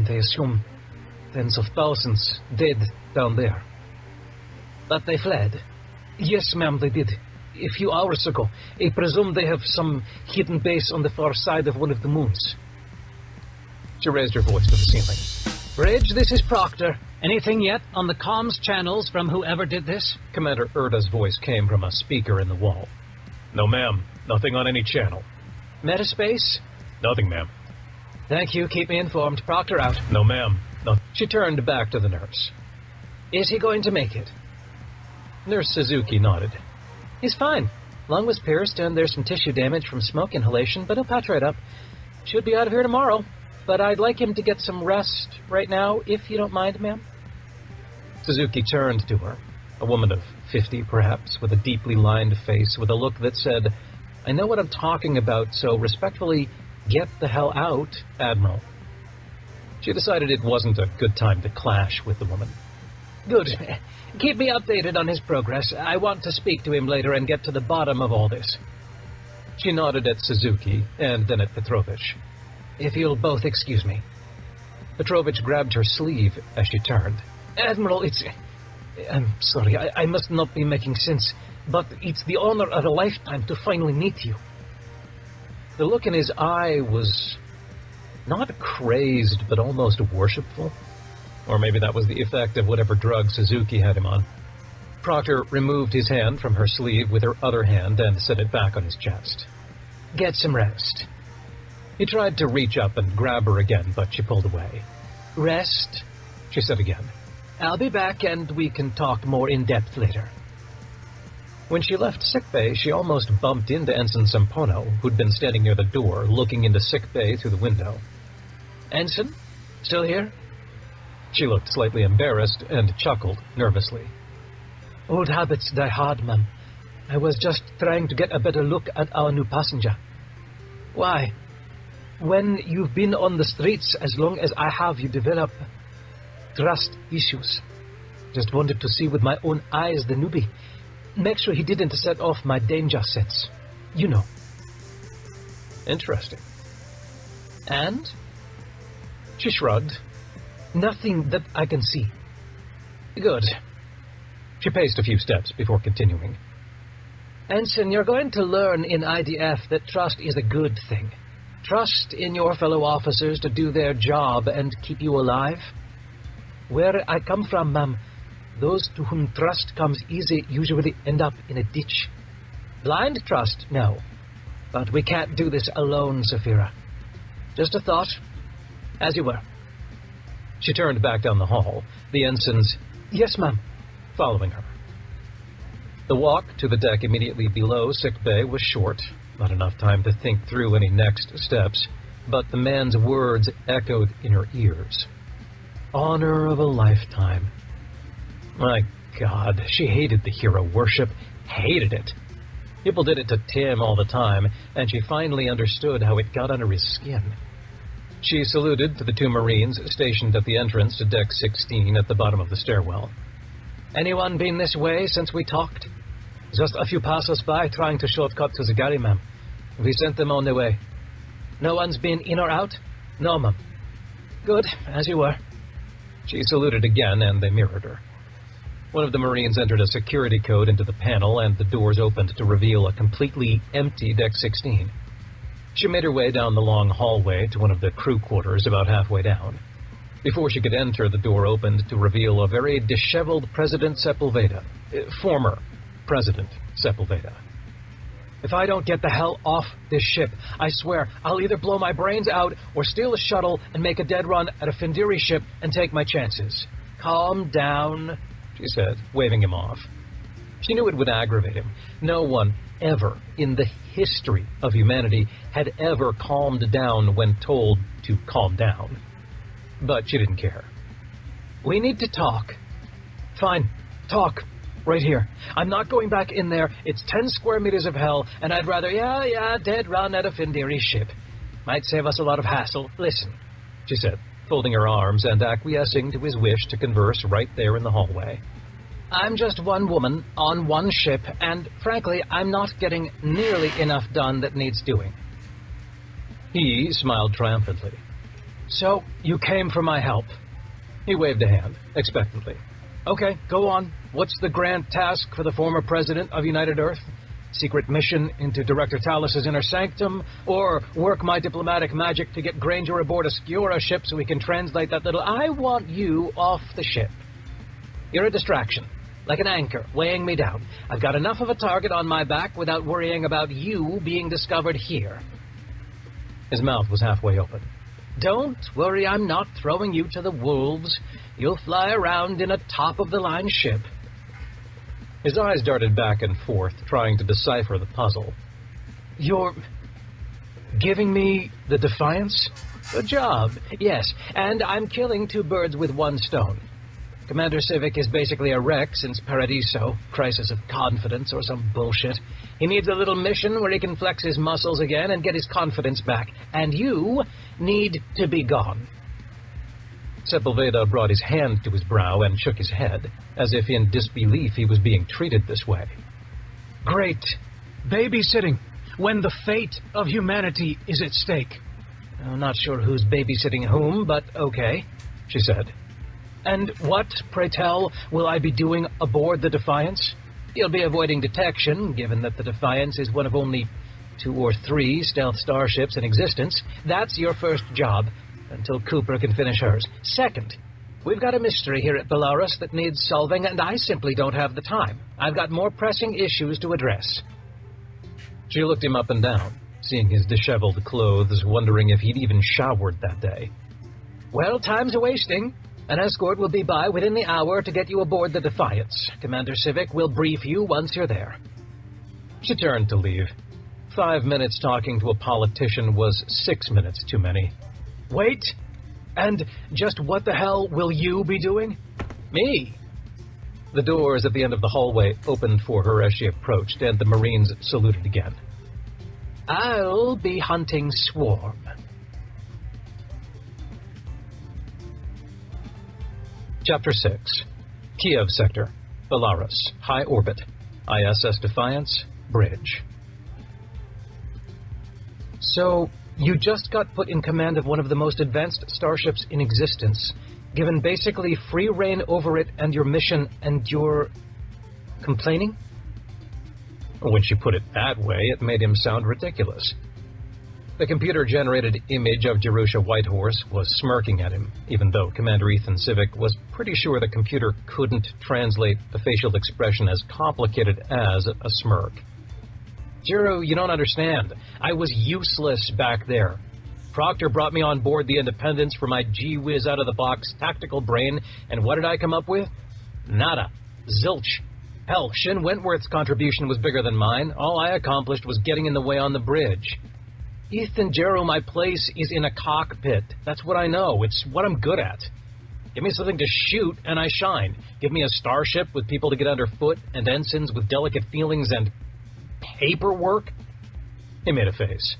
and they assume tens of thousands dead down there. But they fled. Yes, ma'am, they did. A few hours ago. I presume they have some hidden base on the far side of one of the moons. She raised her voice to the ceiling. Bridge, this is Proctor. Anything yet on the comms channels from whoever did this? Commander Erda's voice came from a speaker in the wall. No, ma'am. Nothing on any channel. Metaspace? Nothing, ma'am. Thank you. Keep me informed. Proctor out. No, ma'am. No. She turned back to the nurse. Is he going to make it? Nurse Suzuki nodded. He's fine. Lung was pierced and there's some tissue damage from smoke inhalation, but he'll patch right up. Should be out of here tomorrow. But I'd like him to get some rest right now, if you don't mind, ma'am. Suzuki turned to her, a woman of 50, perhaps, with a deeply lined face, with a look that said, I know what I'm talking about, so respectfully, get the hell out, Admiral. She decided it wasn't a good time to clash with the woman. Good. Keep me updated on his progress. I want to speak to him later and get to the bottom of all this. She nodded at Suzuki, and then at Petrovich. If you'll both excuse me. Petrovich grabbed her sleeve as she turned. Admiral, I'm sorry, I must not be making sense, but it's the honor of a lifetime to finally meet you. The look in his eye was not crazed, but almost worshipful. Or maybe that was the effect of whatever drug Suzuki had him on. Proctor removed his hand from her sleeve with her other hand and set it back on his chest. Get some rest. He tried to reach up and grab her again, but she pulled away. Rest, she said again. I'll be back and we can talk more in depth later. When she left sickbay, she almost bumped into Ensign Sampono, who'd been standing near the door, looking into sickbay through the window. Ensign? Still here? She looked slightly embarrassed and chuckled nervously. Old habits die hard, ma'am. I was just trying to get a better look at our new passenger. Why? When you've been on the streets as long as I have, you develop trust issues. Just wanted to see with my own eyes the newbie. Make sure he didn't set off my danger sense. You know. Interesting. And? She shrugged. Nothing that I can see. Good. She paced a few steps before continuing. Ensign, you're going to learn in IDF that trust is a good thing. Trust in your fellow officers to do their job and keep you alive. Where I come from, ma'am, those to whom trust comes easy usually end up in a ditch. Blind trust, no. But we can't do this alone, Saphira. Just a thought. As you were. She turned back down the hall, the ensign's, yes, ma'am, following her. The walk to the deck immediately below sickbay was short. Not enough time to think through any next steps, but the man's words echoed in her ears. Honor of a lifetime. My God, she hated the hero worship, hated it. People did it to Tim all the time, and she finally understood how it got under his skin. She saluted to the two Marines stationed at the entrance to Deck 16 at the bottom of the stairwell. Anyone been this way since we talked? Just a few passers-by trying to shortcut to the galley, ma'am. We sent them on their way. No one's been in or out? No, ma'am. Good, as you were. She saluted again, and they mirrored her. One of the Marines entered a security code into the panel, and the doors opened to reveal a completely empty Deck 16. She made her way down the long hallway to one of the crew quarters about halfway down. Before she could enter, the door opened to reveal a very disheveled President Sepulveda. Former President Sepulveda. If I don't get the hell off this ship, I swear I'll either blow my brains out or steal a shuttle and make a dead run at a Findiri ship and take my chances. Calm down, she said, waving him off. She knew it would aggravate him. No one ever in the history of humanity had ever calmed down when told to calm down. But she didn't care. We need to talk. Fine, talk. Right here. I'm not going back in there. It's 10 square meters of hell, and I'd rather, dead run at a Findiri ship. Might save us a lot of hassle. Listen, she said, folding her arms and acquiescing to his wish to converse right there in the hallway. I'm just one woman on one ship, and frankly, I'm not getting nearly enough done that needs doing. He smiled triumphantly. So, you came for my help. He waved a hand, expectantly. Okay, go on. What's the grand task for the former president of United Earth? Secret mission into Director Talos' inner sanctum? Or work my diplomatic magic to get Granger aboard a Skiora ship so we can translate that little "I want you" off the ship? You're a distraction, like an anchor, weighing me down. I've got enough of a target on my back without worrying about you being discovered here. His mouth was halfway open. Don't worry, I'm not throwing you to the wolves. You'll fly around in a top-of-the-line ship. His eyes darted back and forth, trying to decipher the puzzle. You're giving me the Defiance? Good job, yes, and I'm killing two birds with one stone. Commander Civic is basically a wreck since Paradiso, crisis of confidence or some bullshit. He needs a little mission where he can flex his muscles again and get his confidence back. And you need to be gone. Sepulveda brought his hand to his brow and shook his head, as if in disbelief he was being treated this way. Great. Babysitting, when the fate of humanity is at stake. I'm not sure who's babysitting whom, but okay, she said. And what, pray tell, will I be doing aboard the Defiance? You'll be avoiding detection, given that the Defiance is one of only 2 or 3 stealth starships in existence. That's your first job, until Cooper can finish hers. Second, we've got a mystery here at Belarus that needs solving, and I simply don't have the time. I've got more pressing issues to address. She looked him up and down, seeing his disheveled clothes, wondering if he'd even showered that day. Well, time's a-wasting. An escort will be by within the hour to get you aboard the Defiance. Commander Civic will brief you once you're there. She turned to leave. 5 minutes talking to a politician was 6 minutes too many. Wait! And just what the hell will you be doing? Me! The doors at the end of the hallway opened for her as she approached, and the Marines saluted again. I'll be hunting Swarm. Chapter 6. Kiev Sector, Belarus, High Orbit, ISS Defiance, Bridge. So, you just got put in command of one of the most advanced starships in existence, given basically free reign over it and your mission, and you're complaining? When she put it that way, it made him sound ridiculous. The computer-generated image of Jerusha Whitehorse was smirking at him, even though Commander Ethan Civic was pretty sure the computer couldn't translate a facial expression as complicated as a smirk. Jeru, you don't understand. I was useless back there. Proctor brought me on board the Independence for my gee-whiz out-of-the-box tactical brain, and what did I come up with? Nada. Zilch. Hell, Shin Wentworth's contribution was bigger than mine. All I accomplished was getting in the way on the bridge. Ethan, Jeru, my place is in a cockpit. That's what I know. It's what I'm good at. Give me something to shoot, and I shine. Give me a starship with people to get underfoot, and ensigns with delicate feelings, and paperwork? He made a face.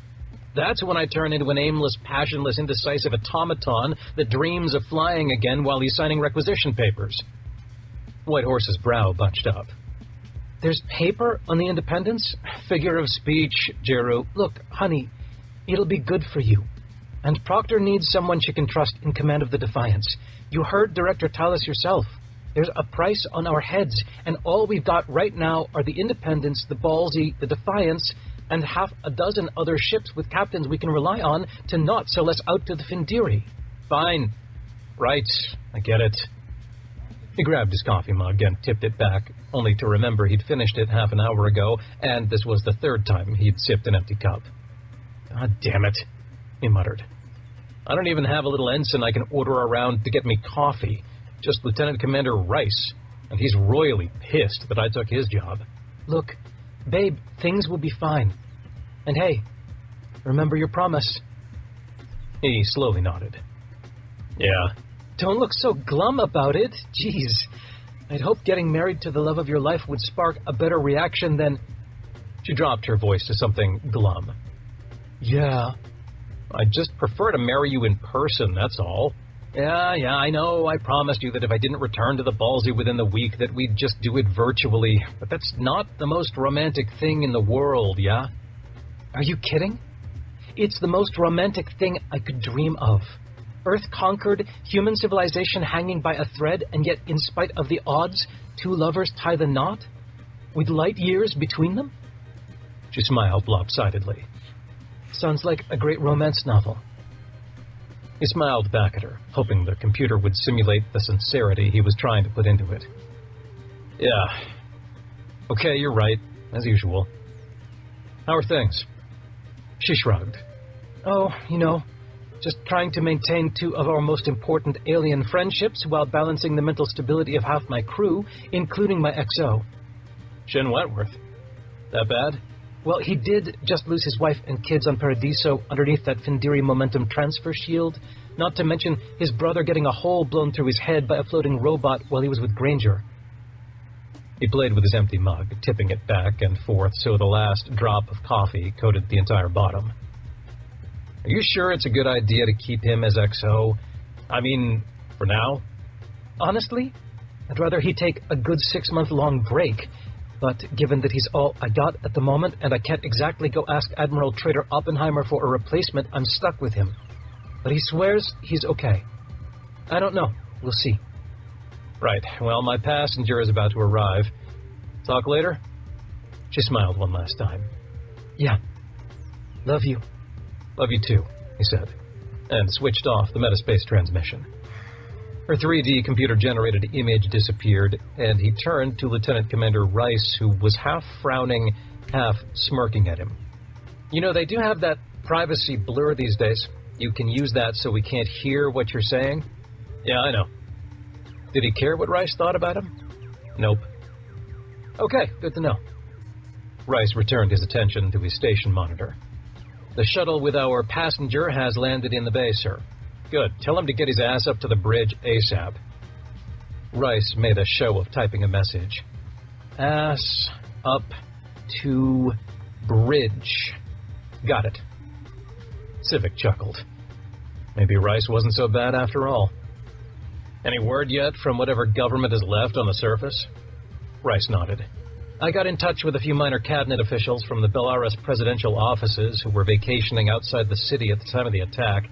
That's when I turn into an aimless, passionless, indecisive automaton that dreams of flying again while he's signing requisition papers. Whitehorse's brow bunched up. There's paper on the Independence? Figure of speech, Jeru. Look, honey, it'll be good for you. And Proctor needs someone she can trust in command of the Defiance. You heard Director Talos yourself. There's a price on our heads, and all we've got right now are the Independence, the Ballsy, the Defiance, and 6 other ships with captains we can rely on to not sell us out to the Findiri. Fine. Right. I get it. He grabbed his coffee mug and tipped it back, only to remember he'd finished it half an hour ago, and this was the 3rd time he'd sipped an empty cup. God damn it, he muttered. I don't even have a little ensign I can order around to get me coffee, just Lieutenant Commander Rice, and he's royally pissed that I took his job. Look, babe, things will be fine. And hey, remember your promise. He slowly nodded. Yeah. Don't look so glum about it. Jeez. I'd hoped getting married to the love of your life would spark a better reaction than... She dropped her voice to something glum. Yeah. I'd just prefer to marry you in person, that's all. Yeah, I know. I promised you that if I didn't return to the Ballsy within the week that we'd just do it virtually. But that's not the most romantic thing in the world, yeah? Are you kidding? It's the most romantic thing I could dream of. Earth-conquered human civilization hanging by a thread, and yet, in spite of the odds, two lovers tie the knot? With light years between them? She smiled lopsidedly. Sounds like a great romance novel. He smiled back at her, hoping the computer would simulate the sincerity he was trying to put into it. Yeah. Okay, you're right, as usual. How are things? She shrugged. Oh, just trying to maintain two of our most important alien friendships while balancing the mental stability of half my crew, including my XO. Shin Wentworth. That bad? Well, he did just lose his wife and kids on Paradiso underneath that Findiri momentum transfer shield, not to mention his brother getting a hole blown through his head by a floating robot while he was with Granger. He played with his empty mug, tipping it back and forth so the last drop of coffee coated the entire bottom. Are you sure it's a good idea to keep him as XO? I mean, for now? Honestly, I'd rather he take a good 6-month-long break. But given that he's all I got at the moment, and I can't exactly go ask Admiral Trader Oppenheimer for a replacement, I'm stuck with him. But he swears he's okay. I don't know. We'll see. Right. Well, my passenger is about to arrive. Talk later? She smiled one last time. Yeah. Love you. Love you too, he said, and switched off the metaspace transmission. Her 3D computer-generated image disappeared, and he turned to Lieutenant Commander Rice, who was half frowning, half smirking at him. They do have that privacy blur these days. You can use that so we can't hear what you're saying. Yeah, I know. Did he care what Rice thought about him? Nope. Okay, good to know. Rice returned his attention to his station monitor. The shuttle with our passenger has landed in the bay, sir. Good. Tell him to get his ass up to the bridge ASAP. Rice made a show of typing a message. Ass up to bridge. Got it. Civic chuckled. Maybe Rice wasn't so bad after all. Any word yet from whatever government is left on the surface? Rice nodded. I got in touch with a few minor cabinet officials from the Belarus presidential offices who were vacationing outside the city at the time of the attack.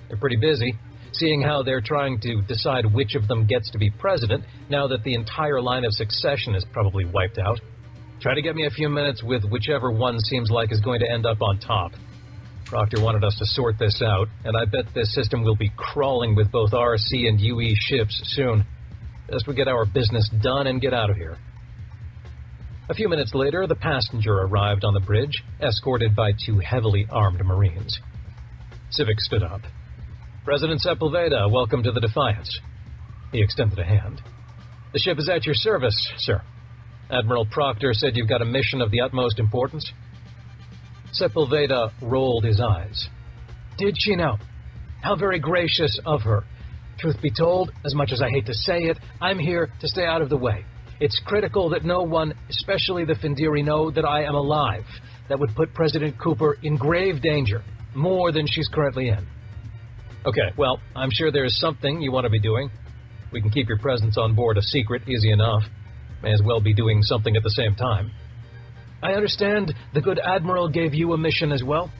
They're pretty busy, seeing how they're trying to decide which of them gets to be president now that the entire line of succession is probably wiped out. Try to get me a few minutes with whichever one seems like is going to end up on top. Proctor wanted us to sort this out, and I bet this system will be crawling with both RC and UE ships soon. Best we get our business done and get out of here. A few minutes later, the passenger arrived on the bridge, escorted by 2 heavily armed Marines. Civic stood up. President Sepulveda, welcome to the Defiance. He extended a hand. The ship is at your service, sir. Admiral Proctor said you've got a mission of the utmost importance. Sepulveda rolled his eyes. Did she now? How very gracious of her. Truth be told, as much as I hate to say it, I'm here to stay out of the way. It's critical that no one, especially the Findiri, know that I am alive. That would put President Cooper in grave danger, more than she's currently in. Okay, well, I'm sure there's something you want to be doing. We can keep your presence on board a secret easy enough. May as well be doing something at the same time. I understand the good Admiral gave you a mission as well?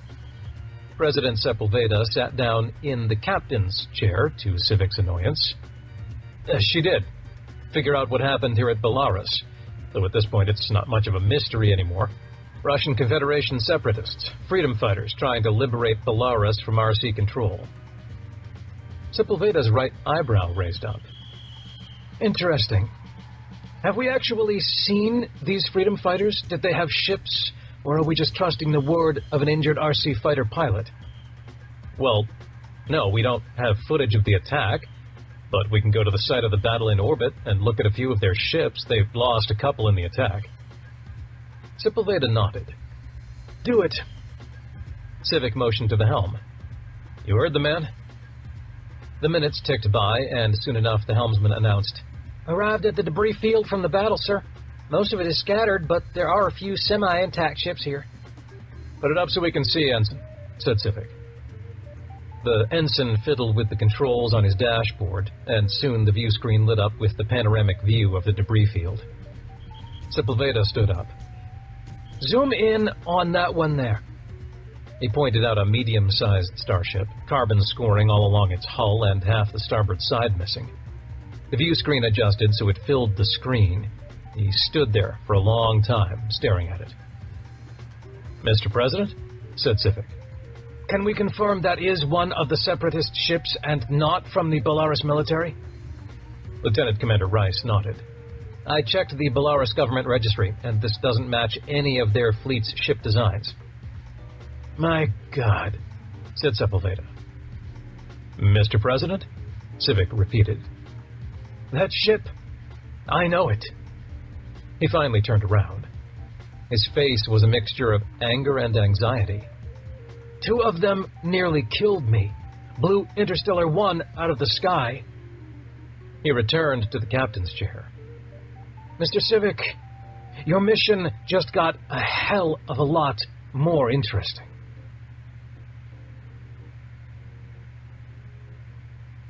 President Sepulveda sat down in the captain's chair, to Civic's annoyance. She did. Figure out what happened here at Belarus. Though at this point it's not much of a mystery anymore. Russian Confederation separatists, freedom fighters trying to liberate Belarus from RC control. Sepulveda's right eyebrow raised up. Interesting. Have we actually seen these freedom fighters? Did they have ships, or are we just trusting the word of an injured RC fighter pilot? Well, no, we don't have footage of the attack, but we can go to the site of the battle in orbit and look at a few of their ships. They've lost a couple in the attack. Sepulveda nodded. Do it. Civic motioned to the helm. You heard the man? The minutes ticked by, and soon enough the helmsman announced, Arrived at the debris field from the battle, sir. Most of it is scattered, but there are a few semi-intact ships here. Put it up so we can see, Ensign, said Civic. The ensign fiddled with the controls on his dashboard, and soon the view screen lit up with the panoramic view of the debris field. Sepulveda stood up. Zoom in on that one there. He pointed out a medium-sized starship, carbon scoring all along its hull and half the starboard side missing. The view screen adjusted so it filled the screen. He stood there for a long time, staring at it. "Mr. President," said Civic, "can we confirm that is one of the Separatist ships and not from the Belarus military?" Lieutenant Commander Rice nodded. "I checked the Belarus government registry, and this doesn't match any of their fleet's ship designs." "My God," said Sepulveda. "Mr. President?" Civic repeated. "That ship, I know it." He finally turned around. His face was a mixture of anger and anxiety. "Two of them nearly killed me, blew Interstellar 1 out of the sky." He returned to the captain's chair. "Mr. Civic, your mission just got a hell of a lot more interesting."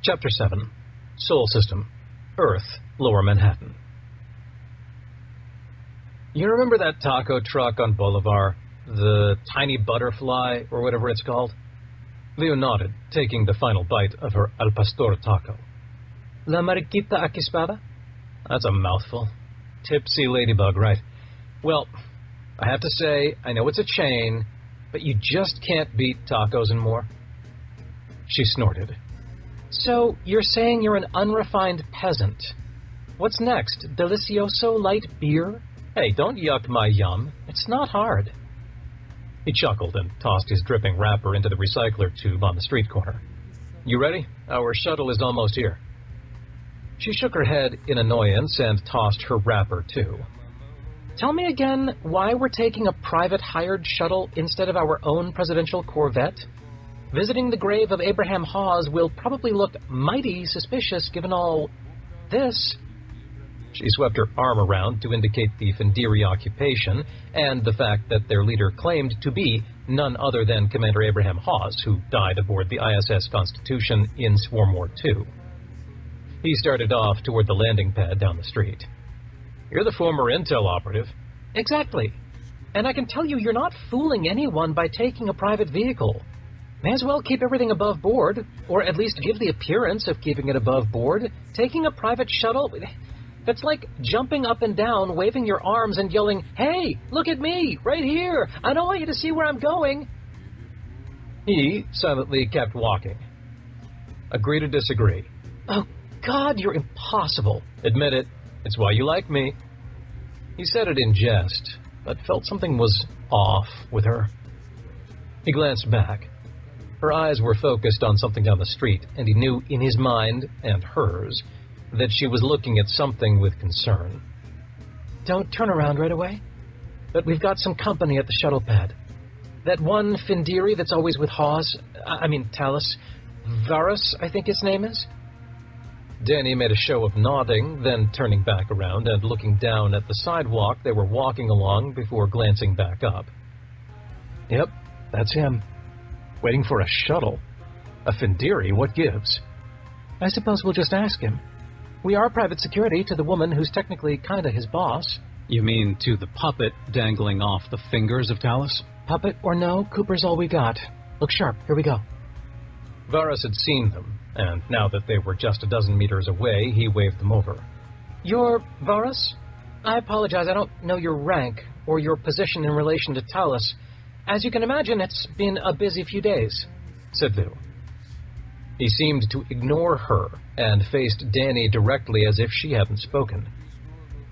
Chapter 7. Sol System. Earth, Lower Manhattan. You remember that taco truck on Bolivar? The Tiny Butterfly, or whatever it's called? Leo nodded, taking the final bite of her al pastor taco. La Mariquita Aquispada? That's a mouthful. Tipsy ladybug, right? Well, I have to say, I know it's a chain, but you just can't beat tacos and more. She snorted. "So, you're saying you're an unrefined peasant. What's next? Delicioso light beer? Hey, don't yuck my yum. It's not hard." He chuckled and tossed his dripping wrapper into the recycler tube on the street corner. "You ready? Our shuttle is almost here." She shook her head in annoyance and tossed her wrapper too. "Tell me again why we're taking a private hired shuttle instead of our own presidential Corvette? Visiting the grave of Abraham Hawes will probably look mighty suspicious given all this." She swept her arm around to indicate the Findiri occupation and the fact that their leader claimed to be none other than Commander Abraham Hawes, who died aboard the ISS Constitution in Swarm War II. He started off toward the landing pad down the street. "You're the former Intel operative." "Exactly. And I can tell you you're not fooling anyone by taking a private vehicle. May as well keep everything above board, or at least give the appearance of keeping it above board. Taking a private shuttle, that's like jumping up and down, waving your arms and yelling, 'Hey, look at me, right here. I don't want you to see where I'm going.'" He silently kept walking. "Agree to disagree." "Oh, God, you're impossible." "Admit it. It's why you like me." He said it in jest, but felt something was off with her. He glanced back. Her eyes were focused on something down the street, and he knew in his mind, and hers, that she was looking at something with concern. "Don't turn around right away. But we've got some company at the shuttle pad. That one Findiri that's always with Hawes, Talus, Varus, I think his name is." Danny made a show of nodding, then turning back around and looking down at the sidewalk they were walking along before glancing back up. "Yep, that's him. Waiting for a shuttle. A Findiri, what gives?" "I suppose we'll just ask him. We are private security to the woman who's technically kinda his boss." "You mean to the puppet dangling off the fingers of Talus?" "Puppet or no, Cooper's all we got. Look sharp, here we go." Varus had seen them, and now that they were just a dozen meters away, he waved them over. "You're Varus? I apologize, I don't know your rank or your position in relation to Talus. As you can imagine, it's been a busy few days," said Lou. He seemed to ignore her and faced Danny directly as if she hadn't spoken.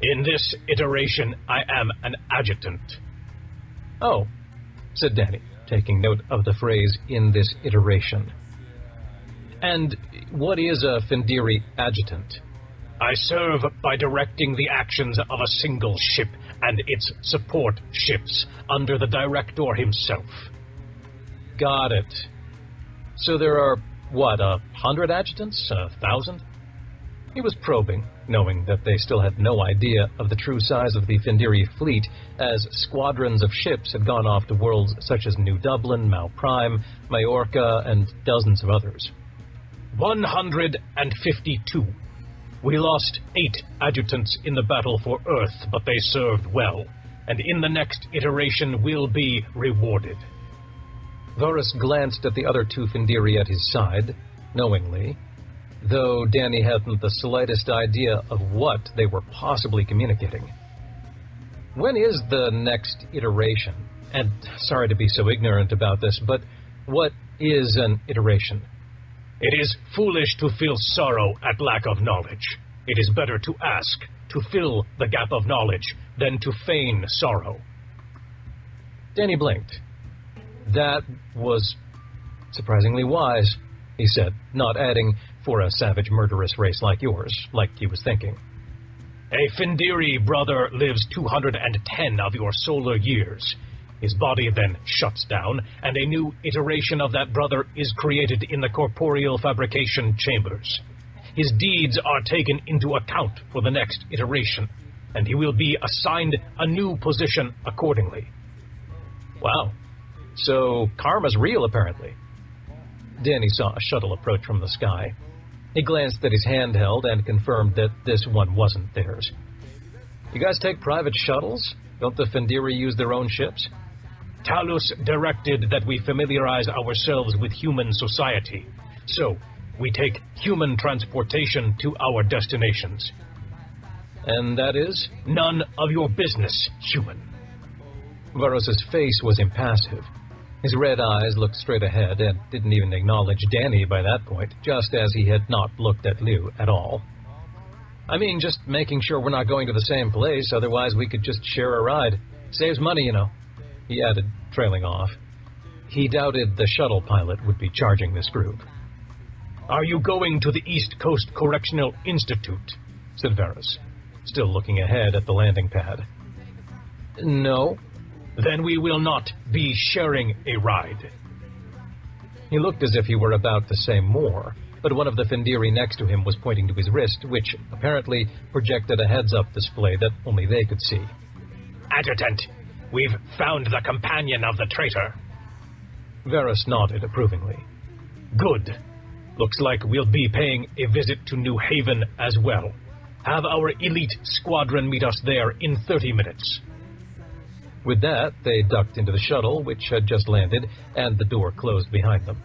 "In this iteration, I am an adjutant." "Oh," said Danny, taking note of the phrase, "in this iteration." "And what is a Findiri adjutant?" "I serve by directing the actions of a single ship and its support ships under the Director himself." "Got it. So there are, 100 adjutants? 1,000? He was probing, knowing that they still had no idea of the true size of the Findiri fleet, as squadrons of ships had gone off to worlds such as New Dublin, Mau Prime, Majorca, and dozens of others. 152. We lost 8 adjutants in the battle for Earth, but they served well, and in the next iteration will be rewarded." Varus glanced at the other two Findiri at his side, knowingly, though Danny hadn't the slightest idea of what they were possibly communicating. When is the next iteration? And sorry to be so ignorant about this, but what is an iteration? It is foolish to feel sorrow at lack of knowledge. It is better to ask, to fill the gap of knowledge, than to feign sorrow. Danny blinked. That was surprisingly wise, he said, not adding, for a savage, murderous race like yours, like he was thinking. A Findiri brother lives 210 of your solar years. His body then shuts down, and a new iteration of that brother is created in the corporeal fabrication chambers. His deeds are taken into account for the next iteration, and he will be assigned a new position accordingly. Wow. So karma's real, apparently. Danny saw a shuttle approach from the sky. He glanced at his handheld and confirmed that this one wasn't theirs. You guys take private shuttles? Don't the Findiri use their own ships? Talus directed that we familiarize ourselves with human society. So, we take human transportation to our destinations. And that is? None of your business, human. Varus's face was impassive. His red eyes looked straight ahead and didn't even acknowledge Danny by that point, just as he had not looked at Liu at all. I mean, just making sure we're not going to the same place, otherwise we could just share a ride. Saves money, you know, he added, trailing off. He doubted the shuttle pilot would be charging this group. Are you going to the East Coast Correctional Institute? Said Varus, still looking ahead at the landing pad. No. Then we will not be sharing a ride. He looked as if he were about to say more, but one of the Findiri next to him was pointing to his wrist, which apparently projected a heads-up display that only they could see. Adjutant, we've found the companion of the traitor. Varus nodded approvingly. Good. Looks like we'll be paying a visit to New Haven as well. Have our elite squadron meet us there in 30 minutes. With that, they ducked into the shuttle, which had just landed, and the door closed behind them.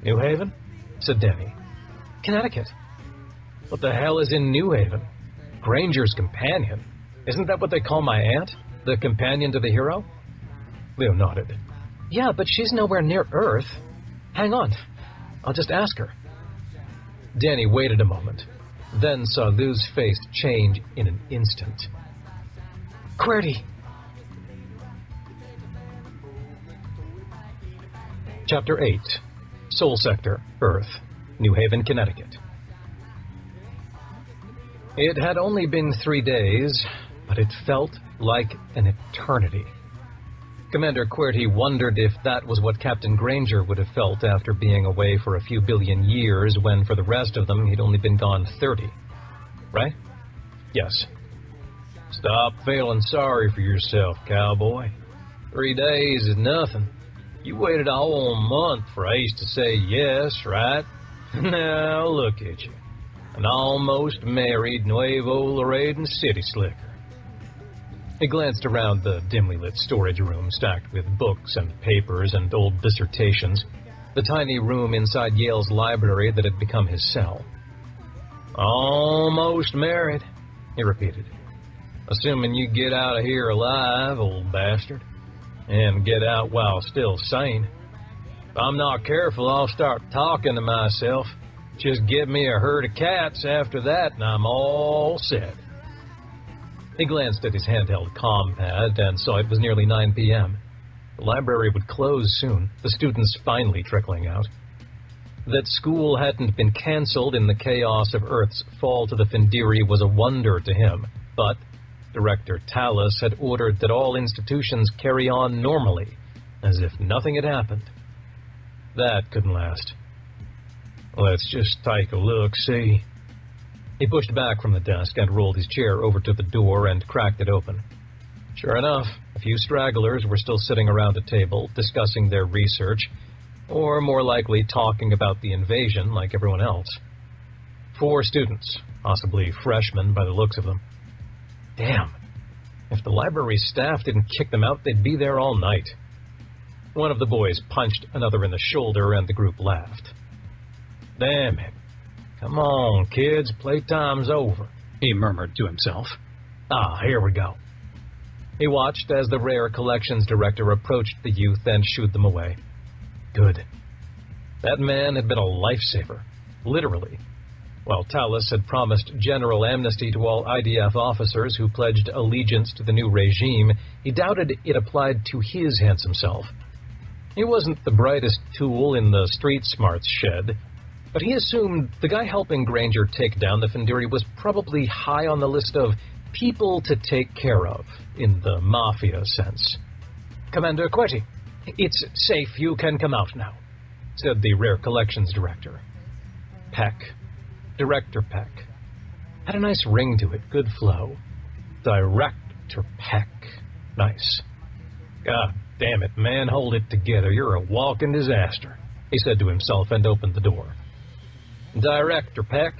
New Haven? Said Danny. Connecticut. What the hell is in New Haven? Granger's companion? Isn't that what they call my aunt? The companion to the hero? Leo nodded. Yeah, but she's nowhere near Earth. Hang on. I'll just ask her. Danny waited a moment, then saw Liu's face change in an instant. QWERTY! Chapter 8. Sol Sector, Earth, New Haven, Connecticut. It had only been 3 days, but it felt like an eternity. Commander QWERTY wondered if that was what Captain Granger would have felt after being away for a few billion years when for the rest of them he'd only been gone 30. Right? Yes. Stop feeling sorry for yourself, cowboy. 3 days is nothing. You waited a whole month for Ace to say yes, right? Now look at you. An almost married Nuevo Laredo city slicker. He glanced around the dimly lit storage room stacked with books and papers and old dissertations, the tiny room inside Yale's library that had become his cell. Almost married, he repeated. Assuming you get out of here alive, old bastard. And get out while still sane. If I'm not careful, I'll start talking to myself. Just give me a herd of cats after that, and I'm all set. He glanced at his handheld comm pad and saw it was nearly 9 p.m. The library would close soon, the students finally trickling out. That school hadn't been canceled in the chaos of Earth's fall to the Findiri was a wonder to him, but Director Talus had ordered that all institutions carry on normally, as if nothing had happened. That couldn't last. Let's just take a look, see. He pushed back from the desk and rolled his chair over to the door and cracked it open. Sure enough, a few stragglers were still sitting around a table, discussing their research, or more likely talking about the invasion like everyone else. 4 students, possibly freshmen by the looks of them. Damn. If the library staff didn't kick them out, they'd be there all night. One of the boys punched another in the shoulder, and the group laughed. "Damn it. Come on, kids, playtime's over," he murmured to himself. Here we go." He watched as the Rare Collections director approached the youth and shooed them away. Good. That man had been a lifesaver, literally. While Talus had promised general amnesty to all IDF officers who pledged allegiance to the new regime, he doubted it applied to his handsome self. He wasn't the brightest tool in the street smarts shed, but he assumed the guy helping Granger take down the Findiri was probably high on the list of people to take care of, in the Mafia sense. "Commander QWERTY, it's safe, you can come out now," said the Rare Collections director. Peck. Director Peck. Had a nice ring to it, good flow. Director Peck. Nice. "God damn it, man, hold it together, you're a walking disaster," he said to himself and opened the door. "Director Peck,"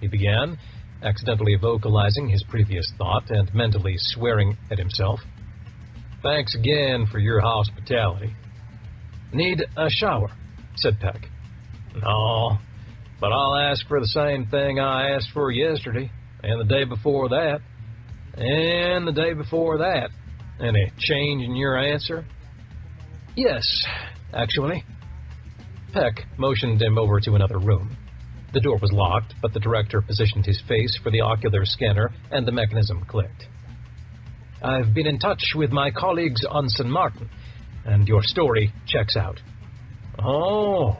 he began, accidentally vocalizing his previous thought and mentally swearing at himself. "Thanks again for your hospitality." "Need a shower," said Peck. "No, but I'll ask for the same thing I asked for yesterday, and the day before that, and the day before that. Any change in your answer?" "Yes, actually." Peck motioned him over to another room. The door was locked, but the director positioned his face for the ocular scanner, and the mechanism clicked. "I've been in touch with my colleagues on St. Martin, and your story checks out." "Oh,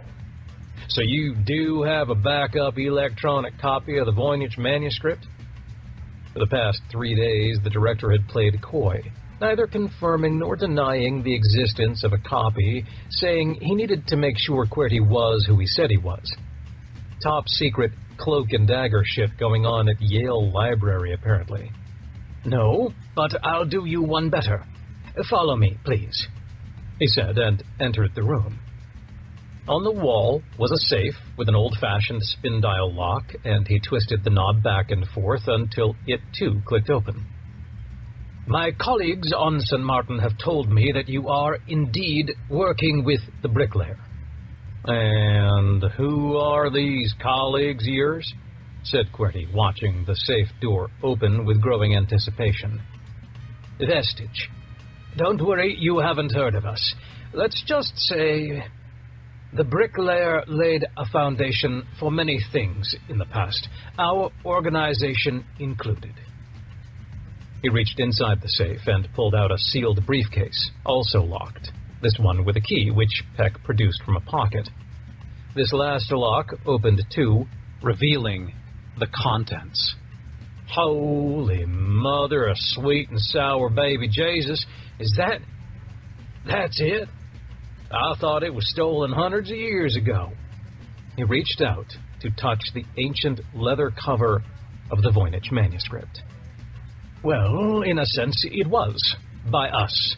so you do have a backup electronic copy of the Voynich manuscript?" For the past 3 days, the director had played coy, neither confirming nor denying the existence of a copy, saying he needed to make sure QWERTY was who he said he was. Top secret cloak and dagger shit going on at Yale Library, apparently. "No, but I'll do you one better. Follow me, please," he said, and entered the room. On the wall was a safe with an old-fashioned spin-dial lock, and he twisted the knob back and forth until it, too, clicked open. "My colleagues on St. Martin have told me that you are indeed working with the Bricklayer." "And who are these colleagues of yours?" said QWERTY, watching the safe door open with growing anticipation. "Vestige. Don't worry, you haven't heard of us. Let's just say the Bricklayer laid a foundation for many things in the past, our organization included." He reached inside the safe and pulled out a sealed briefcase, also locked, this one with a key, which Peck produced from a pocket. This last lock opened too, revealing the contents. Holy mother of sweet and sour baby Jesus, that's it? I thought it was stolen hundreds of years ago. He reached out to touch the ancient leather cover of the Voynich manuscript. Well, in a sense, it was. By us.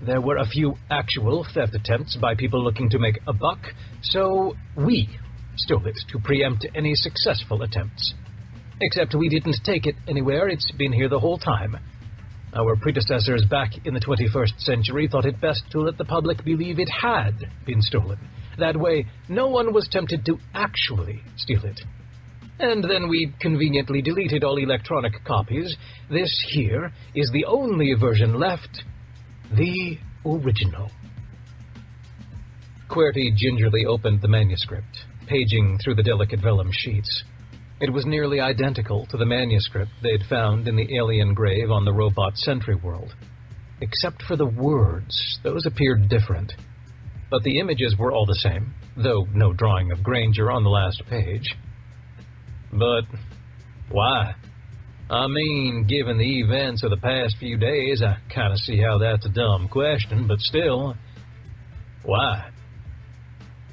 There were a few actual theft attempts by people looking to make a buck, so we stole it to preempt any successful attempts. Except we didn't take it anywhere, it's been here the whole time. Our predecessors back in the 21st century thought it best to let the public believe it had been stolen. That way, no one was tempted to actually steal it. And then we conveniently deleted all electronic copies. This here is the only version left. The original. QWERTY gingerly opened the manuscript, paging through the delicate vellum sheets. It was nearly identical to the manuscript they'd found in the alien grave on the robot Sentry world. Except for the words, those appeared different. But the images were all the same, though no drawing of Granger on the last page. But why? I mean, given the events of the past few days, I kind of see how that's a dumb question, but still, why?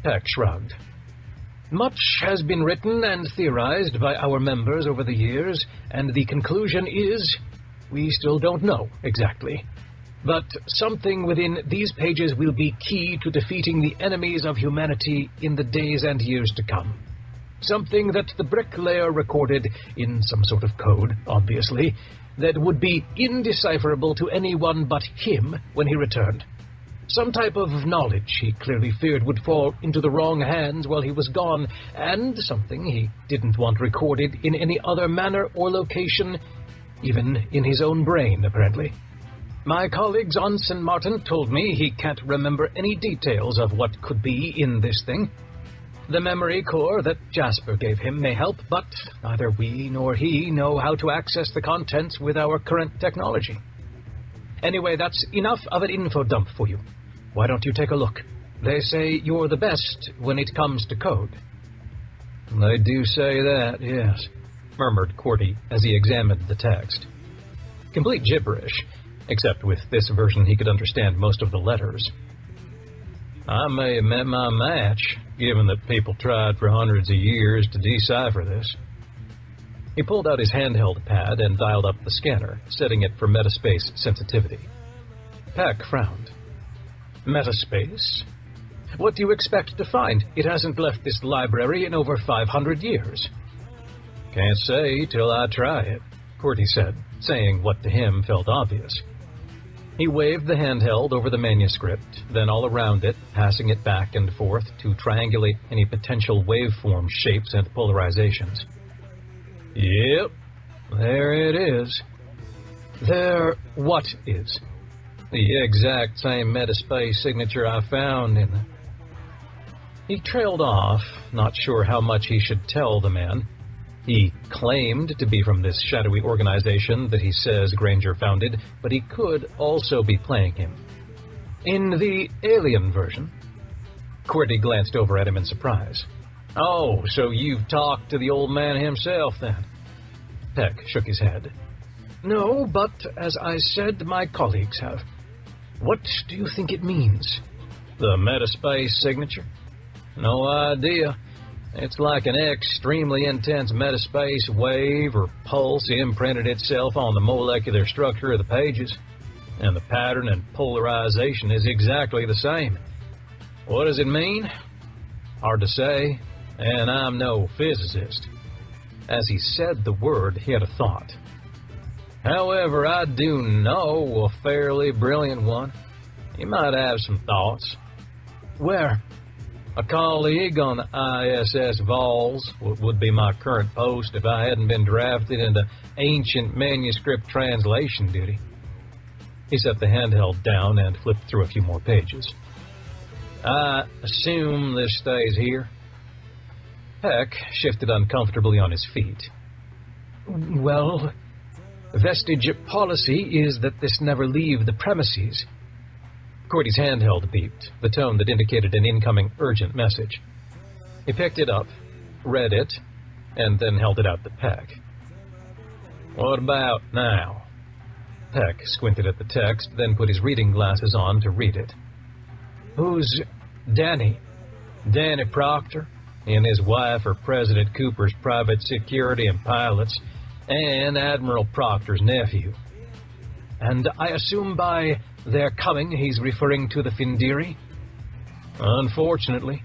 Peck shrugged. Much has been written and theorized by our members over the years, and the conclusion is, we still don't know exactly. But something within these pages will be key to defeating the enemies of humanity in the days and years to come. Something that the Bricklayer recorded in some sort of code, obviously, that would be indecipherable to anyone but him when he returned. Some type of knowledge he clearly feared would fall into the wrong hands while he was gone, and something he didn't want recorded in any other manner or location, even in his own brain, apparently. My colleagues on St. Martin told me he can't remember any details of what could be in this thing. The memory core that Jasper gave him may help, but neither we nor he know how to access the contents with our current technology. Anyway, that's enough of an info dump for you. Why don't you take a look? They say you're the best when it comes to code. They do say that, yes, murmured Cordy as he examined the text. Complete gibberish, except with this version he could understand most of the letters. I may have met my match, given that people tried for hundreds of years to decipher this. He pulled out his handheld pad and dialed up the scanner, setting it for metaspace sensitivity. Peck frowned. Metaspace? What do you expect to find? It hasn't left this library in over 500 years. Can't say till I try it, Cordy said, saying what to him felt obvious. He waved the handheld over the manuscript, then all around it, passing it back and forth to triangulate any potential waveform shapes and polarizations. Yep, there it is. There what is? The exact same metaspace signature I found in the... He trailed off, not sure how much he should tell the man. He claimed to be from this shadowy organization that he says Granger founded, but he could also be playing him. In the alien version? Cordy glanced over at him in surprise. Oh, so you've talked to the old man himself, then? Peck shook his head. No, but as I said, my colleagues have. What do you think it means? The metaspace signature? No idea. It's like an extremely intense metaspace wave or pulse imprinted itself on the molecular structure of the pages, and the pattern and polarization is exactly the same. What does it mean? Hard to say, and I'm no physicist. As he said the word, he had a thought. However, I do know a fairly brilliant one. He might have some thoughts. Where? A colleague on the ISS Vols would be my current post if I hadn't been drafted into ancient manuscript translation duty. He set the handheld down and flipped through a few more pages. I assume this stays here? Peck shifted uncomfortably on his feet. Well, vestige policy is that this never leave the premises. Cordy's handheld beeped, the tone that indicated an incoming urgent message. He picked it up, read it, and then held it out to Peck. What about now? Peck squinted at the text, then put his reading glasses on to read it. Who's Danny? Danny Proctor? He and his wife are President Cooper's private security and pilots, and Admiral Proctor's nephew. And I assume by their coming he's referring to the Findiri? Unfortunately.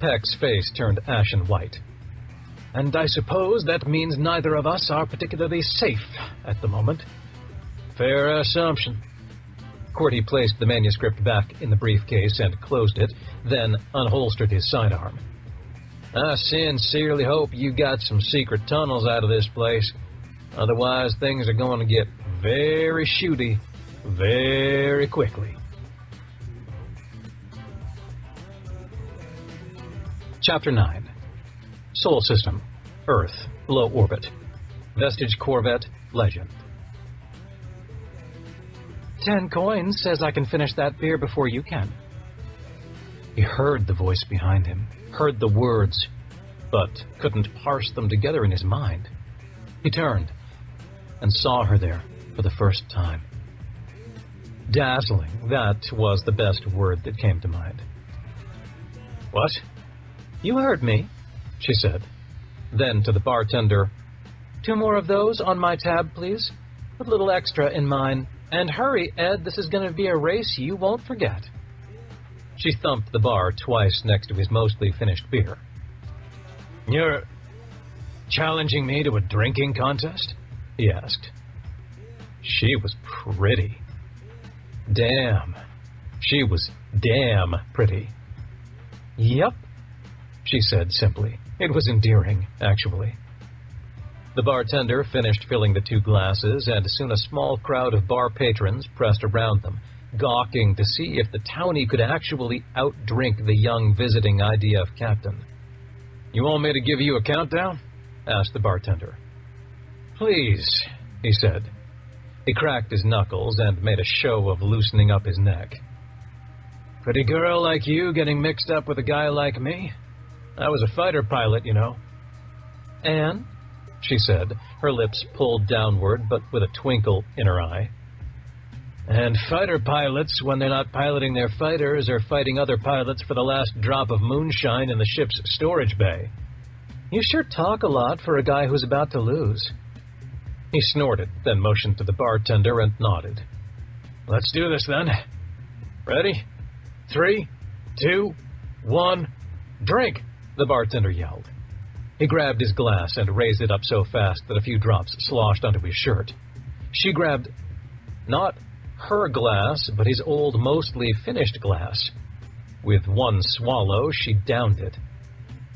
Peck's face turned ashen white. And I suppose that means neither of us are particularly safe at the moment. Fair assumption. Cordy placed the manuscript back in the briefcase and closed it, then unholstered his sidearm. I sincerely hope you got some secret tunnels out of this place. Otherwise, things are going to get very shooty very quickly. Chapter 9. Sol System. Earth. Low orbit. Vestige Corvette. Legend. 10 coins says I can finish that beer before you can. He heard the voice behind him, heard the words, but couldn't parse them together in his mind. He turned and saw her there for the first time. Dazzling, that was the best word that came to mind. What? You heard me, she said. Then to the bartender, 2 more of those on my tab, please. Put a little extra in mine. And hurry, Ed, this is going to be a race you won't forget. She thumped the bar twice next to his mostly finished beer. You're challenging me to a drinking contest? He asked. She was pretty. Damn. She was damn pretty. Yep, she said simply. It was endearing, actually. The bartender finished filling the 2 glasses, and soon a small crowd of bar patrons pressed around them, gawking to see if the townie could actually outdrink the young visiting IDF captain. "You want me to give you a countdown?" asked the bartender. "Please," he said. He cracked his knuckles and made a show of loosening up his neck. "Pretty girl like you getting mixed up with a guy like me? I was a fighter pilot, you know." "And?" she said, her lips pulled downward, but with a twinkle in her eye. "And fighter pilots, when they're not piloting their fighters, are fighting other pilots for the last drop of moonshine in the ship's storage bay." "You sure talk a lot for a guy who's about to lose." He snorted, then motioned to the bartender and nodded. "Let's do this, then. Ready? 3, 2, 1, drink!" the bartender yelled. He grabbed his glass and raised it up so fast that a few drops sloshed onto his shirt. She grabbed not her glass, but his old, mostly finished glass. With one swallow, she downed it.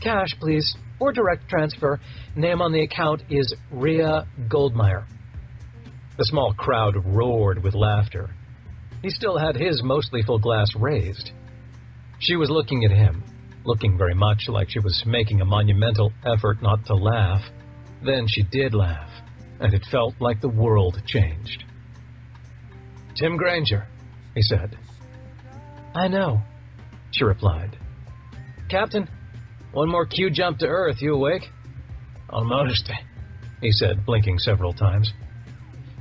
"Cash, please, or direct transfer. Name on the account is Rhea Goldmeyer." The small crowd roared with laughter. He still had his mostly full glass raised. She was looking at him, looking very much like she was making a monumental effort not to laugh. Then she did laugh, and it felt like the world changed. "Tim Granger," he said. "I know," she replied. "Captain, one more Q jump to Earth. You awake?" "Almost," he said, blinking several times.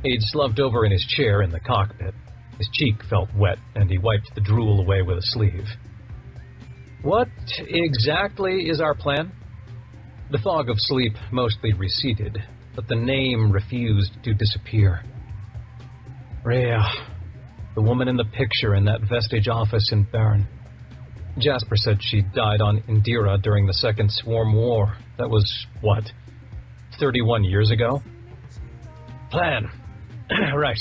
He'd slumped over in his chair in the cockpit. His cheek felt wet, and he wiped the drool away with a sleeve. "What exactly is our plan?" The fog of sleep mostly receded, but the name refused to disappear. "Rhea, the woman in the picture in that vestige office in Bern. Jasper said she died on Indira during the Second Swarm War. That was, what, 31 years ago?" "Plan. Right.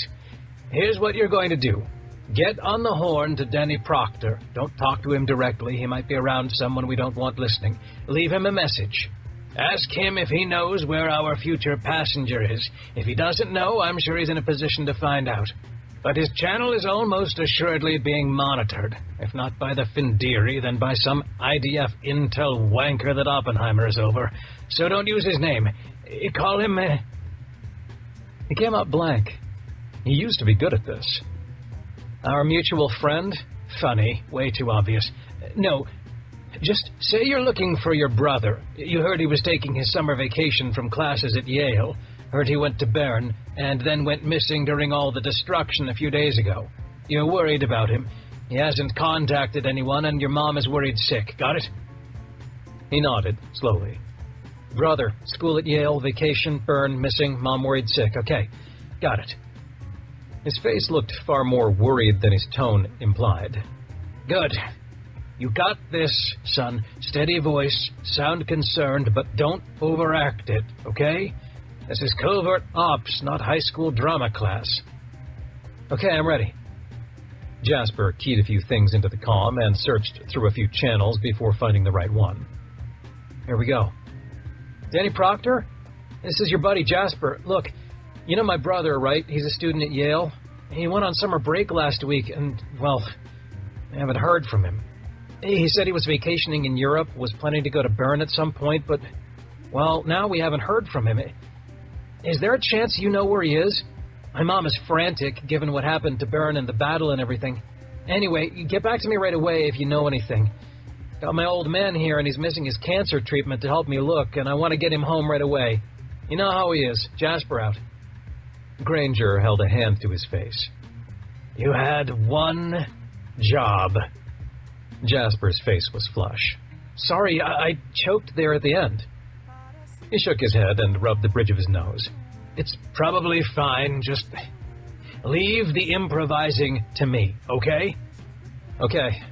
Here's what you're going to do. Get on the horn to Danny Proctor. Don't talk to him directly. He might be around someone we don't want listening. Leave him a message. Ask him if he knows where our future passenger is. If he doesn't know, I'm sure he's in a position to find out. But his channel is almost assuredly being monitored. If not by the Findiri, then by some IDF intel wanker that Oppenheimer is over. So don't use his name. Call him... He came out blank. He used to be good at this. "Our mutual friend? Funny. Way too obvious. No, just say you're looking for your brother. You heard he was taking his summer vacation from classes at Yale. Heard he went to Bern, and then went missing during all the destruction a few days ago. You're worried about him. He hasn't contacted anyone, and your mom is worried sick. Got it?" He nodded, slowly. "Brother, school at Yale, vacation, Bern, missing, mom worried sick. Okay, got it." His face looked far more worried than his tone implied. "Good. You got this, son. Steady voice, sound concerned, but don't overact it, okay? This is covert ops, not high school drama class." "Okay, I'm ready." Jasper keyed a few things into the comm and searched through a few channels before finding the right one. "Here we go. Danny Proctor? This is your buddy Jasper. Look, you know my brother, right? He's a student at Yale. He went on summer break last week, and, well, I haven't heard from him. He said he was vacationing in Europe, was planning to go to Bern at some point, but, well, now we haven't heard from him. Is there a chance you know where he is? My mom is frantic, given what happened to Bern and the battle and everything. Anyway, get back to me right away if you know anything. Got my old man here, and he's missing his cancer treatment to help me look, and I want to get him home right away. You know how he is. Jasper out." Granger held a hand to his face. "You had one job." Jasper's face was flush. "Sorry, I choked there at the end." He shook his head and rubbed the bridge of his nose. "It's probably fine. Just leave the improvising to me, okay?" "Okay."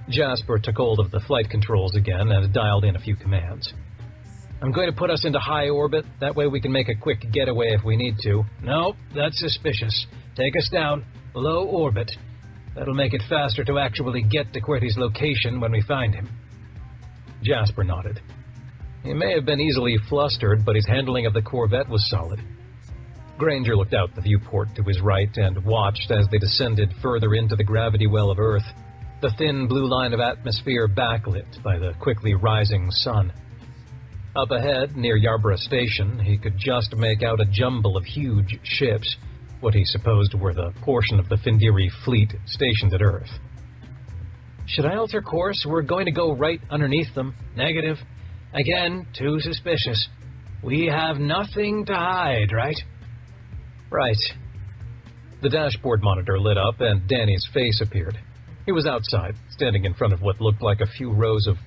Jasper took hold of the flight controls again and dialed in a few commands. "I'm going to put us into high orbit. That way we can make a quick getaway if we need to." "No, that's suspicious. Take us down. Low orbit. That'll make it faster to actually get to QWERTY's location when we find him. Jasper nodded. He may have been easily flustered, but his handling of the Corvette was solid. Granger looked out the viewport to his right and watched as they descended further into the gravity well of Earth, the thin blue line of atmosphere backlit by the quickly rising sun. Up ahead, near Yarborough Station, he could just make out a jumble of huge ships, what he supposed were the portion of the Findiri fleet stationed at Earth. Should I alter course? We're going to go right underneath them. Negative. Again, too suspicious. We have nothing to hide, right? Right. The dashboard monitor lit up and Danny's face appeared. He was outside, standing in front of what looked like a few rows of...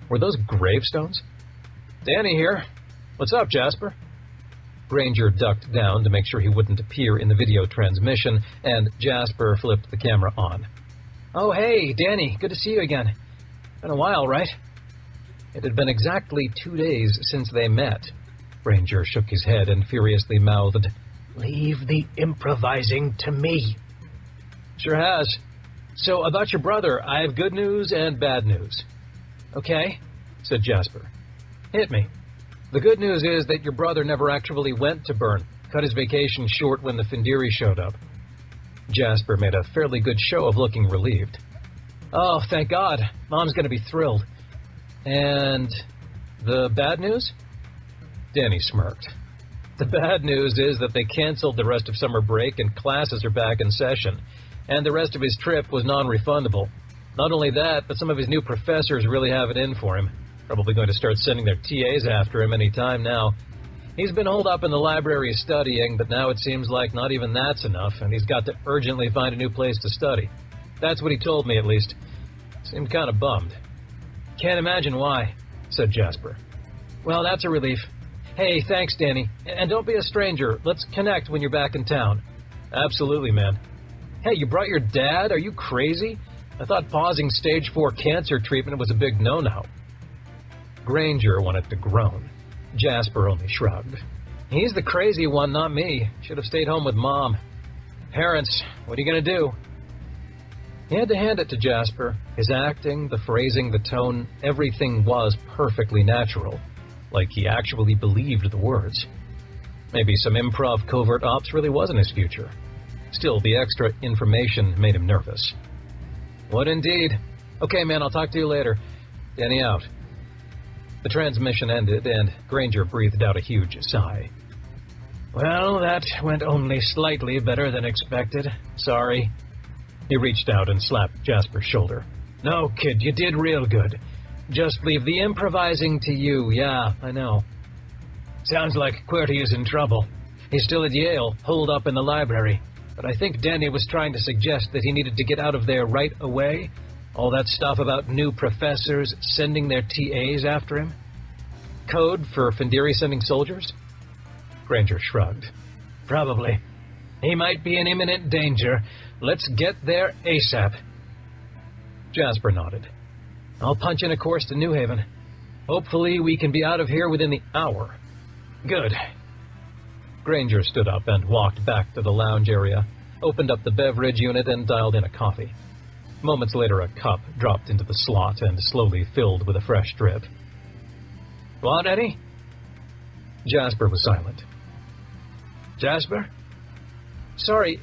Were those gravestones? Danny here. What's up, Jasper? Granger ducked down to make sure he wouldn't appear in the video transmission, and Jasper flipped the camera on. Oh, hey, Danny. Good to see you again. Been a while, right? It had been exactly 2 days since they met. Granger shook his head and furiously mouthed, Leave the improvising to me. Sure has. So, about your brother, I have good news and bad news. Okay, said Jasper. Hit me. The good news is that your brother never actually went to Bern, cut his vacation short when the Findiri showed up. Jasper made a fairly good show of looking relieved. Oh, thank God. Mom's going to be thrilled. And the bad news? Danny smirked. The bad news is that they canceled the rest of summer break and classes are back in session, and the rest of his trip was non-refundable. Not only that, but some of his new professors really have it in for him. Probably going to start sending their TAs after him any time now. He's been holed up in the library studying, but now it seems like not even that's enough, and he's got to urgently find a new place to study. That's what he told me, at least. Seemed kind of bummed. Can't imagine why, said Jasper. Well, that's a relief. Hey, thanks, Danny. And don't be a stranger. Let's connect when you're back in town. Absolutely, man. Hey, you brought your dad? Are you crazy? I thought pausing stage 4 cancer treatment was a big no-no. Granger wanted to groan. Jasper only shrugged. He's the crazy one, not me. Should have stayed home with Mom. Parents, what are you going to do? He had to hand it to Jasper. His acting, the phrasing, the tone, everything was perfectly natural. Like he actually believed the words. Maybe some improv covert ops really wasn't his future. Still, the extra information made him nervous. What indeed? Okay, man, I'll talk to you later. Danny out. The transmission ended, and Granger breathed out a huge sigh. Well, that went only slightly better than expected. Sorry. He reached out and slapped Jasper's shoulder. No, kid, you did real good. Just leave the improvising to you. Yeah, I know. Sounds like QWERTY is in trouble. He's still at Yale, holed up in the library. But I think Danny was trying to suggest that he needed to get out of there right away. All that stuff about new professors sending their TAs after him. Code for Findiri sending soldiers? Granger shrugged. Probably. He might be in imminent danger. Let's get there ASAP. Jasper nodded. I'll punch in a course to New Haven. Hopefully we can be out of here within the hour. Good. Granger stood up and walked back to the lounge area, opened up the beverage unit and dialed in a coffee. Moments later, a cup dropped into the slot and slowly filled with a fresh drip. Want any? Jasper was silent. Jasper? Sorry,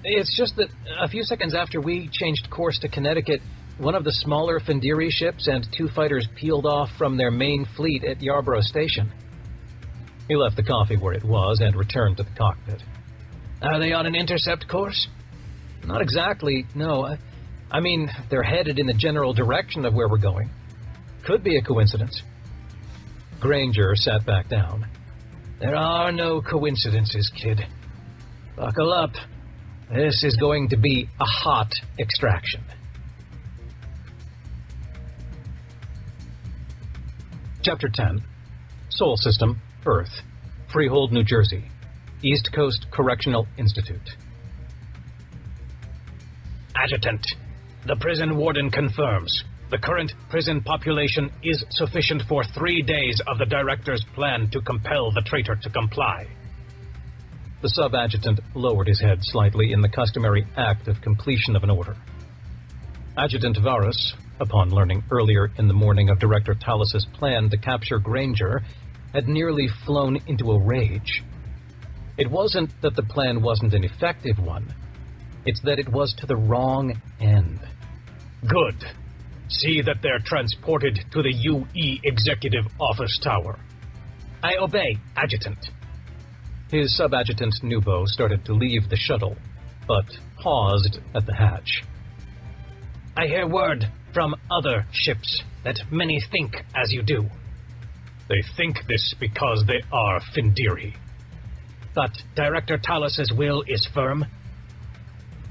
it's just that a few seconds after we changed course to Connecticut, one of the smaller Findiri ships and 2 fighters peeled off from their main fleet at Yarborough Station. He left the coffee where it was and returned to the cockpit. Are they on an intercept course? Not exactly, no. I mean, they're headed in the general direction of where we're going. Could be a coincidence. Granger sat back down. There are no coincidences, kid. Buckle up. This is going to be a hot extraction. Chapter 10. Sol System, Earth. Freehold, New Jersey. East Coast Correctional Institute. Adjutant. The prison warden confirms. The current prison population is sufficient for 3 days of the director's plan to compel the traitor to comply. The sub-adjutant lowered his head slightly in the customary act of completion of an order. Adjutant Varus, upon learning earlier in the morning of Director Talus's plan to capture Granger, had nearly flown into a rage. It wasn't that the plan wasn't an effective one. It's that it was to the wrong end. Good. See that they're transported to the UE Executive Office Tower. I obey, Adjutant. His sub-adjutant Nubo started to leave the shuttle, but paused at the hatch. I hear word from other ships that many think as you do. They think this because they are Findiri. But Director Talus's will is firm.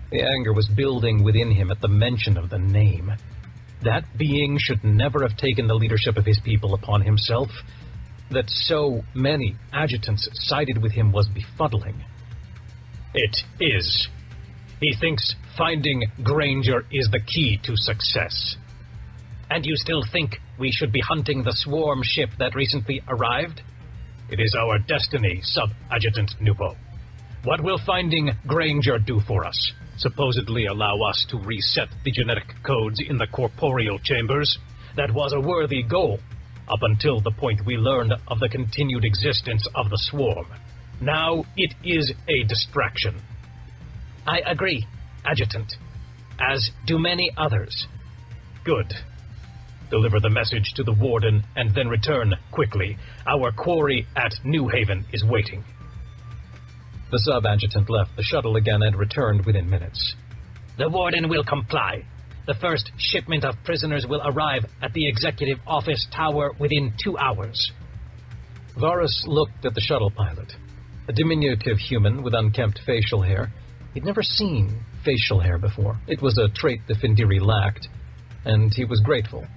The anger was building within him at the mention of the name. That being should never have taken the leadership of his people upon himself. That so many adjutants sided with him was befuddling. It is. He thinks finding Granger is the key to success. And you still think we should be hunting the swarm ship that recently arrived? It is our destiny, Sub-Adjutant Nubo. What will finding Granger do for us? Supposedly allow us to reset the genetic codes in the corporeal chambers? That was a worthy goal, up until the point we learned of the continued existence of the swarm. Now it is a distraction. I agree, Adjutant, as do many others. Good. Deliver the message to the Warden and then return quickly. Our quarry at New Haven is waiting. The sub-adjutant left the shuttle again and returned within minutes. The Warden will comply. The first shipment of prisoners will arrive at the Executive Office Tower within 2 hours. Varus looked at the shuttle pilot, a diminutive human with unkempt facial hair. He'd never seen facial hair before. It was a trait the Findiri lacked, and he was grateful.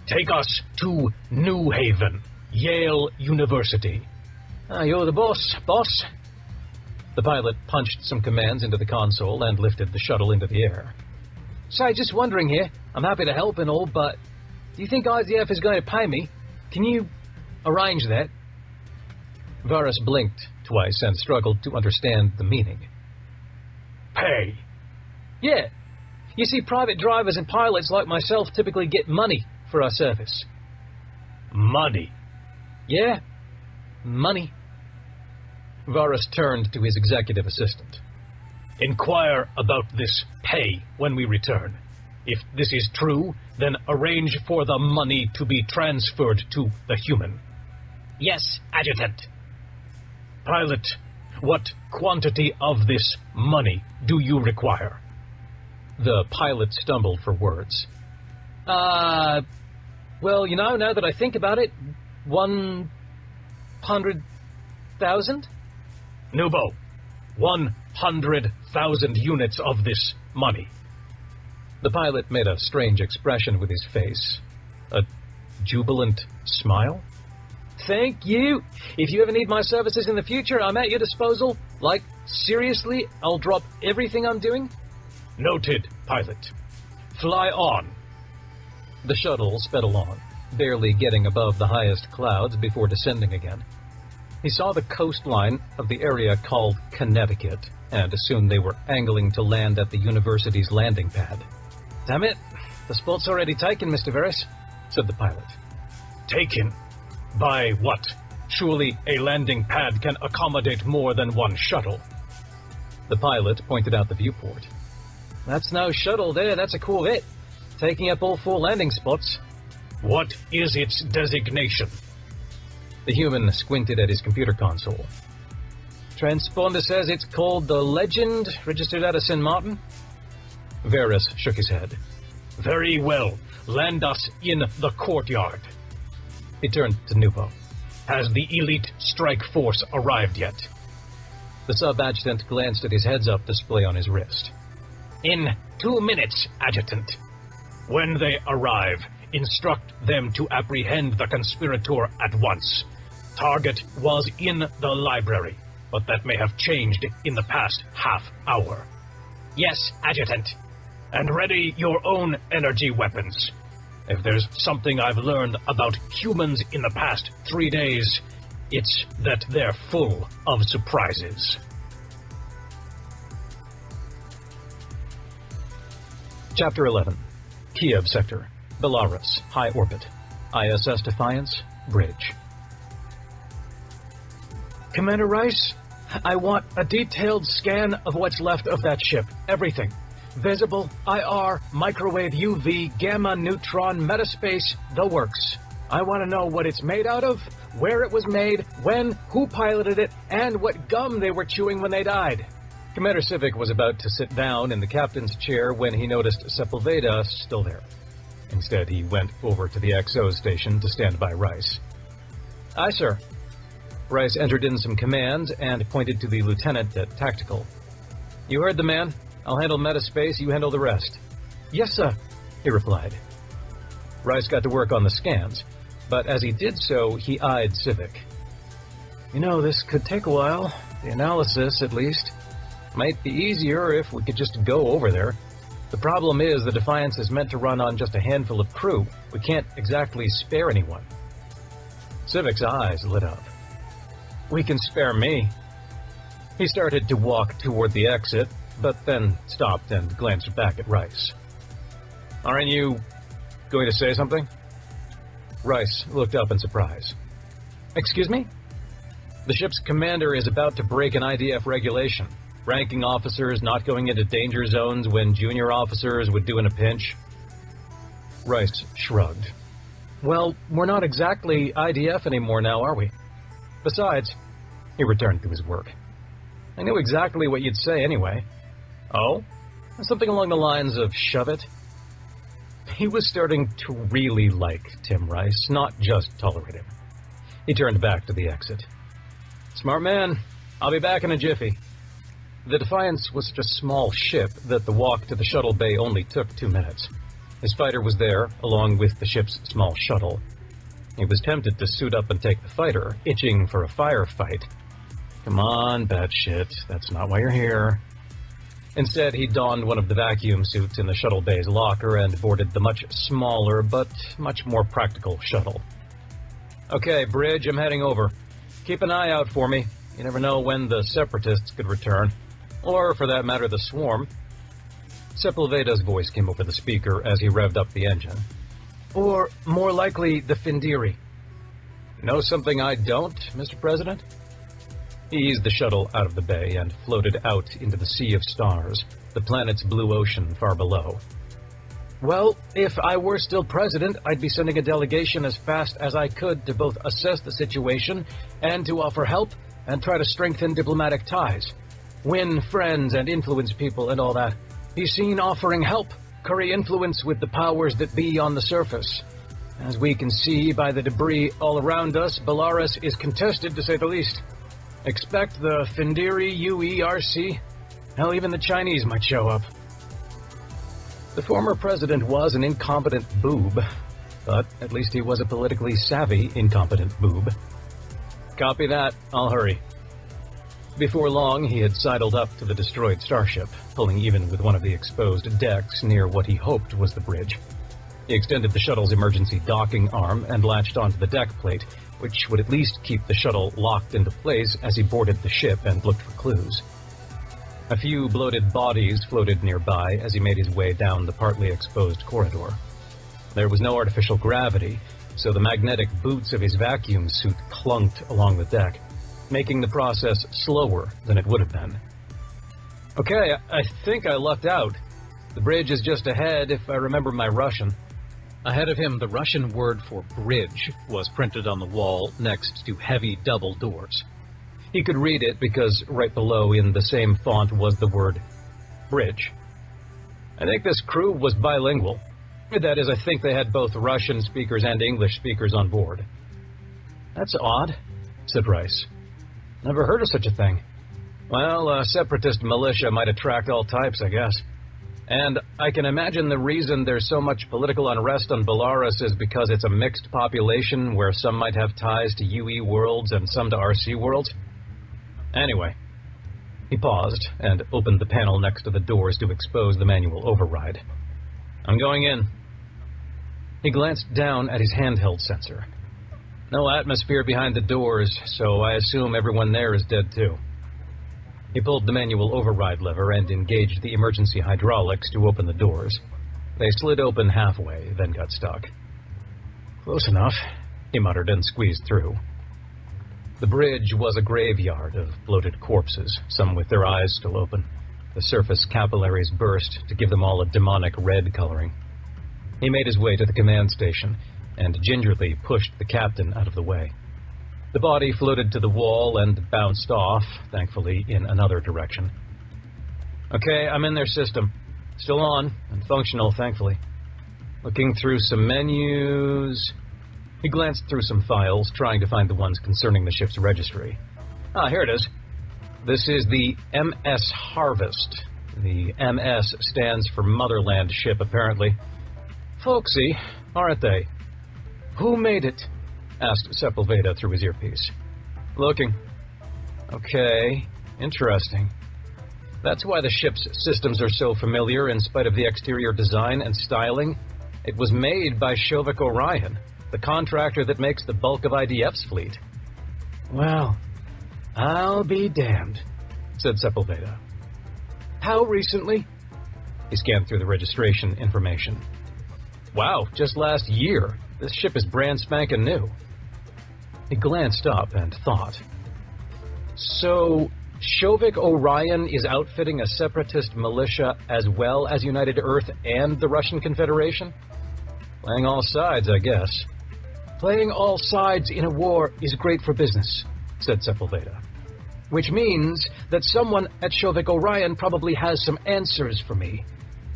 Take us to New Haven, Yale University. You're the boss. The pilot punched some commands into the console and lifted the shuttle into the air. Say, just wondering here. I'm happy to help and all, but do you think IZF is going to pay me? Can you arrange that? Varus blinked twice and struggled to understand the meaning. Pay? Yeah. You see, private drivers and pilots like myself typically get money for our service. Money? Yeah, money. Varus turned to his executive assistant. Inquire about this pay when we return. If this is true, then arrange for the money to be transferred to the human. Yes, Adjutant. Pilot, what quantity of this money do you require? The pilot stumbled for words. Well, now that I think about it, 100,000? Nubo, 100,000 units of this money. The pilot made a strange expression with his face. A jubilant smile? Thank you. If you ever need my services in the future, I'm at your disposal. Like, seriously, I'll drop everything I'm doing. Noted, pilot. Fly on. The shuttle sped along, barely getting above the highest clouds before descending again. He saw the coastline of the area called Connecticut and assumed they were angling to land at the university's landing pad. Damn it, the spot's already taken, Mr. Varus, said the pilot. Taken? By what? Surely a landing pad can accommodate more than one shuttle. The pilot pointed out the viewport. That's no shuttle there, that's a Corvette, taking up all 4 landing spots. What is its designation? The human squinted at his computer console. Transponder says it's called the Legend, registered out of St. Martin. Varus shook his head. Very well. Land us in the courtyard. He turned to Nubo. Has the elite strike force arrived yet? The sub-adjutant glanced at his heads-up display on his wrist. In 2 minutes, Adjutant. When they arrive, instruct them to apprehend the conspirator at once. Target was in the library, but that may have changed in the past half hour. Yes, Adjutant. And ready your own energy weapons. If there's something I've learned about humans in the past 3 days, It's that they're full of surprises. Chapter 11. Kiev Sector. Belarus. High Orbit. ISS Defiance. Bridge. Commander Rice, I want a detailed scan of what's left of that ship. Everything. Visible, IR, microwave, UV, gamma, neutron, metaspace, the works. I want to know what it's made out of, where it was made, when, who piloted it, and what gum they were chewing when they died. Commander Civic was about to sit down in the captain's chair when he noticed Sepulveda still there. Instead, he went over to the XO station to stand by Rice. Aye, sir. Rice entered in some commands and pointed to the lieutenant at Tactical. You heard the man. I'll handle metaspace, you handle the rest. Yes, sir, he replied. Rice got to work on the scans, but as he did so, he eyed Civic. You know, this could take a while. The analysis, at least. Might be easier if we could just go over there. The problem is the Defiance is meant to run on just a handful of crew. We can't exactly spare anyone. Civic's eyes lit up. We can spare me. He started to walk toward the exit, but then stopped and glanced back at Rice. Aren't you going to say something? Rice looked up in surprise. Excuse me? The ship's commander is about to break an IDF regulation. Ranking officers not going into danger zones when junior officers would do in a pinch. Rice shrugged. Well, we're not exactly IDF anymore now, are we? Besides, he returned to his work. I knew exactly what you'd say anyway. Oh? Something along the lines of shove it? He was starting to really like Tim Rice, not just tolerate him. He turned back to the exit. Smart man. I'll be back in a jiffy. The Defiance was such a small ship that the walk to the shuttle bay only took 2 minutes. His fighter was there, along with the ship's small shuttle. He was tempted to suit up and take the fighter, itching for a firefight. Come on, batshit, that's not why you're here. Instead, he donned one of the vacuum suits in the shuttle bay's locker and boarded the much smaller but much more practical shuttle. Okay, Bridge, I'm heading over. Keep an eye out for me. You never know when the Separatists could return. Or, for that matter, the Swarm. Sepulveda's voice came over the speaker as he revved up the engine. Or, more likely, the Findiri. Know something I don't, Mr. President? He eased the shuttle out of the bay and floated out into the sea of stars, the planet's blue ocean far below. Well, if I were still president, I'd be sending a delegation as fast as I could to both assess the situation and to offer help and try to strengthen diplomatic ties. Win friends and influence people and all that. Be seen offering help, curry influence with the powers that be on the surface. As we can see by the debris all around us, Belarus is contested, to say the least. Expect the Findiri UERC. Hell, even the Chinese might show up. The former president was an incompetent boob, but at least he was a politically savvy incompetent boob. Copy that. I'll hurry. Before long, he had sidled up to the destroyed starship, pulling even with one of the exposed decks near what he hoped was the bridge. He extended the shuttle's emergency docking arm and latched onto the deck plate, which would at least keep the shuttle locked into place as he boarded the ship and looked for clues. A few bloated bodies floated nearby as he made his way down the partly exposed corridor. There was no artificial gravity, so the magnetic boots of his vacuum suit clunked along the deck, making the process slower than it would have been. Okay, I think I lucked out. The bridge is just ahead, if I remember my Russian. Ahead of him, the Russian word for bridge was printed on the wall next to heavy double doors. He could read it because right below in the same font was the word bridge. I think this crew was bilingual. That is, I think they had both Russian speakers and English speakers on board. That's odd, said Rice. Never heard of such a thing. Well, a separatist militia might attract all types, I guess. And I can imagine the reason there's so much political unrest on Belarus is because it's a mixed population where some might have ties to UE worlds and some to RC worlds. Anyway, he paused and opened the panel next to the doors to expose the manual override. I'm going in. He glanced down at his handheld sensor. No atmosphere behind the doors, so I assume everyone there is dead too. He pulled the manual override lever and engaged the emergency hydraulics to open the doors. They slid open halfway, then got stuck. Close enough, he muttered and squeezed through. The bridge was a graveyard of bloated corpses, some with their eyes still open. The surface capillaries burst to give them all a demonic red coloring. He made his way to the command station and gingerly pushed the captain out of the way. The body floated to the wall and bounced off, thankfully, in another direction. Okay, I'm in their system. Still on, and functional, thankfully. Looking through some menus... He glanced through some files, trying to find the ones concerning the ship's registry. Ah, here it is. This is the MS Harvest. The MS stands for Motherland ship, apparently. Folksy, aren't they? Who made it? Asked Sepulveda through his earpiece. Looking. Okay, interesting. That's why the ship's systems are so familiar in spite of the exterior design and styling. It was made by Shovik Orion, the contractor that makes the bulk of IDF's fleet. Well, I'll be damned, said Sepulveda. How recently? He scanned through the registration information. Wow, just last year. This ship is brand spanking new. He glanced up and thought. So, Shovik Orion is outfitting a separatist militia as well as United Earth and the Russian Confederation? Playing all sides, I guess. Playing all sides in a war is great for business, said Sepulveda. Which means that someone at Shovik Orion probably has some answers for me.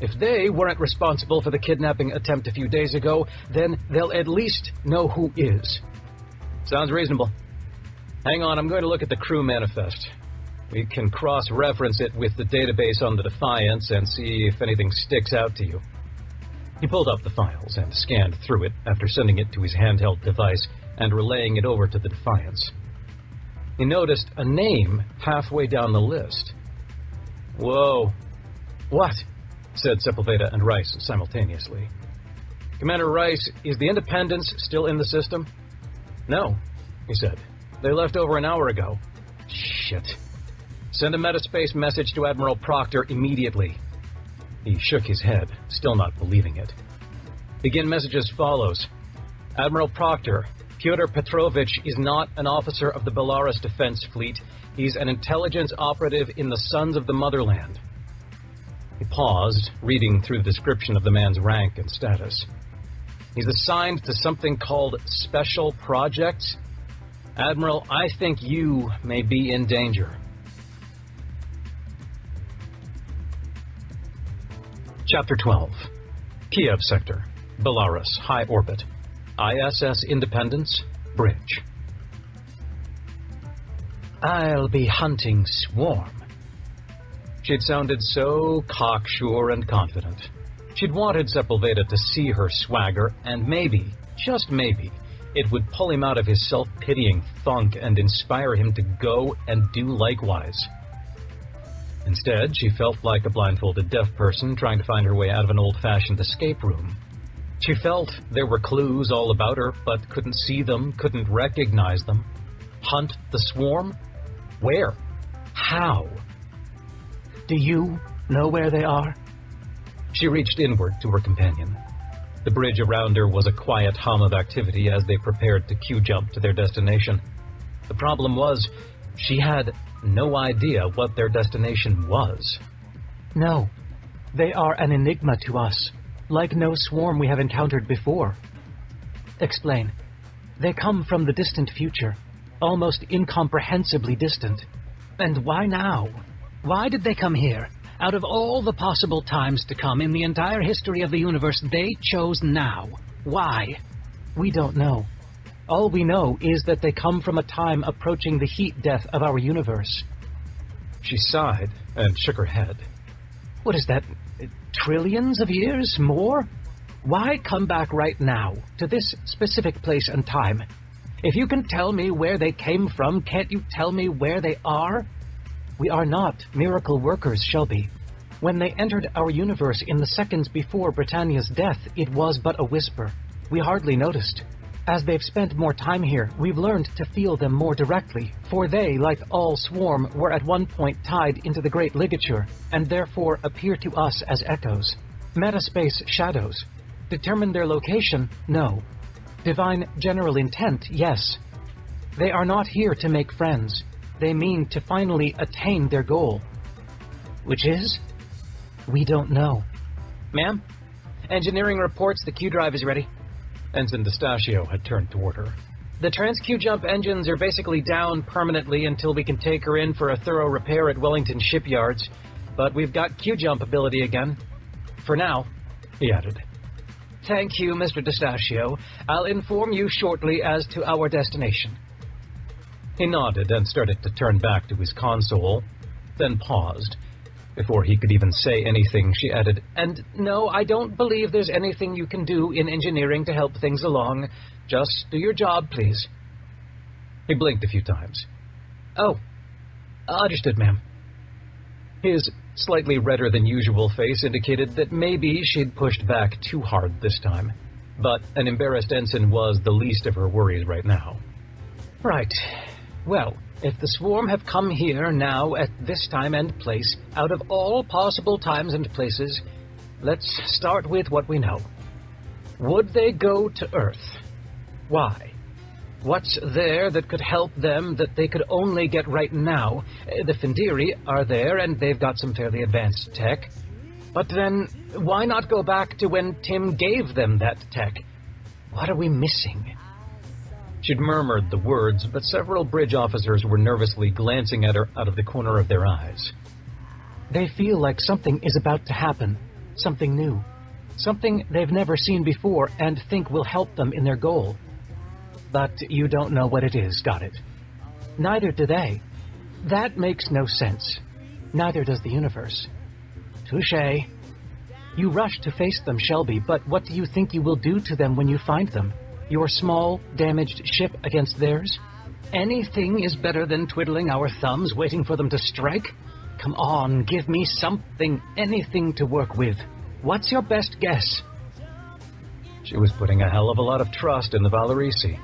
If they weren't responsible for the kidnapping attempt a few days ago, then they'll at least know who is. Sounds reasonable. Hang on, I'm going to look at the crew manifest. We can cross-reference it with the database on the Defiance and see if anything sticks out to you. He pulled up the files and scanned through it after sending it to his handheld device and relaying it over to the Defiance. He noticed a name halfway down the list. Whoa. What? Said Sepulveda and Rice simultaneously. Commander Rice, is the Independence still in the system? No, he said. They left over an hour ago. Shit. Send a metaspace message to Admiral Proctor immediately. He shook his head, still not believing it. Begin message as follows. Admiral Proctor, Pyotr Petrovich is not an officer of the Belarus Defense Fleet. He's an intelligence operative in the Sons of the Motherland. He paused, reading through the description of the man's rank and status. He's assigned to something called Special Projects. Admiral, I think you may be in danger. Chapter 12. Kiev Sector, Belarus, High Orbit. ISS Independence, Bridge. I'll be hunting Swarm. She'd sounded so cocksure and confident. She'd wanted Sepulveda to see her swagger, and maybe, just maybe, it would pull him out of his self-pitying funk and inspire him to go and do likewise. Instead, she felt like a blindfolded deaf person trying to find her way out of an old-fashioned escape room. She felt there were clues all about her, but couldn't see them, couldn't recognize them. Hunt the Swarm? Where? How? Do you know where they are? She reached inward to her companion. The bridge around her was a quiet hum of activity as they prepared to Q-jump to their destination. The problem was, she had no idea what their destination was. No, they are an enigma to us, like no swarm we have encountered before. Explain. They come from the distant future, almost incomprehensibly distant. And why now? Why did they come here? Out of all the possible times to come in the entire history of the universe, they chose now. Why? We don't know. All we know is that they come from a time approaching the heat death of our universe. She sighed and shook her head. What is that? Trillions of years? More? Why come back right now, to this specific place and time? If you can tell me where they came from, can't you tell me where they are? We are not miracle workers, Shelby. When they entered our universe in the seconds before Britannia's death, it was but a whisper. We hardly noticed. As they've spent more time here, we've learned to feel them more directly, for they, like all Swarm, were at one point tied into the Great Ligature, and therefore appear to us as echoes. Metaspace shadows. Determine their location? No. Divine general intent? Yes. They are not here to make friends. They mean to finally attain their goal. Which is? We don't know. Ma'am? Engineering reports the Q-drive is ready. Ensign D'Eustachio had turned toward her. The trans-Q-jump engines are basically down permanently until we can take her in for a thorough repair at Wellington shipyards, but we've got Q-jump ability again. For now, he added. Thank you, Mr. D'Eustachio. I'll inform you shortly as to our destination. He nodded and started to turn back to his console, then paused. Before he could even say anything, she added, And no, I don't believe there's anything you can do in engineering to help things along. Just do your job, please. He blinked a few times. Oh, understood, ma'am. His slightly redder than usual face indicated that maybe she'd pushed back too hard this time. But an embarrassed ensign was the least of her worries right now. Right. Well, if the Swarm have come here now at this time and place, out of all possible times and places, let's start with what we know. Would they go to Earth? Why? What's there that could help them that they could only get right now? The Findiri are there, and they've got some fairly advanced tech. But then, why not go back to when Tim gave them that tech? What are we missing? She'd murmured the words, but several bridge officers were nervously glancing at her out of the corner of their eyes. They feel like something is about to happen. Something new. Something they've never seen before and think will help them in their goal. But you don't know what it is, got it? Neither do they. That makes no sense. Neither does the universe. Touché. You rush to face them, Shelby, but what do you think you will do to them when you find them? Your small, damaged ship against theirs? Anything is better than twiddling our thumbs waiting for them to strike. Come on, give me something, anything to work with. What's your best guess? She was putting a hell of a lot of trust in the Valerisi.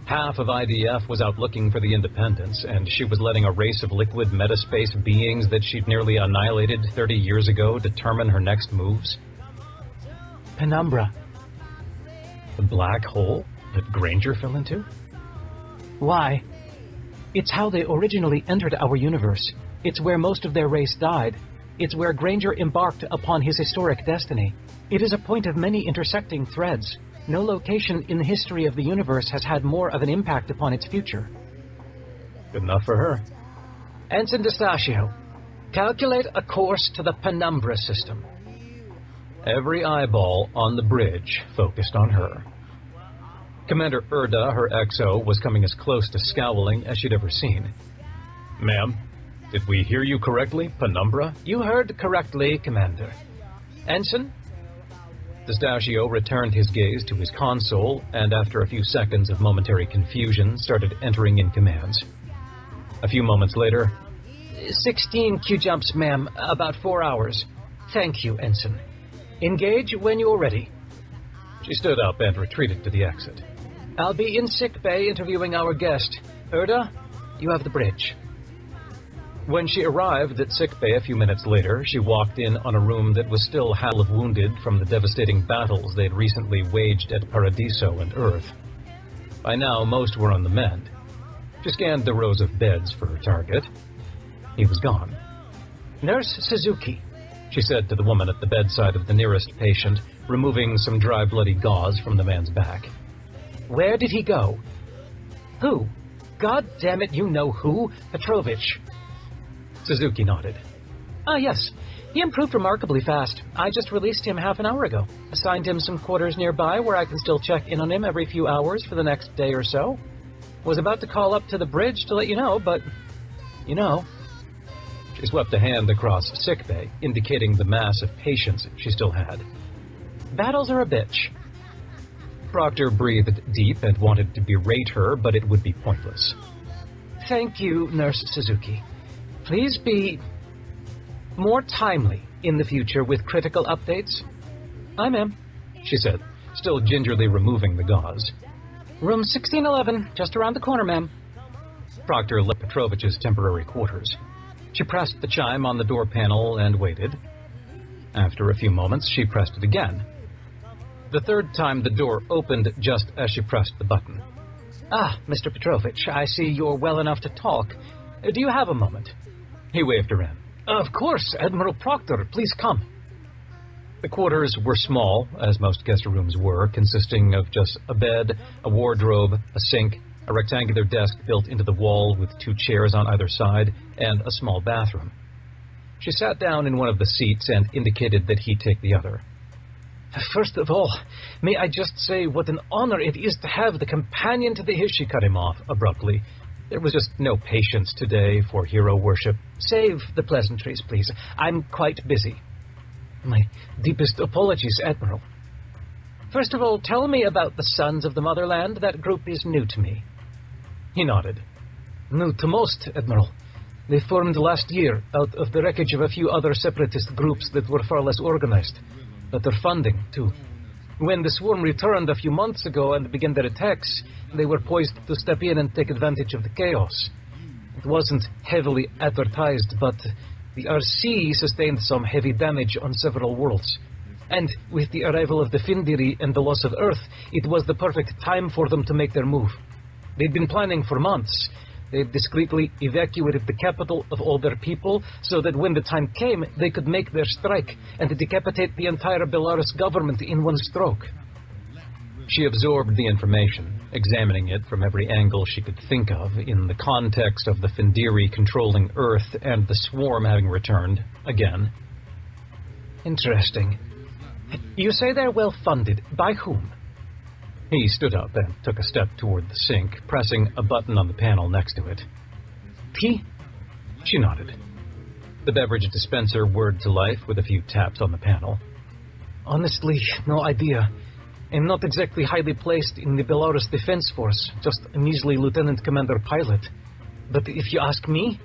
Half of IDF was out looking for the Independence, and she was letting a race of liquid metaspace beings that she'd nearly annihilated 30 years ago determine her next moves. Penumbra. The black hole that Granger fell into? Why? It's how they originally entered our universe. It's where most of their race died. It's where Granger embarked upon his historic destiny. It is a point of many intersecting threads. No location in the history of the universe has had more of an impact upon its future. Good enough for her. Ensign D'Eustachio, calculate a course to the Penumbra system. Every eyeball on the bridge focused on her. Commander Erda, her XO, was coming as close to scowling as she'd ever seen. Ma'am, did we hear you correctly, Penumbra? You heard correctly, Commander. Ensign? D'Eustachio returned his gaze to his console, and after a few seconds of momentary confusion, started entering in commands. A few moments later, 16 Q-jumps, ma'am, about 4 hours. Thank you, Ensign. Engage when you're ready. She stood up and retreated to the exit. I'll be in sickbay interviewing our guest. Erda, you have the bridge. When she arrived at sickbay a few minutes later, she walked in on a room that was still half of wounded from the devastating battles they'd recently waged at Paradiso and Earth. By now, most were on the mend. She scanned the rows of beds for her target. He was gone. Nurse Suzuki, she said to the woman at the bedside of the nearest patient, removing some dry, bloody gauze from the man's back. Where did he go? Who? God damn it, you know who. Petrovich. Suzuki nodded. Ah, yes. He improved remarkably fast. I just released him half an hour ago. Assigned him some quarters nearby where I can still check in on him every few hours for the next day or so. Was about to call up to the bridge to let you know, but... you know. She swept a hand across sickbay, indicating the mass of patients she still had. Battles are a bitch. Proctor breathed deep and wanted to berate her, but it would be pointless. Thank you, Nurse Suzuki. Please be more timely in the future with critical updates. I am, she said, still gingerly removing the gauze. Room 1611, just around the corner, ma'am. Proctor left Petrovich's temporary quarters. She pressed the chime on the door panel and waited. After a few moments, she pressed it again. The third time, the door opened just as she pressed the button. Ah, Mr. Petrovich, I see you're well enough to talk. Do you have a moment? He waved her in. Of course, Admiral Proctor, please come. The quarters were small, as most guest rooms were, consisting of just a bed, a wardrobe, a sink, a rectangular desk built into the wall with 2 chairs on either side, and a small bathroom. She sat down in one of the seats and indicated that he take the other. First of all, may I just say what an honor it is to have the companion to the hero. She cut him off abruptly. There was just no patience today for hero worship. Save the pleasantries, please. I'm quite busy. My deepest apologies, Admiral. First of all, tell me about the Sons of the Motherland. That group is new to me. He nodded. New to most, Admiral. They formed last year out of the wreckage of a few other separatist groups that were far less organized. Better funding, too. When the swarm returned a few months ago and began their attacks, they were poised to step in and take advantage of the chaos. It wasn't heavily advertised, but the RC sustained some heavy damage on several worlds. And with the arrival of the Findiri and the loss of Earth, it was the perfect time for them to make their move. They'd been planning for months. They discreetly evacuated the capital of all their people so that when the time came, they could make their strike and decapitate the entire Belarus government in one stroke. She absorbed the information, examining it from every angle she could think of in the context of the Findiri controlling Earth and the swarm having returned, again. Interesting. You say they're well funded. By whom? He stood up and took a step toward the sink, pressing a button on the panel next to it. Tea? She nodded. The beverage dispenser whirred to life with a few taps on the panel. Honestly, no idea. I'm not exactly highly placed in the Belarus Defense Force, just a measly lieutenant commander pilot. But if you ask me...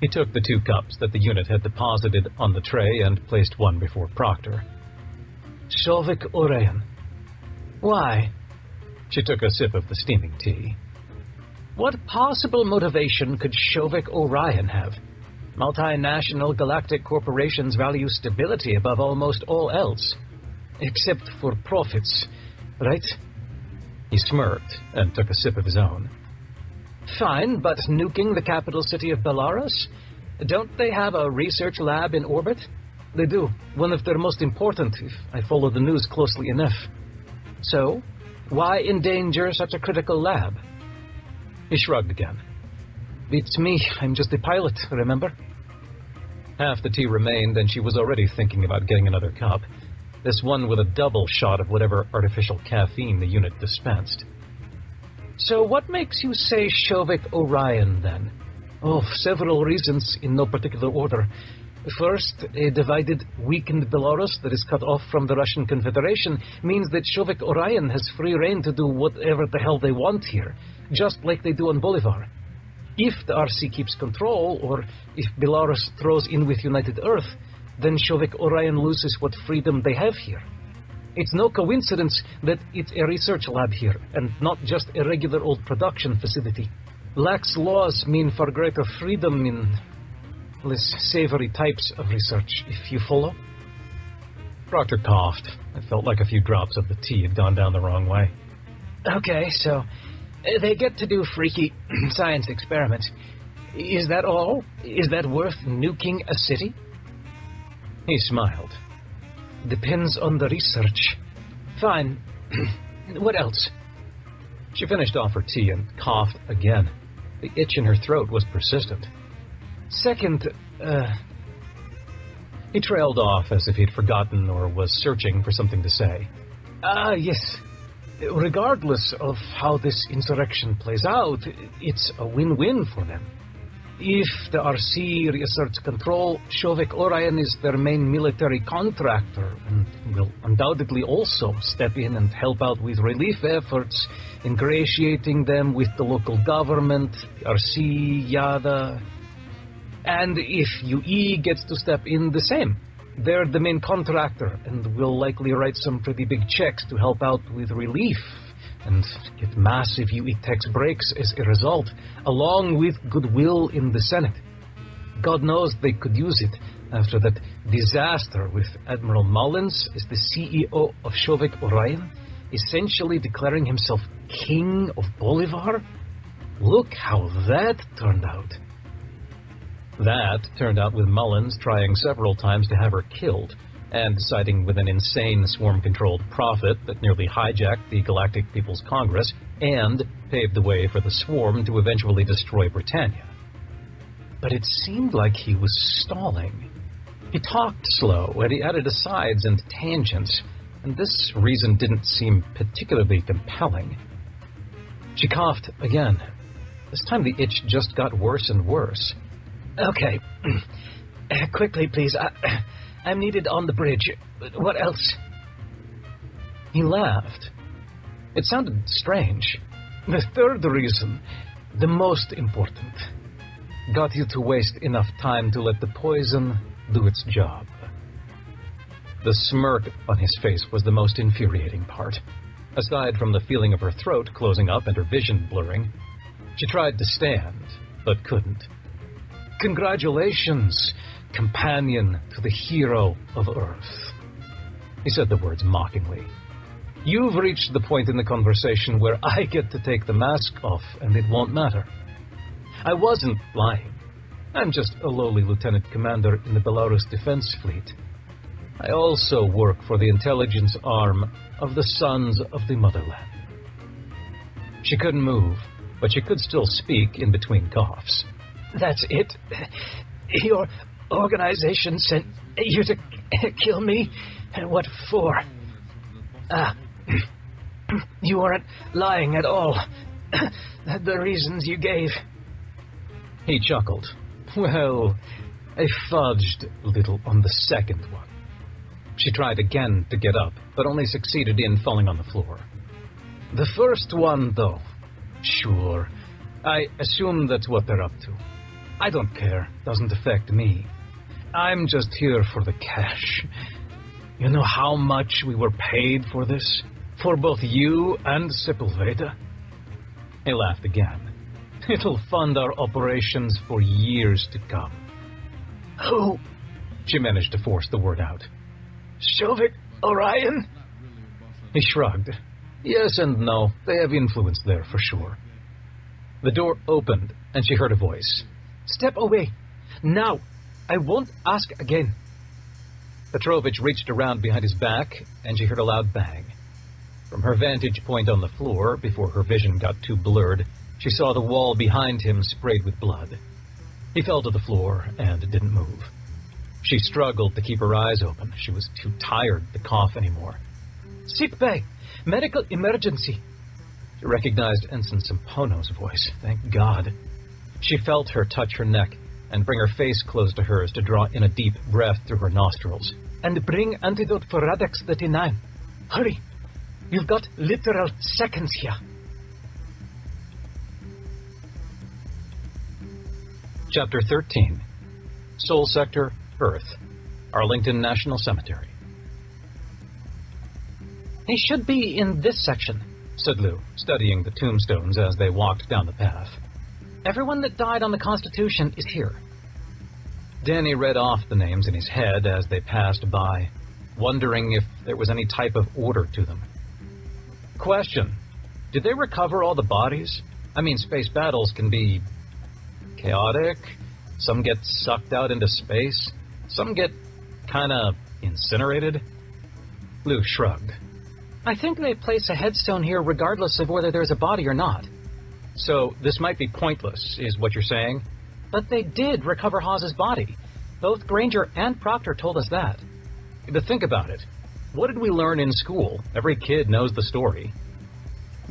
He took the 2 cups that the unit had deposited on the tray and placed one before Proctor. Shovik Orion. Why? She took a sip of the steaming tea. What possible motivation could Shovik Orion have? Multinational galactic corporations value stability above almost all else. Except for profits, right? He smirked and took a sip of his own. Fine, but nuking the capital city of Belarus? Don't they have a research lab in orbit? They do. One of their most important, if I follow the news closely enough. So, why endanger such a critical lab? He shrugged again. It's me. I'm just a pilot, remember? Half the tea remained, and she was already thinking about getting another cup. This one with a double shot of whatever artificial caffeine the unit dispensed. So what makes you say Shovik Orion, then? Oh, several reasons in no particular order. First, a divided, weakened Belarus that is cut off from the Russian Confederation means that Shovik Orion has free rein to do whatever the hell they want here, just like they do on Bolivar. If the RC keeps control, or if Belarus throws in with United Earth, then Shovik Orion loses what freedom they have here. It's no coincidence that it's a research lab here, and not just a regular old production facility. Lax laws mean far greater freedom in less savory types of research, if you follow. Proctor coughed. It felt like a few drops of the tea had gone down the wrong way. Okay, so they get to do freaky science experiments. Is that all? Is that worth nuking a city? He smiled. Depends on the research. Fine. What else? She finished off her tea and coughed again. The itch in her throat was persistent. Second, He trailed off as if he'd forgotten or was searching for something to say. Yes. Regardless of how this insurrection plays out, it's a win-win for them. If the RC reasserts control, Shovik Orion is their main military contractor and will undoubtedly also step in and help out with relief efforts, ingratiating them with the local government, RC, yada. And if UE gets to step in, the same. They're the main contractor and will likely write some pretty big checks to help out with relief and get massive UE tax breaks as a result, along with goodwill in the Senate. God knows they could use it after that disaster with Admiral Mullins as the CEO of Shovek Orion, essentially declaring himself king of Bolivar. Look how that turned out. That turned out with Mullins trying several times to have her killed, and siding with an insane swarm-controlled prophet that nearly hijacked the Galactic People's Congress and paved the way for the swarm to eventually destroy Britannia. But it seemed like he was stalling. He talked slow, and he added asides and tangents, and this reason didn't seem particularly compelling. She coughed again. This time the itch just got worse and worse. Okay. Quickly, please. I'm needed on the bridge. What else? He laughed. It sounded strange. The third reason, the most important, got you to waste enough time to let the poison do its job. The smirk on his face was the most infuriating part. Aside from the feeling of her throat closing up and her vision blurring, she tried to stand, but couldn't. Congratulations, companion to the hero of Earth. He said the words mockingly. You've reached the point in the conversation where I get to take the mask off and it won't matter. I wasn't lying. I'm just a lowly lieutenant commander in the Belarus Defense Fleet. I also work for the intelligence arm of the Sons of the Motherland. She couldn't move, but she could still speak in between coughs. That's it? Your organization sent you to kill me? And what for? You weren't lying at all. The reasons you gave. He chuckled. Well, I fudged a little on the second one. She tried again to get up, but only succeeded in falling on the floor. The first one, though, sure, I assume that's what they're up to. I don't care, doesn't affect me. I'm just here for the cash. You know how much we were paid for this? For both you and Sepulveda? He laughed again. It'll fund our operations for years to come. Who? She managed to force the word out. Shovek Orion? He shrugged. Yes and no. They have influence there for sure. The door opened, and she heard a voice. Step away. Now. I won't ask again. Petrovich reached around behind his back, and she heard a loud bang. From her vantage point on the floor, before her vision got too blurred, she saw the wall behind him sprayed with blood. He fell to the floor and didn't move. She struggled to keep her eyes open. She was too tired to cough anymore. Sick bay! Medical emergency! She recognized Ensign Simpono's voice. Thank God. She felt her touch her neck and bring her face close to hers to draw in a deep breath through her nostrils. And bring antidote for Radex 39. Hurry! You've got literal seconds here. Chapter 13. Sol Sector, Earth. Arlington National Cemetery. He should be in this section, said Lou, studying the tombstones as they walked down the path. Everyone that died on the Constitution is here. Danny read off the names in his head as they passed by, wondering if there was any type of order to them. Question. Did they recover all the bodies? I mean, space battles can be chaotic. Some get sucked out into space. Some get kinda incinerated. Lou shrugged. I think they place a headstone here regardless of whether there's a body or not. So this might be pointless, is what you're saying? But they did recover Hawes' body. Both Granger and Proctor told us that. But think about it. What did we learn in school? Every kid knows the story.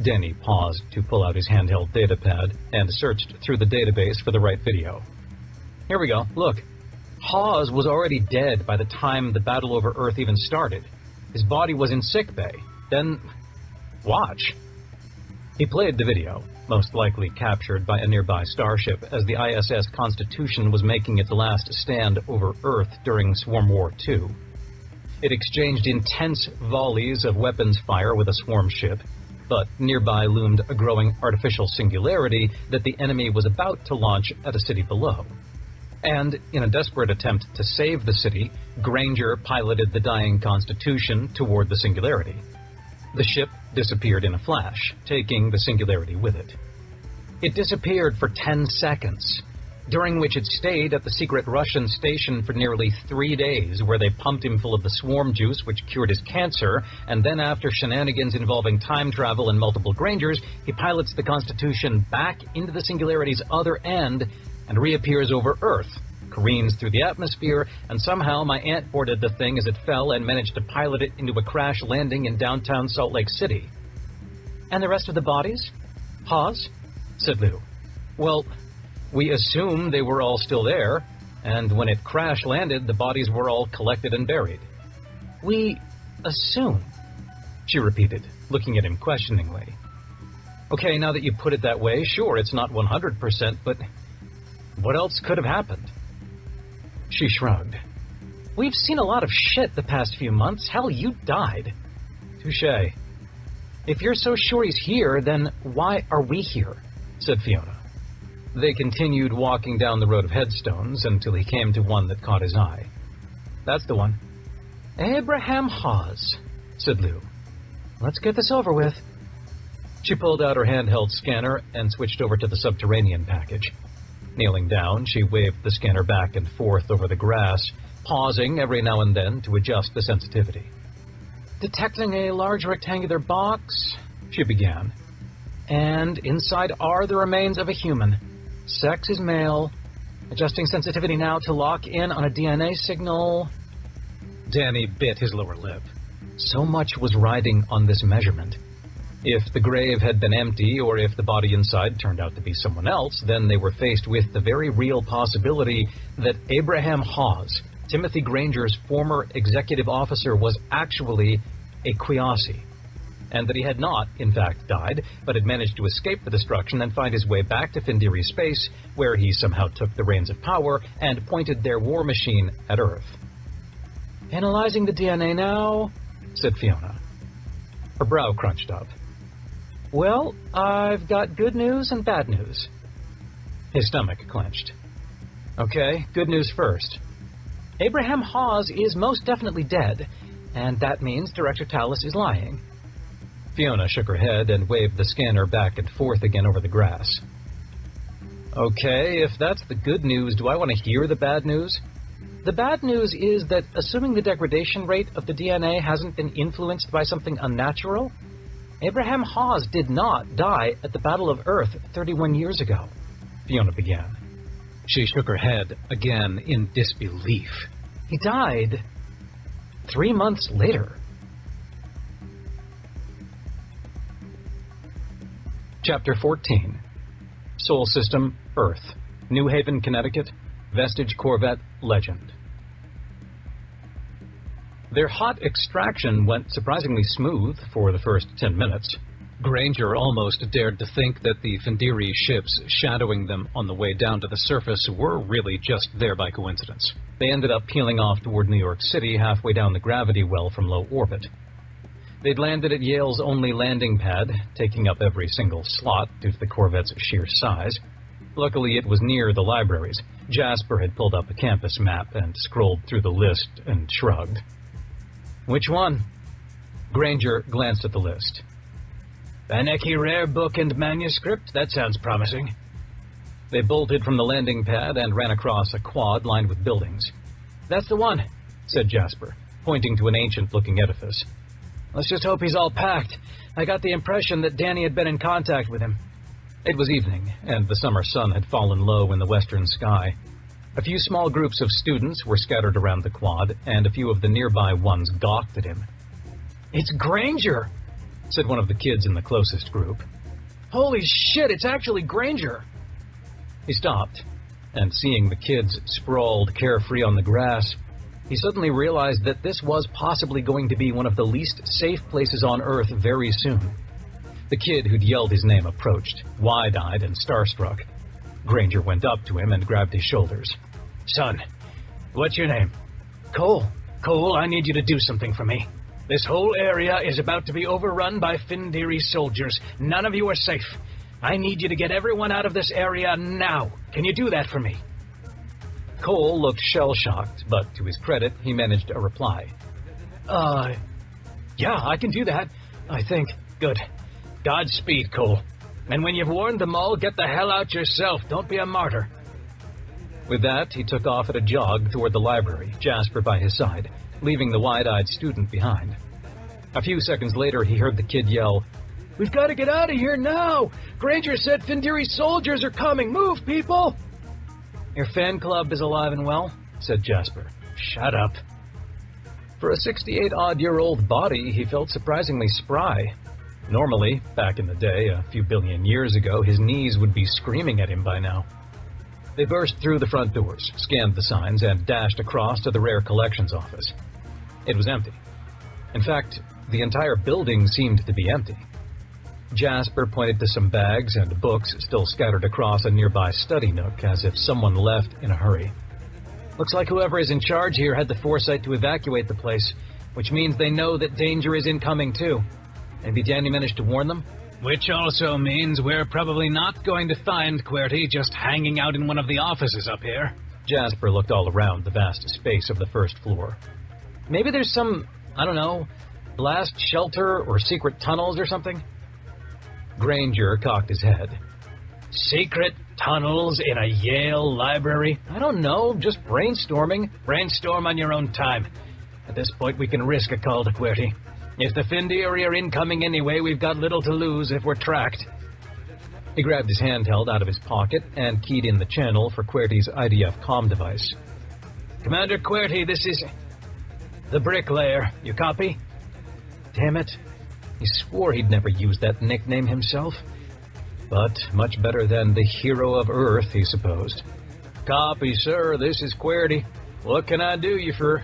Denny paused to pull out his handheld datapad and searched through the database for the right video. Here we go. Look. Hawes was already dead by the time the battle over Earth even started. His body was in sickbay. Then, watch. He played the video, most likely captured by a nearby starship as the ISS Constitution was making its last stand over Earth during Swarm War II. It exchanged intense volleys of weapons fire with a swarm ship, but nearby loomed a growing artificial singularity that the enemy was about to launch at a city below. And, in a desperate attempt to save the city, Granger piloted the dying Constitution toward the singularity. The ship disappeared in a flash, taking the singularity with it. It disappeared for 10 seconds, during which it stayed at the secret Russian station for nearly 3 days, where they pumped him full of the swarm juice, which cured his cancer, and then after shenanigans involving time travel and multiple Grangers, he pilots the Constitution back into the singularity's other end and reappears over Earth, careens through the atmosphere, and somehow my aunt boarded the thing as it fell and managed to pilot it into a crash landing in downtown Salt Lake City. And the rest of the bodies? Hawes? Said Lou. Well, we assume they were all still there, and when it crash landed, the bodies were all collected and buried. We assume, she repeated, looking at him questioningly. Okay, now that you put it that way, sure, it's not 100%, but what else could have happened? She shrugged. We've seen a lot of shit the past few months. Hell, you died. Touché. If you're so sure he's here, then why are we here? Said Fiona. They continued walking down the road of headstones until he came to one that caught his eye. That's the one. Abraham Hawes, said Lou. Let's get this over with. She pulled out her handheld scanner and switched over to the subterranean package. Kneeling down, she waved the scanner back and forth over the grass, pausing every now and then to adjust the sensitivity. Detecting a large rectangular box, she began. And inside are the remains of a human. Sex is male. Adjusting sensitivity now to lock in on a DNA signal. Danny bit his lower lip. So much was riding on this measurement. If the grave had been empty, or if the body inside turned out to be someone else, then they were faced with the very real possibility that Abraham Hawes, Timothy Granger's former executive officer, was actually a Quiasi, and that he had not, in fact, died, but had managed to escape the destruction and find his way back to Findiri space, where he somehow took the reins of power and pointed their war machine at Earth. Analyzing the DNA now, said Fiona. Her brow crunched up. Well, I've got good news and bad news. His stomach clenched. Okay, good news first. Abraham Hawes is most definitely dead, and that means Director Tallis is lying. Fiona shook her head and waved the scanner back and forth again over the grass. Okay, if that's the good news, do I want to hear the bad news? The bad news is that, assuming the degradation rate of the DNA hasn't been influenced by something unnatural, Abraham Hawes did not die at the Battle of Earth 31 years ago, Fiona began. She shook her head again in disbelief. He died 3 months later. Chapter 14. Sol System, Earth. New Haven, Connecticut. Vestige Corvette, Legend. Their hot extraction went surprisingly smooth for the first 10 minutes. Granger almost dared to think that the Findiri ships shadowing them on the way down to the surface were really just there by coincidence. They ended up peeling off toward New York City halfway down the gravity well from low orbit. They'd landed at Yale's only landing pad, taking up every single slot due to the Corvette's sheer size. Luckily, it was near the libraries. Jasper had pulled up a campus map and scrolled through the list and shrugged. Which one? Granger glanced at the list. Baneki rare book and manuscript? That sounds promising. They bolted from the landing pad and ran across a quad lined with buildings. That's the one, said Jasper, pointing to an ancient-looking edifice. Let's just hope he's all packed. I got the impression that Danny had been in contact with him. It was evening, and the summer sun had fallen low in the western sky. A few small groups of students were scattered around the quad, and a few of the nearby ones gawked at him. It's Granger, said one of the kids in the closest group. Holy shit, it's actually Granger. He stopped, and seeing the kids sprawled carefree on the grass, he suddenly realized that this was possibly going to be one of the least safe places on Earth very soon. The kid who'd yelled his name approached, wide-eyed and starstruck. Granger went up to him and grabbed his shoulders. Son, what's your name? Cole. Cole, I need you to do something for me. This whole area is about to be overrun by Findiri soldiers. None of you are safe. I need you to get everyone out of this area now. Can you do that for me? Cole looked shell-shocked, but to his credit, he managed a reply. Yeah, I can do that, I think. Good. Godspeed, Cole. And when you've warned them all, get the hell out yourself. Don't be a martyr. With that, he took off at a jog toward the library, Jasper by his side, leaving the wide-eyed student behind. A few seconds later, he heard the kid yell, "We've got to get out of here now! Granger said Findiri soldiers are coming! Move, people!" "Your fan club is alive and well," said Jasper. "Shut up." For a 68-odd-year-old body, he felt surprisingly spry. Normally, back in the day, a few billion years ago, his knees would be screaming at him by now. They burst through the front doors, scanned the signs, and dashed across to the Rare Collections office. It was empty. In fact, the entire building seemed to be empty. Jasper pointed to some bags and books still scattered across a nearby study nook, as if someone left in a hurry. "Looks like whoever is in charge here had the foresight to evacuate the place, which means they know that danger is incoming too. Maybe Danny managed to warn them?" "Which also means we're probably not going to find QWERTY just hanging out in one of the offices up here." Jasper looked all around the vast space of the first floor. "Maybe there's some, I don't know, blast shelter or secret tunnels or something?" Granger cocked his head. "Secret tunnels in a Yale library?" "I don't know, just brainstorming." "Brainstorm on your own time. At this point, we can risk a call to QWERTY. If the Findiri are incoming anyway, we've got little to lose if we're tracked." He grabbed his handheld out of his pocket and keyed in the channel for QWERTY's IDF comm device. "Commander QWERTY, this is the Bricklayer. You copy?" Damn it. He swore he'd never used that nickname himself. But much better than the Hero of Earth, he supposed. "Copy, sir. This is QWERTY. What can I do you for?"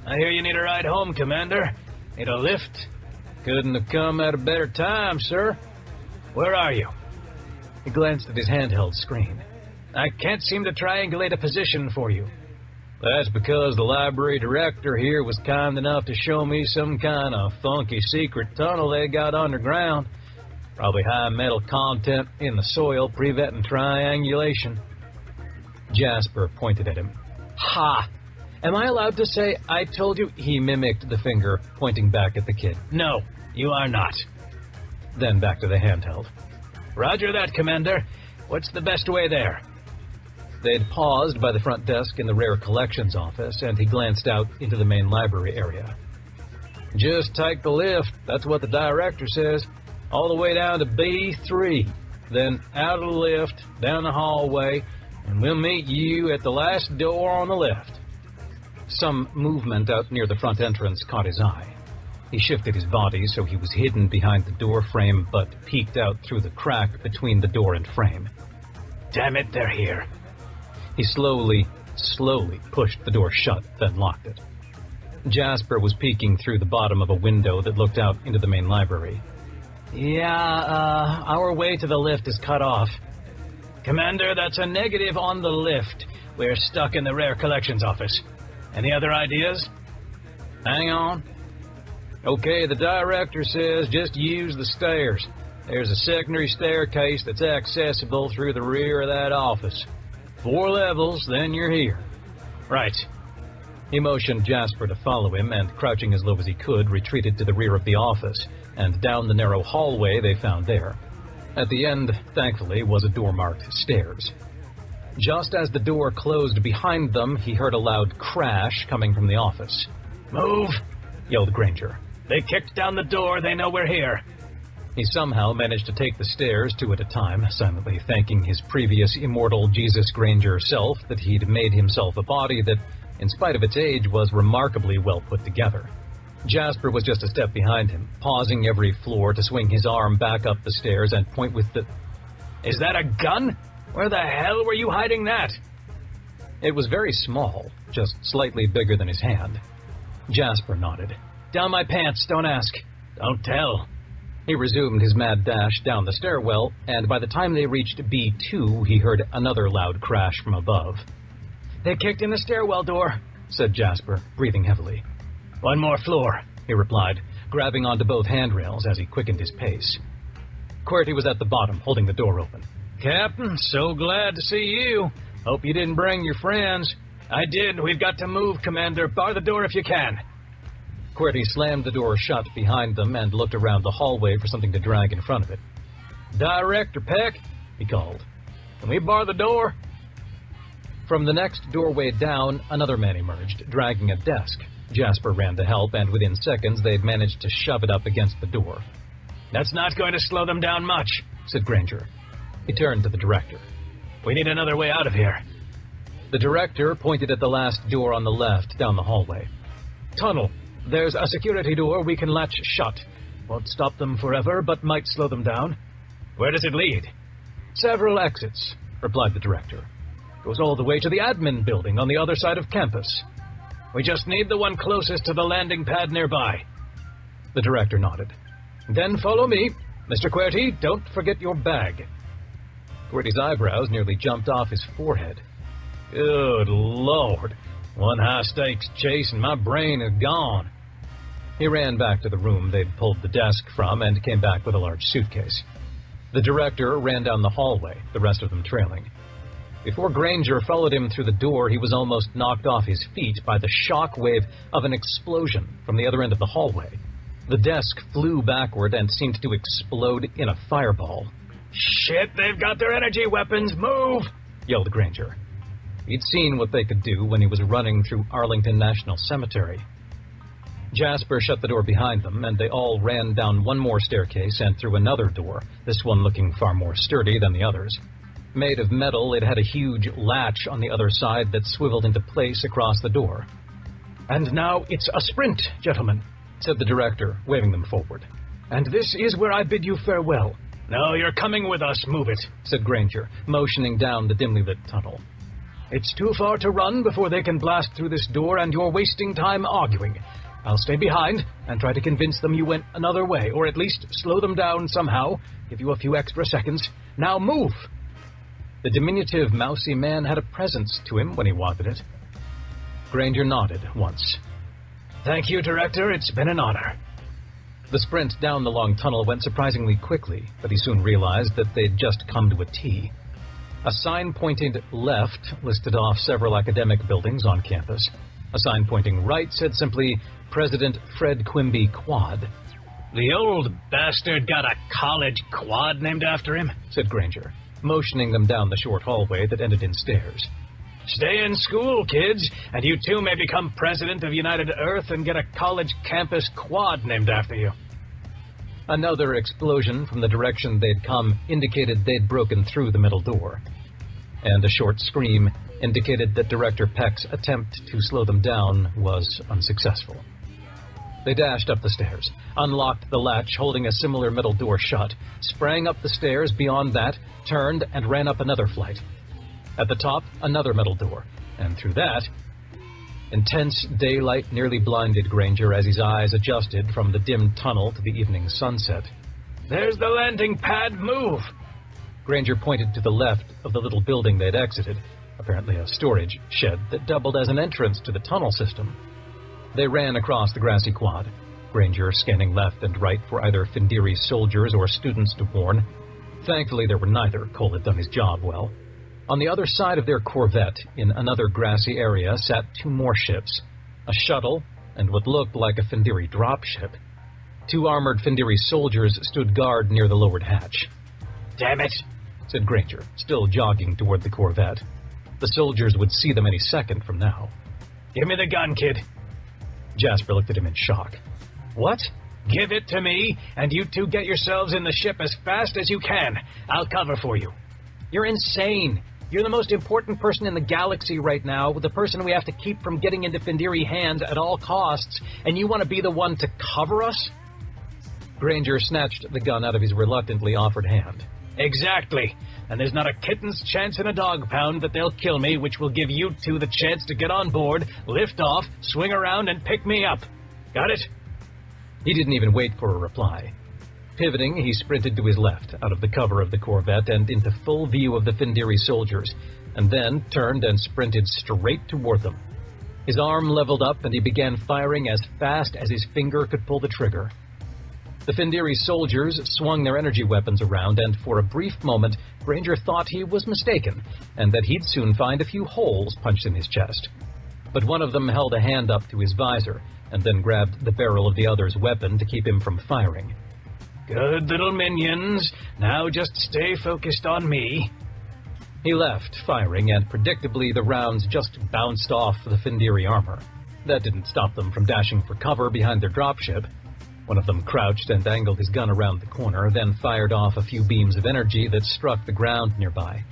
"I hear you need a ride home, Commander. Need a lift?" "Couldn't have come at a better time, sir." "Where are you?" He glanced at his handheld screen. "I can't seem to triangulate a position for you." "That's because the library director here was kind enough to show me some kind of funky secret tunnel they got underground. Probably high metal content in the soil, preventing triangulation." Jasper pointed at him. "Ha! Am I allowed to say I told you?" He mimicked the finger, pointing back at the kid. "No, you are not." Then back to the handheld. "Roger that, Commander. What's the best way there?" They'd paused by the front desk in the Rare Collections office, and he glanced out into the main library area. "Just take the lift, that's what the director says, all the way down to B3, then out of the lift, down the hallway, and we'll meet you at the last door on the left." Some movement out near the front entrance caught his eye. He shifted his body so he was hidden behind the door frame, but peeked out through the crack between the door and frame. "Damn it, they're here." He slowly pushed the door shut, then locked it. Jasper was peeking through the bottom of a window that looked out into the main library. Our way to the lift is cut off." "Commander, that's a negative on the lift. We're stuck in the Rare Collections office. Any other ideas?" "Hang on. Okay, the director says just use the stairs. There's a secondary staircase that's accessible through the rear of that office. 4 levels, then you're here." "Right." He motioned Jasper to follow him, and crouching as low as he could, retreated to the rear of the office, and down the narrow hallway they found there. At the end, thankfully, was a door marked stairs. Just as the door closed behind them, he heard a loud crash coming from the office. "Move!" yelled Granger. "They kicked down the door. They know we're here." He somehow managed to take the stairs 2 at a time, silently thanking his previous immortal Jesus Granger self that he'd made himself a body that, in spite of its age, was remarkably well put together. Jasper was just a step behind him, pausing every floor to swing his arm back up the stairs and point with the... "Is that a gun? Where the hell were you hiding that?" It was very small, just slightly bigger than his hand. Jasper nodded. "Down my pants, don't ask." "Don't tell." He resumed his mad dash down the stairwell, and by the time they reached B2, he heard another loud crash from above. "They kicked in the stairwell door," said Jasper, breathing heavily. "One more floor. he replied, grabbing onto both handrails as he quickened his pace. QWERTY was at the bottom, holding the door open. Captain, so glad to see you. Hope you didn't bring your friends. I did. We've got to move, Commander. Bar the door if you can. QWERTY slammed the door shut behind them and looked around the hallway for something to drag in front of it. Director Peck, he called. Can we bar the door? From the next doorway down, another man emerged, dragging a desk. Jasper ran to help, and within seconds they'd managed to shove it up against the door. That's not going to slow them down much, said Granger. He turned to the director. We need another way out of here. The director pointed at the last door on the left down the hallway. Tunnel. There's a security door we can latch shut. Won't stop them forever, but might slow them down. Where does it lead? Several exits, replied the director. Goes all the way to the admin building on the other side of campus. We just need the one closest to the landing pad nearby. The director nodded. Then follow me. Mr. QWERTY, don't forget your bag. QWERTY's eyebrows nearly jumped off his forehead. Good Lord. One high-stakes chase and my brain is gone. He ran back to the room they'd pulled the desk from and came back with a large suitcase. The director ran down the hallway, the rest of them trailing. Before Granger followed him through the door, he was almost knocked off his feet by the shock wave of an explosion from the other end of the hallway. The desk flew backward and seemed to explode in a fireball. Shit, they've got their energy weapons! Move! Yelled Granger. He'd seen what they could do when he was running through Arlington National Cemetery. Jasper shut the door behind them, and they all ran down one more staircase and through another door, this one looking far more sturdy than the others. Made of metal, it had a huge latch on the other side that swiveled into place across the door. And now it's a sprint, gentlemen, said the director, waving them forward. And this is where I bid you farewell. No, you're coming with us, move it, said Granger, motioning down the dimly lit tunnel. It's too far to run before they can blast through this door, and you're wasting time arguing. I'll stay behind and try to convince them you went another way, or at least slow them down somehow, give you a few extra seconds. Now move! The diminutive, mousy man had a presence to him when he wanted it. Granger nodded once. Thank you, Director. It's been an honor. The sprint down the long tunnel went surprisingly quickly, but he soon realized that they'd just come to a T. A sign pointing left listed off several academic buildings on campus. A sign pointing right said simply, President Fred Quimby Quad. The old bastard got a college quad named after him, said Granger, motioning them down the short hallway that ended in stairs. Stay in school, kids, and you too may become president of United Earth and get a college campus quad named after you. Another explosion from the direction they'd come indicated they'd broken through the middle door. And a short scream indicated that Director Peck's attempt to slow them down was unsuccessful. They dashed up the stairs, unlocked the latch holding a similar metal door shut, sprang up the stairs beyond that, turned, and ran up another flight. At the top, another metal door, and through that... Intense daylight nearly blinded Granger as his eyes adjusted from the dim tunnel to the evening sunset. There's the landing pad, move! Granger pointed to the left of the little building they'd exited, apparently a storage shed that doubled as an entrance to the tunnel system. They ran across the grassy quad, Granger scanning left and right for either Findiri soldiers or students to warn. Thankfully, there were neither. Cole had done his job well. On the other side of their Corvette, in another grassy area, sat two more ships, a shuttle and what looked like a Findiri dropship. Two armored Findiri soldiers stood guard near the lowered hatch. Damn it, said Granger, still jogging toward the Corvette. The soldiers would see them any second from now. Give me the gun, kid. Jasper looked at him in shock. What? Give it to me, and you two get yourselves in the ship as fast as you can. I'll cover for you. You're insane. You're the most important person in the galaxy right now, the person we have to keep from getting into Findiri hands at all costs, and you want to be the one to cover us? Granger snatched the gun out of his reluctantly offered hand. Exactly. And there's not a kitten's chance in a dog pound that they'll kill me, which will give you two the chance to get on board, lift off, swing around, and pick me up. Got it? He didn't even wait for a reply. Pivoting, he sprinted to his left, out of the cover of the Corvette and into full view of the Findiri soldiers, and then turned and sprinted straight toward them. His arm leveled up and he began firing as fast as his finger could pull the trigger. The Findiri soldiers swung their energy weapons around, and for a brief moment, Granger thought he was mistaken, and that he'd soon find a few holes punched in his chest. But one of them held a hand up to his visor, and then grabbed the barrel of the other's weapon to keep him from firing. Good little minions. Now just stay focused on me. He left, firing, and predictably the rounds just bounced off the Findiri armor. That didn't stop them from dashing for cover behind their dropship. One of them crouched and angled his gun around the corner, then fired off a few beams of energy that struck the ground nearby.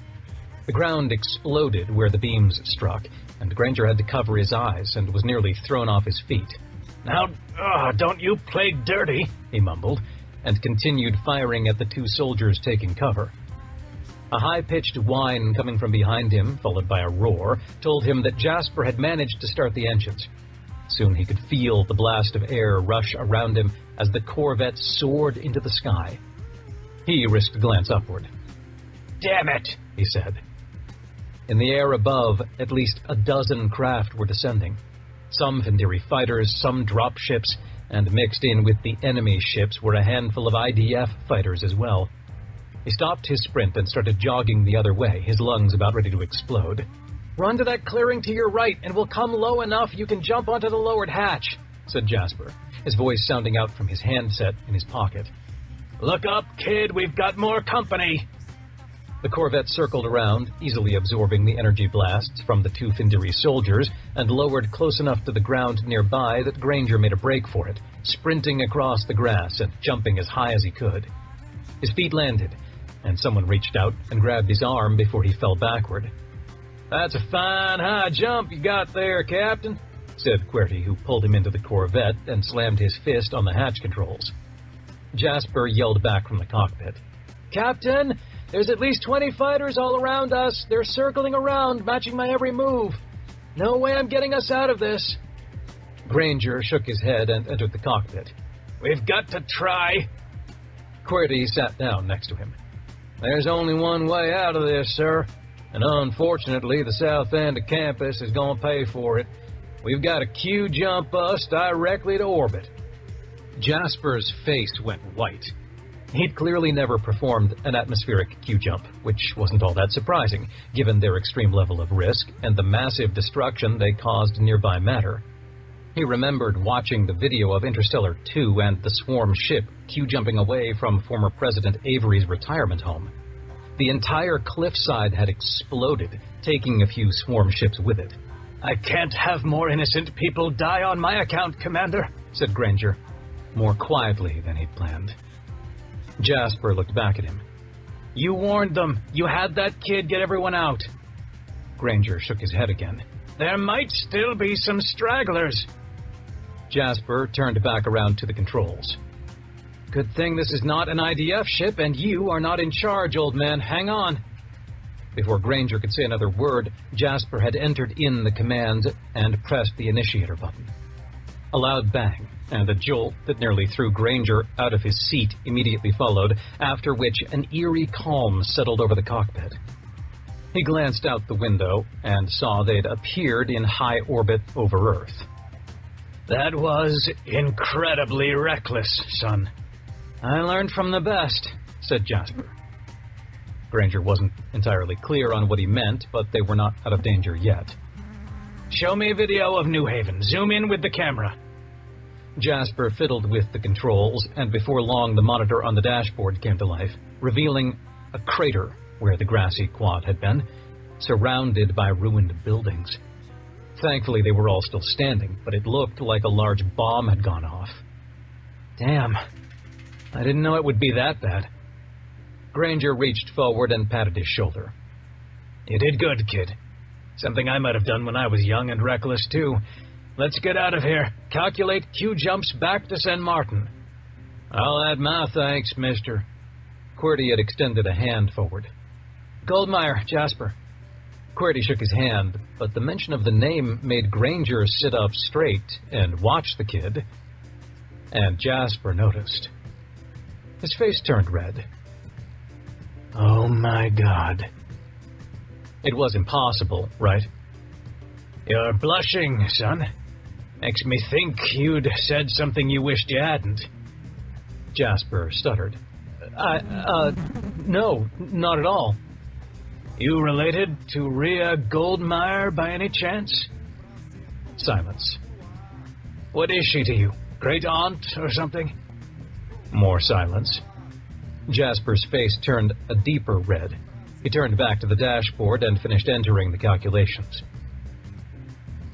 The ground exploded where the beams struck, and Granger had to cover his eyes and was nearly thrown off his feet. Now, don't you play dirty, he mumbled, and continued firing at the two soldiers taking cover. A high-pitched whine coming from behind him, followed by a roar, told him that Jasper had managed to start the engines. Soon he could feel the blast of air rush around him as the Corvette soared into the sky. He risked a glance upward. Damn it, he said. In the air above, at least a dozen craft were descending. Some Findiri fighters, some dropships, and mixed in with the enemy ships were a handful of IDF fighters as well. He stopped his sprint and started jogging the other way, his lungs about ready to explode. "Run to that clearing to your right, and we'll come low enough you can jump onto the lowered hatch," said Jasper, his voice sounding out from his handset in his pocket. "Look up, kid, we've got more company." The Corvette circled around, easily absorbing the energy blasts from the two Findiri soldiers, and lowered close enough to the ground nearby that Granger made a break for it, sprinting across the grass and jumping as high as he could. His feet landed, and someone reached out and grabbed his arm before he fell backward. "That's a fine high jump you got there, Captain," said QWERTY, who pulled him into the Corvette and slammed his fist on the hatch controls. Jasper yelled back from the cockpit. "Captain, there's at least 20 fighters all around us. They're circling around, matching my every move. No way I'm getting us out of this." Granger shook his head and entered the cockpit. "We've got to try." QWERTY sat down next to him. "There's only one way out of this, sir. And unfortunately, the south end of campus is going to pay for it. We've got to Q-jump us directly to orbit." Jasper's face went white. He'd clearly never performed an atmospheric Q-jump, which wasn't all that surprising, given their extreme level of risk and the massive destruction they caused nearby matter. He remembered watching the video of Interstellar 2 and the swarm ship Q-jumping away from former President Avery's retirement home. The entire cliffside had exploded, taking a few swarm ships with it. "I can't have more innocent people die on my account, Commander," said Granger, more quietly than he'd planned. Jasper looked back at him. "You warned them. You had that kid get everyone out." Granger shook his head again. "There might still be some stragglers." Jasper turned back around to the controls. "Good thing this is not an IDF ship, and you are not in charge, old man. Hang on." Before Granger could say another word, Jasper had entered in the command and pressed the initiator button. A loud bang, and a jolt that nearly threw Granger out of his seat immediately followed, after which an eerie calm settled over the cockpit. He glanced out the window and saw they'd appeared in high orbit over Earth. "That was incredibly reckless, son." "I learned from the best," said Jasper. Granger wasn't entirely clear on what he meant, but they were not out of danger yet. "Show me a video of New Haven. Zoom in with the camera." Jasper fiddled with the controls, and before long the monitor on the dashboard came to life, revealing a crater where the grassy quad had been, surrounded by ruined buildings. Thankfully they were all still standing, but it looked like a large bomb had gone off. "Damn, I didn't know it would be that bad." Granger reached forward and patted his shoulder. "You did good, kid. Something I might have done when I was young and reckless, too. Let's get out of here. Calculate Q-jumps back to San Martin." "I'll add my thanks, mister." QWERTY had extended a hand forward. "Goldmeyer, Jasper." QWERTY shook his hand, but the mention of the name made Granger sit up straight and watch the kid. And Jasper noticed. His face turned red. "Oh my God." It was impossible, right? You're blushing, son. Makes me think you'd said something you wished you hadn't. Jasper stuttered. No, not at all. You related to Rhea Goldmeyer by any chance? Silence. What is she to you? Great aunt or something? More silence. Jasper's face turned a deeper red. He turned back to the dashboard and finished entering the calculations.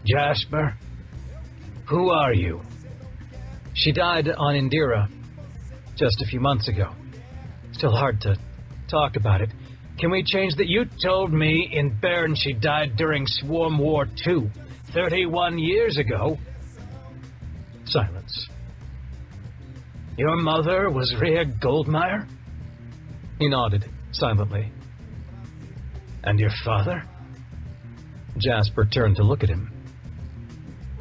Jasper, who are you? She died on Indira just a few months ago. Still hard to talk about it. Can we change that? You told me in Bern she died during Swarm War II, 31 years ago. Silence. Your mother was Rhea Goldmeyer? He nodded silently. And your father? Jasper turned to look at him.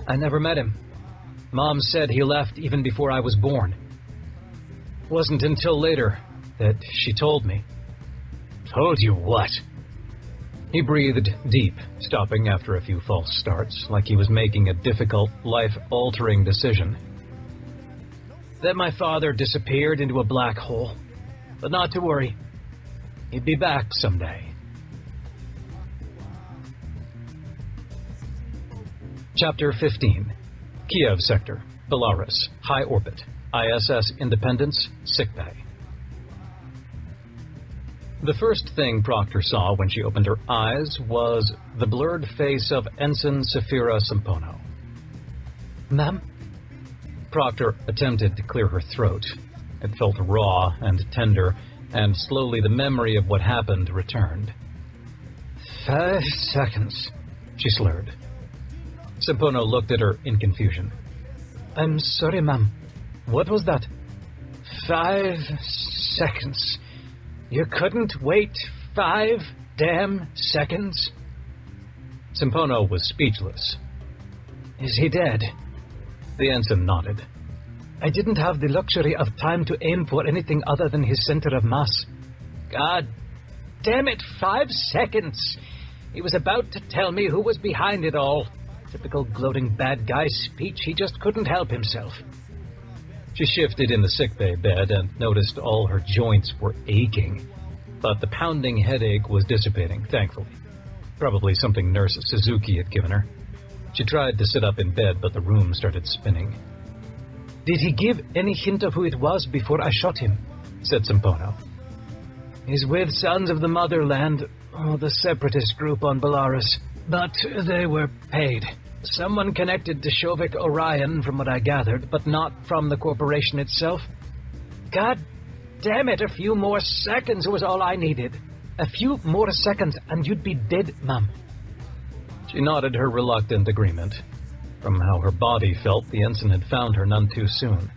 I never met him. Mom said he left even before I was born. Wasn't until later that she told me. Told you what? He breathed deep, stopping after a few false starts, like he was making a difficult, life-altering decision. That my father disappeared into a black hole. But not to worry. He'd be back someday. Chapter 15. Kiev Sector, Belarus, High Orbit, ISS Independence, Sickbay. The first thing Proctor saw when she opened her eyes was the blurred face of Ensign Safira Sampono. Ma'am? Proctor attempted to clear her throat. It felt raw and tender, and slowly the memory of what happened returned. 5 seconds, she slurred. Sampono looked at her in confusion. I'm sorry, ma'am. What was that? 5 seconds. You couldn't wait 5 damn seconds? Sampono was speechless. Is he dead? The ensign nodded. I didn't have the luxury of time to aim for anything other than his center of mass. God damn it, 5 seconds! He was about to tell me who was behind it all. Typical gloating bad guy speech, he just couldn't help himself. She shifted in the sickbay bed and noticed all her joints were aching, but the pounding headache was dissipating, thankfully. Probably something Nurse Suzuki had given her. She tried to sit up in bed, but the room started spinning. Did he give any hint of who it was before I shot him? Said Sampono. He's with Sons of the Motherland, the separatist group on Belarus. But they were paid. Someone connected to Shovik Orion, from what I gathered, but not from the corporation itself. God damn it, a few more seconds was all I needed. A few more seconds and you'd be dead, ma'am. She nodded her reluctant agreement. From how her body felt, the ensign had found her none too soon.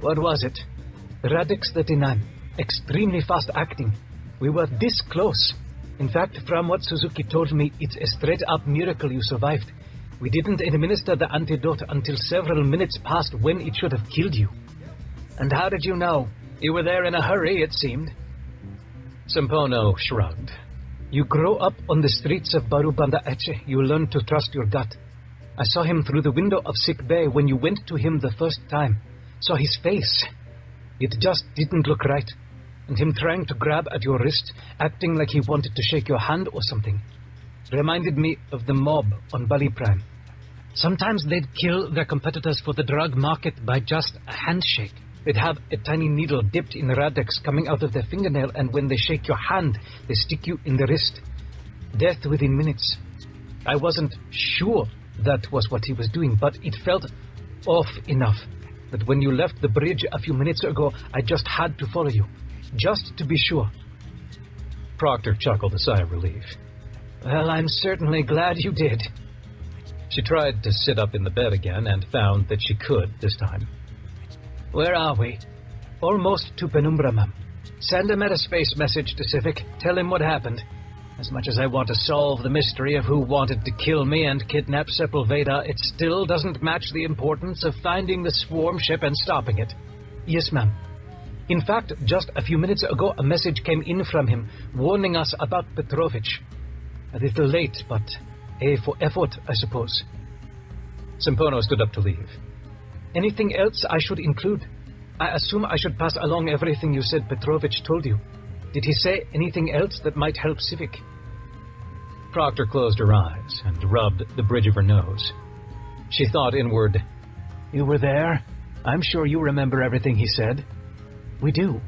What was it? Radix 39. Extremely fast acting. We were this close. In fact, from what Suzuki told me, it's a straight-up miracle you survived. We didn't administer the antidote until several minutes past when it should have killed you. And how did you know? You were there in a hurry, it seemed. Sampono shrugged. You grow up on the streets of Barubanda Eche. You learn to trust your gut. I saw him through the window of Sick Bay when you went to him the first time. Saw his face. It just didn't look right. And him trying to grab at your wrist, acting like he wanted to shake your hand or something. Reminded me of the mob on Bali Prime. Sometimes they'd kill their competitors for the drug market by just a handshake. They'd have a tiny needle dipped in Radix coming out of their fingernail, and when they shake your hand, they stick you in the wrist. Death within minutes. I wasn't sure that was what he was doing, but it felt off enough that when you left the bridge a few minutes ago, I just had to follow you. Just to be sure. Proctor chuckled a sigh of relief. Well, I'm certainly glad you did. She tried to sit up in the bed again and found that she could this time. Where are we? Almost to Penumbra, ma'am. Send a metaspace message to Civic. Tell him what happened. As much as I want to solve the mystery of who wanted to kill me and kidnap Sepulveda, it still doesn't match the importance of finding the swarm ship and stopping it. Yes, ma'am. In fact, just a few minutes ago, a message came in from him, warning us about Petrovich. A little late, but A for effort, I suppose. Simpono stood up to leave. Anything else I should include? I assume I should pass along everything you said Petrovich told you. Did he say anything else that might help Civic? Proctor closed her eyes and rubbed the bridge of her nose. She thought inward, You were there? I'm sure you remember everything he said. We do.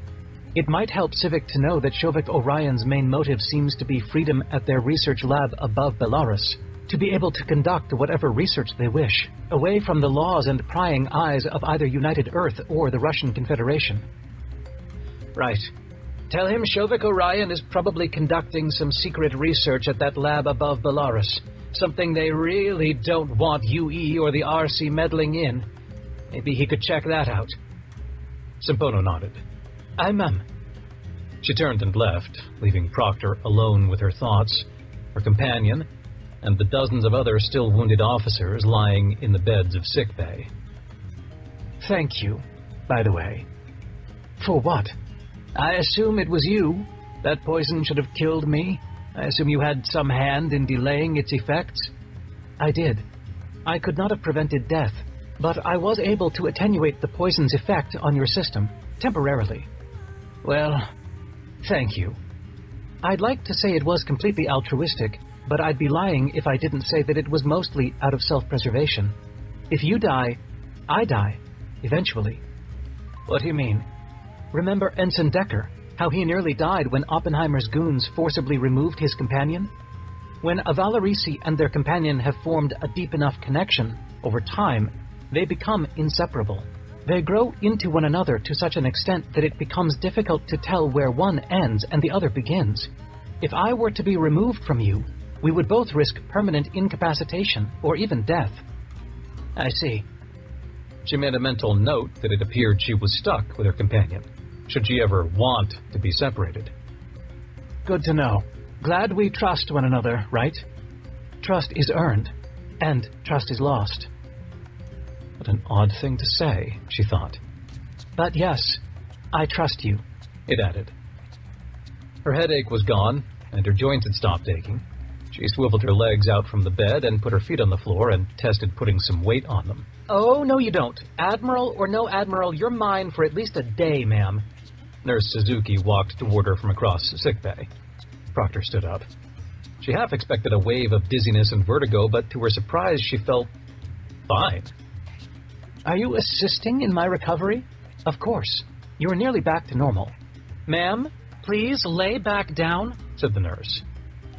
It might help Civic to know that Shovik Orion's main motive seems to be freedom at their research lab above Belarus, to be able to conduct whatever research they wish, away from the laws and prying eyes of either United Earth or the Russian Confederation. Right. Tell him Shovik Orion is probably conducting some secret research at that lab above Belarus, something they really don't want UE or the RC meddling in. Maybe he could check that out. Simpono nodded. Aye, ma'am. She turned and left, leaving Proctor alone with her thoughts, her companion, and the dozens of other still wounded officers lying in the beds of sickbay. Thank you, by the way. For what? I assume it was you. That poison should have killed me. I assume you had some hand in delaying its effects. I did. I could not have prevented death, but I was able to attenuate the poison's effect on your system, temporarily. Well, thank you. I'd like to say it was completely altruistic, but I'd be lying if I didn't say that it was mostly out of self-preservation. If you die, I die, eventually. What do you mean? Remember Ensign Decker, how he nearly died when Oppenheimer's goons forcibly removed his companion? When a Valerisi and their companion have formed a deep enough connection, over time, they become inseparable. They grow into one another to such an extent that it becomes difficult to tell where one ends and the other begins. If I were to be removed from you, we would both risk permanent incapacitation or even death. I see. She made a mental note that it appeared she was stuck with her companion, should she ever want to be separated. Good to know. Glad we trust one another, right? Trust is earned, and trust is lost. What an odd thing to say, she thought. But yes, I trust you, it added. Her headache was gone, and her joints had stopped aching. She swiveled her legs out from the bed and put her feet on the floor and tested putting some weight on them. Oh, no you don't. Admiral or no Admiral, you're mine for at least a day, ma'am. Nurse Suzuki walked toward her from across sickbay. Proctor stood up. She half expected a wave of dizziness and vertigo, but to her surprise she felt fine. Are you assisting in my recovery? Of course. You are nearly back to normal. Ma'am, please lay back down, said the nurse.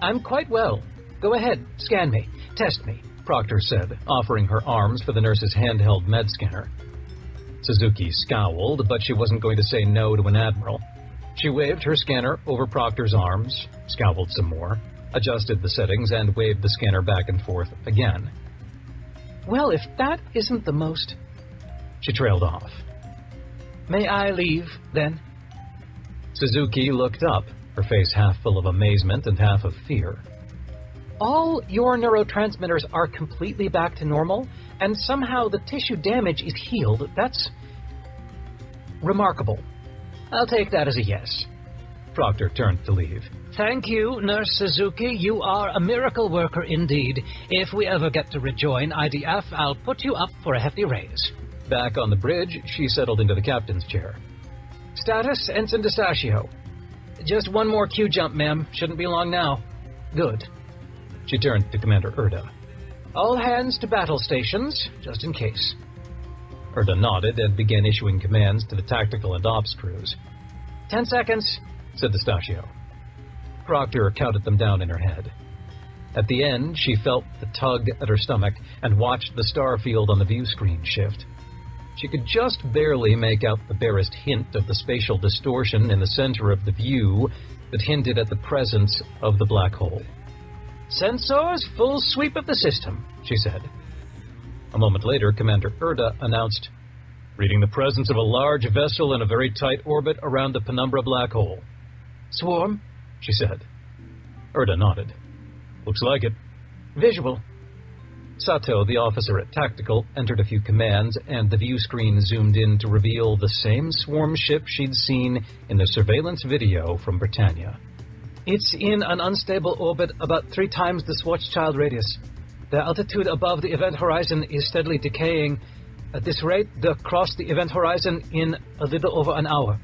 I'm quite well. Go ahead, scan me, test me, Proctor said, offering her arms for the nurse's handheld med scanner. Suzuki scowled, but she wasn't going to say no to an admiral. She waved her scanner over Proctor's arms, scowled some more, adjusted the settings, and waved the scanner back and forth again. Well, if that isn't the most... She trailed off. May I leave, then? Suzuki looked up, her face half full of amazement and half of fear. All your neurotransmitters are completely back to normal, and somehow the tissue damage is healed. That's remarkable. I'll take that as a yes. Proctor turned to leave. Thank you, Nurse Suzuki. You are a miracle worker indeed. If we ever get to rejoin IDF, I'll put you up for a hefty raise. Back on the bridge, she settled into the captain's chair. Status, Ensign DeStachio. Just one more Q jump, ma'am. Shouldn't be long now. Good. She turned to Commander Erda. All hands to battle stations, just in case. Erda nodded and began issuing commands to the tactical and ops crews. 10 seconds, said DeStachio. Proctor counted them down in her head. At the end, she felt the tug at her stomach and watched the star field on the view screen shift. She could just barely make out the barest hint of the spatial distortion in the center of the view that hinted at the presence of the black hole. Sensors, full sweep of the system, she said. A moment later, Commander Erda announced, reading the presence of a large vessel in a very tight orbit around the Penumbra black hole. Swarm, she said. Erda nodded. Looks like it. Visual. Sato, the officer at Tactical, entered a few commands, and the view screen zoomed in to reveal the same swarm ship she'd seen in the surveillance video from Britannia. It's in an unstable orbit about 3 times the Schwarzschild radius. The altitude above the event horizon is steadily decaying. At this rate, they'll cross the event horizon in a little over an hour,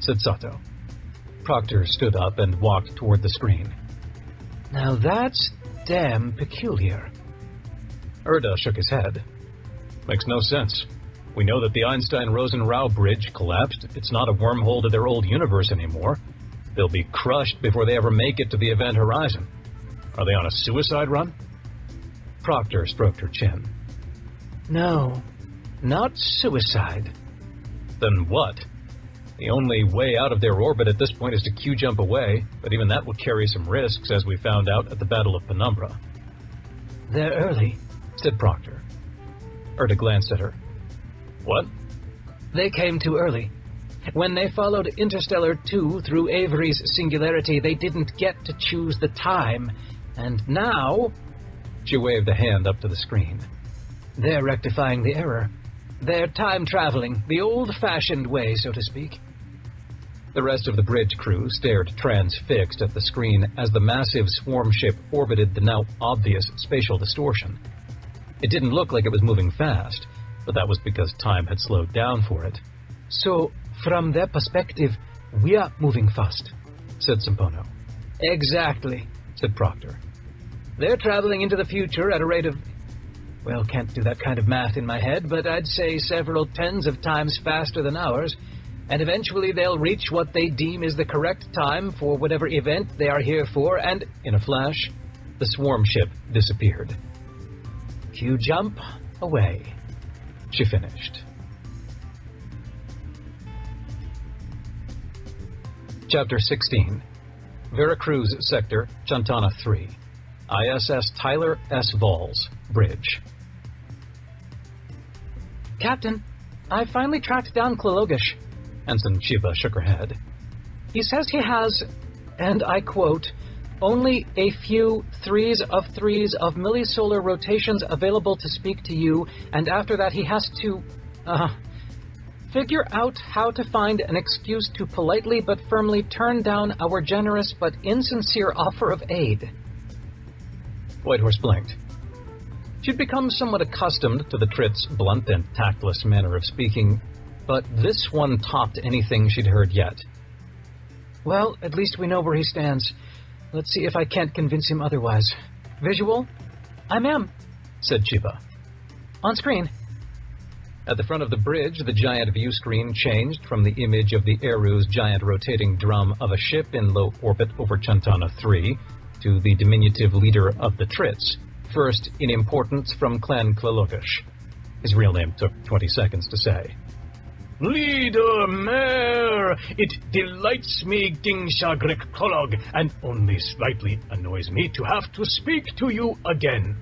said Sato. Proctor stood up and walked toward the screen. Now that's damn peculiar. Erda shook his head. Makes no sense. We know that the Einstein-Rosen-Rao bridge collapsed. It's not a wormhole to their old universe anymore. They'll be crushed before they ever make it to the event horizon. Are they on a suicide run? Proctor stroked her chin. No, not suicide. Then what? The only way out of their orbit at this point is to Q-jump away, but even that would carry some risks, as we found out at the Battle of Penumbra. They're early, said Proctor. Erda glanced at her. What? They came too early. When they followed Interstellar 2 through Avery's singularity, they didn't get to choose the time. And now... She waved a hand up to the screen. They're rectifying the error. They're time-traveling, the old-fashioned way, so to speak. The rest of the bridge crew stared transfixed at the screen as the massive swarm ship orbited the now obvious spatial distortion. It didn't look like it was moving fast, but that was because time had slowed down for it. So, from their perspective, we are moving fast, said Sampono. Exactly, said Proctor. They're traveling into the future at a rate of... Well, can't do that kind of math in my head, but I'd say several tens of times faster than ours, and eventually they'll reach what they deem is the correct time for whatever event they are here for, and... In a flash, the swarm ship disappeared. Q-jump away, she finished. Chapter 16. Veracruz Sector, Chantana 3. ISS Tyler S. Valls, Bridge. Captain, I finally tracked down Klologish. Ensign Chiba shook her head. He says he has, and I quote, only a few 3s of millisolar rotations available to speak to you, and after that he has to, figure out how to find an excuse to politely but firmly turn down our generous but insincere offer of aid. Whitehorse blinked. She'd become somewhat accustomed to the Trit's blunt and tactless manner of speaking, but this one topped anything she'd heard yet. Well, at least we know where he stands. Let's see if I can't convince him otherwise. Visual? I'm M, said Chiba. On screen. At the front of the bridge, the giant view screen changed from the image of the Eru's giant rotating drum of a ship in low orbit over Chantana 3 to the diminutive leader of the Trits, first in importance from Clan Klologish. His real name took 20 seconds to say. Leader Mare, it delights me, King Shagrik Kolog, and only slightly annoys me to have to speak to you again.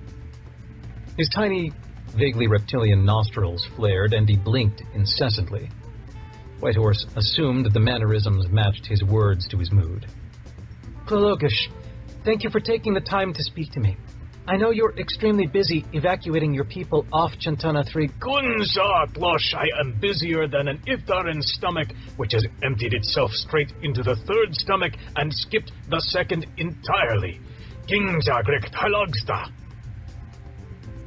His tiny, vaguely reptilian nostrils flared, and he blinked incessantly. Whitehorse assumed the mannerisms matched his words to his mood. Klologish, thank you for taking the time to speak to me. I know you're extremely busy evacuating your people off Chantana 3. Gunza, Glosh, I am busier than an Iftarin stomach, which has emptied itself straight into the third stomach and skipped the second entirely. Kingza Grek Talogsta.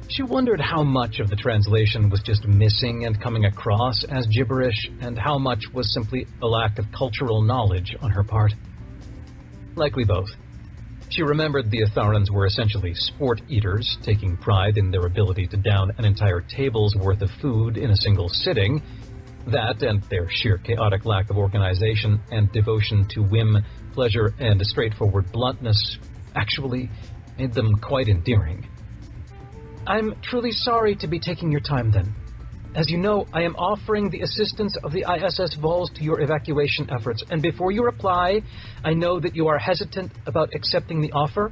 She wondered how much of the translation was just missing and coming across as gibberish, and how much was simply a lack of cultural knowledge on her part. Likely both. She remembered the Atharans were essentially sport eaters, taking pride in their ability to down an entire table's worth of food in a single sitting. That, and their sheer chaotic lack of organization and devotion to whim, pleasure, and straightforward bluntness, actually made them quite endearing. I'm truly sorry to be taking your time, then. As you know, I am offering the assistance of the ISS Valls to your evacuation efforts, and before you reply, I know that you are hesitant about accepting the offer.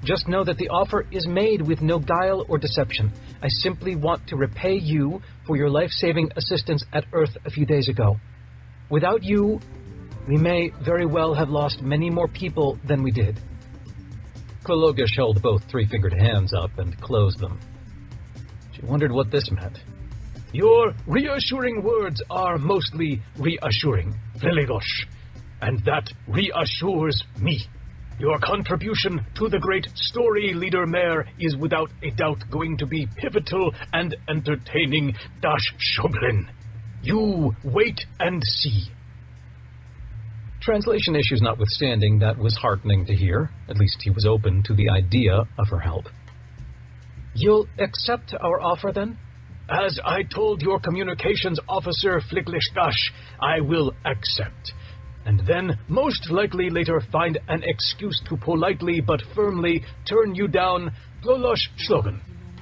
Just know that the offer is made with no guile or deception. I simply want to repay you for your life-saving assistance at Earth a few days ago. Without you, we may very well have lost many more people than we did. Klologish held both three-fingered hands up and closed them. She wondered what this meant. Your reassuring words are mostly reassuring, Veligosh, and that reassures me. Your contribution to the great story, Leader Mayor, is without a doubt going to be pivotal and entertaining. Dash Shoblin. You wait and see. Translation issues notwithstanding, that was heartening to hear. At least he was open to the idea of her help. You'll accept our offer, then? As I told your communications officer, Flicklishgash, I will accept. And then, most likely later, find an excuse to politely but firmly turn you down, Glolosh Shlogan.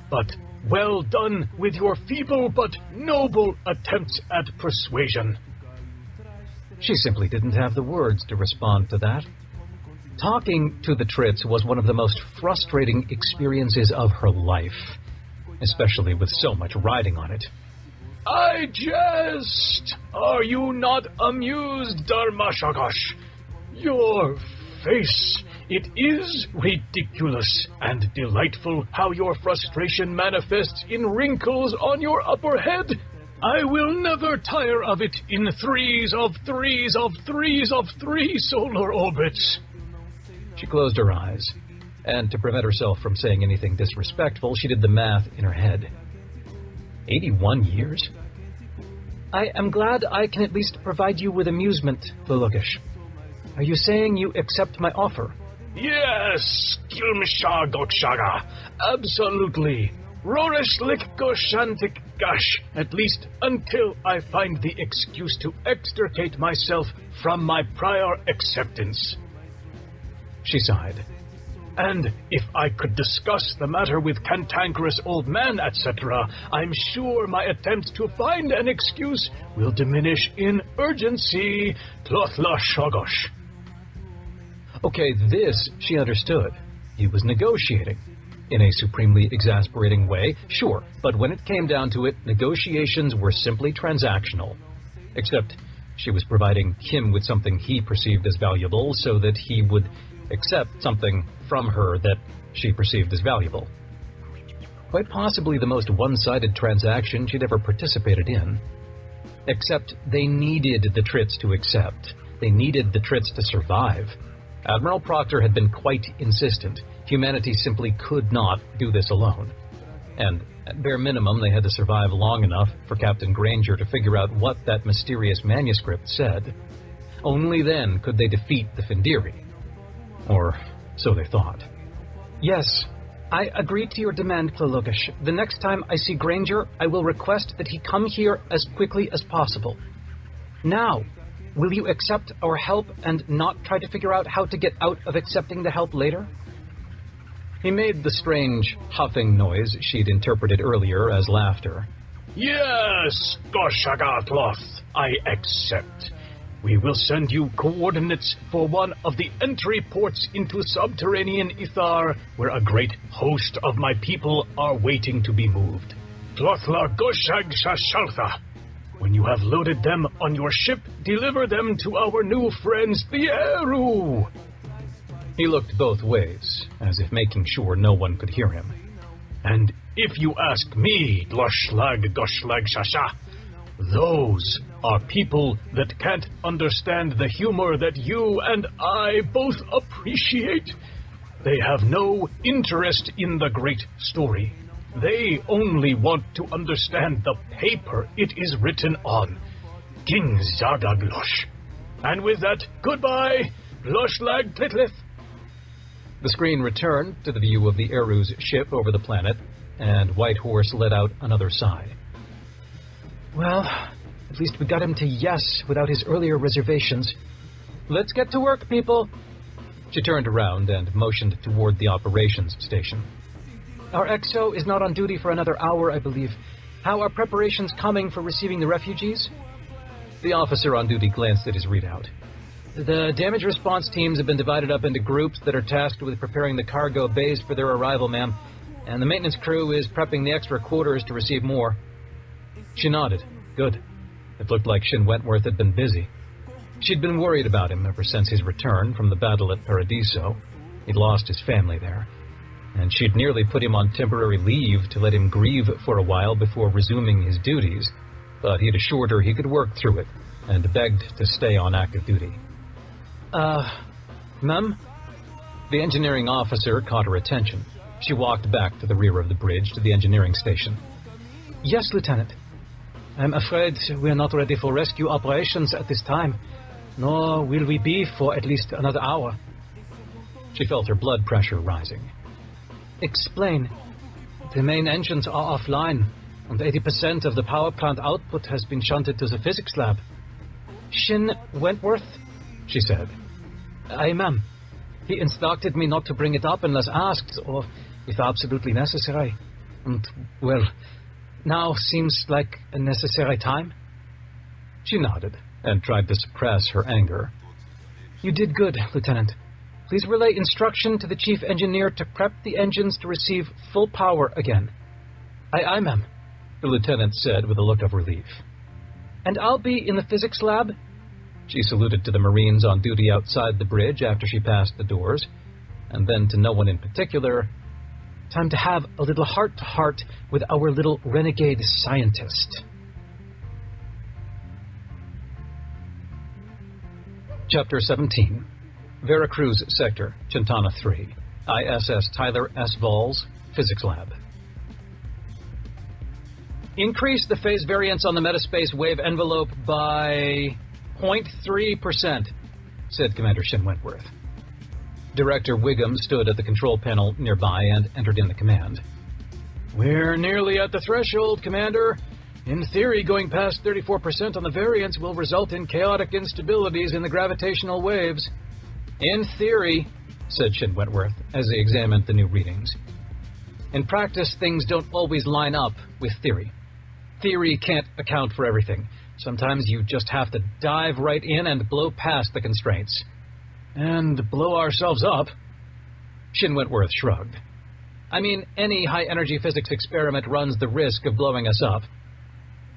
But well done with your feeble but noble attempts at persuasion. She simply didn't have the words to respond to that. Talking to the Trits was one of the most frustrating experiences of her life, especially with so much riding on it. I jest! Are you not amused, Darmashagash? Your face, it is ridiculous and delightful how your frustration manifests in wrinkles on your upper head. I will never tire of it in threes of threes of threes of three solar orbits. She closed her eyes, and to prevent herself from saying anything disrespectful, she did the math in her head. 81 years? I am glad I can at least provide you with amusement, Glologish. Are you saying you accept my offer? Yes, Kilmisha Gokshaga, absolutely. Roreshlik Goshantik Gash, at least until I find the excuse to extricate myself from my prior acceptance. She sighed. And if I could discuss the matter with cantankerous old man, etc., I'm sure my attempt to find an excuse will diminish in urgency. Tlothla Shogosh. Okay, this she understood. He was negotiating. In a supremely exasperating way, sure, but when it came down to it, negotiations were simply transactional. Except she was providing him with something he perceived as valuable so that he would accept something from her that she perceived as valuable. Quite possibly the most one-sided transaction she'd ever participated in. Except they needed the Trits to accept. They needed the Trits to survive. Admiral Proctor had been quite insistent. Humanity simply could not do this alone. And at bare minimum, they had to survive long enough for Captain Granger to figure out what that mysterious manuscript said. Only then could they defeat the Findiri. Or so they thought. Yes, I agree to your demand, Glologish. The next time I see Granger, I will request that he come here as quickly as possible. Now, will you accept our help and not try to figure out how to get out of accepting the help later? He made the strange huffing noise she'd interpreted earlier as laughter. Yes, Goshagathloth, I accept. We will send you coordinates for one of the entry ports into subterranean Ithar, where a great host of my people are waiting to be moved. Tlothla Goshag Shashaltha. When you have loaded them on your ship, deliver them to our new friends, the Eru. He looked both ways, as if making sure no one could hear him. And if you ask me, Dloshlag Goshlag Shasha, those are people that can't understand the humor that you and I both appreciate. They have no interest in the great story. They only want to understand the paper it is written on. King Zardaglosh. And with that, goodbye, Loshlag Tlithlith. The screen returned to the view of the Eru's ship over the planet, and Whitehorse let out another sigh. Well, at least we got him to yes without his earlier reservations. Let's get to work, people. She turned around and motioned toward the operations station. Our XO is not on duty for another hour, I believe. How are preparations coming for receiving the refugees? The officer on duty glanced at his readout. The damage response teams have been divided up into groups that are tasked with preparing the cargo bays for their arrival, ma'am. And the maintenance crew is prepping the extra quarters to receive more. She nodded. Good. It looked like Shin Wentworth had been busy. She'd been worried about him ever since his return from the battle at Paradiso. He'd lost his family there. And she'd nearly put him on temporary leave to let him grieve for a while before resuming his duties. But he'd assured her he could work through it, and begged to stay on active duty. Ma'am? The engineering officer caught her attention. She walked back to the rear of the bridge to the engineering station. Yes, Lieutenant. I'm afraid we're not ready for rescue operations at this time, nor will we be for at least another hour. She felt her blood pressure rising. Explain. The main engines are offline, and 80% of the power plant output has been shunted to the physics lab. Shin Wentworth, she said. Aye, ma'am. He instructed me not to bring it up unless asked, or if absolutely necessary. And, well, now seems like a necessary time. She nodded and tried to suppress her anger. You did good, Lieutenant. Please relay instruction to the chief engineer to prep the engines to receive full power again. Aye, ma'am, the lieutenant said with a look of relief. And I'll be in the physics lab? She saluted to the Marines on duty outside the bridge after she passed the doors, and then to no one in particular. Time to have a little heart-to-heart with our little renegade scientist. Chapter 17. Veracruz Sector, Chintana 3. ISS Tyler S. Valls, Physics Lab. Increase the phase variance on the metaspace wave envelope by 0.3%, said Commander Shin Wentworth. Director Wiggum stood at the control panel nearby and entered in the command. We're nearly at the threshold, Commander. In theory, going past 34% on the variance will result in chaotic instabilities in the gravitational waves. In theory, said Shin Wentworth as they examined the new readings. In practice, things don't always line up with theory. Theory can't account for everything. Sometimes you just have to dive right in and blow past the constraints. And blow ourselves up? Shin Wentworth shrugged. I mean, any high-energy physics experiment runs the risk of blowing us up.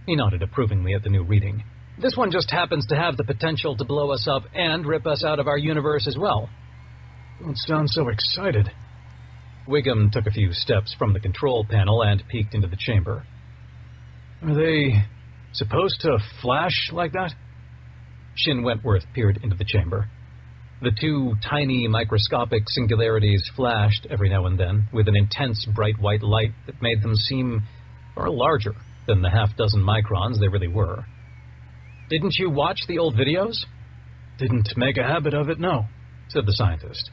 He nodded approvingly at the new reading. This one just happens to have the potential to blow us up and rip us out of our universe as well. Don't sound so excited. Wiggum took a few steps from the control panel and peeked into the chamber. Are they supposed to flash like that? Shin Wentworth peered into the chamber. The two tiny microscopic singularities flashed every now and then with an intense bright white light that made them seem far larger than the half-dozen microns they really were. Didn't you watch the old videos? Didn't make a habit of it, no, said the scientist.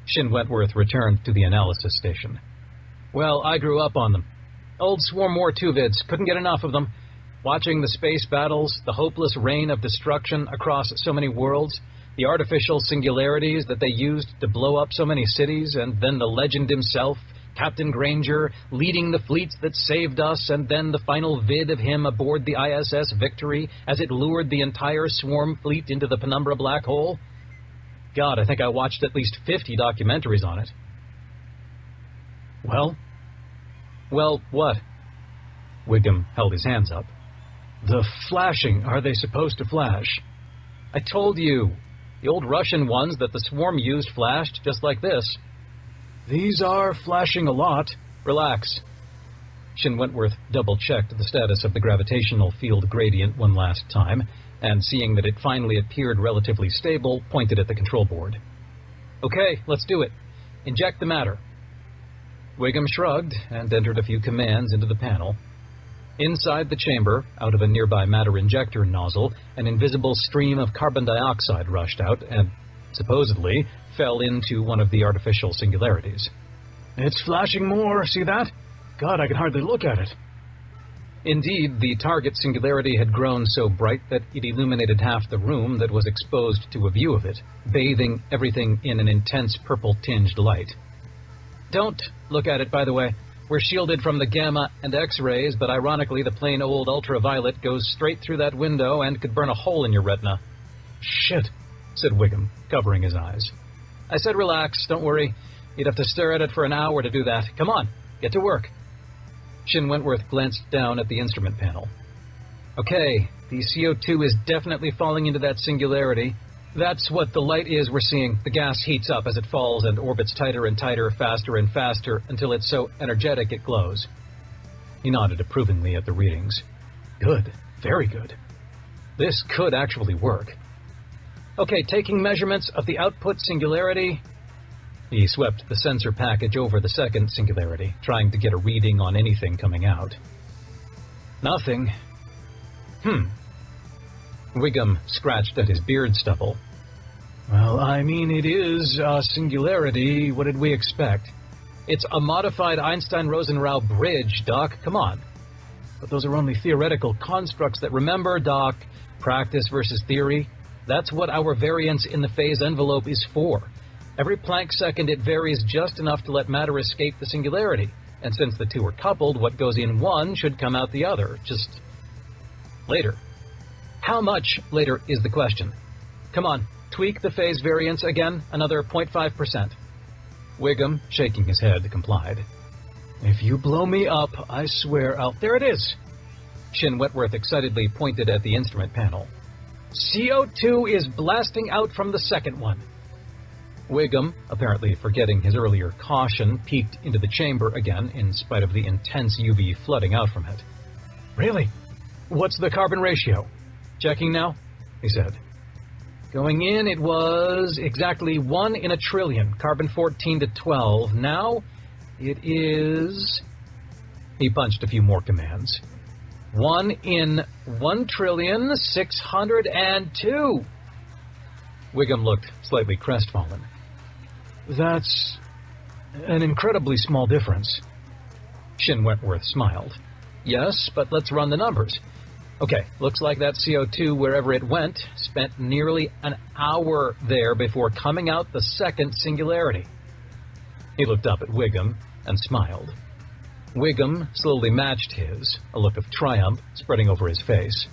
Shin Wentworth returned to the analysis station. Well, I grew up on them. Old Swarm War 2 vids, couldn't get enough of them. Watching the space battles, the hopeless reign of destruction across so many worlds, the artificial singularities that they used to blow up so many cities, and then the legend himself, Captain Granger, leading the fleets that saved us, and then the final vid of him aboard the ISS Victory as it lured the entire swarm fleet into the penumbra black hole. God, I think I watched at least 50 documentaries on it. Well? Well, what? Wiggum held his hands up. The flashing, are they supposed to flash? I told you. The old Russian ones that the swarm used flashed just like this. These are flashing a lot. Relax. Shin Wentworth double-checked the status of the gravitational field gradient one last time, and seeing that it finally appeared relatively stable, pointed at the control board. Okay, let's do it. Inject the matter. Wiggum shrugged and entered a few commands into the panel. Inside the chamber, out of a nearby matter injector nozzle, an invisible stream of carbon dioxide rushed out and, supposedly, fell into one of the artificial singularities. It's flashing more, see that? God, I can hardly look at it. Indeed, the target singularity had grown so bright that it illuminated half the room that was exposed to a view of it, bathing everything in an intense purple-tinged light. Don't look at it, by the way. We're shielded from the gamma and X-rays, but ironically the plain old ultraviolet goes straight through that window and could burn a hole in your retina. Shit, said Wiggum, covering his eyes. I said relax, don't worry. You'd have to stare at it for an hour to do that. Come on, get to work. Shin Wentworth glanced down at the instrument panel. Okay, the CO2 is definitely falling into that singularity. That's what the light is we're seeing. The gas heats up as it falls and orbits tighter and tighter, faster and faster, until it's so energetic it glows. He nodded approvingly at the readings. Good. Very good. This could actually work. Okay, taking measurements of the output singularity. He swept the sensor package over the second singularity, trying to get a reading on anything coming out. Nothing. Wiggum scratched at his beard stubble. Well, I mean, it is a singularity. What did we expect? It's a modified Einstein-Rosen-Rao bridge, Doc. Come on. But those are only theoretical constructs that, remember, Doc, practice versus theory. That's what our variance in the phase envelope is for. Every Planck second it varies just enough to let matter escape the singularity. And since the two are coupled, what goes in one should come out the other, just later. How much later is the question. Come on, tweak the phase variance again, another 0.5%. Wiggum, shaking his head, complied. If you blow me up, I swear I'll... There it is! Shin Wentworth excitedly pointed at the instrument panel. CO2 is blasting out from the second one. Wiggum, apparently forgetting his earlier caution, peeked into the chamber again in spite of the intense UV flooding out from it. Really? What's the carbon ratio? Checking now? He said. Going in, it was exactly 1 in a trillion, carbon-14 to 12. Now, it is... He punched a few more commands. 1 in 1,602,000,000. Wiggum looked slightly crestfallen. That's an incredibly small difference. Shin Wentworth smiled. Yes, but let's run the numbers. Okay, looks like that CO2, wherever it went, spent nearly an hour there before coming out the second singularity. He looked up at Wiggum and smiled. Wiggum slowly matched his, a look of triumph spreading over his face.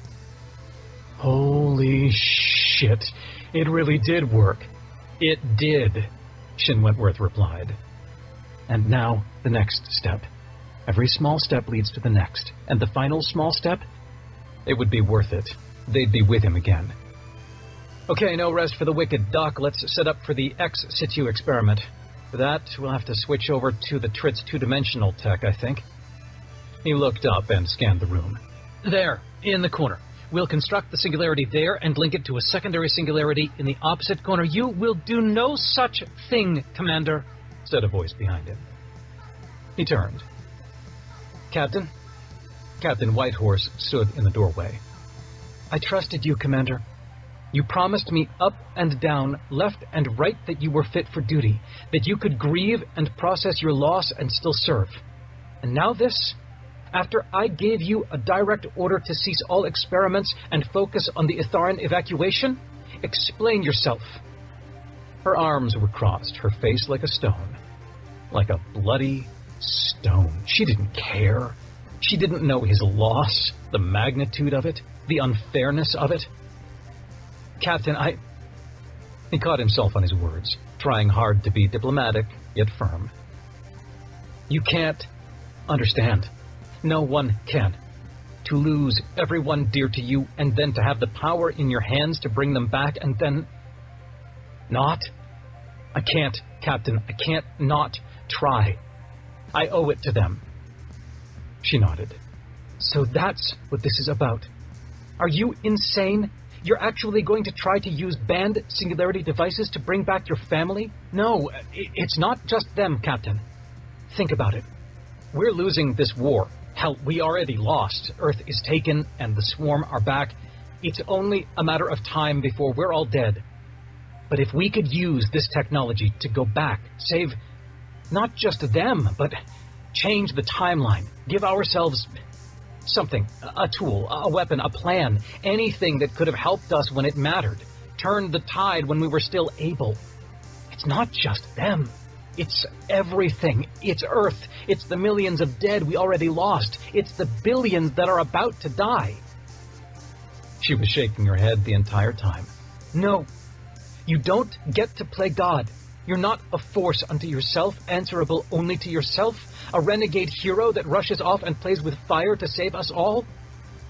Holy shit, it really did work. It did, Shin Wentworth replied. And now, the next step. Every small step leads to the next, and the final small step? It would be worth it. They'd be with him again. Okay, no rest for the wicked, Doc. Let's set up for the ex situ experiment. For that, we'll have to switch over to the Tritz two-dimensional tech, I think. He looked up and scanned the room. There, in the corner. We'll construct the singularity there and link it to a secondary singularity in the opposite corner. You will do no such thing, Commander, said a voice behind him. He turned. Captain? Captain Whitehorse stood in the doorway. I trusted you, Commander. You promised me up and down, left and right that you were fit for duty, that you could grieve and process your loss and still serve. And now this? After I gave you a direct order to cease all experiments and focus on the Itharan evacuation? Explain yourself. Her arms were crossed, her face like a stone. Like a bloody stone. She didn't care. She didn't know his loss, the magnitude of it, the unfairness of it. Captain, He caught himself on his words, trying hard to be diplomatic, yet firm. You can't understand. No one can. To lose everyone dear to you, and then to have the power in your hands to bring them back, and then... not? I can't, Captain. I can't not try. I owe it to them. She nodded. So that's what this is about. Are you insane? You're actually going to try to use banned singularity devices to bring back your family? No, it's not just them, Captain. Think about it. We're losing this war. Hell, we already lost. Earth is taken, and the swarm are back. It's only a matter of time before we're all dead. But if we could use this technology to go back, save not just them, but change the timeline, give ourselves something, a tool, a weapon, a plan, anything that could have helped us when it mattered, turned the tide when we were still able. It's not just them. It's everything. It's Earth. It's the millions of dead we already lost. It's the billions that are about to die. She was shaking her head the entire time. No, you don't get to play God. You're not a force unto yourself, answerable only to yourself, a renegade hero that rushes off and plays with fire to save us all.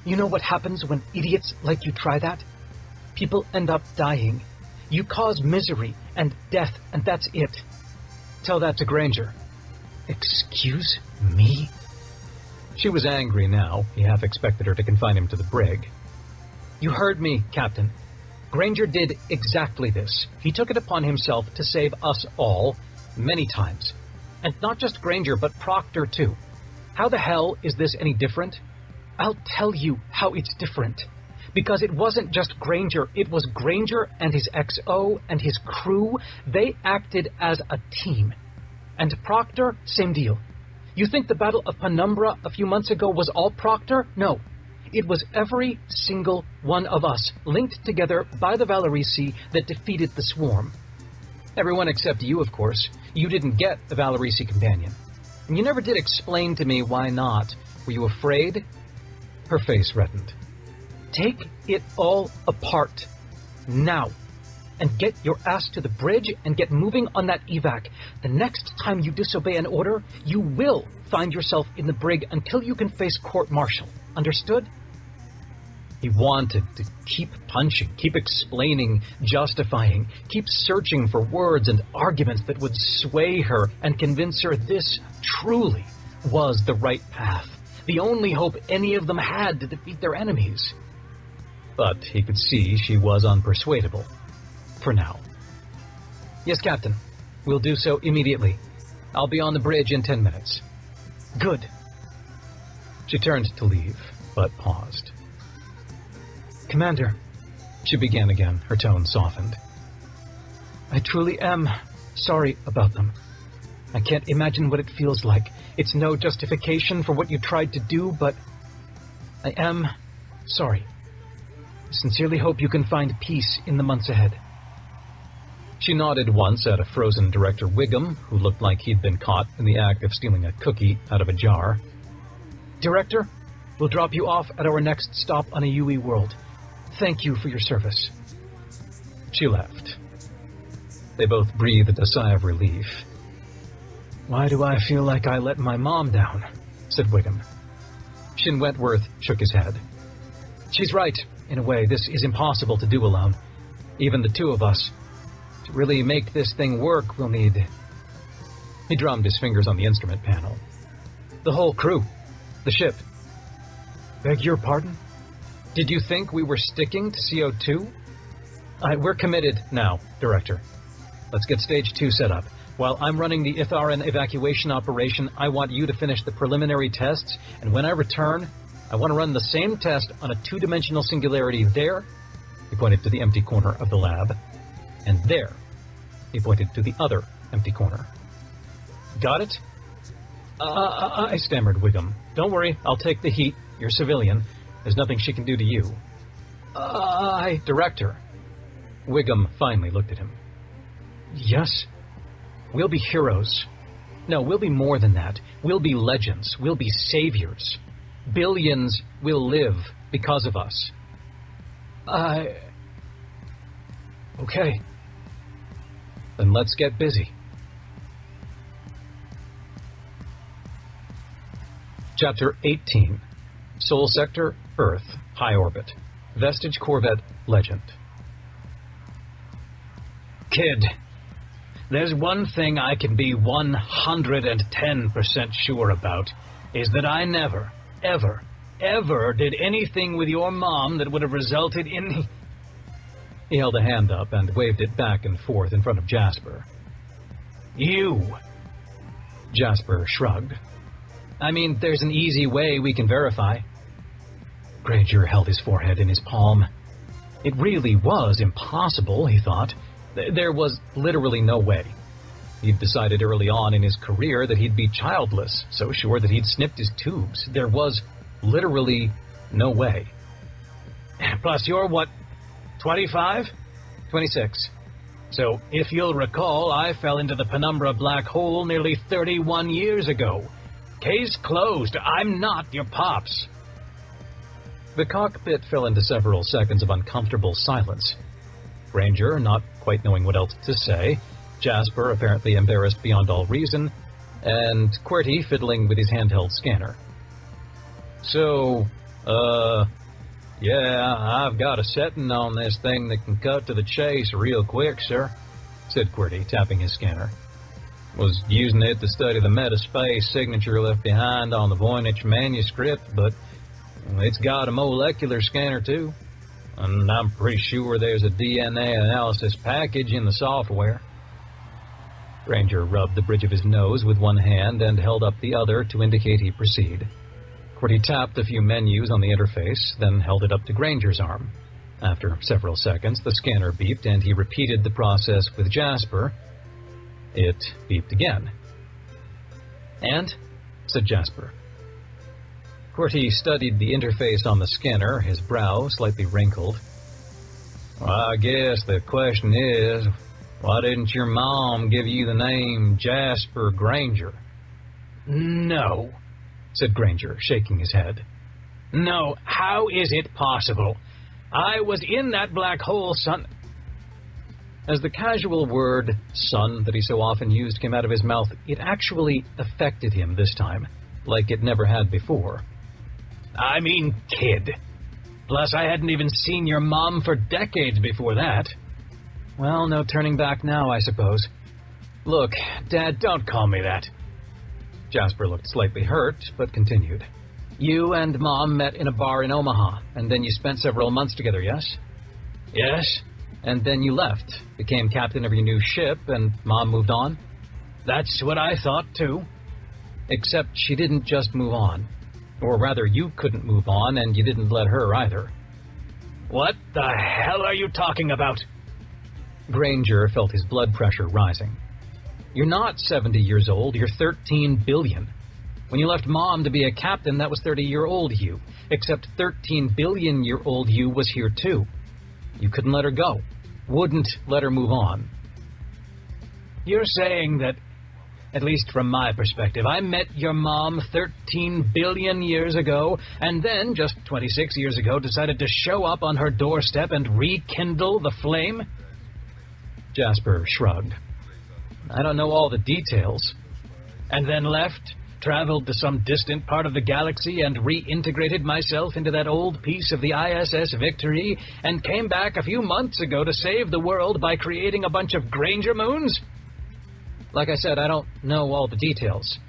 You know what happens when idiots like you try that? People end up dying. You cause misery and death, and that's it. Tell that to Granger. Excuse me? She was angry now. He half expected her to confine him to the brig. You heard me, Captain. Granger did exactly this. He took it upon himself to save us all, many times. And not just Granger, but Proctor too. How the hell is this any different? I'll tell you how it's different. Because it wasn't just Granger, it was Granger and his XO and his crew. They acted as a team. And Proctor, same deal. You think the Battle of Penumbra a few months ago was all Proctor? No. It was every single one of us, linked together by the Valerisi, that defeated the Swarm. Everyone except you, of course. You didn't get a Valerisi companion. And you never did explain to me why not. Were you afraid? Her face reddened. Take it all apart. Now. And get your ass to the bridge and get moving on that evac. The next time you disobey an order, you will find yourself in the brig until you can face court-martial. Understood? He wanted to keep punching, keep explaining, justifying, keep searching for words and arguments that would sway her and convince her this truly was the right path, the only hope any of them had to defeat their enemies. But he could see she was unpersuadable. For now. Yes, Captain. We'll do so immediately. I'll be on the bridge in 10 minutes. Good. She turned to leave, but paused. Commander, she began again, her tone softened. I truly am sorry about them. I can't imagine what it feels like. It's no justification for what you tried to do, but I am sorry. I sincerely hope you can find peace in the months ahead. She nodded once at a frozen Director Wiggum, who looked like he'd been caught in the act of stealing a cookie out of a jar. Director, we'll drop you off at our next stop on a UE world. Thank you for your service. She left. They both breathed a sigh of relief. Why do I feel like I let my mom down? Said Wiggum. Shin Wentworth shook his head. She's right. In a way, this is impossible to do alone. Even the two of us. To really make this thing work, we'll need... He drummed his fingers on the instrument panel. The whole crew. The ship. Beg your pardon? Did you think we were sticking to CO2? We're committed now, Director. Let's get Stage 2 set up. While I'm running the Itharan evacuation operation, I want you to finish the preliminary tests, and when I return, I want to run the same test on a two-dimensional singularity there, he pointed to the empty corner of the lab, and there, he pointed to the other empty corner. Got it? I stammered Wiggum. Don't worry, I'll take the heat. You're civilian. There's nothing she can do to you. Director. Wiggum finally looked at him. Yes? We'll be heroes. No, we'll be more than that. We'll be legends. We'll be saviors. Billions will live because of us. Okay. Then let's get busy. Chapter 18. Sol Sector, Earth, High Orbit. Vestige Corvette Legend. Kid, there's one thing I can be 110% sure about, is that I never, ever did anything with your mom that would have resulted in... He held a hand up and waved it back and forth in front of Jasper. You. Jasper shrugged. I mean, there's an easy way we can verify. Granger held his forehead in his palm. It really was impossible, he thought. There was literally no way. He'd decided early on in his career that he'd be childless, so sure that he'd snipped his tubes. There was literally no way. Plus, you're what, 25? 26. So, if you'll recall, I fell into the Penumbra black hole nearly 31 years ago. Case closed. I'm not your pops. The cockpit fell into several seconds of uncomfortable silence. Granger, not quite knowing what else to say, Jasper, apparently embarrassed beyond all reason, and QWERTY fiddling with his handheld scanner. So, yeah, I've got a setting on this thing that can cut to the chase real quick, sir, said QWERTY, tapping his scanner. Was using it to study the metaspace signature left behind on the Voynich manuscript, but it's got a molecular scanner, too. And I'm pretty sure there's a DNA analysis package in the software. Granger rubbed the bridge of his nose with one hand and held up the other to indicate he proceed. Cordy tapped a few menus on the interface, then held it up to Granger's arm. After several seconds, the scanner beeped, and he repeated the process with Jasper. It beeped again. "And?" said Jasper. Cordy studied the interface on the scanner, his brow slightly wrinkled. "Well, I guess the question is, why didn't your mom give you the name Jasper Granger?" "No," said Granger, shaking his head. "No, how is it possible? I was in that black hole, son." As the casual word son that he so often used came out of his mouth, it actually affected him this time, like it never had before. "I mean kid. Plus, I hadn't even seen your mom for decades before that." "Well, no turning back now, I suppose." "Look, Dad, don't call me that." Jasper looked slightly hurt, but continued. "You and Mom met in a bar in Omaha, and then you spent several months together, yes?" "Yes." "And then you left, became captain of your new ship, and Mom moved on?" "That's what I thought, too." "Except she didn't just move on. Or rather, you couldn't move on, and you didn't let her either." "What the hell are you talking about?" Granger felt his blood pressure rising. "You're not 70 years old, you're 13 billion. When you left Mom to be a captain, that was 30-year-old you. Except 13 billion-year-old you was here too. You couldn't let her go. Wouldn't let her move on." "You're saying that, at least from my perspective, I met your mom 13 billion years ago, and then, just 26 years ago, decided to show up on her doorstep and rekindle the flame?" Jasper shrugged. "I don't know all the details." "And then left, traveled to some distant part of the galaxy and reintegrated myself into that old piece of the ISS Victory, and came back a few months ago to save the world by creating a bunch of Granger moons?" "Like I said, I don't know all the details.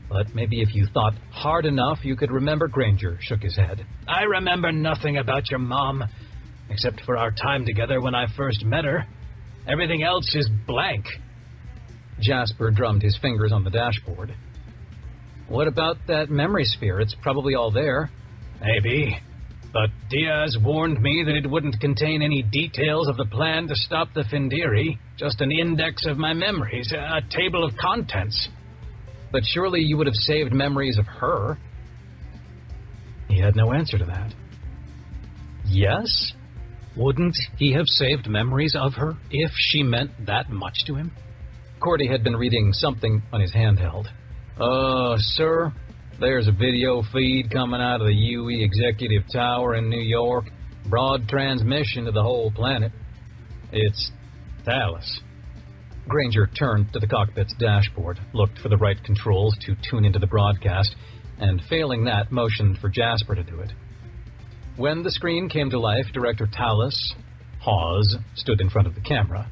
But maybe if you thought hard enough, you could remember." Granger shook his head. "I remember nothing about your mom, except for our time together when I first met her. Everything else is blank." Jasper drummed his fingers on the dashboard. "What about that memory sphere? It's probably all there." "Maybe. But Diaz warned me that it wouldn't contain any details of the plan to stop the Findiri, just an index of my memories, a table of contents." "But surely you would have saved memories of her." He had no answer to that. Yes? Wouldn't he have saved memories of her if she meant that much to him? Cordy had been reading something on his handheld. Sir, there's a video feed coming out of the UE Executive Tower in New York. Broad transmission to the whole planet. It's Talos." Granger turned to the cockpit's dashboard, looked for the right controls to tune into the broadcast, and failing that, motioned for Jasper to do it. When the screen came to life, Director Talos, Hawes, stood in front of the camera.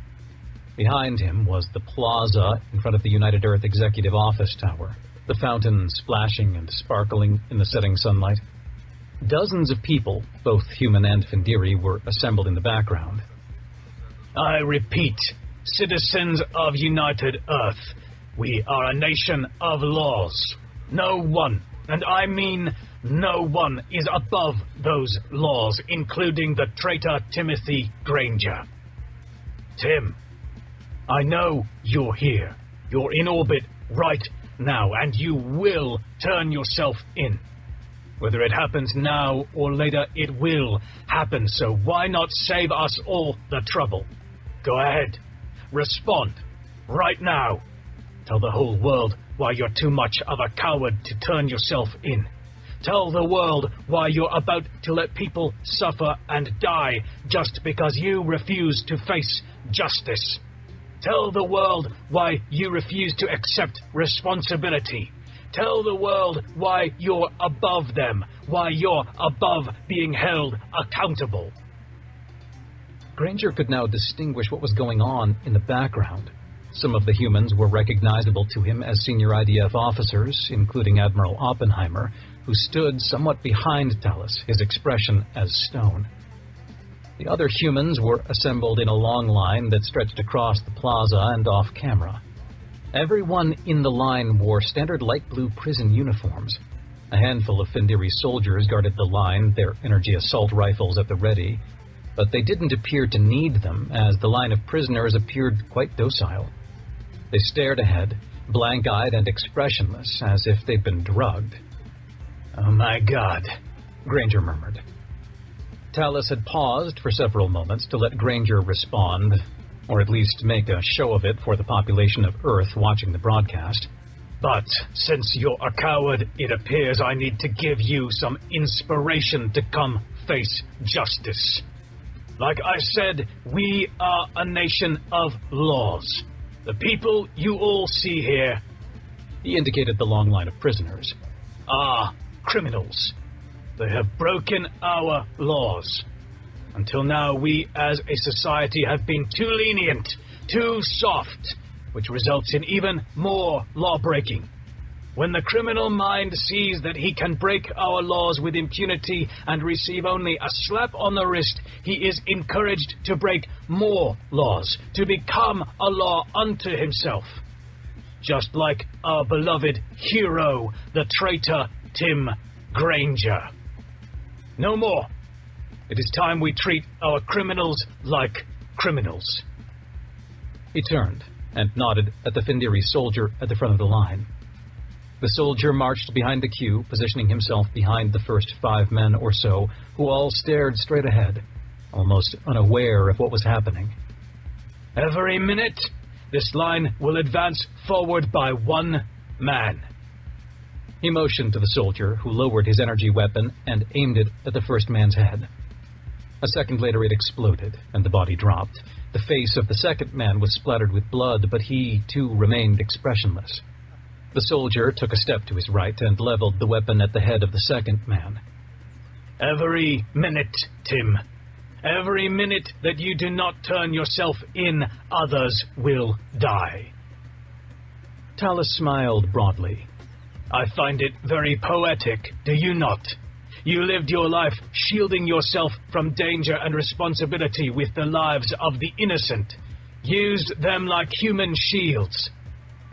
Behind him was the plaza in front of the United Earth Executive Office Tower, the fountain splashing and sparkling in the setting sunlight. Dozens of people, both human and Findiri, were assembled in the background. "I repeat, citizens of United Earth, we are a nation of laws. No one, and I mean no one, is above those laws, including the traitor Timothy Granger. Tim, I know you're here. You're in orbit right now, and you will turn yourself in. Whether it happens now or later, it will happen, so why not save us all the trouble? Go ahead. Respond. Right now. Tell the whole world why you're too much of a coward to turn yourself in. Tell the world why you're about to let people suffer and die just because you refuse to face justice. Tell the world why you refuse to accept responsibility. Tell the world why you're above them, why you're above being held accountable." Granger could now distinguish what was going on in the background. Some of the humans were recognizable to him as senior IDF officers, including Admiral Oppenheimer, who stood somewhat behind Talos, his expression as stone. The other humans were assembled in a long line that stretched across the plaza and off camera. Everyone in the line wore standard light blue prison uniforms. A handful of Findiri soldiers guarded the line, their energy assault rifles at the ready, but they didn't appear to need them, as the line of prisoners appeared quite docile. They stared ahead, blank-eyed and expressionless, as if they'd been drugged. "Oh my God," Granger murmured. Tallis had paused for several moments to let Granger respond, or at least make a show of it for the population of Earth watching the broadcast. "But since you're a coward, it appears I need to give you some inspiration to come face justice. Like I said, we are a nation of laws. The people you all see here," he indicated the long line of prisoners, "are criminals. They have broken our laws. Until now, we as a society have been too lenient, too soft, which results in even more law-breaking. When the criminal mind sees that he can break our laws with impunity and receive only a slap on the wrist, he is encouraged to break more laws, to become a law unto himself. Just like our beloved hero, the traitor Tim Granger. No more. It is time we treat our criminals like criminals." He turned and nodded at the Findiri soldier at the front of the line. The soldier marched behind the queue, positioning himself behind the first 5 men or so, who all stared straight ahead, almost unaware of what was happening. "Every minute, this line will advance forward by 1 man. He motioned to the soldier, who lowered his energy weapon and aimed it at the first man's head. A second later it exploded, and the body dropped. The face of the second man was splattered with blood, but he, too, remained expressionless. The soldier took a step to his right and leveled the weapon at the head of the second man. "Every minute, Tim. Every minute that you do not turn yourself in, others will die." Tallis smiled broadly. "I find it very poetic, do you not? You lived your life shielding yourself from danger and responsibility with the lives of the innocent, used them like human shields.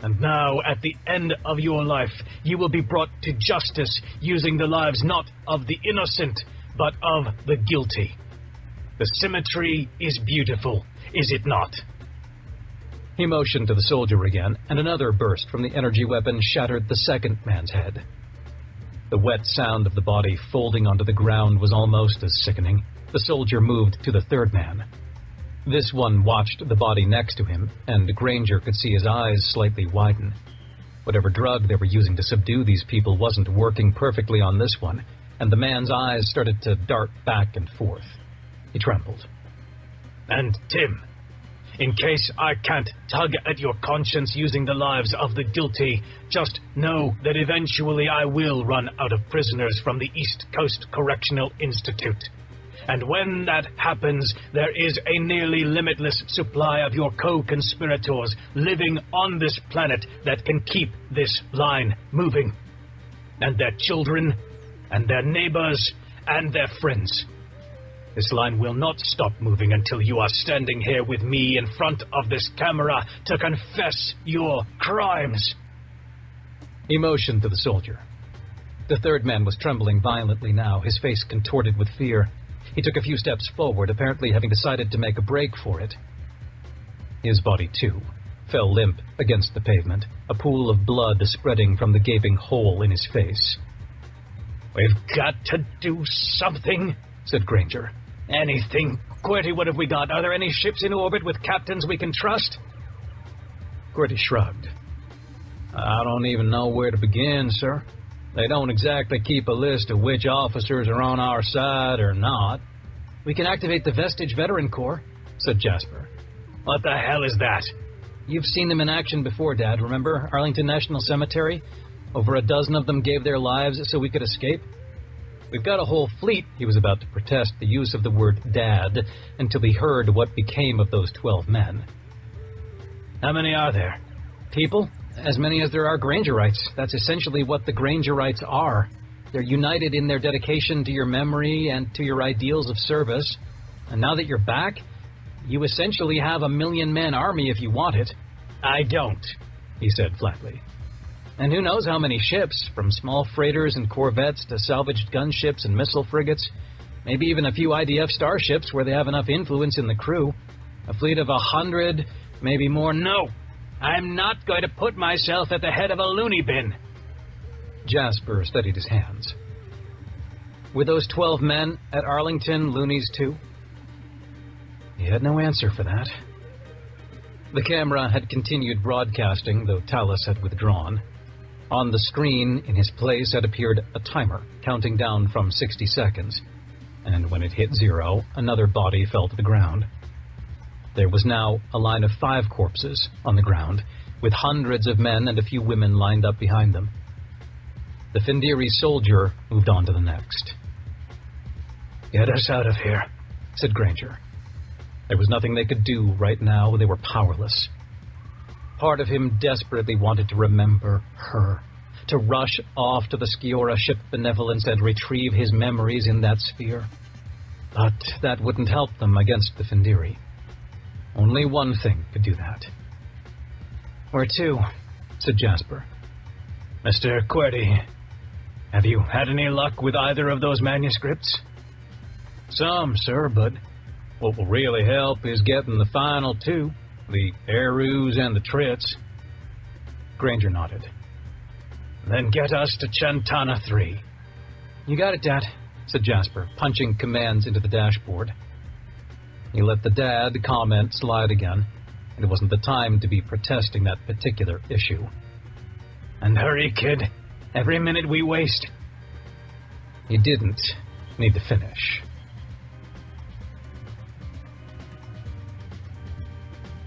And now, at the end of your life, you will be brought to justice using the lives not of the innocent, but of the guilty. The symmetry is beautiful, is it not?" He motioned to the soldier again, and another burst from the energy weapon shattered the second man's head. The wet sound of the body folding onto the ground was almost as sickening. The soldier moved to the third man. This one watched the body next to him, and Granger could see his eyes slightly widen. Whatever drug they were using to subdue these people wasn't working perfectly on this one, and the man's eyes started to dart back and forth. He trembled. "And Tim, in case I can't tug at your conscience using the lives of the guilty, just know that eventually I will run out of prisoners from the East Coast Correctional Institute. And when that happens, there is a nearly limitless supply of your co-conspirators living on this planet that can keep this line moving. And their children, and their neighbors, and their friends. This line will not stop moving until you are standing here with me in front of this camera to confess your crimes." He motioned to the soldier. The third man was trembling violently now, his face contorted with fear. He took a few steps forward, apparently having decided to make a break for it. His body, too, fell limp against the pavement, a pool of blood spreading from the gaping hole in his face. "We've got to do something," said Granger. "Anything. QWERTY, what have we got? Are there any ships in orbit with captains we can trust?" QWERTY shrugged. "I don't even know where to begin, sir. They don't exactly keep a list of which officers are on our side or not." "We can activate the Vestige Veteran Corps," said Jasper. "What the hell is that?" "You've seen them in action before, Dad, remember? Arlington National Cemetery? Over a dozen of them gave their lives so we could escape." "We've got a whole fleet." He was about to protest the use of the word Dad until he heard what became of those 12 men. "How many are there?" "People? As many as there are Grangerites. That's essentially what the Grangerites are. They're united in their dedication to your memory and to your ideals of service. And now that you're back, you essentially have a 1,000,000-man army if you want it." "I don't." he said flatly. And who knows how many ships, from small freighters and corvettes to salvaged gunships and missile frigates, maybe even a few IDF starships where they have enough influence in the crew. A fleet of 100, maybe more. No, I'm not going to put myself at the head of a loony bin. Jasper steadied his hands. Were those 12 men at Arlington loonies too? He had no answer for that. The camera had continued broadcasting, though Talus had withdrawn. On the screen, in his place, had appeared a timer, counting down from 60 seconds. And when it hit 0, another body fell to the ground. There was now a line of 5 corpses on the ground, with hundreds of men and a few women lined up behind them. The Findiri soldier moved on to the next. "Get us out of here," said Granger. There was nothing they could do right now. They were powerless. Part of him desperately wanted to remember her, to rush off to the Skiora ship Benevolence and retrieve his memories in that sphere. But that wouldn't help them against the Findiri. Only one thing could do that. "Where to?" said Jasper. "Mr. QWERTY, have you had any luck with either of those manuscripts?" "Some, sir, but what will really help is getting the final 2, the Erus and the Trits." Granger nodded. "Then get us to Chantana 3. "You got it, Dad," said Jasper, punching commands into the dashboard. He let the dad comment slide again. It wasn't the time to be protesting that particular issue. "And hurry, kid. Every minute we waste." He didn't need to finish.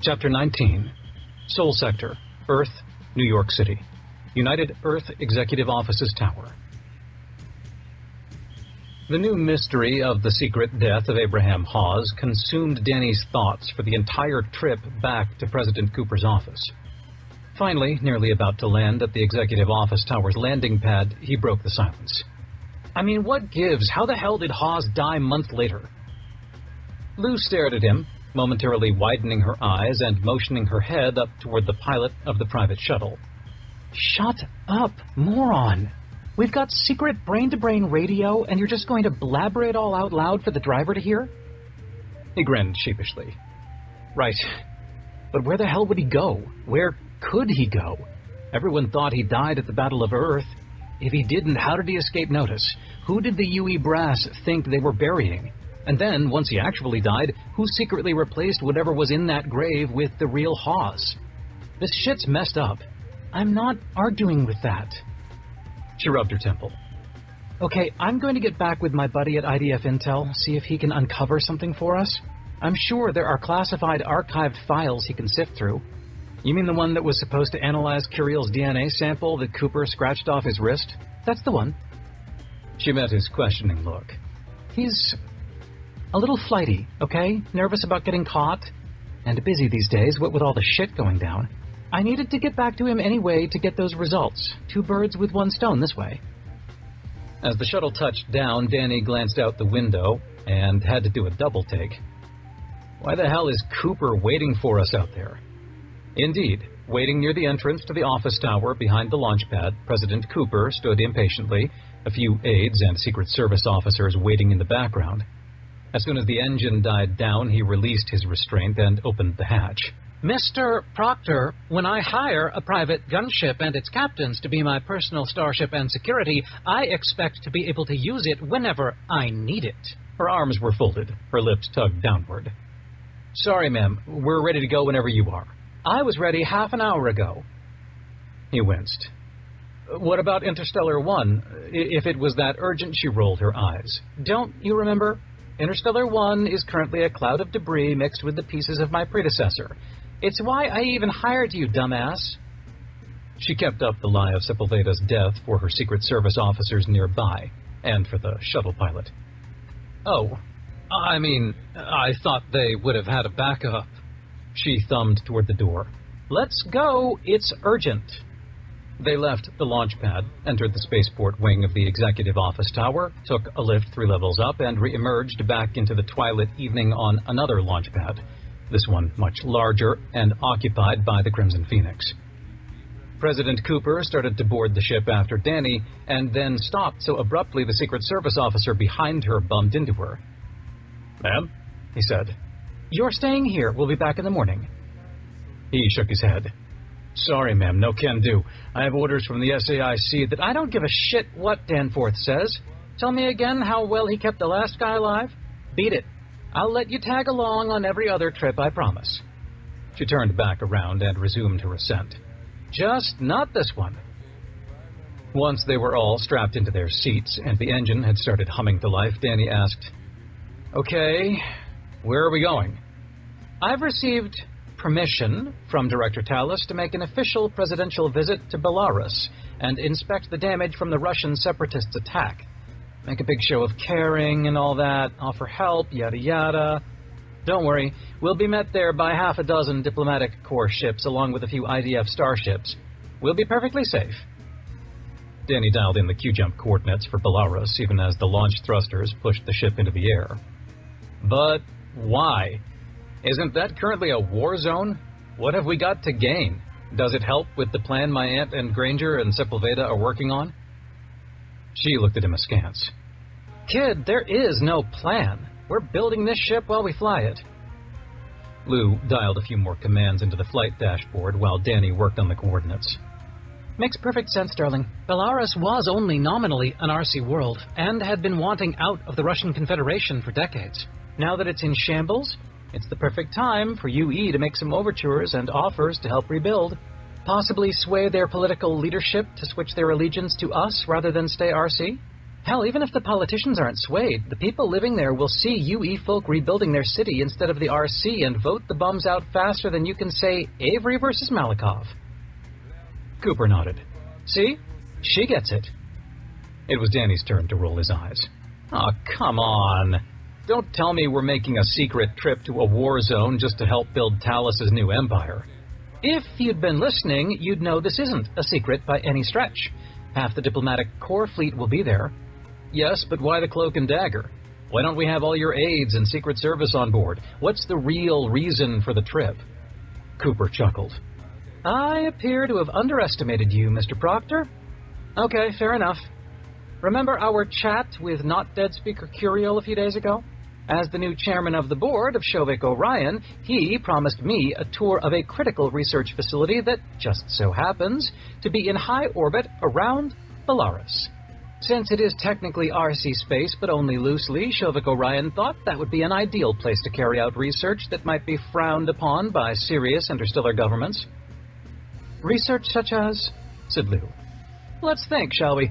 Chapter 19. Sol Sector, Earth, New York City. United Earth Executive Offices Tower. The new mystery of the secret death of Abraham Hawes consumed Danny's thoughts for the entire trip back to President Cooper's office. Finally, nearly about to land at the Executive Office Tower's landing pad, he broke the silence. "I mean, what gives? How the hell did Hawes die months later?" Lou stared at him, momentarily widening her eyes and motioning her head up toward the pilot of the private shuttle. "Shut up, moron! We've got secret brain-to-brain radio, and you're just going to blabber it all out loud for the driver to hear?" He grinned sheepishly. "Right. But where the hell would he go? Where could he go? Everyone thought he died at the Battle of Earth. If he didn't, how did he escape notice? Who did the UE brass think they were burying? And then, once he actually died, who secretly replaced whatever was in that grave with the real Hawes? This shit's messed up. I'm not arguing with that." She rubbed her temple. "Okay, I'm going to get back with my buddy at IDF Intel, see if he can uncover something for us. I'm sure there are classified archived files he can sift through." "You mean the one that was supposed to analyze Curiel's DNA sample that Cooper scratched off his wrist?" "That's the one." She met his questioning look. "He's a little flighty, okay? Nervous about getting caught? And busy these days, what with all the shit going down. I needed to get back to him anyway to get those results. 2 birds with 1 stone this way." As the shuttle touched down, Danny glanced out the window and had to do a double take. Why the hell is Cooper waiting for us out there? Indeed, waiting near the entrance to the office tower behind the launch pad, President Cooper stood impatiently, a few aides and Secret Service officers waiting in the background. As soon as the engine died down, he released his restraint and opened the hatch. "Mr. Proctor, when I hire a private gunship and its captains to be my personal starship and security, I expect to be able to use it whenever I need it." Her arms were folded, her lips tugged downward. "Sorry, ma'am, we're ready to go whenever you are." "I was ready half an hour ago." He winced. "What about Interstellar 1? If it was that urgent," she rolled her eyes. "Don't you remember? Interstellar 1 is currently a cloud of debris mixed with the pieces of my predecessor. It's why I even hired you, dumbass." She kept up the lie of Sepulveda's death for her Secret Service officers nearby, and for the shuttle pilot. "Oh, I mean, I thought they would have had a backup." She thumbed toward the door. "Let's go, it's urgent." They left the launch pad, entered the spaceport wing of the Executive Office Tower, took a lift 3 levels up, and re-emerged back into the twilight evening on another launch pad, this one much larger and occupied by the Crimson Phoenix. President Cooper started to board the ship after Danny, and then stopped so abruptly the Secret Service officer behind her bumped into her. Ma'am? He said. You're staying here. We'll be back in the morning. He shook his head. Sorry, ma'am, no can do. I have orders from the SAIC that I don't give a shit what Danforth says. Tell me again how well he kept the last guy alive? Beat it. I'll let you tag along on every other trip, I promise. She turned back around and resumed her ascent. Just not this one. Once they were all strapped into their seats and the engine had started humming to life, Danny asked, Okay, where are we going? I've received permission from Director Talos to make an official presidential visit to Belarus and inspect the damage from the Russian separatists' attack. Make a big show of caring and all that, offer help, yada yada. Don't worry, we'll be met there by 6 diplomatic corps ships along with a few IDF starships. We'll be perfectly safe. Danny dialed in the Q-jump coordinates for Belarus even as the launch thrusters pushed the ship into the air. But why? Isn't that currently a war zone? What have we got to gain? Does it help with the plan my aunt and Granger and Sepulveda are working on? She looked at him askance. Kid, there is no plan. We're building this ship while we fly it. Lou dialed a few more commands into the flight dashboard while Danny worked on the coordinates. Makes perfect sense, darling. Belarus was only nominally an RC world and had been wanting out of the Russian Confederation for decades. Now that it's in shambles, it's the perfect time for UE to make some overtures and offers to help rebuild. Possibly sway their political leadership to switch their allegiance to us rather than stay RC? Hell, even if the politicians aren't swayed, the people living there will see UE folk rebuilding their city instead of the RC and vote the bums out faster than you can say Avery versus Malikov. Cooper nodded. See? She gets it. It was Danny's turn to roll his eyes. Oh, come on. Don't tell me we're making a secret trip to a war zone just to help build Talos' new empire. If you'd been listening, you'd know this isn't a secret by any stretch. Half the diplomatic corps fleet will be there. Yes, but why the cloak and dagger? Why don't we have all your aides and Secret Service on board? What's the real reason for the trip? Cooper chuckled. I appear to have underestimated you, Mr. Proctor. Okay, fair enough. Remember our chat with Not Dead Speaker Curiel a few days ago? As the new chairman of the board of Shovik Orion, he promised me a tour of a critical research facility that just so happens to be in high orbit around Belarus. Since it is technically RC space, but only loosely, Shovik Orion thought that would be an ideal place to carry out research that might be frowned upon by serious interstellar governments. Research such as? Said Lou. Let's think, shall we?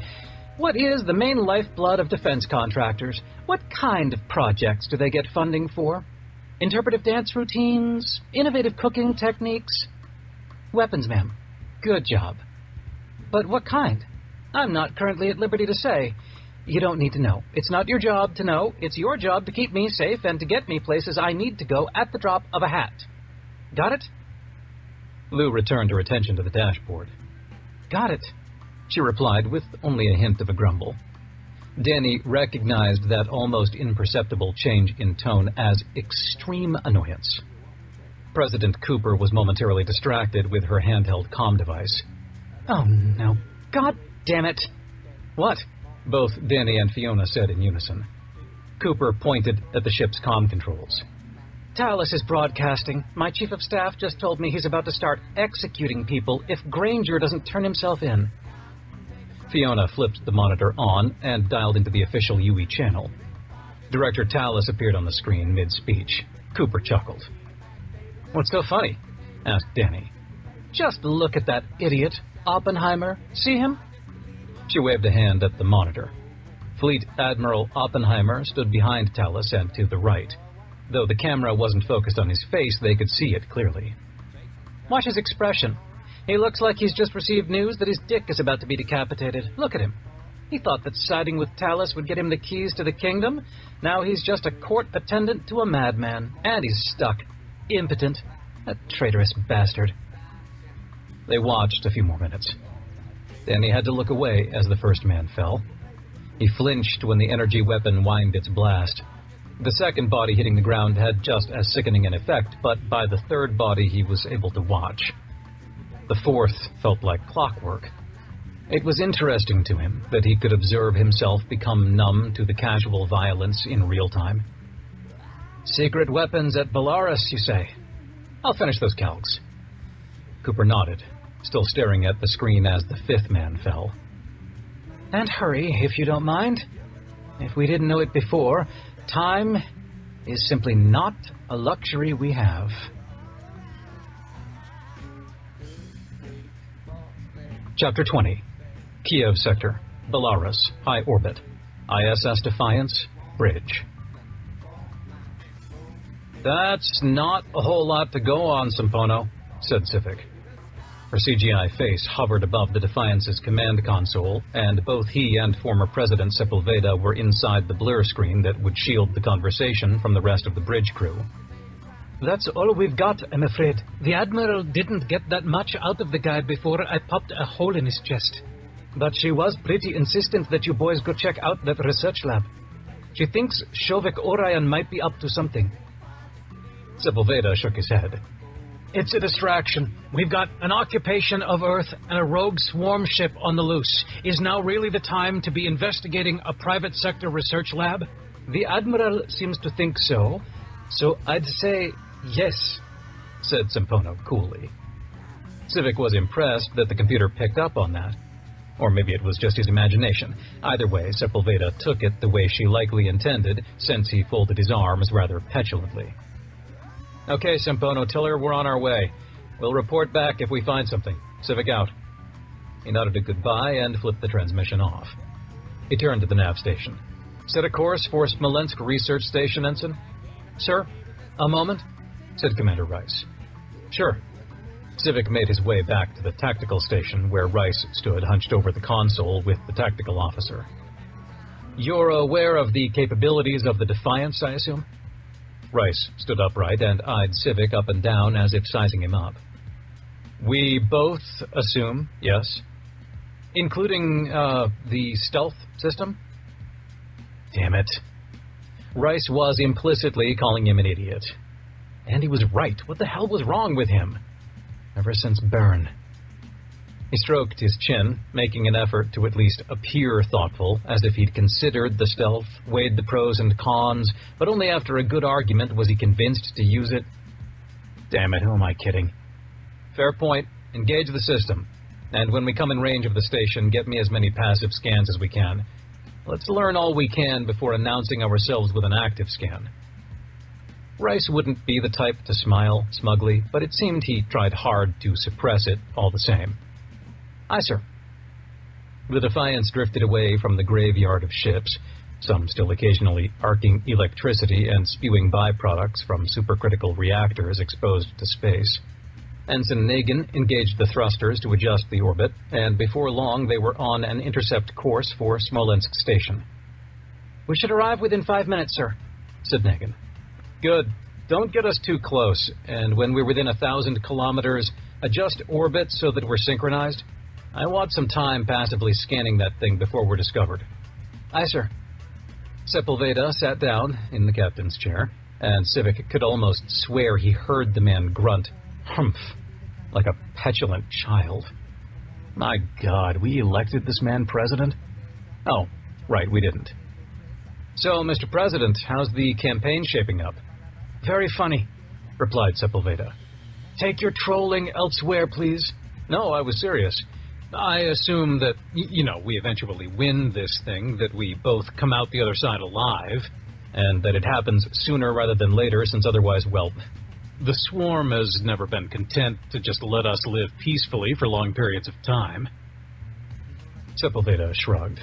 What is the main lifeblood of defense contractors? What kind of projects do they get funding for? Interpretive dance routines? Innovative cooking techniques? Weapons, ma'am. Good job. But what kind? I'm not currently at liberty to say. You don't need to know. It's not your job to know. It's your job to keep me safe and to get me places I need to go at the drop of a hat. Got it? Lou returned her attention to the dashboard. Got it, she replied with only a hint of a grumble. Danny recognized that almost imperceptible change in tone as extreme annoyance. President Cooper was momentarily distracted with her handheld comm device. Oh, no. God damn it. What? Both Danny and Fiona said in unison. Cooper pointed at the ship's comm controls. Talos is broadcasting. My chief of staff just told me he's about to start executing people if Granger doesn't turn himself in. Fiona flipped the monitor on and dialed into the official UE channel. Director Talos appeared on the screen mid-speech. Cooper chuckled. What's so funny? Asked Danny. Just look at that idiot, Oppenheimer. See him? She waved a hand at the monitor. Fleet Admiral Oppenheimer stood behind Talos and to the right. Though the camera wasn't focused on his face, they could see it clearly. Watch his expression. He looks like he's just received news that his dick is about to be decapitated. Look at him. He thought that siding with Talos would get him the keys to the kingdom. Now he's just a court attendant to a madman. And he's stuck. Impotent. That traitorous bastard. They watched a few more minutes. Then he had to look away as the first man fell. He flinched when the energy weapon whined its blast. The second body hitting the ground had just as sickening an effect, but by the third body he was able to watch. The fourth felt like clockwork. It was interesting to him that he could observe himself become numb to the casual violence in real time. Secret weapons at Belarus, you say? I'll finish those calcs. Cooper nodded, still staring at the screen as the fifth man fell. And hurry, if you don't mind. If we didn't know it before, time is simply not a luxury we have. Chapter 20. Kiev Sector, Belarus, High Orbit, ISS Defiance, Bridge. That's not a whole lot to go on, Sempono, said Civic. Her CGI face hovered above the Defiance's command console, and both he and former President Sepulveda were inside the blur screen that would shield the conversation from the rest of the bridge crew. That's all we've got, I'm afraid. The Admiral didn't get that much out of the guy before I popped a hole in his chest. But she was pretty insistent that you boys go check out that research lab. She thinks Shovik Orion might be up to something. Sepulveda shook his head. It's a distraction. We've got an occupation of Earth and a rogue swarm ship on the loose. Is now really the time to be investigating a private sector research lab? The Admiral seems to think so. So I'd say yes, said Sempono coolly. Civic was impressed that the computer picked up on that. Or maybe it was just his imagination. Either way, Sepulveda took it the way she likely intended, since he folded his arms rather petulantly. Okay, Sempono, tell her we're on our way. We'll report back if we find something. Civic out. He nodded a goodbye and flipped the transmission off. He turned to the nav station. Set a course for Smolensk Research Station, Ensign? Sir, a moment, said Commander Rice. Sure. Civic made his way back to the tactical station where Rice stood hunched over the console with the tactical officer. You're aware of the capabilities of the Defiance, I assume? Rice stood upright and eyed Civic up and down as if sizing him up. We both assume, yes. Including, the stealth system? Damn it. Rice was implicitly calling him an idiot. And he was right. What the hell was wrong with him? Ever since Bern. He stroked his chin, making an effort to at least appear thoughtful, as if he'd considered the stealth, weighed the pros and cons, but only after a good argument was he convinced to use it. Damn it, who am I kidding? Fair point. Engage the system. And when we come in range of the station, get me as many passive scans as we can. Let's learn all we can before announcing ourselves with an active scan. Rice wouldn't be the type to smile smugly, but it seemed he tried hard to suppress it all the same. Aye, sir. The Defiance drifted away from the graveyard of ships, some still occasionally arcing electricity and spewing byproducts from supercritical reactors exposed to space. Ensign Nagin engaged the thrusters to adjust the orbit, and before long they were on an intercept course for Smolensk Station. We should arrive within 5 minutes, sir, said Nagin. Good. Don't get us too close, and when we're within 1,000 kilometers, adjust orbit so that we're synchronized. I want some time passively scanning that thing before we're discovered. Aye, sir. Sepulveda sat down in the captain's chair, and Civic could almost swear he heard the man grunt, humph, like a petulant child. My God, we elected this man president? Oh, right, we didn't. So, Mr. President, how's the campaign shaping up? Very funny, replied Sepulveda. Take your trolling elsewhere, please. No, I was serious. I assume that, we eventually win this thing, that we both come out the other side alive, and that it happens sooner rather than later, since otherwise, well, the swarm has never been content to just let us live peacefully for long periods of time. Sepulveda shrugged.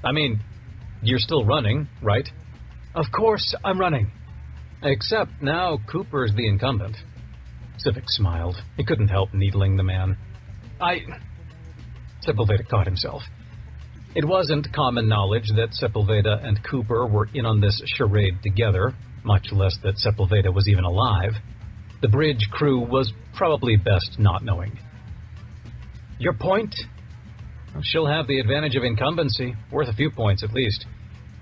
I mean, you're still running, right? Of course I'm running. Except now Cooper's the incumbent. Civic smiled. He couldn't help needling the man. Sepulveda caught himself. It wasn't common knowledge that Sepulveda and Cooper were in on this charade together, much less that Sepulveda was even alive. The bridge crew was probably best not knowing. Your point? Well, she'll have the advantage of incumbency, worth a few points at least.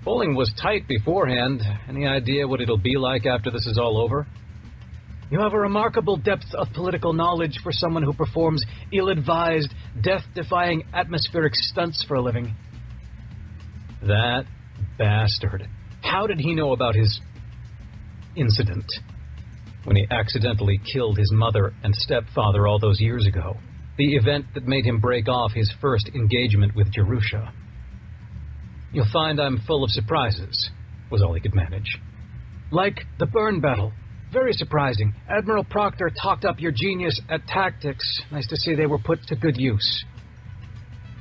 Polling was tight beforehand. Any idea what it'll be like after this is all over? You have a remarkable depth of political knowledge for someone who performs ill-advised, death-defying atmospheric stunts for a living. That bastard. How did he know about his incident when he accidentally killed his mother and stepfather all those years ago? The event that made him break off his first engagement with Jerusha. You'll find I'm full of surprises, was all he could manage. Like the burn battle. Very surprising. Admiral Proctor talked up your genius at tactics. Nice to see they were put to good use.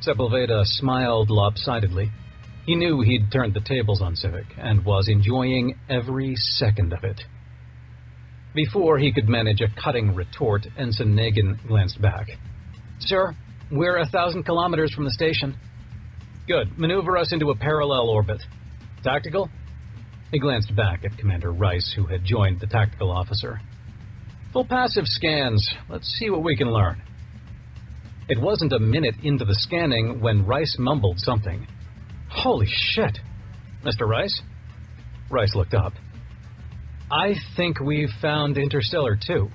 Sepulveda smiled lopsidedly. He knew he'd turned the tables on Civic, and was enjoying every second of it. Before he could manage a cutting retort, Ensign Nagin glanced back. Sir, we're 1,000 kilometers from the station. Good. Maneuver us into a parallel orbit. Tactical? He glanced back at Commander Rice, who had joined the tactical officer. Full passive scans. Let's see what we can learn. It wasn't a minute into the scanning when Rice mumbled something. Holy shit! Mr. Rice? Rice looked up. I think we've found Interstellar 2.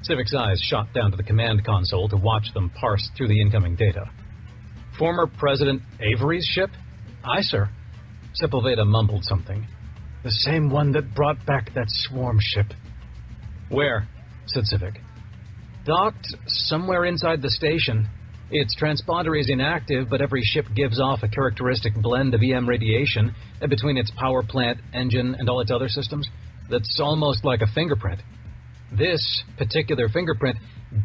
Civic's eyes shot down to the command console to watch them parse through the incoming data. Former President Avery's ship? Aye, sir. Sepulveda mumbled something. The same one that brought back that swarm ship. Where? Said Civic. Docked somewhere inside the station. Its transponder is inactive, but every ship gives off a characteristic blend of EM radiation between its power plant, engine, and all its other systems. That's almost like a fingerprint. This particular fingerprint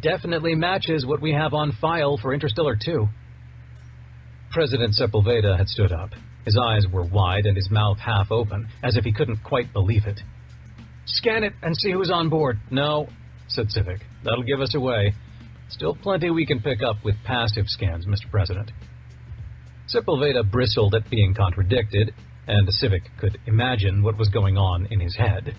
definitely matches what we have on file for Interstellar 2. President Sepulveda had stood up. His eyes were wide and his mouth half open, as if he couldn't quite believe it. Scan it and see who's on board. No, said Civic. That'll give us away. Still plenty we can pick up with passive scans, Mr. President. Sepulveda bristled at being contradicted, and the Civic could imagine what was going on in his head.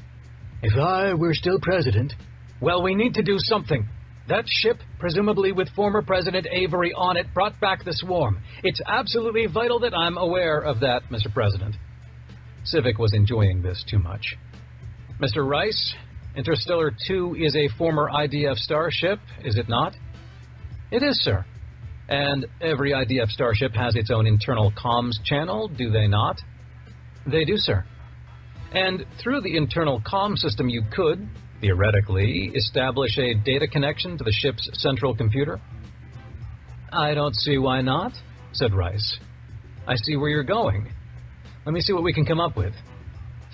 If I were still president... Well, we need to do something. That ship, presumably with former President Avery on it, brought back the swarm. It's absolutely vital that I'm aware of that, Mr. President. Civic was enjoying this too much. Mr. Rice, Interstellar 2 is a former IDF starship, is it not? It is, sir. And every IDF starship has its own internal comms channel, do they not? They do, sir. And through the internal comm system you could, theoretically, establish a data connection to the ship's central computer? I don't see why not, said Rice. I see where you're going. Let me see what we can come up with.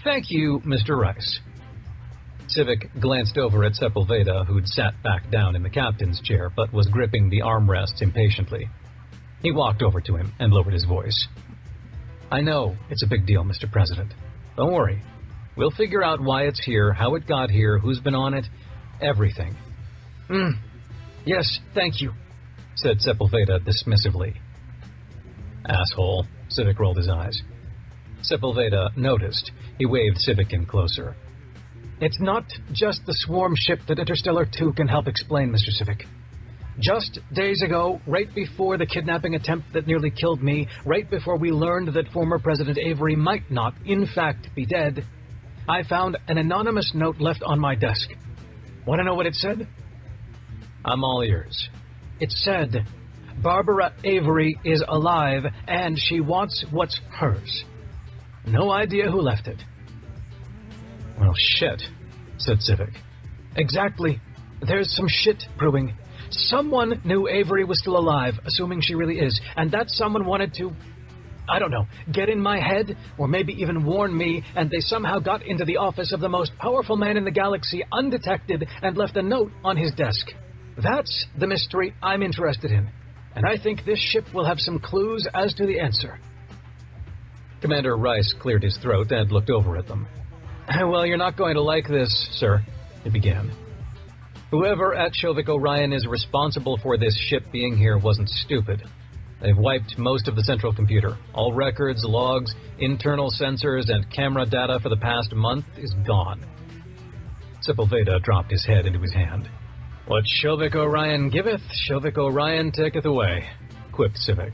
Thank you, Mr. Rice. Civic glanced over at Sepulveda, who'd sat back down in the captain's chair, but was gripping the armrests impatiently. He walked over to him and lowered his voice. I know it's a big deal, Mr. President. Don't worry. We'll figure out why it's here, how it got here, who's been on it, everything. Yes, thank you, said Sepulveda dismissively. Asshole, Civic rolled his eyes. Sepulveda noticed. He waved Civic in closer. It's not just the swarm ship that Interstellar 2 can help explain, Mr. Civic. Just days ago, right before the kidnapping attempt that nearly killed me, right before we learned that former President Avery might not, in fact, be dead, I found an anonymous note left on my desk. Want to know what it said? I'm all ears. It said, Barbara Avery is alive, and she wants what's hers. No idea who left it. Well, shit, said Civic. Exactly. There's some shit brewing. Someone knew Avery was still alive, assuming she really is, and that someone wanted to, I don't know, get in my head, or maybe even warn me, and they somehow got into the office of the most powerful man in the galaxy undetected and left a note on his desk. That's the mystery I'm interested in, and I think this ship will have some clues as to the answer. Commander Rice cleared his throat and looked over at them. Well, you're not going to like this, sir, he began. Whoever at Shovik Orion is responsible for this ship being here wasn't stupid. They've wiped most of the central computer. All records, logs, internal sensors, and camera data for the past month is gone. Sepulveda dropped his head into his hand. What Shovik Orion giveth, Shovik Orion taketh away, quipped Civic.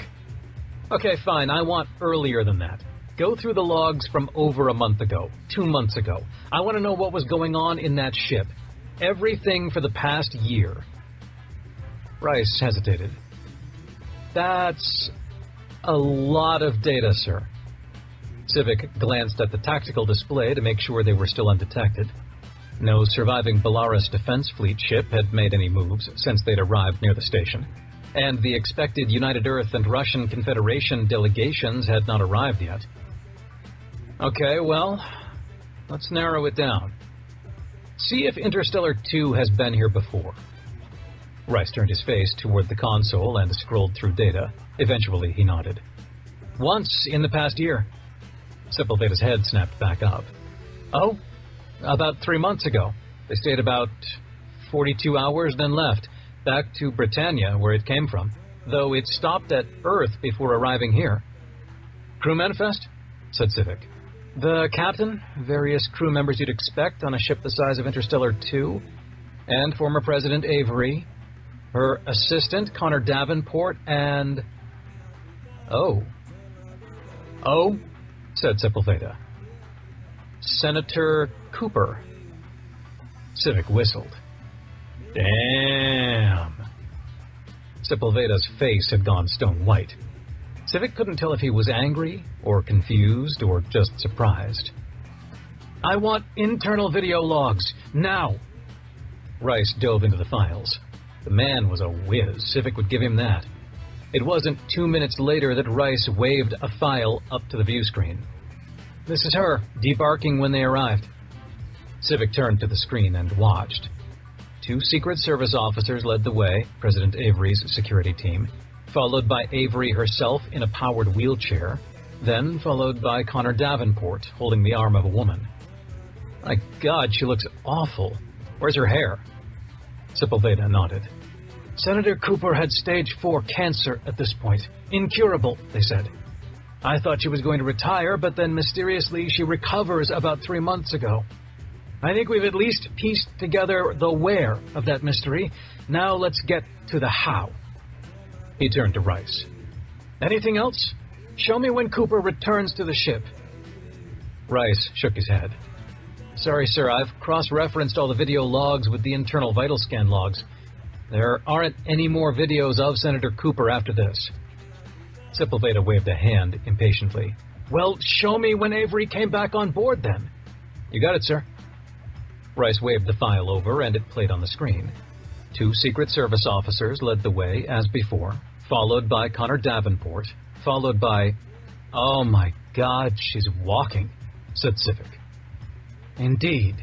Okay, fine, I want earlier than that. Go through the logs from over a month ago, 2 months ago. I want to know what was going on in that ship. everything for the past year. Rice hesitated. That's a lot of data, sir. Civic glanced at the tactical display to make sure they were still undetected. No surviving Belarus Defense Fleet ship had made any moves since they'd arrived near the station, and the expected United Earth and Russian Confederation delegations had not arrived yet. Okay, well, let's narrow it down. See if Interstellar 2 has been here before. Rice turned his face toward the console and scrolled through data. Eventually, he nodded. Once in the past year. Sepulveda's head snapped back up. Oh? About 3 months ago. They stayed about 42 hours, then left, back to Britannia, where it came from, though it stopped at Earth before arriving here. Crew manifest? Said Civic. The captain, various crew members you'd expect on a ship the size of Interstellar 2, and former President Avery, her assistant, Connor Davenport, and... Oh, said Sepulveda. Senator Cooper. Civic whistled. Damn. Sepulveda's face had gone stone white. Civic couldn't tell if he was angry, or confused, or just surprised. I want internal video logs, now! Rice dove into the files. The man was a whiz. Civic would give him that. It wasn't 2 minutes later that Rice waved a file up to the view screen. This is her, debarking when they arrived. Civic turned to the screen and watched. 2 Secret Service officers led the way, President Avery's security team, followed by Avery herself in a powered wheelchair, then followed by Connor Davenport holding the arm of a woman. My God, she looks awful. Where's her hair? Sepulveda nodded. Senator Cooper had stage 4 cancer at this point. Incurable, they said. I thought she was going to retire, but then mysteriously she recovers about 3 months ago. I think we've at least pieced together the where of that mystery. Now let's get to the how. He turned to Rice. Anything else? Show me when Cooper returns to the ship. Rice shook his head. Sorry, sir, I've cross-referenced all the video logs with the internal vital scan logs. There aren't any more videos of Senator Cooper after this. Sepulveda waved a hand impatiently. Well, show me when Avery came back on board, then. You got it, sir. Rice waved the file over, and it played on the screen. 2 Secret Service officers led the way, as before, followed by Connor Davenport, followed by... Oh, my God, she's walking, said Civic. Indeed,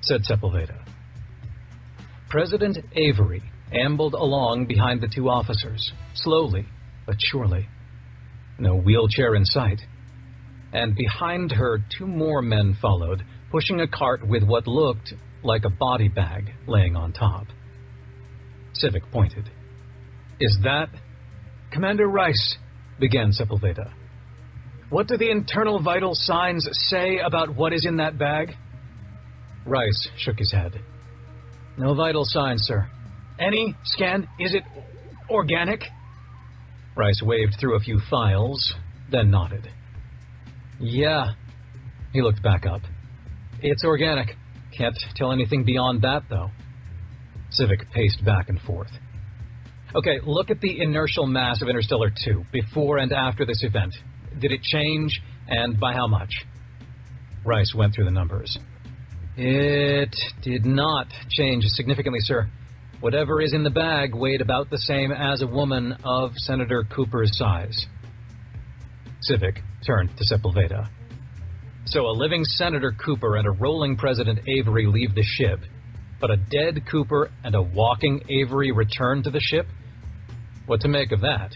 said Sepulveda. President Avery ambled along behind the 2 officers, slowly but surely. No wheelchair in sight. And behind her, 2 more men followed, pushing a cart with what looked like a body bag laying on top. Civic pointed. Is that... Commander Rice, began Sepulveda. What do the internal vital signs say about what is in that bag? Rice shook his head. No vital signs, sir. Any scan? Is it organic? Rice waved through a few files, then nodded. Yeah. He looked back up. It's organic. Can't tell anything beyond that, though. Civic paced back and forth. Okay, look at the inertial mass of Interstellar 2, before and after this event. Did it change, and by how much? Rice went through the numbers. It did not change significantly, sir. Whatever is in the bag weighed about the same as a woman of Senator Cooper's size. Civic turned to Sepulveda. So a living Senator Cooper and a rolling President Avery leave the ship, but a dead Cooper and a walking Avery return to the ship? What to make of that?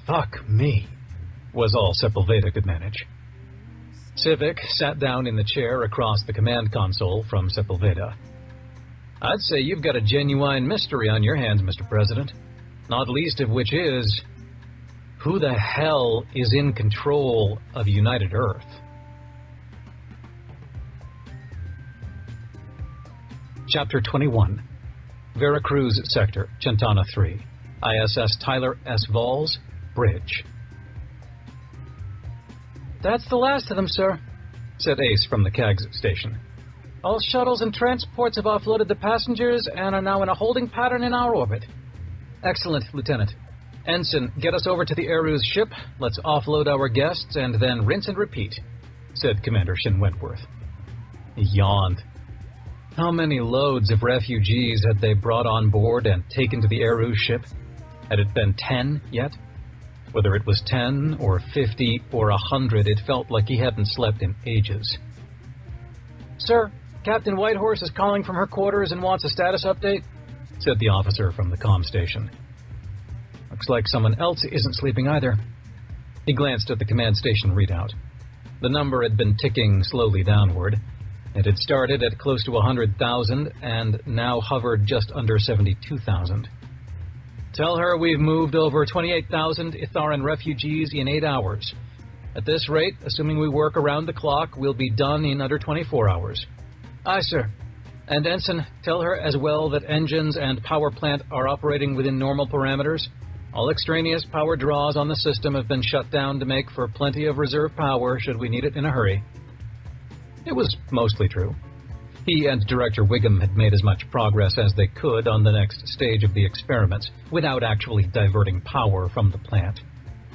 Fuck me, was all Sepulveda could manage. Civic sat down in the chair across the command console from Sepulveda. I'd say you've got a genuine mystery on your hands, Mr. President. Not least of which is, who the hell is in control of United Earth? Chapter 21. Veracruz Sector, Chantana 3. ISS Tyler S. Valls, Bridge. That's the last of them, sir, said Ace from the CAGS station. All shuttles and transports have offloaded the passengers and are now in a holding pattern in our orbit. Excellent, Lieutenant. Ensign, get us over to the Eru's ship. Let's offload our guests and then rinse and repeat, said Commander Shin Wentworth. He yawned. How many loads of refugees had they brought on board and taken to the Eru ship? Had it been 10 yet? Whether it was 10 or 50 or 100, it felt like he hadn't slept in ages. Sir, Captain Whitehorse is calling from her quarters and wants a status update, said the officer from the comm station. Looks like someone else isn't sleeping either. He glanced at the command station readout. The number had been ticking slowly downward. It had started at close to 100,000 and now hovered just under 72,000. Tell her we've moved over 28,000 Itharan refugees in 8 hours. At this rate, assuming we work around the clock, we'll be done in under 24 hours. Aye, sir. And Ensign, tell her as well that engines and power plant are operating within normal parameters. All extraneous power draws on the system have been shut down to make for plenty of reserve power should we need it in a hurry. It was mostly true. He and Director Wiggum had made as much progress as they could on the next stage of the experiments, without actually diverting power from the plant.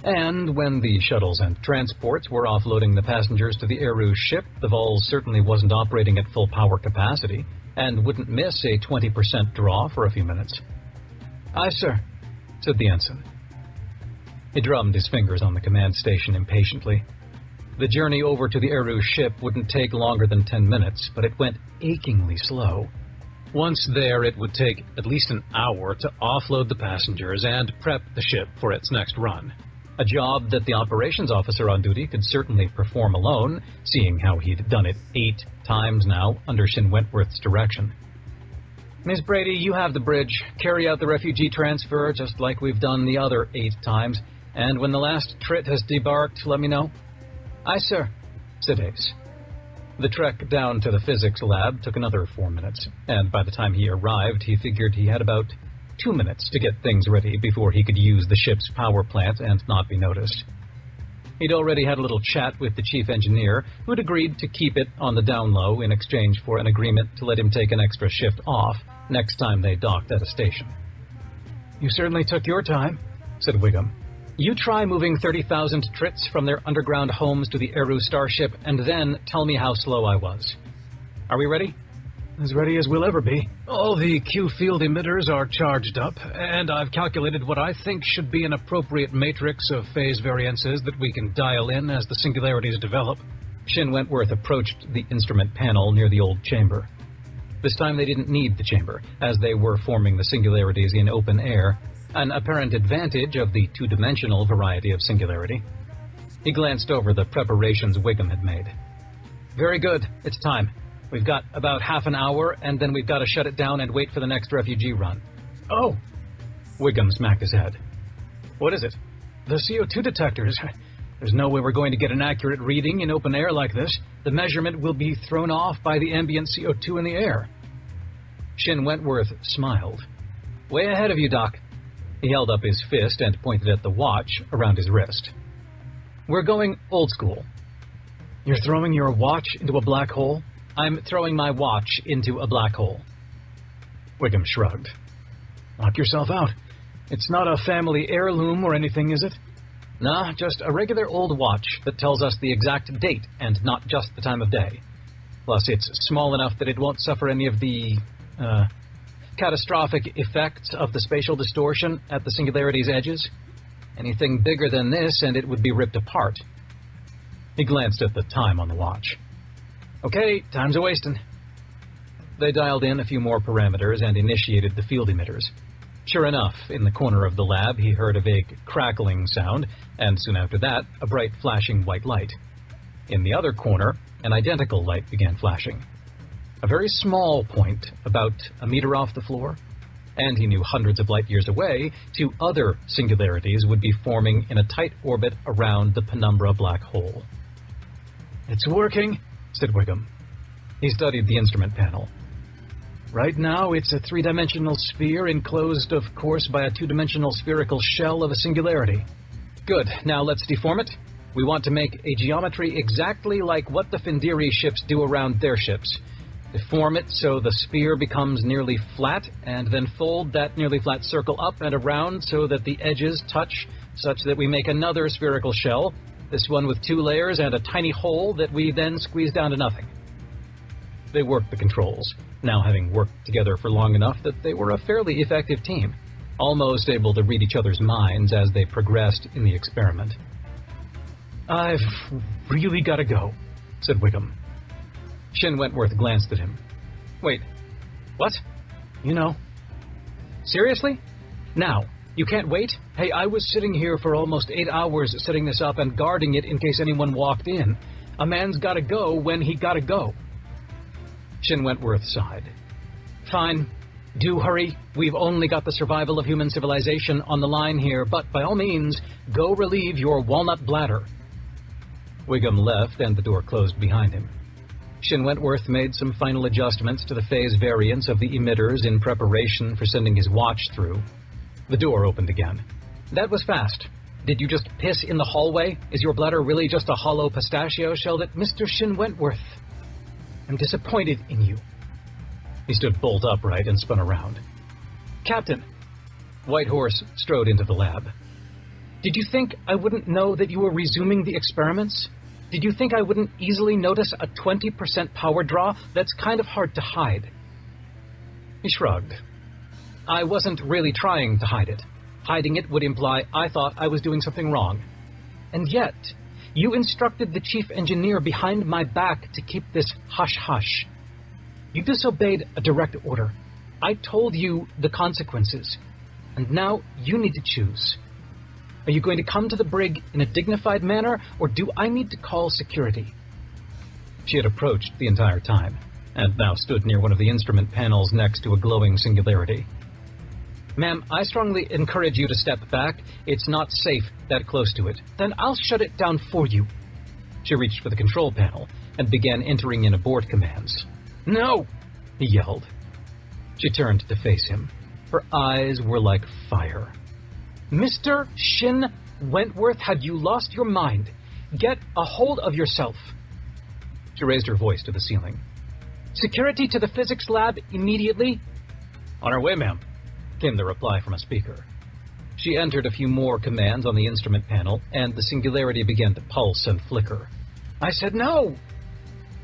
And when the shuttles and transports were offloading the passengers to the Eru ship, the Vols certainly wasn't operating at full power capacity, and wouldn't miss a 20% draw for a few minutes. Aye, sir, said the ensign. He drummed his fingers on the command station impatiently. The journey over to the Eru ship wouldn't take longer than 10 minutes, but it went achingly slow. Once there, it would take at least an hour to offload the passengers and prep the ship for its next run. A job that the operations officer on duty could certainly perform alone, seeing how he'd done it 8 times now under Shin Wentworth's direction. Miss Brady, you have the bridge. Carry out the refugee transfer just like we've done the other 8 times, and when the last Trit has debarked, let me know. Aye, sir, said Ace. The trek down to the physics lab took another 4 minutes, and by the time he arrived, he figured he had about 2 minutes to get things ready before he could use the ship's power plant and not be noticed. He'd already had a little chat with the chief engineer, who'd agreed to keep it on the down low in exchange for an agreement to let him take an extra shift off next time they docked at a station. You certainly took your time, said Wiggum. You try moving 30,000 Trits from their underground homes to the Eru starship, and then tell me how slow I was. Are we ready? As ready as we'll ever be. All the Q field emitters are charged up, and I've calculated what I think should be an appropriate matrix of phase variances that we can dial in as the singularities develop. Shin Wentworth approached the instrument panel near the old chamber. This time they didn't need the chamber, as they were forming the singularities in open air, an apparent advantage of the two-dimensional variety of singularity. He glanced over the preparations Wiggum had made. Very good, it's time. We've got about half an hour, and then we've got to shut it down and wait for the next refugee run. Oh! Wiggum smacked his head. What is it? The CO2 detectors. There's no way we're going to get an accurate reading in open air like this. The measurement will be thrown off by the ambient CO2 in the air. Shin Wentworth smiled. Way ahead of you, Doc. He held up his fist and pointed at the watch around his wrist. We're going old school. You're throwing your watch into a black hole? I'm throwing my watch into a black hole. Wiggum shrugged. Knock yourself out. It's not a family heirloom or anything, is it? Nah, just a regular old watch that tells us the exact date and not just the time of day. Plus, it's small enough that it won't suffer any of the, catastrophic effects of the spatial distortion at the singularity's edges. Anything bigger than this and it would be ripped apart. He glanced at the time on the watch. Okay, time's a-wasting. They dialed in a few more parameters and initiated the field emitters. Sure enough, in the corner of the lab, he heard a vague crackling sound, and soon after that, a bright flashing white light. In the other corner, an identical light began flashing. A very small point, about a meter off the floor, and he knew hundreds of light years away, 2 other singularities would be forming in a tight orbit around the penumbra black hole. It's working, said Wiggum. He studied the instrument panel. Right now, it's a 3-dimensional sphere enclosed, of course, by a 2-dimensional spherical shell of a singularity. Good. Now let's deform it. We want to make a geometry exactly like what the Findiri ships do around their ships. Deform it so the sphere becomes nearly flat, and then fold that nearly flat circle up and around so that the edges touch, such that we make another spherical shell, this one with 2 layers and a tiny hole that we then squeeze down to nothing. They worked the controls, now having worked together for long enough that they were a fairly effective team, almost able to read each other's minds as they progressed in the experiment. I've really got to go, said Wiggum. Shin Wentworth glanced at him. Wait, what? You know. Seriously? Now? You can't wait? Hey, I was sitting here for almost 8 hours setting this up and guarding it in case anyone walked in. A man's got to go when he got to go. Shin Wentworth sighed. Fine. Do hurry. We've only got the survival of human civilization on the line here, but by all means, go relieve your walnut bladder. Wiggum left and the door closed behind him. Shin Wentworth made some final adjustments to the phase variance of the emitters in preparation for sending his watch through. The door opened again. That was fast. Did you just piss in the hallway? Is your bladder really just a hollow pistachio shell that Mr. Shin Wentworth? I'm disappointed in you. He stood bolt upright and spun around. Captain! Whitehorse strode into the lab. Did you think I wouldn't know that you were resuming the experiments? Did you think I wouldn't easily notice a 20% power draw? That's kind of hard to hide. He shrugged. I wasn't really trying to hide it. Hiding it would imply I thought I was doing something wrong. And yet, you instructed the chief engineer behind my back to keep this hush-hush. You disobeyed a direct order. I told you the consequences. And now you need to choose. Are you going to come to the brig in a dignified manner, or do I need to call security? She had approached the entire time, and now stood near one of the instrument panels next to a glowing singularity. Ma'am, I strongly encourage you to step back. It's not safe that close to it. Then I'll shut it down for you. She reached for the control panel and began entering in abort commands. No! He yelled. She turned to face him. Her eyes were like fire. Mr. Shin Wentworth, have you lost your mind? Get a hold of yourself. She raised her voice to the ceiling. Security to the physics lab immediately. On our way, ma'am, came the reply from a speaker. She entered a few more commands on the instrument panel, and the singularity began to pulse and flicker. I said no!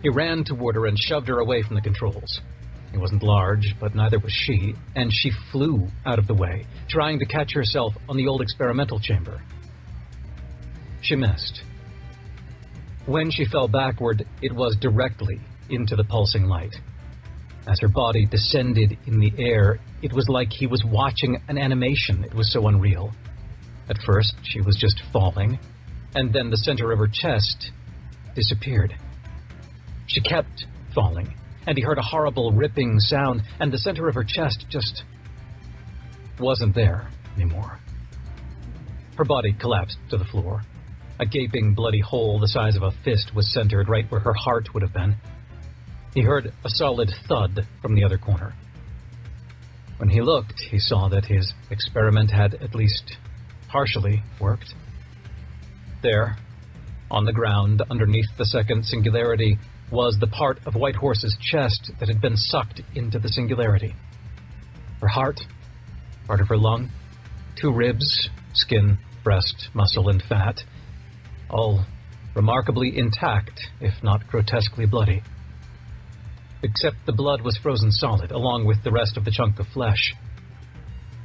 He ran toward her and shoved her away from the controls. He wasn't large, but neither was she, and she flew out of the way, trying to catch herself on the old experimental chamber. She missed. When she fell backward, it was directly into the pulsing light. As her body descended in the air, it was like he was watching an animation. It was so unreal. At first, she was just falling, and then the center of her chest disappeared. She kept falling, and he heard a horrible ripping sound, and the center of her chest just wasn't there anymore. Her body collapsed to the floor. A gaping, bloody hole the size of a fist was centered right where her heart would have been. He heard a solid thud from the other corner. When he looked, he saw that his experiment had at least partially worked. There, on the ground underneath the second singularity, was the part of Whitehorse's chest that had been sucked into the singularity. Her heart, part of her lung, 2 ribs, skin, breast, muscle, and fat, all remarkably intact, if not grotesquely bloody. Except the blood was frozen solid, along with the rest of the chunk of flesh.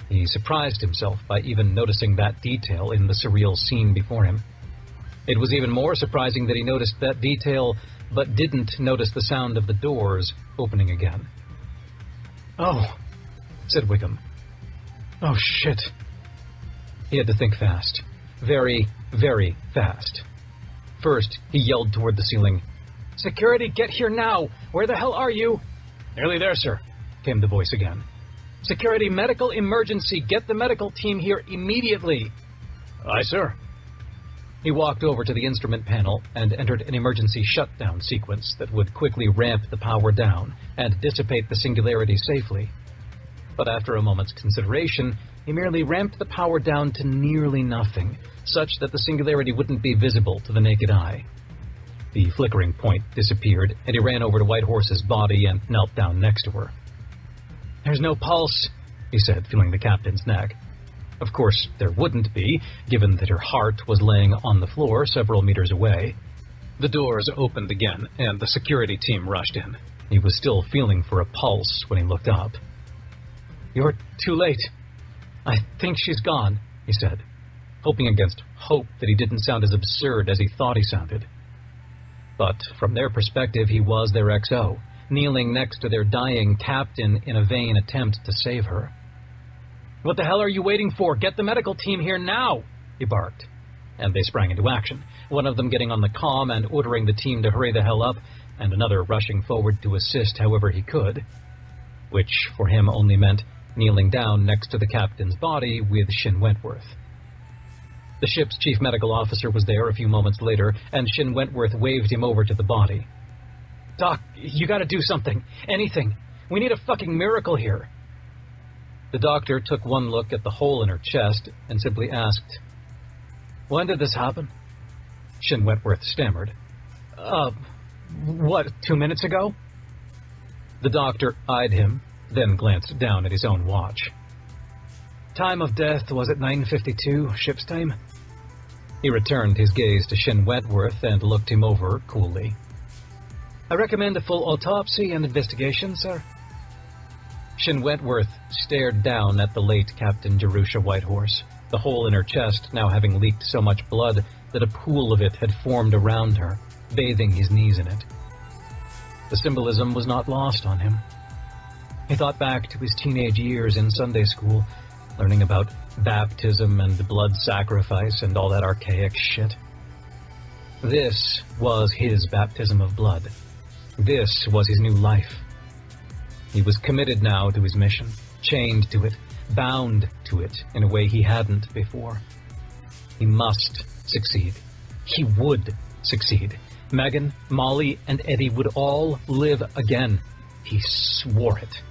He surprised himself by even noticing that detail in the surreal scene before him. It was even more surprising that he noticed that detail, but didn't notice the sound of the doors opening again. Oh, said Wiggum. Oh, shit. He had to think fast. Very, very fast. First, he yelled toward the ceiling. Security, get here now! Where the hell are you? Nearly there, sir, came the voice again. Security, medical emergency! Get the medical team here immediately! Aye, sir. He walked over to the instrument panel and entered an emergency shutdown sequence that would quickly ramp the power down and dissipate the singularity safely. But after a moment's consideration, he merely ramped the power down to nearly nothing, such that the singularity wouldn't be visible to the naked eye. The flickering point disappeared, and he ran over to Whitehorse's body and knelt down next to her. "There's no pulse," he said, feeling the captain's neck. Of course, there wouldn't be, given that her heart was laying on the floor several meters away. The doors opened again, and the security team rushed in. He was still feeling for a pulse when he looked up. "You're too late. I think she's gone," he said, hoping against hope that he didn't sound as absurd as he thought he sounded. But from their perspective, he was their XO, kneeling next to their dying captain in a vain attempt to save her. "What the hell are you waiting for? Get the medical team here now!" he barked. And they sprang into action, one of them getting on the comm and ordering the team to hurry the hell up, and another rushing forward to assist however he could, which for him only meant kneeling down next to the captain's body with Shin Wentworth. The ship's chief medical officer was there a few moments later, and Shin Wentworth waved him over to the body. "Doc, you gotta do something. Anything. We need a fucking miracle here." The doctor took one look at the hole in her chest and simply asked, "When did this happen?" Shin Wentworth stammered. What, 2 minutes ago?" The doctor eyed him, then glanced down at his own watch. "Time of death was at 9:52 ship's time?" He returned his gaze to Shin Wentworth and looked him over coolly. "I recommend a full autopsy and investigation, sir." Shin Wentworth stared down at the late Captain Jerusha Whitehorse, the hole in her chest now having leaked so much blood that a pool of it had formed around her, bathing his knees in it. The symbolism was not lost on him. He thought back to his teenage years in Sunday school, learning about baptism and blood sacrifice and all that archaic shit. This was his baptism of blood. This was his new life. He was committed now to his mission, chained to it, bound to it in a way he hadn't before. He must succeed. He would succeed. Megan, Molly, and Eddie would all live again. He swore it.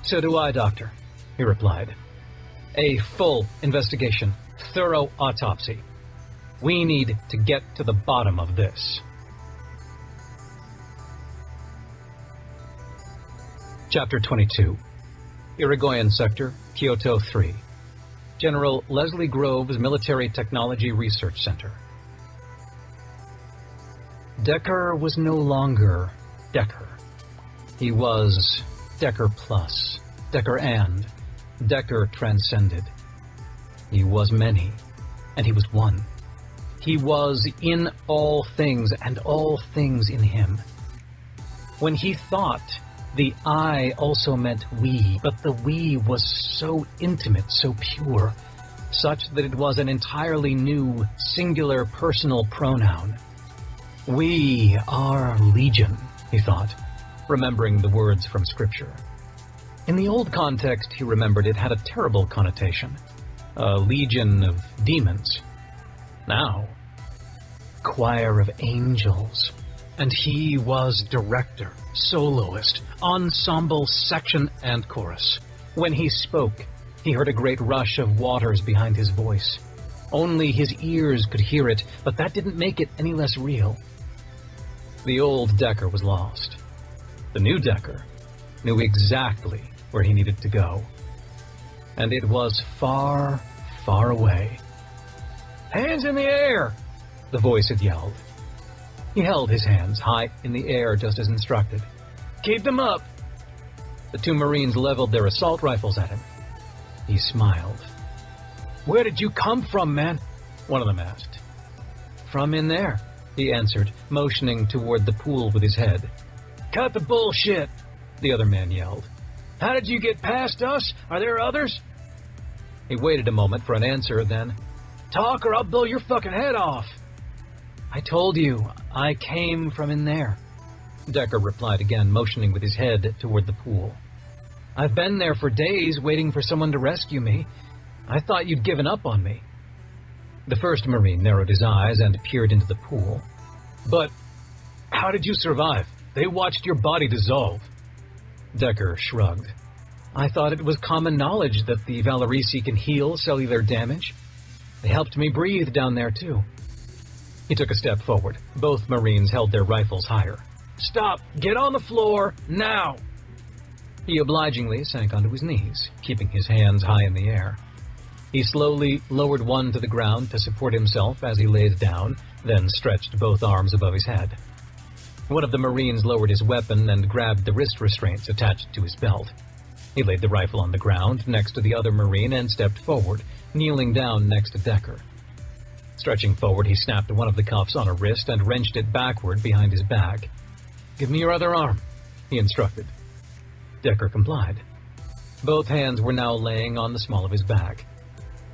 "So do I, Doctor," he replied. "A full investigation, thorough autopsy. We need to get to the bottom of this." Chapter 22. Irigoyen Sector, Kyoto 3. General Leslie Groves Military Technology Research Center. Decker was no longer Decker. He was Decker Plus, Decker and, Decker transcended. He was many, and he was one. He was in all things, and all things in him. When he thought, the I also meant we, but the we was so intimate, so pure, such that it was an entirely new, singular personal pronoun. "We are legion," he thought, remembering the words from Scripture. In the old context, he remembered it had a terrible connotation, a legion of demons. Now, choir of angels. And he was director, soloist, ensemble, section, and chorus. When he spoke, he heard a great rush of waters behind his voice. Only his ears could hear it, but that didn't make it any less real. The old Decker was lost. The new Decker knew exactly where he needed to go. And it was far, far away. "Hands in the air!" the voice had yelled. He held his hands high in the air just as instructed. "Keep them up!" The two Marines leveled their assault rifles at him. He smiled. "Where did you come from, man?" one of them asked. "From in there," he answered, motioning toward the pool with his head. "Cut the bullshit!" the other man yelled. "How did you get past us? Are there others?" He waited a moment for an answer, then, "Talk or I'll blow your fucking head off." "I told you, I came from in there," Decker replied again, motioning with his head toward the pool. "I've been there for days waiting for someone to rescue me. I thought you'd given up on me." The first Marine narrowed his eyes and peered into the pool. "But how did you survive? They watched your body dissolve." Decker shrugged. "I thought it was common knowledge that the Valerisi can heal cellular damage. They helped me breathe down there, too." He took a step forward. Both Marines held their rifles higher. Stop! Get on the floor, now! He obligingly sank onto his knees, keeping his hands high in the air. He slowly lowered one to the ground to support himself as he laid down, then stretched both arms above his head. One of the Marines lowered his weapon and grabbed the wrist restraints attached to his belt. He laid the rifle on the ground next to the other Marine and stepped forward, kneeling down next to Decker. Stretching forward, he snapped one of the cuffs on a wrist and wrenched it backward behind his back. "Give me your other arm," he instructed. Decker complied. Both hands were now laying on the small of his back.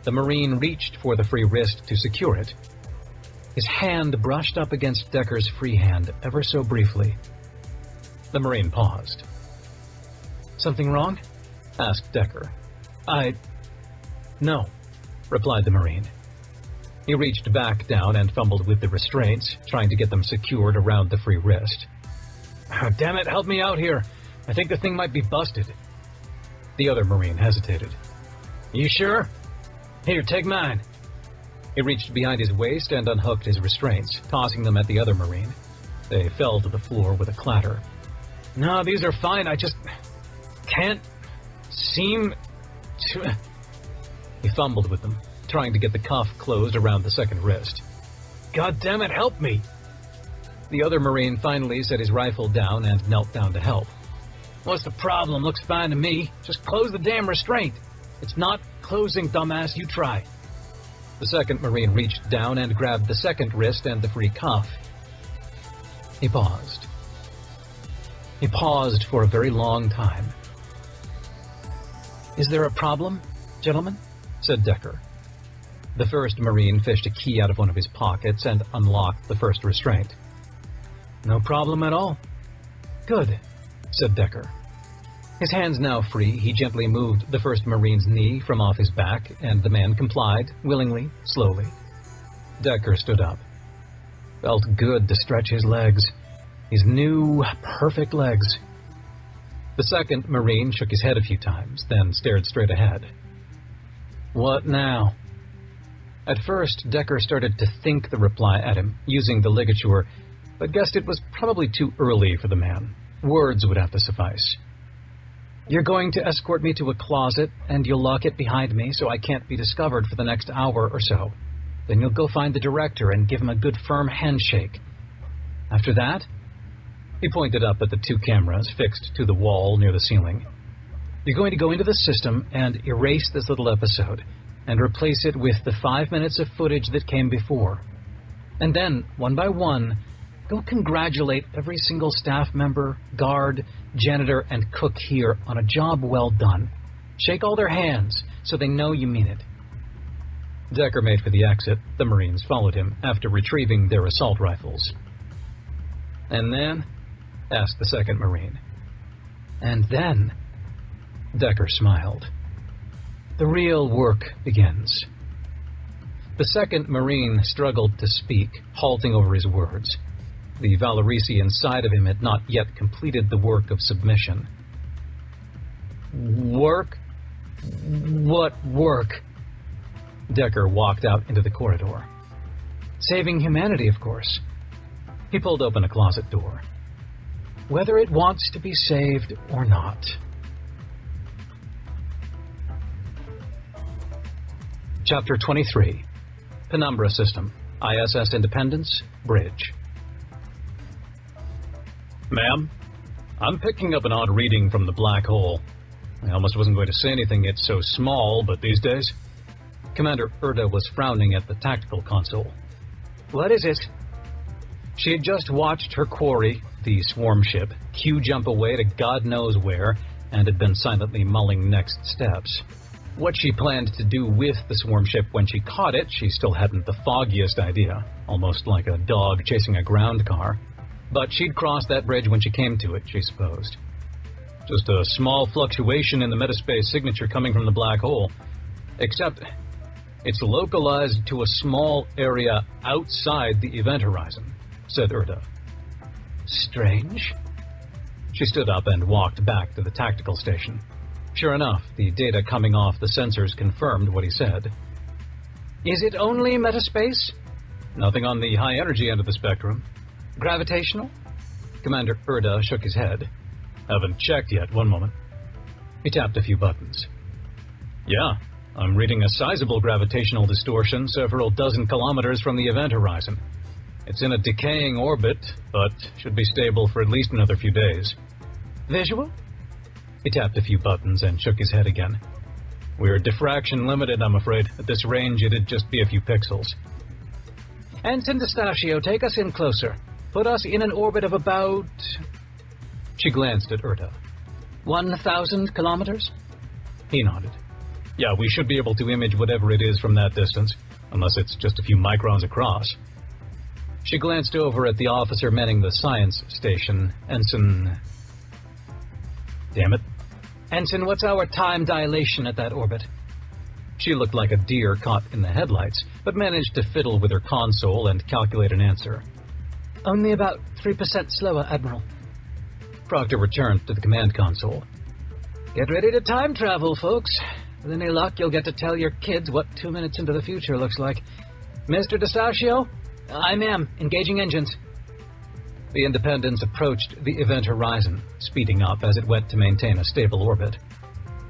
The Marine reached for the free wrist to secure it. His hand brushed up against Decker's free hand ever so briefly. The Marine paused. "Something wrong?" asked Decker. No," replied the Marine. He reached back down and fumbled with the restraints, trying to get them secured around the free wrist. "Damn it, help me out here. I think the thing might be busted." The other Marine hesitated. "You sure? Here, take mine." He reached behind his waist and unhooked his restraints, tossing them at the other Marine. They fell to the floor with a clatter. "No, these are fine. I just can't seem to..." He fumbled with them, trying to get the cuff closed around the second wrist. "God damn it, help me!" The other Marine finally set his rifle down and knelt down to help. "What's the problem? Looks fine to me. Just close the damn restraint." "It's not closing, dumbass. You try." The second Marine reached down and grabbed the second wrist and the free cuff. He paused. He paused for a very long time. "Is there a problem, gentlemen?" said Decker. The first Marine fished a key out of one of his pockets and unlocked the first restraint. "No problem at all." "Good," said Decker. His hands now free, he gently moved the first Marine's knee from off his back, and the man complied, willingly, slowly. Decker stood up. Felt good to stretch his legs. His new, perfect legs. The second Marine shook his head a few times, then stared straight ahead. "What now?" At first, Decker started to think the reply at him, using the ligature, but guessed it was probably too early for the man. Words would have to suffice. "You're going to escort me to a closet, and you'll lock it behind me so I can't be discovered for the next hour or so. Then you'll go find the director and give him a good firm handshake. After that," he pointed up at the two cameras fixed to the wall near the ceiling, "you're going to go into the system and erase this little episode, and replace it with the 5 minutes of footage that came before. And then, one by one, go congratulate every single staff member, guard, janitor, and cook here on a job well done. Shake all their hands so they know you mean it." Decker made for the exit. The Marines followed him after retrieving their assault rifles. "And then?" asked the second Marine. "And then," Decker smiled, "the real work begins." The second Marine struggled to speak, halting over his words. The Valerisi inside of him had not yet completed the work of submission. "Work? What work?" Decker walked out into the corridor. "Saving humanity, of course." He pulled open a closet door. "Whether it wants to be saved or not." Chapter 23. Penumbra System, ISS Independence, Bridge. "Ma'am, I'm picking up an odd reading from the black hole. I almost wasn't going to say anything, it's so small, but these days..." Commander Erda was frowning at the tactical console. "What is it?" She had just watched her quarry, the swarm ship, Q-jump away to God knows where, and had been silently mulling next steps. What she planned to do with the swarm ship when she caught it, she still hadn't the foggiest idea, almost like a dog chasing a ground car. But she'd cross that bridge when she came to it, she supposed. Just a small fluctuation in the metaspace signature coming from the black hole. Except, it's localized to a small area outside the event horizon, said Erda. Strange. She stood up and walked back to the tactical station. Sure enough, the data coming off the sensors confirmed what he said. Is it only metaspace? Nothing on the high-energy end of the spectrum. Gravitational? Commander Erda shook his head. Haven't checked yet, one moment. He tapped a few buttons. Yeah, I'm reading a sizable gravitational distortion several dozen kilometers from the event horizon. It's in a decaying orbit, but should be stable for at least another few days. Visual? He tapped a few buttons and shook his head again. We're diffraction limited, I'm afraid. At this range, it'd just be a few pixels. Ensign D'Stasio, take us in closer. Put us in an orbit of about... She glanced at Erda. 1,000 kilometers? He nodded. Yeah, we should be able to image whatever it is from that distance, unless it's just a few microns across. She glanced over at the officer manning the science station, Ensign... Damn it. Ensign, what's our time dilation at that orbit? She looked like a deer caught in the headlights, but managed to fiddle with her console and calculate an answer. Only about 3% slower, Admiral. Proctor returned to the command console. Get ready to time travel, folks. With any luck, you'll get to tell your kids what 2 minutes into the future looks like. Mr. D'Stasio? Aye, ma'am. Engaging engines. The Independence approached the event horizon, speeding up as it went to maintain a stable orbit.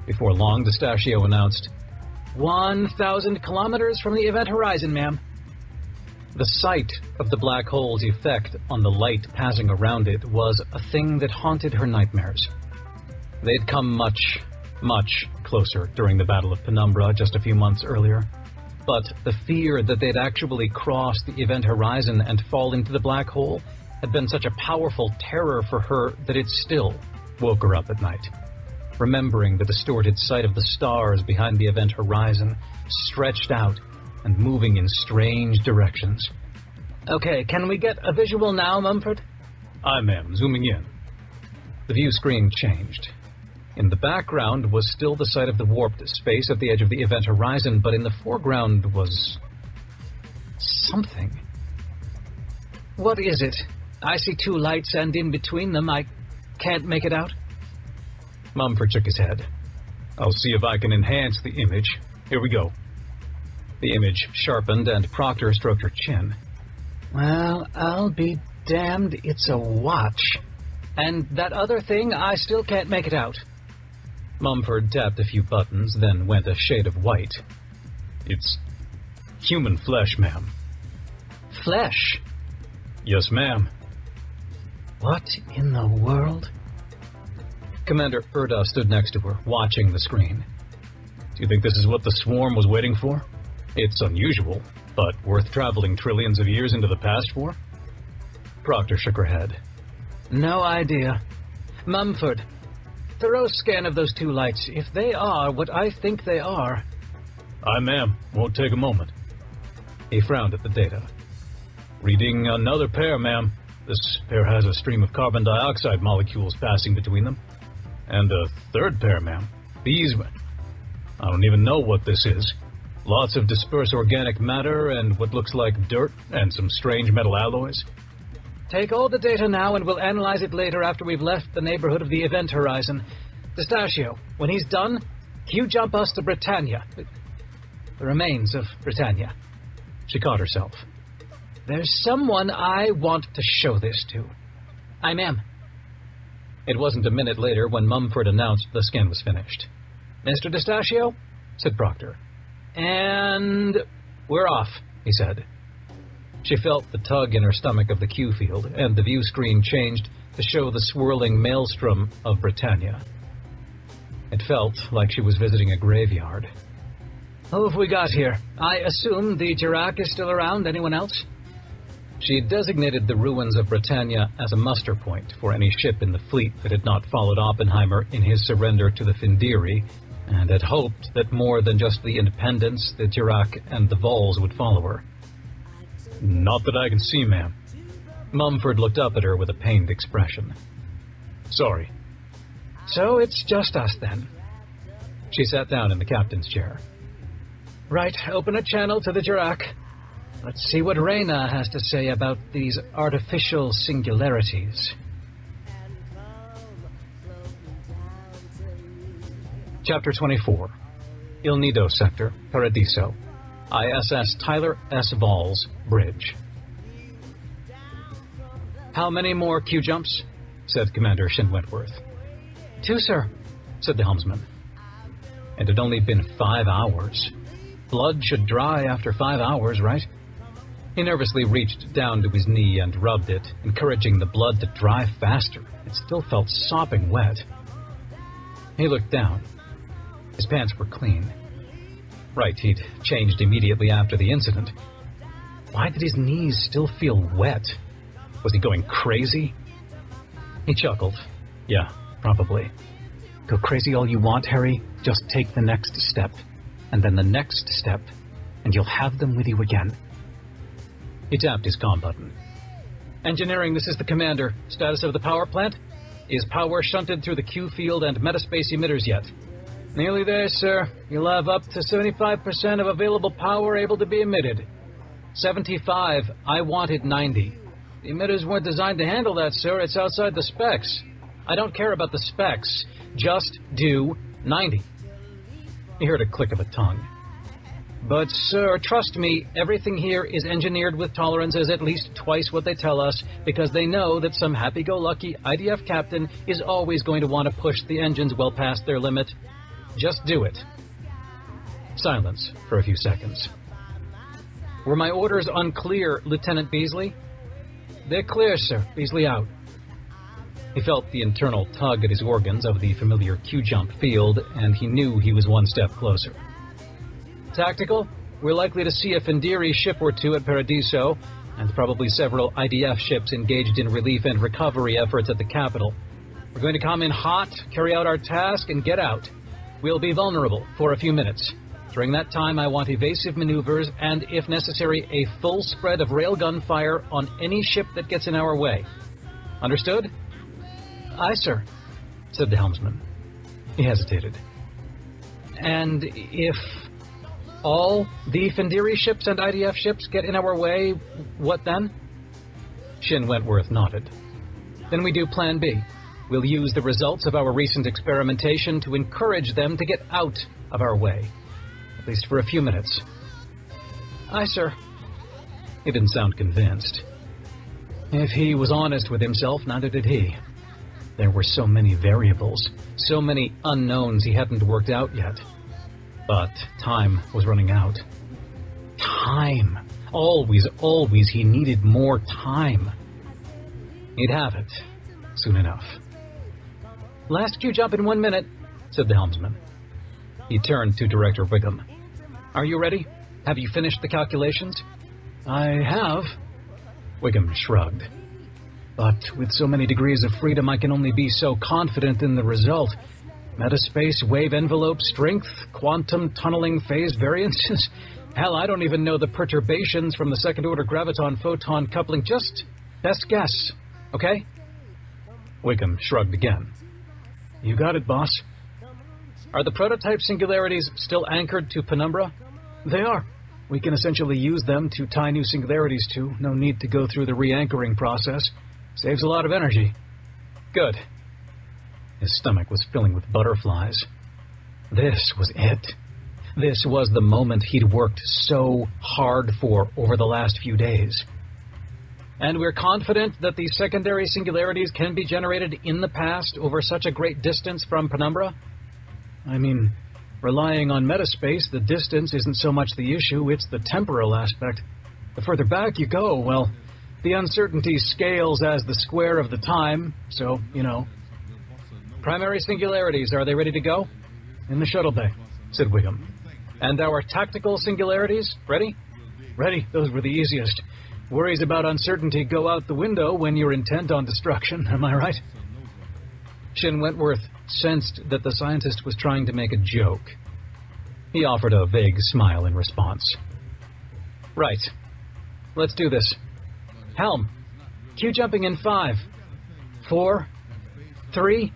Before long, D'Stasio announced, 1,000 kilometers from the event horizon, ma'am. The sight of the black hole's effect on the light passing around it was a thing that haunted her nightmares. They'd come much, much closer during the Battle of Penumbra just a few months earlier. But the fear that they'd actually cross the event horizon and fall into the black hole had been such a powerful terror for her that it still woke her up at night. Remembering the distorted sight of the stars behind the event horizon, stretched out and moving in strange directions. Okay, can we get a visual now, Mumford? Aye, ma'am, zooming in. The view screen changed. In the background was still the sight of the warped space at the edge of the event horizon, but in the foreground was... something. What is it? I see two lights, and in between them I can't make it out. Mumford shook his head. I'll see if I can enhance the image. Here we go. The image sharpened, and Proctor stroked her chin. Well, I'll be damned, it's a watch. And that other thing, I still can't make it out. Mumford tapped a few buttons, then went a shade of white. It's human flesh, ma'am. Flesh? Yes, ma'am. What in the world? Commander Erda stood next to her, watching the screen. Do you think this is what the swarm was waiting for? It's unusual, but worth traveling trillions of years into the past for? Proctor shook her head. No idea. Mumford, thorough scan of those two lights. If they are what I think they are... Aye, ma'am. Won't take a moment. He frowned at the data. Reading another pair, ma'am. This pair has a stream of carbon dioxide molecules passing between them. And a third pair, ma'am. These... I don't even know what this is. Lots of dispersed organic matter and what looks like dirt and some strange metal alloys. Take all the data now and we'll analyze it later after we've left the neighborhood of the event horizon. D'Stasio, when he's done, you jump us to Britannia. The remains of Britannia. She caught herself. There's someone I want to show this to. I am. It wasn't a minute later when Mumford announced the scan was finished. Mr. D'Stasio, said Proctor. And we're off, he said. She felt the tug in her stomach of the Q field, and the view screen changed to show the swirling maelstrom of Britannia. It felt like she was visiting a graveyard. Who have we got here? I assume the Jirak is still around. Anyone else? She designated the ruins of Britannia as a muster point for any ship in the fleet that had not followed Oppenheimer in his surrender to the Findiri, and had hoped that more than just the Independence, the Jirak, and the Vols would follow her. Not that I can see, ma'am. Mumford looked up at her with a pained expression. Sorry. So it's just us, then. She sat down in the captain's chair. Right, open a channel to the Jirak. Let's see what Reyna has to say about these artificial singularities. Chapter 24. Il Nido Sector, Paradiso. ISS Tyler S. Valls Bridge. "How many more Q-jumps?" said Commander Shin Wentworth. "2, sir," said the helmsman. It had only been 5 hours. Blood should dry after 5 hours, right? He nervously reached down to his knee and rubbed it, encouraging the blood to dry faster. It still felt sopping wet. He looked down. His pants were clean. Right, he'd changed immediately after the incident. Why did his knees still feel wet? Was he going crazy? He chuckled. Yeah, probably. Go crazy all you want, Harry. Just take the next step, and then the next step, and you'll have them with you again. He tapped his comm button. "Engineering, this is the commander. Status of the power plant? Is power shunted through the Q field and metaspace emitters yet?" "Nearly there, sir. You'll have up to 75% of available power able to be emitted." 75. I wanted 90. "The emitters weren't designed to handle that, sir. It's outside the specs." "I don't care about the specs. Just do 90. He heard a click of a tongue. "But, sir, trust me, everything here is engineered with tolerances at least twice what they tell us, because they know that some happy-go-lucky IDF captain is always going to want to push the engines well past their limit. Just do it." Silence for a few seconds. "Were my orders unclear, Lieutenant Beasley?" "They're clear, sir. Beasley out." He felt the internal tug at his organs of the familiar Q-jump field, and he knew he was one step closer. "Tactical, we're likely to see a Findiri ship or two at Paradiso, and probably several IDF ships engaged in relief and recovery efforts at the capital. We're going to come in hot, carry out our task, and get out. We'll be vulnerable for a few minutes. During that time, I want evasive maneuvers and, if necessary, a full spread of railgun fire on any ship that gets in our way. Understood?" "Aye, sir," said the helmsman. He hesitated. "And if all the Findiri ships and IDF ships get in our way, what then?" Shin Wentworth nodded. "Then we do Plan B. We'll use the results of our recent experimentation to encourage them to get out of our way. At least for a few minutes." "Aye, sir." He didn't sound convinced. If he was honest with himself, neither did he. There were so many variables, so many unknowns he hadn't worked out yet. But time was running out. Time! Always, always he needed more time. He'd have it soon enough. "Last Q-jump in 1 minute," said the helmsman. He turned to Director Wiggum. "Are you ready? Have you finished the calculations?" "I have." Wiggum shrugged. "But with so many degrees of freedom, I can only be so confident in the result. Metaspace, wave envelope strength, quantum tunneling phase variances. Hell, I don't even know the perturbations from the second-order graviton-photon coupling. Just best guess, okay?" Wiggum shrugged again. "You got it, boss." "Are the prototype singularities still anchored to Penumbra?" "They are. We can essentially use them to tie new singularities to. No need to go through the re-anchoring process. Saves a lot of energy." "Good." His stomach was filling with butterflies. This was it. This was the moment he'd worked so hard for over the last few days. "And we're confident that these secondary singularities can be generated in the past over such a great distance from Penumbra?" "I mean, relying on metaspace, the distance isn't so much the issue, it's the temporal aspect. The further back you go, well, the uncertainty scales as the square of the time, so, you know." "Primary singularities, are they ready to go?" "In the shuttle bay," said Wiggum. "And our tactical singularities, ready?" "Ready. Those were the easiest. Worries about uncertainty go out the window when you're intent on destruction, am I right?" Shin Wentworth sensed that the scientist was trying to make a joke. He offered a vague smile in response. "Right. Let's do this. Helm, Q-jumping in 5, 4, 3...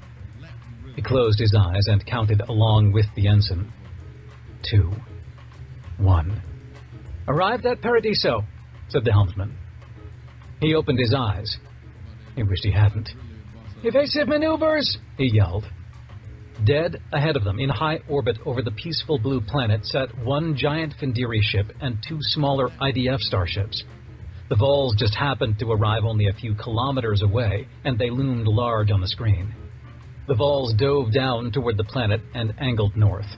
He closed his eyes and counted along with the ensign. 2, 1. "Arrived at Paradiso," said the helmsman. He opened his eyes. He wished he hadn't. "Evasive maneuvers!" he yelled. Dead ahead of them, in high orbit over the peaceful blue planet, sat one giant Findiri ship and two smaller IDF starships. The Vols just happened to arrive only a few kilometers away, and they loomed large on the screen. The Vols dove down toward the planet and angled north.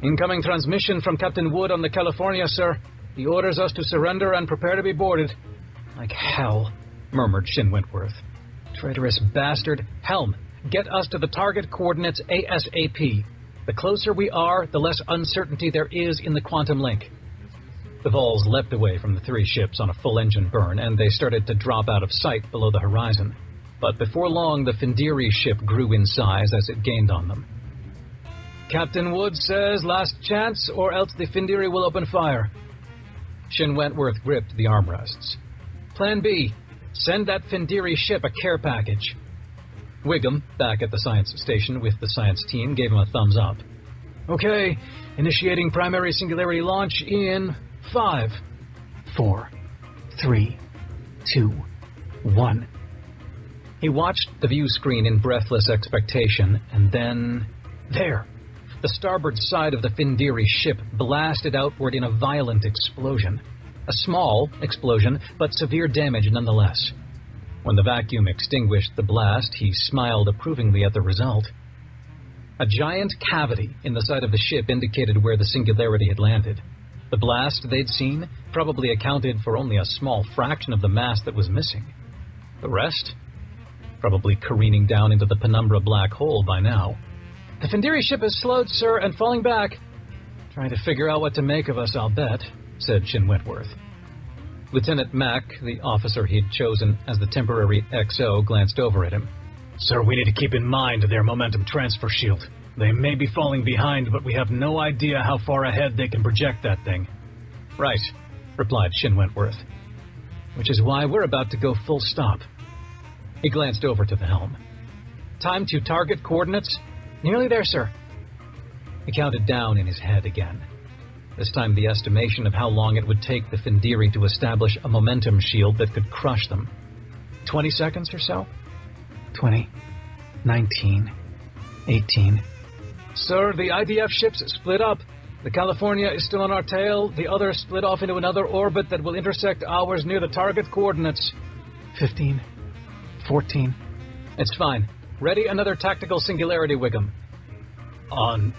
"Incoming transmission from Captain Wood on the California, sir. He orders us to surrender and prepare to be boarded." "Like hell," murmured Shin Wentworth. "Traitorous bastard. Helm, get us to the target coordinates ASAP. The closer we are, the less uncertainty there is in the quantum link." The Vols leapt away from the three ships on a full engine burn, and they started to drop out of sight below the horizon. But before long, the Findiri ship grew in size as it gained on them. "Captain Wood says last chance, or else the Findiri will open fire." Shin Wentworth gripped the armrests. "Plan B. Send that Findiri ship a care package." Wiggum, back at the science station with the science team, gave him a thumbs up. "Okay, initiating primary singularity launch in 5, 4, 3, 2, 1. He watched the view screen in breathless expectation, and then... there! The starboard side of the Findiri ship blasted outward in a violent explosion. A small explosion, but severe damage nonetheless. When the vacuum extinguished the blast, he smiled approvingly at the result. A giant cavity in the side of the ship indicated where the Singularity had landed. The blast they'd seen probably accounted for only a small fraction of the mass that was missing. The rest? Probably careening down into the penumbra black hole by now. "The Findiri ship has slowed, sir, and falling back." "Trying to figure out what to make of us, I'll bet," said Shin Wentworth. Lieutenant Mack, the officer he'd chosen as the temporary XO, glanced over at him. "Sir, we need to keep in mind their momentum transfer shield. They may be falling behind, but we have no idea how far ahead they can project that thing." "Right," replied Shin Wentworth. "Which is why we're about to go full stop." He glanced over to the helm. "Time to target coordinates?" "Nearly there, sir." He counted down in his head again. This time the estimation of how long it would take the Findiri to establish a momentum shield that could crush them. 20 seconds or so? 20, 19, 18. "Sir, the IDF ships split up. The California is still on our tail. The other split off into another orbit that will intersect ours near the target coordinates." 15, 14. "It's fine. Ready another tactical singularity, Wiggum." On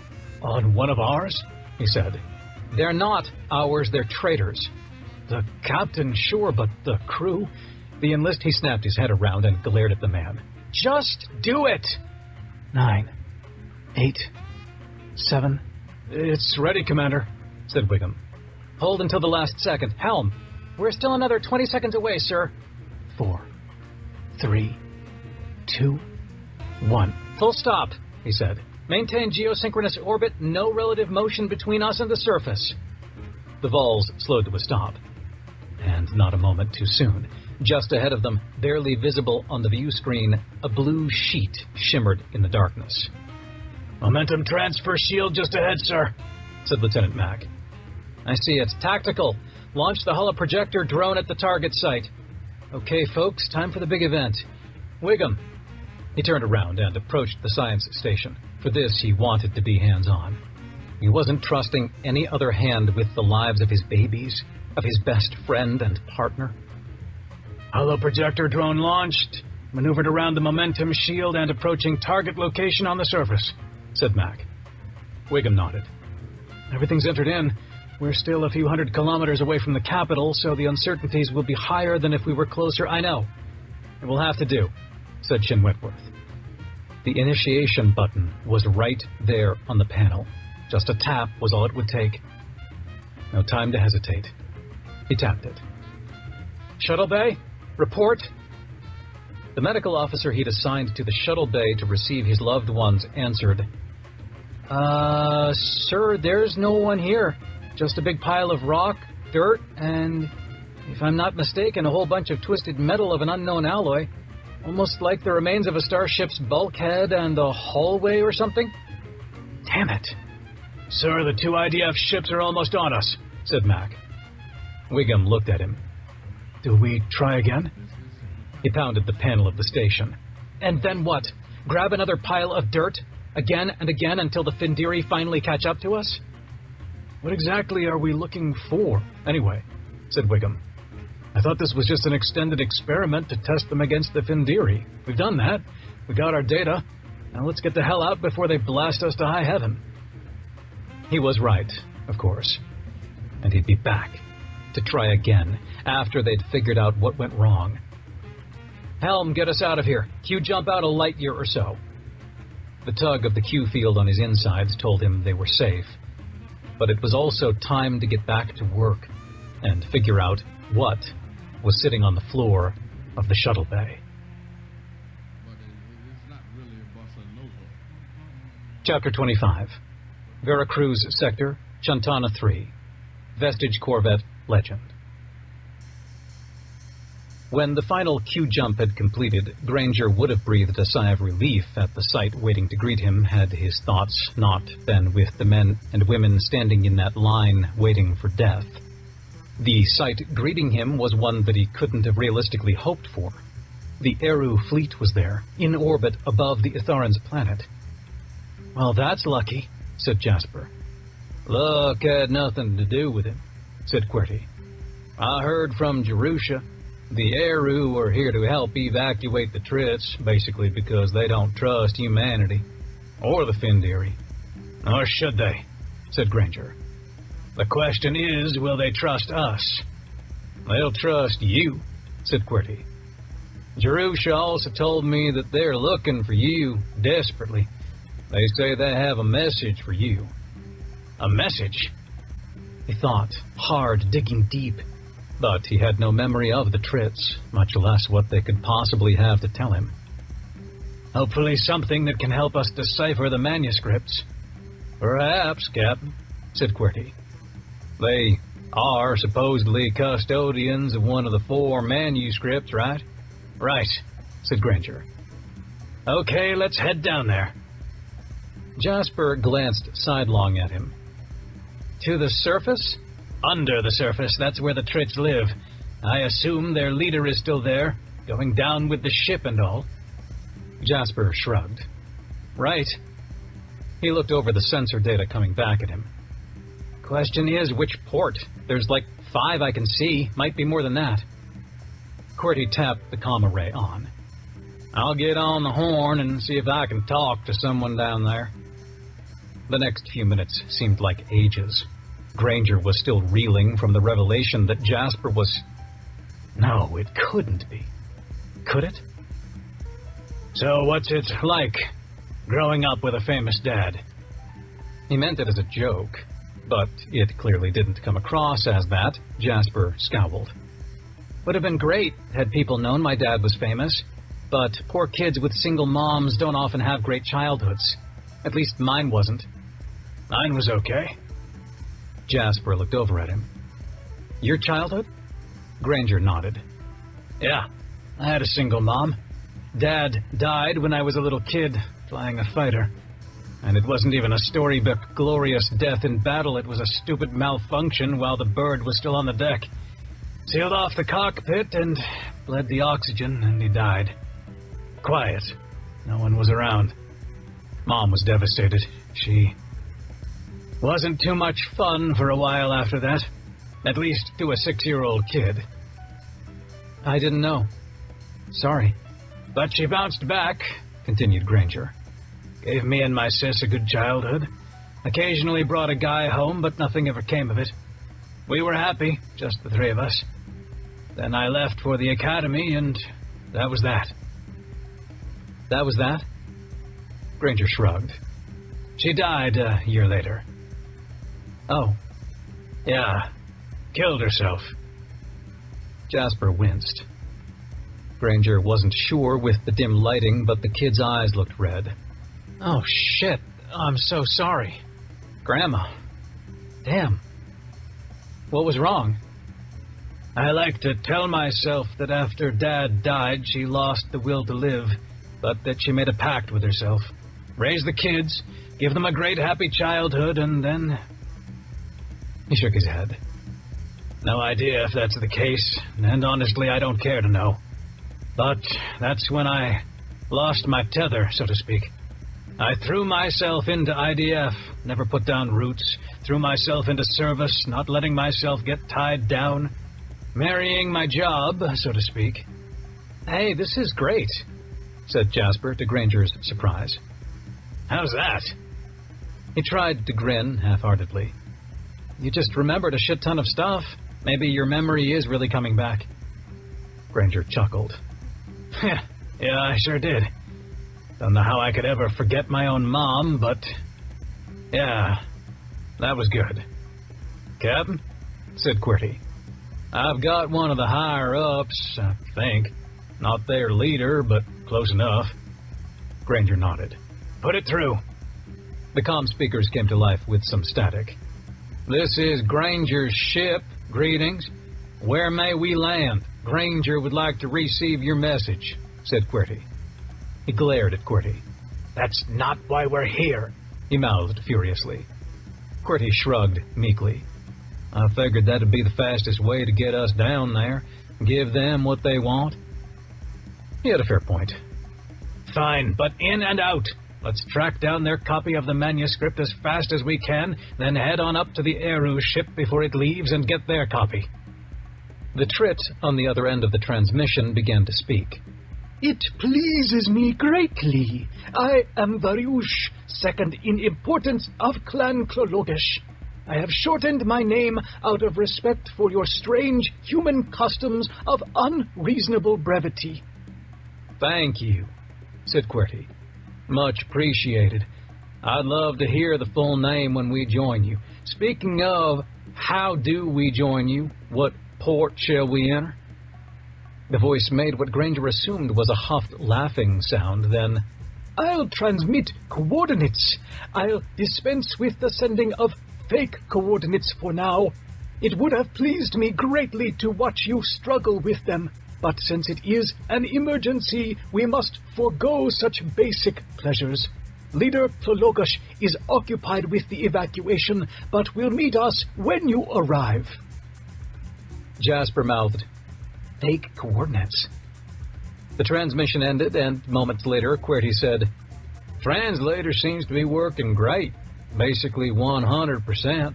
one of ours?" he said. "They're not ours, they're traitors." "The captain, sure, but the crew?" The enlist, he snapped his head around and glared at the man. "Just do it!" 9, 8, 7. "It's ready, Commander," said Wiggum. "Hold until the last second. Helm, we're still another 20 seconds away, sir." 4, 3, 2, 1. "Full stop," he said. "Maintain geosynchronous orbit, no relative motion between us and the surface." The Vols slowed to a stop. And not a moment too soon. Just ahead of them, barely visible on the view screen, a blue sheet shimmered in the darkness. "Momentum transfer shield just ahead, sir," said Lieutenant Mack. "I see it. Tactical. Launch the holoprojector drone at the target site." "Okay, folks, time for the big event. Wiggum." He turned around and approached the science station. For this, he wanted to be hands-on. He wasn't trusting any other hand with the lives of his babies, of his best friend and partner. "Holoprojector drone launched, maneuvered around the momentum shield and approaching target location on the surface," said Mack. Wiggum nodded. "Everything's entered in. We're still a few hundred kilometers away from the capital, so the uncertainties will be higher than if we were closer. I know. It will have to do," said Shin Wentworth. The initiation button was right there on the panel. Just a tap was all it would take. No time to hesitate. He tapped it. "Shuttle bay, report." The medical officer he'd assigned to the shuttle bay to receive his loved ones answered, Sir, there's no one here. Just a big pile of rock, dirt, and, if I'm not mistaken, a whole bunch of twisted metal of an unknown alloy. Almost like the remains of a starship's bulkhead and a hallway or something." "Damn it." "Sir, the two IDF ships are almost on us," said Mack. Wiggum looked at him. "Do we try again?" He pounded the panel of the station. "And then what? Grab another pile of dirt? again and again until the Findiri finally catch up to us? What exactly are we looking for, anyway? Said Wiggum. I thought this was just an extended experiment to test them against the Findiri. We've done that. We got our data. Now let's get the hell out before they blast us to high heaven. He was right, of course. And he'd be back to try again after they'd figured out what went wrong. Helm, get us out of here. Q jump out a light year or so. The tug of the Q field on his insides told him they were safe. But it was also time to get back to work and figure out what was sitting on the floor of the shuttle bay. But it's not really a Bossa Nova. Chapter 25. Veracruz Sector, Chantana 3. Vestige Corvette Legend. When the final Q jump had completed, Granger would have breathed a sigh of relief at the sight waiting to greet him had his thoughts not been with the men and women standing in that line waiting for death. The sight greeting him was one that he couldn't have realistically hoped for. The Eru fleet was there, in orbit above the Itharan's planet. Well, that's lucky, said Jasper. Luck had nothing to do with it, said QWERTY. I heard from Jerusha. The Eru are here to help evacuate the Trits, basically because they don't trust humanity. Or the Findiri. Or should they? Said Granger. The question is, will they trust us? They'll trust you, said QWERTY. Jerusha also told me that they're looking for you desperately. They say they have a message for you. A message? He thought, hard, digging deep. But he had no memory of the Trits, much less what they could possibly have to tell him. Hopefully something that can help us decipher the manuscripts. Perhaps, Captain, said QWERTY. They are supposedly custodians of one of the 4 manuscripts, right? Right, said Granger. Okay, let's head down there. Jasper glanced sidelong at him. To the surface? Under the surface, that's where the Trits live. I assume their leader is still there, going down with the ship and all. Jasper shrugged. Right. He looked over the sensor data coming back at him. Question is, which port? There's like 5 I can see. Might be more than that. QWERTY tapped the comm array on. I'll get on the horn and see if I can talk to someone down there. The next few minutes seemed like ages. Granger was still reeling from the revelation that Jasper was... No, it couldn't be. Could it? So what's it like, growing up with a famous dad? He meant it as a joke, but it clearly didn't come across as that. Jasper scowled. Would have been great had people known my dad was famous, but poor kids with single moms don't often have great childhoods. At least mine wasn't. Mine was okay. Jasper looked over at him. Your childhood? Granger nodded. Yeah, I had a single mom. Dad died when I was a little kid, flying a fighter. And it wasn't even a storybook glorious death in battle, it was a stupid malfunction while the bird was still on the deck. Sealed off the cockpit and bled the oxygen, and he died. Quiet. No one was around. Mom was devastated. She... wasn't too much fun for a while after that. At least to a 6-year-old kid. I didn't know. Sorry. But she bounced back, continued Granger. Gave me and my sis a good childhood. Occasionally brought a guy home, but nothing ever came of it. We were happy, just the 3 of us. Then I left for the academy, and that was that. That was that? Granger shrugged. She died a year later. Oh. Yeah. Killed herself. Jasper winced. Granger wasn't sure with the dim lighting, but the kid's eyes looked red. Oh, shit. I'm so sorry. Grandma. Damn. What was wrong? I like to tell myself that after Dad died, she lost the will to live, but that she made a pact with herself. Raise the kids, give them a great happy childhood, and then... He shook his head. No idea if that's the case, and honestly, I don't care to know. But that's when I lost my tether, so to speak. I threw myself into IDF, never put down roots, threw myself into service, not letting myself get tied down, marrying my job, so to speak. Hey, this is great, said Jasper to Granger's surprise. How's that? He tried to grin half-heartedly. You just remembered a shit ton of stuff. Maybe your memory is really coming back. Granger chuckled. Yeah, I sure did. Don't know how I could ever forget my own mom, but yeah, that was good. Captain, said QWERTY, I've got one of the higher-ups, I think. Not their leader, but close enough. Granger nodded. Put it through. The comm speakers came to life with some static. This is Granger's ship. Greetings. Where may we land? Granger would like to receive your message, said QWERTY. He glared at QWERTY. That's not why we're here, he mouthed furiously. QWERTY shrugged meekly. I figured that'd be the fastest way to get us down there. Give them what they want. He had a fair point. Fine, but in and out. Let's track down their copy of the manuscript as fast as we can, then head on up to the Eru ship before it leaves and get their copy. The Trit on the other end of the transmission began to speak. It pleases me greatly. I am Varush, second in importance of Clan Clologesh. I have shortened my name out of respect for your strange human customs of unreasonable brevity. Thank you, said QWERTY. Much appreciated. I'd love to hear the full name when we join you. Speaking of, how do we join you? What port shall we enter? The voice made what Granger assumed was a huffed laughing sound, then, I'll transmit coordinates. I'll dispense with the sending of fake coordinates for now. It would have pleased me greatly to watch you struggle with them, but since it is an emergency, we must forego such basic pleasures. Leader Clologesh is occupied with the evacuation, but will meet us when you arrive. Jasper mouthed, fake coordinates. The transmission ended, and moments later, QWERTY said, Translator seems to be working great. Basically 100%.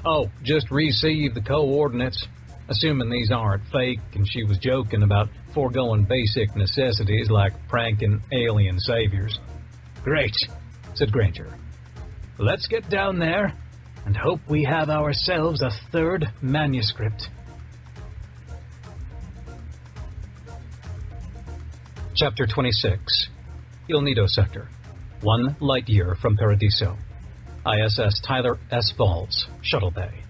Oh, just receive the coordinates. Assuming these aren't fake, and she was joking about foregoing basic necessities like pranking alien saviors. Great, said Granger. Let's get down there and hope we have ourselves a third manuscript. Chapter 26. Il Nido Sector. 1 light-year from Paradiso. ISS Tyler S. Falls, Shuttle Bay.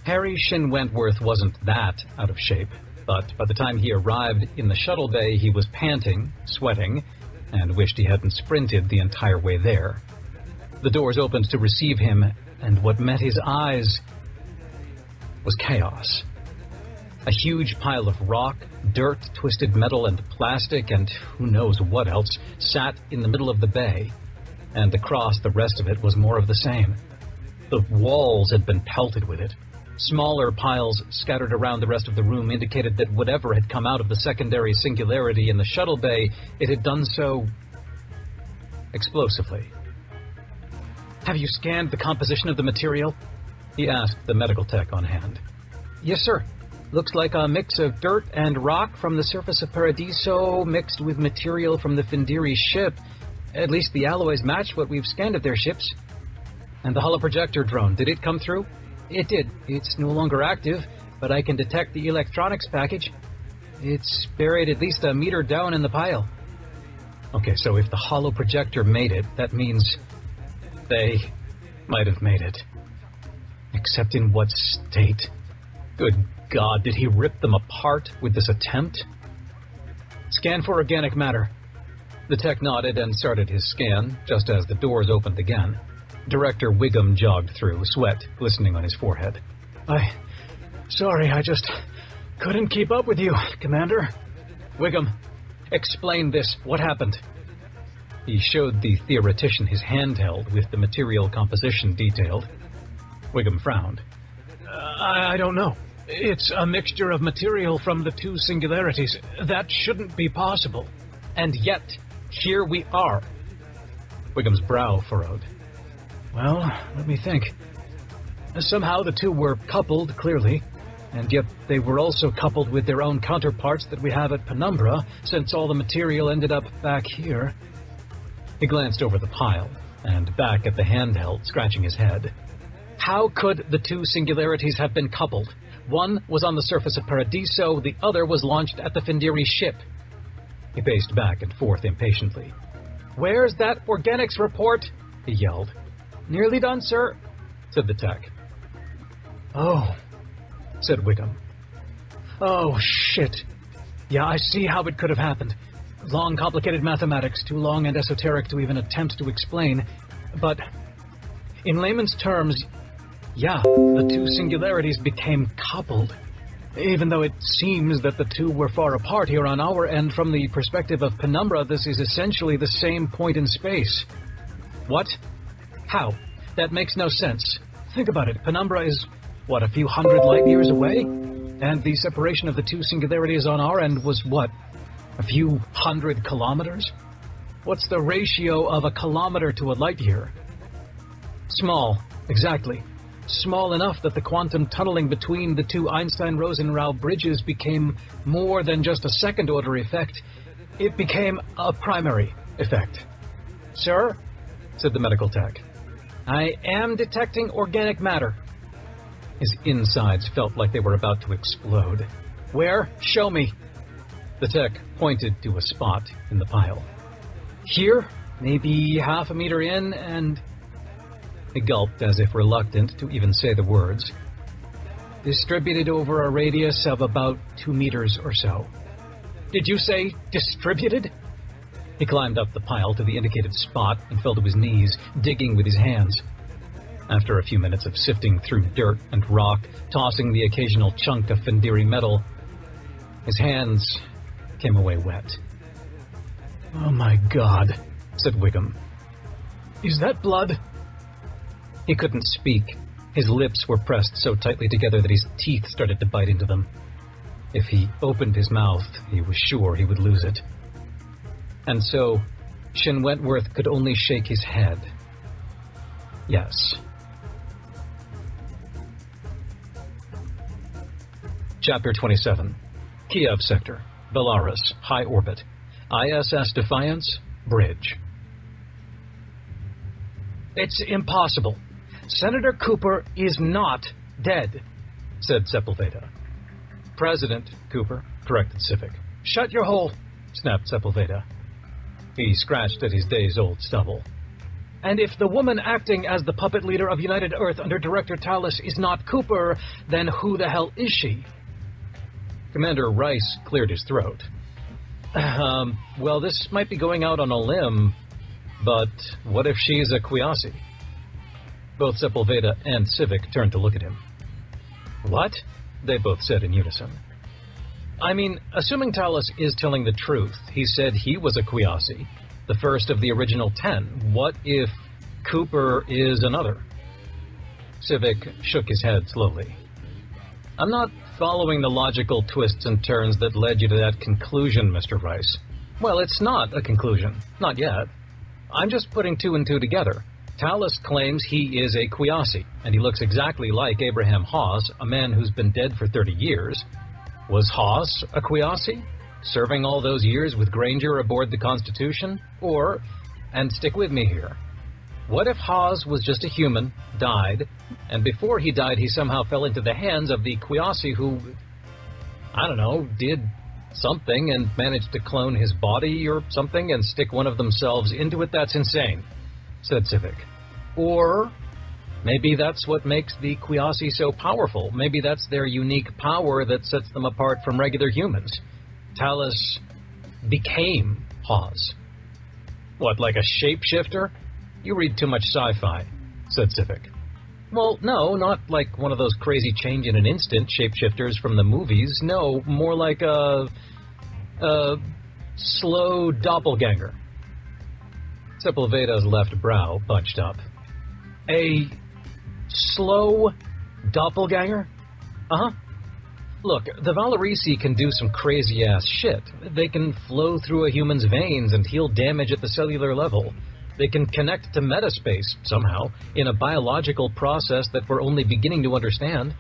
Harry Shin Wentworth wasn't that out of shape, but by the time he arrived in the shuttle bay, he was panting, sweating, and wished he hadn't sprinted the entire way there. The doors opened to receive him, and what met his eyes was chaos. A huge pile of rock, dirt, twisted metal, and plastic, and who knows what else, sat in the middle of the bay, and across the rest of it was more of the same. The walls had been pelted with it. Smaller piles scattered around the rest of the room indicated that whatever had come out of the secondary singularity in the shuttle bay, it had done so explosively. Have you scanned the composition of the material? He asked the medical tech on hand. Yes, sir. Looks like a mix of dirt and rock from the surface of Paradiso mixed with material from the Findiri ship. At least the alloys match what we've scanned of their ships. And the holoprojector drone, did it come through? It did. It's no longer active, but I can detect the electronics package. It's buried at least a meter down in the pile. Okay, so if the holoprojector made it, that means they might have made it. Except in what state? Good God, did he rip them apart with this attempt? Scan for organic matter. The tech nodded and started his scan, just as the doors opened again. Director Wiggum jogged through, sweat glistening on his forehead. Sorry, I just couldn't keep up with you, Commander. Wiggum, explain this. What happened? He showed the theoretician his handheld with the material composition detailed. Wiggum frowned. I don't know. It's a mixture of material from the two singularities. That shouldn't be possible. And yet, here we are. Wiggum's brow furrowed. Well, let me think. Somehow the two were coupled, clearly, and yet they were also coupled with their own counterparts that we have at Penumbra, since all the material ended up back here. He glanced over the pile, and back at the handheld, scratching his head. How could the two singularities have been coupled? One was on the surface of Paradiso, the other was launched at the Findiri ship. He paced back and forth impatiently. Where's that organics report? He yelled. Nearly done, sir, said the tech. Oh, said Wiggum. Oh, shit. Yeah, I see how it could have happened. Long, complicated mathematics, too long and esoteric to even attempt to explain. But, in layman's terms, yeah, the two singularities became coupled. Even though it seems that the two were far apart here on our end, from the perspective of Penumbra, this is essentially the same point in space. What? How? That makes no sense. Think about it. Penumbra is, what, a few hundred light years away? And the separation of the two singularities on our end was, what, a few 100 kilometers? What's the ratio of a kilometer to a light year? Small. Exactly. Small enough that the quantum tunneling between the two Einstein-Rosen-Rao bridges became more than just a second-order effect. It became a primary effect. Sir, said the medical tech. I am detecting organic matter. His insides felt like they were about to explode. Where? Show me. The tech pointed to a spot in the pile. Here, maybe half a meter in, and... He gulped as if reluctant to even say the words. Distributed over a radius of about 2 meters or so. Did you say distributed? He climbed up the pile to the indicated spot and fell to his knees, digging with his hands. After a few minutes of sifting through dirt and rock, tossing the occasional chunk of Findiri metal, his hands came away wet. Oh my God, said Wiggum. Is that blood? He couldn't speak. His lips were pressed so tightly together that his teeth started to bite into them. If he opened his mouth, he was sure he would lose it. And so, Shin Wentworth could only shake his head. Yes. Chapter 27. Kiev Sector, Belarus, High Orbit. ISS Defiance, Bridge. It's impossible. Senator Cooper is not dead, said Sepulveda. President Cooper, corrected Civic. Shut your hole, snapped Sepulveda. He scratched at his days-old stubble. And if the woman acting as the puppet leader of United Earth under Director Tallis is not Cooper, then who the hell is she? Commander Rice cleared his throat. Well, this might be going out on a limb, but what if she's a Quiasi? Both Sepulveda and Civic turned to look at him. What? They both said in unison. I mean, assuming Tallis is telling the truth, he said he was a Quiasi, the first of the original 10. What if Cooper is another? Civic shook his head slowly. I'm not following the logical twists and turns that led you to that conclusion, Mr. Rice. Well, it's not a conclusion. Not yet. I'm just putting two and two together. Tallis claims he is a Quiasi, and he looks exactly like Abraham Hawes, a man who's been dead for 30 years. Was Hawes a Quiasi, serving all those years with Granger aboard the Constitution? Or, and stick with me here, what if Hawes was just a human, died, and before he died he somehow fell into the hands of the Quiasi who, I don't know, did something and managed to clone his body or something and stick one of themselves into it? That's insane, said Civic. Or maybe that's what makes the Quiasi so powerful. Maybe that's their unique power that sets them apart from regular humans. Tallis became Hawes. What, like a shapeshifter? You read too much sci-fi, said Civic. Well, no, not like one of those crazy change in an instant shapeshifters from the movies. No, more like a slow doppelganger. Sepulveda's left brow bunched up. A slow doppelganger? Uh-huh. Look, the Valerisi can do some crazy-ass shit. They can flow through a human's veins and heal damage at the cellular level. They can connect to metaspace, somehow, in a biological process that we're only beginning to understand.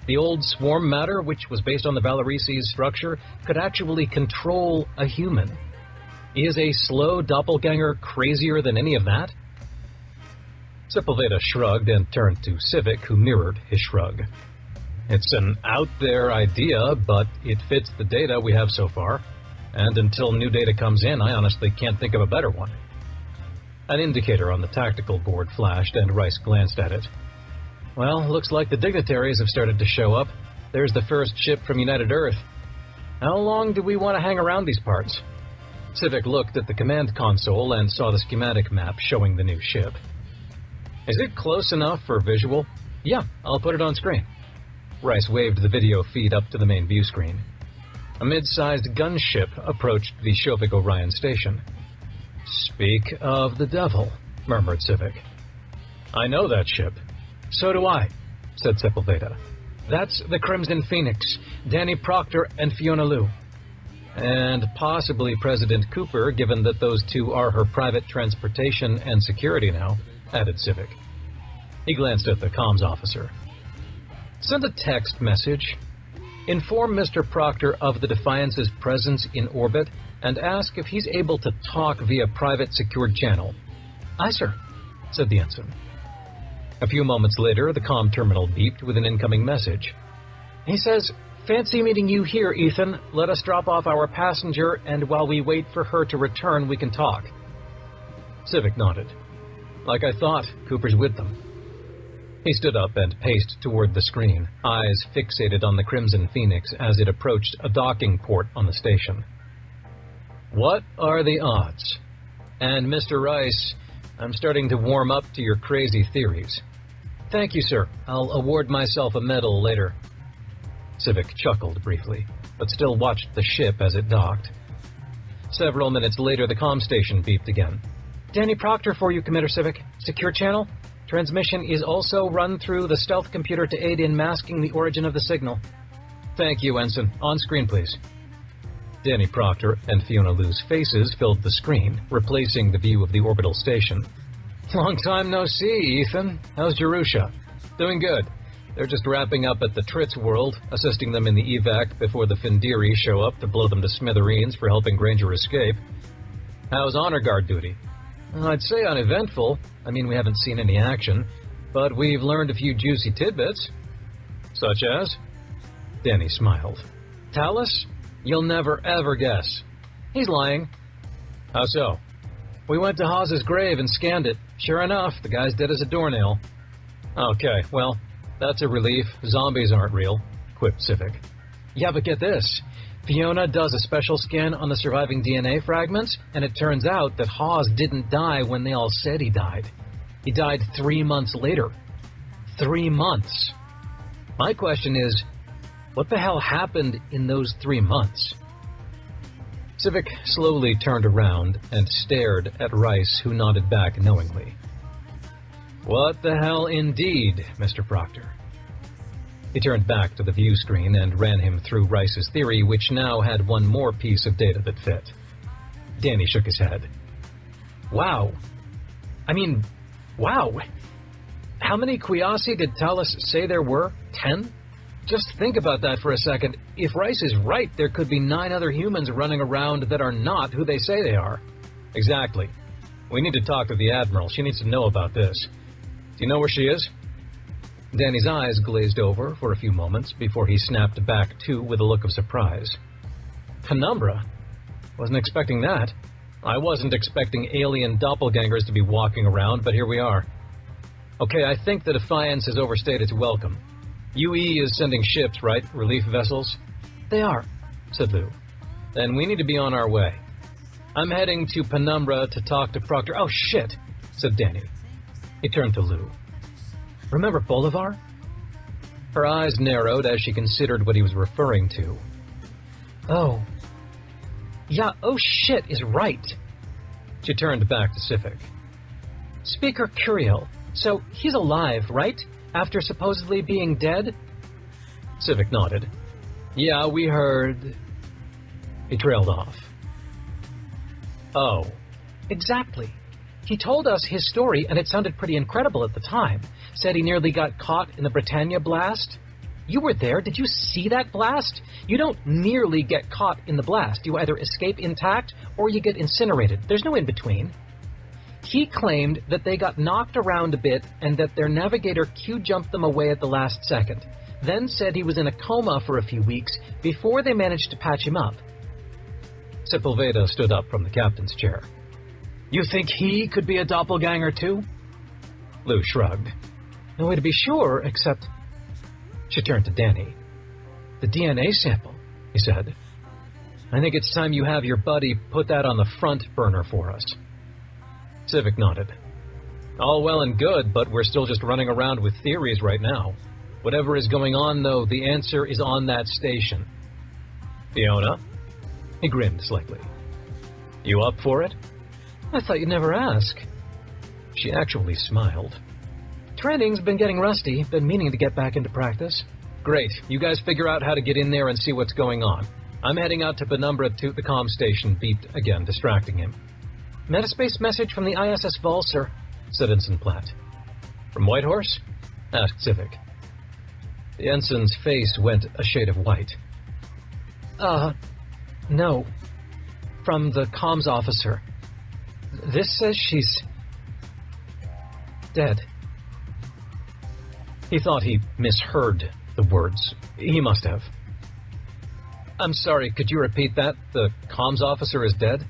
The old swarm matter, which was based on the Valerisi's structure, could actually control a human. Is a slow doppelganger crazier than any of that? Sepulveda shrugged and turned to Civic, who mirrored his shrug. It's an out-there idea, but it fits the data we have so far, and until new data comes in, I honestly can't think of a better one. An indicator on the tactical board flashed, and Rice glanced at it. Well, looks like the dignitaries have started to show up. There's the first ship from United Earth. How long do we want to hang around these parts? Civic looked at the command console and saw the schematic map showing the new ship. Is it close enough for visual? Yeah, I'll put it on screen. Rice waved the video feed up to the main view screen. A mid-sized gunship approached the Shovik Orion station. Speak of the devil, murmured Civic. I know that ship. So do I, said Sepulveda. That's the Crimson Phoenix, Danny Proctor and Fiona Liu. And possibly President Cooper, given that those two are her private transportation and security now, added Civic. He glanced at the comms officer. Send a text message. Inform Mr. Proctor of the Defiance's presence in orbit and ask if he's able to talk via private secured channel. Aye, sir, said the ensign. A few moments later, the comm terminal beeped with an incoming message. He says, fancy meeting you here, Ethan. Let us drop off our passenger, and while we wait for her to return, we can talk. Civic nodded. Like I thought, Cooper's with them. He stood up and paced toward the screen, eyes fixated on the Crimson Phoenix as it approached a docking port on the station. What are the odds? And Mr. Rice, I'm starting to warm up to your crazy theories. Thank you, sir. I'll award myself a medal later. Civic chuckled briefly, but still watched the ship as it docked. Several minutes later, the comm station beeped again. Danny Proctor for you, Commander Civic. Secure channel. Transmission is also run through the stealth computer to aid in masking the origin of the signal. Thank you, Ensign. On screen, please. Danny Proctor and Fiona Liu's faces filled the screen, replacing the view of the orbital station. Long time no see, Ethan. How's Jerusha? Doing good. They're just wrapping up at the Tritz world, assisting them in the evac before the Findiri show up to blow them to smithereens for helping Granger escape. How's honor guard duty? I'd say uneventful. I mean, we haven't seen any action, but we've learned a few juicy tidbits. Such as? Danny smiled. Talus? You'll never, ever guess. He's lying. How so? We went to Hawes's grave and scanned it. Sure enough, the guy's dead as a doornail. Okay, well, that's a relief. Zombies aren't real, quipped Civic. Yeah, but get this. Fiona does a special scan on the surviving DNA fragments, and it turns out that Hawes didn't die when they all said he died. He died 3 months later. 3 months. My question is, what the hell happened in those 3 months? Civic slowly turned around and stared at Rice, who nodded back knowingly. What the hell indeed, Mr. Proctor? He turned back to the view screen and ran him through Rice's theory, which now had one more piece of data that fit. Danny shook his head. Wow. I mean, wow. How many Quiasi did Talus say there were? 10? Just think about that for a second. If Rice is right, there could be 9 other humans running around that are not who they say they are. Exactly. We need to talk to the Admiral. She needs to know about this. Do you know where she is? Danny's eyes glazed over for a few moments before he snapped back to with a look of surprise. Penumbra? Wasn't expecting that. I wasn't expecting alien doppelgangers to be walking around, but here we are. Okay, I think the Defiance has overstayed its welcome. UE is sending ships, right? Relief vessels? They are, said Liu. Then we need to be on our way. I'm heading to Penumbra to talk to Proctor. Oh, shit, said Danny. He turned to Liu. Remember Bolivar? Her eyes narrowed as she considered what he was referring to. Oh. Yeah, oh shit is right. She turned back to Civic. Speaker Curiel. So he's alive, right? After supposedly being dead? Civic nodded. Yeah, we heard... He trailed off. Oh. Exactly. He told us his story, and it sounded pretty incredible at the time. Said he nearly got caught in the Britannia blast. You were there. Did you see that blast? You don't nearly get caught in the blast. You either escape intact or you get incinerated. There's no in-between. He claimed that they got knocked around a bit and that their navigator Q-jumped them away at the last second. Then said he was in a coma for a few weeks before they managed to patch him up. Sepulveda stood up from the captain's chair. You think he could be a doppelganger too? Lou shrugged. No way to be sure, except... She turned to Danny. The DNA sample, he said. I think it's time you have your buddy put that on the front burner for us. Civic nodded. All well and good, but we're still just running around with theories right now. Whatever is going on, though, the answer is on that station. Fiona? He grinned slightly. You up for it? I thought you'd never ask. She actually smiled. Training's been getting rusty. Been meaning to get back into practice. Great. You guys figure out how to get in there and see what's going on. I'm heading out to Penumbra to the comm station, beeped again, distracting him. Metaspace message from the ISS Vol, sir, said Ensign Platt. From Whitehorse? Asked Civic. The ensign's face went a shade of white. No. From the comms officer. This says she's... dead. He thought he misheard the words. He must have. I'm sorry, could you repeat that? The comms officer is dead?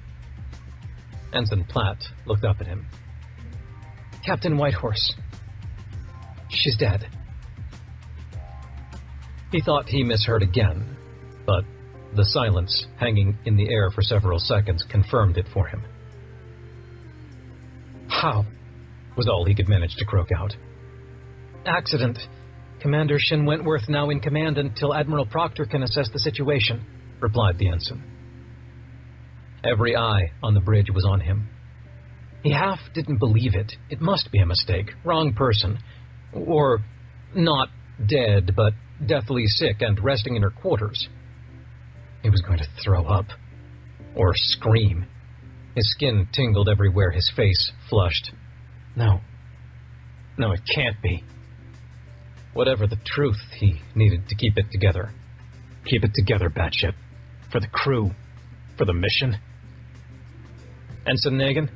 Ensign Platt looked up at him. Captain Whitehorse. She's dead. He thought he misheard again, but the silence hanging in the air for several seconds confirmed it for him. How? Was all he could manage to croak out. Accident. Commander Shin Wentworth now in command until Admiral Proctor can assess the situation, replied the ensign. Every eye on the bridge was on him. He half didn't believe it. It must be a mistake. Wrong person. Or not dead, but deathly sick and resting in her quarters. He was going to throw up. Or scream. His skin tingled everywhere, his face flushed. No, it can't be. Whatever the truth, he needed to keep it together. Keep it together, Batship. For the crew. For the mission. Ensign Nagan,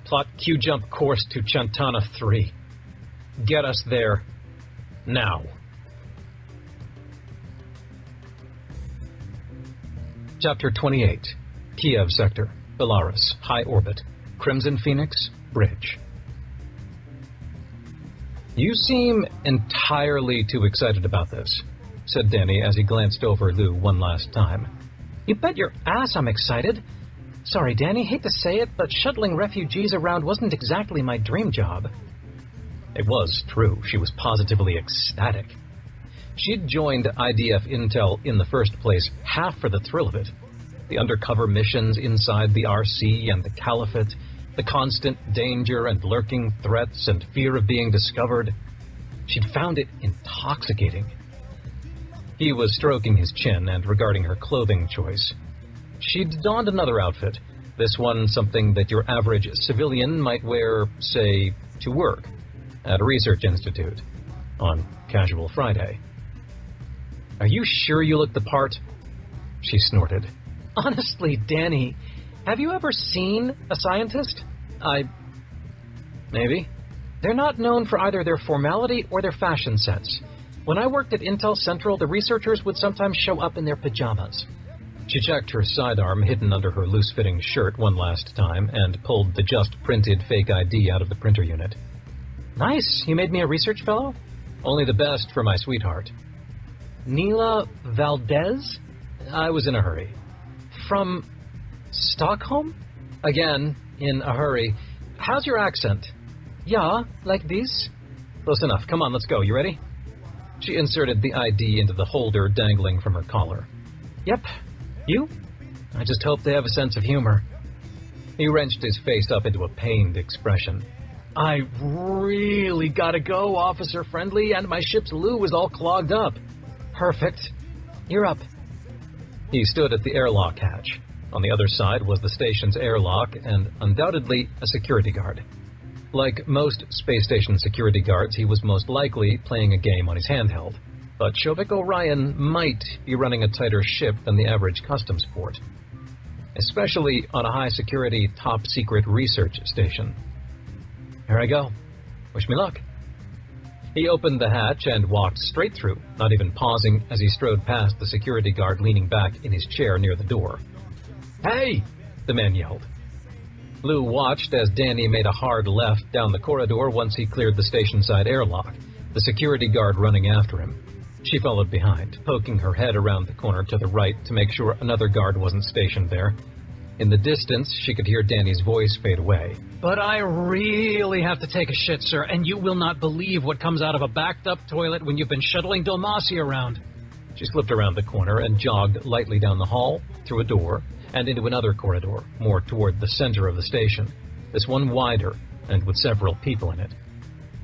plot Q-jump course to Chantana 3. Get us there. Now. Chapter 28. Kiev Sector. Belarus. High Orbit. Crimson Phoenix. Bridge. You seem entirely too excited about this, said Danny as he glanced over Lou one last time. You bet your ass I'm excited. Sorry, Danny, hate to say it, but shuttling refugees around wasn't exactly my dream job. It was true. She was positively ecstatic. She'd joined IDF Intel in the first place half for the thrill of it. The undercover missions inside the RC and the Caliphate, the constant danger and lurking threats and fear of being discovered. She'd found it intoxicating. He was stroking his chin and regarding her clothing choice. She'd donned another outfit, this one something that your average civilian might wear, say, to work, at a research institute, on Casual Friday. Are you sure you look the part? She snorted. Honestly, Danny, have you ever seen a scientist? Maybe. They're not known for either their formality or their fashion sense. When I worked at Intel Central, the researchers would sometimes show up in their pajamas. She checked her sidearm hidden under her loose-fitting shirt one last time and pulled the just-printed fake ID out of the printer unit. Nice. You made me a research fellow? Only the best for my sweetheart. Neela Valdez? I was in a hurry. From Stockholm? Again, in a hurry. How's your accent? Yeah, like this. Close enough. Come on, let's go. You ready? She inserted the ID into the holder dangling from her collar. Yep. You? I just hope they have a sense of humor. He wrenched his face up into a pained expression. I really gotta go, Officer Friendly, and my ship's loo is all clogged up. Perfect. You're up. He stood at the airlock hatch. On the other side was the station's airlock and undoubtedly a security guard. Like most space station security guards, he was most likely playing a game on his handheld. But Shovik Orion might be running a tighter ship than the average customs port, especially on a high-security, top-secret research station. Here I go. Wish me luck. He opened the hatch and walked straight through, not even pausing as he strode past the security guard leaning back in his chair near the door. "Hey!" the man yelled. Lou watched as Danny made a hard left down the corridor once he cleared the station-side airlock, the security guard running after him. She followed behind, poking her head around the corner to the right to make sure another guard wasn't stationed there. In the distance, she could hear Danny's voice fade away. But I really have to take a shit, sir, and you will not believe what comes out of a backed-up toilet when you've been shuttling Dulmasi around. She slipped around the corner and jogged lightly down the hall, through a door, and into another corridor, more toward the center of the station, this one wider and with several people in it.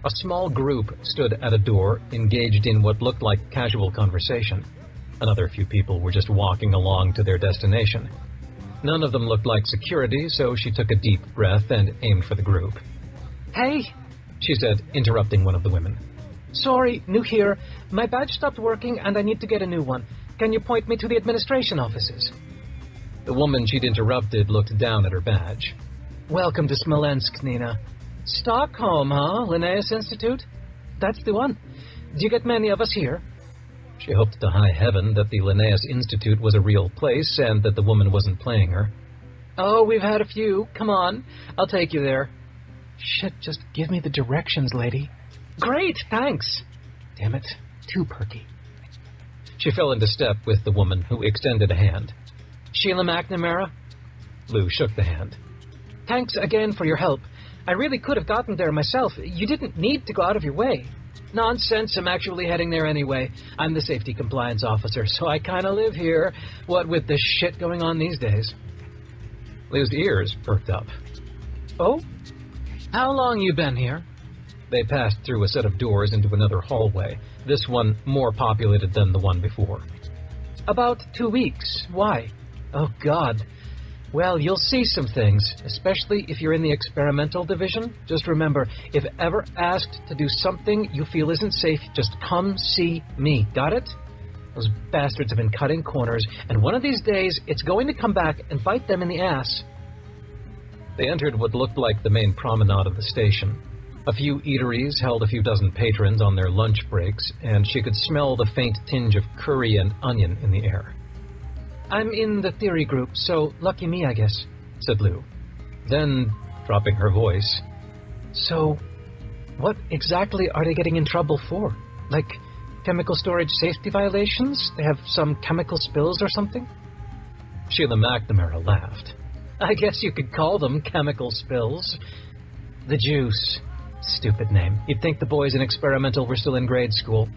A small group stood at a door, engaged in what looked like casual conversation. Another few people were just walking along to their destination. None of them looked like security, so she took a deep breath and aimed for the group. "Hey," she said, interrupting one of the women. "Sorry, new here. My badge stopped working and I need to get a new one. Can you point me to the administration offices?" The woman she'd interrupted looked down at her badge. "Welcome to Smolensk, Nina. Stockholm, huh? Linnaeus Institute? That's the one. Do you get many of us here?" She hoped to high heaven that the Linnaeus Institute was a real place and that the woman wasn't playing her. "Oh, we've had a few. Come on, I'll take you there." "Shit, just give me the directions, lady." "Great, thanks." Damn it, too perky. She fell into step with the woman, who extended a hand. "Sheila McNamara?" Lou shook the hand. "Thanks again for your help. I really could have gotten there myself. You didn't need to go out of your way." "Nonsense, I'm actually heading there anyway. I'm the safety compliance officer, so I kind of live here, what with this shit going on these days." Lou's ears perked up. "Oh? How long you been here?" They passed through a set of doors into another hallway, this one more populated than the one before. "About 2 weeks. Why?" "Oh, God. Well, you'll see some things, especially if you're in the experimental division. Just remember, if ever asked to do something you feel isn't safe, just come see me. Got it? Those bastards have been cutting corners, and one of these days, it's going to come back and bite them in the ass." They entered what looked like the main promenade of the station. A few eateries held a few dozen patrons on their lunch breaks, and she could smell the faint tinge of curry and onion in the air. "I'm in the theory group, so lucky me, I guess," said Lou. Then, dropping her voice, "So, what exactly are they getting in trouble for? Like, chemical storage safety violations? They have some chemical spills or something?" Sheila McNamara laughed. "I guess you could call them chemical spills. The Juice. Stupid name. You'd think the boys in experimental were still in grade school.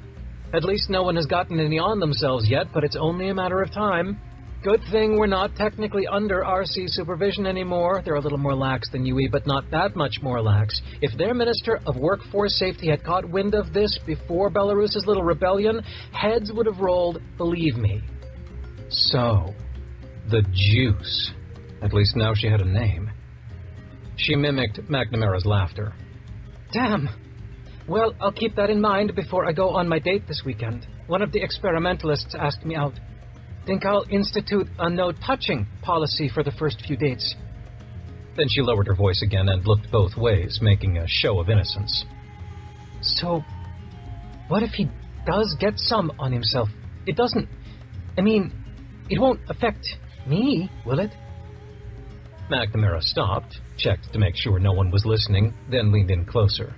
At least no one has gotten any on themselves yet, but it's only a matter of time. Good thing we're not technically under RC supervision anymore. They're a little more lax than UE, but not that much more lax. If their Minister of Workforce Safety had caught wind of this before Belarus's little rebellion, heads would have rolled, believe me." So, the Juice. At least now she had a name. She mimicked McNamara's laughter. "Damn. Well, I'll keep that in mind before I go on my date this weekend. One of the experimentalists asked me out. Think I'll institute a no-touching policy for the first few dates." Then she lowered her voice again and looked both ways, making a show of innocence. "So, what if he does get some on himself? It doesn't... I mean, it won't affect me, will it?" McNamara stopped, checked to make sure no one was listening, then leaned in closer.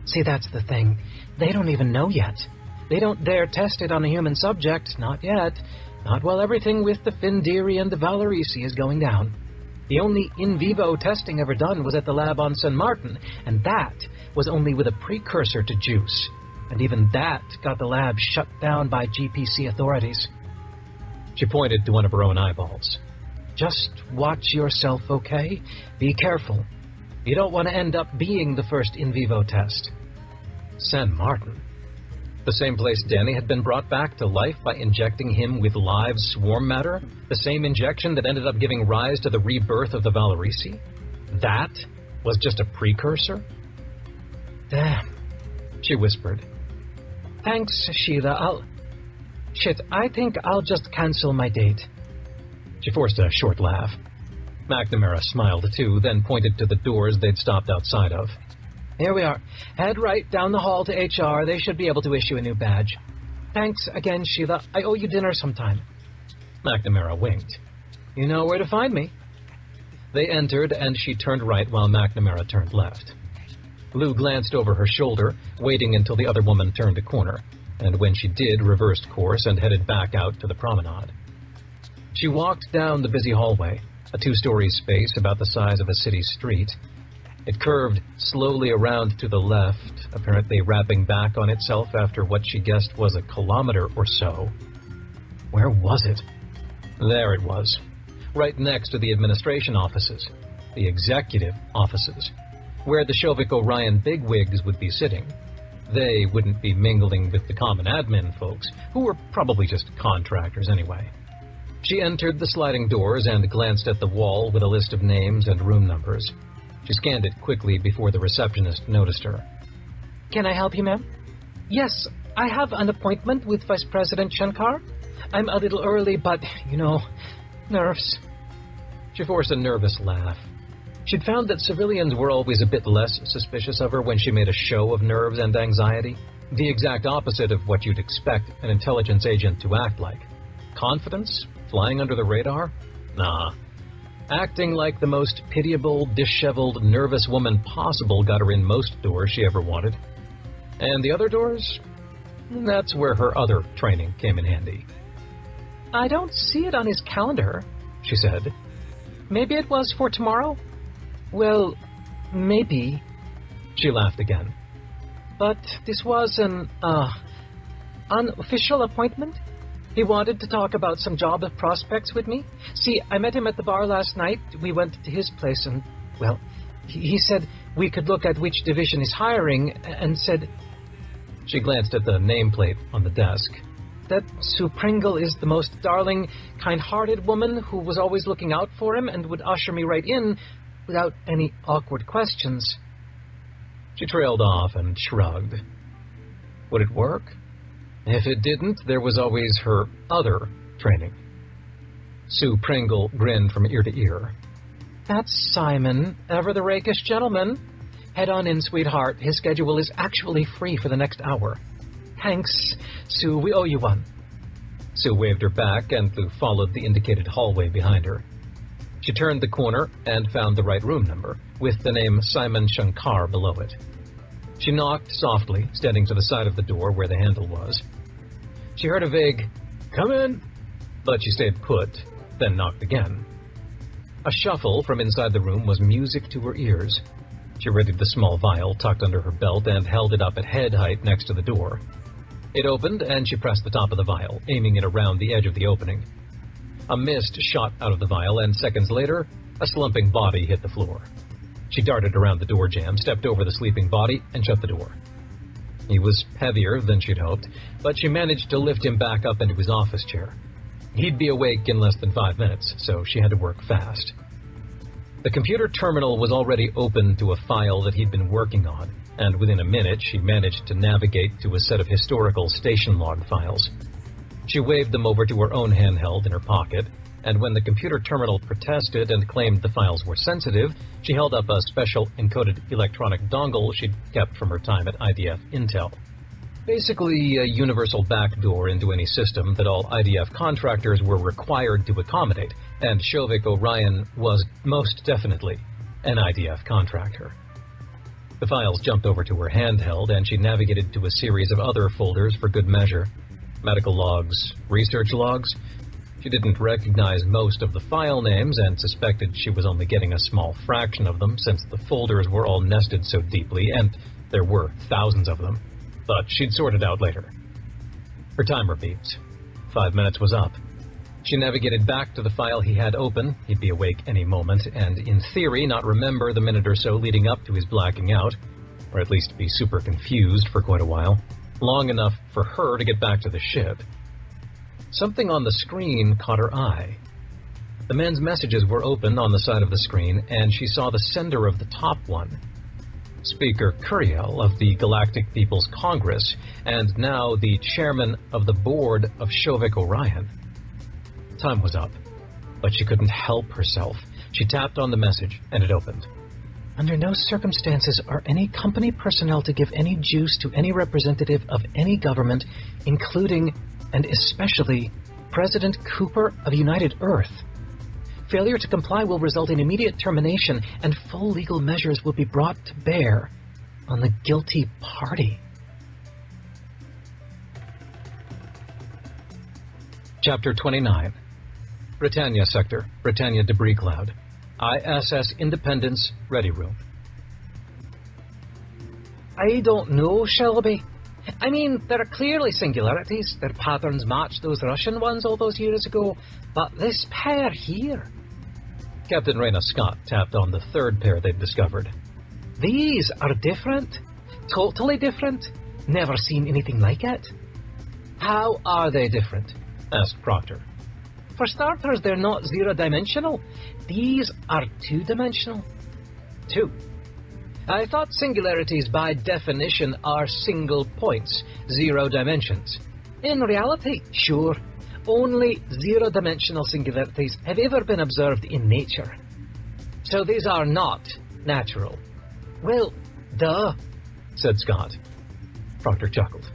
"See, that's the thing. They don't even know yet. They don't dare test it on a human subject, not yet. Not while everything with the Findiri and the Valerisi is going down. The only in vivo testing ever done was at the lab on San Martin, and that was only with a precursor to Juice. And even that got the lab shut down by GPC authorities." She pointed to one of her own eyeballs. "Just watch yourself, okay? Be careful. You don't want to end up being the first in vivo test." San Martin. The same place Danny had been brought back to life by injecting him with live swarm matter? The same injection that ended up giving rise to the rebirth of the Valerisi? That was just a precursor? Damn, she whispered. Thanks, Sheila. I think I'll just cancel my date. She forced a short laugh. McNamara smiled too, then pointed to the doors they'd stopped outside of. Here we are. Head right down the hall to HR. They should be able to issue a new badge. Thanks again, Sheila. I owe you dinner sometime. McNamara winked. You know where to find me. They entered, and she turned right while McNamara turned left. Lou glanced over her shoulder, waiting until the other woman turned a corner, and when she did, reversed course and headed back out to the promenade. She walked down the busy hallway, a 2-story space about the size of a city street. It curved slowly around to the left, apparently wrapping back on itself after what she guessed was a kilometer or so. Where was it? There it was, right next to the administration offices, the executive offices, where the Shovik Orion bigwigs would be sitting. They wouldn't be mingling with the common admin folks, who were probably just contractors anyway. She entered the sliding doors and glanced at the wall with a list of names and room numbers. She scanned it quickly before the receptionist noticed her. Can I help you, ma'am? Yes, I have an appointment with Vice President Shankar. I'm a little early, but, nerves. She forced a nervous laugh. She'd found that civilians were always a bit less suspicious of her when she made a show of nerves and anxiety. The exact opposite of what you'd expect an intelligence agent to act like. Confidence? Flying under the radar? Nah. Acting like the most pitiable, disheveled, nervous woman possible got her in most doors she ever wanted. And the other doors? That's where her other training came in handy. I don't see it on his calendar, she said. Maybe it was for tomorrow? Well, maybe. She laughed again. But this was an unofficial appointment? He wanted to talk about some job prospects with me. See, I met him at the bar last night. We went to his place and, well, he said we could look at which division is hiring and said... She glanced at the nameplate on the desk. That Sue Pringle is the most darling, kind-hearted woman who was always looking out for him and would usher me right in without any awkward questions. She trailed off and shrugged. Would it work? If it didn't, there was always her other training. Sue Pringle grinned from ear to ear. That's Simon, ever the rakish gentleman. Head on in, sweetheart. His schedule is actually free for the next hour. Thanks, Sue. We owe you one. Sue waved her back, and Lou followed the indicated hallway behind her. She turned the corner and found the right room number, with the name Simon Shankar below it. She knocked softly, standing to the side of the door where the handle was. She heard a vague, "Come in," but she stayed put, then knocked again. A shuffle from inside the room was music to her ears. She readied the small vial tucked under her belt and held it up at head height next to the door. It opened, and she pressed the top of the vial, aiming it around the edge of the opening. A mist shot out of the vial, and seconds later, a slumping body hit the floor. She darted around the door jamb, stepped over the sleeping body, and shut the door. He was heavier than she'd hoped, but she managed to lift him back up into his office chair. He'd be awake in less than 5 minutes, so she had to work fast. The computer terminal was already open to a file that he'd been working on, and within a minute she managed to navigate to a set of historical station log files. She waved them over to her own handheld in her pocket, and when the computer terminal protested and claimed the files were sensitive, she held up a special encoded electronic dongle she'd kept from her time at IDF Intel. Basically, a universal backdoor into any system that all IDF contractors were required to accommodate, and Shovik Orion was most definitely an IDF contractor. The files jumped over to her handheld, and she navigated to a series of other folders for good measure. Medical logs, research logs. She didn't recognize most of the file names and suspected she was only getting a small fraction of them since the folders were all nested so deeply, and there were thousands of them. But she'd sort it out later. Her timer beeped. 5 minutes was up. She navigated back to the file he had open. He'd be awake any moment, and in theory not remember the minute or so leading up to his blacking out, or at least be super confused for quite a while. long enough for her to get back to the ship. Something on the screen caught her eye. The man's messages were open on the side of the screen, and she saw the sender of the top one, Speaker Curiel of the Galactic People's Congress, and now the chairman of the board of Shovik Orion. Time was up, but she couldn't help herself. She tapped on the message, and it opened. Under no circumstances are any company personnel to give any juice to any representative of any government, including and especially President Cooper of United Earth. Failure to comply will result in immediate termination, and full legal measures will be brought to bear on the guilty party. Chapter 29. Britannia Sector, Britannia Debris Cloud. ISS Independence Ready Room. I don't know, Shelby. I mean, there are clearly singularities. Their patterns match those Russian ones all those years ago. But this pair here... Captain Raina Scott tapped on the third pair they'd discovered. These are different. Totally different. Never seen anything like it. How are they different? Asked Proctor. For starters, they're not zero-dimensional. These are two-dimensional. Two. I thought singularities by definition are single points, zero dimensions. In reality, sure, only zero-dimensional singularities have ever been observed in nature. So these are not natural. Well, duh, said Scott. Proctor chuckled.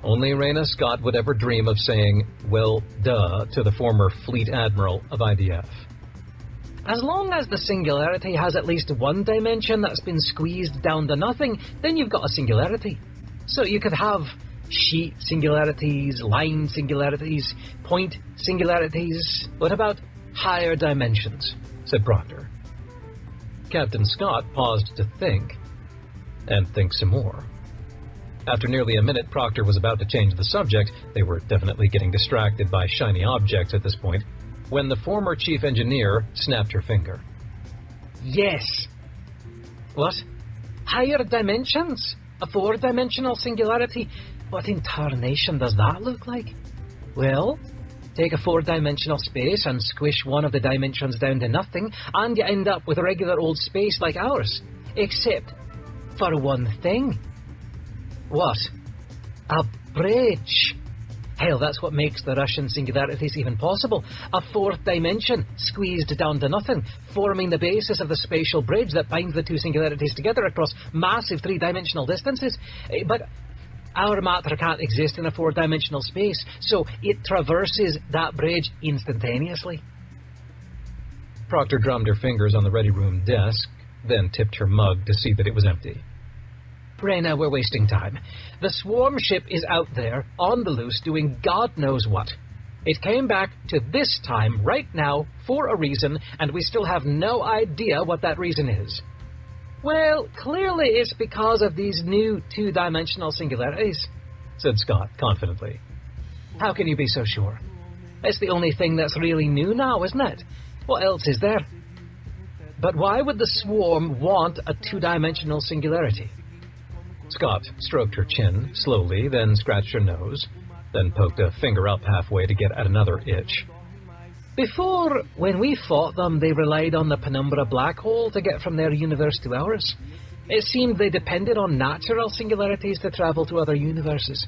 Only Raina Scott would ever dream of saying, well, duh, to the former Fleet Admiral of IDF. As long as the singularity has at least one dimension that's been squeezed down to nothing, then you've got a singularity. So you could have sheet singularities, line singularities, point singularities. What about higher dimensions? Said Proctor. Captain Scott paused to think, and think some more. After nearly a minute, Proctor was about to change the subject. They were definitely getting distracted by shiny objects at this point, when the former chief engineer snapped her finger. Yes. What? Higher dimensions? A four-dimensional singularity? What in tarnation does that look like? Well, take a four-dimensional space and squish one of the dimensions down to nothing, and you end up with a regular old space like ours. Except for one thing. What? A bridge. Hell, that's what makes the Russian singularities even possible. A fourth dimension, squeezed down to nothing, forming the basis of the spatial bridge that binds the two singularities together across massive three-dimensional distances. But our matter can't exist in a four-dimensional space, so it traverses that bridge instantaneously. Proctor drummed her fingers on the ready room desk, then tipped her mug to see that it was empty. Raina, we're wasting time. The swarm ship is out there, on the loose, doing God knows what. It came back to this time, right now, for a reason, and we still have no idea what that reason is. Well, clearly it's because of these new two-dimensional singularities, said Scott confidently. How can you be so sure? It's the only thing that's really new now, isn't it? What else is there? But why would the swarm want a two-dimensional singularity? Scott stroked her chin slowly, then scratched her nose, then poked a finger up halfway to get at another itch. Before, when we fought them, they relied on the Penumbra black hole to get from their universe to ours. It seemed they depended on natural singularities to travel to other universes.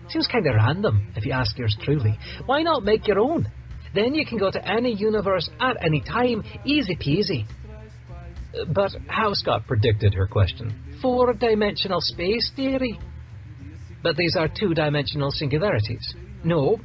Seems kind of random, if you ask yours truly. Why not make your own? Then you can go to any universe at any time, easy peasy. But how? Scott predicted her question. Four-dimensional space theory. But these are two-dimensional singularities. No,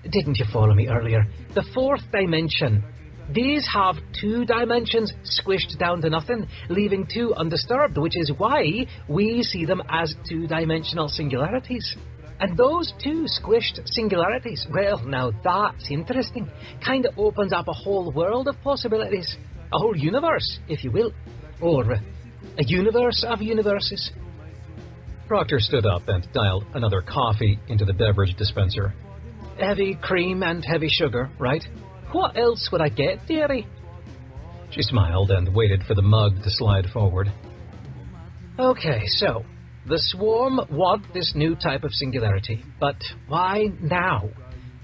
didn't you follow me earlier? The fourth dimension. These have two dimensions squished down to nothing, leaving two undisturbed, which is why we see them as two-dimensional singularities. And those two squished singularities, well, now that's interesting. Kind of opens up a whole world of possibilities. A whole universe, if you will. Or a universe of universes. Proctor stood up and dialed another coffee into the beverage dispenser. Heavy cream and heavy sugar, right? What else would I get, dearie? She smiled and waited for the mug to slide forward. Okay, so, The Swarm want this new type of singularity, but why now?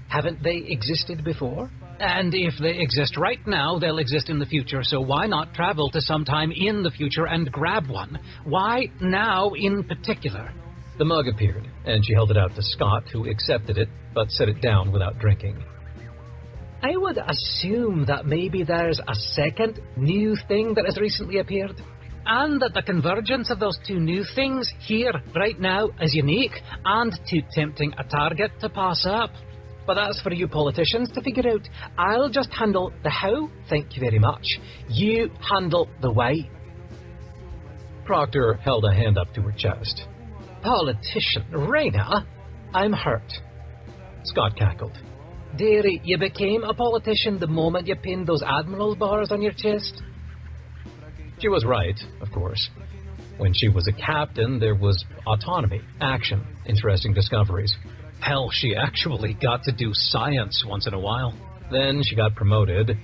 Haven't they existed before? And if they exist right now, they'll exist in the future, so why not travel to some time in the future and grab one? Why now in particular? The mug appeared, and she held it out to Scott, who accepted it, but set it down without drinking. I would assume that maybe there's a second new thing that has recently appeared, and that the convergence of those two new things here, right now, is unique and too tempting a target to pass up. But that's for you politicians to figure out. I'll just handle the how, thank you very much. You handle the why. Proctor held a hand up to her chest. Politician, Reyna, I'm hurt. Scott cackled. Dearie, you became a politician the moment you pinned those Admiral bars on your chest. She was right, of course. When she was a captain, there was autonomy, action, interesting discoveries. Hell, she actually got to do science once in a while. Then she got promoted,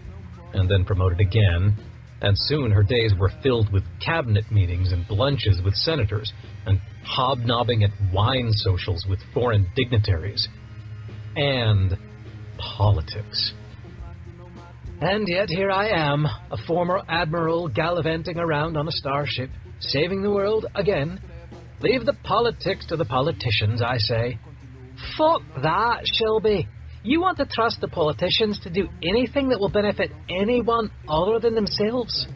and then promoted again, and soon her days were filled with cabinet meetings and lunches with senators, and hobnobbing at wine socials with foreign dignitaries. And politics. And yet here I am, a former admiral gallivanting around on a starship, saving the world again. Leave the politics to the politicians, I say. Fuck that, Shelby. You want to trust the politicians to do anything that will benefit anyone other than themselves?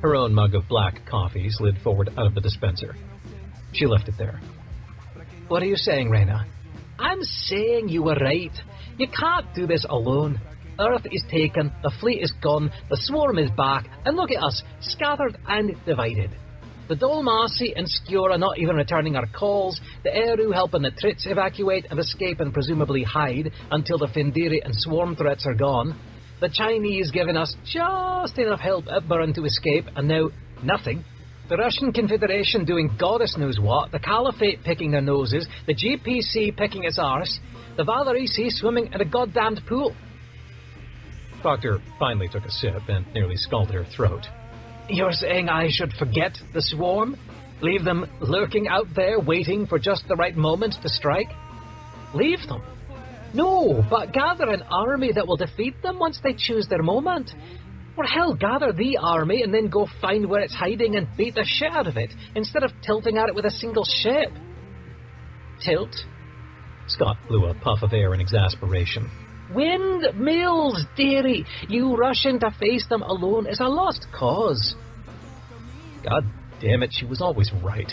Her own mug of black coffee slid forward out of the dispenser. She left it there. What are you saying, Reyna? I'm saying you were right. You can't do this alone. Earth is taken, the fleet is gone, the Swarm is back, and look at us, scattered and divided. The Dolmasi and Skjora not even returning our calls, the Eru helping the Trits evacuate and escape and presumably hide until the Findiri and Swarm threats are gone, the Chinese giving us just enough help at Burn to escape, and now nothing. The Russian Confederation doing goddess knows what, the Caliphate picking their noses, the GPC picking its arse, the Valerisi swimming in a goddamned pool. Proctor finally took a sip and nearly scalded her throat. You're saying I should forget the Swarm? Leave them lurking out there waiting for just the right moment to strike? Leave them? No, but gather an army that will defeat them once they choose their moment. Or hell, gather the army and then go find where it's hiding and beat the shit out of it, instead of tilting at it with a single ship. Tilt? Scott blew a puff of air in exasperation. Windmills, dearie! You rushing to face them alone is a lost cause. God damn it, she was always right.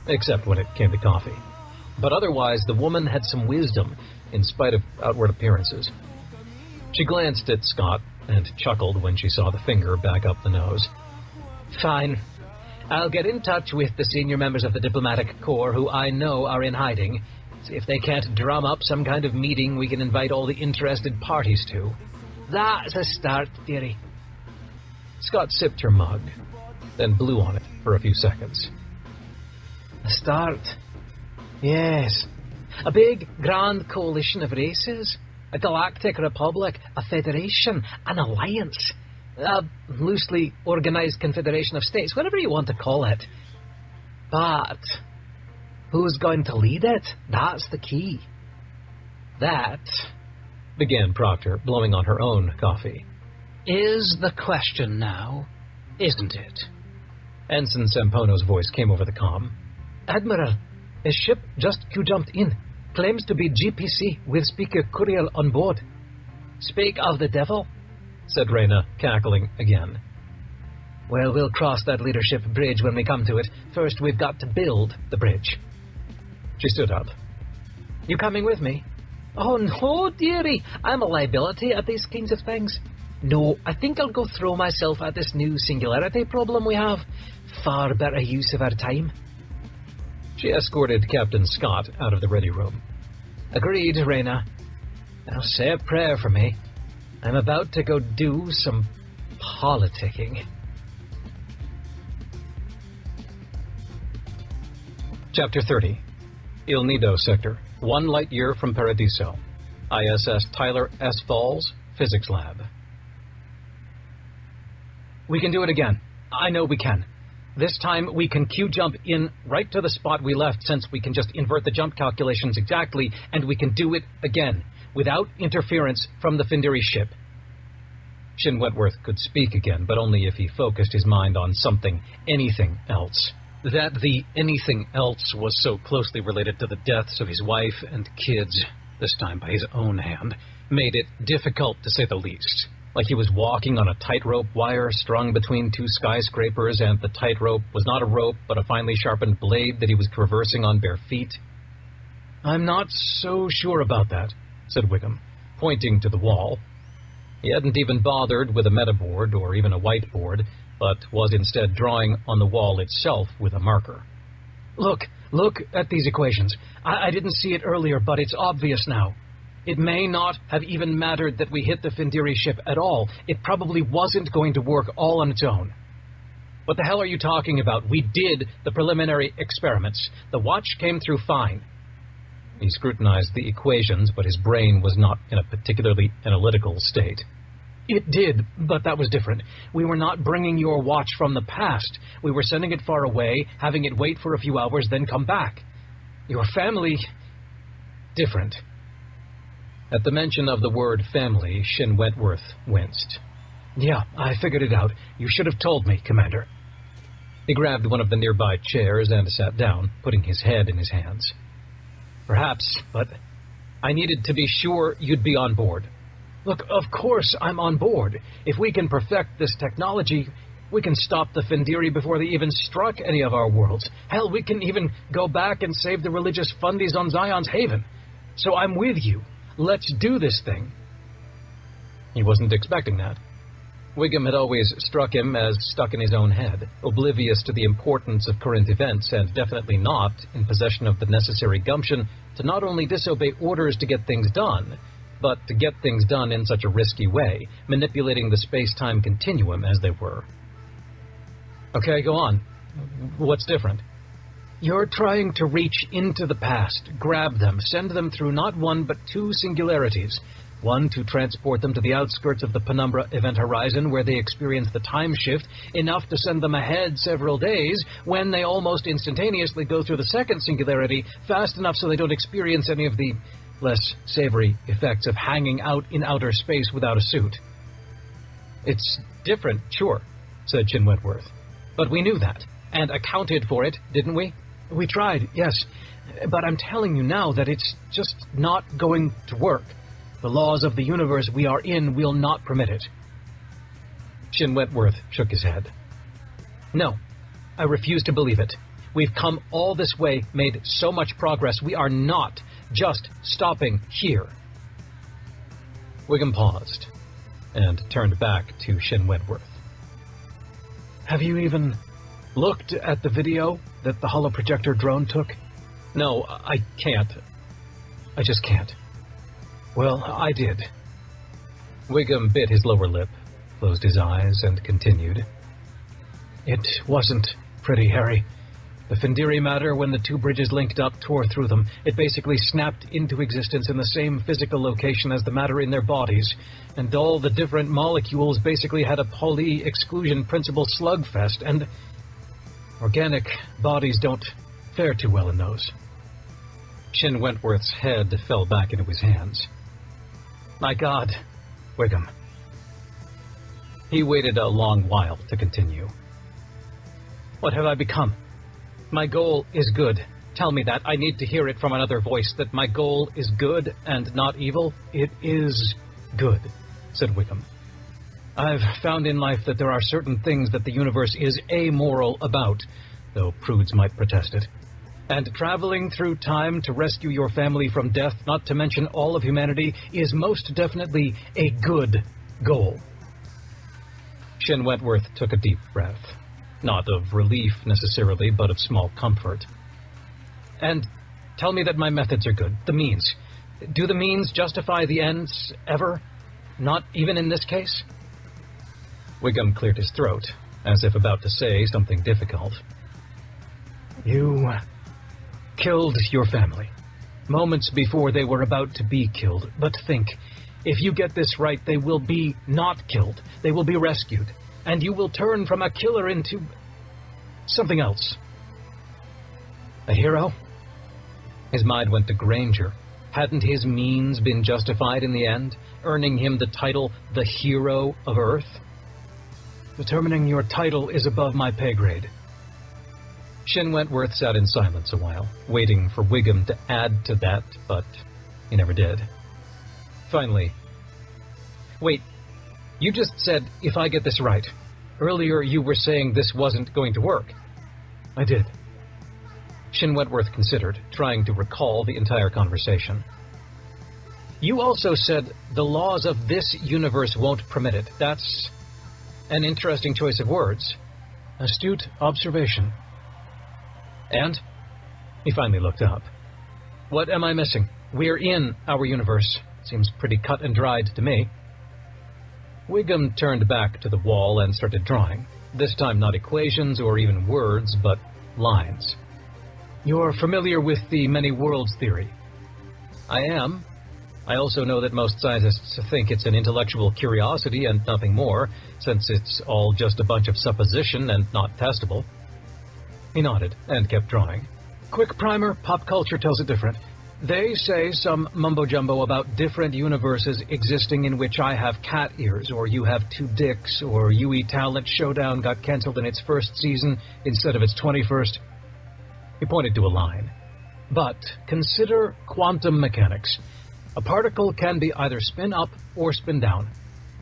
Except when it came to coffee. But otherwise, the woman had some wisdom, in spite of outward appearances. She glanced at Scott and chuckled when she saw the finger back up the nose. Fine. I'll get in touch with the senior members of the diplomatic corps who I know are in hiding. See if they can't drum up some kind of meeting we can invite all the interested parties to. That's a start, dearie. Scott sipped her mug, then blew on it for a few seconds. A start? Yes. A big, grand coalition of races. A galactic republic. A federation. An alliance. A loosely organized confederation of states. Whatever you want to call it. But who's going to lead it? That's the key. That, began Proctor, blowing on her own coffee, is the question now, isn't it? Ensign Sampono's voice came over the comm. Admiral, a ship just Q-jumped in. Claims to be GPC with Speaker Curiel on board. Speak of the devil, said Reyna, cackling again. Well, we'll cross that leadership bridge when we come to it. First, we've got to build the bridge. She stood up. You coming with me? Oh, no, dearie. I'm a liability at these kinds of things. No, I think I'll go throw myself at this new singularity problem we have. Far better use of our time. She escorted Captain Scott out of the ready room. Agreed, Reyna. Now say a prayer for me. I'm about to go do some politicking. Chapter 30. Il Nido Sector, 1 light year from Paradiso. ISS Tyler S. Falls, Physics Lab. We can do it again. I know we can. This time we can Q-jump in right to the spot we left, since we can just invert the jump calculations exactly, and we can do it again, without interference from the Findiri ship. Shin Wentworth could speak again, but only if he focused his mind on something, anything else. That the anything else was so closely related to the deaths of his wife and kids, this time by his own hand, made it difficult to say the least. Like he was walking on a tightrope wire strung between two skyscrapers, and the tightrope was not a rope, but a finely sharpened blade that he was traversing on bare feet. "I'm not so sure about that," said Wiggum, pointing to the wall. He hadn't even bothered with a metaboard or even a whiteboard, but was instead drawing on the wall itself with a marker. Look at these equations. I didn't see it earlier, but it's obvious now. It may not have even mattered that we hit the Findiri ship at all. It probably wasn't going to work all on its own. What the hell are you talking about? We did the preliminary experiments. The watch came through fine. He scrutinized the equations, but his brain was not in a particularly analytical state. It did, but that was different. We were not bringing your watch from the past. We were sending it far away, having it wait for a few hours, then come back. Your family... different. At the mention of the word family, Shin Wentworth winced. Yeah, I figured it out. You should have told me, Commander. He grabbed one of the nearby chairs and sat down, putting his head in his hands. Perhaps, but I needed to be sure you'd be on board. Look, of course I'm on board. If we can perfect this technology, we can stop the Findiri before they even struck any of our worlds. Hell, we can even go back and save the religious fundies on Zion's Haven. So I'm with you. Let's do this thing. He wasn't expecting that. Wiggum had always struck him as stuck in his own head, oblivious to the importance of current events, and definitely not in possession of the necessary gumption to not only disobey orders to get things done, but to get things done in such a risky way, manipulating the space-time continuum as they were. Okay, go on. What's different? You're trying to reach into the past, grab them, send them through not one but two singularities. One to transport them to the outskirts of the Penumbra event horizon, where they experience the time shift enough to send them ahead several days, when they almost instantaneously go through the second singularity fast enough so they don't experience any of the less savory effects of hanging out in outer space without a suit. It's different, sure, said Shin Wentworth. But we knew that, and accounted for it, didn't we? We tried, yes, but I'm telling you now that it's just not going to work. The laws of the universe we are in will not permit it. Shin Wentworth shook his head. No, I refuse to believe it. We've come all this way, made so much progress. We are not just stopping here. Wiggum paused and turned back to Shin Wentworth. Have you even looked at the video that the holoprojector drone took? No, I can't. I just can't. Well, I did. Wiggum bit his lower lip, closed his eyes, and continued. It wasn't pretty, Harry. The Findiri matter, when the two bridges linked up, tore through them. It basically snapped into existence in the same physical location as the matter in their bodies, and all the different molecules basically had a Pauli exclusion principle slugfest, and organic bodies don't fare too well in those. Shin Wentworth's head fell back into his hands. My God, Wiggum. He waited a long while to continue. What have I become? My goal is good. Tell me that. I need to hear it from another voice, that my goal is good and not evil. It is good, said Wiggum. I've found in life that there are certain things that the universe is amoral about, though prudes might protest it. And traveling through time to rescue your family from death, not to mention all of humanity, is most definitely a good goal. Shin Wentworth took a deep breath. Not of relief, necessarily, but of small comfort. And tell me that my methods are good. The means. Do the means justify the ends, ever? Not even in this case? Wiggum cleared his throat, as if about to say something difficult. You killed your family, moments before they were about to be killed. But think, if you get this right, they will be not killed. They will be rescued. And you will turn from a killer into... something else. A hero? His mind went to Granger. Hadn't his means been justified in the end, earning him the title the Hero of Earth? Determining your title is above my pay grade. Shin Wentworth sat in silence a while, waiting for Wiggum to add to that, but he never did. Finally, wait, you just said, if I get this right, earlier you were saying this wasn't going to work. I did. Shin Wentworth considered, trying to recall the entire conversation. You also said the laws of this universe won't permit it. That's an interesting choice of words. Astute observation. And? He finally looked up. What am I missing? We're in our universe. Seems pretty cut and dried to me. Wiggum turned back to the wall and started drawing. This time not equations or even words, but lines. You're familiar with the many worlds theory? I am. I also know that most scientists think it's an intellectual curiosity and nothing more, since it's all just a bunch of supposition and not testable. He nodded and kept drawing. Quick primer, pop culture tells it different. They say some mumbo-jumbo about different universes existing in which I have cat ears, or you have two dicks, or UE Talent Showdown got cancelled in its first season instead of its 21st. He pointed to a line. But consider quantum mechanics. A particle can be either spin up or spin down.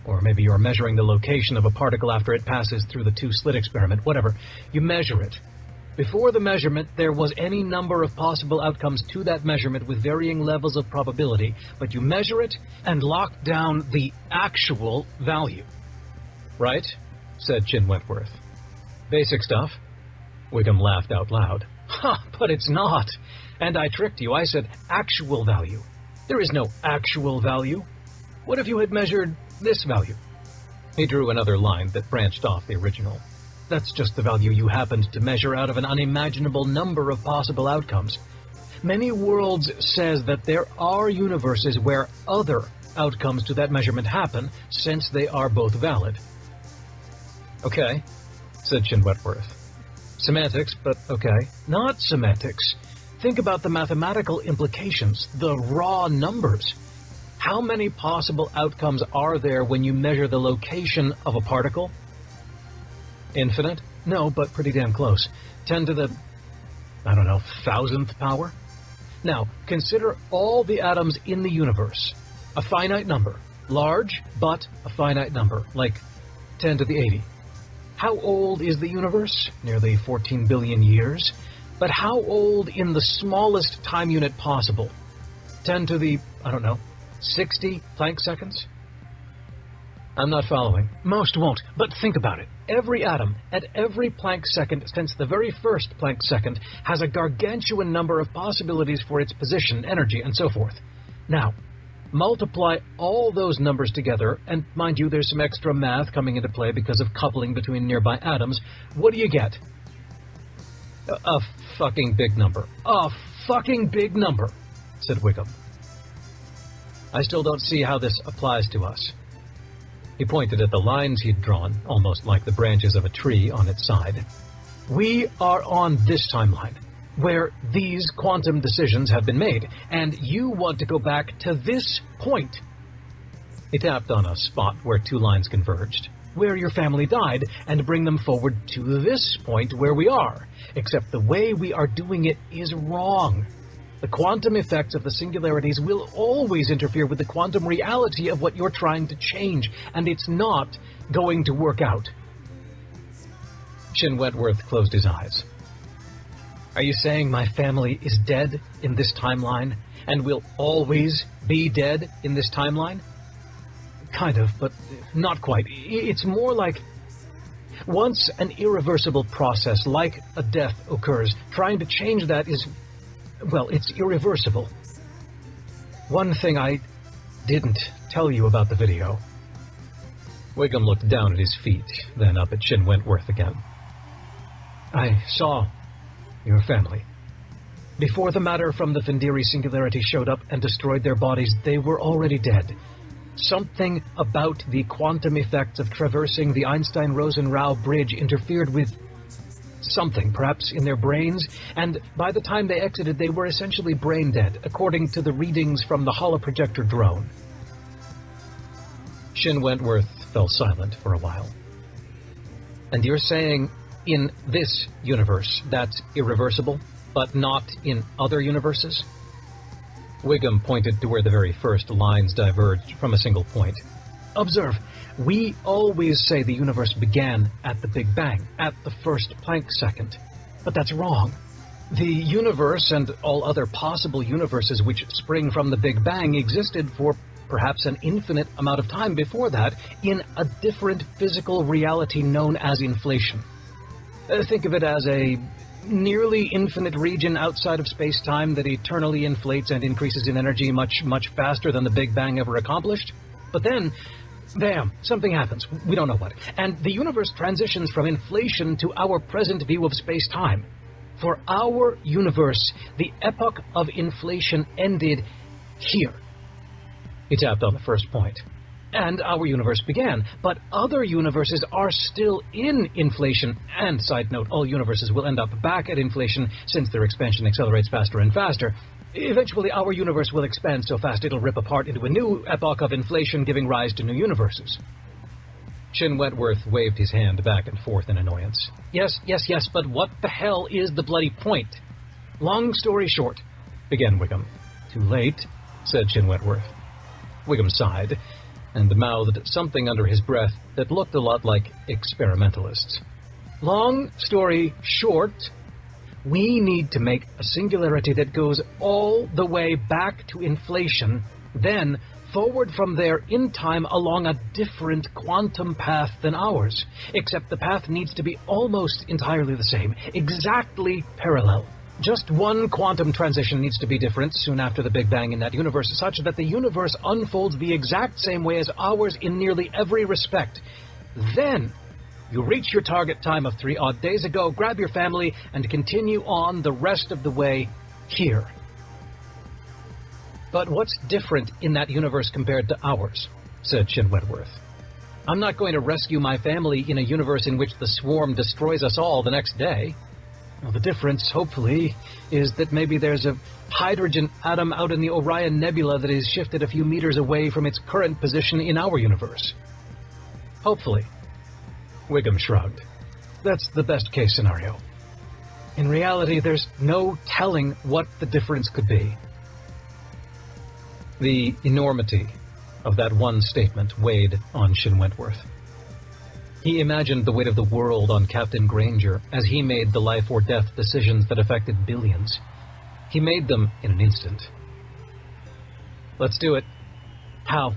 Or maybe you're measuring the location of a particle after it passes through the two-slit experiment, whatever. You measure it. Before the measurement, there was any number of possible outcomes to that measurement with varying levels of probability, but you measure it and lock down the actual value. Right? Said Shin Wentworth. Basic stuff. Wiggum laughed out loud. Ha, but it's not. And I tricked you. I said actual value. There is no actual value. What if you had measured this value? He drew another line that branched off the original. That's just the value you happened to measure out of an unimaginable number of possible outcomes. Many Worlds says that there are universes where other outcomes to that measurement happen, since they are both valid. Okay, said Shin Wentworth. Semantics, but okay. Not semantics. Think about the mathematical implications, the raw numbers. How many possible outcomes are there when you measure the location of a particle? Infinite? No, but pretty damn close. 10 to the, 1000th power? Now, consider all the atoms in the universe. A finite number. Large, but a finite number, like 10 to the 80. How old is the universe? Nearly 14 billion years. But how old in the smallest time unit possible? 10 to the, 60 Planck seconds? I'm not following. Most won't, but think about it. Every atom, at every Planck second since the very first Planck second, has a gargantuan number of possibilities for its position, energy, and so forth. Now, multiply all those numbers together, and mind you, there's some extra math coming into play because of coupling between nearby atoms. What do you get? A fucking big number. A fucking big number, said Wiggum. I still don't see how this applies to us. He pointed at the lines he'd drawn, almost like the branches of a tree on its side. We are on this timeline, where these quantum decisions have been made, and you want to go back to this point. He tapped on a spot where two lines converged, where your family died, and bring them forward to this point where we are, except the way we are doing it is wrong. The quantum effects of the singularities will always interfere with the quantum reality of what you're trying to change, and it's not going to work out. Shin Wentworth closed his eyes. Are you saying my family is dead in this timeline, and will always be dead in this timeline? Kind of, but not quite. It's more like once an irreversible process like a death occurs, trying to change that is, well, it's irreversible. One thing I didn't tell you about the video. Wiggum looked down at his feet, then up at Shin Wentworth again. I saw your family. Before the matter from the Findiri singularity showed up and destroyed their bodies, they were already dead. Something about the quantum effects of traversing the Einstein-Rosen-Rao bridge interfered with something, perhaps in their brains, and by the time they exited, they were essentially brain dead, according to the readings from the holoprojector drone. Shin Wentworth fell silent for a while. And you're saying in this universe that's irreversible, but not in other universes? Wiggum pointed to where the very first lines diverged from a single point. Observe, we always say the universe began at the Big Bang, at the first Planck second. But that's wrong. The universe and all other possible universes which spring from the Big Bang existed for perhaps an infinite amount of time before that in a different physical reality known as inflation. Think of it as a nearly infinite region outside of space-time that eternally inflates and increases in energy much, much faster than the Big Bang ever accomplished. But then, bam, something happens. We don't know what. And the universe transitions from inflation to our present view of space-time. For our universe, the epoch of inflation ended here. He tapped on the first point. And our universe began, but other universes are still in inflation. And, side note, all universes will end up back at inflation since their expansion accelerates faster and faster. Eventually, our universe will expand so fast it'll rip apart into a new epoch of inflation, giving rise to new universes. Shin Wentworth waved his hand back and forth in annoyance. Yes, but what the hell is the bloody point? Long story short, began Wiggum. Too late, said Shin Wentworth. Wiggum sighed and mouthed something under his breath that looked a lot like experimentalists. Long story short, we need to make a singularity that goes all the way back to inflation, then forward from there in time along a different quantum path than ours, except the path needs to be almost entirely the same, exactly parallel. Just one quantum transition needs to be different soon after the Big Bang in that universe, such that the universe unfolds the exact same way as ours in nearly every respect. Then you reach your target time of 3 odd days ago, grab your family, and continue on the rest of the way here. But what's different in that universe compared to ours? Said Shin Wentworth. I'm not going to rescue my family in a universe in which the swarm destroys us all the next day. Well, the difference, hopefully, is that maybe there's a hydrogen atom out in the Orion Nebula that is shifted a few meters away from its current position in our universe. Hopefully. Wiggum shrugged. That's the best case scenario. In reality, there's no telling what the difference could be. The enormity of that one statement weighed on Shin Wentworth. He imagined the weight of the world on Captain Granger as he made the life or death decisions that affected billions. He made them in an instant. Let's do it. How?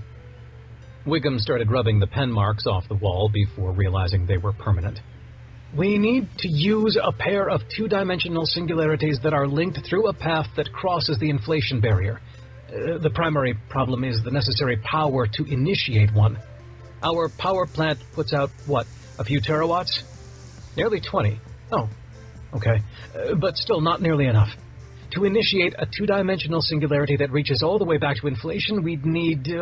Wiggum started rubbing the pen marks off the wall before realizing they were permanent. We need to use a pair of two-dimensional singularities that are linked through a path that crosses the inflation barrier. The primary problem is the necessary power to initiate one. Our power plant puts out, what, a few terawatts? Nearly 20. Oh, okay. But still not nearly enough. To initiate a two-dimensional singularity that reaches all the way back to inflation, we'd need, He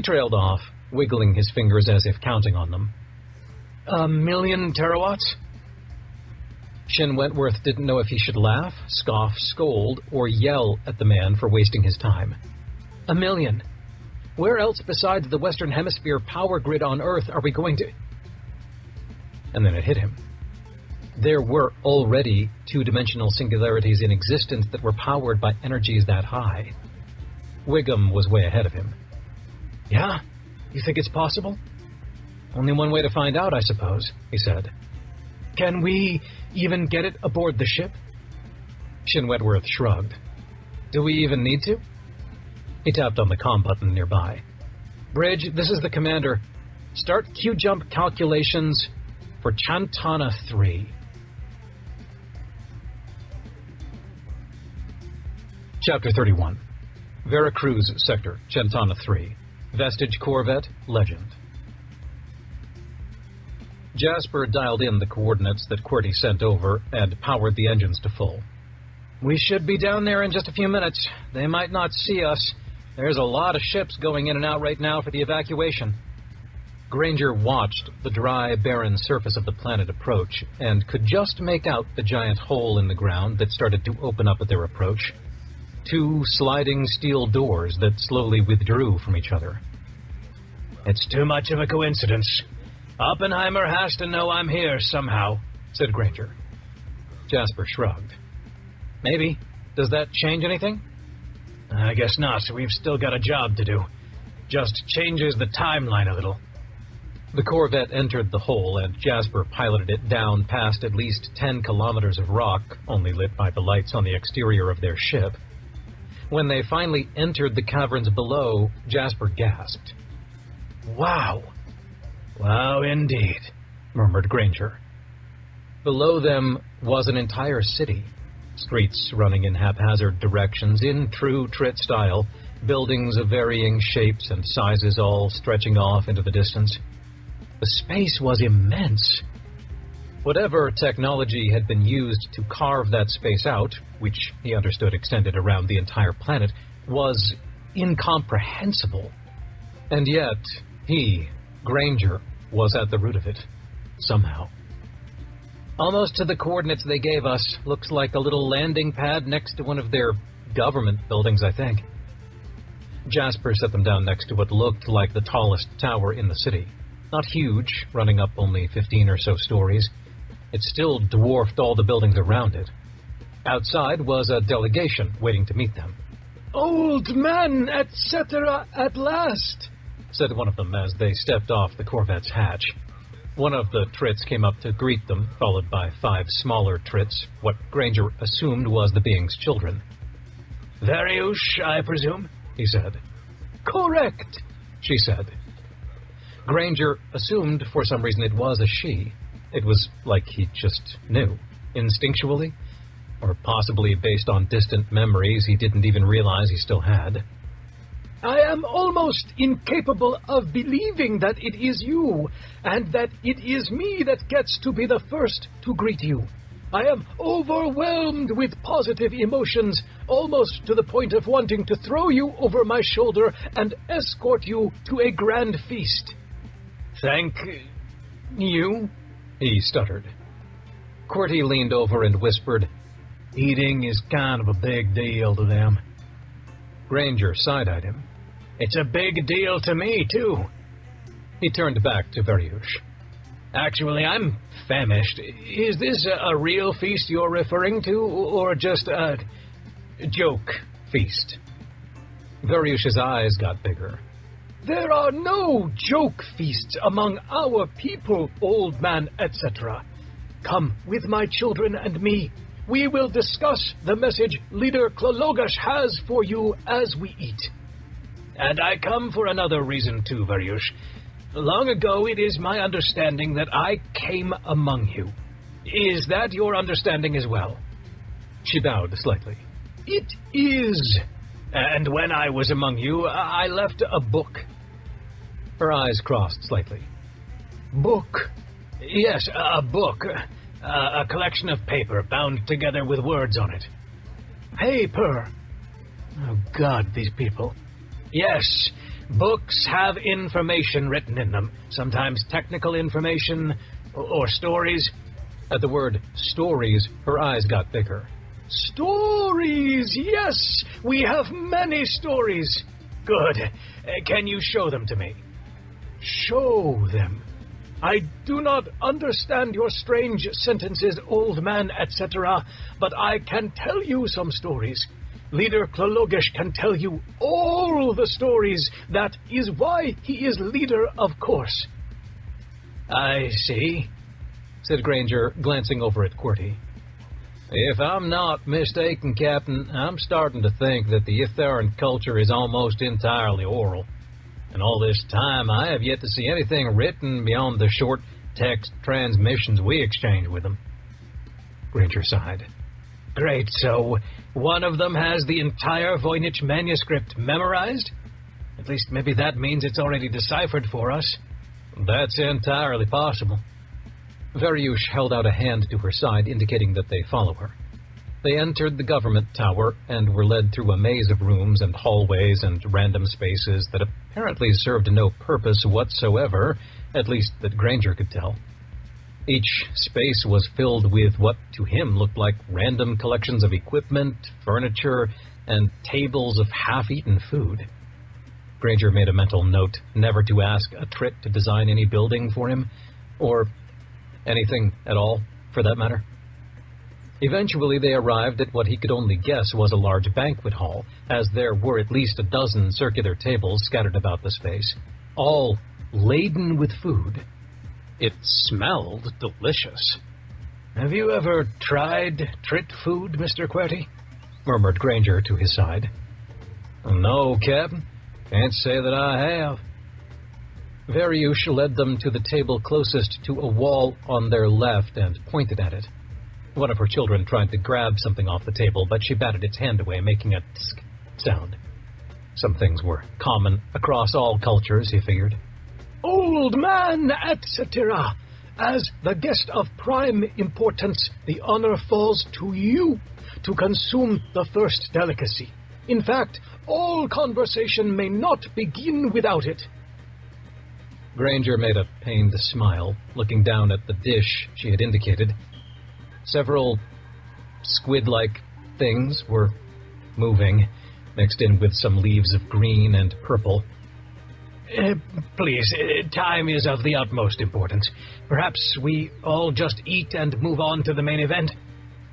trailed off, wiggling his fingers as if counting on them. 1 million terawatts? Shin Wentworth didn't know if he should laugh, scoff, scold, or yell at the man for wasting his time. 1 million. Where else besides the Western Hemisphere power grid on Earth are we going to... And then it hit him. There were already two-dimensional singularities in existence that were powered by energies that high. Wiggum was way ahead of him. Yeah? You think it's possible? Only one way to find out, I suppose, he said. Can we even get it aboard the ship? Shin Wentworth shrugged. Do we even need to? He tapped on the comm button nearby. Bridge, this is the commander. Start Q-jump calculations for Chantana 3. Chapter 31. Veracruz Sector, Chantana 3. Vestige Corvette, Legend. Jasper dialed in the coordinates that QWERTY sent over and powered the engines to full. We should be down there in just a few minutes. They might not see us. There's a lot of ships going in and out right now for the evacuation. Granger watched the dry, barren surface of the planet approach, and could just make out the giant hole in the ground that started to open up at their approach. 2 sliding steel doors that slowly withdrew from each other. It's too much of a coincidence. Oppenheimer has to know I'm here somehow, said Granger. Jasper shrugged. Maybe. Does that change anything? I guess not. We've still got a job to do. Just changes the timeline a little. The Corvette entered the hole, and Jasper piloted it down past at least 10 kilometers of rock, only lit by the lights on the exterior of their ship. When they finally entered the caverns below, Jasper gasped. Wow. Wow, indeed, murmured Granger. Below them was an entire city. Streets running in haphazard directions in true Trit style, buildings of varying shapes and sizes all stretching off into the distance. The space was immense. Whatever technology had been used to carve that space out, which he understood extended around the entire planet, was incomprehensible. And yet, he, Granger, was at the root of it, somehow. Almost to the coordinates they gave us. Looks like a little landing pad next to one of their government buildings, I think. Jasper set them down next to what looked like the tallest tower in the city. Not huge, running up only 15 or so stories. It still dwarfed all the buildings around it. Outside was a delegation waiting to meet them. Old man, etc. at last, said one of them as they stepped off the Corvette's hatch. One of the Trits came up to greet them, followed by 5 smaller Trits, what Granger assumed was the being's children. Variush, I presume, he said. Correct, she said. Granger assumed for some reason it was a she. It was like he just knew, instinctually, or possibly based on distant memories he didn't even realize he still had. I am almost incapable of believing that it is you, and that it is me that gets to be the first to greet you. I am overwhelmed with positive emotions, almost to the point of wanting to throw you over my shoulder and escort you to a grand feast. Thank you, he stuttered. QWERTY leaned over and whispered, Eating is kind of a big deal to them. Granger side-eyed him. It's a big deal to me, too. He turned back to Variush. Actually, I'm famished. Is this a real feast you're referring to, or just a joke feast? Variush's eyes got bigger. There are no joke feasts among our people, old man, etc. Come with my children and me. We will discuss the message Leader Klologash has for you as we eat. And I come for another reason too, Variush. Long ago, it is my understanding that I came among you. Is that your understanding as well? She bowed slightly. It is. And when I was among you, I left a book. Her eyes crossed slightly. Book? Yes, a book. A collection of paper bound together with words on it. Paper? Oh, God, these people. Yes, books have information written in them. Sometimes technical information or stories. At the word stories, her eyes got bigger. Stories, yes! We have many stories. Good. Can you show them to me? Show them? I do not understand your strange sentences, old man, etc., but I can tell you some stories. Leader Klologash can tell you all the stories. That is why he is leader, of course. I see, said Granger, glancing over at QWERTY. If I'm not mistaken, Captain, I'm starting to think that the Itharian culture is almost entirely oral. And all this time, I have yet to see anything written beyond the short text transmissions we exchange with them. Granger sighed. Great, so one of them has the entire Voynich manuscript memorized? At least maybe that means it's already deciphered for us. That's entirely possible. Variush held out a hand to her side, indicating that they follow her. They entered the government tower and were led through a maze of rooms and hallways and random spaces that apparently served no purpose whatsoever, at least that Granger could tell. Each space was filled with what to him looked like random collections of equipment, furniture, and tables of half-eaten food. Granger made a mental note never to ask a Tritt to design any building for him, or anything at all, for that matter. Eventually they arrived at what he could only guess was a large banquet hall, as there were at least a dozen circular tables scattered about the space, all laden with food. It smelled delicious. Have you ever tried Tritt food, Mr. QWERTY? Murmured Granger to his side. No, Captain. Can't say that I have. Veriush led them to the table closest to a wall on their left and pointed at it. One of her children tried to grab something off the table, but she batted its hand away, making a tsk sound. Some things were common across all cultures, he figured. Old man, etc. As the guest of prime importance, the honor falls to you to consume the first delicacy. In fact, all conversation may not begin without it. Granger made a pained smile, looking down at the dish she had indicated. Several squid-like things were moving, mixed in with some leaves of green and purple. Please, time is of the utmost importance. Perhaps we all just eat and move on to the main event?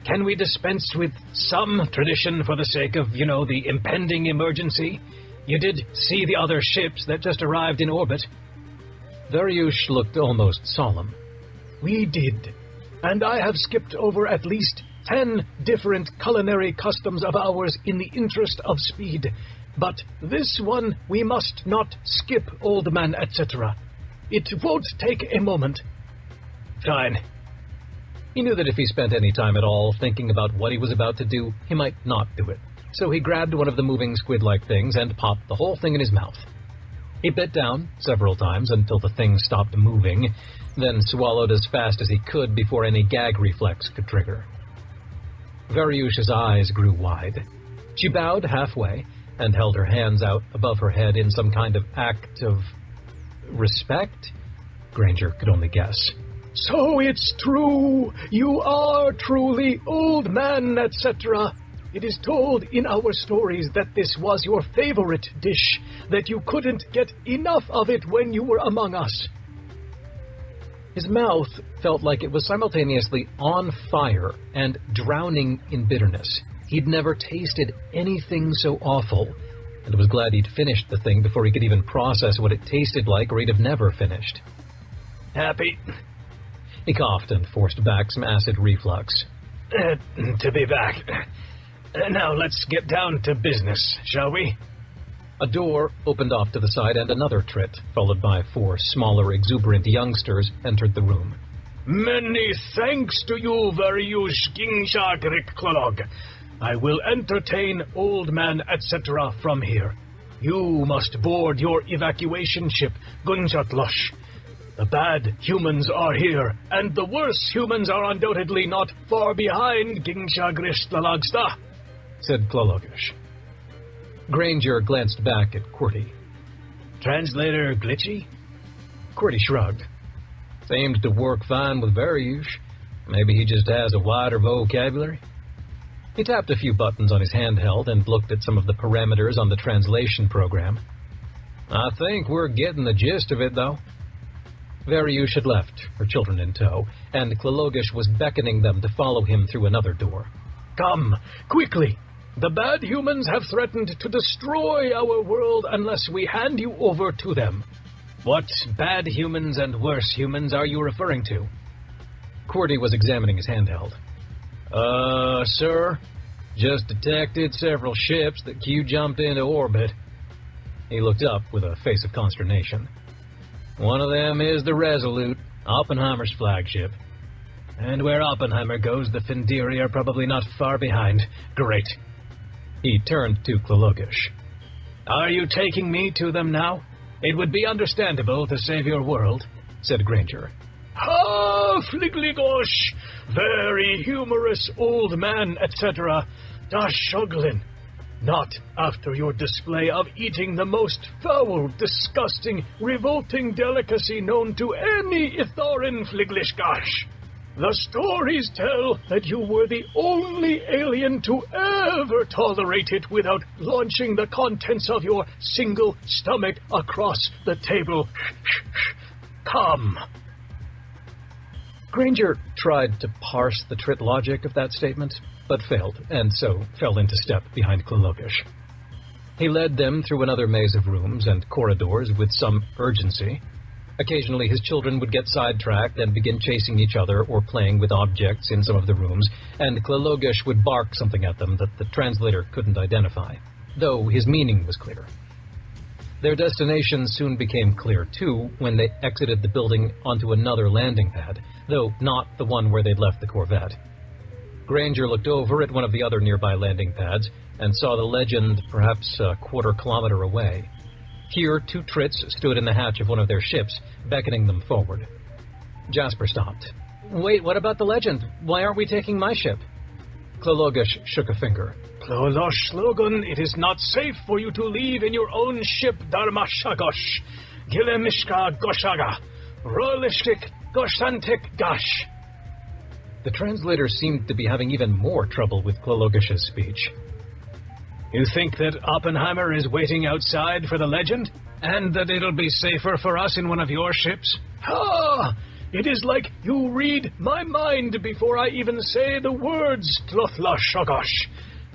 Can we dispense with some tradition for the sake of, the impending emergency? You did see the other ships that just arrived in orbit. Veriush looked almost solemn. We did, and I have skipped over at least 10 different culinary customs of ours in the interest of speed. But this one we must not skip, old man, etc. It won't take a moment. Fine. He knew that if he spent any time at all thinking about what he was about to do, he might not do it. So he grabbed one of the moving squid-like things and popped the whole thing in his mouth. He bit down several times until the thing stopped moving, then swallowed as fast as he could before any gag reflex could trigger. Veriush's eyes grew wide. She bowed halfway and held her hands out above her head in some kind of act of respect? Granger could only guess. So it's true. You are truly old man, etc. It is told in our stories that this was your favorite dish, that you couldn't get enough of it when you were among us. His mouth felt like it was simultaneously on fire and drowning in bitterness. He'd never tasted anything so awful, and was glad he'd finished the thing before he could even process what it tasted like, or he'd have never finished. Happy? He coughed and forced back some acid reflux. To be back. Now let's get down to business, shall we? A door opened off to the side, and another Tritt, followed by 4 smaller, exuberant youngsters, entered the room. Many thanks to you, Veriush Gingshargrik Klolog. I will entertain old man, etc. from here. You must board your evacuation ship, Gunshatlosh. The bad humans are here, and the worse humans are undoubtedly not far behind, Gingshargristlagsta, said Klologish. Granger glanced back at QWERTY. Translator glitchy? QWERTY shrugged. Seemed to work fine with Veriush. Maybe he just has a wider vocabulary. He tapped a few buttons on his handheld and looked at some of the parameters on the translation program. I think we're getting the gist of it, though. Veriush had left, her children in tow, and Klologish was beckoning them to follow him through another door. Come, quickly! The bad humans have threatened to destroy our world unless we hand you over to them. What bad humans and worse humans are you referring to? QWERTY was examining his handheld. Sir, just detected several ships that Q-jumped into orbit. He looked up with a face of consternation. One of them is the Resolute, Oppenheimer's flagship. And where Oppenheimer goes, the Findiri are probably not far behind. Great. He turned to Klologish. Are you taking me to them now? It would be understandable to save your world, said Granger. Halt! Fligligosh, very humorous old man, etc. Da Shuglin. Not after your display of eating the most foul, disgusting, revolting delicacy known to any Itharan Fliglishgosh. The stories tell that you were the only alien to ever tolerate it without launching the contents of your single stomach across the table. Come. Granger tried to parse the trit logic of that statement, but failed, and so fell into step behind Klologish. He led them through another maze of rooms and corridors with some urgency. Occasionally his children would get sidetracked and begin chasing each other or playing with objects in some of the rooms, and Klologish would bark something at them that the translator couldn't identify, though his meaning was clear. Their destination soon became clear, too, when they exited the building onto another landing pad, though not the one where they'd left the Corvette. Granger looked over at one of the other nearby landing pads and saw the legend perhaps a quarter-kilometer away. Here, 2 trits stood in the hatch of one of their ships, beckoning them forward. Jasper stopped. "Wait, what about the legend? Why aren't we taking my ship?" Klologish shook a finger. Klolosh Slogan, it is not safe for you to leave in your own ship, Darmashagosh. Gilemishka Goshaga. Rolishtik Goshantik Gash. The translator seemed to be having even more trouble with Klologish's speech. You think that Oppenheimer is waiting outside for the legend? And that it'll be safer for us in one of your ships? Ha! It is like you read my mind before I even say the words, Tlothla Shagosh.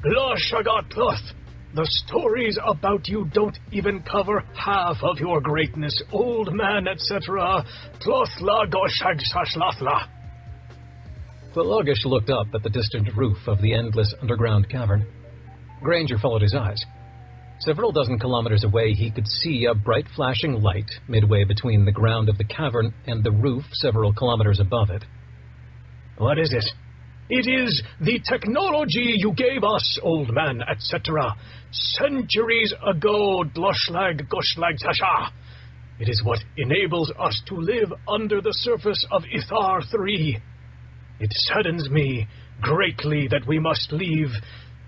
Gloshaga Tloth. The stories about you don't even cover half of your greatness, old man, etc. Tlothla Goshag Sashlathla. Klologish looked up at the distant roof of the endless underground cavern. Granger followed his eyes. Several dozen kilometers away, he could see a bright flashing light midway between the ground of the cavern and the roof several kilometers above it. What is it? It is the technology you gave us, old man, etc. Centuries ago, Dloshlag Goshlag Tasha. It is what enables us to live under the surface of Ithar 3. It saddens me greatly that we must leave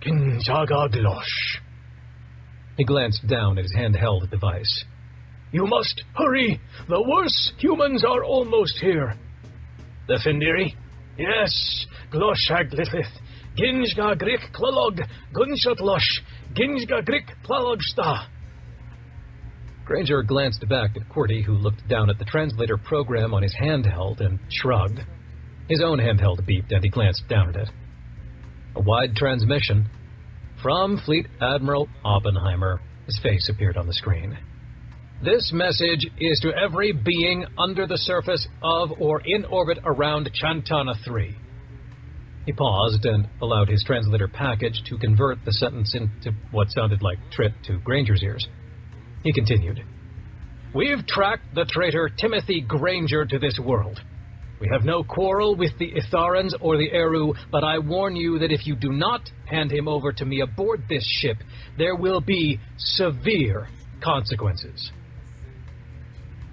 Kinjaga Glosh. He glanced down at his handheld device. You must hurry! The worst humans are almost here. The Findiri? Yes, Gloshag Lithith. Ginjga Grik Klolog, Gunshatlosh, Ginjga Grik Plologsta. Granger glanced back at Qwerty, who looked down at the translator program on his handheld and shrugged. His own handheld beeped, and he glanced down at it. A wide transmission. From Fleet Admiral Oppenheimer. His face appeared on the screen. This message is to every being under the surface of or in orbit around Chantana 3. He paused and allowed his translator package to convert the sentence into what sounded like trit to Granger's ears. He continued. We've tracked the traitor Timothy Granger to this world. We have no quarrel with the Itharans or the Eru, but I warn you that if you do not hand him over to me aboard this ship, there will be severe consequences.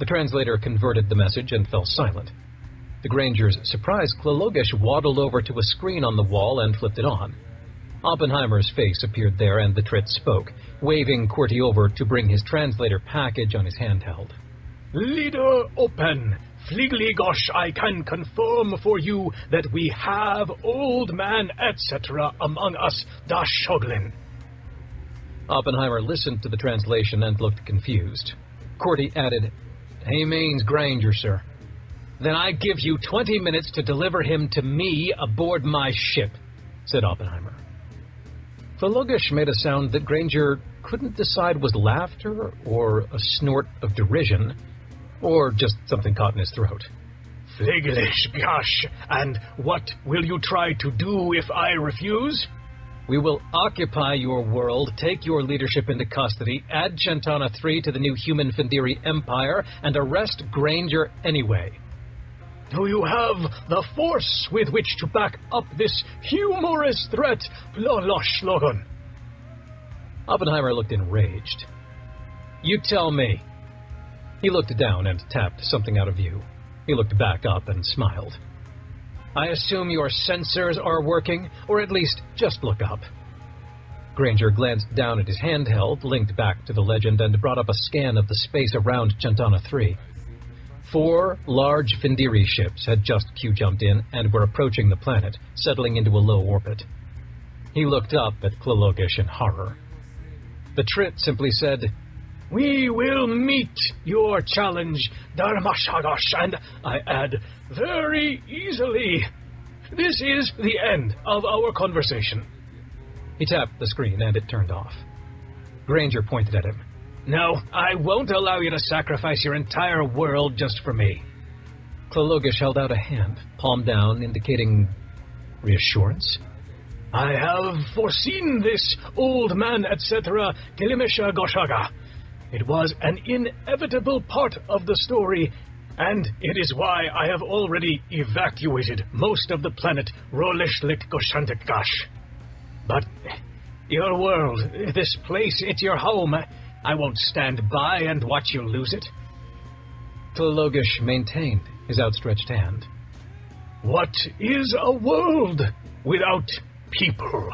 The translator converted the message and fell silent. To Granger's surprise, Klologish waddled over to a screen on the wall and flipped it on. Oppenheimer's face appeared there, and the trit spoke, waving Qwerty over to bring his translator package on his handheld. Leader Open, Fligligosh, I can confirm for you that we have old man, etc. among us, Da Shoglin. Oppenheimer listened to the translation and looked confused. Qwerty added, He means Granger, sir. Then I give you 20 minutes to deliver him to me aboard my ship, said Oppenheimer. Klologish made a sound that Granger couldn't decide was laughter or a snort of derision, or just something caught in his throat. Fliglish Gash, and what will you try to do if I refuse? We will occupy your world, take your leadership into custody, add Chantana 3 to the new human Findiri Empire, and arrest Granger anyway. Do you have the force with which to back up this humorous threat, Plolosh Logan? Oppenheimer looked enraged. You tell me. He looked down and tapped something out of view. He looked back up and smiled. I assume your sensors are working, or at least just look up. Granger glanced down at his handheld, linked back to the legend, and brought up a scan of the space around Chantana 3. 4 large Findiri ships had just Q-jumped in and were approaching the planet, settling into a low orbit. He looked up at Klologish in horror. The Trit simply said, "We will meet your challenge, Dharmashagash, and I add, very easily. This is the end of our conversation." He tapped the screen and it turned off. Granger pointed at him. "No, I won't allow you to sacrifice your entire world just for me." Klologish held out a hand, palm down, indicating reassurance. "I have foreseen this, old man, etc., Kilimisha Goshaga. It was an inevitable part of the story, and it is why I have already evacuated most of the planet Rolishlik Goshantikgash. But your world, this place, it's your home. I won't stand by and watch you lose it." Klologish maintained his outstretched hand. "What is a world without people?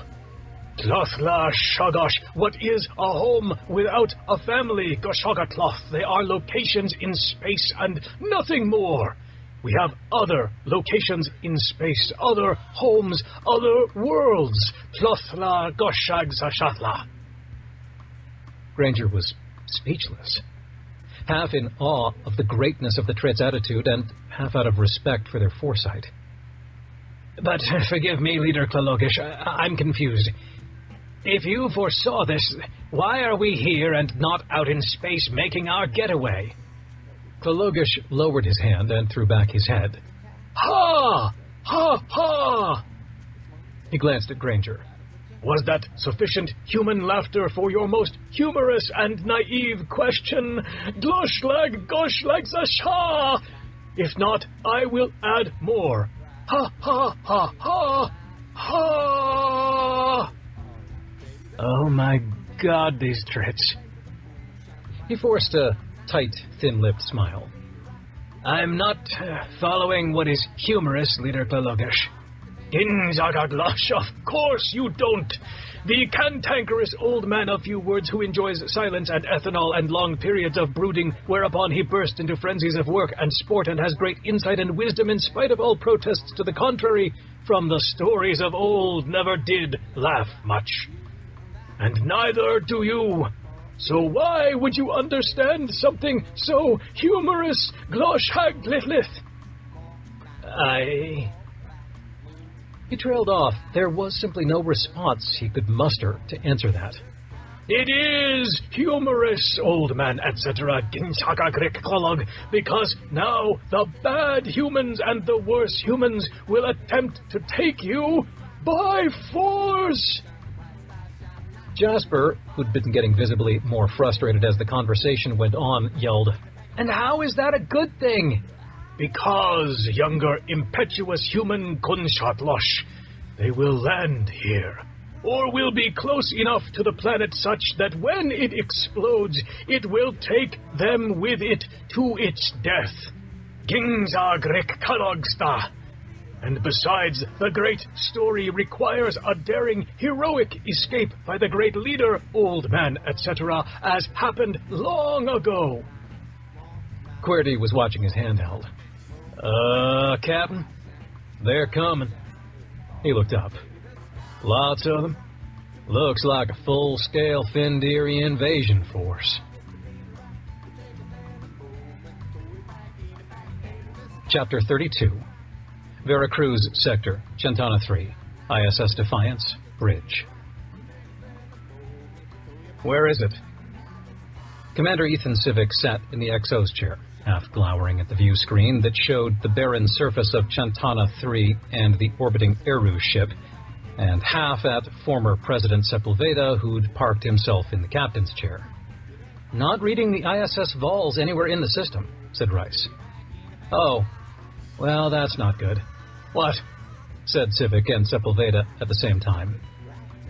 Tlothla Shagash, what is a home without a family? Goshagatloth, they are locations in space and nothing more. We have other locations in space, other homes, other worlds. Tlothla Goshag Zashatla." Granger was speechless, half in awe of the greatness of the Trit's attitude and half out of respect for their foresight. "But forgive me, Leader Klologish, I'm confused. If you foresaw this, why are we here and not out in space making our getaway?" Klologish lowered his hand and threw back his head. "Ha! Ha! Ha!" He glanced at Granger. "Was that sufficient human laughter for your most humorous and naive question? Gloshlag Goshlag Zasha! If not, I will add more. Ha! Ha! Ha! Ha! Ha! Oh my God, these Trits." He forced a tight, thin-lipped smile. "I'm not following what is humorous, Leader Klologish." "Ginzagaglash, of course you don't. The cantankerous old man of few words who enjoys silence and ethanol and long periods of brooding, whereupon he bursts into frenzies of work and sport and has great insight and wisdom in spite of all protests to the contrary, from the stories of old never did laugh much. And neither do you. So why would you understand something so humorous, Gloshaglithlith?" He trailed off. There was simply no response he could muster to answer that. "It is humorous, old man, etc., Ginchakagrik Kolog, because now the bad humans and the worse humans will attempt to take you by force." Jasper, who'd been getting visibly more frustrated as the conversation went on, yelled, "And how is that a good thing?" "Because, younger, impetuous human Kunshatlosh, they will land here, or will be close enough to the planet such that when it explodes, it will take them with it to its death. Gingzagrik Kalogsta. And besides, the great story requires a daring, heroic escape by the great leader, old man, etc., as happened long ago." QWERTY was watching his handheld. Captain, they're coming." He looked up. "Lots of them. Looks like a full-scale Findiri invasion force." Chapter 32. Veracruz Sector, Chantana 3, ISS Defiance, Bridge. "Where is it?" Commander Ethan Civic sat in the XO's chair, half glowering at the view screen that showed the barren surface of Chantana 3 and the orbiting Eru ship, and half at former President Sepulveda, who'd parked himself in the captain's chair. "Not reading the ISS vols anywhere in the system," said Rice. "Oh, well, that's not good." "What?" said Civic and Sepulveda at the same time.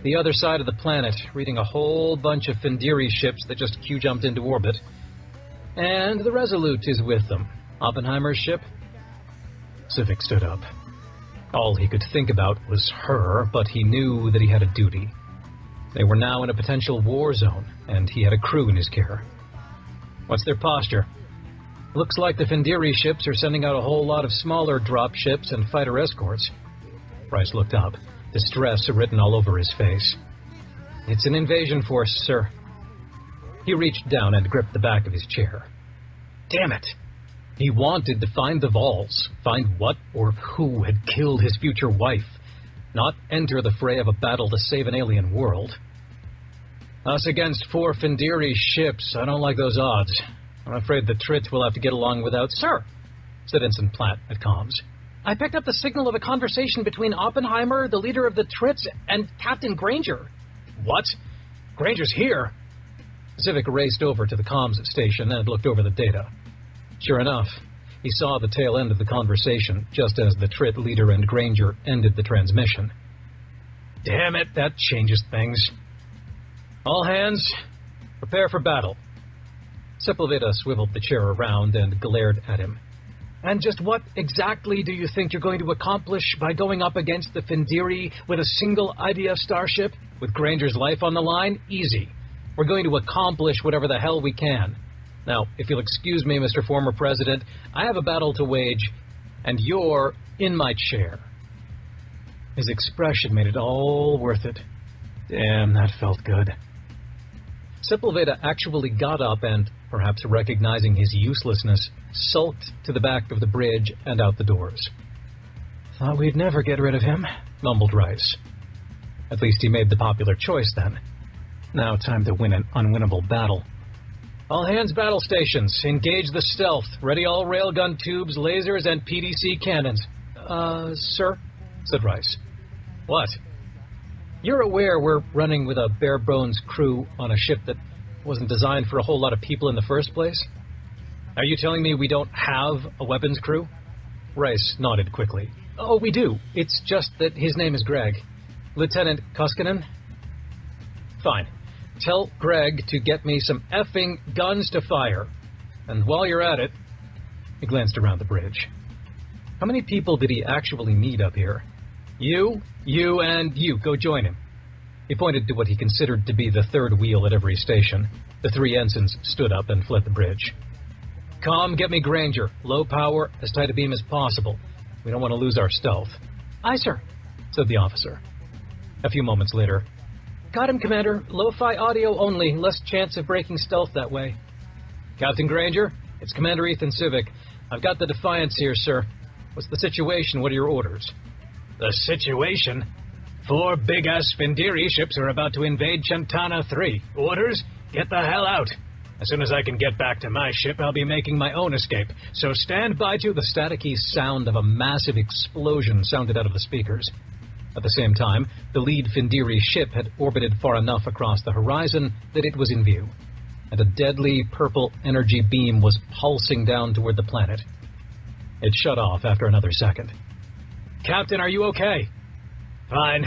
"The other side of the planet, reading a whole bunch of Findiri ships that just Q-jumped into orbit. And the Resolute is with them. Oppenheimer's ship." Civic stood up. All he could think about was her, but he knew that he had a duty. They were now in a potential war zone, and he had a crew in his care. What's their posture? Looks like the Findiri ships are sending out a whole lot of smaller drop ships and fighter escorts. Bryce looked up, distress written all over his face. It's an invasion force, sir. He reached down and gripped the back of his chair. Damn it! He wanted to find the Vols, find what or who had killed his future wife, not enter the fray of a battle to save an alien world. Us against 4 Findiri ships. I don't like those odds. I'm afraid the Trits will have to get along without... Sir, said Ensign Platt at comms. I picked up the signal of a conversation between Oppenheimer, the leader of the Trits, and Captain Granger. What? Granger's here? Civic raced over to the comms station and looked over the data. Sure enough, he saw the tail end of the conversation just as the Trit leader and Granger ended the transmission. Damn it, that changes things. All hands, prepare for battle. Sepulveda swiveled the chair around and glared at him. And just what exactly do you think you're going to accomplish by going up against the Findiri with a single IDF starship? With Granger's life on the line? Easy. We're going to accomplish whatever the hell we can. Now, if you'll excuse me, Mr. Former President, I have a battle to wage, and you're in my chair. His expression made it all worth it. Damn, that felt good. Sepulveda actually got up and, perhaps recognizing his uselessness, sulked to the back of the bridge and out the doors. Thought we'd never get rid of him, mumbled Rice. At least he made the popular choice then. Now time to win an unwinnable battle. All hands battle stations, engage the stealth, ready all railgun tubes, lasers, and PDC cannons. Sir? Said Rice. What? You're aware we're running with a bare-bones crew on a ship that wasn't designed for a whole lot of people in the first place? Are you telling me we don't have a weapons crew? Rice nodded quickly. Oh, we do. It's just that his name is Greg. Lieutenant Koskinen? Fine. Tell Greg to get me some effing guns to fire. And while you're at it... He glanced around the bridge. How many people did he actually need up here? You, and you. Go join him. He pointed to what he considered to be the third wheel at every station. The 3 ensigns stood up and fled the bridge. Com, get me Granger. Low power, as tight a beam as possible. We don't want to lose our stealth. Aye, sir, said the officer. A few moments later, got him, Commander. Lo-fi audio only. Less chance of breaking stealth that way. Captain Granger, it's Commander Ethan Civic. I've got the Defiance here, sir. What's the situation? What are your orders? The situation? 4 big-ass Findiri ships are about to invade Chantana 3. Orders? Get the hell out. As soon as I can get back to my ship, I'll be making my own escape. So stand by to... The staticky sound of a massive explosion sounded out of the speakers. At the same time, the lead Findiri ship had orbited far enough across the horizon that it was in view, and a deadly purple energy beam was pulsing down toward the planet. It shut off after another second. Captain, are you okay? Fine.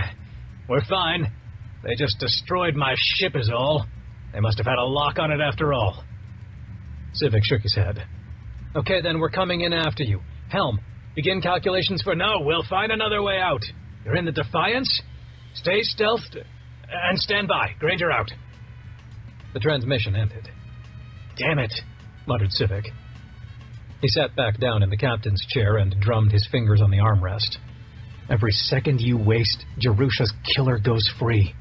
We're fine. They just destroyed my ship is all. They must have had a lock on it after all. Civic shook his head. Okay, then we're coming in after you. Helm, begin calculations for... No, we'll find another way out. You're in the Defiance? Stay stealthed and stand by. Granger out. The transmission ended. Damn it, muttered Civic. He sat back down in the captain's chair and drummed his fingers on the armrest. Every second you waste, Jerusha's killer goes free.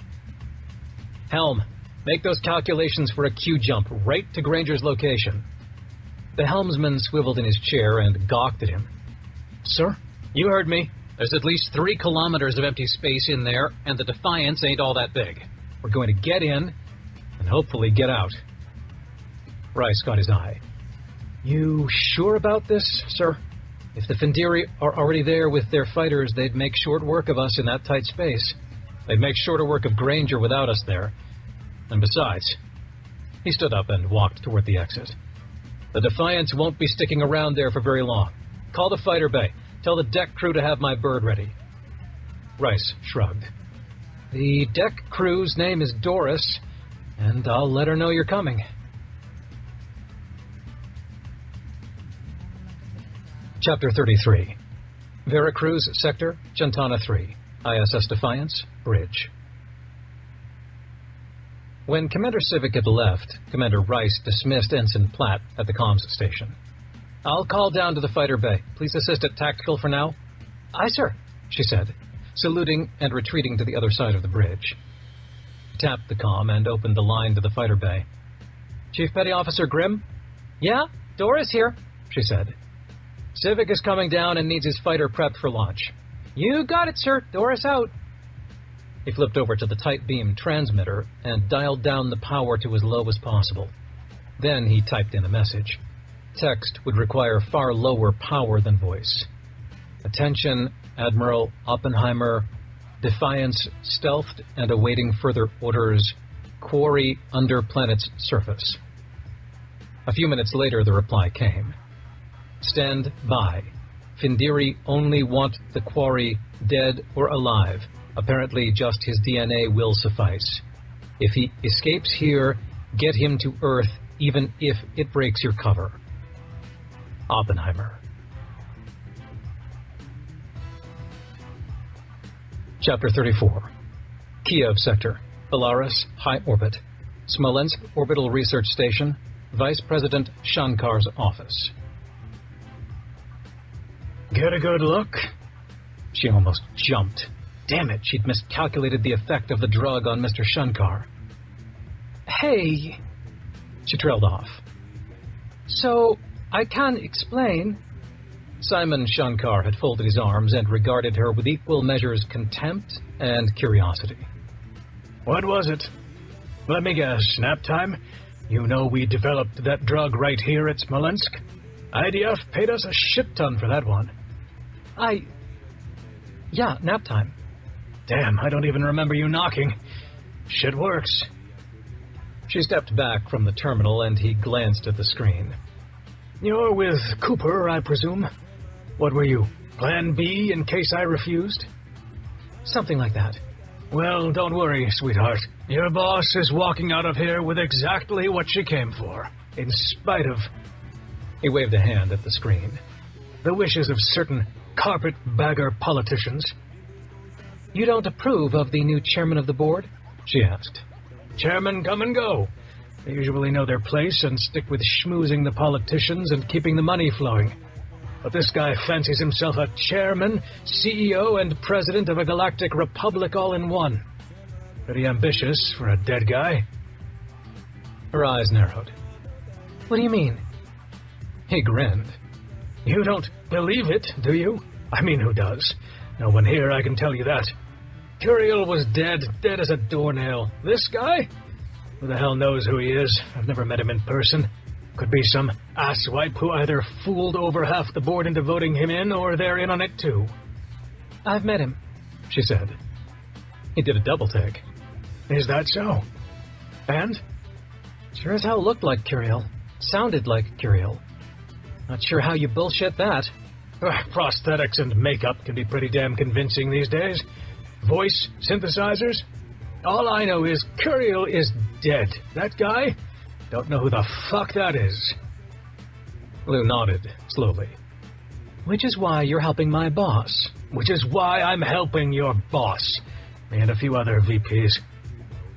Helm, make those calculations for a Q-jump right to Granger's location. The helmsman swiveled in his chair and gawked at him. Sir? You heard me. There's at least 3 kilometers of empty space in there, and the Defiance ain't all that big. We're going to get in, and hopefully get out. Rice caught his eye. You sure about this, sir? If the Findiri are already there with their fighters, they'd make short work of us in that tight space. They'd make shorter work of Granger without us there. And besides... He stood up and walked toward the exit. The Defiance won't be sticking around there for very long. Call the fighter bay. Tell the deck crew to have my bird ready. Rice shrugged. The deck crew's name is Doris, and I'll let her know you're coming. Chapter 33. Veracruz Sector, Gentana 3, ISS Defiance, Bridge. When Commander Civic had left, Commander Rice dismissed Ensign Platt at the comms station. "I'll call down to the fighter bay. Please assist at tactical for now." "Aye, sir," she said, saluting and retreating to the other side of the bridge. He tapped the comm and opened the line to the fighter bay. "Chief Petty Officer Grimm?" "Yeah, Doris here," she said. "Civic is coming down and needs his fighter prepped for launch." "You got it, sir. Doris out." He flipped over to the tight beam transmitter and dialed down the power to as low as possible. Then he typed in a message. Text would require far lower power than voice. "Attention, Admiral Oppenheimer. Defiance stealthed and awaiting further orders. Quarry under planet's surface." A few minutes later, the reply came. "Stand by. Findiri only want the quarry dead or alive. Apparently just his DNA will suffice. If he escapes here, get him to Earth, even if it breaks your cover. Oppenheimer." Chapter 34. Kiev Sector, Belarus High Orbit, Smolensk Orbital Research Station, Vice President Shankar's office. "Get a good look?" She almost jumped. Damn it, she'd miscalculated the effect of the drug on Mr. Shankar. "Hey," she trailed off. "So, I can explain." Simon Shankar had folded his arms and regarded her with equal measures contempt and curiosity. "What was it? Let me guess, nap time? You know we developed that drug right here at Smolensk. IDF paid us a shit ton for that one." Yeah, nap time." "Damn, I don't even remember you knocking. Shit works." She stepped back from the terminal and he glanced at the screen. "You're with Cooper, I presume? What were you, Plan B in case I refused?" "Something like that." "Well, don't worry, sweetheart. Your boss is walking out of here with exactly what she came for, in spite of..." He waved a hand at the screen. "The wishes of certain carpetbagger politicians." "You don't approve of the new chairman of the board?" she asked. "Chairmen come and go. They usually know their place and stick with schmoozing the politicians and keeping the money flowing. But this guy fancies himself a chairman, CEO, and president of a galactic republic all in one. Pretty ambitious for a dead guy." Her eyes narrowed. "What do you mean?" He grinned. "You don't believe it, do you? I mean, who does? No one here, I can tell you that. Curiel was dead as a doornail. This guy? Who the hell knows who he is? I've never met him in person. Could be some asswipe who either fooled over half the board into voting him in, or they're in on it too." "I've met him," she said. He did a double take. "Is that so? And?" "Sure as hell looked like Curiel. Sounded like Curiel. Not sure how you bullshit that." Prosthetics and makeup can be pretty damn convincing these days. Voice synthesizers? All I know is Curiel is dead. That guy? Don't know who the fuck that is." Lou nodded, slowly. "Which is why you're helping my boss." "Which is why I'm helping your boss. Me and a few other VPs.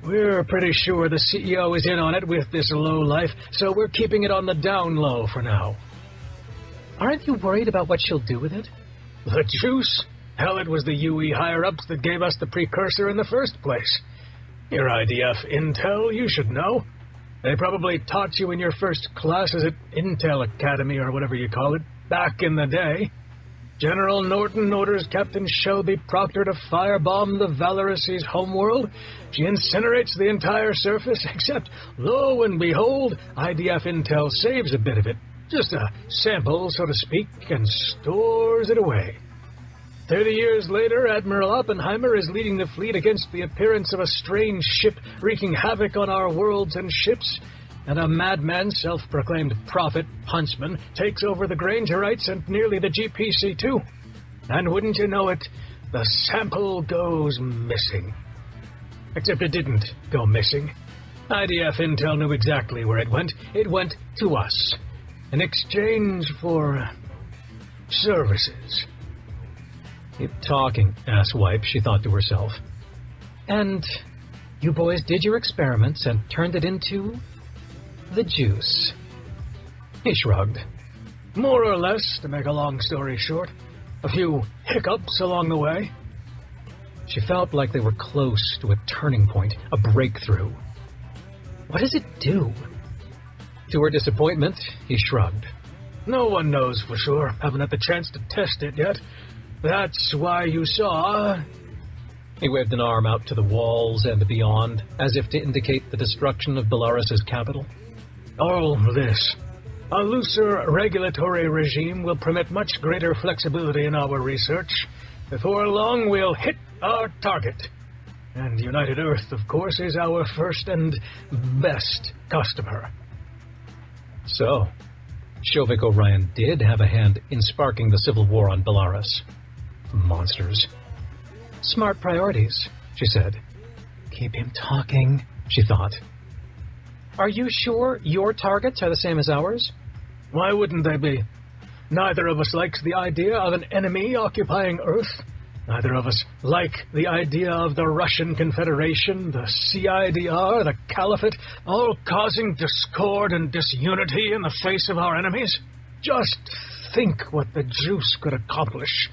We're pretty sure the CEO is in on it with this lowlife, so we're keeping it on the down low for now." "Aren't you worried about what she'll do with it?" "The juice? Hell, it was the UE higher-ups that gave us the precursor in the first place. Your IDF Intel, you should know. They probably taught you in your first classes at Intel Academy or whatever you call it, back in the day. General Norton orders Captain Shelby Proctor to firebomb the Valorous' homeworld. She incinerates the entire surface, except, lo and behold, IDF Intel saves a bit of it. Just a sample, so to speak, and stores it away. 30 years later, Admiral Oppenheimer is leading the fleet against the appearance of a strange ship wreaking havoc on our worlds and ships, and a madman, self-proclaimed prophet, huntsman, takes over the Grangerites and nearly the GPC too. And wouldn't you know it, the sample goes missing. Except it didn't go missing. IDF Intel knew exactly where it went. It went to us, in exchange for services. Keep talking, asswipe, she thought to herself. And you boys did your experiments and turned it into the juice. He shrugged. More or less, to make a long story short. A few hiccups along the way. She felt like they were close to a turning point, a breakthrough. What does it do? To her disappointment, he shrugged. No one knows for sure. Haven't had the chance to test it yet. That's why you saw... He waved an arm out to the walls and beyond, as if to indicate the destruction of Belarus's capital. All this. A looser regulatory regime will permit much greater flexibility in our research. Before long, we'll hit our target. And United Earth, of course, is our first and best customer. So, Shovik Orion did have a hand in sparking the civil war on Belarus. Monsters. Smart priorities, she said. Keep him talking, she thought. Are you sure your targets are the same as ours? Why wouldn't they be? Neither of us likes the idea of an enemy occupying Earth. Neither of us like the idea of the Russian Confederation, the CIDR, the Caliphate, all causing discord and disunity in the face of our enemies. Just think what the juice could accomplish.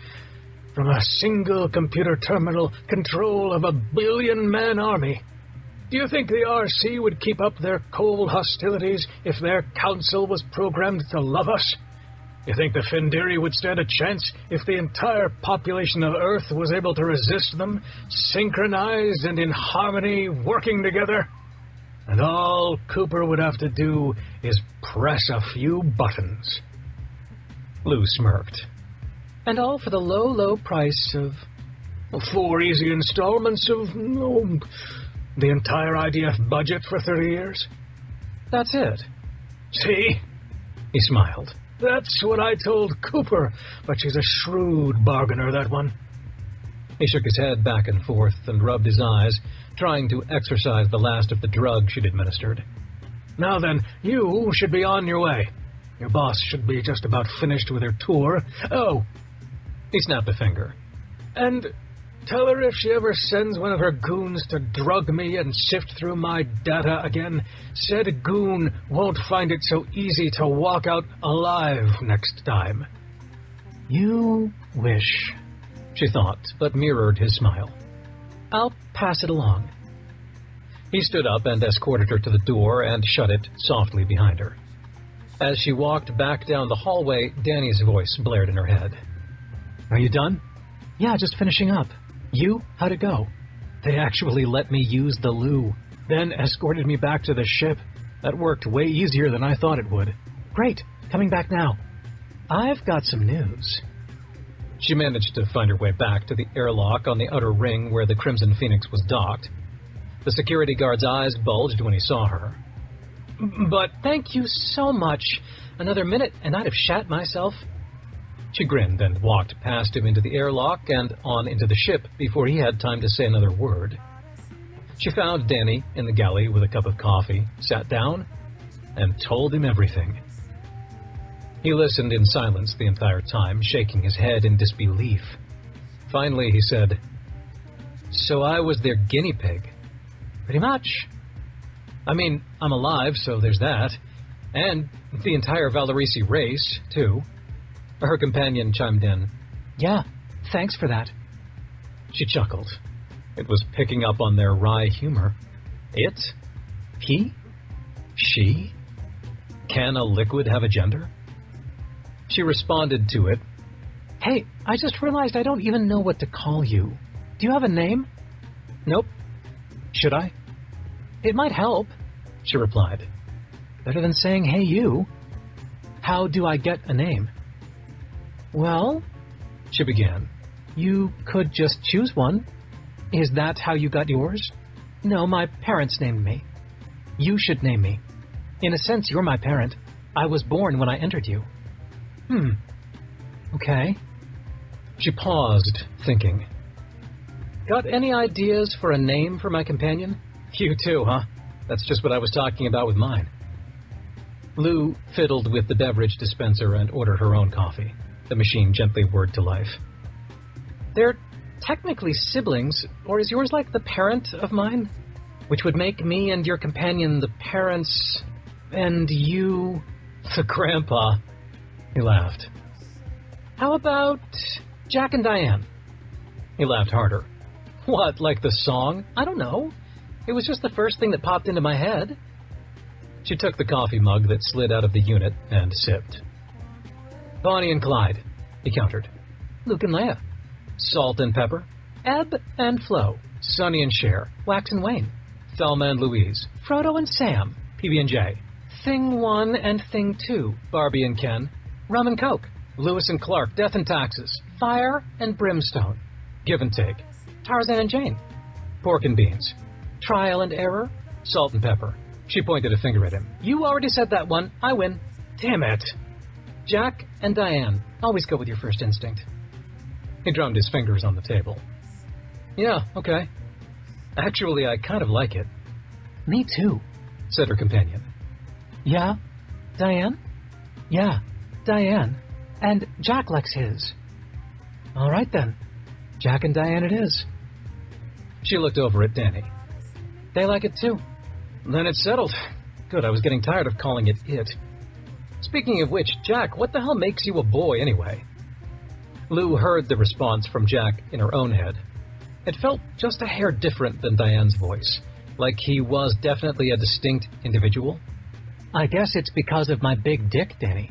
From a single computer terminal, control of a 1 billion-man army. Do you think the RC would keep up their cold hostilities if their council was programmed to love us? You think the Findiri would stand a chance if the entire population of Earth was able to resist them, synchronized and in harmony, working together? And all Cooper would have to do is press a few buttons. Lou smirked. And all for the low, low price of... 4 easy installments of... the entire IDF budget for 30 years. That's it. See? He smiled. That's what I told Cooper, but she's a shrewd bargainer, that one. He shook his head back and forth and rubbed his eyes, trying to exorcise the last of the drug she'd administered. Now then, you should be on your way. Your boss should be just about finished with her tour. Oh! He snapped a finger. And tell her if she ever sends one of her goons to drug me and sift through my data again, said goon won't find it so easy to walk out alive next time. You wish, she thought, but mirrored his smile. I'll pass it along. He stood up and escorted her to the door and shut it softly behind her. As she walked back down the hallway, Danny's voice blared in her head. Are you done? Yeah, just finishing up. You? How'd it go? They actually let me use the loo, then escorted me back to the ship. That worked way easier than I thought it would. Great. Coming back now. I've got some news. She managed to find her way back to the airlock on the outer ring where the Crimson Phoenix was docked. The security guard's eyes bulged when he saw her. But thank you so much. Another minute and I'd have shat myself. She grinned and walked past him into the airlock and on into the ship before he had time to say another word. She found Danny in the galley with a cup of coffee, sat down, and told him everything. He listened in silence the entire time, shaking his head in disbelief. Finally, he said, So I was their guinea pig. Pretty much. I mean, I'm alive, so there's that. And the entire Valerisi race, too. Her companion chimed in. Yeah, thanks for that. She chuckled. It was picking up on their wry humor. It? He? She? Can a liquid have a gender? She responded to it. Hey, I just realized I don't even know what to call you. Do you have a name? Nope. Should I? It might help, she replied. Better than saying, hey, you. How do I get a name? Well, she began, you could just choose one. Is that how you got yours? No, my parents named me. You should name me. In a sense, you're my parent. I was born when I entered you. Okay. She paused, thinking. Got any ideas for a name for my companion? You too, huh? That's just what I was talking about with mine. Lou fiddled with the beverage dispenser and ordered her own coffee. The machine gently whirred to life. They're technically siblings, or is yours like the parent of mine? Which would make me and your companion the parents, and you the grandpa. He laughed. How about Jack and Diane? He laughed harder. What, like the song? I don't know. It was just the first thing that popped into my head. She took the coffee mug that slid out of the unit and sipped. Bonnie and Clyde, he countered. Luke and Leia. Salt and Pepper. Ebb and Flow. Sonny and Cher. Wax and Wayne. Thelma and Louise. Frodo and Sam. PB&J. Thing 1 and Thing 2. Barbie and Ken. Rum and Coke. Lewis and Clark. Death and Taxes. Fire and Brimstone. Give and Take. Tarzan and Jane. Pork and Beans. Trial and Error. Salt and Pepper. She pointed a finger at him. You already said that one. I win. Damn it. Jack and Diane. Always go with your first instinct. He drummed his fingers on the table. Yeah, okay. Actually, I kind of like it. Me too, said her companion. Yeah, Diane? Yeah, Diane. And Jack likes his. All right then. Jack and Diane it is. She looked over at Danny. They like it too. Then it's settled. Good, I was getting tired of calling it it. Speaking of which, Jack, what the hell makes you a boy anyway? Lou heard the response from Jack in her own head. It felt just a hair different than Diane's voice, like he was definitely a distinct individual. I guess it's because of my big dick, Danny.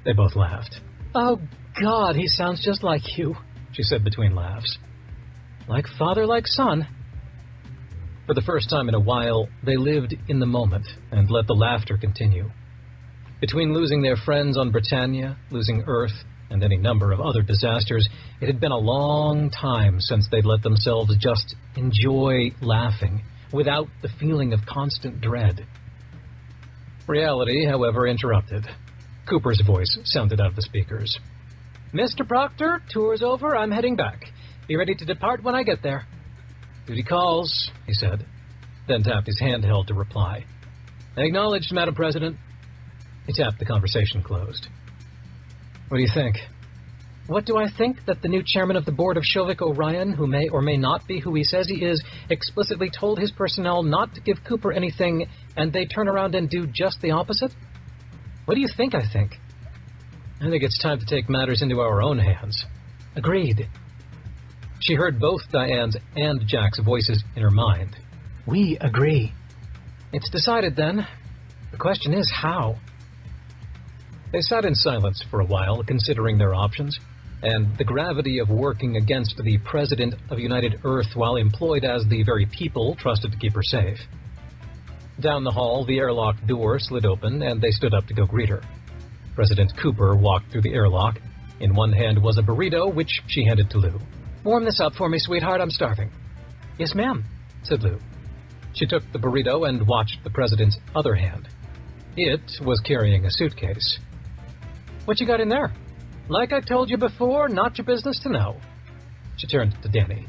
They both laughed. Oh, God, he sounds just like you, she said between laughs. Like father, like son. For the first time in a while, they lived in the moment and let the laughter continue. Between losing their friends on Britannia, losing Earth, and any number of other disasters, it had been a long time since they'd let themselves just enjoy laughing without the feeling of constant dread. Reality, however, interrupted. Cooper's voice sounded out of the speakers. Mr. Proctor, tour's over. I'm heading back. Be ready to depart when I get there. Duty calls, he said, then tapped his handheld to reply. Acknowledged, Madam President. He tapped the conversation closed. What do you think? What do I think? That the new chairman of the board of Shovik Orion, who may or may not be who he says he is, explicitly told his personnel not to give Cooper anything, and they turn around and do just the opposite? What do you think I think? I think it's time to take matters into our own hands. Agreed. She heard both Diane's and Jack's voices in her mind. We agree. It's decided then. The question is how. They sat in silence for a while, considering their options, and the gravity of working against the President of United Earth while employed as the very people trusted to keep her safe. Down the hall, the airlock door slid open, and they stood up to go greet her. President Cooper walked through the airlock. In one hand was a burrito, which she handed to Lou. Warm this up for me, sweetheart. I'm starving. Yes, ma'am, said Lou. She took the burrito and watched the president's other hand. It was carrying a suitcase. What you got in there? Like I told you before, not your business to know. She turned to Danny.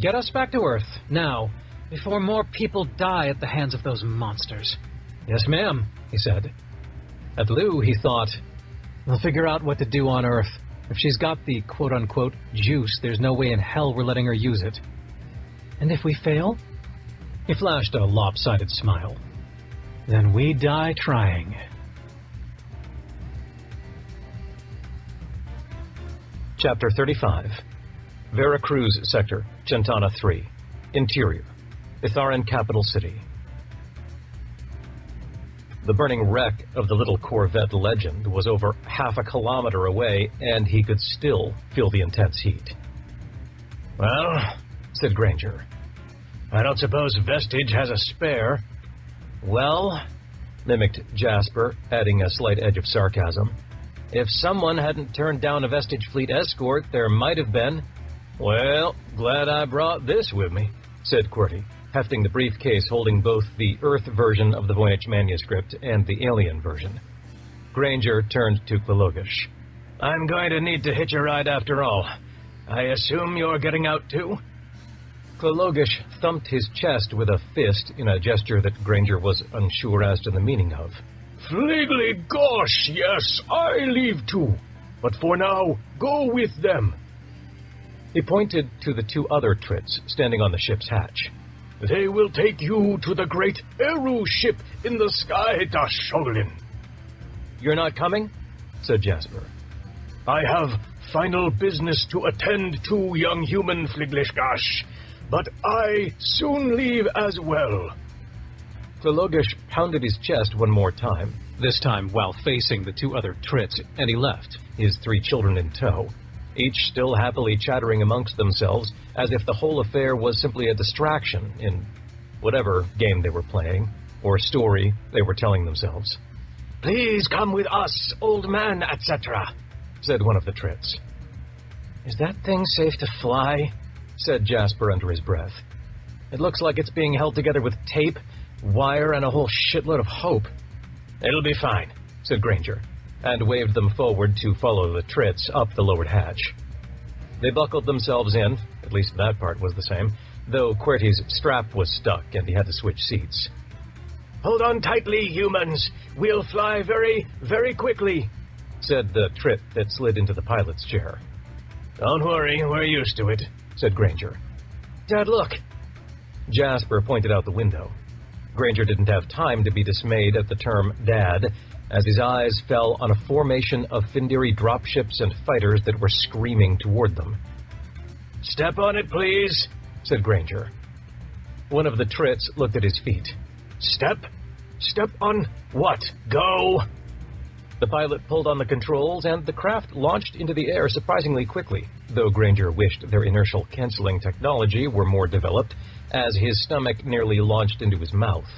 Get us back to Earth, now, before more people die at the hands of those monsters. Yes, ma'am, he said. At Lou, he thought, we'll figure out what to do on Earth. If she's got the quote-unquote juice, there's no way in hell we're letting her use it. And if we fail? He flashed a lopsided smile. Then we die trying. Chapter 35. Veracruz Sector, Chantana 3. Interior. Itharan Capital City. The burning wreck of the little Corvette Legend was over half a kilometer away, and he could still feel the intense heat. Well, said Granger, I don't suppose Vestige has a spare. Well, mimicked Jasper, adding a slight edge of sarcasm, if someone hadn't turned down a Vestige fleet escort, there might have been. Well, glad I brought this with me, said QWERTY, hefting the briefcase holding both the Earth version of the Voynich manuscript and the alien version. Granger turned to Klalogish. I'm going to need to hitch a ride after all. I assume you're getting out too? Klalogish thumped his chest with a fist in a gesture that Granger was unsure as to the meaning of. Fleegly gosh, yes, I leave too. But for now, go with them. He pointed to the 2 other Trits standing on the ship's hatch. They will take you to the great Eru ship in the sky, Dasholin. You're not coming? Said Jasper. I have final business to attend to, young human Fliglishgash, but I soon leave as well. Tlogosh pounded his chest one more time, this time while facing the 2 other Trits, and he left, his 3 children in tow, each still happily chattering amongst themselves as if the whole affair was simply a distraction in whatever game they were playing or story they were telling themselves. Please come with us, old man, etc., said one of the Trits. Is that thing safe to fly? Said Jasper under his breath. It looks like it's being held together with tape, wire, and a whole shitload of hope. It'll be fine, said Granger, and waved them forward to follow the Trits up the lowered hatch. They buckled themselves in, at least that part was the same, though QWERTY's strap was stuck and he had to switch seats. Hold on tightly, humans. We'll fly very, very quickly, said the Trit that slid into the pilot's chair. Don't worry, we're used to it, said Granger. Dad, look. Jasper pointed out the window. Granger didn't have time to be dismayed at the term Dad, as his eyes fell on a formation of Findiri dropships and fighters that were screaming toward them. Step on it, please, said Granger. One of the Trits looked at his feet. Step? Step on what? Go! The pilot pulled on the controls, and the craft launched into the air surprisingly quickly, though Granger wished their inertial canceling technology were more developed, as his stomach nearly launched into his mouth.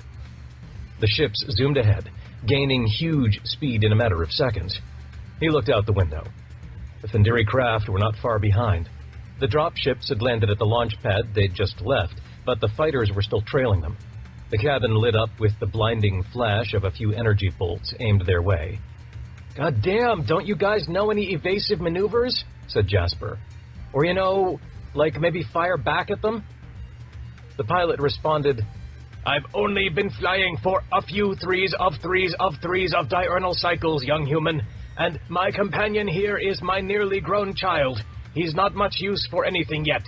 The ships zoomed ahead, gaining huge speed in a matter of seconds. He looked out the window. The Findiri craft were not far behind. The dropships had landed at the launch pad they'd just left, but the fighters were still trailing them. The cabin lit up with the blinding flash of a few energy bolts aimed their way. "God damn, don't you guys know any evasive maneuvers?" said Jasper. "Or, like maybe fire back at them?" The pilot responded, I've only been flying for a few 3s of 3s of 3s of diurnal cycles, young human, and my companion here is my nearly grown child. He's not much use for anything yet.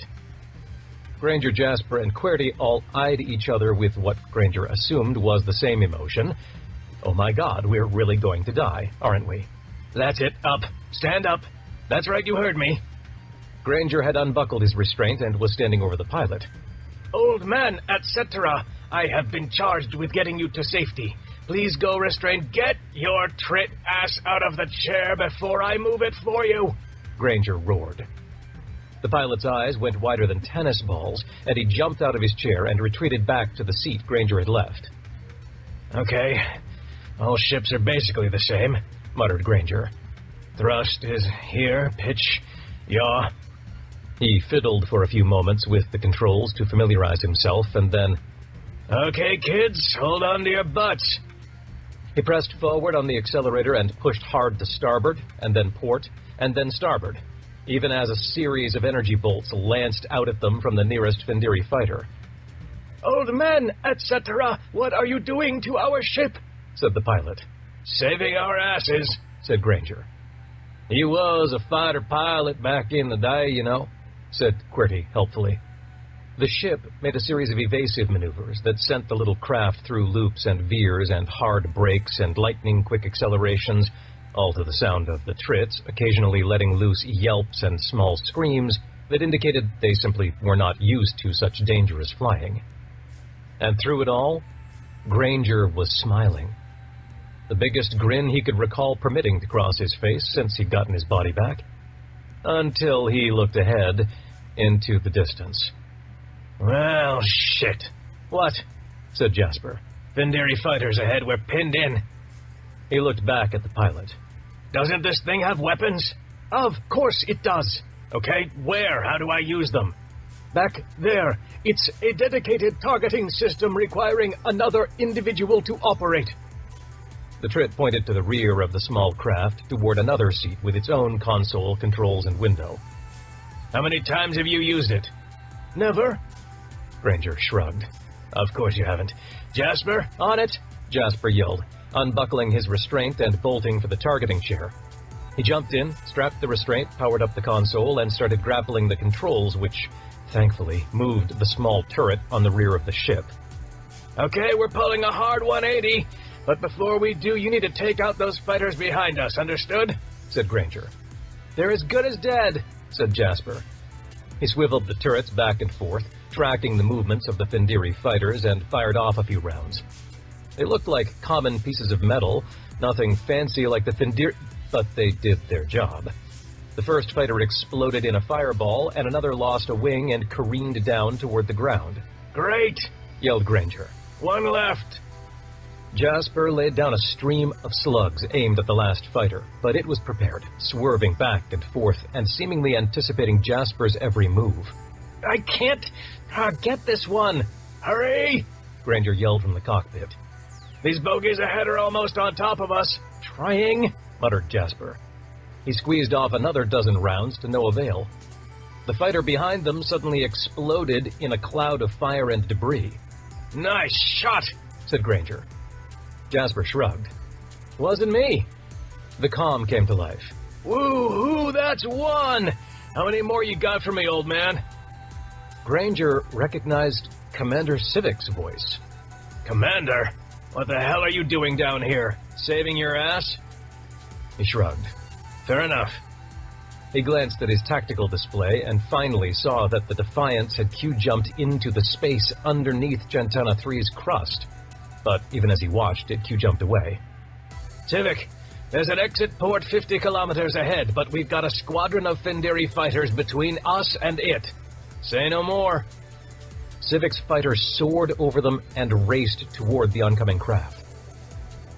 Granger, Jasper, and QWERTY all eyed each other with what Granger assumed was the same emotion. Oh my God, we're really going to die, aren't we? That's it. Up. Stand up. That's right, you heard me. Granger had unbuckled his restraint and was standing over the pilot. Old man, etc., I have been charged with getting you to safety. Please go, restrained. Get your Trit ass out of the chair before I move it for you, Granger roared. The pilot's eyes went wider than tennis balls, and he jumped out of his chair and retreated back to the seat Granger had left. Okay, all ships are basically the same, muttered Granger. Thrust is here, pitch, yaw. He fiddled for a few moments with the controls to familiarize himself, and then... Okay, kids, hold on to your butts. He pressed forward on the accelerator and pushed hard to starboard, and then port, and then starboard, even as a series of energy bolts lanced out at them from the nearest Findiri fighter. Old man, etc., what are you doing to our ship? Said the pilot. Saving our asses, said Granger. He was a fighter pilot back in the day, said QWERTY helpfully. The ship made a series of evasive maneuvers that sent the little craft through loops and veers and hard brakes and lightning-quick accelerations, all to the sound of the Trits, occasionally letting loose yelps and small screams that indicated they simply were not used to such dangerous flying. And through it all, Granger was smiling. The biggest grin he could recall permitting to cross his face since he'd gotten his body back. Until he looked ahead into the distance. Well, shit. What? Said Jasper. Findiri fighters ahead, we're pinned in. He looked back at the pilot. Doesn't this thing have weapons? Of course it does. Okay, where? How do I use them? Back there. It's a dedicated targeting system requiring another individual to operate. The Trit pointed to the rear of the small craft toward another seat with its own console, controls, and window. How many times have you used it? Never. Granger shrugged. Of course you haven't. Jasper, on it, Jasper yelled, unbuckling his restraint and bolting for the targeting chair. He jumped in, strapped the restraint, powered up the console, and started grappling the controls, which, thankfully, moved the small turret on the rear of the ship. Okay, we're pulling a hard 180, but before we do, you need to take out those fighters behind us, understood? Said Granger. They're as good as dead, said Jasper. He swiveled the turrets back and forth, tracking the movements of the Findiri fighters, and fired off a few rounds. They looked like common pieces of metal, nothing fancy like the Findiri, but they did their job. The first fighter exploded in a fireball, and another lost a wing and careened down toward the ground. Great, yelled Granger. One left. Jasper laid down a stream of slugs aimed at the last fighter, but it was prepared, swerving back and forth and seemingly anticipating Jasper's every move. I can't get this one. Hurry! Granger yelled from the cockpit. These bogies ahead are almost on top of us. Trying, muttered Jasper. He squeezed off another dozen rounds to no avail. The fighter behind them suddenly exploded in a cloud of fire and debris. Nice shot, said Granger. Jasper shrugged. Wasn't me. The comm came to life. Woo-hoo, that's one! How many more you got for me, old man? Granger recognized Commander Civic's voice. Commander? What the hell are you doing down here? Saving your ass? He shrugged. Fair enough. He glanced at his tactical display and finally saw that the Defiance had Q-jumped into the space underneath Chantana 3's crust. But even as he watched, it Q-jumped away. Civic, there's an exit port 50 kilometers ahead, but we've got a squadron of Findiri fighters between us and it. Say no more. Civic's fighter soared over them and raced toward the oncoming craft.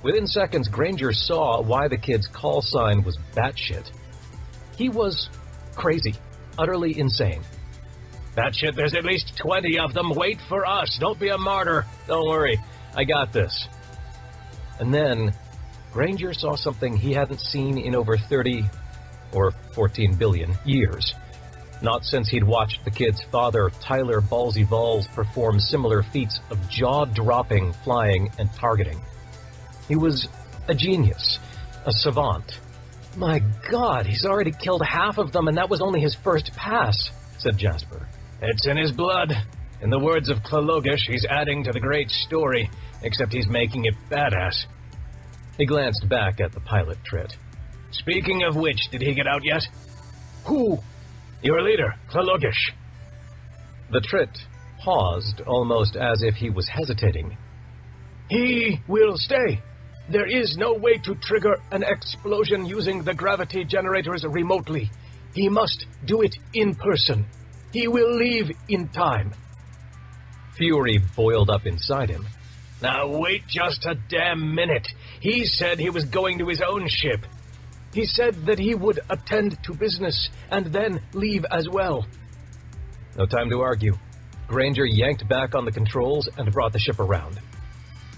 Within seconds, Granger saw why the kid's call sign was batshit. He was crazy, utterly insane. Batshit, there's at least 20 of them. Wait for us. Don't be a martyr. Don't worry, I got this. And then, Granger saw something he hadn't seen in over 30 or 14 billion years. Not since he'd watched the kid's father, Tyler Ballsy Balls, perform similar feats of jaw-dropping flying and targeting. He was a genius, a savant. My God, he's already killed half of them, and that was only his first pass, said Jasper. It's in his blood. In the words of Klalogish, he's adding to the great story, except he's making it badass. He glanced back at the pilot Trit. Speaking of which, did he get out yet? Who? Your leader, Klalogish. The Trit paused, almost as if he was hesitating. He will stay. There is no way to trigger an explosion using the gravity generators remotely. He must do it in person. He will leave in time. Fury boiled up inside him. Now wait just a damn minute. He said he was going to his own ship. He said that he would attend to business and then leave as well. No time to argue. Granger yanked back on the controls and brought the ship around.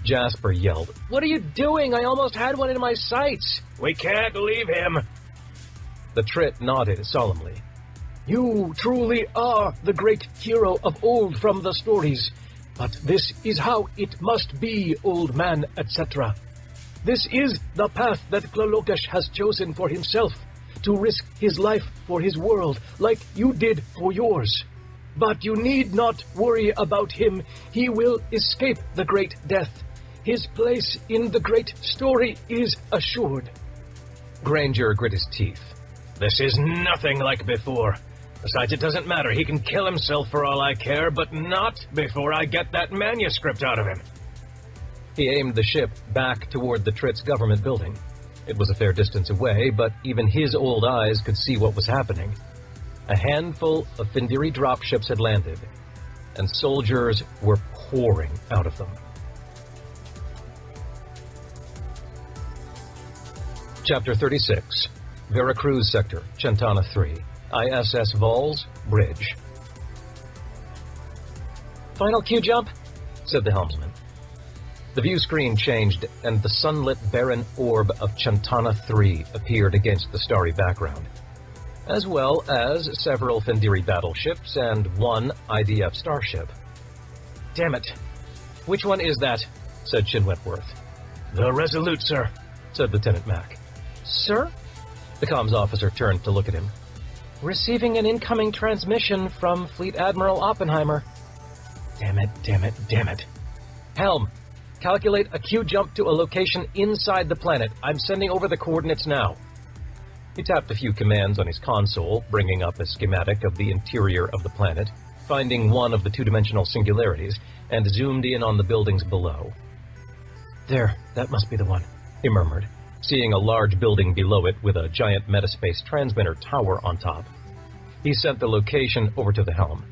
Jasper yelled, "What are you doing? I almost had one in my sights." We can't leave him. The Trit nodded solemnly. You truly are the great hero of old from the stories. But this is how it must be, old man, etc. This is the path that Klalogish has chosen for himself, to risk his life for his world, like you did for yours. But you need not worry about him. He will escape the great death. His place in the great story is assured. Granger grit his teeth. This is nothing like before. Besides, it doesn't matter. He can kill himself for all I care, but not before I get that manuscript out of him. He aimed the ship back toward the Trit's government building. It was a fair distance away, but even his old eyes could see what was happening. A handful of Findiri dropships had landed, and soldiers were pouring out of them. Chapter 36, Veracruz Sector, Chantana 3, ISS Vols, Bridge. "Final Q-jump," said the helmsman. The view screen changed, and the sunlit barren orb of Chantana 3 appeared against the starry background, as well as several Findiri battleships and one IDF starship. "Damn it. Which one is that?" said Shin Wentworth. "The Resolute, sir," said Lieutenant Mack. "Sir?" The comms officer turned to look at him. Receiving an incoming transmission from Fleet Admiral Oppenheimer. Damn it. Helm, calculate a Q jump to a location inside the planet. I'm sending over the coordinates now. He tapped a few commands on his console, bringing up a schematic of the interior of the planet, finding one of the two-dimensional singularities, and zoomed in on the buildings below. There, that must be the one, he murmured, seeing a large building below it with a giant metaspace transmitter tower on top. He sent the location over to the helm.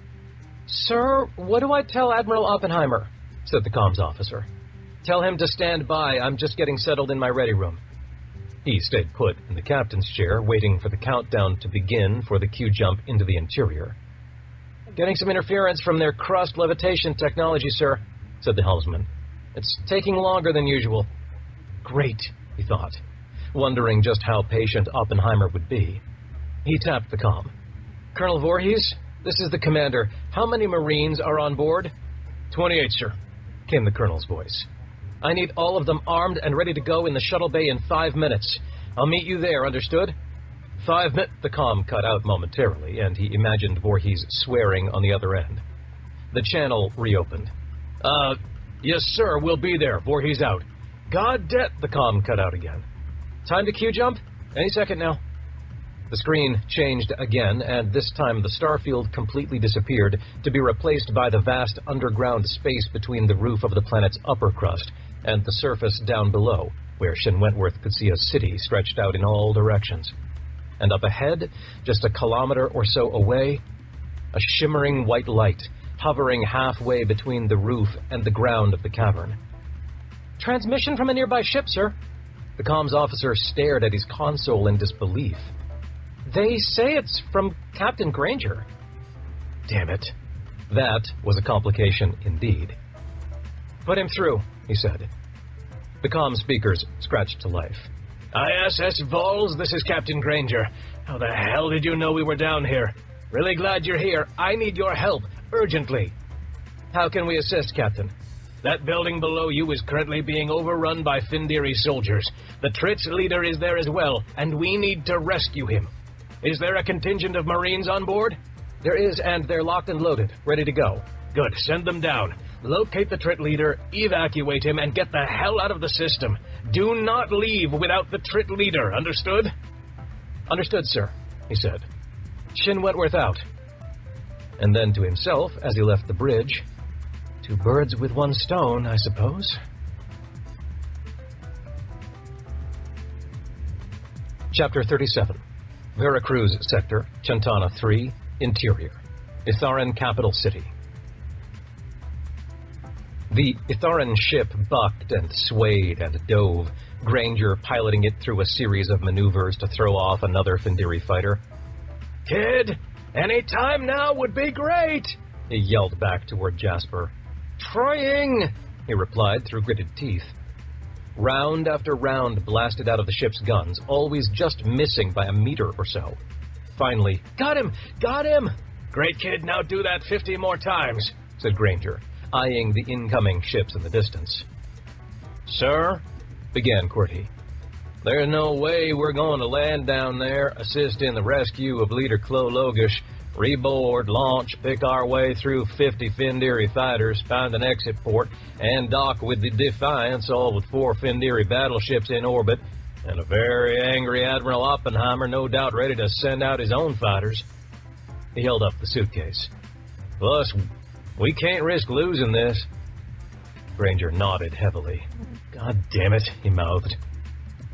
Sir, what do I tell Admiral Oppenheimer? Said the comms officer. Tell him to stand by. I'm just getting settled in my ready room. He stayed put in the captain's chair, waiting for the countdown to begin for the Q jump into the interior. Getting some interference from their crust levitation technology, sir, said the helmsman. It's taking longer than usual. Great, he thought, wondering just how patient Oppenheimer would be. He tapped the comm. Colonel Voorhees, this is the commander. How many Marines are on board? 28, sir, came the colonel's voice. I need all of them armed and ready to go in the shuttle bay in 5 minutes. I'll meet you there, understood? 5 minutes. The comm cut out momentarily, and he imagined Voorhees swearing on the other end. The channel reopened. Yes, sir, we'll be there. Voorhees out. The comm cut out again. Time to Q jump? Any second now. The screen changed again, and this time the starfield completely disappeared, to be replaced by the vast underground space between the roof of the planet's upper crust and the surface down below, where Shin Wentworth could see a city stretched out in all directions. And up ahead, just a kilometer or so away, a shimmering white light, hovering halfway between the roof and the ground of the cavern. Transmission from a nearby ship, sir. The comms officer stared at his console in disbelief. They say it's from Captain Granger. Damn it. That was a complication indeed. Put him through, he said. The comm speakers scratched to life. ISS Vols, this is Captain Granger. How the hell did you know we were down here? Really glad you're here. I need your help, urgently. How can we assist, Captain? That building below you is currently being overrun by Findiri soldiers. The Tritz leader is there as well, and we need to rescue him. Is there a contingent of Marines on board? There is, and they're locked and loaded, ready to go. Good, send them down. Locate the Trit leader, evacuate him, and get the hell out of the system. Do not leave without the Trit leader, understood? Understood, sir, he said. Shin Wentworth out. And then to himself, as he left the bridge, 2 birds with 1 stone, I suppose. Chapter 37. Veracruz Sector, Chantana 3, Interior. Itharan Capital City. The Itharan ship bucked and swayed and dove, Granger piloting it through a series of maneuvers to throw off another Findiri fighter. Kid, any time now would be great, he yelled back toward Jasper. Trying, he replied through gritted teeth. Round after round blasted out of the ship's guns, always just missing by a meter or so. Finally, got him! Great, kid, now do that 50 more times, said Granger, eyeing the incoming ships in the distance. Sir, began QWERTY, there's no way we're going to land down there, assist in the rescue of Leader Klo Logish, reboard, launch, pick our way through 50 Findiri fighters, find an exit port, and dock with the Defiance, all with 4 Findiri battleships in orbit, and a very angry Admiral Oppenheimer no doubt ready to send out his own fighters. He held up the suitcase. Plus, we can't risk losing this. Granger nodded heavily. God damn it, he mouthed.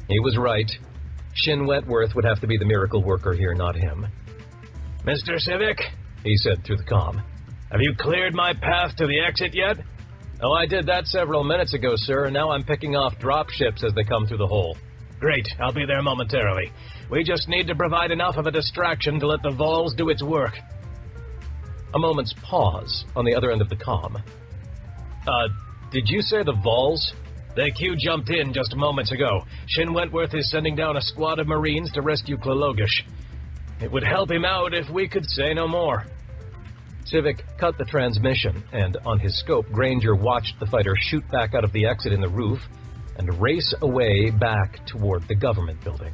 He was right. Shin Wentworth would have to be the miracle worker here, not him. Mr. Civic, he said through the comm, have you cleared my path to the exit yet? Oh, I did that several minutes ago, sir, and now I'm picking off drop ships as they come through the hole. Great, I'll be there momentarily. We just need to provide enough of a distraction to let the Vols do its work. A moment's pause on the other end of the comm. Did you say the Vols? The Q jumped in just moments ago. Shin Wentworth is sending down a squad of Marines to rescue Klo Logish. It would help him out if we could say no more. Civic cut the transmission, and on his scope, Granger watched the fighter shoot back out of the exit in the roof and race away back toward the government building.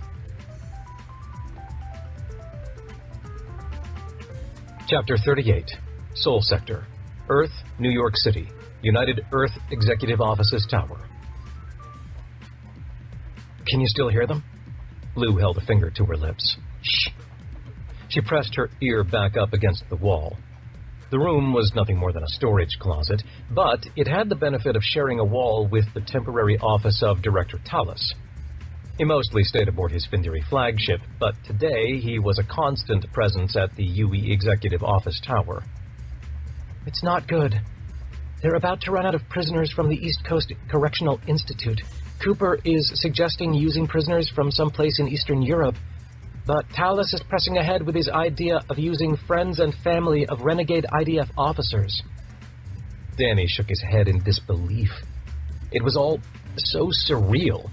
Chapter 38, Sol Sector, Earth, New York City, United Earth Executive Offices Tower. Can you still hear them? Lou held a finger to her lips. Shh. She pressed her ear back up against the wall. The room was nothing more than a storage closet, but it had the benefit of sharing a wall with the temporary office of Director Tallis. He mostly stayed aboard his Findiri flagship, but today he was a constant presence at the UE Executive Office Tower. It's not good. They're about to run out of prisoners from the East Coast Correctional Institute. Cooper is suggesting using prisoners from someplace in Eastern Europe, but Tallis is pressing ahead with his idea of using friends and family of renegade IDF officers. Danny shook his head in disbelief. It was all so surreal.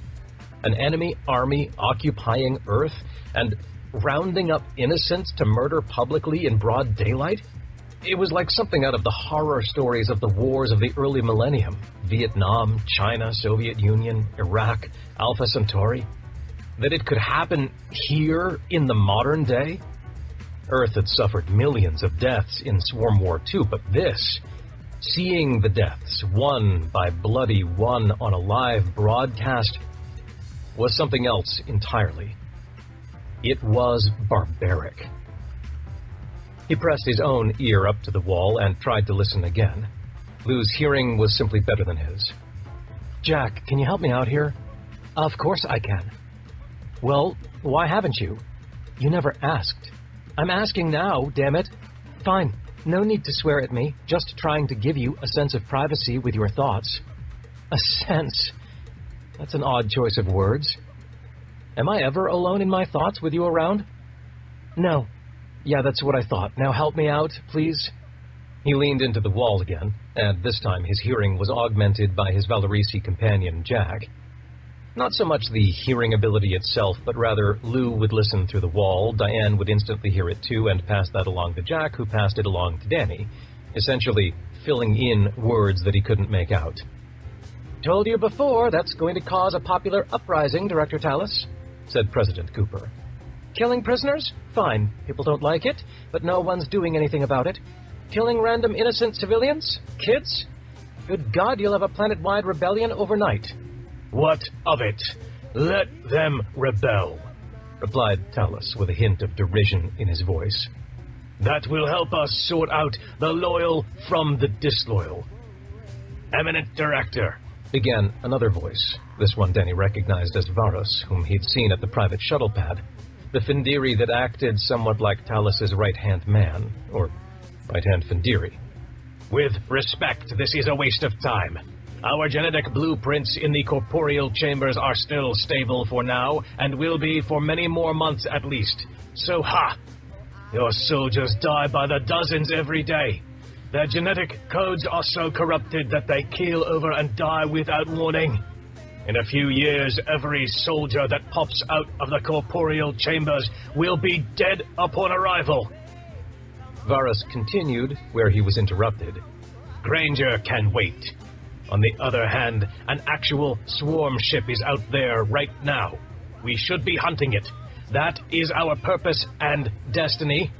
An enemy army occupying Earth and rounding up innocents to murder publicly in broad daylight? It was like something out of the horror stories of the wars of the early millennium. Vietnam, China, Soviet Union, Iraq, Alpha Centauri. That it could happen here in the modern day? Earth had suffered millions of deaths in Swarm War II, but this, seeing the deaths, one by bloody one on a live broadcast, was something else entirely. It was barbaric. He pressed his own ear up to the wall and tried to listen again. Lou's hearing was simply better than his. Jack, can you help me out here? Of course I can. Well, why haven't you? You never asked. I'm asking now, damn it. Fine, no need to swear at me, just trying to give you a sense of privacy with your thoughts. A sense? That's an odd choice of words. Am I ever alone in my thoughts with you around? No. Yeah, that's what I thought. Now help me out, please. He leaned into the wall again, and this time his hearing was augmented by his Valerisi companion, Jack. Not so much the hearing ability itself, but rather Lou would listen through the wall, Diane would instantly hear it too, and pass that along to Jack, who passed it along to Danny, essentially filling in words that he couldn't make out. Told you before, that's going to cause a popular uprising, Director Tallis, said President Cooper. Killing prisoners? Fine. People don't like it, but no one's doing anything about it. Killing random innocent civilians? Kids? Good God, you'll have a planet-wide rebellion overnight. What of it? Let them rebel, replied Tallis with a hint of derision in his voice. That will help us sort out the loyal from the disloyal. Eminent Director, began another voice, this one Danny recognized as Varus, whom he'd seen at the private shuttle pad, the Findiri that acted somewhat like Tallis's right-hand man, or right-hand Findiri. With respect, this is a waste of time. Our genetic blueprints in the corporeal chambers are still stable for now, and will be for many more months at least. So, your soldiers die by the dozens every day. Their genetic codes are so corrupted that they keel over and die without warning. In a few years, every soldier that pops out of the corporeal chambers will be dead upon arrival. Varus continued where he was interrupted. Granger can wait. On the other hand, an actual swarm ship is out there right now. We should be hunting it. That is our purpose and destiny.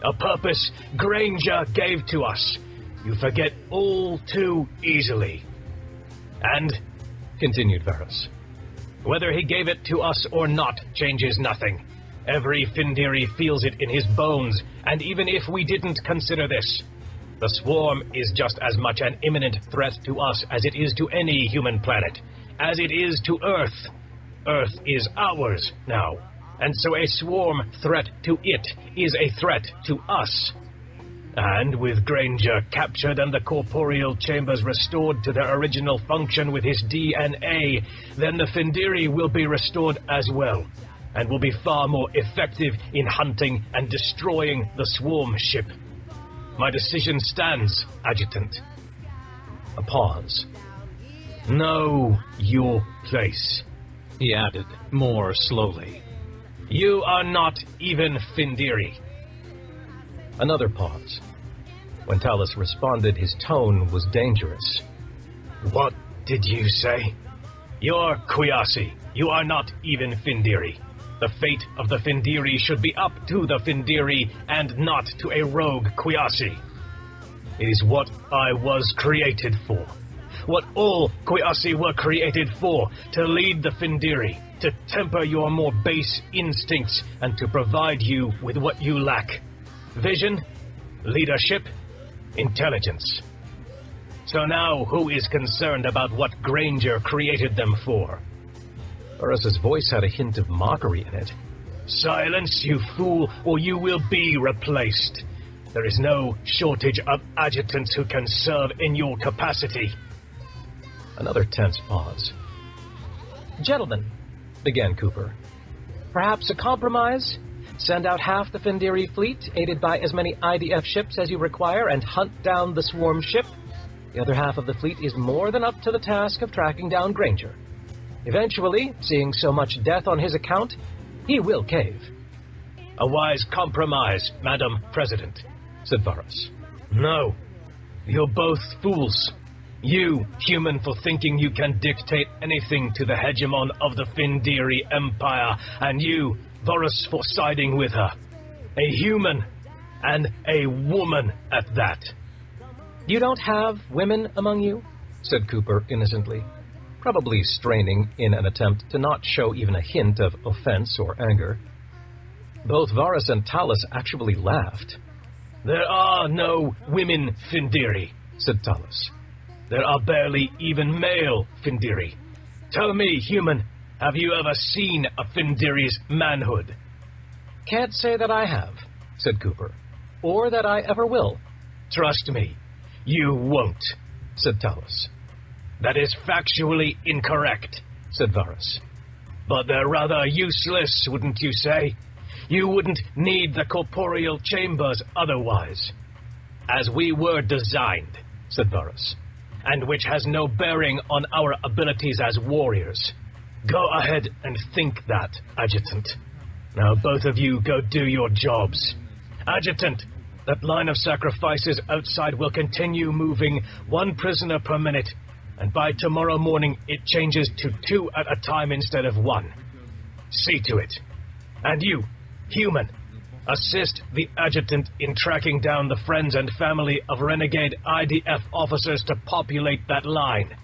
A purpose Granger gave to us. You forget all too easily. And, continued Varus, whether he gave it to us or not changes nothing. Every Findiri feels it in his bones, and even if we didn't consider this, the swarm is just as much an imminent threat to us as it is to any human planet, as it is to Earth. Earth is ours now, and so a swarm threat to it is a threat to us. And with Granger captured and the corporeal chambers restored to their original function with his DNA, then the Findiri will be restored as well, and will be far more effective in hunting and destroying the swarm ship. My decision stands, Adjutant. A pause. Know your place, he added, more slowly. You are not even Findiri. Another pause. When Tallis responded, his tone was dangerous. What did you say? You're Kuyasi. You are not even Findiri. The fate of the Findiri should be up to the Findiri and not to a rogue Kuyasi. It is what I was created for. What all Kuyasi were created for, to lead the Findiri, to temper your more base instincts, and to provide you with what you lack. Vision, leadership, intelligence. So now, who is concerned about what Granger created them for? Varus's voice had a hint of mockery in it. Silence, you fool, or you will be replaced. There is no shortage of adjutants who can serve in your capacity. Another tense pause. Gentlemen, began Cooper, perhaps a compromise? Send out half the Findiri fleet, aided by as many IDF ships as you require, and hunt down the swarm ship. The other half of the fleet is more than up to the task of tracking down Granger. Eventually, seeing so much death on his account, he will cave. A wise compromise, Madam President, said Varus. No, you're both fools. You, human, for thinking you can dictate anything to the hegemon of the Findiri Empire, and you, Varus, for siding with her. A human, and a woman at that. You don't have women among you? Said Cooper innocently, probably straining in an attempt to not show even a hint of offense or anger. Both Varus and Talus actually laughed. There are no women Findiri, said Talus. There are barely even male Findiri. Tell me, human, have you ever seen a Findiri's manhood? Can't say that I have, said Cooper, or that I ever will. Trust me, you won't, said Talus. That is factually incorrect, said Varus. But they're rather useless, wouldn't you say? You wouldn't need the corporeal chambers otherwise. As we were designed, said Varus. And which has no bearing on our abilities as warriors. Go ahead and think that, Adjutant. Now both of you go do your jobs. Adjutant, that line of sacrifices outside will continue moving 1 prisoner per minute, and by tomorrow morning it changes to 2 at a time instead of 1. See to it. And you, human, assist the adjutant in tracking down the friends and family of renegade IDF officers to populate that line.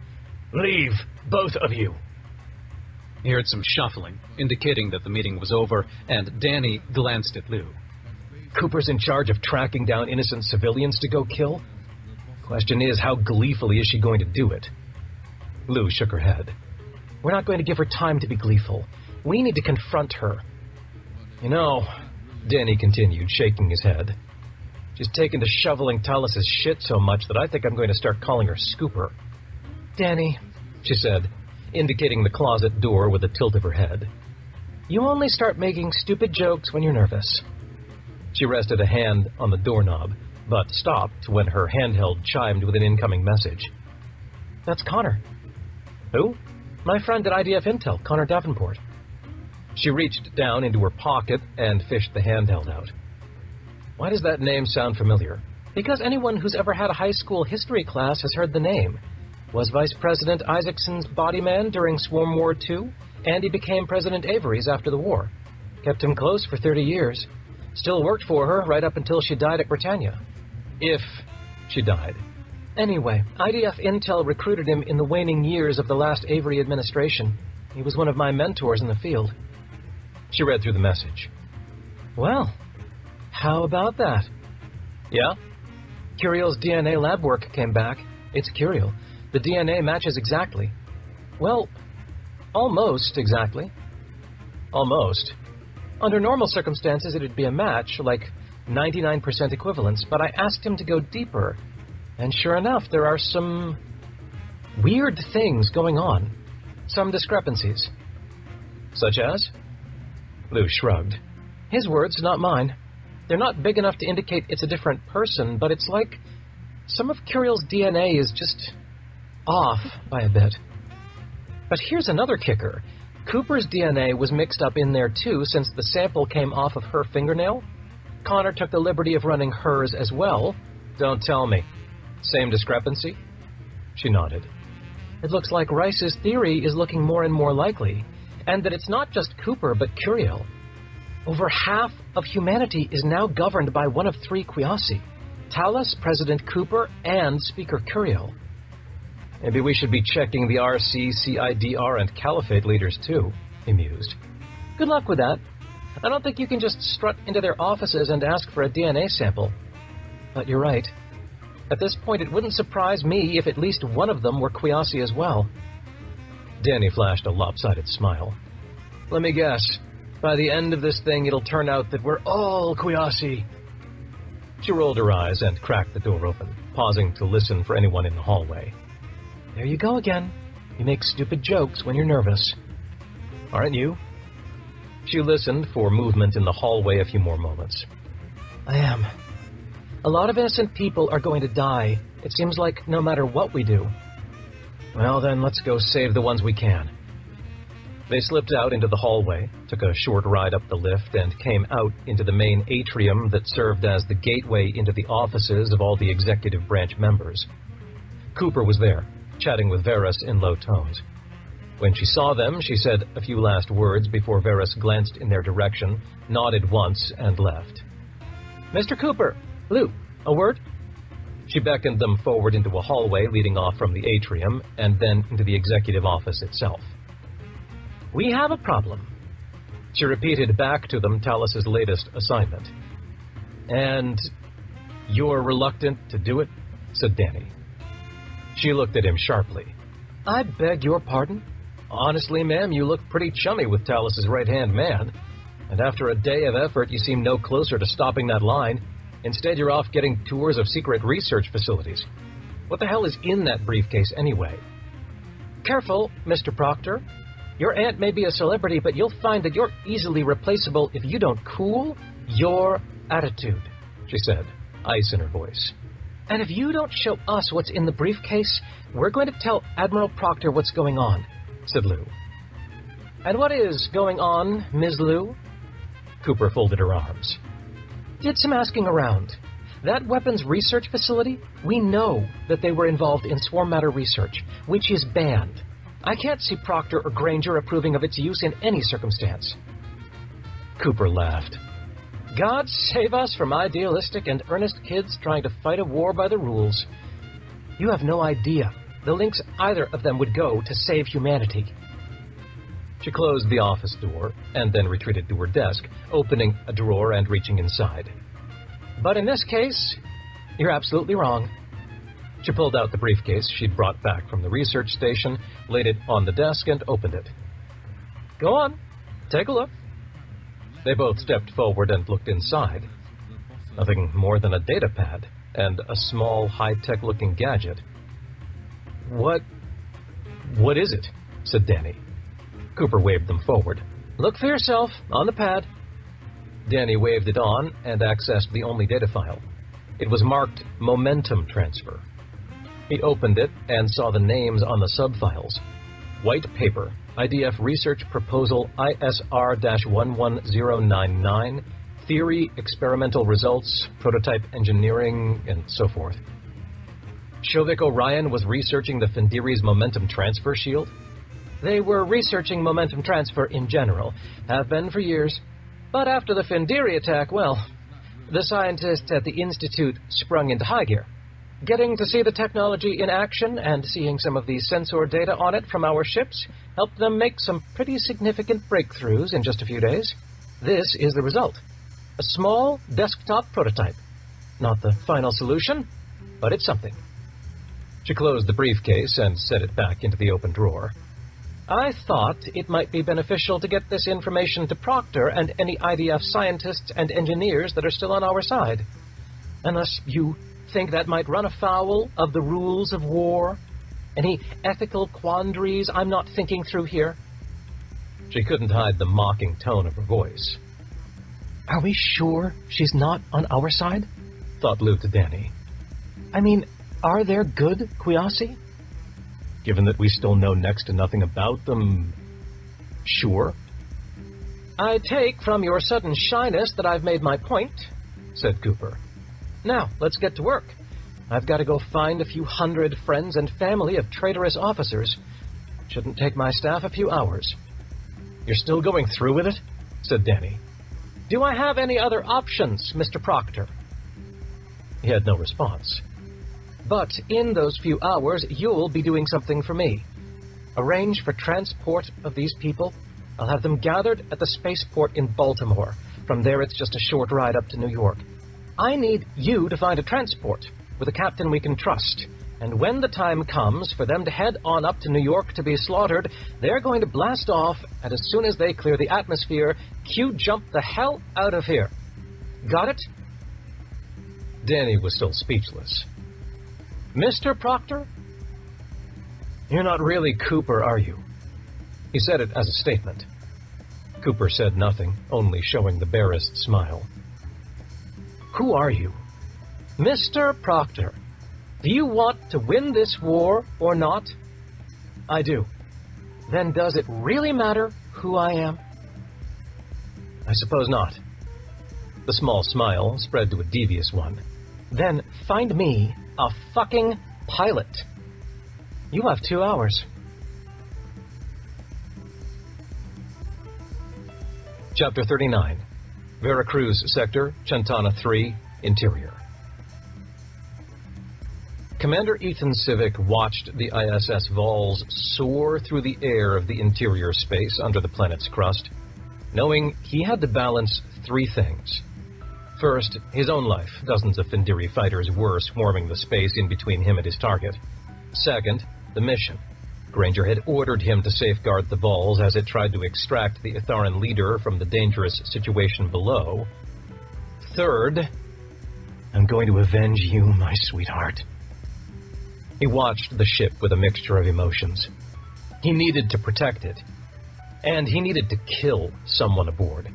Leave, both of you. He heard some shuffling, indicating that the meeting was over, and Danny glanced at Lou. Cooper's in charge of tracking down innocent civilians to go kill? Question is, how gleefully is she going to do it? Lou shook her head. We're not going to give her time to be gleeful. We need to confront her. You know, Danny continued, shaking his head, she's taken to shoveling Talus's shit so much that I think I'm going to start calling her Scooper. Danny, she said, indicating the closet door with a tilt of her head. You only start making stupid jokes when you're nervous. She rested a hand on the doorknob, but stopped when her handheld chimed with an incoming message. That's Connor. Who? My friend at IDF Intel, Connor Davenport. She reached down into her pocket and fished the handheld out. Why does that name sound familiar? Because anyone who's ever had a high school history class has heard the name. Was Vice President Isaacson's body man during Swarm War II, and he became President Avery's after the war. Kept him close for 30 years. Still worked for her right up until she died at Britannia. If she died. Anyway, IDF Intel recruited him in the waning years of the last Avery administration. He was one of my mentors in the field. She read through the message. Well, how about that? Yeah? Curiel's DNA lab work came back. It's Curiel. The DNA matches exactly. Well, almost exactly. Almost? Under normal circumstances, it'd be a match, like 99% equivalence, but I asked him to go deeper. And sure enough, there are some weird things going on. Some discrepancies. Such as? Lou shrugged. His words, not mine. They're not big enough to indicate it's a different person, but it's like some of Curiel's DNA is just off by a bit. But here's another kicker. Cooper's DNA was mixed up in there too, since the sample came off of her fingernail. Connor took the liberty of running hers as well. Don't tell me. Same discrepancy? She nodded. It looks like Rice's theory is looking more and more likely. And that it's not just Cooper, but Curiel. Over half of humanity is now governed by one of three Kwiasi: Talus, President Cooper, and Speaker Curiel. Maybe we should be checking the RC, CIDR, and Caliphate leaders too, he mused. Good luck with that. I don't think you can just strut into their offices and ask for a DNA sample. But you're right. At this point, it wouldn't surprise me if at least one of them were Kwiasi as well. Danny flashed a lopsided smile. Let me guess. By the end of this thing, it'll turn out that we're all Kwiasi. She rolled her eyes and cracked the door open, pausing to listen for anyone in the hallway. There you go again. You make stupid jokes when you're nervous. Aren't you? She listened for movement in the hallway a few more moments. I am. A lot of innocent people are going to die. It seems like no matter what we do. Well, then let's go save the ones we can. They slipped out into the hallway, took a short ride up the lift, and came out into the main atrium that served as the gateway into the offices of all the executive branch members. Cooper was there, chatting with Varys in low tones. When she saw them, she said a few last words before Varys glanced in their direction, nodded once, and left. Mr. Cooper! Lou, a word? She beckoned them forward into a hallway leading off from the atrium, and then into the executive office itself. We have a problem. She repeated back to them Talus's latest assignment. And you're reluctant to do it? Said Danny. She looked at him sharply. I beg your pardon? Honestly, ma'am, you look pretty chummy with Talus's right-hand man. And after a day of effort, you seem no closer to stopping that line. Instead, you're off getting tours of secret research facilities. What the hell is in that briefcase anyway? Careful, Mr. Proctor. Your aunt may be a celebrity, but you'll find that you're easily replaceable if you don't cool your attitude, she said, ice in her voice. And if you don't show us what's in the briefcase, we're going to tell Admiral Proctor what's going on, said Lou. And what is going on, Ms. Lou? Cooper folded her arms. Did some asking around. That weapons research facility, we know that they were involved in swarm matter research, which is banned. I can't see Proctor or Granger approving of its use in any circumstance. Cooper laughed. God save us from idealistic and earnest kids trying to fight a war by the rules. You have no idea the lengths either of them would go to save humanity. She closed the office door and then retreated to her desk, opening a drawer and reaching inside. But in this case, you're absolutely wrong. She pulled out the briefcase she'd brought back from the research station, laid it on the desk, and opened it. Go on, take a look. They both stepped forward and looked inside. Nothing more than a data pad and a small, high-tech looking gadget. What is it? Said Danny. Cooper waved them forward. Look for yourself, on the pad. Danny waved it on and accessed the only data file. It was marked Momentum Transfer. He opened it and saw the names on the subfiles. White paper, IDF Research Proposal ISR-11099, Theory, Experimental Results, Prototype Engineering, and so forth. Shovik Orion was researching the Fendiri's momentum transfer shield? They were researching momentum transfer in general, have been for years. But after the Fendiri attack, well, the scientists at the Institute sprung into high gear. Getting to see the technology in action and seeing some of the sensor data on it from our ships helped them make some pretty significant breakthroughs in just a few days. This is the result. A small desktop prototype. Not the final solution, but it's something. She closed the briefcase and set it back into the open drawer. I thought it might be beneficial to get this information to Proctor and any IDF scientists and engineers that are still on our side. Unless you think that might run afoul of the rules of war? Any ethical quandaries I'm not thinking through here? She couldn't hide the mocking tone of her voice. Are we sure she's not on our side? Thought Lou to Danny. I mean, are there good Kwiasi? Given that we still know next to nothing about them, sure. I take from your sudden shyness that I've made my point, said Cooper. Now, let's get to work. I've got to go find a few hundred friends and family of traitorous officers. Shouldn't take my staff a few hours. You're still going through with it? Said Danny. Do I have any other options, Mr. Proctor? He had no response. But in those few hours, you'll be doing something for me. Arrange for transport of these people. I'll have them gathered at the spaceport in Baltimore. From there, it's just a short ride up to New York. I need you to find a transport with a captain we can trust. And when the time comes for them to head on up to New York to be slaughtered, they're going to blast off, and as soon as they clear the atmosphere, Q jump the hell out of here. Got it? Danny was still speechless. Mr. Proctor? You're not really Cooper, are you? He said it as a statement. Cooper said nothing, only showing the barest smile. Who are you? Mr. Proctor, do you want to win this war or not? I do. Then does it really matter who I am? I suppose not. The small smile spread to a devious one. Then find me a fucking pilot. You have 2 hours. Chapter 39. Veracruz Sector, Chantana 3, Interior. Commander Ethan Civic watched the ISS Vols soar through the air of the interior space under the planet's crust, knowing he had to balance 3 things. First, his own life. Dozens of Findiri fighters were swarming the space in between him and his target. Second, the mission. Granger had ordered him to safeguard the Vols as it tried to extract the Itharan leader from the dangerous situation below. Third, I'm going to avenge you, my sweetheart. He watched the ship with a mixture of emotions. He needed to protect it, and he needed to kill someone aboard.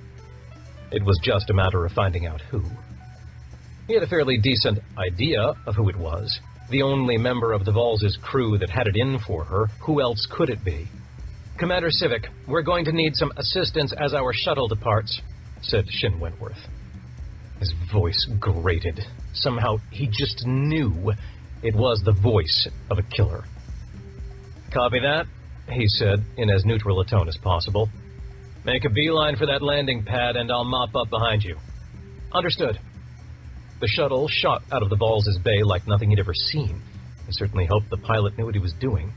It was just a matter of finding out who. He had a fairly decent idea of who it was. The only member of the Vols' crew that had it in for her. Who else could it be? Commander Civic, we're going to need some assistance as our shuttle departs, said Shin Wentworth. His voice grated. Somehow he just knew it was the voice of a killer. Copy that, he said, in as neutral a tone as possible. Make a beeline for that landing pad, and I'll mop up behind you. Understood. The shuttle shot out of the Vols' bay like nothing he'd ever seen. He certainly hoped the pilot knew what he was doing.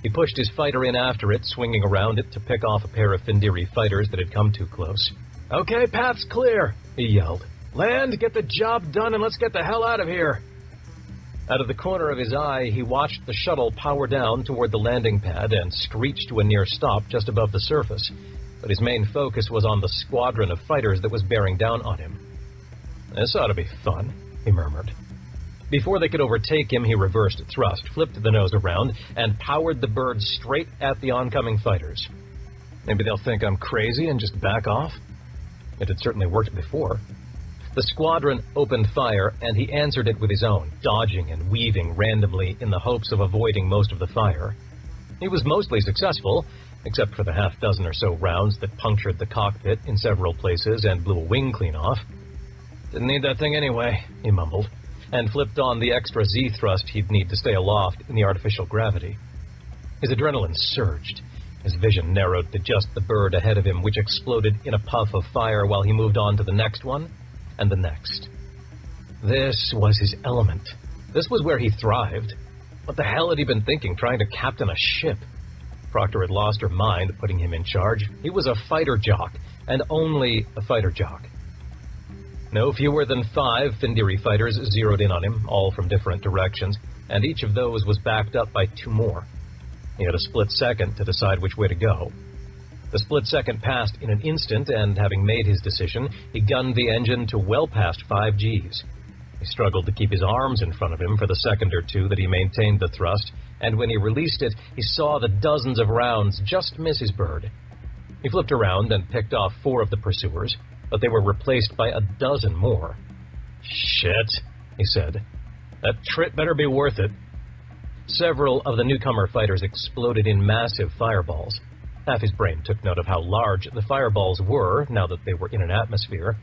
He pushed his fighter in after it, swinging around it to pick off a pair of Findiri fighters that had come too close. Okay, path's clear, he yelled. Land, get the job done, and let's get the hell out of here. Out of the corner of his eye, he watched the shuttle power down toward the landing pad and screech to a near stop just above the surface. But his main focus was on the squadron of fighters that was bearing down on him. This ought to be fun, he murmured. Before they could overtake him, he reversed thrust, flipped the nose around, and powered the bird straight at the oncoming fighters. Maybe they'll think I'm crazy and just back off? It had certainly worked before. The squadron opened fire, and he answered it with his own, dodging and weaving randomly in the hopes of avoiding most of the fire. He was mostly successful, except for the half-dozen or so rounds that punctured the cockpit in several places and blew a wing clean off. Didn't need that thing anyway, he mumbled, and flipped on the extra Z-thrust he'd need to stay aloft in the artificial gravity. His adrenaline surged. His vision narrowed to just the bird ahead of him, which exploded in a puff of fire while he moved on to the next one, and the next. This was his element. This was where he thrived. What the hell had he been thinking, trying to captain a ship? Proctor had lost her mind, putting him in charge. He was a fighter jock, and only a fighter jock. No fewer than 5 Findiri fighters zeroed in on him, all from different directions, and each of those was backed up by 2 more. He had a split second to decide which way to go. The split second passed in an instant, and having made his decision, he gunned the engine to well past 5 Gs. He struggled to keep his arms in front of him for the second or two that he maintained the thrust, and when he released it, he saw the dozens of rounds just miss his bird. He flipped around and picked off 4 of the pursuers, but they were replaced by a dozen more. Shit, he said. That trip better be worth it. Several of the newcomer fighters exploded in massive fireballs. Half his brain took note of how large the fireballs were now that they were in an atmosphere,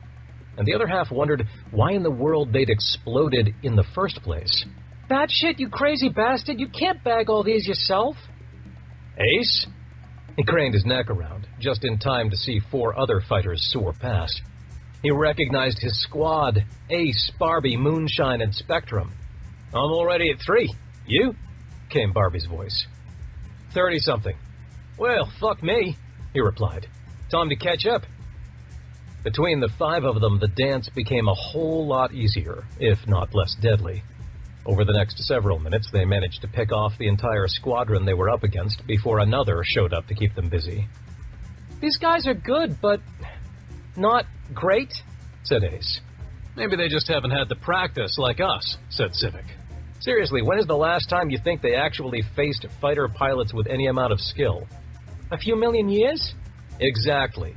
and the other half wondered why in the world they'd exploded in the first place. Bad shit, you crazy bastard! You can't bag all these yourself! Ace? He craned his neck around, just in time to see 4 other fighters soar past. He recognized his squad: Ace, Barbie, Moonshine, and Spectrum. "I'm already at 3. You?" came Barbie's voice. 30-something. "Well, fuck me," he replied. "Time to catch up." Between the 5 of them, the dance became a whole lot easier, if not less deadly. Over the next several minutes, they managed to pick off the entire squadron they were up against before another showed up to keep them busy. "These guys are good, but not great," said Ace. "Maybe they just haven't had the practice like us," said Civic. "Seriously, when is the last time you think they actually faced fighter pilots with any amount of skill?" "A few million years?" "Exactly."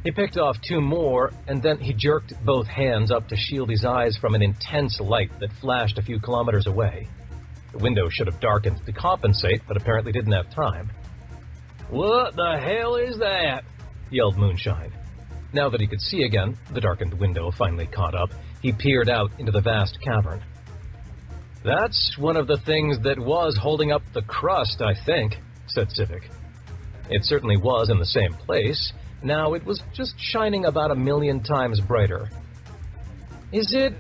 He picked off 2 more, and then he jerked both hands up to shield his eyes from an intense light that flashed a few kilometers away. The window should have darkened to compensate, but apparently didn't have time. "What the hell is that?" yelled Moonshine. Now that he could see again, the darkened window finally caught up. He peered out into the vast cavern. "That's one of the things that was holding up the crust, I think," said Civic. It certainly was in the same place. Now it was just shining about 1,000,000 times brighter. "Is it,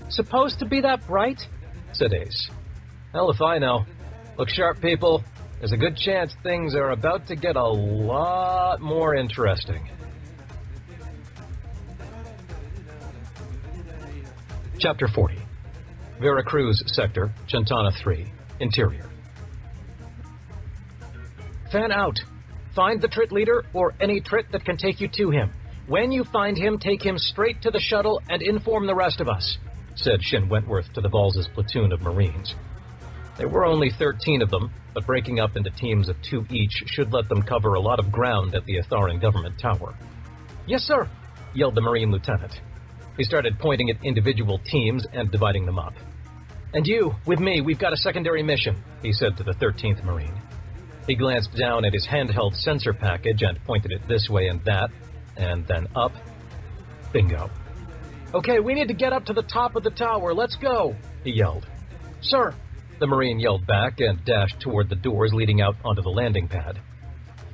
supposed to be that bright?" said Ace. "Hell if I know. Look sharp, people. There's a good chance things are about to get a lot more interesting." Chapter 40. Veracruz Sector, Chantana 3, Interior. "Fan out. Find the Trit leader or any Trit that can take you to him. When you find him, take him straight to the shuttle and inform the rest of us," said Shin Wentworth to the Valls' platoon of Marines. There were only 13 of them, but breaking up into teams of 2 each should let them cover a lot of ground at the Atharan government tower. "Yes, sir," yelled the Marine lieutenant. He started pointing at individual teams and dividing them up. "And you, with me, we've got a secondary mission," he said to the 13th Marine. He glanced down at his handheld sensor package and pointed it this way and that, and then up. Bingo. "Okay, we need to get up to the top of the tower. Let's go," he yelled. "Sir," the Marine yelled back and dashed toward the doors leading out onto the landing pad.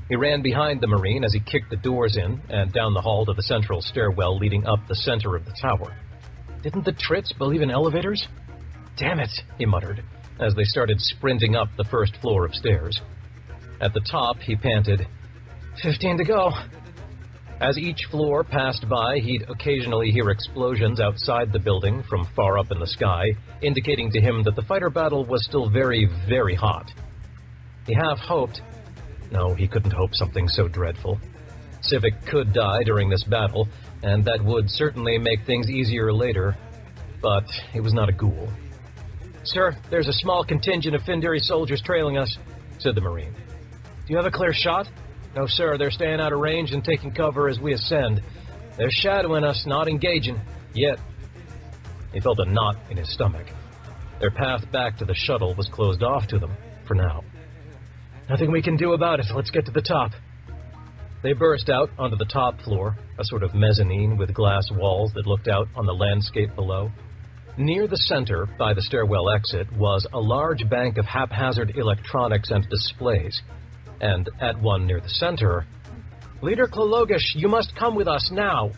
He ran behind the Marine as he kicked the doors in and down the hall to the central stairwell leading up the center of the tower. Didn't the Trits believe in elevators? "Damn it," he muttered, as they started sprinting up the first floor of stairs. At the top, he panted, 15 to go. As each floor passed by, he'd occasionally hear explosions outside the building from far up in the sky, indicating to him that the fighter battle was still very, very hot. He half hoped. No, he couldn't hope something so dreadful. Civic could die during this battle, and that would certainly make things easier later, but he was not a ghoul. "Sir, there's a small contingent of Findiri soldiers trailing us," said the Marine. "Do you have a clear shot?" "No, sir. They're staying out of range and taking cover as we ascend. They're shadowing us, not engaging. Yet." He felt a knot in his stomach. Their path back to the shuttle was closed off to them, for now. "Nothing we can do about it. Let's get to the top." They burst out onto the top floor, a sort of mezzanine with glass walls that looked out on the landscape below. Near the center, by the stairwell exit, was a large bank of haphazard electronics and displays. And at one near the center, "Leader Klologish, you must come with us now."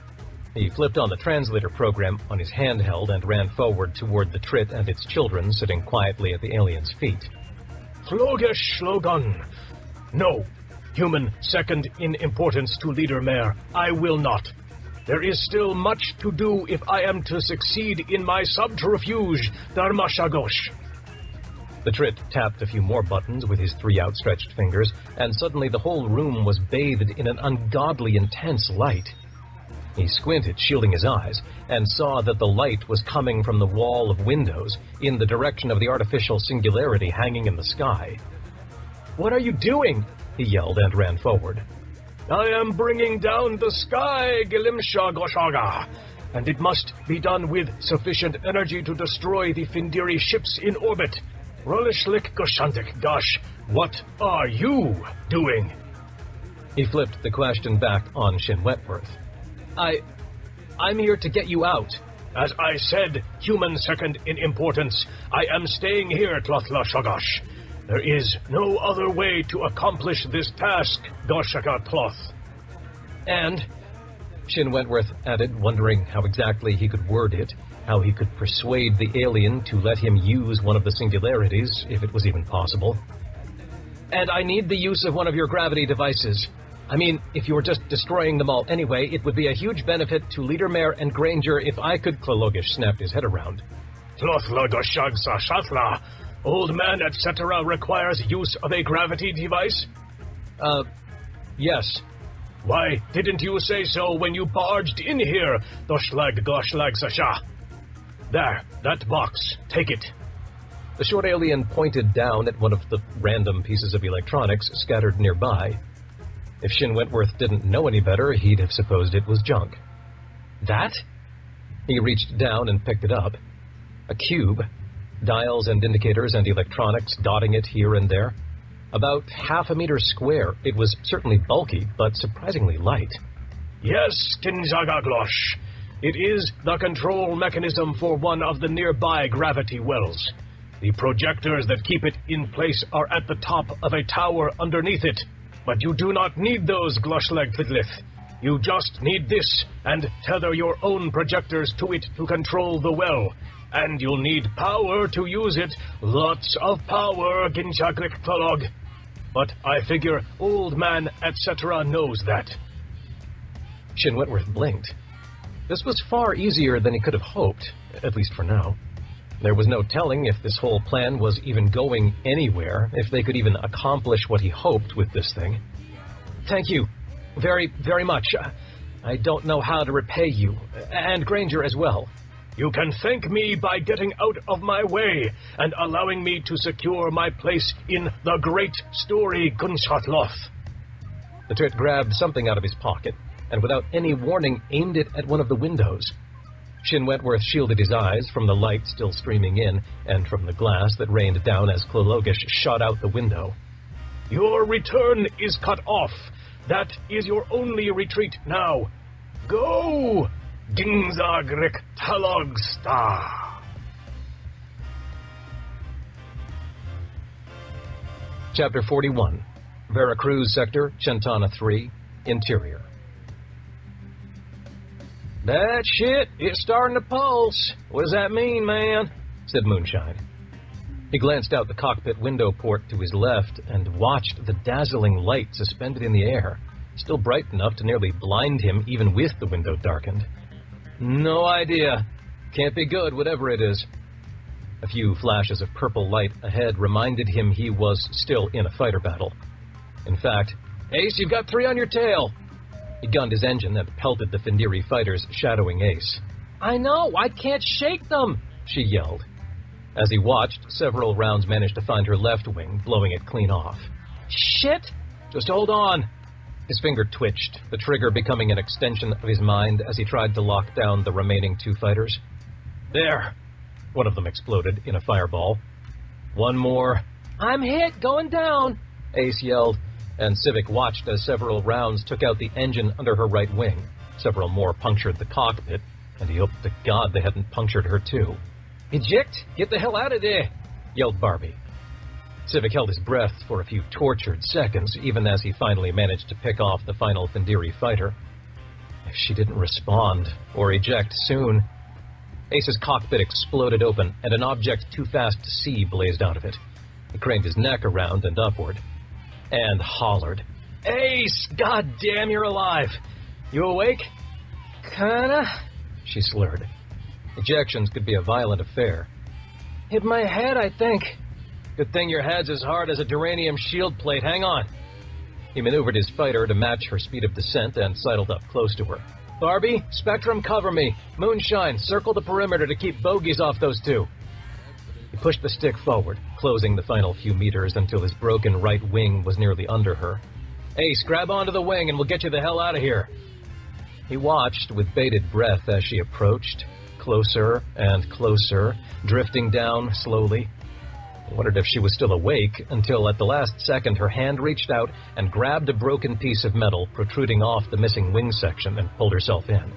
He flipped on the translator program on his handheld and ran forward toward the Trit and its children sitting quietly at the alien's feet. Klologish Slogan. No. Human second in importance to Leader Mare. I will not. There is still much to do if I am to succeed in my subterfuge, Dharmashagosh. The Trit tapped a few more buttons with his 3 outstretched fingers, and suddenly the whole room was bathed in an ungodly intense light. He squinted, shielding his eyes, and saw that the light was coming from the wall of windows in the direction of the artificial singularity hanging in the sky. "What are you doing?" he yelled and ran forward. I am bringing down the sky, Gilimsha Goshaga, and it must be done with sufficient energy to destroy the Findiri ships in orbit. Rolishlik Goshantik Gosh, what are you doing? He flipped the question back on Shin Wentworth. I'm here to get you out. As I said, human second in importance. I am staying here, Tlothla Shagash. There is no other way to accomplish this task, Goshaka-Tloth. And, Shin Wentworth added, wondering how exactly he could word it, how he could persuade the alien to let him use one of the singularities, if it was even possible. And I need the use of one of your gravity devices. I mean, if you were just destroying them all anyway, it would be a huge benefit to Leader Mare and Granger if I could... Klologish snapped his head around. Tlothla Goshagsa Shatla. Old man, etc. requires use of a gravity device? Yes. Why didn't you say so when you barged in here, Doshlag Goshlag Sasha? There, that box. Take it. The short alien pointed down at one of the random pieces of electronics scattered nearby. If Shin Wentworth didn't know any better, he'd have supposed it was junk. That? He reached down and picked it up. A cube. Dials and indicators and electronics dotting it here and there. About half a meter square. It was certainly bulky, but surprisingly light. Yes, Kinzagaglosh. It is the control mechanism for one of the nearby gravity wells. The projectors that keep it in place are at the top of a tower underneath it. But you do not need those, Gloshleg Tlidlith. You just need this, and tether your own projectors to it to control the well. And you'll need power to use it. Lots of power, Ginchaglik Klolog. But I figure old man, etc. knows that. Shin Wentworth blinked. This was far easier than he could have hoped, at least for now. There was no telling if this whole plan was even going anywhere, if they could even accomplish what he hoped with this thing. Thank you. Very, very much. I don't know how to repay you, and Granger as well. You can thank me by getting out of my way and allowing me to secure my place in the great story, Gunshatloth. The Twit grabbed something out of his pocket, and without any warning aimed it at one of the windows. Shin Wentworth shielded his eyes from the light still streaming in, and from the glass that rained down as Klologish shot out the window. Your return is cut off. That is your only retreat now. Go! Dingzagrik Talogsta. Chapter 41. Veracruz Sector, Chentana 3, Interior. That shit, it's starting to pulse. What does that mean, man? Said Moonshine. He glanced out the cockpit window port to his left and watched the dazzling light suspended in the air, still bright enough to nearly blind him even with the window darkened. No idea. Can't be good, whatever it is. A few flashes of purple light ahead reminded him he was still in a fighter battle. In fact, Ace, you've got 3 on your tail. He gunned his engine and pelted the Findiri fighters, shadowing Ace. I know, I can't shake them, she yelled. As he watched, several rounds managed to find her left wing, blowing it clean off. Shit! Just hold on. His finger twitched, the trigger becoming an extension of his mind as he tried to lock down the remaining 2 fighters. There! One of them exploded in a fireball. One more. I'm hit, going down, Ace yelled, and Civic watched as several rounds took out the engine under her right wing. Several more punctured the cockpit, and he hoped to God they hadn't punctured her too. Eject! Get the hell out of there! Yelled Barbie. Civic held his breath for a few tortured seconds, even as he finally managed to pick off the final Findiri fighter. If she didn't respond, or eject soon... Ace's cockpit exploded open, and an object too fast to see blazed out of it. He craned his neck around and upward, and hollered, Ace! God damn, you're alive! You awake? Kinda, she slurred. Ejections could be a violent affair. Hit my head, I think. Good thing your head's as hard as a duranium shield plate. Hang on. He maneuvered his fighter to match her speed of descent and sidled up close to her. Barbie, Spectrum, cover me. Moonshine, circle the perimeter to keep bogeys off those 2. He pushed the stick forward, closing the final few meters until his broken right wing was nearly under her. Ace, grab onto the wing and we'll get you the hell out of here. He watched with bated breath as she approached, closer and closer, drifting down slowly. He wondered if she was still awake, until at the last second her hand reached out and grabbed a broken piece of metal protruding off the missing wing section and pulled herself in.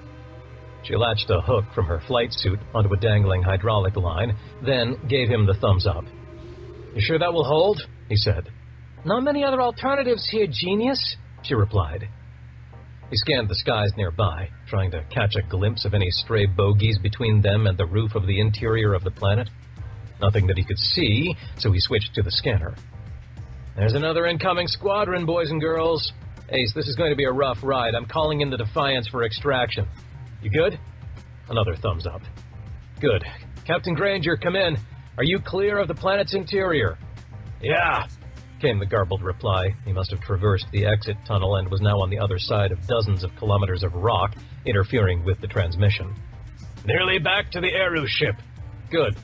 She latched a hook from her flight suit onto a dangling hydraulic line, then gave him the thumbs up. You sure that will hold? he said. Not many other alternatives here, genius, she replied. He scanned the skies nearby, trying to catch a glimpse of any stray bogies between them and the roof of the interior of the planet. Nothing that he could see, so he switched to the scanner. There's another incoming squadron, boys and girls. Ace, this is going to be a rough ride. I'm calling in the Defiance for extraction. You good? Another thumbs up. Good. Captain Granger, come in. Are you clear of the planet's interior? Yeah, came the garbled reply. He must have traversed the exit tunnel and was now on the other side of dozens of kilometers of rock, interfering with the transmission. Nearly back to the Eru ship. Good.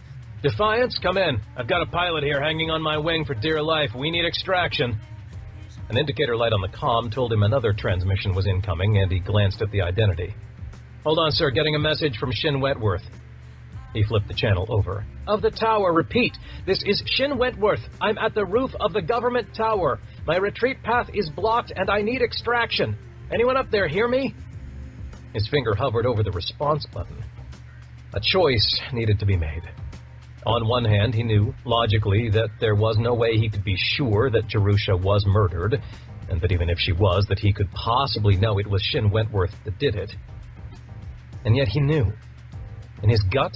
Defiance, come in. I've got a pilot here hanging on my wing for dear life. We need extraction. An indicator light on the comm told him another transmission was incoming, and he glanced at the identity. Hold on, sir. Getting a message from Shin Wentworth. He flipped the channel over. Of the tower, repeat. This is Shin Wentworth. I'm at the roof of the government tower. My retreat path is blocked, and I need extraction. Anyone up there hear me? His finger hovered over the response button. A choice needed to be made. On one hand, he knew, logically, that there was no way he could be sure that Jerusha was murdered, and that even if she was, that he could possibly know it was Shin Wentworth that did it. And yet he knew. In his gut,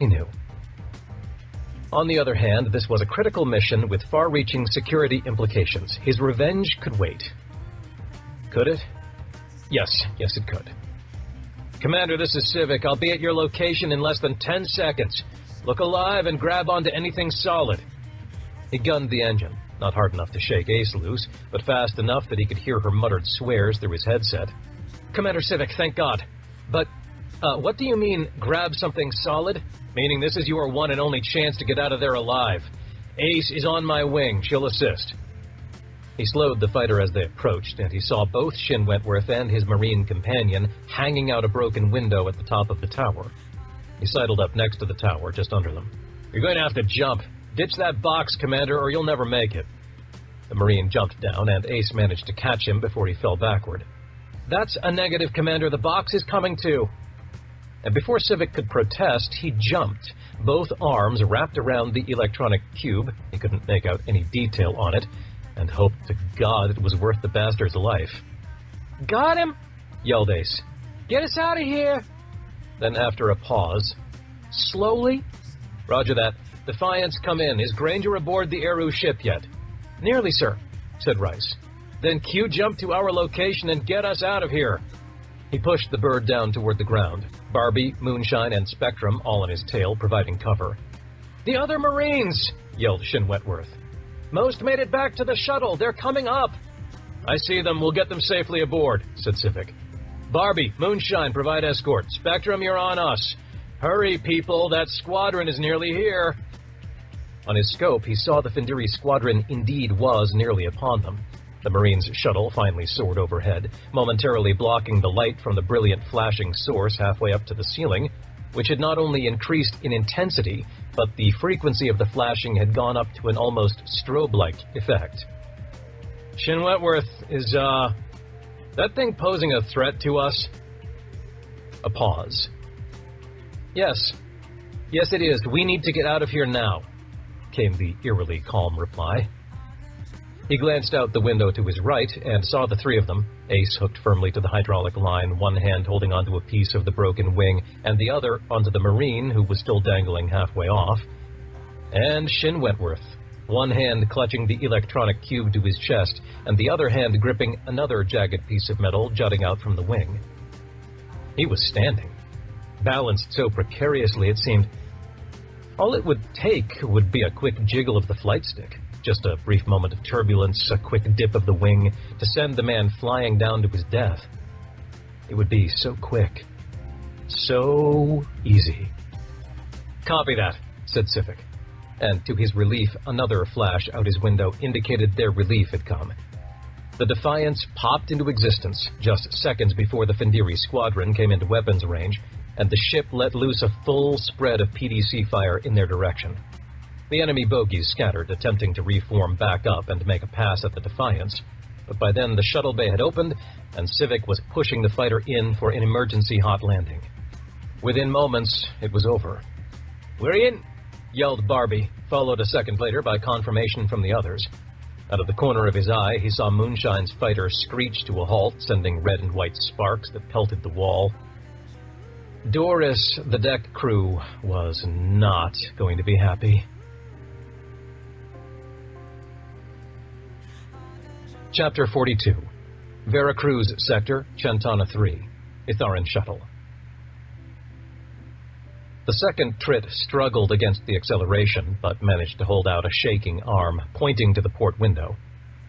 he knew. On the other hand, this was a critical mission with far-reaching security implications. His revenge could wait. Could it? Yes, it could. Commander, this is Civic. I'll be at your location in less than 10 seconds. Look alive and grab onto anything solid. He gunned the engine, not hard enough to shake Ace loose, but fast enough that he could hear her muttered swears through his headset. Commander Civic, thank God. But, what do you mean, grab something solid? Meaning this is your one and only chance to get out of there alive. Ace is on my wing. She'll assist. He slowed the fighter as they approached, and he saw both Shin Wentworth and his Marine companion hanging out a broken window at the top of the tower. He sidled up next to the tower, just under them. You're going to have to jump. Ditch that box, Commander, or you'll never make it. The Marine jumped down, and Ace managed to catch him before he fell backward. That's a negative, Commander. The box is coming too. And before Civic could protest, he jumped, both arms wrapped around the electronic cube. He couldn't make out any detail on it, and hoped to God it was worth the bastard's life. Got him! Yelled Ace. Get us out of here! Then after a pause, slowly? Roger that. Defiance, come in. Is Granger aboard the Eru ship yet? Nearly, sir, said Rice. Then Q jump to our location and get us out of here. He pushed the bird down toward the ground. Barbie, Moonshine, and Spectrum, all on his tail, providing cover. The other Marines! Yelled Shin Wentworth. Most made it back to the shuttle. They're coming up. I see them. We'll get them safely aboard, said Civic. Barbie, Moonshine, provide escort. Spectrum, you're on us. Hurry, people. That squadron is nearly here. On his scope, he saw the Findiri squadron indeed was nearly upon them. The Marines' shuttle finally soared overhead, momentarily blocking the light from the brilliant flashing source halfway up to the ceiling, which had not only increased in intensity, but the frequency of the flashing had gone up to an almost strobe-like effect. Shin Wentworth, is, that thing posing a threat to us? A pause. Yes, it is. We need to get out of here now, came the eerily calm reply. He glanced out the window to his right and saw the three of them, Ace hooked firmly to the hydraulic line, one hand holding onto a piece of the broken wing, and the other onto the Marine, who was still dangling halfway off, and Shin Wentworth, one hand clutching the electronic cube to his chest, and the other hand gripping another jagged piece of metal jutting out from the wing. He was standing, balanced so precariously it seemed all it would take would be a quick jiggle of the flight stick. Just a brief moment of turbulence, a quick dip of the wing, to send the man flying down to his death. It would be so quick. So easy. Copy that, said Civic. And to his relief, another flash out his window indicated their relief had come. The Defiance popped into existence just seconds before the Findiri squadron came into weapons range, and the ship let loose a full spread of PDC fire in their direction. The enemy bogies scattered, attempting to reform back up and make a pass at the Defiance, but by then the shuttle bay had opened, and Civic was pushing the fighter in for an emergency hot landing. Within moments, it was over. We're in! yelled Barbie, followed a second later by confirmation from the others. Out of the corner of his eye, he saw Moonshine's fighter screech to a halt, sending red and white sparks that pelted the wall. Doris, the deck crew, was not going to be happy. Chapter 42. Veracruz Sector, Chantana 3. Itharan Shuttle. The second Trit struggled against the acceleration, but managed to hold out a shaking arm, pointing to the port window.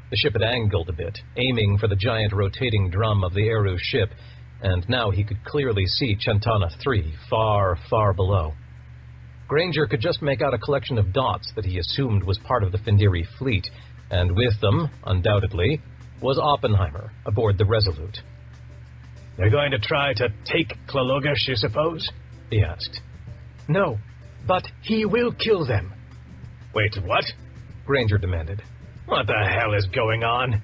The ship had angled a bit, aiming for the giant rotating drum of the Eru ship, and now he could clearly see Chantana 3 far, far below. Granger could just make out a collection of dots that he assumed was part of the Findiri fleet, and with them, undoubtedly, was Oppenheimer aboard the Resolute. They're going to try to take Tlalogash, you suppose? He asked. No, but he will kill them. Wait, what? Granger demanded. What the hell is going on?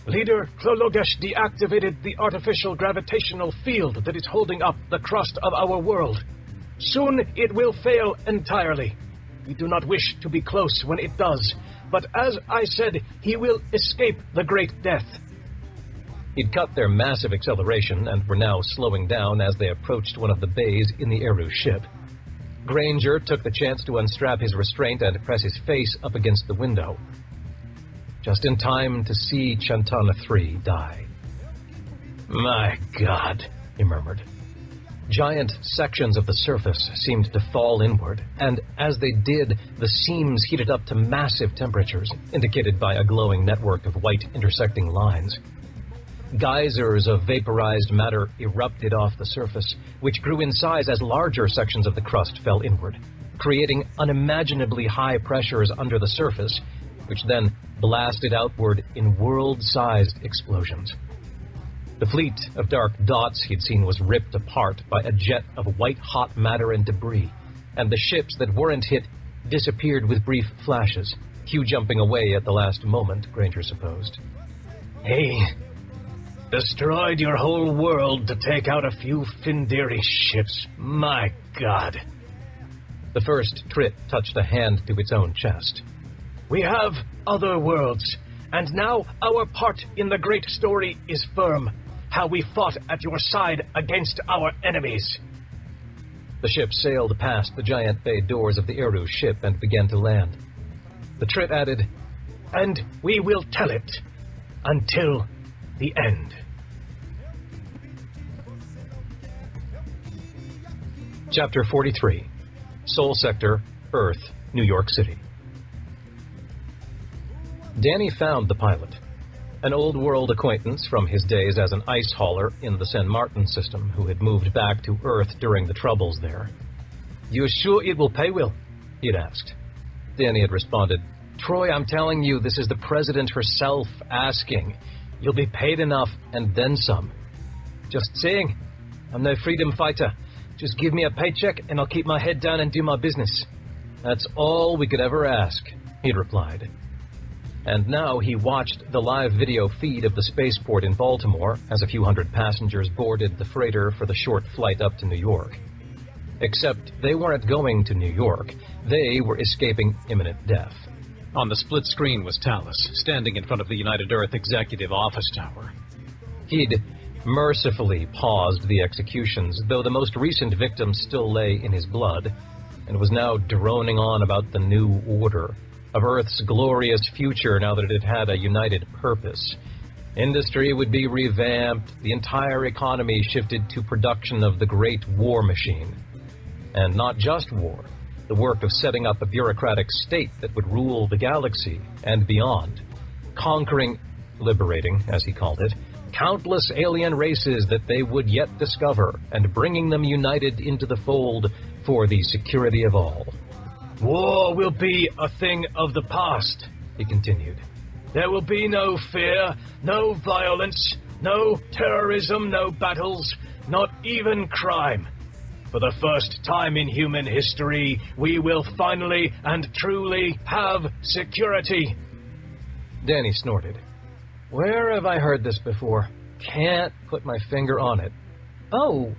Leader Tlalogash deactivated the artificial gravitational field that is holding up the crust of our world. Soon it will fail entirely. We do not wish to be close when it does, but as I said, he will escape the Great Death. He'd cut their massive acceleration and were now slowing down as they approached one of the bays in the Eru ship. Granger took the chance to unstrap his restraint and press his face up against the window. Just in time to see Chantana 3 die. My God, he murmured. Giant sections of the surface seemed to fall inward, and as they did, the seams heated up to massive temperatures, indicated by a glowing network of white intersecting lines. Geysers of vaporized matter erupted off the surface, which grew in size as larger sections of the crust fell inward, creating unimaginably high pressures under the surface, which then blasted outward in world-sized explosions. The fleet of dark dots he'd seen was ripped apart by a jet of white-hot matter and debris, and the ships that weren't hit disappeared with brief flashes, Q jumping away at the last moment, Granger supposed. Hey, destroyed your whole world to take out a few Findiri ships. My God. The first Trit touched a hand to its own chest. We have other worlds, and now our part in the great story is firm. How we fought at your side against our enemies. The ship sailed past the giant bay doors of the Eru ship and began to land. The Trit added, and we will tell it until the end. Chapter 43. Sol Sector, Earth, New York City. Danny found the pilot, an old-world acquaintance from his days as an ice hauler in the San Martin system who had moved back to Earth during the Troubles there. "You sure it will pay well?" he had asked. Danny had responded, "Troy, I'm telling you, this is the President herself asking. You'll be paid enough and then some." "Just saying. I'm no freedom fighter. Just give me a paycheck and I'll keep my head down and do my business." "That's all we could ever ask," he'd replied. And now he watched the live video feed of the spaceport in Baltimore as a few hundred passengers boarded the freighter for the short flight up to New York. Except they weren't going to New York. They were escaping imminent death. On the split screen was Talus, standing in front of the United Earth Executive Office Tower. He'd mercifully paused the executions, though the most recent victim still lay in his blood, and was now droning on about the new order, of Earth's glorious future now that it had a united purpose. Industry would be revamped, the entire economy shifted to production of the great war machine. And not just war, the work of setting up a bureaucratic state that would rule the galaxy and beyond, conquering, liberating, as he called it, countless alien races that they would yet discover, and bringing them united into the fold for the security of all. "War will be a thing of the past," he continued. "There will be no fear, no violence, no terrorism, no battles, not even crime. For the first time in human history, we will finally and truly have security." Danny snorted. "Where have I heard this before? Can't put my finger on it." "Oh,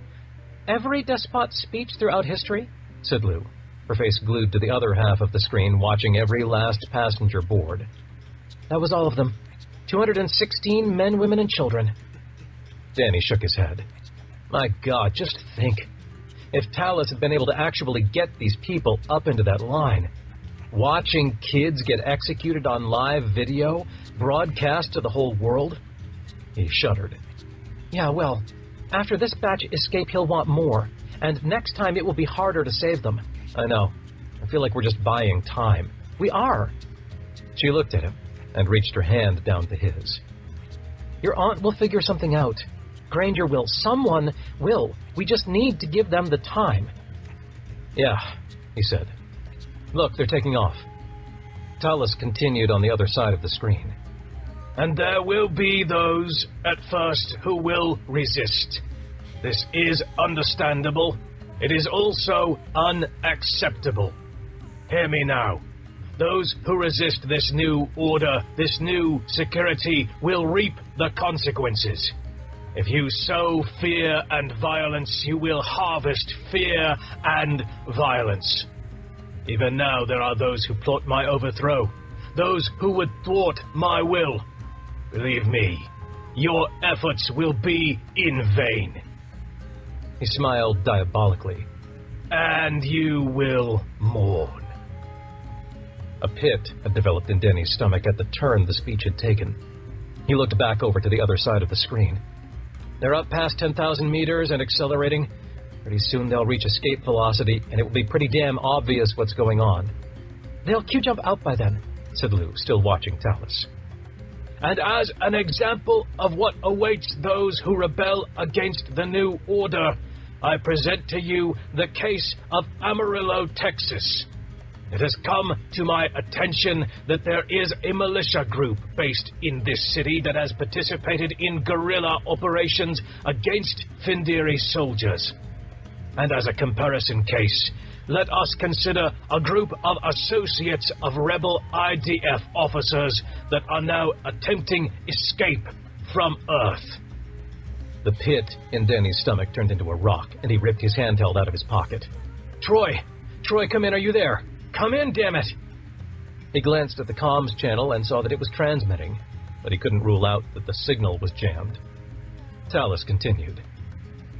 every despot's speech throughout history?" said Lou. her face glued to the other half of the screen, watching every last passenger board. That was all of them. 216 men, women, and children. Danny shook his head. My God, just think. If Talus had been able to actually get these people up into that line, watching kids get executed on live video, broadcast to the whole world, he shuddered. Yeah, well, after this batch escape, he'll want more, and next time it will be harder to save them. I know. I feel like we're just buying time. We are. She looked at him and reached her hand down to his. Your aunt will figure something out. Granger will. Someone will. We just need to give them the time. Yeah, he said. Look, they're taking off. Talus continued on the other side of the screen. And there will be those, at first, who will resist. This is understandable. It is also unacceptable. Hear me now. Those who resist this new order, this new security, will reap the consequences. If you sow fear and violence, you will harvest fear and violence. Even now there are those who plot my overthrow, those who would thwart my will. Believe me, your efforts will be in vain. He smiled diabolically. And you will mourn. A pit had developed in Denny's stomach at the turn the speech had taken. He looked back over to the other side of the screen. They're up past 10,000 meters and accelerating. Pretty soon they'll reach escape velocity, and it will be pretty damn obvious what's going on. They'll Q-jump out by then, said Lou, still watching Talus. And as an example of what awaits those who rebel against the new order, I present to you the case of Amarillo, Texas. It has come to my attention that there is a militia group based in this city that has participated in guerrilla operations against Findiri soldiers. And as a comparison case, let us consider a group of associates of rebel IDF officers that are now attempting escape from Earth. The pit in Danny's stomach turned into a rock, and he ripped his handheld out of his pocket. Troy, come in, are you there? Come in, damn it! He glanced at the comms channel and saw that it was transmitting, but he couldn't rule out that the signal was jammed. Talus continued.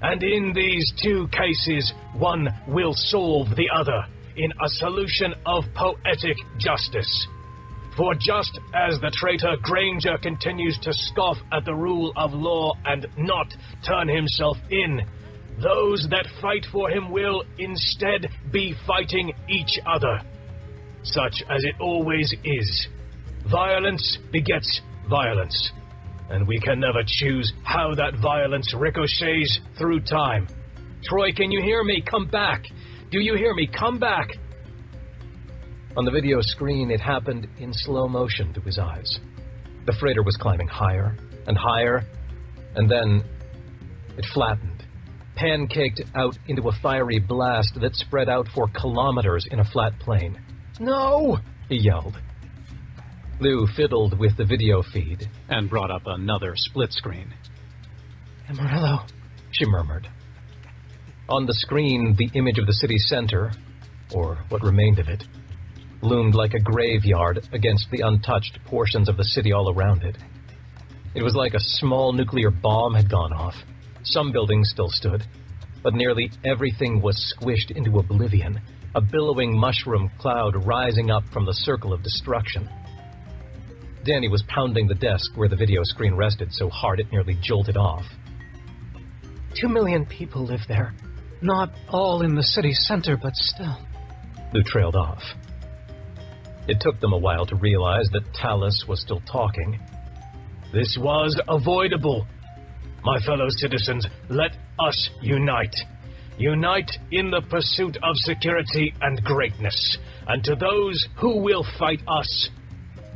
And in these two cases, one will solve the other in a solution of poetic justice. For just as the traitor Granger continues to scoff at the rule of law and not turn himself in, those that fight for him will instead be fighting each other. Such as it always is. Violence begets violence. And we can never choose how that violence ricochets through time. Troy, can you hear me? Come back. Do you hear me? Come back. On the video screen, it happened in slow motion to his eyes. The freighter was climbing higher and higher, and then it flattened, pancaked out into a fiery blast that spread out for kilometers in a flat plain. No! He yelled. Lou fiddled with the video feed and brought up another split screen. Amarillo, she murmured. On the screen, the image of the city center, or what remained of it, loomed like a graveyard against the untouched portions of the city all around it. It was like a small nuclear bomb had gone off. Some buildings still stood, but nearly everything was squished into oblivion, a billowing mushroom cloud rising up from the circle of destruction. Danny was pounding the desk where the video screen rested so hard it nearly jolted off. 2 million people live there. Not all in the city center, but still. Lou trailed off. It took them a while to realize that Talus was still talking. This was avoidable. My fellow citizens, let us unite. Unite in the pursuit of security and greatness. And to those who will fight us,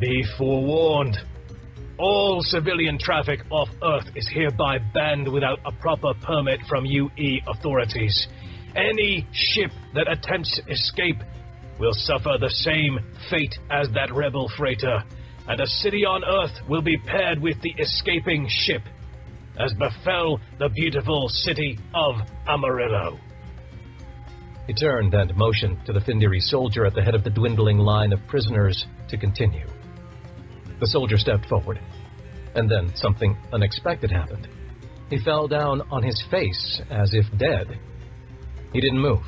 be forewarned. All civilian traffic off Earth is hereby banned without a proper permit from UE authorities. Any ship that attempts escape will suffer the same fate as that rebel freighter, and a city on Earth will be paired with the escaping ship, as befell the beautiful city of Amarillo. He turned and motioned to the Findiri soldier at the head of the dwindling line of prisoners to continue. The soldier stepped forward, and then something unexpected happened. He fell down on his face as if dead. He didn't move.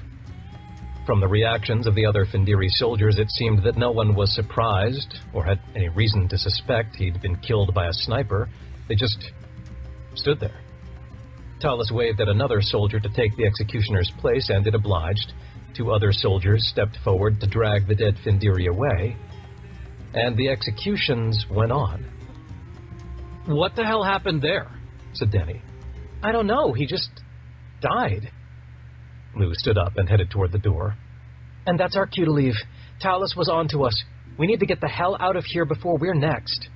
From the reactions of the other Findiri soldiers, it seemed that no one was surprised or had any reason to suspect he'd been killed by a sniper. They just stood there. Talus waved at another soldier to take the executioner's place, and it obliged. 2 other soldiers stepped forward to drag the dead Findiri away, and the executions went on. What the hell happened there? Said Denny. I don't know, he just died. Lou stood up and headed toward the door. And that's our cue to leave. Talus was on to us. We need to get the hell out of here before we're next.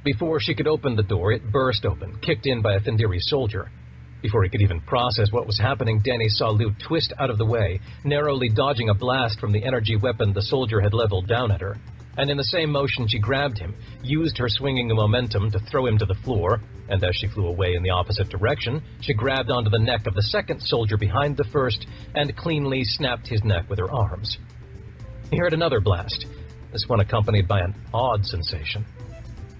Before she could open the door, it burst open, kicked in by a Findiri soldier. Before he could even process what was happening, Danny saw Lou twist out of the way, narrowly dodging a blast from the energy weapon the soldier had leveled down at her. And in the same motion, she grabbed him, used her swinging momentum to throw him to the floor, and as she flew away in the opposite direction, she grabbed onto the neck of the second soldier behind the first and cleanly snapped his neck with her arms. He heard another blast, this one accompanied by an odd sensation.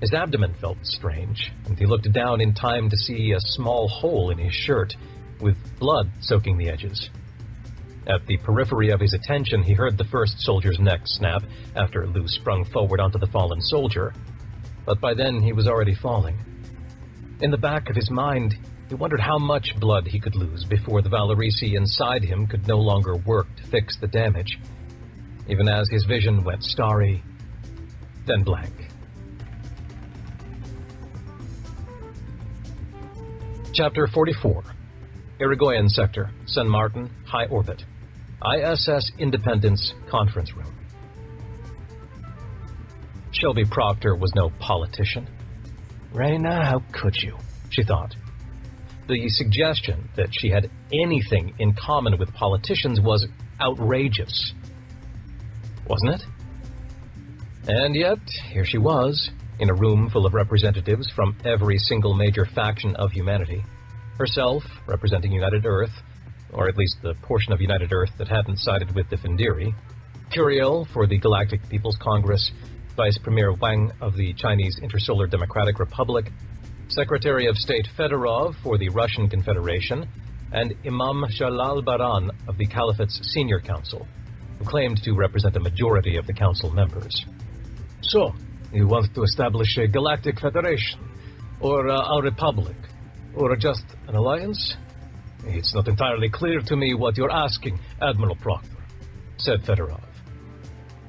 His abdomen felt strange, and he looked down in time to see a small hole in his shirt, with blood soaking the edges. At the periphery of his attention, he heard the first soldier's neck snap after Lou sprung forward onto the fallen soldier, but by then he was already falling. In the back of his mind, he wondered how much blood he could lose before the Valerisi inside him could no longer work to fix the damage, even as his vision went starry, then blank. Chapter 44. Irigoyen Sector, San Martin, High Orbit. ISS Independence Conference Room. Shelby Proctor was no politician. Reyna, how could you? She thought. The suggestion that she had anything in common with politicians was outrageous. Wasn't it? And yet, here she was, in a room full of representatives from every single major faction of humanity. Herself, representing United Earth, or at least the portion of United Earth that hadn't sided with the Findiri. Curiel for the Galactic People's Congress, Vice Premier Wang of the Chinese Intersolar Democratic Republic, Secretary of State Fedorov for the Russian Confederation, and Imam Jalal Baran of the Caliphate's Senior Council, who claimed to represent a majority of the council members. So, you want to establish a galactic federation, or a republic, or just an alliance? It's not entirely clear to me what you're asking, Admiral Proctor, said Fedorov.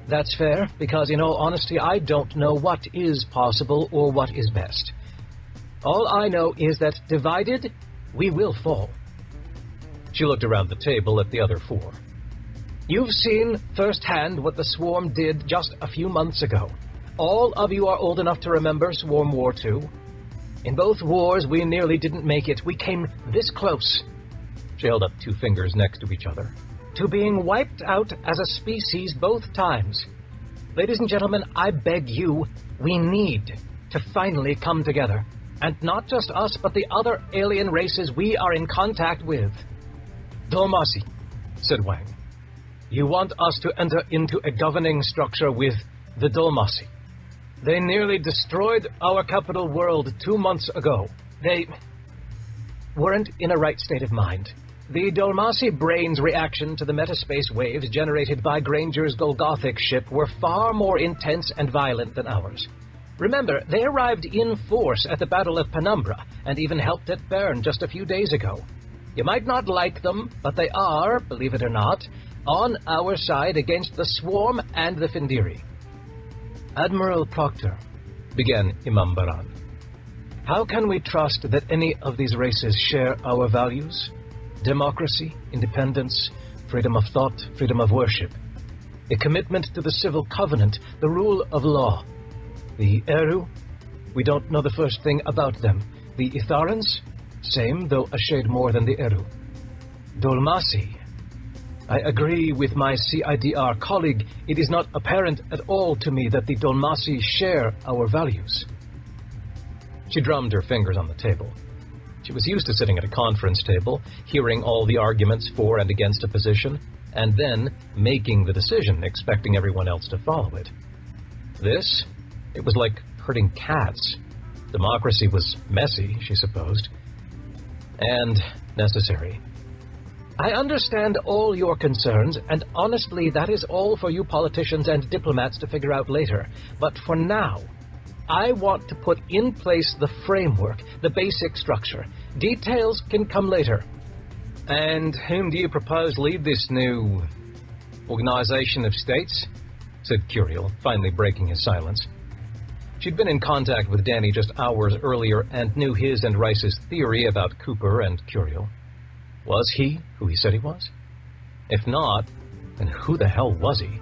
That's fair, because in all honesty, I don't know what is possible or what is best. All I know is that divided, we will fall. She looked around the table at the other 4. You've seen firsthand what the Swarm did just a few months ago. All of you are old enough to remember Swarm War II. In both wars, we nearly didn't make it. We came this close. She held up 2 fingers next to each other. To being wiped out as a species both times. Ladies and gentlemen, I beg you, we need to finally come together. And not just us, but the other alien races we are in contact with. Dhalmasi, said Wang. You want us to enter into a governing structure with the Dhalmasi. They nearly destroyed our capital world 2 months ago. They weren't in a right state of mind. The Dhalmasi brain's reaction to the metaspace waves generated by Granger's Golgothic ship were far more intense and violent than ours. Remember, they arrived in force at the Battle of Penumbra, and even helped at Bern just a few days ago. You might not like them, but they are, believe it or not, on our side against the Swarm and the Findiri. Admiral Proctor, began Imam Baran, how can we trust that any of these races share our values? Democracy, independence, freedom of thought, freedom of worship. A commitment to the civil covenant, the rule of law. The Eru, we don't know the first thing about them. The Itharans, same, though a shade more than the Eru. Dhalmasi, I agree with my CIDR colleague. It is not apparent at all to me that the Dhalmasi share our values. She drummed her fingers on the table. She was used to sitting at a conference table, hearing all the arguments for and against a position, and then making the decision, expecting everyone else to follow it. It was like herding cats. Democracy was messy, she supposed, and necessary. I understand all your concerns, and honestly, that is all for you politicians and diplomats to figure out later. But for now, I want to put in place the framework, the basic structure. Details can come later. And whom do you propose lead this new organization of states? Said Curiel, finally breaking his silence. She'd been in contact with Danny just hours earlier and knew his and Rice's theory about Cooper and Curiel. Was he who he said he was? If not, then who the hell was he?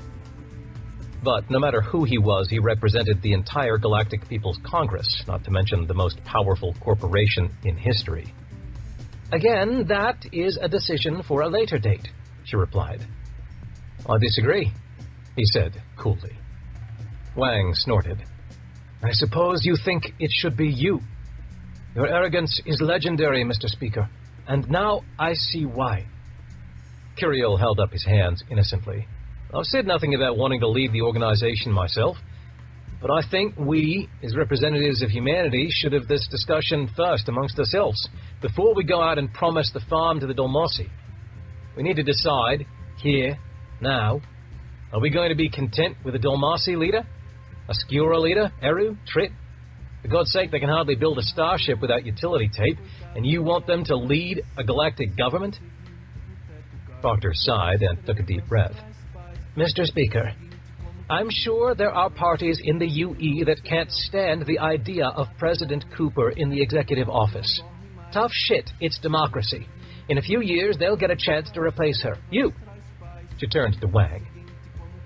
But no matter who he was, he represented the entire Galactic People's Congress, not to mention the most powerful corporation in history. Again, that is a decision for a later date, she replied. I disagree, he said coolly. Wang snorted. I suppose you think it should be you. Your arrogance is legendary, Mr. Speaker, and now I see why. Curiel held up his hands innocently. I've said nothing about wanting to lead the organization myself, but I think we, as representatives of humanity, should have this discussion first amongst ourselves, before we go out and promise the farm to the Dulmossi. We need to decide, here, now, are we going to be content with a Dulmossi leader? A Skura leader? Eru? Trit? For God's sake, they can hardly build a starship without utility tape, and you want them to lead a galactic government? Proctor sighed and took a deep breath. Mr. Speaker, I'm sure there are parties in the UE that can't stand the idea of President Cooper in the executive office. Tough shit, it's democracy. In a few years, they'll get a chance to replace her. You. She turned to Wang.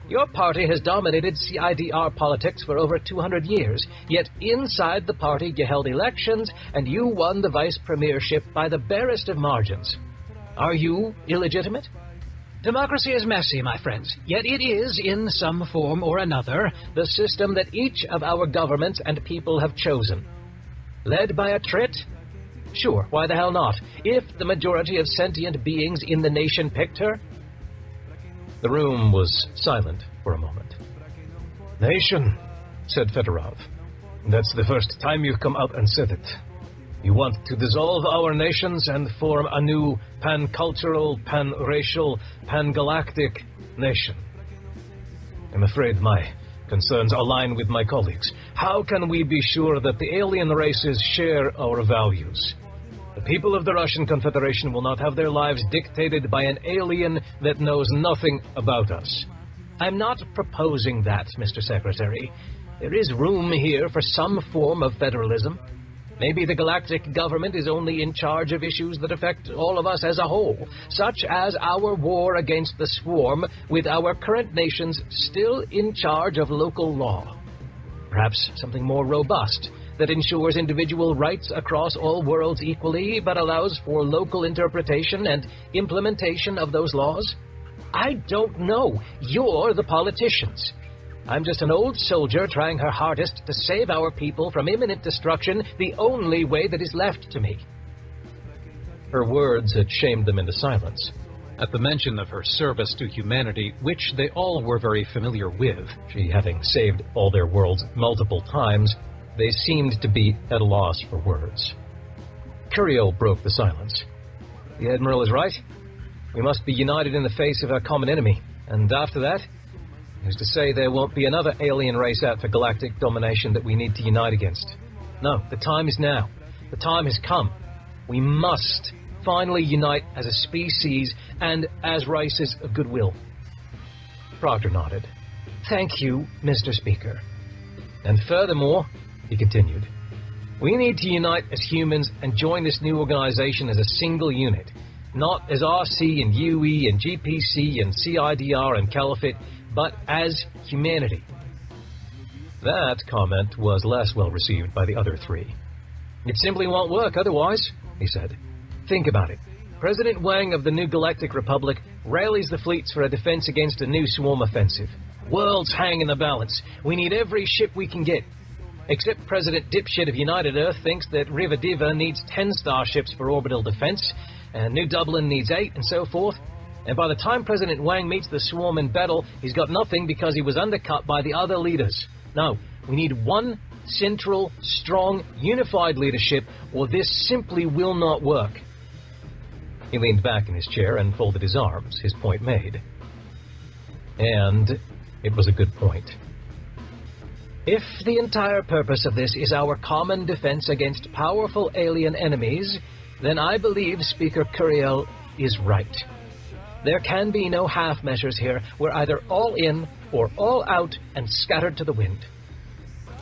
Your party has dominated CIDR politics for over 200 years, yet inside the party you held elections and you won the vice premiership by the barest of margins. Are you illegitimate? Democracy is messy, my friends, yet it is, in some form or another, the system that each of our governments and people have chosen. Led by a Trit? Sure, why the hell not, if the majority of sentient beings in the nation picked her? The room was silent for a moment. Nation, said Fedorov. That's the first time you've come out and said it. You want to dissolve our nations and form a new pan-cultural, pan-racial, pan-galactic nation. I'm afraid my concerns align with my colleagues. How can we be sure that the alien races share our values? The people of the Russian Confederation will not have their lives dictated by an alien that knows nothing about us. I'm not proposing that, Mr. Secretary. There is room here for some form of federalism. Maybe the galactic government is only in charge of issues that affect all of us as a whole, such as our war against the swarm, with our current nations still in charge of local law. Perhaps something more robust, that ensures individual rights across all worlds equally, but allows for local interpretation and implementation of those laws? I don't know. You're the politicians. I'm just an old soldier trying her hardest to save our people from imminent destruction, the only way that is left to me. Her words had shamed them into silence. At the mention of her service to humanity, which they all were very familiar with, she having saved all their worlds multiple times, they seemed to be at a loss for words. Curiel broke the silence. The Admiral is right. We must be united in the face of our common enemy, and after that, who's to say there won't be another alien race out for galactic domination that we need to unite against? No, the time is now. The time has come. We must finally unite as a species and as races of goodwill. Proctor nodded. Thank you, Mr. Speaker. And furthermore, he continued, we need to unite as humans and join this new organization as a single unit, not as RC and UE and GPC and CIDR and Caliphate, but as humanity. That comment was less well received by the other three. It simply won't work otherwise, he said. Think about it. President Wang of the New Galactic Republic rallies the fleets for a defense against a new swarm offensive. Worlds hang in the balance. We need every ship we can get. Except President Dipshit of United Earth thinks that Rivadiva needs 10 starships for orbital defense, and New Dublin needs 8, and so forth. And by the time President Wang meets the swarm in battle, he's got nothing because he was undercut by the other leaders. No, we need one central, strong, unified leadership, or this simply will not work. He leaned back in his chair and folded his arms, his point made. And it was a good point. If the entire purpose of this is our common defense against powerful alien enemies, then I believe Speaker Curiel is right. There can be no half measures here. We're either all in or all out and scattered to the wind.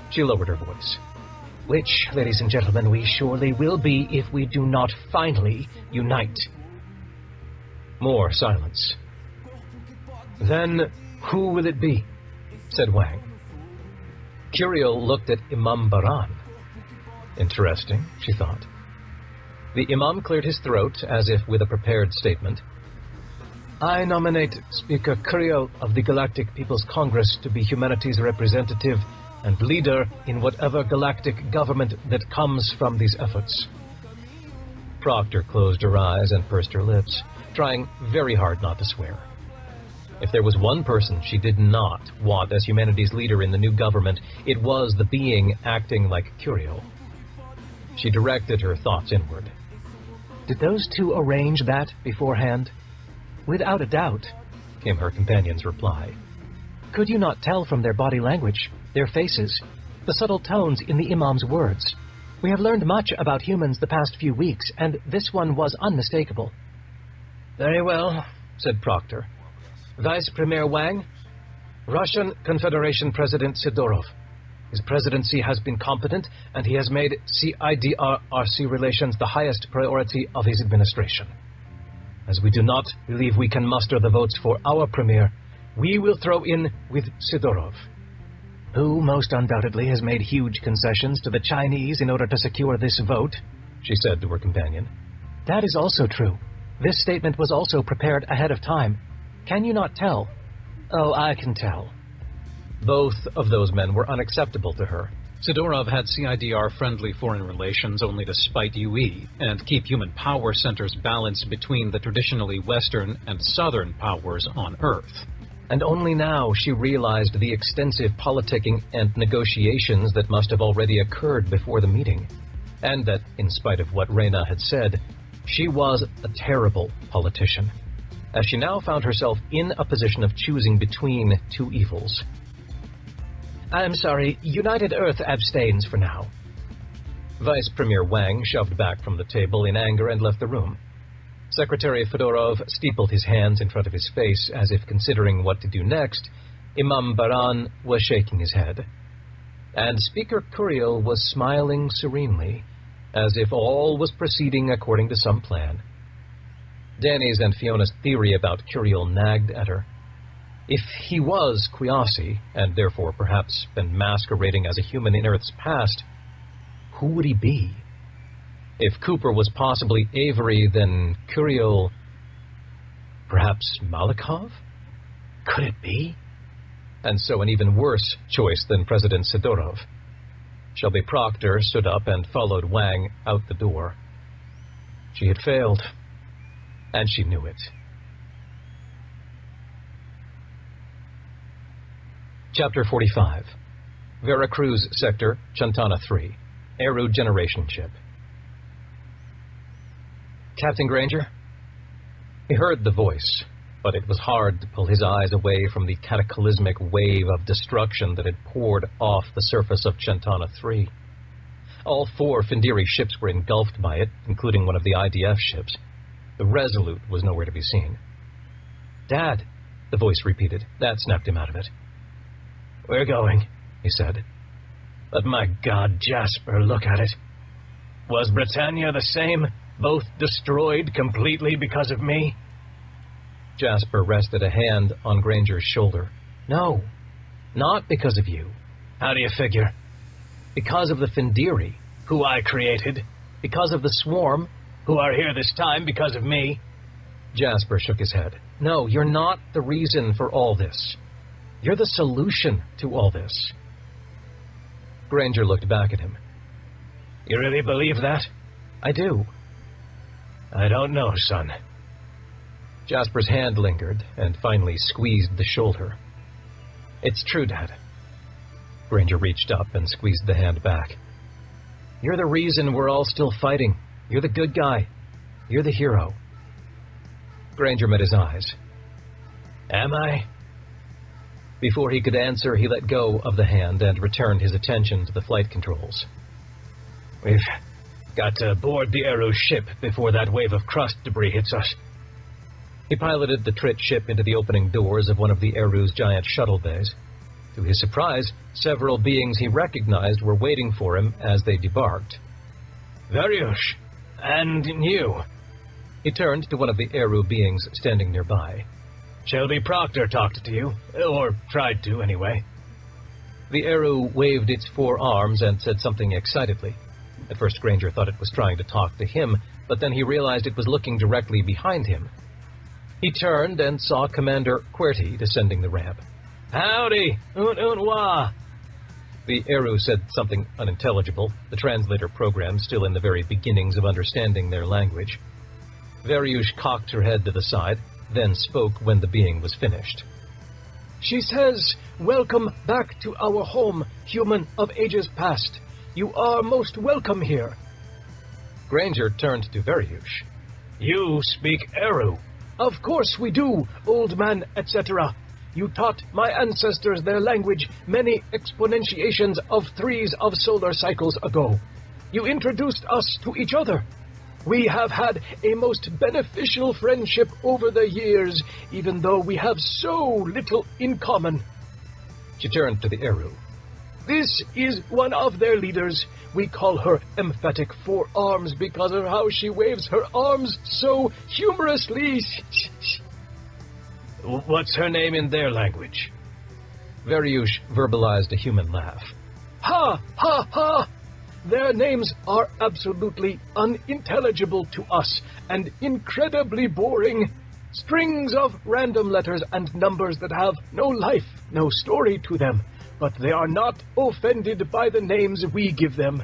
She lowered her voice. Which, ladies and gentlemen, we surely will be if we do not finally unite. More silence. Then who will it be? Said Wang. Curiel looked at Imam Baran. Interesting, she thought. The Imam cleared his throat as if with a prepared statement. I nominate Speaker Curiel of the Galactic People's Congress to be humanity's representative and leader in whatever galactic government that comes from these efforts. Proctor closed her eyes and pursed her lips, trying very hard not to swear. If there was one person she did not want as humanity's leader in the new government, it was the being acting like Curiel. She directed her thoughts inward. Did those two arrange that beforehand? Without a doubt, came her companion's reply. Could you not tell from their body language, their faces, the subtle tones in the Imam's words? We have learned much about humans the past few weeks, and this one was unmistakable. Very well, said Proctor. Vice Premier Wang, Russian Confederation President Sidorov. His presidency has been competent, and he has made CIDR-RC relations the highest priority of his administration. As we do not believe we can muster the votes for our premier, we will throw in with Sidorov, who most undoubtedly has made huge concessions to the Chinese in order to secure this vote, she said to her companion. That is also true. This statement was also prepared ahead of time. Can you not tell? Oh, I can tell. Both of those men were unacceptable to her. Sidorov had CIDR-friendly foreign relations only to spite UE and keep human power centers balanced between the traditionally Western and Southern powers on Earth. And only now she realized the extensive politicking and negotiations that must have already occurred before the meeting, and that, in spite of what Reyna had said, she was a terrible politician, as she now found herself in a position of choosing between two evils. I'm sorry, United Earth abstains for now. Vice Premier Wang shoved back from the table in anger and left the room. Secretary Fedorov steepled his hands in front of his face as if considering what to do next. Imam Baran was shaking his head. And Speaker Curiel was smiling serenely, as if all was proceeding according to some plan. Danny's and Fiona's theory about Curiel nagged at her. If he was Kuyasi, and therefore perhaps been masquerading as a human in Earth's past, who would he be? If Cooper was possibly Avery, then Curiel... perhaps Malikov? Could it be? And so an even worse choice than President Sidorov. Shelby Proctor stood up and followed Wang out the door. She had failed, and she knew it. Chapter 45. Veracruz Sector, Chantana 3. Eru Generation Ship. Captain Granger? He heard the voice, but it was hard to pull his eyes away from the cataclysmic wave of destruction that had poured off the surface of Chantana 3. All 4 Findiri ships were engulfed by it, including one of the IDF ships. The Resolute was nowhere to be seen. Dad, the voice repeated. That snapped him out of it. We're going, he said. But my God, Jasper, look at it. Was Britannia the same? Both destroyed completely because of me? Jasper rested a hand on Granger's shoulder. No, not because of you. How do you figure? Because of the Findiri, who I created. Because of the Swarm, who are here this time because of me. Jasper shook his head. No, you're not the reason for all this. You're the solution to all this. Granger looked back at him. You really believe that? I do. I don't know, son. Jasper's hand lingered and finally squeezed the shoulder. "It's true, Dad." Granger reached up and squeezed the hand back. "You're the reason we're all still fighting. You're the good guy. You're the hero." Granger met his eyes. "Am I?" Before he could answer, he let go of the hand and returned his attention to the flight controls. "We've got to board the Aru's ship before that wave of crust debris hits us." He piloted the Trit ship into the opening doors of one of the Aru's giant shuttle bays. To his surprise, several beings he recognized were waiting for him as they debarked. "Variush, and you." He turned to one of the Aru beings standing nearby. "Shelby Proctor talked to you, or tried to anyway." The Aru waved its four arms and said something excitedly. At first Granger thought it was trying to talk to him, but then he realized it was looking directly behind him. He turned and saw Commander QWERTY descending the ramp. "Howdy, wah." The Aru said something unintelligible, the translator program still in the very beginnings of understanding their language. Variush cocked her head to the side, then spoke when the being was finished. "She says, 'Welcome back to our home, human of ages past. You are most welcome here.'" Granger turned to Variush. "You speak Aru." "Of course we do, old man, etc. You taught my ancestors their language many exponentiations of 3s of solar cycles ago. You introduced us to each other. We have had a most beneficial friendship over the years, even though we have so little in common." She turned to the Aru. "This is one of their leaders. We call her Emphatic Forearms because of how she waves her arms so humorously." "What's her name in their language?" Variush verbalized a human laugh. "Ha, ha, ha! Their names are absolutely unintelligible to us and incredibly boring. Strings of random letters and numbers that have no life, no story to them, but they are not offended by the names we give them."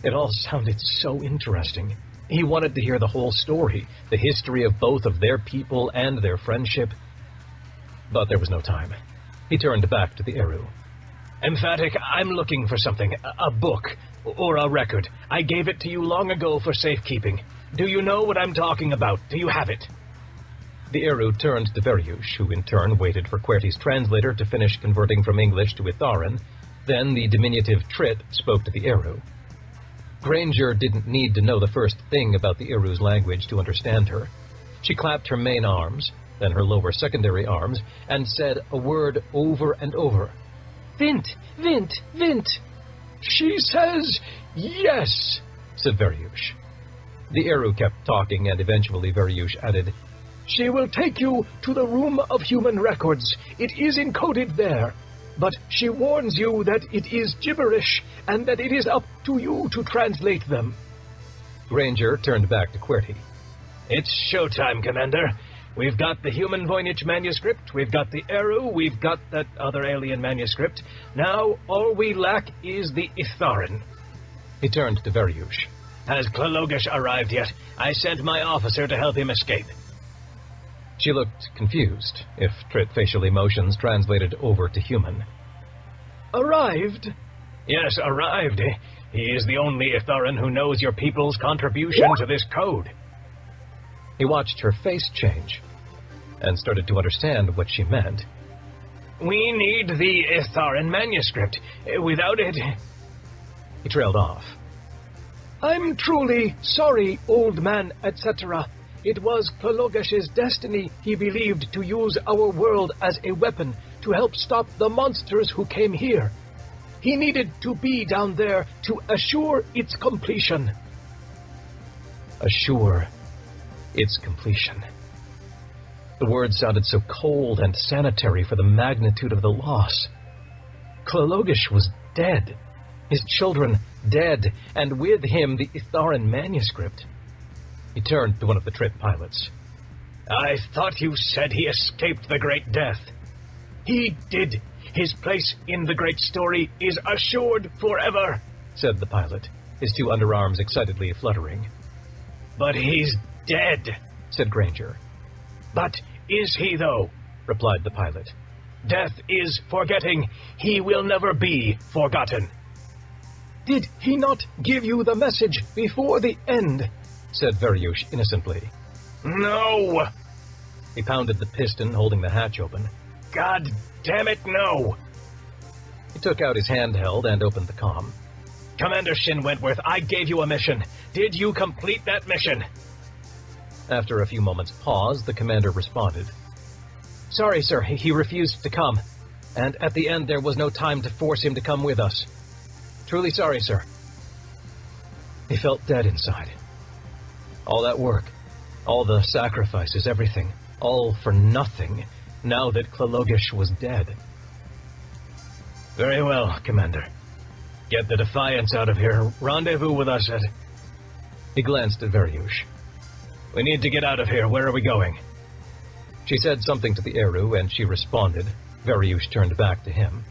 It all sounded so interesting. He wanted to hear the whole story, the history of both of their people and their friendship. But there was no time. He turned back to the Aru. "Emphatic, I'm looking for something, a book, or a record. I gave it to you long ago for safekeeping. Do you know what I'm talking about? Do you have it?" The Aru turned to Variush, who in turn waited for QWERTY's translator to finish converting from English to Itharan. Then the diminutive Trit spoke to the Aru. Granger didn't need to know the first thing about the Aru's language to understand her. She clapped her main arms, then her lower secondary arms, and said a word over and over. "Vint, Vint, Vint." "She says yes," said Variush. The Aru kept talking, and eventually Variush added, "She will take you to the room of human records. It is encoded there. But she warns you that it is gibberish, and that it is up to you to translate them." Granger turned back to QWERTY. "It's showtime, Commander. We've got the human Voynich manuscript, we've got the Aru, we've got that other alien manuscript. Now all we lack is the Itharan." He turned to Variush. "Has Klalogish arrived yet? I sent my officer to help him escape." She looked confused, if Trit facial emotions translated over to human. "Arrived?" "Yes, arrived. He is the only Itharan who knows your people's contribution to this code." He watched her face change, and started to understand what she meant. "We need the Itharan manuscript. Without it..." He trailed off. "I'm truly sorry, old man, etc. It was Klologesh's destiny, he believed, to use our world as a weapon to help stop the monsters who came here. He needed to be down there to assure its completion." Assure its completion. The words sounded so cold and sanitary for the magnitude of the loss. Klologish was dead, his children dead, and with him the Itharan manuscript. He turned to one of the Trit pilots. "I thought you said he escaped the Great Death." "He did. His place in the great story is assured forever," said the pilot, his two underarms excitedly fluttering. "But he's dead." said Granger. But is he, though? Replied the pilot. Death is forgetting. He will never be forgotten. Did he not give you the message before the end? Said Veriush innocently. No! He pounded the piston, holding the hatch open. God damn it, no! He took out his handheld and opened the comm. Commander Shin Wentworth, I gave you a mission. Did you complete that mission? After a few moments' pause, the commander responded. Sorry, sir, he refused to come. And at the end, there was no time to force him to come with us. Truly sorry, sir. He felt dead inside. All that work, all the sacrifices, everything, all for nothing, now that Klalogish was dead. Very well, Commander. Get the Defiance out of here. Rendezvous with us at... He glanced at Veriush. We need to get out of here. Where are we going? She said something to the Eru, and she responded. Veriush turned back to him.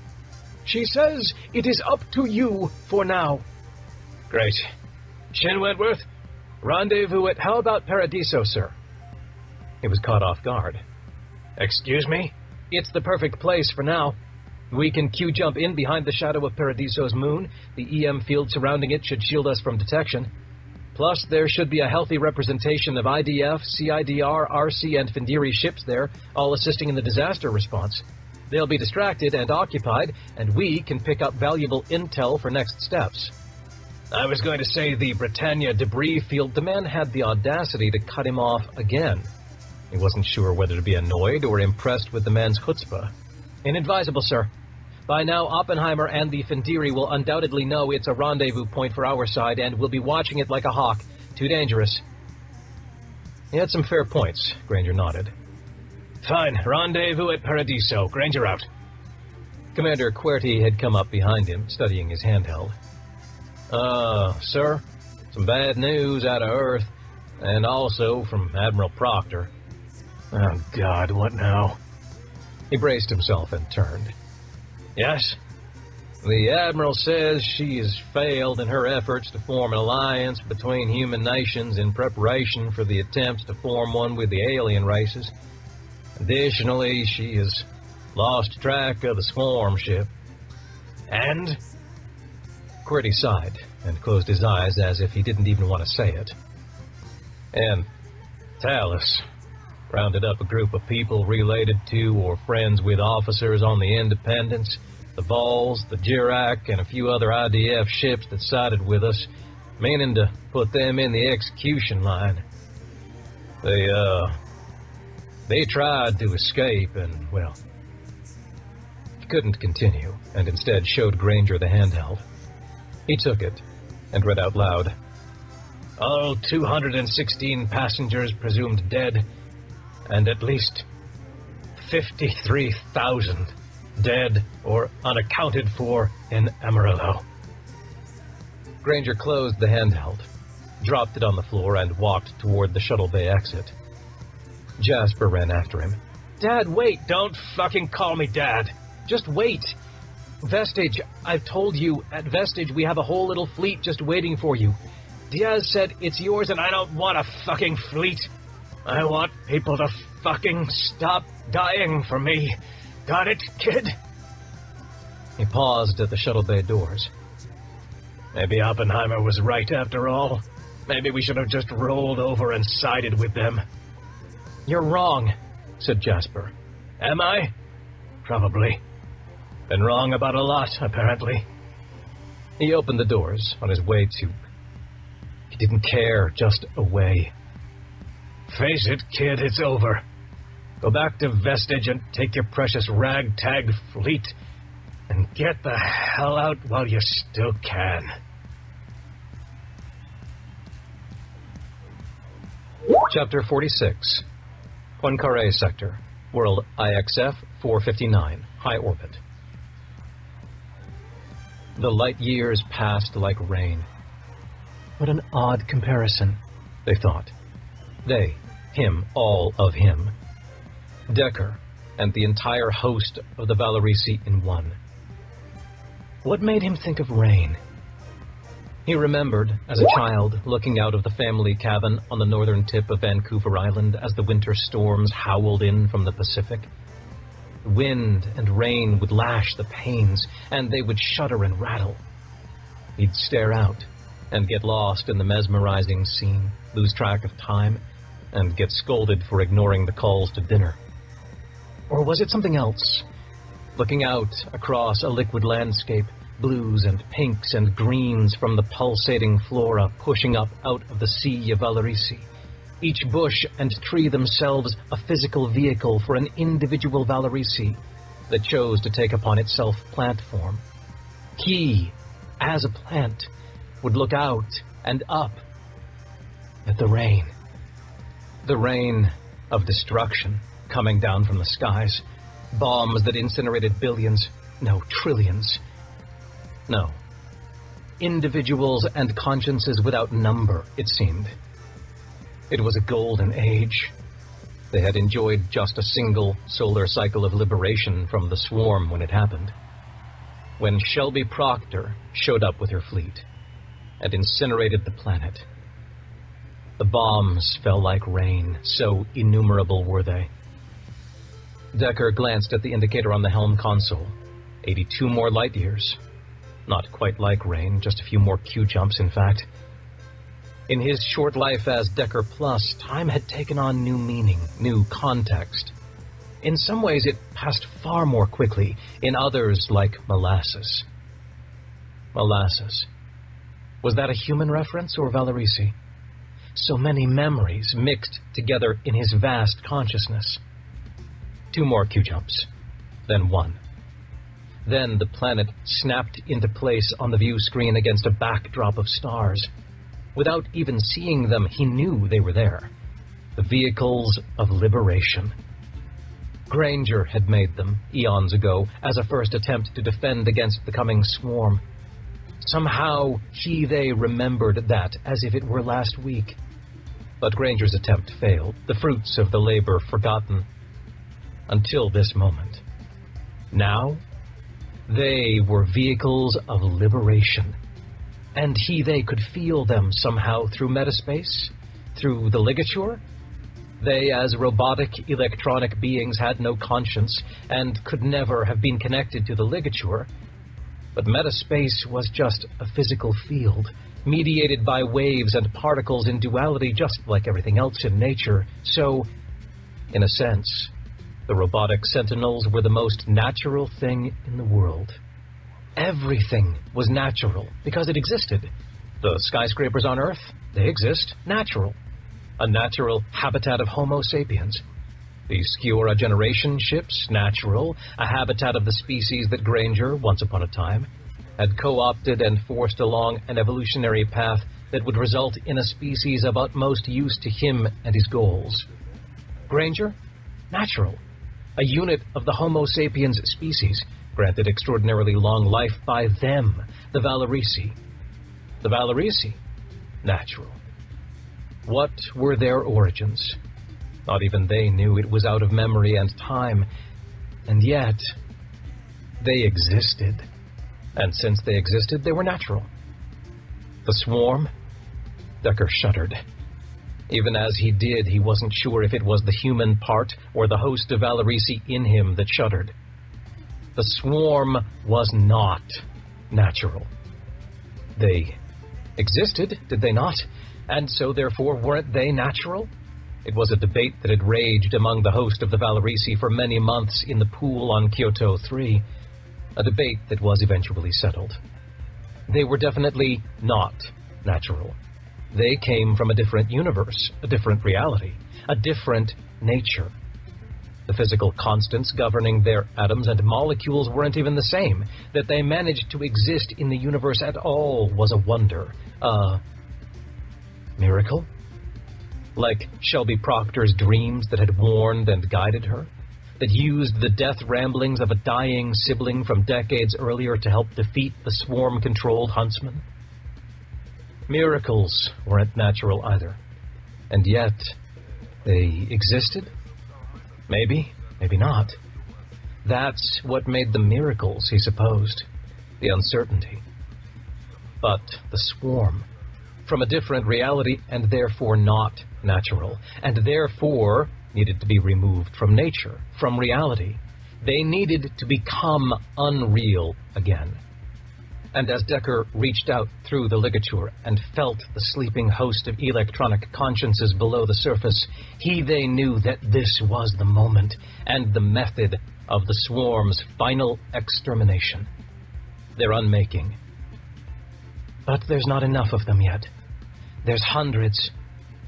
She says it is up to you for now. Great. Shin Wentworth, rendezvous at... How about Paradiso, sir? He was caught off guard. Excuse me? It's the perfect place for now. We can Q-jump in behind the shadow of Paradiso's moon. The EM field surrounding it should shield us from detection. Plus, there should be a healthy representation of IDF, CIDR, RC, and Findiri ships there, all assisting in the disaster response. They'll be distracted and occupied, and we can pick up valuable intel for next steps. I was going to say the Britannia debris field. The man had the audacity to cut him off again. He wasn't sure whether to be annoyed or impressed with the man's chutzpah. Inadvisable, sir. By now, Oppenheimer and the Findiri will undoubtedly know it's a rendezvous point for our side, and we'll be watching it like a hawk. Too dangerous. He had some fair points, Granger nodded. Fine. Rendezvous at Paradiso. Granger out. Commander QWERTY had come up behind him, studying his handheld. Sir, some bad news out of Earth, and also from Admiral Proctor. Oh, God, what now? He braced himself and turned. Yes? The Admiral says she has failed in her efforts to form an alliance between human nations in preparation for the attempts to form one with the alien races. Additionally, she has lost track of the swarm ship. And? QWERTY sighed and closed his eyes as if he didn't even want to say it. And Talus rounded up a group of people related to or friends with officers on the Independence, the Vols, the Jirak, and a few other IDF ships that sided with us, meaning to put them in the execution line. They tried to escape and, well, he couldn't continue, and instead showed Granger the handheld. He took it and read out loud. All 216 passengers presumed dead, and at least 53,000 dead or unaccounted for in Amarillo. Granger closed the handheld, dropped it on the floor, and walked toward the shuttle bay exit. Jasper ran after him. Dad, wait! Don't fucking call me Dad! Just wait! Vestige, I've told you, at Vestige we have a whole little fleet just waiting for you. Diaz said it's yours, and I don't want a fucking fleet. I want people to fucking stop dying for me. Got it, kid? He paused at the shuttle bay doors. Maybe Oppenheimer was right after all. Maybe we should have just rolled over and sided with them. You're wrong, said Jasper. Am I? Probably. Been wrong about a lot, apparently. He opened the doors on his way to... He didn't care, just away. Face it, kid, it's over. Go back to Vestige and take your precious ragtag fleet and get the hell out while you still can. Chapter 46. Poincaré Sector, World IXF 459, High Orbit. The light years passed like rain. What an odd comparison, they thought. They, him, all of him. Decker, and the entire host of the Valerisi in one. What made him think of rain? He remembered, as a child, looking out of the family cabin on the northern tip of Vancouver Island as the winter storms howled in from the Pacific. Wind and rain would lash the panes, and they would shudder and rattle. He'd stare out and get lost in the mesmerizing scene, lose track of time, and get scolded for ignoring the calls to dinner. Or was it something else? Looking out across a liquid landscape, blues and pinks and greens from the pulsating flora pushing up out of the sea of Valerisi, each bush and tree themselves a physical vehicle for an individual Valerisi that chose to take upon itself plant form. He, as a plant, would look out and up at the rain. The rain of destruction coming down from the skies. Bombs that incinerated billions, no, trillions. No. Individuals and consciences without number, it seemed. It was a golden age. They had enjoyed just a single solar cycle of liberation from the swarm when it happened. When Shelby Proctor showed up with her fleet and incinerated the planet. The bombs fell like rain, so innumerable were they. Decker glanced at the indicator on the helm console. 82 more light years. Not quite like rain, just a few more Q-jumps, in fact. In his short life as Decker Plus, time had taken on new meaning, new context. In some ways, it passed far more quickly. In others, like molasses. Molasses. Was that a human reference or Valerisi? So many memories mixed together in his vast consciousness. 2 more Q-jumps. Then 1. Then the planet snapped into place on the view screen against a backdrop of stars. Without even seeing them, he knew they were there. The vehicles of liberation. Granger had made them, eons ago, as a first attempt to defend against the coming swarm. Somehow, they remembered that as if it were last week. But Granger's attempt failed, the fruits of the labor forgotten. Until this moment. Now, they were vehicles of liberation. And they could feel them somehow through metaspace, through the ligature. They, as robotic, electronic beings, had no conscience and could never have been connected to the ligature. But metaspace was just a physical field, mediated by waves and particles in duality, just like everything else in nature. So, in a sense, the robotic sentinels were the most natural thing in the world. Everything was natural, because it existed. The skyscrapers on Earth, they exist, natural. A natural habitat of Homo sapiens. The Skiora generation ships, natural, a habitat of the species that Granger, once upon a time, had co-opted and forced along an evolutionary path that would result in a species of utmost use to him and his goals. Granger, natural. A unit of the Homo sapiens species, granted extraordinarily long life by them, the Valerisi. The Valerisi, natural. What were their origins? Not even they knew. It was out of memory and time. And yet, they existed. And since they existed, they were natural. The swarm? Decker shuddered. Even as he did, he wasn't sure if it was the human part or the host of Valerisi in him that shuddered. The swarm was not natural. They existed, did they not? And so, therefore, weren't they natural? It was a debate that had raged among the host of the Valerisi for many months in the pool on Kyoto 3. A debate that was eventually settled. They were definitely not natural. They came from a different universe, a different reality, a different nature. The physical constants governing their atoms and molecules weren't even the same. That they managed to exist in the universe at all was a wonder. A miracle? Like Shelby Proctor's dreams that had warned and guided her? That used the death ramblings of a dying sibling from decades earlier to help defeat the swarm-controlled huntsman? Miracles weren't natural either. And yet, they existed? Maybe, maybe not. That's what made them miracles, he supposed. The uncertainty. but the swarm. From a different reality, and therefore not natural, and therefore needed to be removed from nature, from reality. They needed to become unreal again. And as Decker reached out through the ligature and felt the sleeping host of electronic consciences below the surface, they knew that this was the moment and the method of the swarm's final extermination. Their unmaking. But there's not enough of them yet. There's hundreds.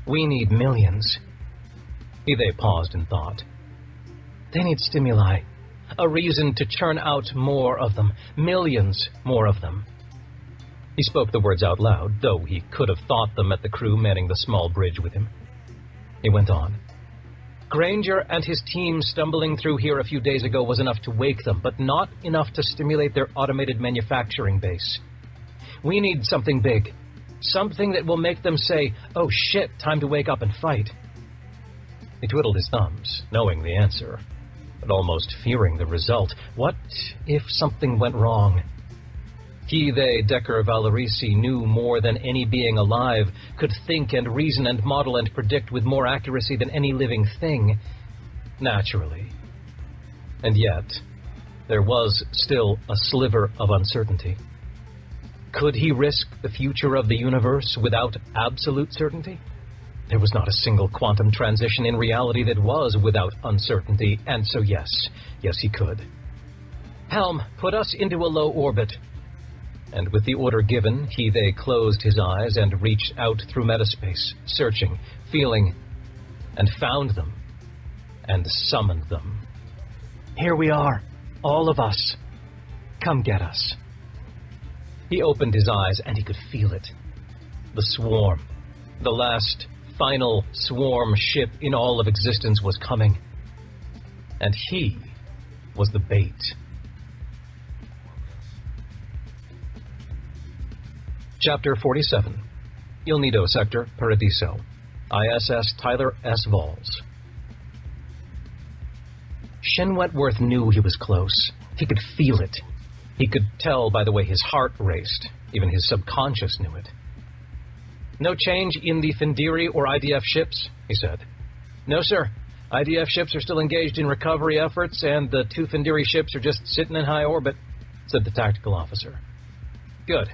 We need millions. They paused in thought. They need stimuli. A reason to churn out more of them. Millions more of them. He spoke the words out loud, though he could have thought them at the crew manning the small bridge with him. He went on. Granger and his team stumbling through here a few days ago was enough to wake them, but not enough to stimulate their automated manufacturing base. We need something big. Something that will make them say, "Oh shit, time to wake up and fight." He twiddled his thumbs, knowing the answer, but almost fearing the result. What if something went wrong? They, Decker Valerisi, knew more than any being alive, could think and reason and model and predict with more accuracy than any living thing. Naturally. And yet, there was still a sliver of uncertainty. Could he risk the future of the universe without absolute certainty? There was not a single quantum transition in reality that was without uncertainty, and so yes, he could. Helm, put us into a low orbit. And with the order given, they closed his eyes and reached out through metaspace, searching, feeling, and found them, and summoned them. Here we are, all of us. Come get us. He opened his eyes, and he could feel it. The swarm, the last, final swarm ship in all of existence was coming. And he was the bait. Chapter 47. Il Nido Sector, Paradiso. ISS Tyler S. Vols. Shin Wentworth knew he was close. He could feel it. He could tell by the way his heart raced. Even his subconscious knew it. No change in the Findiri or IDF ships, he said. No, sir. IDF ships are still engaged in recovery efforts, and the 2 Findiri ships are just sitting in high orbit, said the tactical officer. Good.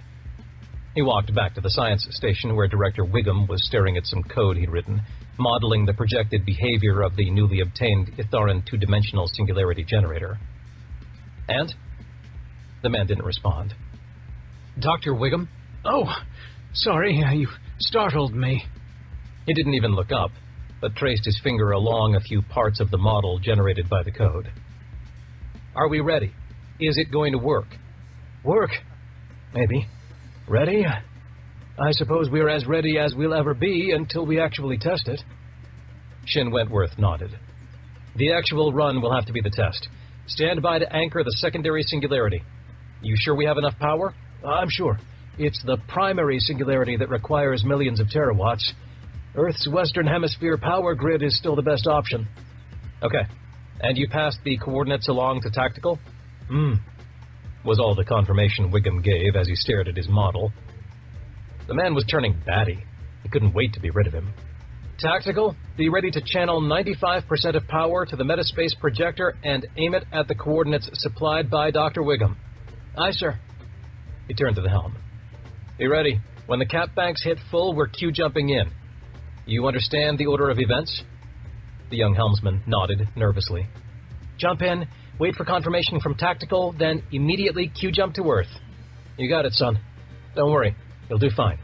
He walked back to the science station where Director Wiggum was staring at some code he'd written, modeling the projected behavior of the newly obtained Itharan two-dimensional singularity generator. And? The man didn't respond. Dr. Wiggum? Oh, sorry, you startled me. He didn't even look up, but traced his finger along a few parts of the model generated by the code. Are we ready? Is it going to work? Work? Maybe. Ready? I suppose we're as ready as we'll ever be until we actually test it. Shin Wentworth nodded. The actual run will have to be the test. Stand by to anchor the secondary singularity. You sure we have enough power? I'm sure. It's the primary singularity that requires millions of terawatts. Earth's Western Hemisphere power grid is still the best option. Okay. And you passed the coordinates along to tactical? Was all the confirmation Wiggum gave as he stared at his model. The man was turning batty. He couldn't wait to be rid of him. Tactical, be ready to channel 95% of power to the metaspace projector and aim it at the coordinates supplied by Dr. Wiggum. Aye, sir. He turned to the helm. Be ready. When the cap banks hit full, we're Q-jumping in. You understand the order of events? The young helmsman nodded nervously. Jump in, wait for confirmation from tactical, then immediately Q-jump to Earth. You got it, son. Don't worry. You'll do fine.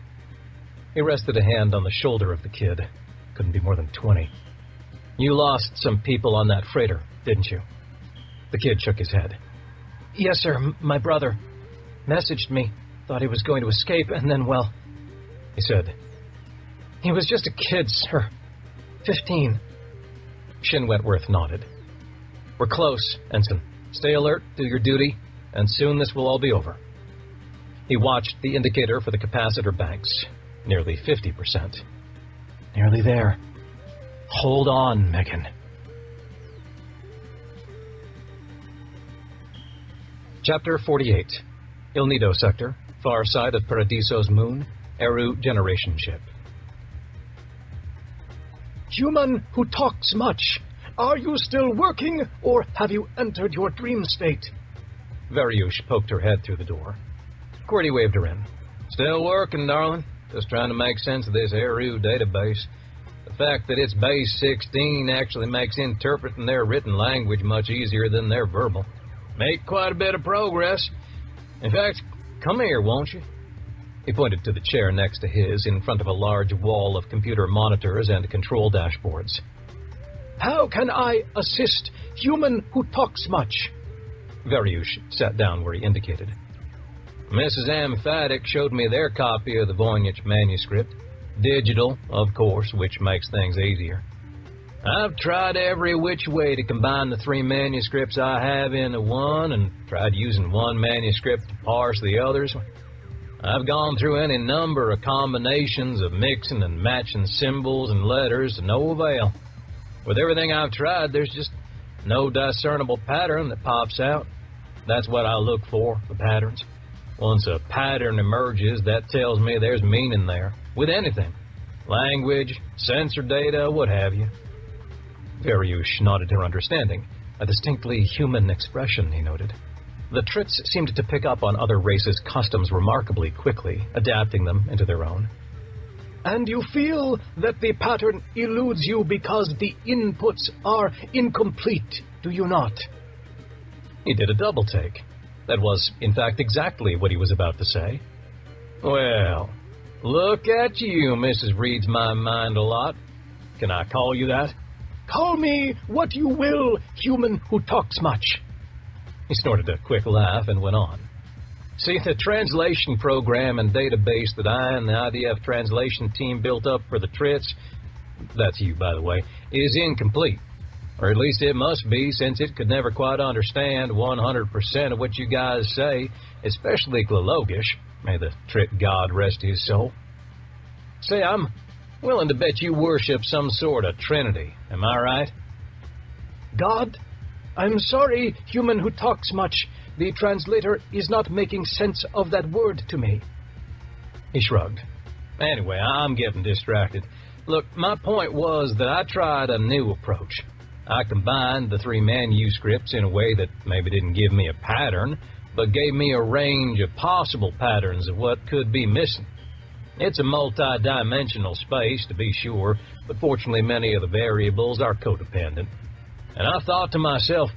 He rested a hand on the shoulder of the kid. Couldn't be more than 20. You lost some people on that freighter, didn't you? The kid shook his head. Yes, sir. My brother messaged me. Thought he was going to escape, and then, well, he said, he was just a kid, sir. 15. Shin Wentworth nodded. We're close, Ensign. Stay alert, do your duty, and soon this will all be over. He watched the indicator for the capacitor banks. Nearly 50%. Nearly there. Hold on, Megan. Chapter 48. Il Nido Sector, far side of Paradiso's moon, Eru Generation Ship. Human who talks much, are you still working, or have you entered your dream state? Veryush poked her head through the door. QWERTY waved her in. Still working, darling. Just trying to make sense of this Eru database. The fact that it's base 16 actually makes interpreting their written language much easier than their verbal. Make quite a bit of progress. In fact, come here, won't you? He pointed to the chair next to his, in front of a large wall of computer monitors and control dashboards. How can I assist human who talks much? Veryush sat down where he indicated. Mrs. Amphatic showed me their copy of the Voynich manuscript. Digital, of course, which makes things easier. I've tried every which way to combine the 3 manuscripts I have into one, and tried using one manuscript to parse the others. I've gone through any number of combinations of mixing and matching symbols and letters to no avail. With everything I've tried, there's just no discernible pattern that pops out. That's what I look for, the patterns. Once a pattern emerges, that tells me there's meaning there, with anything. Language, sensor data, what have you. Veryush nodded her understanding, a distinctly human expression, he noted. The Trits seemed to pick up on other races' customs remarkably quickly, adapting them into their own. And you feel that the pattern eludes you because the inputs are incomplete, do you not? He did a double take. That was, in fact, exactly what he was about to say. Well, look at you, Mrs. Reads My Mind a lot. Can I call you that? Call me what you will, human who talks much. He snorted a quick laugh and went on. See, the translation program and database that I and the IDF translation team built up for the Trits, that's you, by the way, is incomplete. Or at least it must be, since it could never quite understand 100% of what you guys say, especially Klalogish. May the Trit god rest his soul. Say, I'm willing to bet you worship some sort of trinity, am I right? God? I'm sorry, human who talks much. The translator is not making sense of that word to me. He shrugged. Anyway, I'm getting distracted. Look, my point was that I tried a new approach. I combined the 3 manuscripts in a way that maybe didn't give me a pattern, but gave me a range of possible patterns of what could be missing. It's a multi-dimensional space, to be sure, but fortunately many of the variables are codependent. And I thought to myself,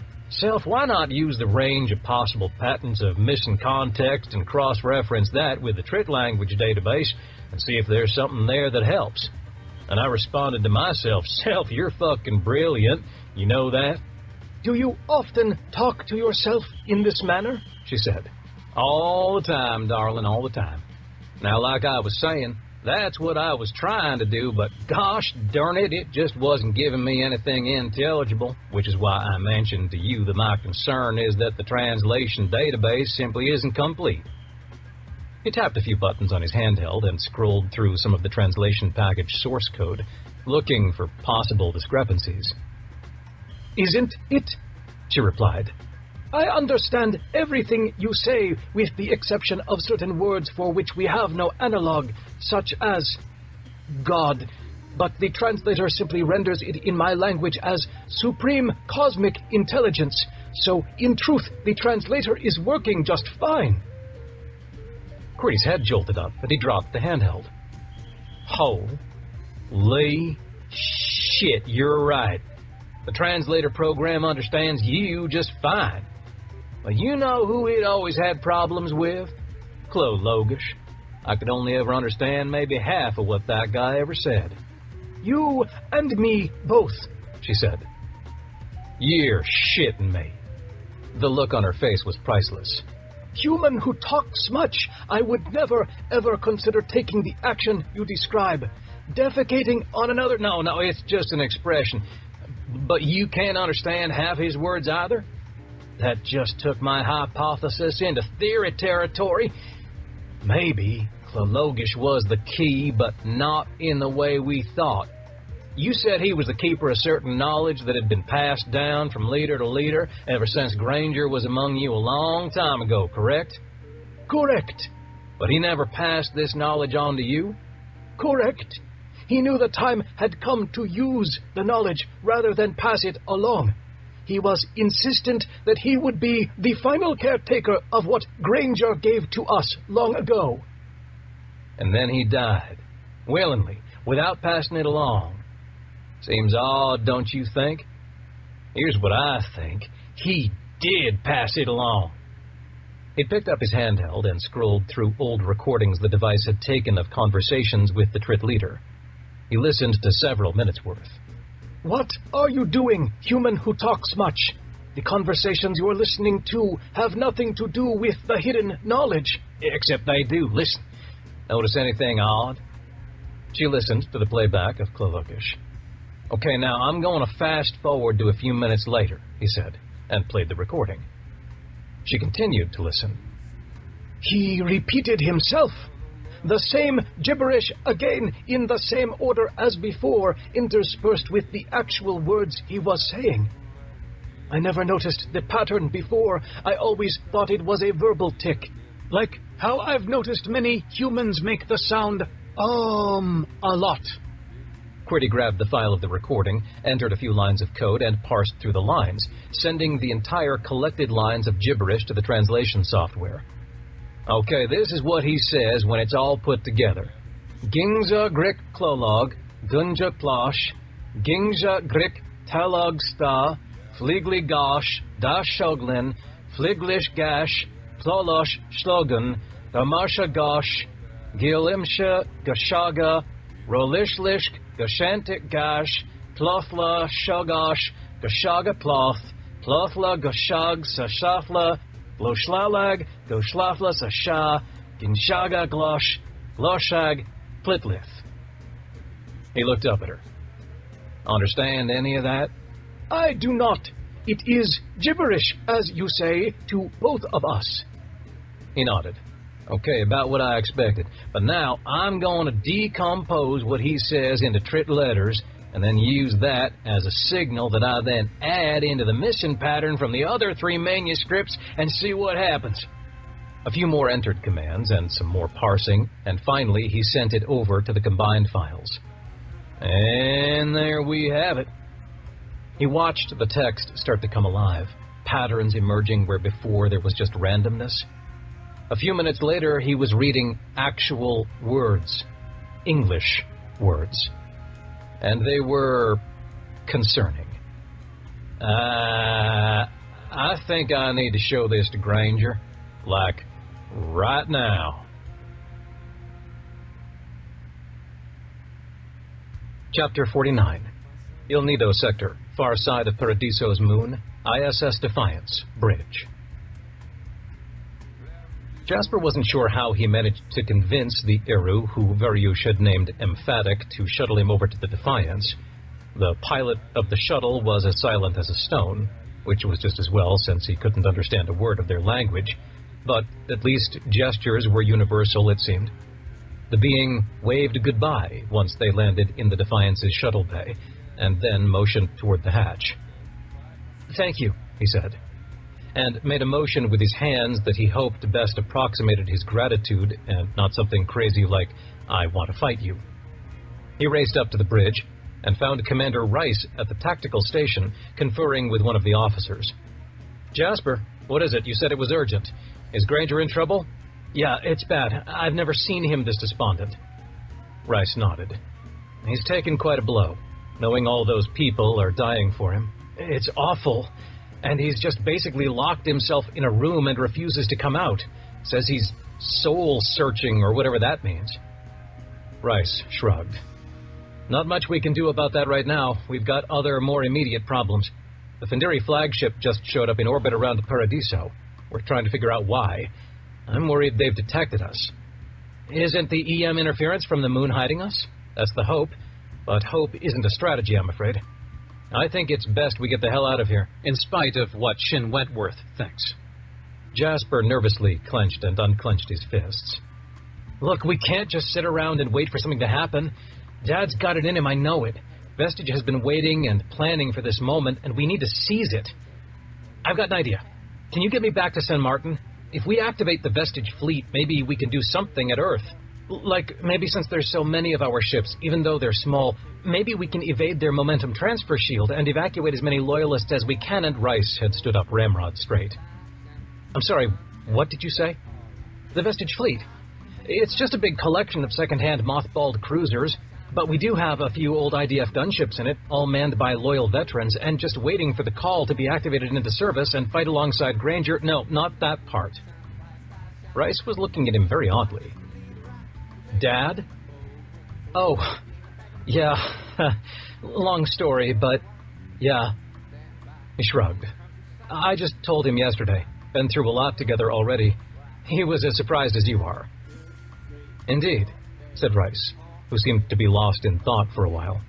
why not use the range of possible patterns of missing context and cross-reference that with the Trit language database and see if there's something there that helps? And I responded to myself, Self, you're fucking brilliant. You know that? Do you often talk to yourself in this manner? She said. All the time, darling, all the time. Now, like I was saying, that's what I was trying to do, but gosh darn it, it just wasn't giving me anything intelligible, which is why I mentioned to you that my concern is that the translation database simply isn't complete. He tapped a few buttons on his handheld and scrolled through some of the translation package source code, looking for possible discrepancies. Isn't it? She replied. I understand everything you say, with the exception of certain words for which we have no analog, such as God. But the translator simply renders it in my language as supreme cosmic intelligence. So, in truth, the translator is working just fine. QWERTY's head jolted up, and he dropped the handheld. Holy shit, you're right. The translator program understands you just fine. But you know who it always had problems with? Klalogish. I could only ever understand maybe half of what that guy ever said. You and me both, she said. You're shitting me. The look on her face was priceless. Human who talks much, I would never, ever consider taking the action you describe. Defecating on another... No, it's just an expression. But you can't understand half his words either? That just took my hypothesis into theory territory. Maybe Klalogish was the key, but not in the way we thought. You said he was the keeper of certain knowledge that had been passed down from leader to leader ever since Granger was among you a long time ago, correct? Correct. But he never passed this knowledge on to you? Correct. He knew the time had come to use the knowledge rather than pass it along. He was insistent that he would be the final caretaker of what Granger gave to us long ago. And then he died, willingly, without passing it along. Seems odd, don't you think? Here's what I think. He did pass it along. He picked up his handheld and scrolled through old recordings the device had taken of conversations with the Trit leader. He listened to several minutes' worth. What are you doing, human who talks much? The conversations you are listening to have nothing to do with the hidden knowledge. Except they do. Listen. Notice anything odd? She listened to the playback of Klolokish. Okay, now I'm going to fast forward to a few minutes later, he said, and played the recording. She continued to listen. He repeated himself. The same gibberish again in the same order as before, interspersed with the actual words he was saying. I never noticed the pattern before. I always thought it was a verbal tic. Like how I've noticed many humans make the sound, a lot. Quirty grabbed the file of the recording, entered a few lines of code, and parsed through the lines, sending the entire collected lines of gibberish to the translation software. Okay, this is what he says when it's all put together. Gingza grik klolog, gunja plosh, gingja grik talog sta, fligli gosh, da shoglin, fliglish gash, plolosh shlogan, damasha gosh, gilimsha gashaga, rolishlish gashantik gash, plothla shogosh, gashaga ploth, plothla gashag sashafla, gloshlalag, goshlafla sasha, ginshaga glosh, gloshag, plitlith. He looked up at her. Understand any of that? I do not. It is gibberish, as you say, to both of us. He nodded. Okay, about what I expected. But now I'm going to decompose what he says into Trit letters and then use that as a signal that I then add into the mission pattern from the other 3 manuscripts and see what happens. A few more entered commands and some more parsing, and finally he sent it over to the combined files. And there we have it. He watched the text start to come alive, patterns emerging where before there was just randomness. A few minutes later, he was reading actual words, English words. And they were concerning. I think I need to show this to Granger, like right now. Chapter 49. Il Nido Sector, far side of Paradiso's moon, ISS Defiance, bridge. Jasper wasn't sure how he managed to convince the Eru, who Veriush had named Emphatic, to shuttle him over to the Defiance. The pilot of the shuttle was as silent as a stone, which was just as well since he couldn't understand a word of their language, but at least gestures were universal, it seemed. The being waved goodbye once they landed in the Defiance's shuttle bay, and then motioned toward the hatch. "Thank you," he said, and made a motion with his hands that he hoped best approximated his gratitude and not something crazy like, "I want to fight you." He raced up to the bridge and found Commander Rice at the tactical station conferring with one of the officers. "Jasper, what is it? You said it was urgent. Is Granger in trouble?" "Yeah, it's bad. I've never seen him this despondent." Rice nodded. "He's taken quite a blow, knowing all those people are dying for him. It's awful. And he's just basically locked himself in a room and refuses to come out. Says he's soul-searching or whatever that means." Rice shrugged. "Not much we can do about that right now. We've got other, more immediate problems. The Findiri flagship just showed up in orbit around Paradiso. We're trying to figure out why. I'm worried they've detected us. Isn't the EM interference from the moon hiding us? That's the hope. But hope isn't a strategy, I'm afraid. I think it's best we get the hell out of here." In spite of what Shin Wentworth thinks. Jasper nervously clenched and unclenched his fists. "Look, we can't just sit around and wait for something to happen. Dad's got it in him, I know it. Vestige has been waiting and planning for this moment, and we need to seize it. I've got an idea. Can you get me back to San Martin? If we activate the Vestige fleet, maybe we can do something at Earth. Like, maybe since there's so many of our ships, even though they're small, maybe we can evade their momentum transfer shield and evacuate as many Loyalists as we can. And Rice had stood up ramrod straight. I'm sorry, what did you say? The Vestige fleet. It's just a big collection of second-hand mothballed cruisers, but we do have a few old IDF gunships in it, all manned by loyal veterans, and just waiting for the call to be activated into service and fight alongside Granger. No, not that part. Rice was looking at him very oddly. Dad? Oh, yeah. Long story, but yeah. He shrugged. I just told him yesterday. Been through a lot together already. He was as surprised as you are. Indeed, said Rice, who seemed to be lost in thought for a while.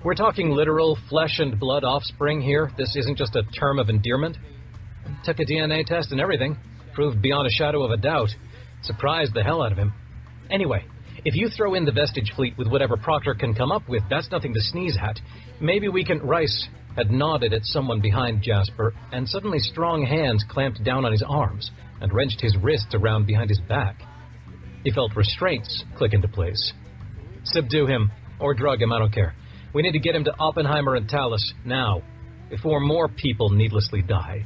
We're talking literal flesh and blood offspring here. This isn't just a term of endearment. Took a DNA test and everything. Proved beyond a shadow of a doubt. Surprised the hell out of him. Anyway, if you throw in the Vestige fleet with whatever Proctor can come up with, that's nothing to sneeze at. Maybe we can... Rice had nodded at someone behind Jasper, and suddenly strong hands clamped down on his arms and wrenched his wrists around behind his back. He felt restraints click into place. Subdue him, or drug him, I don't care. We need to get him to Oppenheimer and Talus, now, before more people needlessly die.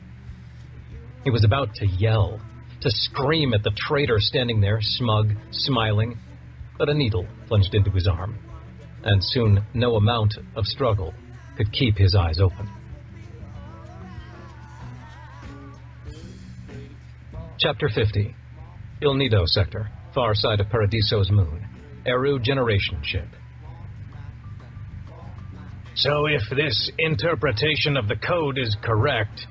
He was about to yell, to scream at the traitor standing there, smug, smiling, but a needle plunged into his arm, and soon no amount of struggle could keep his eyes open. Chapter 50. Il Nido Sector, far side of Paradiso's moon. Eru generation ship. So if this interpretation of the code is correct,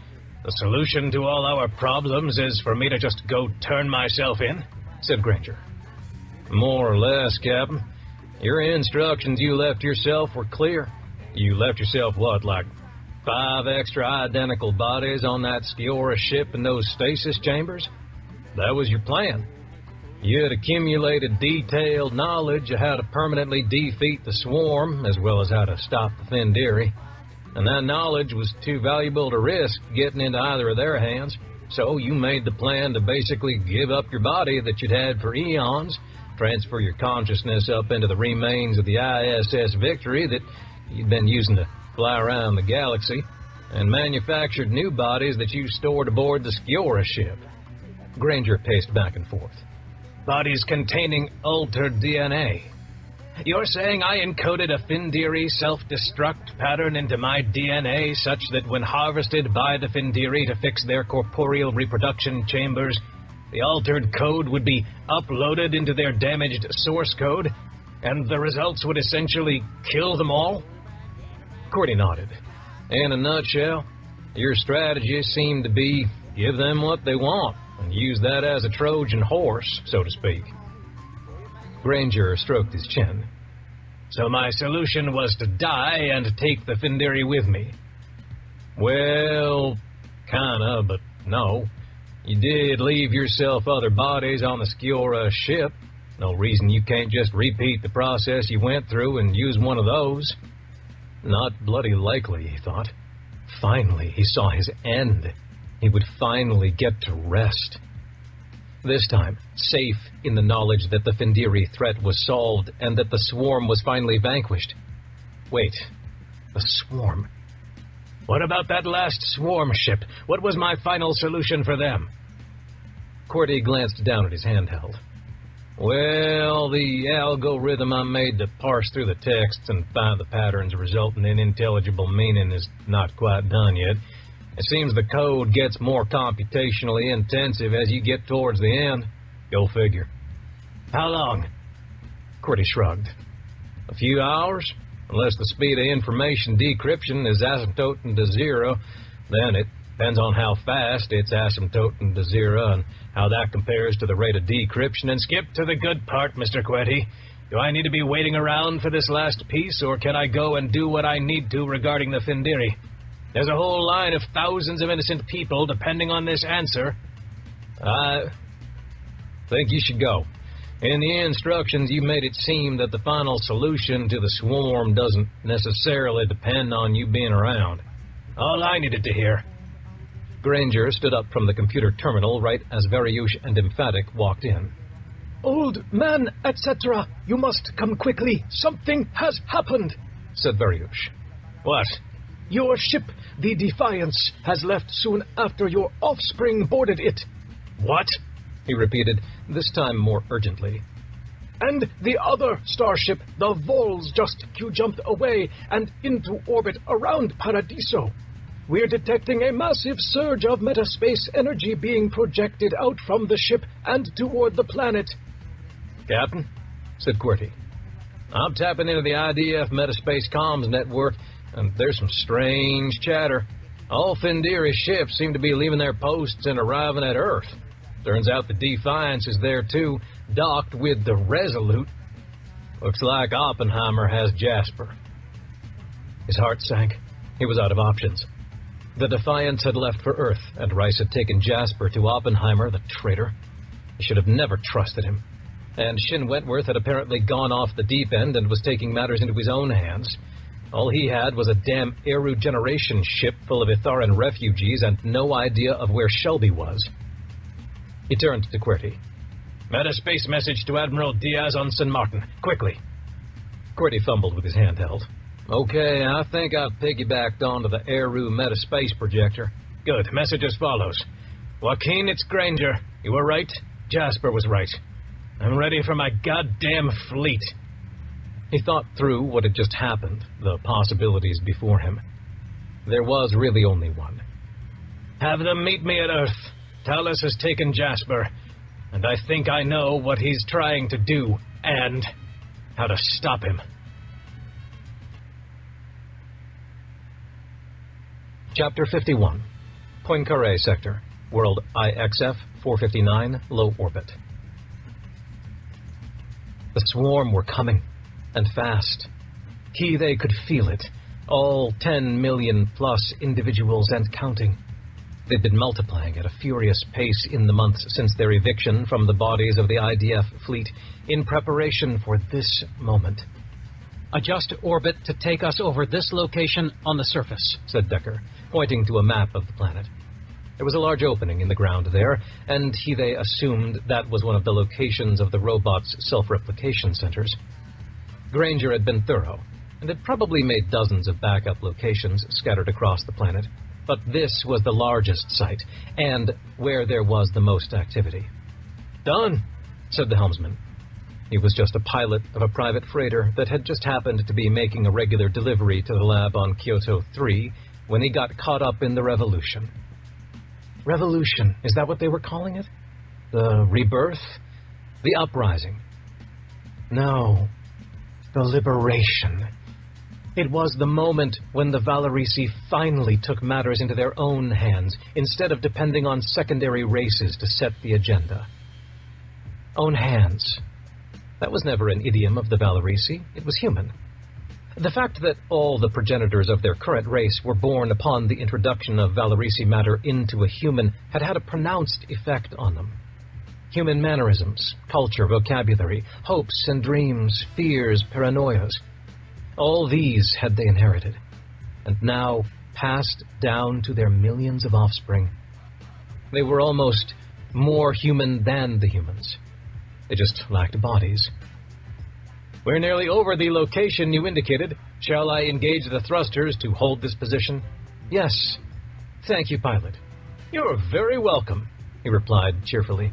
the solution to all our problems is for me to just go turn myself in? Said Granger. More or less, Captain. Your instructions you left yourself were clear. You left yourself, what, like 5 extra identical bodies on that Skiora ship in those stasis chambers? That was your plan. You had accumulated detailed knowledge of how to permanently defeat the swarm, as well as how to stop the Findiri. And that knowledge was too valuable to risk getting into either of their hands, so you made the plan to basically give up your body that you'd had for eons, transfer your consciousness up into the remains of the ISS Victory that you'd been using to fly around the galaxy, and manufactured new bodies that you stored aboard the Skiora ship. Granger paced back and forth. Bodies containing altered DNA. You're saying I encoded a Findiri self-destruct pattern into my DNA such that when harvested by the Findiri to fix their corporeal reproduction chambers, the altered code would be uploaded into their damaged source code, and the results would essentially kill them all? Cordy nodded. In a nutshell, your strategy seemed to be give them what they want, and use that as a Trojan horse, so to speak. Granger stroked his chin. So my solution was to die and take the Findiri with me. Well, kinda, but no. You did leave yourself other bodies on the Skiora ship. No reason you can't just repeat the process you went through and use one of those. Not bloody likely, he thought. Finally, he saw his end. He would finally get to rest. This time, safe in the knowledge that the Findiri threat was solved and that the swarm was finally vanquished. Wait, the swarm? What about that last swarm ship? What was my final solution for them? Cordy glanced down at his handheld. Well, the algorithm I made to parse through the texts and find the patterns resulting in intelligible meaning is not quite done yet. It seems the code gets more computationally intensive as you get towards the end. Go figure. How long? Cordy shrugged. A few hours? Unless the speed of information decryption is asymptoting to zero, then it depends on how fast it's asymptoting to zero and how that compares to the rate of decryption. And skip to the good part, Mr. Quetty. Do I need to be waiting around for this last piece, or can I go and do what I need to regarding the Findiri? There's a whole line of thousands of innocent people depending on this answer. I think you should go. In the instructions, you made it seem that the final solution to the swarm doesn't necessarily depend on you being around. All I needed to hear. Granger stood up from the computer terminal right as Veriush and Emphatic walked in. Old man, etc., you must come quickly. Something has happened, said Veriush. What? Your ship, the Defiance, has left soon after your offspring boarded it. What? He repeated, this time more urgently. And the other starship, the Vols, just Q-jumped away and into orbit around Paradiso. We're detecting a massive surge of metaspace energy being projected out from the ship and toward the planet. Captain, said QWERTY, I'm tapping into the IDF Metaspace Comms network, and there's some strange chatter. All Findiri ships seem to be leaving their posts and arriving at Earth. Turns out the Defiance is there too, docked with the Resolute. Looks like Oppenheimer has Jasper. His heart sank. He was out of options. The Defiance had left for Earth, and Rice had taken Jasper to Oppenheimer, the traitor. He should have never trusted him. And Shin Wentworth had apparently gone off the deep end and was taking matters into his own hands. All he had was a damn Eru generation ship full of Itharan refugees and no idea of where Shelby was. He turned to QWERTY. Metaspace message to Admiral Diaz on San Martin. Quickly. QWERTY fumbled with his handheld. Okay, I think I've piggybacked onto the Eru Metaspace projector. Good. Message as follows. Joaquin, it's Granger. You were right. Jasper was right. I'm ready for my goddamn fleet. He thought through what had just happened, the possibilities before him. There was really only one. Have them meet me at Earth. Talos has taken Jasper, and I think I know what he's trying to do, and how to stop him. Chapter 51. Poincaré Sector, World IXF 459, low orbit. The swarm were coming, and fast. They could feel it, all 10 million plus individuals and counting. They'd been multiplying at a furious pace in the months since their eviction from the bodies of the IDF fleet in preparation for this moment. Adjust orbit to take us over this location on the surface, said Decker, pointing to a map of the planet. There was a large opening in the ground there, and they assumed that was one of the locations of the robot's self-replication centers. Granger had been thorough, and had probably made dozens of backup locations scattered across the planet, but this was the largest site, and where there was the most activity. Done, said the helmsman. He was just a pilot of a private freighter that had just happened to be making a regular delivery to the lab on Kyoto 3 when he got caught up in the revolution. Revolution, is that what they were calling it? The rebirth? The uprising? No, the liberation. It was the moment when the Valerisi finally took matters into their own hands instead of depending on secondary races to set the agenda. Own hands. That was never an idiom of the Valerisi. It was human. The fact that all the progenitors of their current race were born upon the introduction of Valerisi matter into a human had had a pronounced effect on them. Human mannerisms, culture, vocabulary, hopes and dreams, fears, paranoias. All these had they inherited, and now passed down to their millions of offspring. They were almost more human than the humans. They just lacked bodies. We're nearly over the location you indicated. Shall I engage the thrusters to hold this position? Yes. Thank you, pilot. You're very welcome, he replied cheerfully.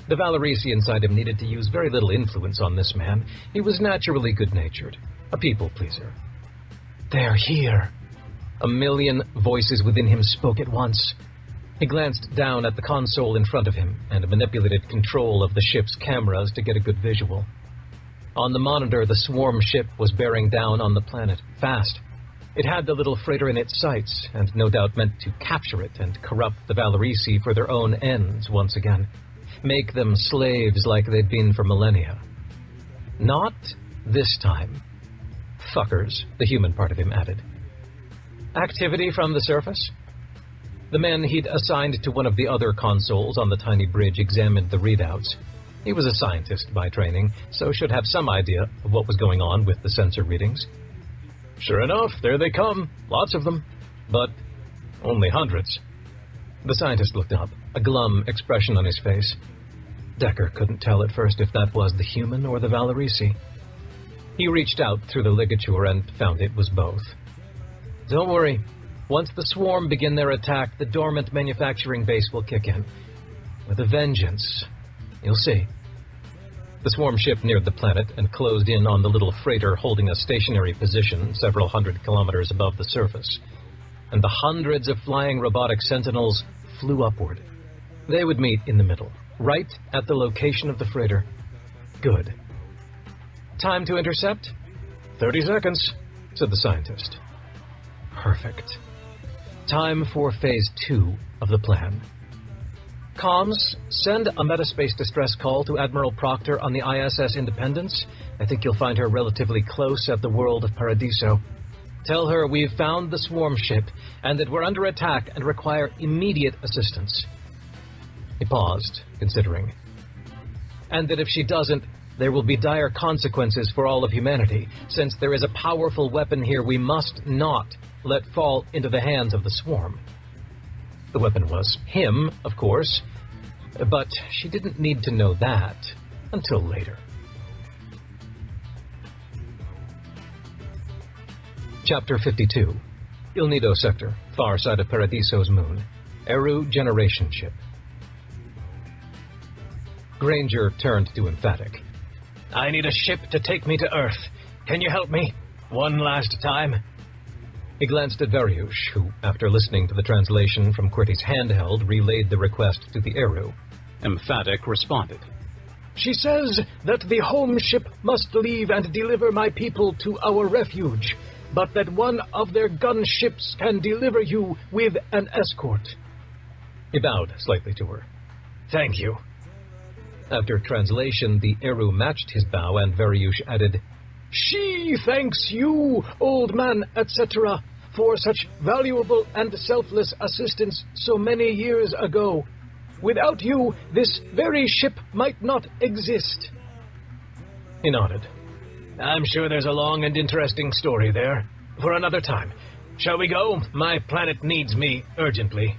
The Valerisi inside him needed to use very little influence on this man. He was naturally good-natured, a people-pleaser. They're here. A million voices within him spoke at once. He glanced down at the console in front of him and manipulated control of the ship's cameras to get a good visual. On the monitor, the swarm ship was bearing down on the planet, fast. It had the little freighter in its sights, and no doubt meant to capture it and corrupt the Valerisi for their own ends once again. Make them slaves like they'd been for millennia. Not this time. Fuckers, the human part of him added. Activity from the surface? The man he'd assigned to one of the other consoles on the tiny bridge examined the readouts. He was a scientist by training, so should have some idea of what was going on with the sensor readings. Sure enough, there they come. Lots of them. But only hundreds. The scientist looked up, a glum expression on his face. Decker couldn't tell at first if that was the human or the Valerisi. He reached out through the ligature and found it was both. Don't worry. Once the swarm begin their attack, the dormant manufacturing base will kick in. With a vengeance. You'll see. The swarm ship neared the planet and closed in on the little freighter holding a stationary position several hundred kilometers above the surface. And the hundreds of flying robotic sentinels flew upward. They would meet in the middle, right at the location of the freighter. Good. Time to intercept? 30 seconds, said the scientist. Perfect. Time for Phase 2 of the plan. Comms, send a metaspace distress call to Admiral Proctor on the ISS Independence. I think you'll find her relatively close at the world of Paradiso. Tell her we've found the swarm ship and that we're under attack and require immediate assistance. He paused, considering. And that if she doesn't, there will be dire consequences for all of humanity, since there is a powerful weapon here we must not let fall into the hands of the swarm. The weapon was him, of course, but she didn't need to know that until later. Chapter 52. Il Nido Sector, far side of Paradiso's moon. Eru Generation Ship. Granger turned to Emphatic. I need a ship to take me to Earth. Can you help me? One last time. He glanced at Veriush, who, after listening to the translation from QWERTY's handheld, relayed the request to the Eru. Emphatic responded. She says that the home ship must leave and deliver my people to our refuge, but that one of their gunships can deliver you with an escort. He bowed slightly to her. Thank you. After translation, the Eru matched his bow, and Veriush added, She thanks you, old man, etc., for such valuable and selfless assistance so many years ago. Without you, this very ship might not exist. He nodded. I'm sure there's a long and interesting story there. For another time. Shall we go? My planet needs me urgently.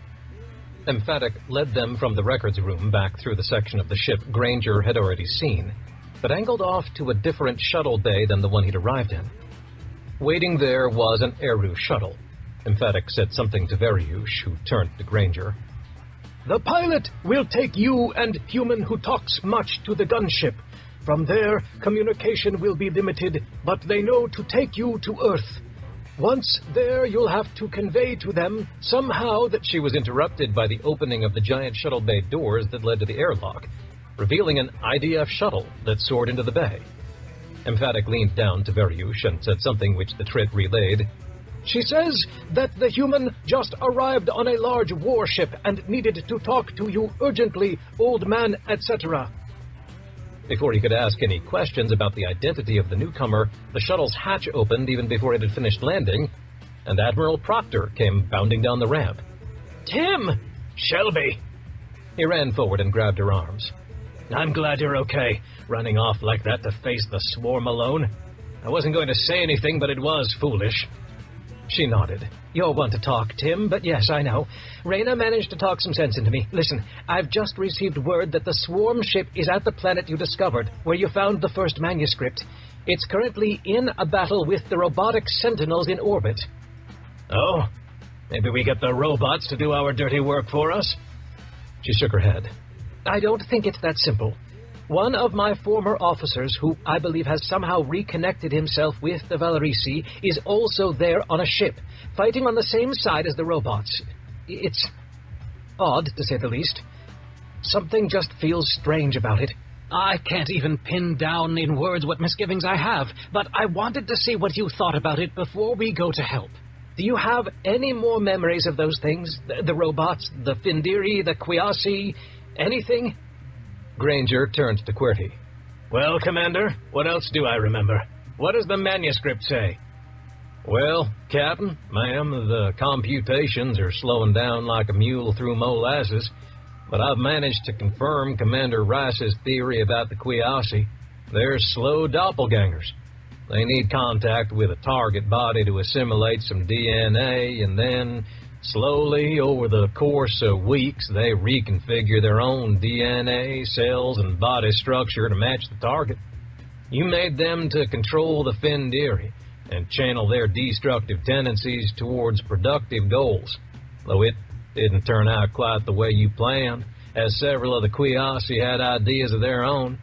Emphatic led them from the records room back through the section of the ship Granger had already seen, but angled off to a different shuttle bay than the one he'd arrived in. Waiting there was an Eru shuttle. Emphatic said something to Veriush, who turned to Granger. The pilot will take you and human who talks much to the gunship. From there, communication will be limited, but they know to take you to Earth. Once there, you'll have to convey to them somehow that... She was interrupted by the opening of the giant shuttle bay doors that led to the airlock, revealing an IDF shuttle that soared into the bay. Emphatic leaned down to Veriush and said something which the Trit relayed. She says that the human just arrived on a large warship and needed to talk to you urgently, old man, etc. Before he could ask any questions about the identity of the newcomer, the shuttle's hatch opened even before it had finished landing, and Admiral Proctor came bounding down the ramp. Tim! Shelby! He ran forward and grabbed her arms. I'm glad you're okay, running off like that to face the swarm alone. I wasn't going to say anything, but it was foolish. She nodded. You'll want to talk, Tim, but yes, I know. Reyna managed to talk some sense into me. Listen, I've just received word that the swarm ship is at the planet you discovered, where you found the first manuscript. It's currently in a battle with the robotic sentinels in orbit. Oh? Maybe we get the robots to do our dirty work for us? She shook her head. I don't think it's that simple. One of my former officers, who I believe has somehow reconnected himself with the Valerisi, is also there on a ship, fighting on the same side as the robots. It's odd, to say the least. Something just feels strange about it. I can't even pin down in words what misgivings I have, but I wanted to see what you thought about it before we go to help. Do you have any more memories of those things? The robots, the Findiri, the Quiasi, anything? Granger turned to QWERTY. Well, Commander, what else do I remember? What does the manuscript say? Well, Captain, ma'am, the computations are slowing down like a mule through molasses, but I've managed to confirm Commander Rice's theory about the Quiasi. They're slow doppelgangers. They need contact with a target body to assimilate some DNA, and then Slowly, over the course of weeks, they reconfigure their own DNA, cells, and body structure to match the target. You made them to control the Fendiri and channel their destructive tendencies towards productive goals, though it didn't turn out quite the way you planned, as several of the Quiasi had ideas of their own.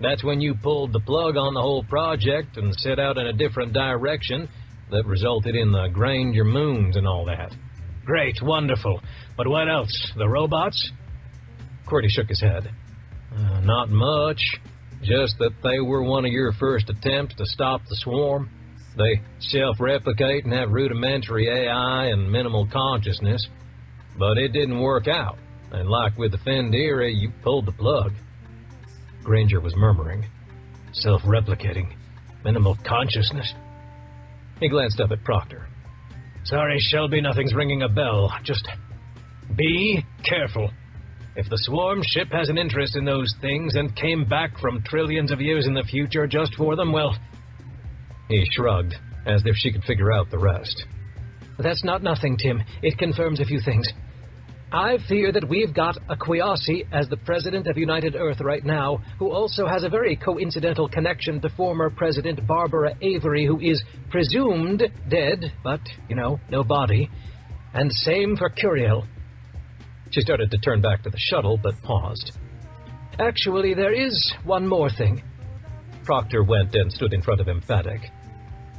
That's when you pulled the plug on the whole project and set out in a different direction that resulted in the Granger moons and all that. Great, wonderful. But what else? The robots? QWERTY shook his head. Not much. Just that they were one of your first attempts to stop the swarm. They self-replicate and have rudimentary AI and minimal consciousness. But it didn't work out. And like with the Fendiri, you pulled the plug. Granger was murmuring. Self-replicating. Minimal consciousness. He glanced up at Proctor. Sorry, Shelby, nothing's ringing a bell. Just be careful. If the swarm ship has an interest in those things and came back from trillions of years in the future just for them, well... He shrugged, as if she could figure out the rest. That's not nothing, Tim. It confirms a few things. I fear that we've got a Quiasi as the president of United Earth right now, who also has a very coincidental connection to former President Barbara Avery, who is presumed dead, but, no body. And same for Curiel. She started to turn back to the shuttle, but paused. Actually, there is one more thing. Proctor went and stood in front of Emphatic.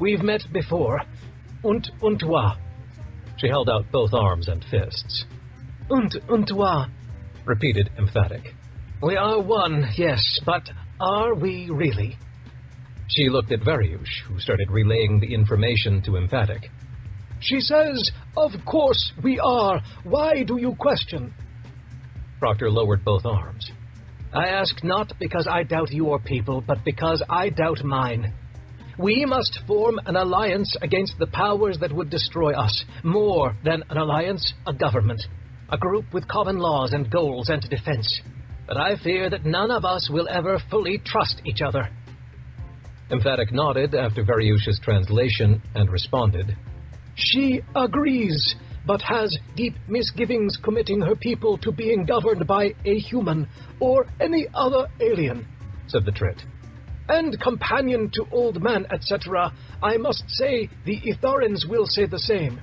We've met before. Und toi. She held out both arms and fists. Und toi, repeated Emphatic. We are one, yes, but are we really? She looked at Variush, who started relaying the information to Emphatic. She says, of course we are. Why do you question? Proctor lowered both arms. I ask not because I doubt your people, but because I doubt mine. We must form an alliance against the powers that would destroy us. More than an alliance, a government. A group with common laws and goals and defense. But I fear that none of us will ever fully trust each other. Emphatic nodded after Variush's translation and responded. She agrees, but has deep misgivings committing her people to being governed by a human or any other alien, said the Trit. And companion to old man, etc., I must say the Itharans will say the same.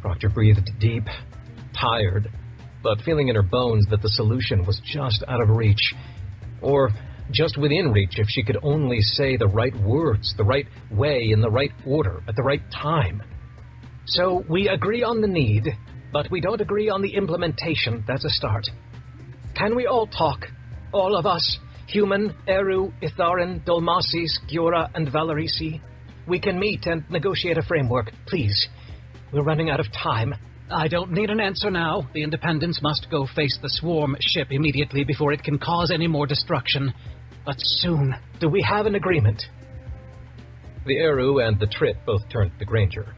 Proctor breathed deep. Tired, but feeling in her bones that the solution was just out of reach, or just within reach if she could only say the right words, the right way, in the right order, at the right time. So we agree on the need, but we don't agree on the implementation. That's a start. Can we all talk? All of us? Human, Eru, Itharan, Dulmasi, Skjora, and Valerisi? We can meet and negotiate a framework, please. We're running out of time. I don't need an answer now. The Independents must go face the swarm ship immediately before it can cause any more destruction. But soon. Do we have an agreement? The Eru and the Trit both turned to Granger.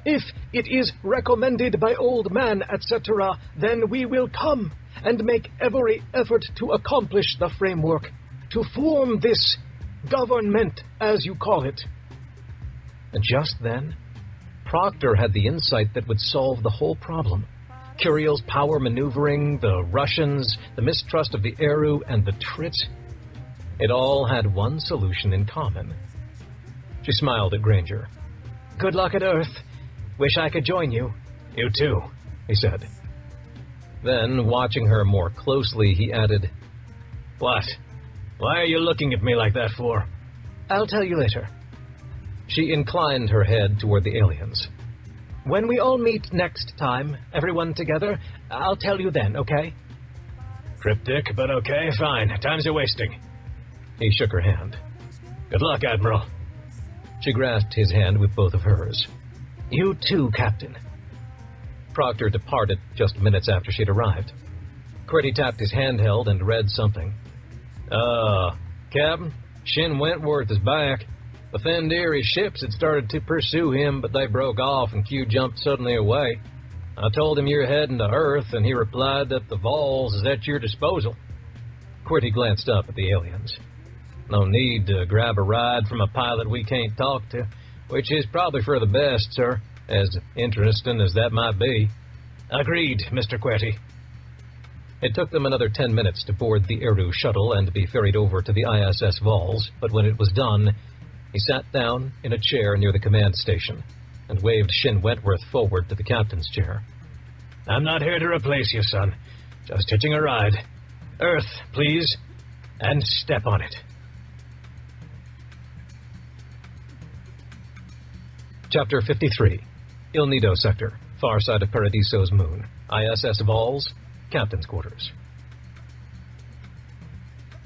If it is recommended by old man, etc., then we will come and make every effort to accomplish the framework, to form this government, as you call it. And just then, Proctor had the insight that would solve the whole problem. Curiel's power maneuvering, the Russians, the mistrust of the Eru, and the Trit. It all had one solution in common. She smiled at Granger. Good luck at Earth. Wish I could join you. You too, he said. Then, watching her more closely, he added, What? Why are you looking at me like that for? I'll tell you later. She inclined her head toward the aliens. When we all meet next time, everyone together, I'll tell you then, okay? Cryptic, but okay, fine. Time's a wasting. He shook her hand. Good luck, Admiral. She grasped his hand with both of hers. You too, Captain. Proctor departed just minutes after she'd arrived. QWERTY tapped his handheld and read something. Captain, Shin Wentworth is back. The Fendiri ships had started to pursue him, but they broke off and Q jumped suddenly away. I told him you're heading to Earth, and he replied that the Vols is at your disposal. QWERTY glanced up at the aliens. No need to grab a ride from a pilot we can't talk to, which is probably for the best, sir. as interesting as that might be. Agreed, Mr. Quetty. It took them another 10 minutes to board the Eru shuttle and be ferried over to the ISS Vols, but when it was done, he sat down in a chair near the command station and waved Shin Wentworth forward to the captain's chair. I'm not here to replace you, son. Just hitching a ride. Earth, please, and step on it. Chapter 53. Il Nido Sector, far side of Paradiso's moon. ISS Vols, Captain's Quarters.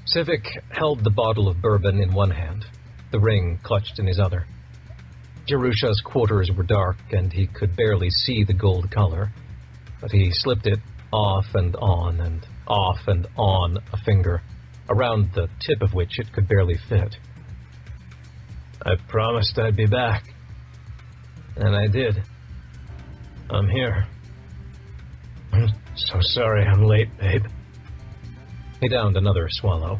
Civic held the bottle of bourbon in one hand, the ring clutched in his other. Jerusha's quarters were dark, and he could barely see the gold color, but he slipped it off and on a finger, around the tip of which it could barely fit. I promised I'd be back. And I did. I'm here. I'm so sorry I'm late, babe. He downed another swallow.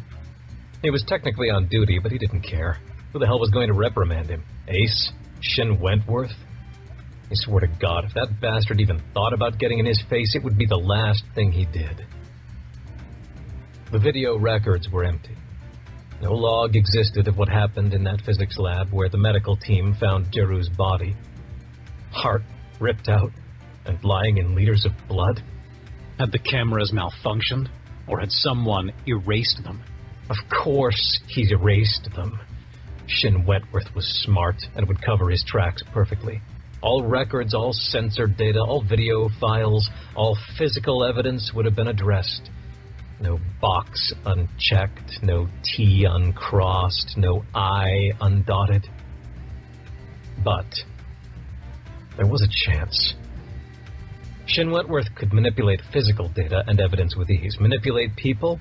He was technically on duty, but he didn't care. Who the hell was going to reprimand him? Ace? Shin Wentworth? He swore to God, if that bastard even thought about getting in his face, it would be the last thing he did. The video records were empty. No log existed of what happened in that physics lab where the medical team found Jeru's body. Heart ripped out and lying in liters of blood. Had the cameras malfunctioned, or had someone erased them? Of course he'd erased them. Shin Wentworth was smart and would cover his tracks perfectly. All records, all censored data, all video files, all physical evidence would have been addressed. No box unchecked, no T uncrossed, no I undotted. But there was a chance. Shin Wentworth could manipulate physical data and evidence with ease. Manipulate people?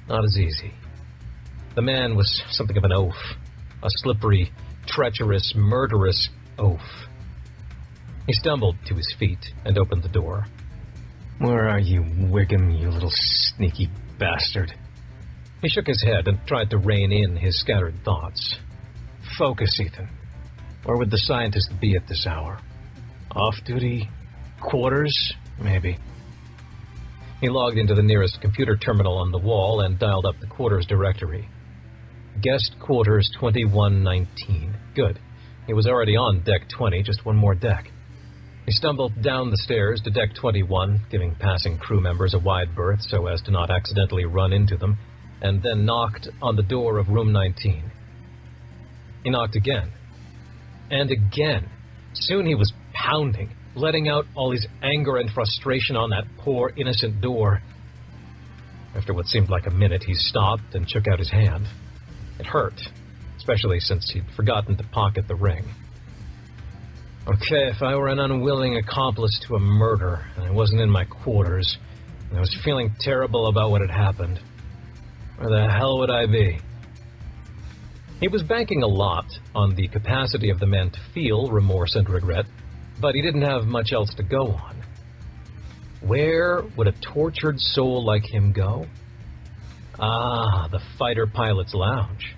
Not as easy. The man was something of an oaf. A slippery, treacherous, murderous oaf. He stumbled to his feet and opened the door. Where are you, Wiggum, you little sneaky bastard? He shook his head and tried to rein in his scattered thoughts. Focus, Ethan. Where would the scientist be at this hour? Off-duty? Quarters? Maybe. He logged into the nearest computer terminal on the wall and dialed up the quarters directory. Guest quarters 2119. Good. He was already on deck 20, just one more deck. He stumbled down the stairs to deck 21, giving passing crew members a wide berth so as to not accidentally run into them, and then knocked on the door of room 19. He knocked again. And again. Soon he was pounding, letting out all his anger and frustration on that poor, innocent door. After what seemed like a minute, he stopped and shook out his hand. It hurt, especially since he'd forgotten to pocket the ring. Okay, if I were an unwilling accomplice to a murder, and I wasn't in my quarters, and I was feeling terrible about what had happened, where the hell would I be? He was banking a lot on the capacity of the man to feel remorse and regret, but he didn't have much else to go on. Where would a tortured soul like him go? Ah, the fighter pilot's lounge.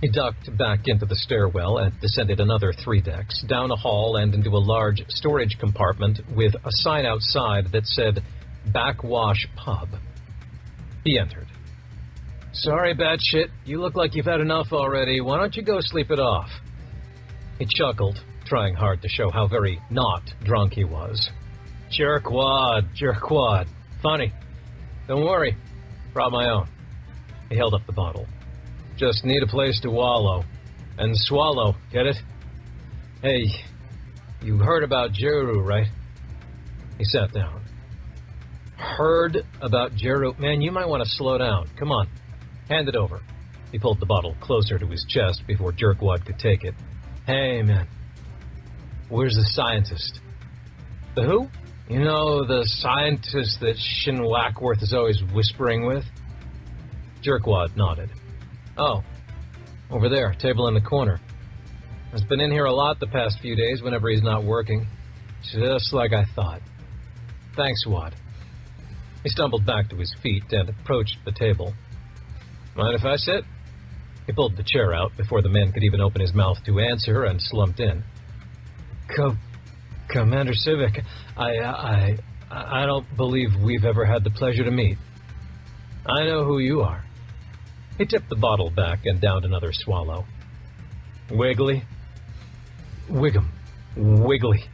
He ducked back into the stairwell and descended another 3 decks, down a hall and into a large storage compartment with a sign outside that said, Backwash Pub. He entered. Sorry, Batshit, you look like you've had enough already. Why don't you go sleep it off? He chuckled, trying hard to show how very not drunk he was. Jerkwad. Funny. Don't worry. Brought my own. He held up the bottle. Just need a place to wallow. And swallow, get it? Hey, you heard about Jeru, right? He sat down. Heard about Jeru? Man, you might want to slow down. Come on. Hand it over. He pulled the bottle closer to his chest before Jerkwad could take it. Hey, man. Where's the scientist? The who? You know, the scientist that Shin Wentworth is always whispering with? Jerkwad nodded. Oh, over there, table in the corner. Has been in here a lot the past few days whenever he's not working. Just like I thought. Thanks, Wad. He stumbled back to his feet and approached the table. Mind if I sit? He pulled the chair out before the man could even open his mouth to answer and slumped in. Commander Civic, I don't believe we've ever had the pleasure to meet. I know who you are. He tipped the bottle back and downed another swallow. Wiggly? Wiggum. Wiggly.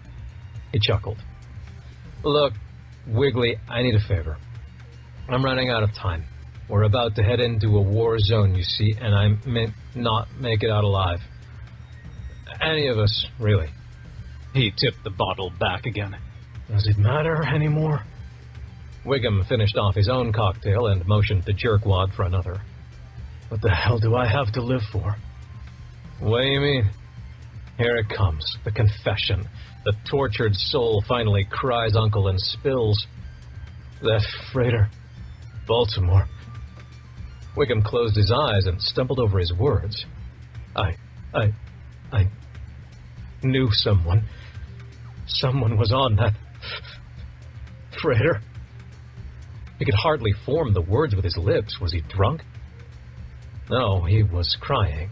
He chuckled. Look, Wiggly, I need a favor. I'm running out of time. We're about to head into a war zone, you see, and I may not make it out alive. Any of us, really. He tipped the bottle back again. Does it matter anymore? Wiggum finished off his own cocktail and motioned to Jerkwad for another. What the hell do I have to live for? What do you mean? Here it comes, the confession. The tortured soul finally cries uncle and spills. That freighter. Baltimore. Wiggum closed his eyes and stumbled over his words. I knew someone. Someone was on that freighter. He could hardly form the words with his lips. Was he drunk? No, he was crying.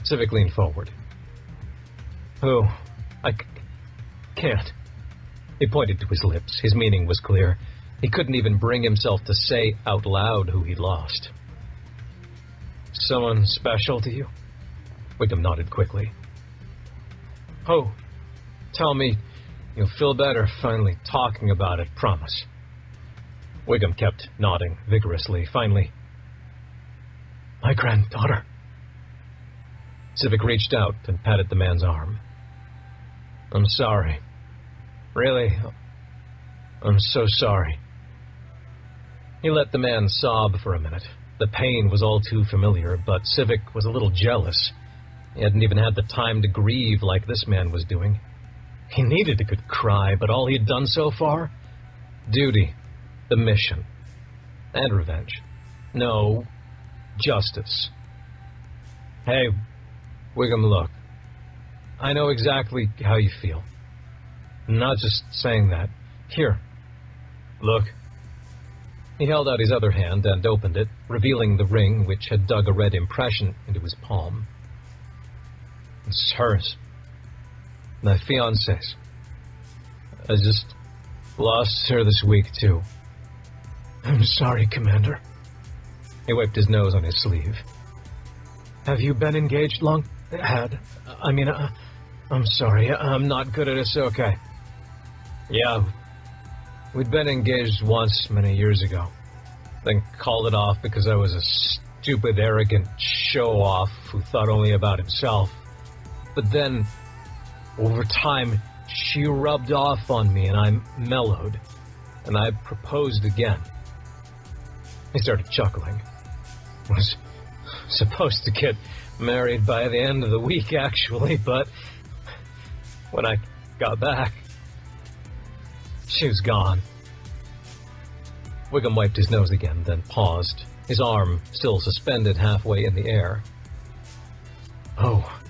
Civic leaned forward. Who? I can't. He pointed to his lips. His meaning was clear. He couldn't even bring himself to say out loud who he'd lost. Someone special to you? Wiggum nodded quickly. Oh, tell me you'll feel better finally talking about it, promise. Wiggum kept nodding vigorously. Finally, my granddaughter. Civic reached out and patted the man's arm. I'm sorry. Really, I'm so sorry. He let the man sob for a minute. The pain was all too familiar, but Civic was a little jealous. He hadn't even had the time to grieve like this man was doing. He needed a good cry, but all he'd done so far? Duty, the mission, and revenge. No, justice. Hey, Wiggum, look. I know exactly how you feel. I'm not just saying that. Here, look. He held out his other hand and opened it, revealing the ring which had dug a red impression into his palm. It's hers. My fiancée's. I just lost her this week, too. I'm sorry, Commander. He wiped his nose on his sleeve. Have you been engaged long? I'm sorry. I'm not good at it, so okay. Yeah, we'd been engaged once many years ago. Then called it off because I was a stupid, arrogant show-off who thought only about himself. But then, over time, she rubbed off on me and I mellowed. And I proposed again. He started chuckling. Was supposed to get married by the end of the week, actually, but when I got back, she was gone. Wiggum wiped his nose again, then paused, his arm still suspended halfway in the air. Oh,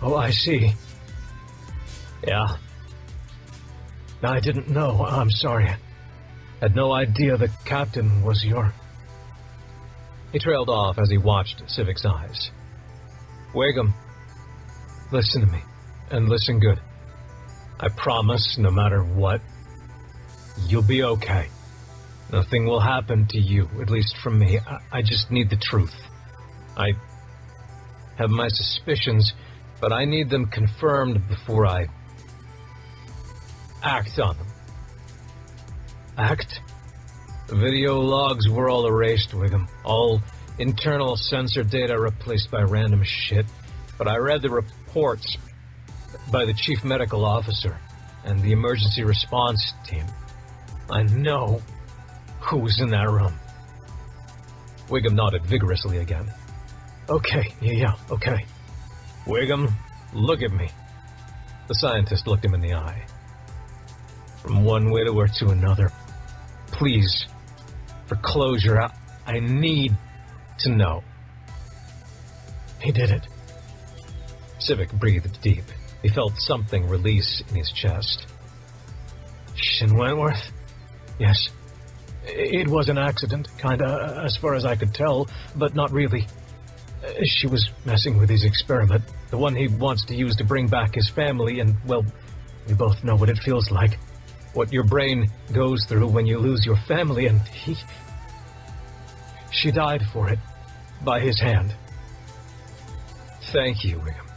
I see. Yeah. I didn't know. I'm sorry. Had no idea the captain was your... He trailed off as he watched Civic's eyes. Wiggum, listen to me, and listen good. I promise, no matter what, you'll be okay. Nothing will happen to you, at least from me. I just need the truth. I have my suspicions, but I need them confirmed before I act on them. Act? The video logs were all erased, Wiggum. All internal sensor data replaced by random shit. But I read the reports by the chief medical officer and the emergency response team. I know who was in that room. Wiggum nodded vigorously again. Okay, yeah, okay. Wiggum, look at me. The scientist looked him in the eye. From one widower to another. Please, for closure, I need to know. He did it. Civic breathed deep. He felt something release in his chest. Shin Wentworth? Yes. It was an accident, kinda, as far as I could tell, but not really. She was messing with his experiment, The one he wants to use to bring back his family, and, well, we both know what it feels like. What your brain goes through when you lose your family, and she died for it, by his hand. Thank you, Wiggum.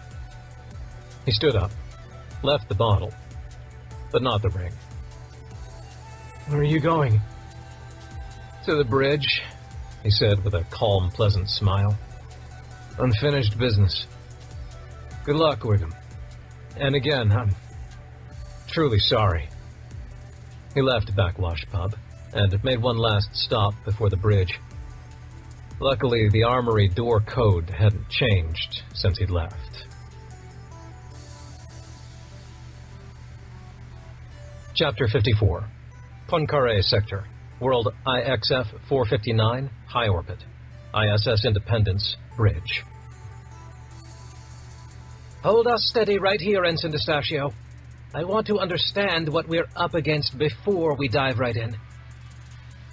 He stood up, left the bottle, but not the ring. Where are you going? To the bridge, he said with a calm, pleasant smile. Unfinished business. Good luck, Wiggum. And again, I'm truly sorry. He left Backwash Pub and made one last stop before the bridge. Luckily, the armory door code hadn't changed since he'd left. Chapter 54. Poincaré Sector, World IXF 459, High Orbit, ISS Independence, Bridge. Hold us steady right here, Ensign D'Eustachio. I want to understand what we're up against before we dive right in.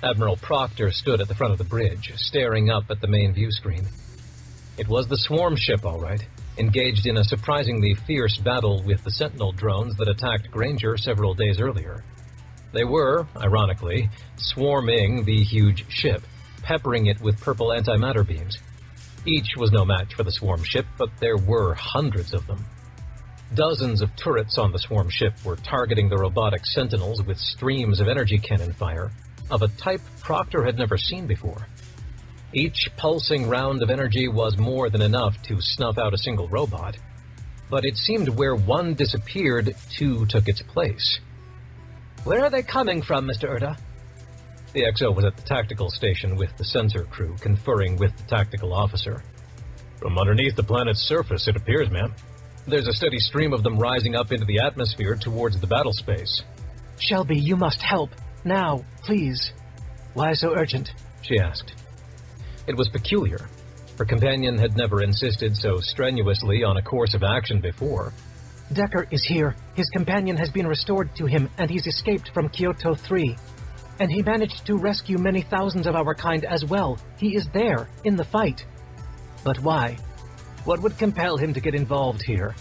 Admiral Proctor stood at the front of the bridge, staring up at the main view screen. It was the swarm ship, all right, engaged in a surprisingly fierce battle with the Sentinel drones that attacked Granger several days earlier. They were, ironically, swarming the huge ship, peppering it with purple antimatter beams. Each was no match for the swarm ship, but there were hundreds of them. Dozens of turrets on the swarm ship were targeting the robotic sentinels with streams of energy cannon fire, of a type Proctor had never seen before. Each pulsing round of energy was more than enough to snuff out a single robot, but it seemed where one disappeared, two took its place. Where are they coming from, Mr. Erda? The XO was at the tactical station with the sensor crew, conferring with the tactical officer. From underneath the planet's surface, it appears, ma'am. There's a steady stream of them rising up into the atmosphere towards the battle space. Shelby, you must help. Now, please. Why so urgent? She asked. It was peculiar. Her companion had never insisted so strenuously on a course of action before. Decker is here. His companion has been restored to him, and he's escaped from Kyoto 3. And he managed to rescue many thousands of our kind as well. He is there, in the fight. But why? What would compel him to get involved here?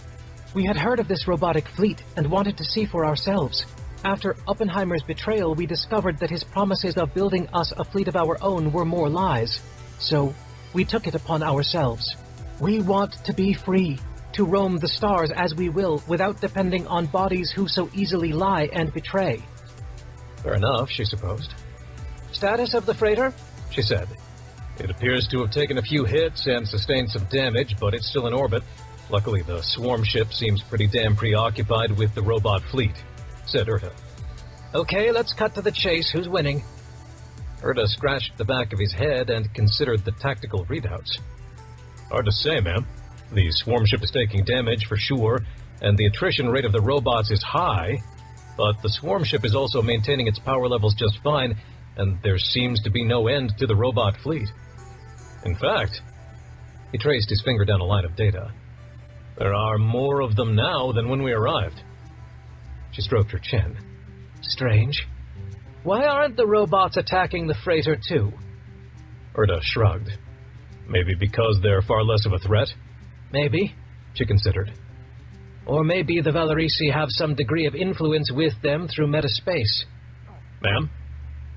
We had heard of this robotic fleet and wanted to see for ourselves. After Oppenheimer's betrayal, we discovered that his promises of building us a fleet of our own were more lies. So, we took it upon ourselves. We want to be free, to roam the stars as we will, without depending on bodies who so easily lie and betray. Fair enough, she supposed. Status of the freighter? She said. It appears to have taken a few hits and sustained some damage, but it's still in orbit. Luckily, the swarm ship seems pretty damn preoccupied with the robot fleet, said Erda. Okay, let's cut to the chase. Who's winning? Erda scratched the back of his head and considered the tactical readouts. Hard to say, ma'am. The swarm ship is taking damage for sure, and the attrition rate of the robots is high, but the swarm ship is also maintaining its power levels just fine, and there seems to be no end to the robot fleet. In fact, he traced his finger down a line of data. There are more of them now than when we arrived. She stroked her chin. Strange. Why aren't the robots attacking the freighter too? Erda shrugged. Maybe because they're far less of a threat? Maybe, she considered. Or maybe the Valerisi have some degree of influence with them through metaspace. Ma'am?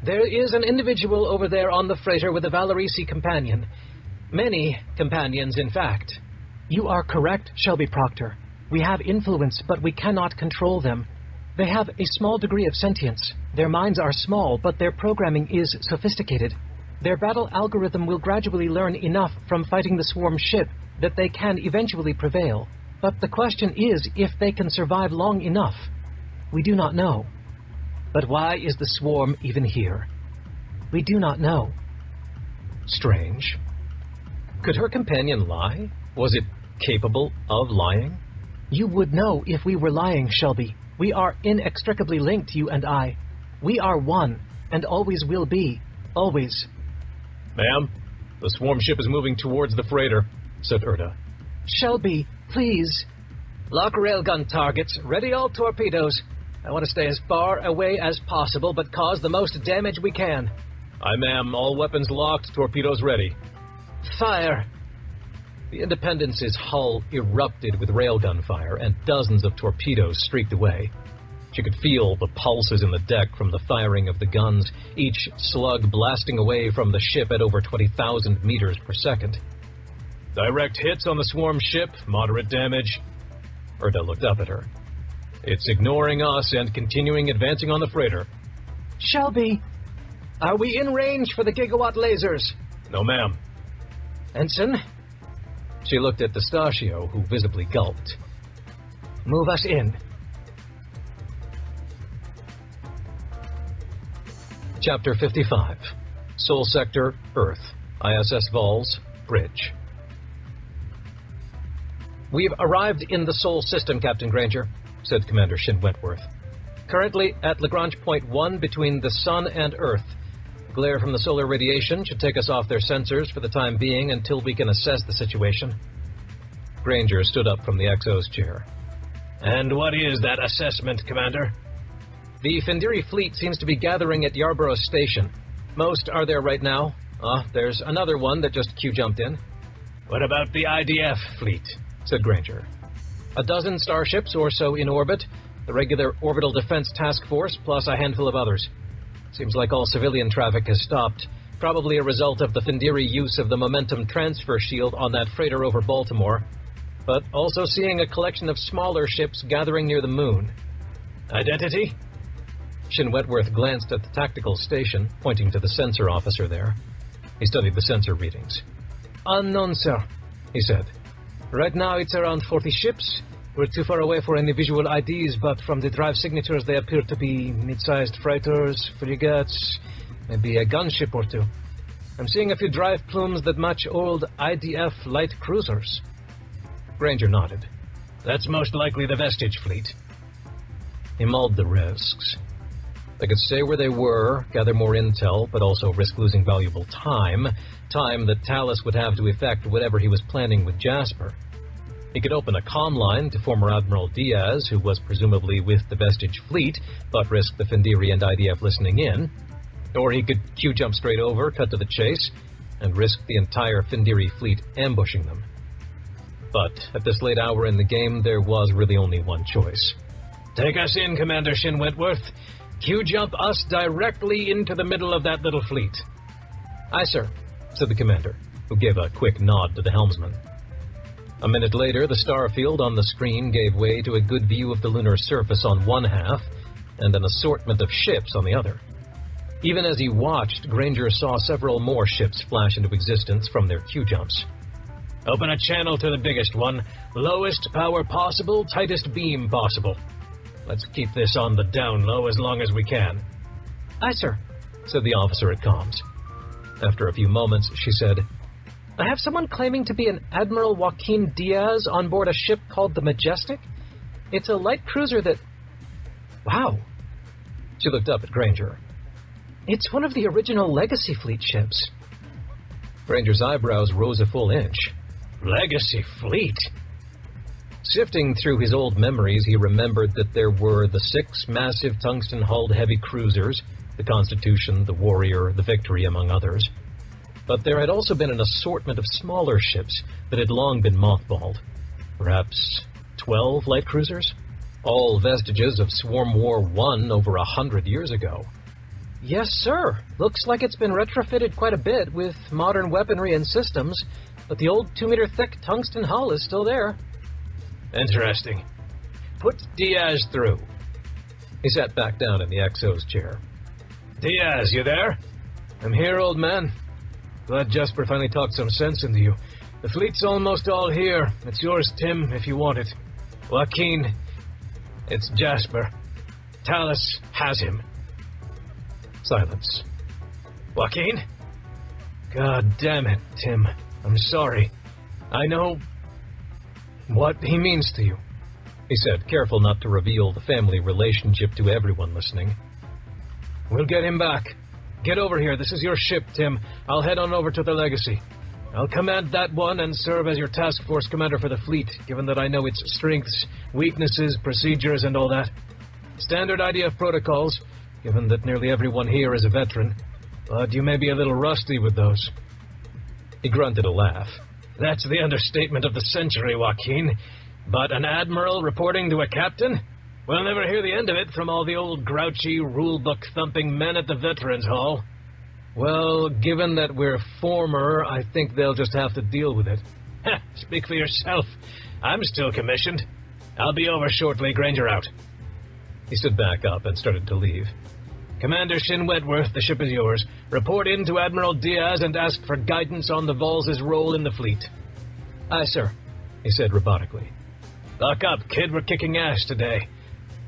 There is an individual over there on the freighter with a Valerisi companion. Many companions, in fact. You are correct, Shelby Proctor. We have influence, but we cannot control them. They have a small degree of sentience. Their minds are small, but their programming is sophisticated. Their battle algorithm will gradually learn enough from fighting the swarm ship that they can eventually prevail. But the question is if they can survive long enough. We do not know. But why is the swarm even here? We do not know. Strange. Could her companion lie? Was it capable of lying? You would know if we were lying, Shelby. We are inextricably linked, you and I. We are one, and always will be. Always. Ma'am, the swarm ship is moving towards the freighter, said Erda. Shelby, please. Lock railgun targets. Ready all torpedoes. I want to stay as far away as possible, but cause the most damage we can. Aye, ma'am. All weapons locked, torpedoes ready. Fire. The Independence's hull erupted with railgun fire, and dozens of torpedoes streaked away. She could feel the pulses in the deck from the firing of the guns, each slug blasting away from the ship at over 20,000 meters per second. Direct hits on the swarm ship, moderate damage. Erda looked up at her. It's ignoring us and continuing advancing on the freighter. Shelby, are we in range for the gigawatt lasers? No, ma'am. Ensign? She looked at D'Eustachio, who visibly gulped. Move us in. Chapter 55. Sol Sector, Earth. ISS Vols, Bridge. "We've arrived in the Sol system, Captain Granger," said Commander Shin Wentworth. "Currently at Lagrange Point 1 between the Sun and Earth. Glare from the solar radiation should take us off their sensors for the time being until we can assess the situation." Granger stood up from the XO's chair. And what is that assessment, Commander? "The Findiri fleet seems to be gathering at Yarborough Station. Most are there right now. There's another one that just Q-jumped in." What about the IDF fleet? Said Granger. "A dozen starships or so in orbit, the regular Orbital Defense Task Force, plus a handful of others. Seems like all civilian traffic has stopped, probably a result of the Findiri use of the momentum transfer shield on that freighter over Baltimore, but also seeing a collection of smaller ships gathering near the moon." Identity? Shin Wentworth glanced at the tactical station, pointing to the sensor officer there. He studied the sensor readings. Unknown, sir, he said. Right now it's around 40 ships. We're too far away for any visual IDs, but from the drive signatures they appear to be mid-sized freighters, frigates, maybe a gunship or two. I'm seeing a few drive plumes that match old IDF light cruisers. Granger nodded. That's most likely the Vestige fleet. He mulled the risks. They could stay where they were, gather more intel, but also risk losing valuable time that Talus would have to effect whatever he was planning with Jasper. He could open a comm line to former Admiral Diaz, who was presumably with the Vestige fleet, but risk the Findiri and IDF listening in. Or he could Q-jump straight over, cut to the chase, and risk the entire Findiri fleet ambushing them. But at this late hour in the game, there was really only one choice. Take us in, Commander Shin Wentworth. Q-jump us directly into the middle of that little fleet. "Aye, sir," said the commander, who gave a quick nod to the helmsman. A minute later, the star field on the screen gave way to a good view of the lunar surface on one half, and an assortment of ships on the other. Even as he watched, Granger saw several more ships flash into existence from their Q-jumps. Open a channel to the biggest one. Lowest power possible, tightest beam possible. Let's keep this on the down low as long as we can." "Aye, sir," said the officer at comms. After a few moments, she said, "I have someone claiming to be an Admiral Joaquin Diaz on board a ship called the Majestic. It's a light cruiser that... Wow." She looked up at Granger. "It's one of the original Legacy Fleet ships." Granger's eyebrows rose a full inch. Legacy Fleet? Sifting through his old memories, he remembered that there were the 6 massive tungsten-hulled heavy cruisers, the Constitution, the Warrior, the Victory, among others. But there had also been an assortment of smaller ships that had long been mothballed. Perhaps 12 light cruisers? All vestiges of Swarm War I over 100 years ago. "Yes, sir. Looks like it's been retrofitted quite a bit with modern weaponry and systems, but the old 2-meter-thick tungsten hull is still there." Interesting. Put Diaz through. He sat back down in the XO's chair. Diaz, you there? "I'm here, old man. Glad Jasper finally talked some sense into you. The fleet's almost all here. It's yours, Tim, if you want it. Joaquin, it's Jasper. Talus has him." Silence. "Joaquin? God damn it, Tim. I'm sorry. I know what he means to you," he said, careful not to reveal the family relationship to everyone listening. "We'll get him back. Get over here. This is your ship, Tim. I'll head on over to the Legacy. I'll command that one and serve as your task force commander for the fleet, given that I know its strengths, weaknesses, procedures, and all that. Standard IDF protocols, given that nearly everyone here is a veteran, but you may be a little rusty with those." He grunted a laugh. That's the understatement of the century, Joaquin. But an admiral reporting to a captain? We'll never hear the end of it from all the old grouchy, rulebook-thumping men at the Veterans Hall. Well, given that we're former, I think they'll just have to deal with it. Speak for yourself. I'm still commissioned. I'll be over shortly. Granger out. He stood back up and started to leave. Commander Shin Wentworth, the ship is yours. Report in to Admiral Diaz and ask for guidance on the Vols' role in the fleet. Aye, sir, he said robotically. Buck up, kid. We're kicking ass today.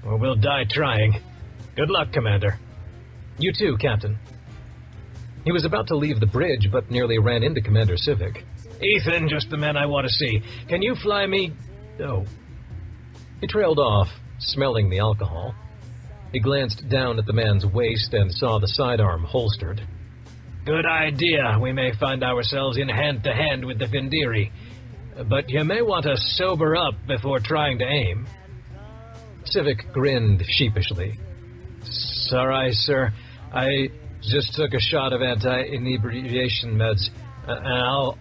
Or we'll die trying. Good luck, Commander. You too, Captain. He was about to leave the bridge, but nearly ran into Commander Civic. Ethan, just the man I want to see. Can you fly me... Oh. He trailed off, smelling the alcohol. He glanced down at the man's waist and saw the sidearm holstered. Good idea. We may find ourselves in hand-to-hand with the Findiri. But you may want to sober up before trying to aim. Civic grinned sheepishly. Sorry, sir. I just took a shot of anti-inebriation meds, and I'll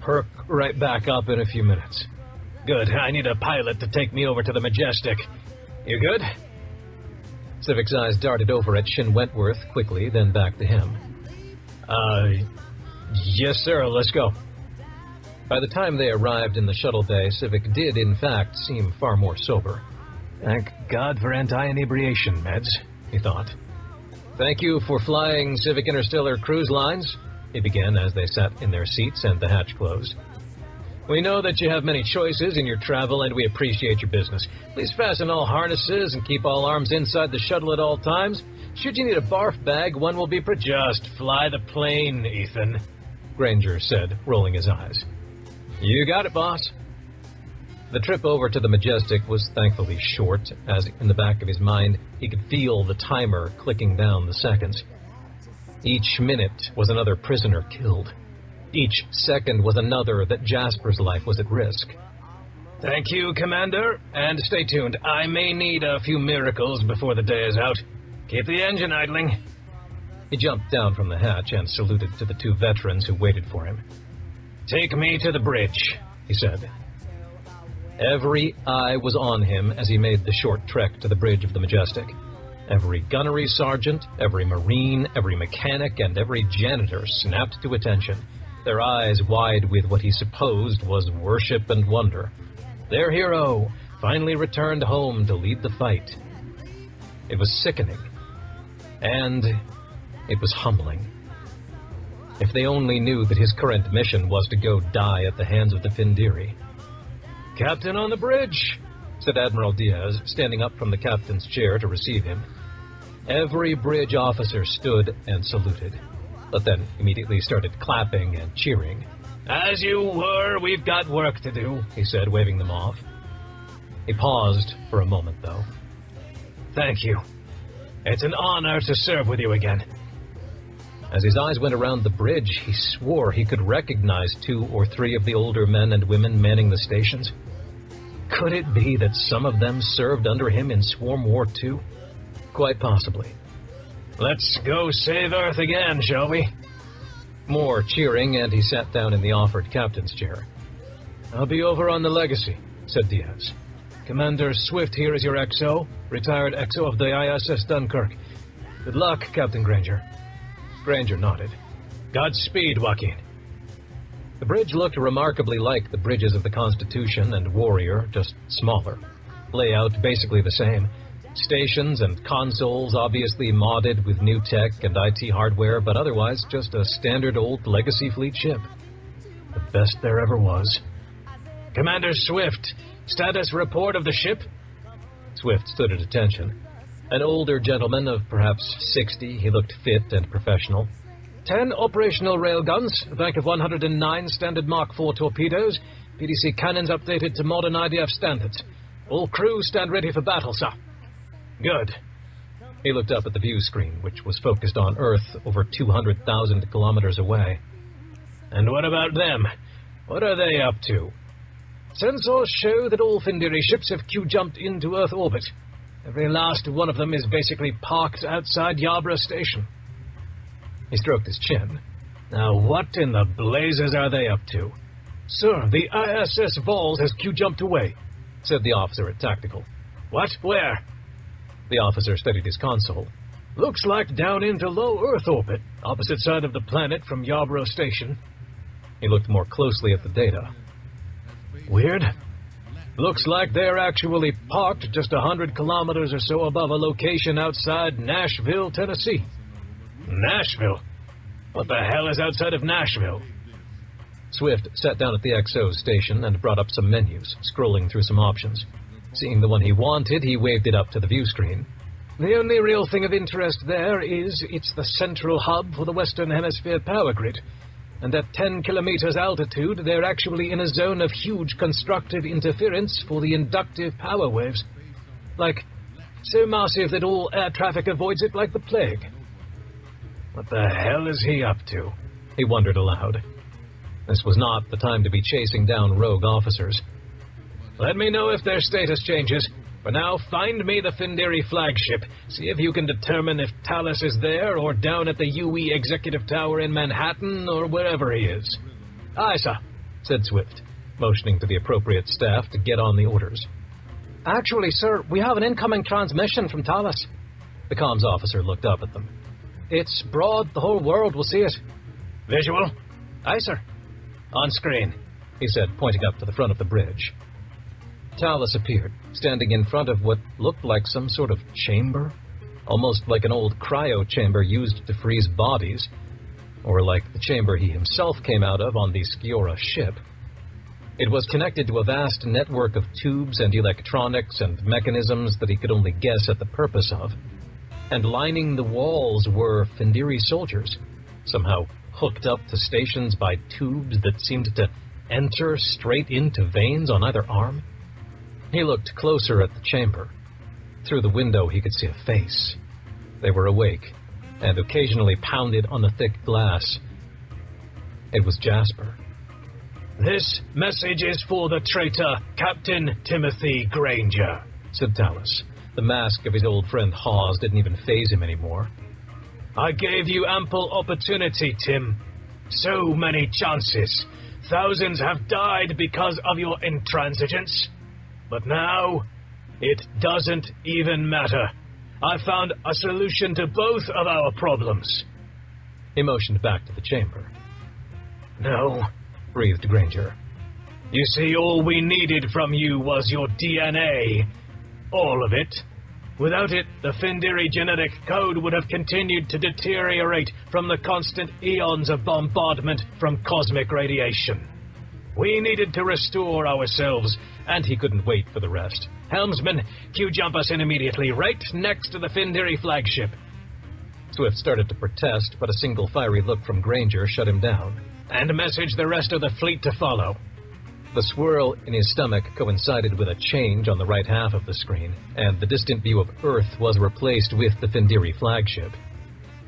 perk right back up in a few minutes. Good. I need a pilot to take me over to the Majestic. You good? Civic's eyes darted over at Shin Wentworth quickly, then back to him. Yes, sir. Let's go. By the time they arrived in the shuttle bay, Civic did, in fact, seem far more sober. Thank God for anti-inebriation meds, he thought. Thank you for flying Civic Interstellar Cruise Lines, he began as they sat in their seats and the hatch closed. We know that you have many choices in your travel, and we appreciate your business. Please fasten all harnesses and keep all arms inside the shuttle at all times. Should you need a barf bag, one will be Just fly the plane, Ethan, Granger said, rolling his eyes. You got it, boss. The trip over to the Majestic was thankfully short, as in the back of his mind he could feel the timer clicking down the seconds. Each minute was another prisoner killed. Each second was another that Jasper's life was at risk. Thank you, Commander, and stay tuned. I may need a few miracles before the day is out. Keep the engine idling. He jumped down from the hatch and saluted to the two veterans who waited for him. Take me to the bridge, he said. Every eye was on him as he made the short trek to the bridge of the Majestic. Every gunnery sergeant, every marine, every mechanic, and every janitor snapped to attention, their eyes wide with what he supposed was worship and wonder. Their hero finally returned home to lead the fight. It was sickening, and it was humbling. If they only knew that his current mission was to go die at the hands of the Findiri. Captain on the bridge, said Admiral Diaz, standing up from the captain's chair to receive him. Every bridge officer stood and saluted, but then immediately started clapping and cheering. As you were, we've got work to do, he said, waving them off. He paused for a moment, though. Thank you. It's an honor to serve with you again. As his eyes went around the bridge, he swore he could recognize 2 or 3 of the older men and women manning the stations. Could it be that some of them served under him in Swarm War II? Quite possibly. Let's go save Earth again, shall we? More cheering, and he sat down in the offered captain's chair. I'll be over on the Legacy, said Diaz. Commander Swift here is your XO, retired XO of the ISS Dunkirk. Good luck, Captain Granger. Granger nodded. Godspeed, Joaquin. The bridge looked remarkably like the bridges of the Constitution and Warrior, just smaller. Layout basically the same. Stations and consoles obviously modded with new tech and IT hardware, but otherwise just a standard old Legacy fleet ship. The best there ever was. Commander Swift, status report of the ship? Swift stood at attention. An older gentleman of perhaps 60, he looked fit and professional. 10 operational railguns, a bank of 109 standard Mark IV torpedoes, PDC cannons updated to modern IDF standards. All crew stand ready for battle, sir. Good. He looked up at the view screen, which was focused on Earth over 200,000 kilometers away. And what about them? What are they up to? Sensors show that all Findiri ships have Q-jumped into Earth orbit. Every last one of them is basically parked outside Yarborough Station. He stroked his chin. Now what in the blazes are they up to? Sir, the ISS Vols has Q-jumped away, said the officer at Tactical. What? Where? The officer studied his console. Looks like down into low Earth orbit, opposite side of the planet from Yarborough Station. He looked more closely at the data. Weird. Looks like they're actually parked just 100 kilometers or so above a location outside Nashville, Tennessee. Nashville? What the hell is outside of Nashville? Swift sat down at the XO station and brought up some menus, scrolling through some options. Seeing the one he wanted, he waved it up to the view screen. The only real thing of interest there is it's the central hub for the Western Hemisphere power grid. And at 10 kilometers altitude, they're actually in a zone of huge constructive interference for the inductive power waves. Like, so massive that all air traffic avoids it like the plague. What the hell is he up to? He wondered aloud. This was not the time to be chasing down rogue officers. Let me know if their status changes. For now, find me the Findiri flagship. See if you can determine if Talus is there or down at the UE Executive Tower in Manhattan or wherever he is. Aye, sir, said Swift, motioning to the appropriate staff to get on the orders. Actually, sir, we have an incoming transmission from Talus. The comms officer looked up at them. It's broad, the whole world will see it. Visual? Aye, sir. On screen, he said, pointing up to the front of the bridge. Talus appeared, standing in front of what looked like some sort of chamber, almost like an old cryo chamber used to freeze bodies, or like the chamber he himself came out of on the Skiora ship. It was connected to a vast network of tubes and electronics and mechanisms that he could only guess at the purpose of, and lining the walls were Findiri soldiers, somehow hooked up to stations by tubes that seemed to enter straight into veins on either arm. He looked closer at the chamber. Through the window he could see a face. They were awake, and occasionally pounded on the thick glass. It was Jasper. This message is for the traitor, Captain Timothy Granger, said Talus. The mask of his old friend Hawes didn't even faze him anymore. I gave you ample opportunity, Tim. So many chances. Thousands have died because of your intransigence. But now, it doesn't even matter. I found a solution to both of our problems. He motioned back to the chamber. No, breathed Granger. You see, all we needed from you was your DNA. All of it. Without it, the Findiri genetic code would have continued to deteriorate from the constant eons of bombardment from cosmic radiation. We needed to restore ourselves, and he couldn't wait for the rest. Helmsman, Q-jump us in immediately, right next to the Findiri flagship. Swift started to protest, but a single fiery look from Granger shut him down. And message the rest of the fleet to follow. The swirl in his stomach coincided with a change on the right half of the screen, and the distant view of Earth was replaced with the Findiri flagship.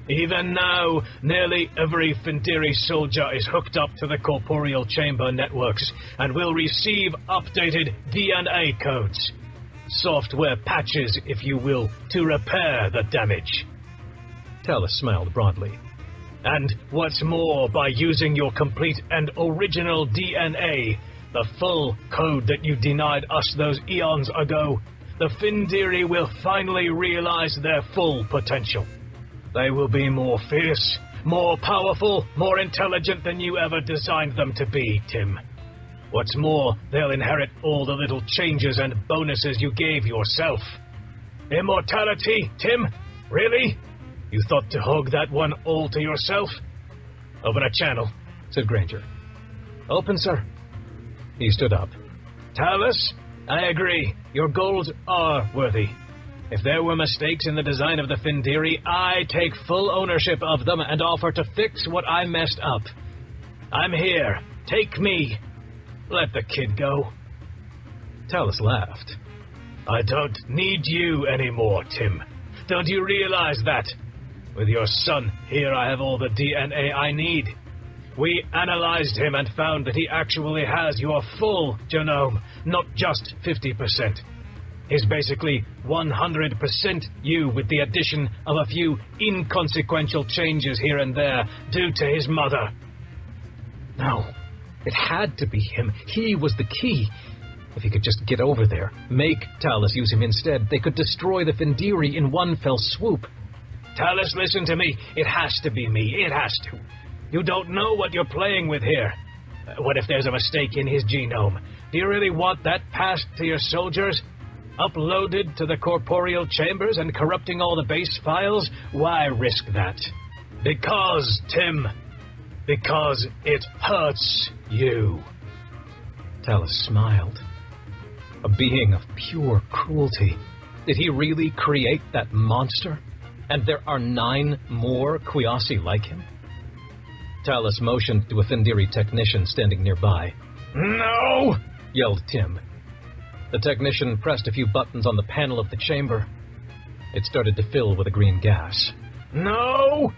Even now, nearly every Findiri soldier is hooked up to the corporeal chamber networks and will receive updated DNA codes. Software patches, if you will, to repair the damage. Talus smiled broadly. And what's more, by using your complete and original DNA, the full code that you denied us those eons ago, the Findiri will finally realize their full potential. They will be more fierce, more powerful, more intelligent than you ever designed them to be, Tim. What's more, they'll inherit all the little changes and bonuses you gave yourself. Immortality, Tim? Really? You thought to hog that one all to yourself? Open a channel, said Granger. Open, sir. He stood up. Talus, I agree. Your goals are worthy. If there were mistakes in the design of the Findiri, I take full ownership of them and offer to fix what I messed up. I'm here. Take me. Let the kid go. Talus laughed. I don't need you anymore, Tim. Don't you realize that? With your son here, I have all the DNA I need. We analyzed him and found that he actually has your full genome, not just 50%. He's basically 100% you, with the addition of a few inconsequential changes here and there due to his mother. No, It had to be him. He was the key. If he could just get over there, make Talus use him instead, they could destroy the Findiri in one fell swoop. Talus, listen to me. It has to be me. It has to. You don't know what you're playing with here. What if there's a mistake in his genome? Do you really want that passed to your soldiers? Uploaded to the corporeal chambers and corrupting all the base files? Why risk that? Because, Tim. Because it hurts you. Talus smiled. A being of pure cruelty. Did he really create that monster? And there are 9 more Kwiasi like him? Talus motioned to a Findiri technician standing nearby. No! Yelled Tim. The technician pressed a few buttons on the panel of the chamber. It started to fill with a green gas. No!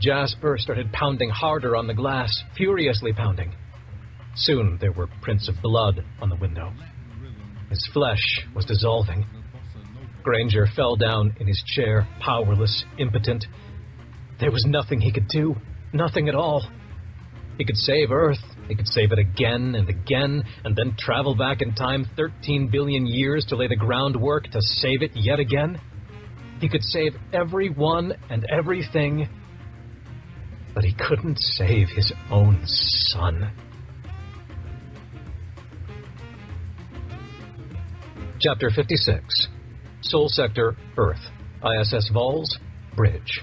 Jasper started pounding harder on the glass, furiously pounding. Soon there were prints of blood on the window. His flesh was dissolving. Granger fell down in his chair, powerless, impotent. There was nothing he could do. Nothing at all. He could save Earth. He could save it again and again, and then travel back in time 13 billion years to lay the groundwork to save it yet again. He could save everyone and everything, but he couldn't save his own son. Chapter 56. Sol Sector, Earth. ISS Vols, Bridge.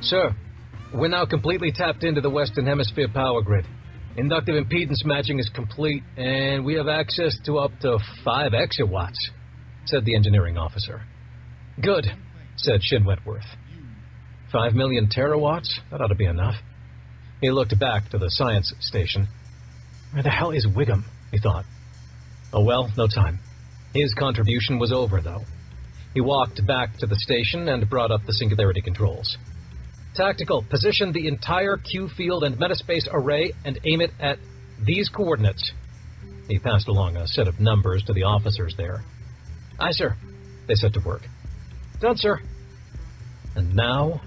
Sir, we're now completely tapped into the Western Hemisphere power grid. Inductive impedance matching is complete, and we have access to up to 5 exawatts, said the engineering officer. Good, said Shin Wentworth. 5 million terawatts? That ought to be enough. He looked back to the science station. Where the hell is Wiggum? He thought. Oh well, no time. His contribution was over, though. He walked back to the station and brought up the singularity controls. Tactical, position the entire Q field and metaspace array and aim it at these coordinates. He passed along a set of numbers to the officers there. Aye, sir. They set to work. Done, sir. And now,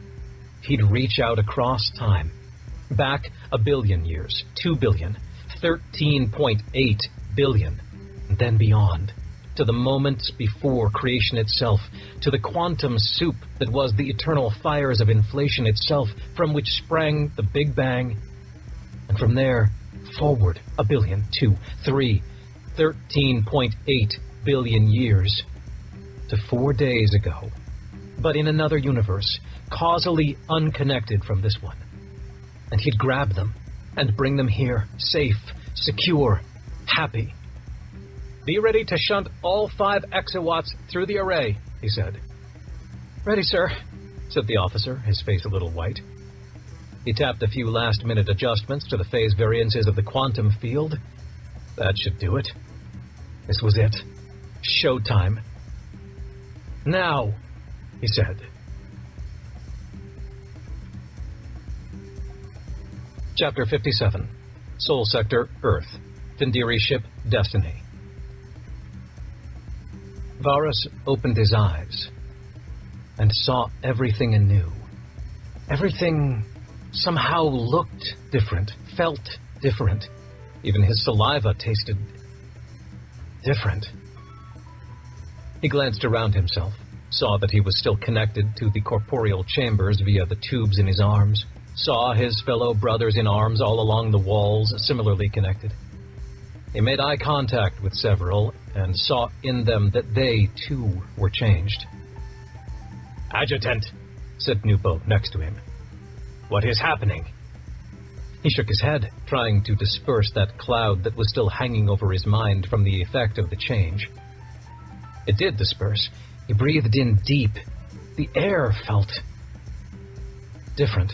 he'd reach out across time. Back 1 billion years, 2 billion, 13.8 billion, and then beyond. To the moments before creation itself, to the quantum soup that was the eternal fires of inflation itself, from which sprang the Big Bang, and from there, forward 1 billion, 2, 3, 13.8 billion years, to 4 days ago, but in another universe, causally unconnected from this one. And he'd grab them, and bring them here, safe, secure, happy. Be ready to shunt all 5 exawatts through the array, he said. Ready, sir, said the officer, his face a little white. He tapped a few last-minute adjustments to the phase variances of the quantum field. That should do it. This was it. Showtime. Now, he said. Chapter 57. Sol Sector, Earth. Findiri ship, Destiny. Varus opened his eyes and saw everything anew. Everything somehow looked different, felt different. Even his saliva tasted different. He glanced around himself, saw that he was still connected to the corporeal chambers via the tubes in his arms, saw his fellow brothers in arms all along the walls, similarly connected. He made eye contact with several and saw in them that they, too, were changed. Adjutant, said Nupo next to him. What is happening? He shook his head, trying to disperse that cloud that was still hanging over his mind from the effect of the change. It did disperse. He breathed in deep. The air felt different,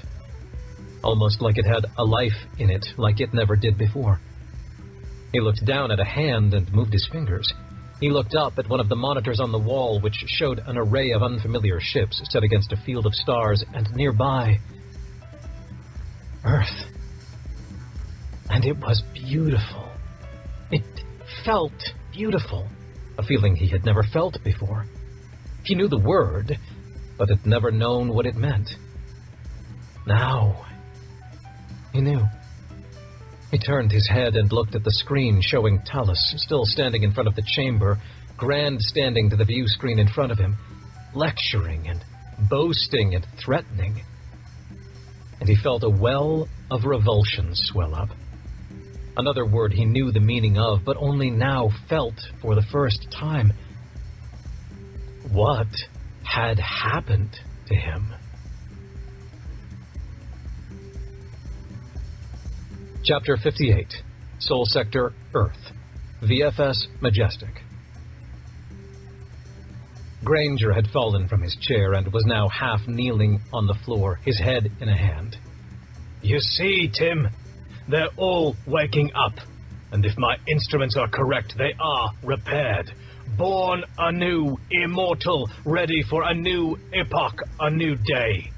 almost like it had a life in it, like it never did before. He looked down at a hand and moved his fingers. He looked up at one of the monitors on the wall, which showed an array of unfamiliar ships set against a field of stars, and nearby, Earth. And it was beautiful. It felt beautiful, a feeling he had never felt before. He knew the word, but had never known what it meant. Now, He knew. He turned his head and looked at the screen showing Talus still standing in front of the chamber, grandstanding to the view screen in front of him, lecturing and boasting and threatening. And he felt a well of revulsion swell up. Another word he knew the meaning of, but only now felt for the first time. What had happened to him? Chapter 58, Sol Sector, Earth, VFS Majestic. Granger had fallen from his chair and was now half kneeling on the floor, his head in a hand. You see, Tim, they're all waking up, and if my instruments are correct, they are repaired, born anew, immortal, ready for a new epoch, a new day.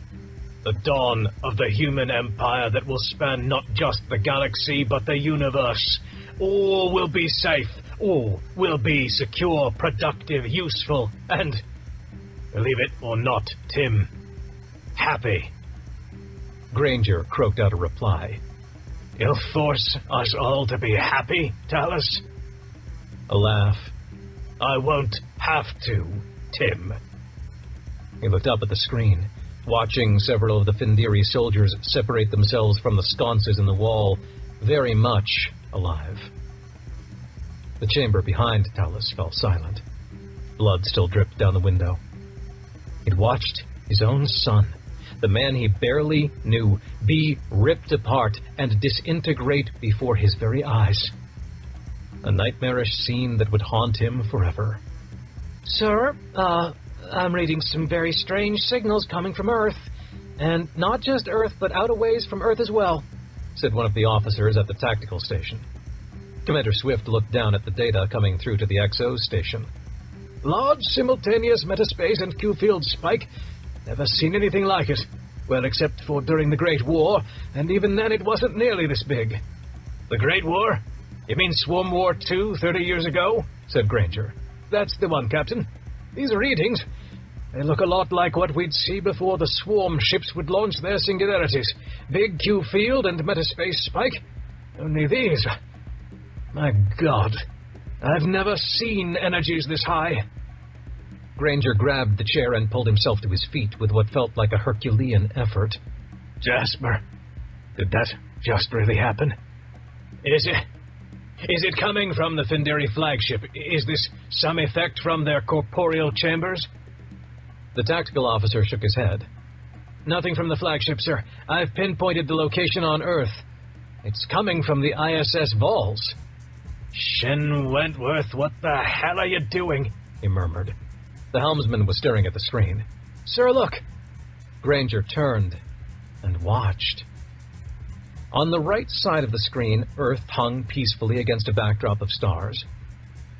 The dawn of the human empire that will span not just the galaxy, but the universe. All will be safe, all will be secure, productive, useful, and, believe it or not, Tim, happy. Granger croaked out a reply. You'll force us all to be happy, Talus? A laugh. I won't have to, Tim. He looked up at the screen, watching several of the Findiri soldiers separate themselves from the sconces in the wall, very much alive. The chamber behind Talus fell silent. Blood still dripped down the window. He'd watched his own son, the man he barely knew, be ripped apart and disintegrate before his very eyes. A nightmarish scene that would haunt him forever. Sir, I'm reading some very strange signals coming from Earth. And not just Earth, but out a ways from Earth as well, said one of the officers at the tactical station. Commander Swift looked down at the data coming through to the XO station. Large simultaneous metaspace and Q-field spike. Never seen anything like it. Well, except for during the Great War, and even then it wasn't nearly this big. The Great War? You mean Swarm War 2, 30 years ago? Said Granger. That's the one, Captain. These readings, they look a lot like what we'd see before the swarm ships would launch their singularities. Big Q-field and metaspace spike. Only these... My God, I've never seen energies this high. Granger grabbed the chair and pulled himself to his feet with what felt like a Herculean effort. Jasper, did that just really happen? Is it coming from the Findiri flagship? Is this some effect from their corporeal chambers? The tactical officer shook his head. Nothing from the flagship, sir. I've pinpointed the location on Earth. It's coming from the ISS Vols. Shen Wentworth, what the hell are you doing? He murmured. The helmsman was staring at the screen. Sir, look. Granger turned and watched. On the right side of the screen, Earth hung peacefully against a backdrop of stars.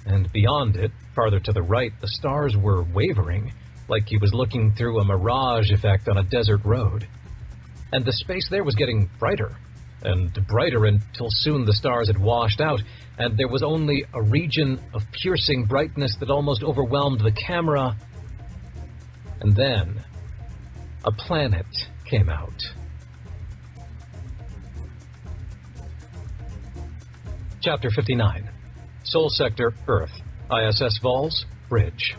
And beyond it, farther to the right, the stars were wavering, like he was looking through a mirage effect on a desert road. And the space there was getting brighter, and brighter until soon the stars had washed out, and there was only a region of piercing brightness that almost overwhelmed the camera. And then, a planet came out. Chapter 59, Sol Sector, Earth, ISS Vols, Bridge.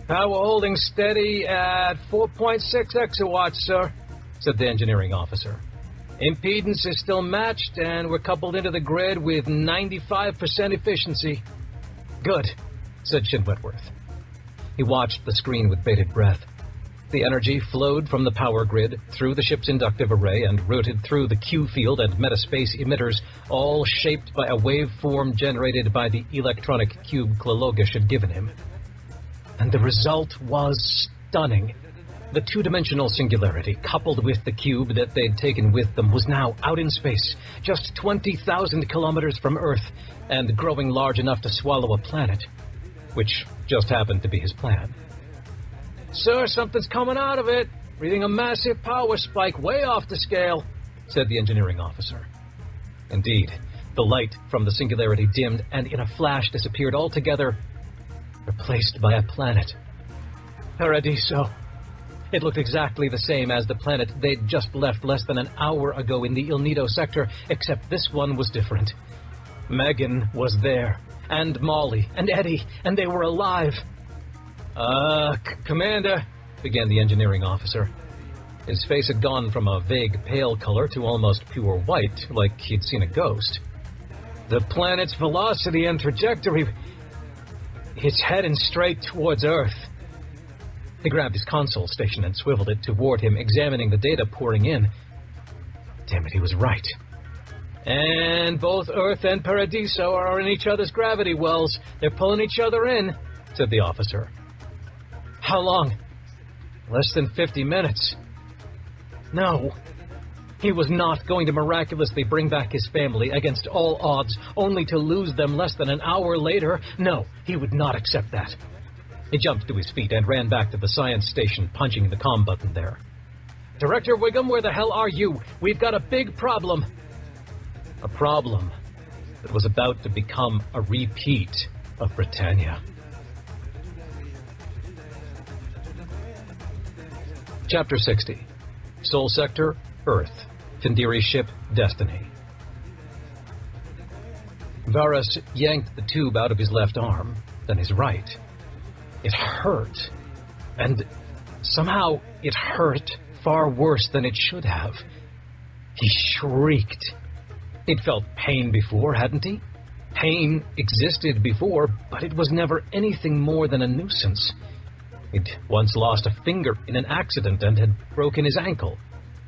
Power holding steady at 4.6 exawatts, sir, said the engineering officer. Impedance is still matched, and we're coupled into the grid with 95% efficiency. Good, said Shen Wentworth. He watched the screen with bated breath. The energy flowed from the power grid through the ship's inductive array and routed through the Q-field and metaspace emitters, all shaped by a waveform generated by the electronic cube Klalogish had given him. And the result was stunning. The two-dimensional singularity, coupled with the cube that they'd taken with them, was now out in space, just 20,000 kilometers from Earth, and growing large enough to swallow a planet, which just happened to be his plan. Sir, something's coming out of it. Breathing a massive power spike way off the scale, said the engineering officer. Indeed, the light from the singularity dimmed and in a flash disappeared altogether, replaced by a planet. Paradiso. It looked exactly the same as the planet they'd just left less than an hour ago in the Il Nido sector, except this one was different. Megan was there, and Molly, and Eddie, and they were alive. Commander, began the engineering officer. His face had gone from a vague pale color to almost pure white, like he'd seen a ghost. The planet's velocity and trajectory... it's heading straight towards Earth. He grabbed his console station and swiveled it toward him, examining the data pouring in. Damn it, he was right. And both Earth and Paradiso are in each other's gravity wells. They're pulling each other in, said the officer. How long? Less than 50 minutes. No. He was not going to miraculously bring back his family against all odds, only to lose them less than an hour later. No, he would not accept that. He jumped to his feet and ran back to the science station, punching the comm button there. Director Wiggum, where the hell are you? We've got a big problem. A problem that was about to become a repeat of Britannia. Chapter 60. Sol Sector, Earth. Findiri ship, Destiny. Varus yanked the tube out of his left arm, then his right. It hurt. And somehow it hurt far worse than it should have. He shrieked. He'd felt pain before, hadn't he? Pain existed before, but it was never anything more than a nuisance. He'd once lost a finger in an accident and had broken his ankle.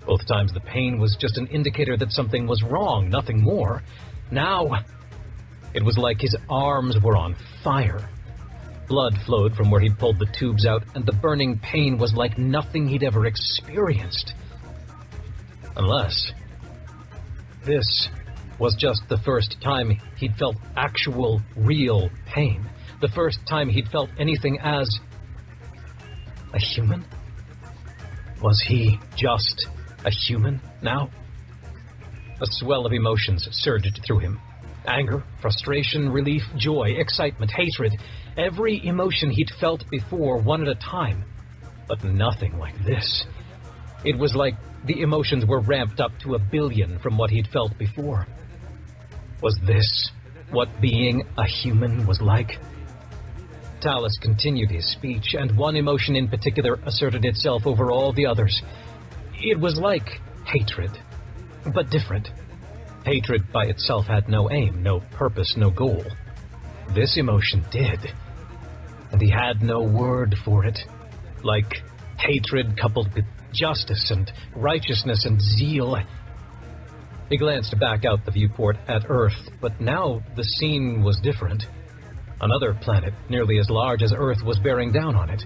Both times the pain was just an indicator that something was wrong, nothing more. Now, it was like his arms were on fire. Blood flowed from where he'd pulled the tubes out, and the burning pain was like nothing he'd ever experienced. Unless this was just the first time he'd felt actual, real pain. The first time he'd felt anything as a human? Was he just a human now? A swell of emotions surged through him. Anger, frustration, relief, joy, excitement, hatred. Every emotion he'd felt before, one at a time. But nothing like this. It was like the emotions were ramped up to 1 billion from what he'd felt before. Was this what being a human was like? Talus continued his speech, and one emotion in particular asserted itself over all the others. It was like hatred, but different. Hatred by itself had no aim, no purpose, no goal. This emotion did, and he had no word for it. Like hatred coupled with justice and righteousness and zeal. He glanced back out the viewport at Earth, but now the scene was different. Another planet, nearly as large as Earth, was bearing down on it.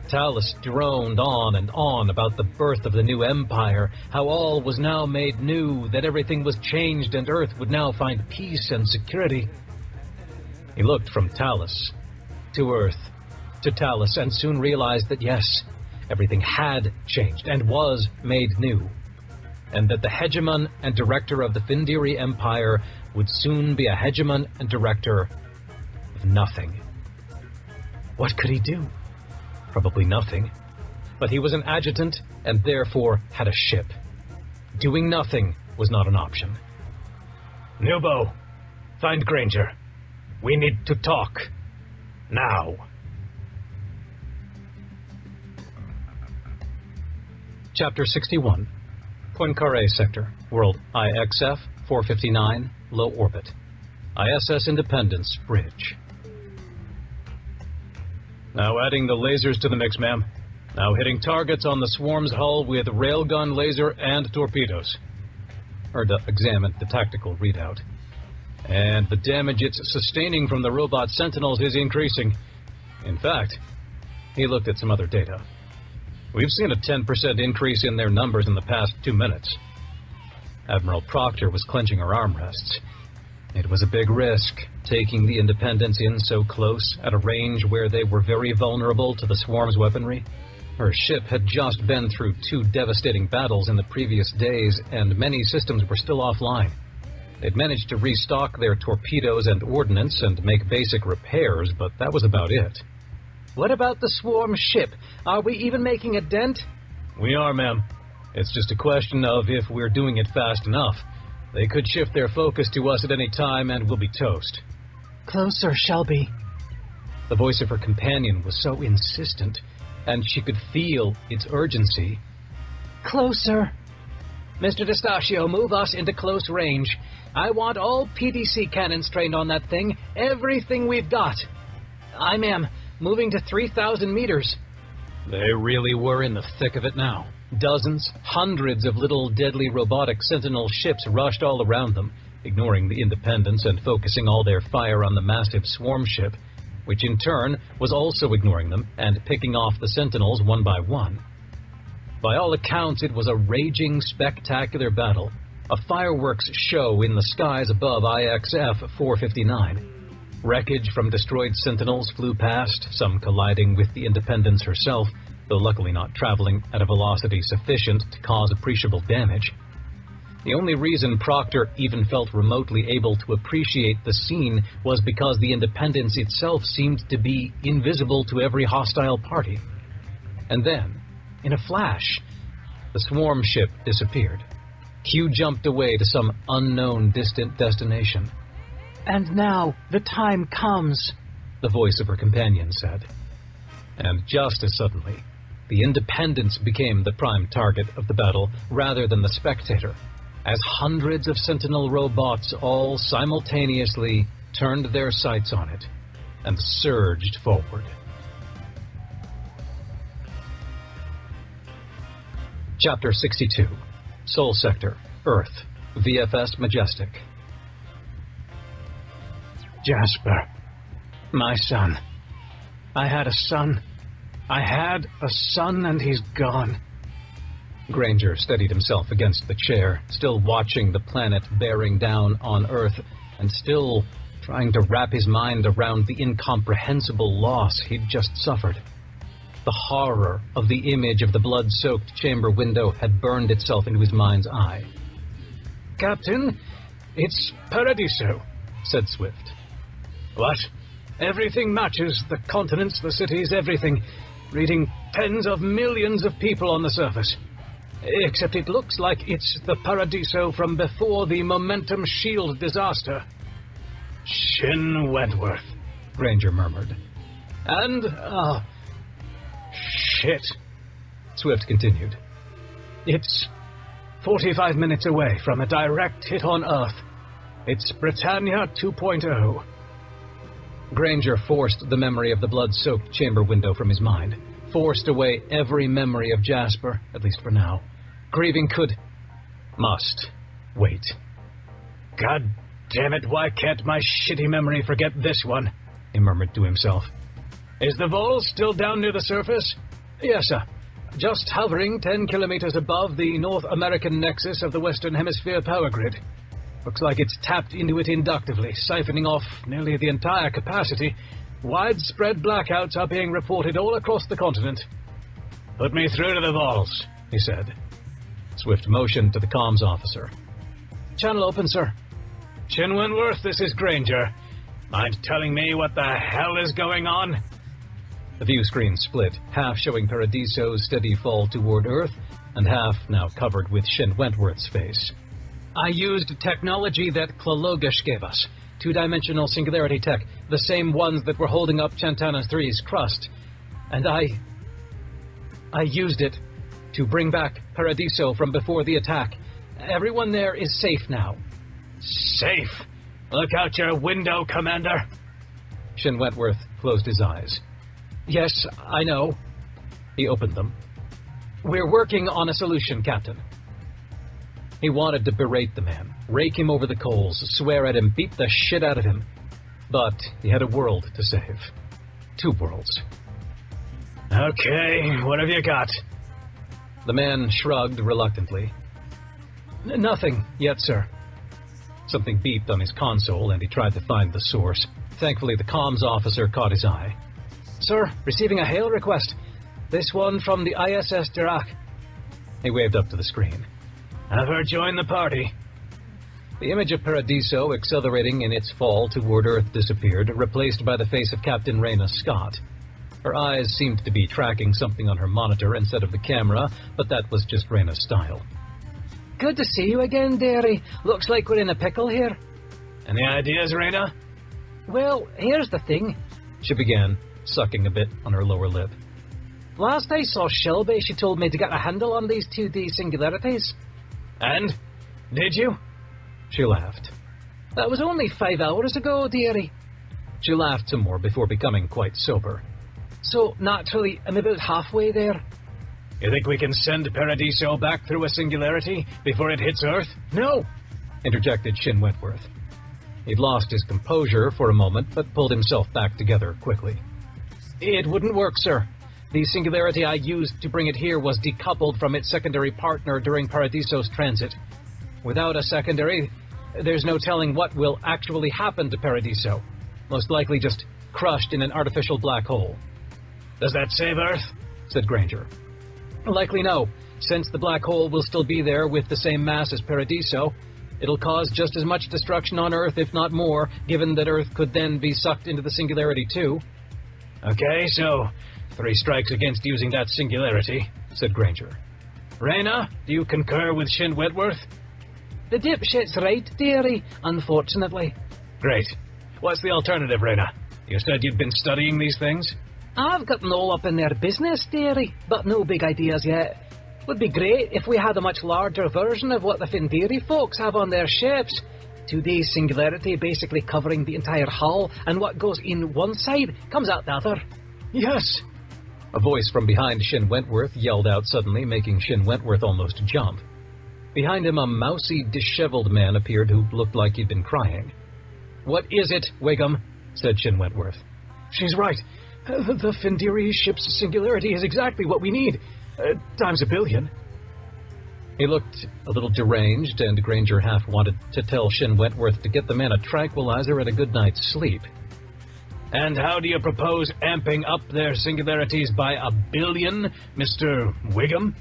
Talus droned on and on about the birth of the new empire, how all was now made new, that everything was changed and Earth would now find peace and security. He looked from Talus to Earth to Talus and soon realized that yes, everything had changed and was made new, and that the hegemon and director of the Findiri Empire would soon be a hegemon and director of nothing. What could he do? Probably nothing. But he was an adjutant and therefore had a ship. Doing nothing was not an option. Nubo, find Granger. We need to talk. Now. Chapter 61. Poincaré Sector, World IXF 459, Low Orbit. ISS Independence Bridge. Now adding the lasers to the mix, ma'am. Now hitting targets on the swarm's hull with railgun, laser, and torpedoes. Erda examined the tactical readout. And the damage it's sustaining from the robot sentinels is increasing. In fact, he looked at some other data. We've seen a 10% increase in their numbers in the past 2 minutes. Admiral Proctor was clenching her armrests. It was a big risk, taking the Independence in so close, at a range where they were very vulnerable to the swarm's weaponry. Her ship had just been through 2 devastating battles in the previous days, and many systems were still offline. They'd managed to restock their torpedoes and ordnance and make basic repairs, but that was about it. What about the swarm ship? Are we even making a dent? We are, ma'am. It's just a question of if we're doing it fast enough. They could shift their focus to us at any time and we'll be toast. Closer, Shelby. The voice of her companion was so insistent, and she could feel its urgency. Closer. Mr. D'Eustachio, move us into close range. I want all PDC cannons trained on that thing, everything we've got. I am moving to 3,000 meters. They really were in the thick of it now. Dozens, hundreds of little deadly robotic Sentinel ships rushed all around them, ignoring the Independence and focusing all their fire on the massive swarm ship, which in turn was also ignoring them and picking off the Sentinels one by one. By all accounts, it was a raging, spectacular battle, a fireworks show in the skies above IXF 459. Wreckage from destroyed Sentinels flew past, some colliding with the Independence herself, though luckily not traveling at a velocity sufficient to cause appreciable damage. The only reason Proctor even felt remotely able to appreciate the scene was because the Independence itself seemed to be invisible to every hostile party. And then, in a flash, the swarm ship disappeared. Q jumped away to some unknown distant destination. And now the time comes, the voice of her companion said. And just as suddenly, the Independence became the prime target of the battle rather than the spectator, as hundreds of Sentinel robots all simultaneously turned their sights on it and surged forward. Chapter 62, Sol Sector, Earth, VFS Majestic. Jasper, my son. I had a son and he's gone. Granger steadied himself against the chair, still watching the planet bearing down on Earth, and still trying to wrap his mind around the incomprehensible loss he'd just suffered. The horror of the image of the blood-soaked chamber window had burned itself into his mind's eye. Captain, it's Paradiso, said Swift. What? Everything matches. The continents, the cities, everything. Reading tens of millions of people on the surface. Except it looks like it's the Paradiso from before the Momentum Shield disaster. Shin Wentworth, Granger murmured. And, shit, Swift continued. It's 45 minutes away from a direct hit on Earth. It's Britannia 2.0. Granger forced the memory of the blood-soaked chamber window from his mind, forced away every memory of Jasper, at least for now. Grieving must wait. God damn it, why can't my shitty memory forget this one? He murmured to himself. Is the Vol still down near the surface? Yes, sir. Just hovering 10 kilometers above the North American nexus of the Western Hemisphere power grid. Looks like it's tapped into it inductively, siphoning off nearly the entire capacity. Widespread blackouts are being reported all across the continent. Put me through to the Vols, he said. Swift motioned to the comms officer. Channel open, sir. Shin Wentworth, this is Granger. Mind telling me what the hell is going on? The view screen split, half showing Paradiso's steady fall toward Earth, and half now covered with Shin Wentworth's face. I used technology that Klologish gave us. Two-dimensional singularity tech, the same ones that were holding up Chantana 3's crust. And I used it to bring back Paradiso from before the attack. Everyone there is safe now. Safe? Look out your window, Commander. Shin Wentworth closed his eyes. Yes, I know. He opened them. We're working on a solution, Captain. He wanted to berate the man, rake him over the coals, swear at him, beat the shit out of him. But he had a world to save. 2 worlds. Okay, what have you got? The man shrugged reluctantly. Nothing yet, sir. Something beeped on his console, and he tried to find the source. Thankfully, the comms officer caught his eye. Sir, receiving a hail request. This one from the ISS Dirac. He waved up to the screen. Have her join the party. The image of Paradiso accelerating in its fall toward Earth disappeared, replaced by the face of Captain Raina Scott. Her eyes seemed to be tracking something on her monitor instead of the camera, but that was just Reyna's style. Good to see you again, dearie. Looks like we're in a pickle here. Any ideas, Reyna? Well, here's the thing. She began, sucking a bit on her lower lip. Last I saw Shelby, she told me to get a handle on these 2D singularities. And? Did you? She laughed. That was only 5 hours ago, dearie. She laughed some more before becoming quite sober. So, naturally, I'm about halfway there. You think we can send Paradiso back through a singularity before it hits Earth? No! Interjected Shin Wentworth. He'd lost his composure for a moment, but pulled himself back together quickly. It wouldn't work, sir. The singularity I used to bring it here was decoupled from its secondary partner during Paradiso's transit. Without a secondary, there's no telling what will actually happen to Paradiso. Most likely just crushed in an artificial black hole. Does that save Earth? Said Granger. Likely no. Since the black hole will still be there with the same mass as Paradiso, it'll cause just as much destruction on Earth, if not more, given that Earth could then be sucked into the singularity too. Okay, so 3 strikes against using that singularity, said Granger. Reyna, do you concur with Shin Wentworth? The dipshit's right, dearie, unfortunately. Great. What's the alternative, Reyna? You said you'd been studying these things? I've gotten all up in their business, dearie, but no big ideas yet. Would be great if we had a much larger version of what the Findiri folks have on their ships. 2D singularity basically covering the entire hull, and what goes in one side comes out the other. Yes! A voice from behind Shin Wentworth yelled out suddenly, making Shin Wentworth almost jump. Behind him, a mousy, disheveled man appeared who looked like he'd been crying. What is it, Wiggum? Said Shin Wentworth. She's right. The Findiri ship's singularity is exactly what we need. Times a billion. He looked a little deranged, and Granger half wanted to tell Shin Wentworth to get the man a tranquilizer and a good night's sleep. And how do you propose amping up their singularities by 1 billion, Mr. Wiggum?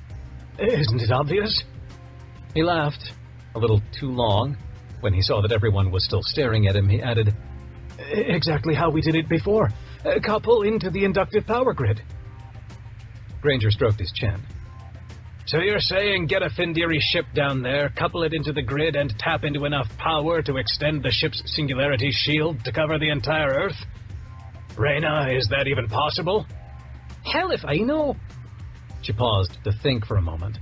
Isn't it obvious? He laughed, a little too long. When he saw that everyone was still staring at him, he added, Exactly how we did it before. Couple into the inductive power grid. Granger stroked his chin. So you're saying get a Findiri ship down there, couple it into the grid, and tap into enough power to extend the ship's singularity shield to cover the entire Earth? Reyna, is that even possible? Hell if I know. She paused to think for a moment.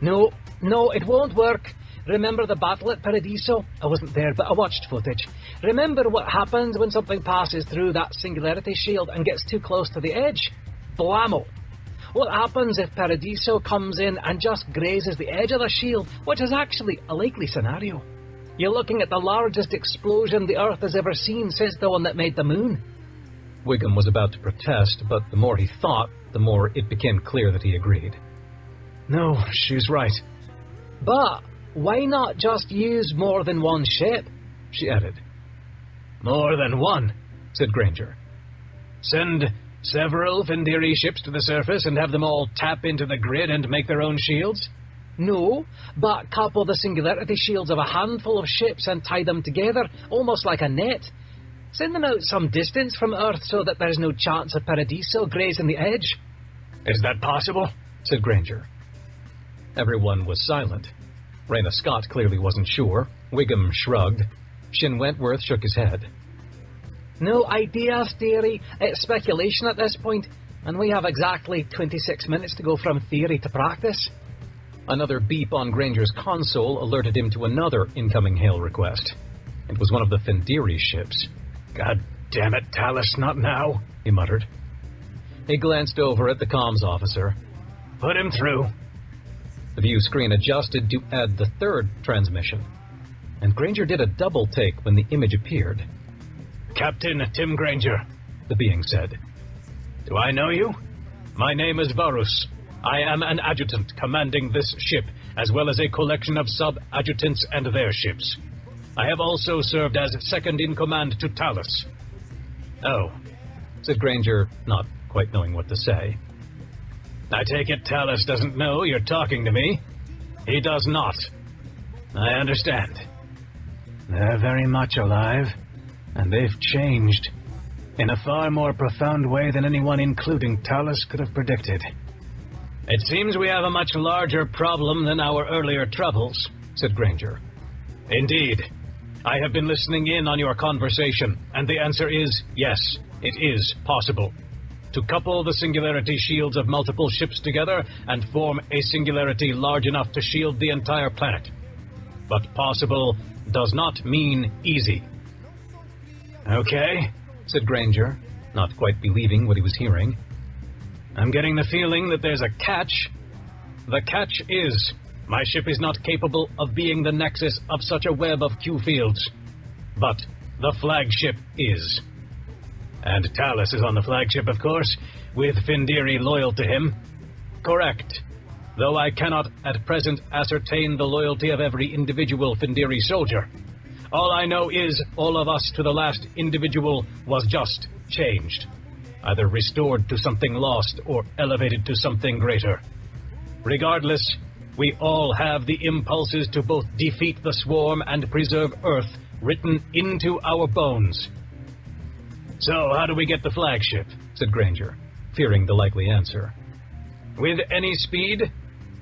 No, it won't work. Remember the battle at Paradiso? I wasn't there, but I watched footage. Remember what happens when something passes through that singularity shield and gets too close to the edge? Blammo! What happens if Paradiso comes in and just grazes the edge of the shield, which is actually a likely scenario? You're looking at the largest explosion the Earth has ever seen since the one that made the moon. Wiggum was about to protest, but the more he thought, the more it became clear that he agreed. No, she's right. But why not just use more than one ship? She added. More than one, said Granger. Send several Findiri ships to the surface and have them all tap into the grid and make their own shields? No, but couple the singularity shields of a handful of ships and tie them together, almost like a net. Send them out some distance from Earth so that there's no chance of Paradiso grazing the edge. Is that possible? Said Granger. Everyone was silent. Reyna Scott clearly wasn't sure. Wiggum shrugged. Shin Wentworth shook his head. No ideas, dearie. It's speculation at this point, and we have exactly 26 minutes to go from theory to practice. Another beep on Granger's console alerted him to another incoming hail request. It was one of the Findiri ships. God damn it, Talus, not now, he muttered. He glanced over at the comms officer. Put him through. The view screen adjusted to add the third transmission, and Granger did a double take when the image appeared. Captain Tim Granger, the being said. Do I know you? My name is Varus. I am an adjutant commanding this ship, as well as a collection of sub-adjutants and their ships. I have also served as second in command to Talus. Oh, said Granger, not quite knowing what to say. I take it Talus doesn't know you're talking to me? He does not. I understand. They're very much alive, and they've changed. in a far more profound way than anyone, including Talus, could have predicted. It seems we have a much larger problem than our earlier troubles, said Granger. Indeed. I have been listening in on your conversation, and the answer is yes, it is possible. To couple the singularity shields of multiple ships together and form a singularity large enough to shield the entire planet. But possible does not mean easy. Okay, said Granger, not quite believing what he was hearing. I'm getting the feeling that there's a catch. The catch is, my ship is not capable of being the nexus of such a web of Q fields. But the flagship is. And Talus is on the flagship, of course, with Findiri loyal to him. Correct. Though I cannot at present ascertain the loyalty of every individual Findiri soldier. All I know is all of us to the last individual was just changed. Either restored to something lost or elevated to something greater. Regardless, we all have the impulses to both defeat the swarm and preserve Earth written into our bones. So, how do we get the flagship? Said Granger, fearing the likely answer. With any speed?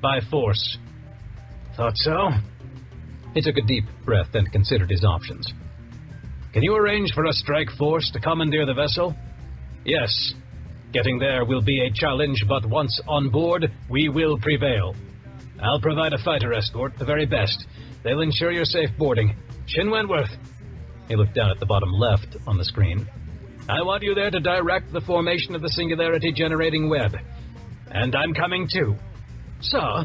By force. Thought so? He took a deep breath and considered his options. Can you arrange for a strike force to commandeer the vessel? Yes. Getting there will be a challenge, but once on board, we will prevail. I'll provide a fighter escort, the very best. They'll ensure your safe boarding. Shin Wentworth. He looked down at the bottom left on the screen. I want you there to direct the formation of the singularity-generating web. And I'm coming too. Sir,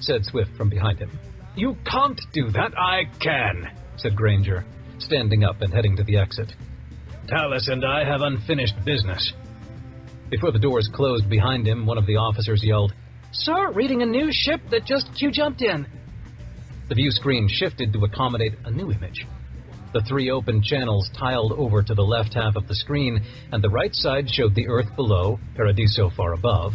said Swift from behind him. You can't do that. I can, said Granger, standing up and heading to the exit. Talus and I have unfinished business. Before the doors closed behind him, one of the officers yelled, Sir, reading a new ship that just Q-jumped in. The view screen shifted to accommodate a new image. The 3 open channels tiled over to the left half of the screen, and the right side showed the Earth below, Paradiso far above.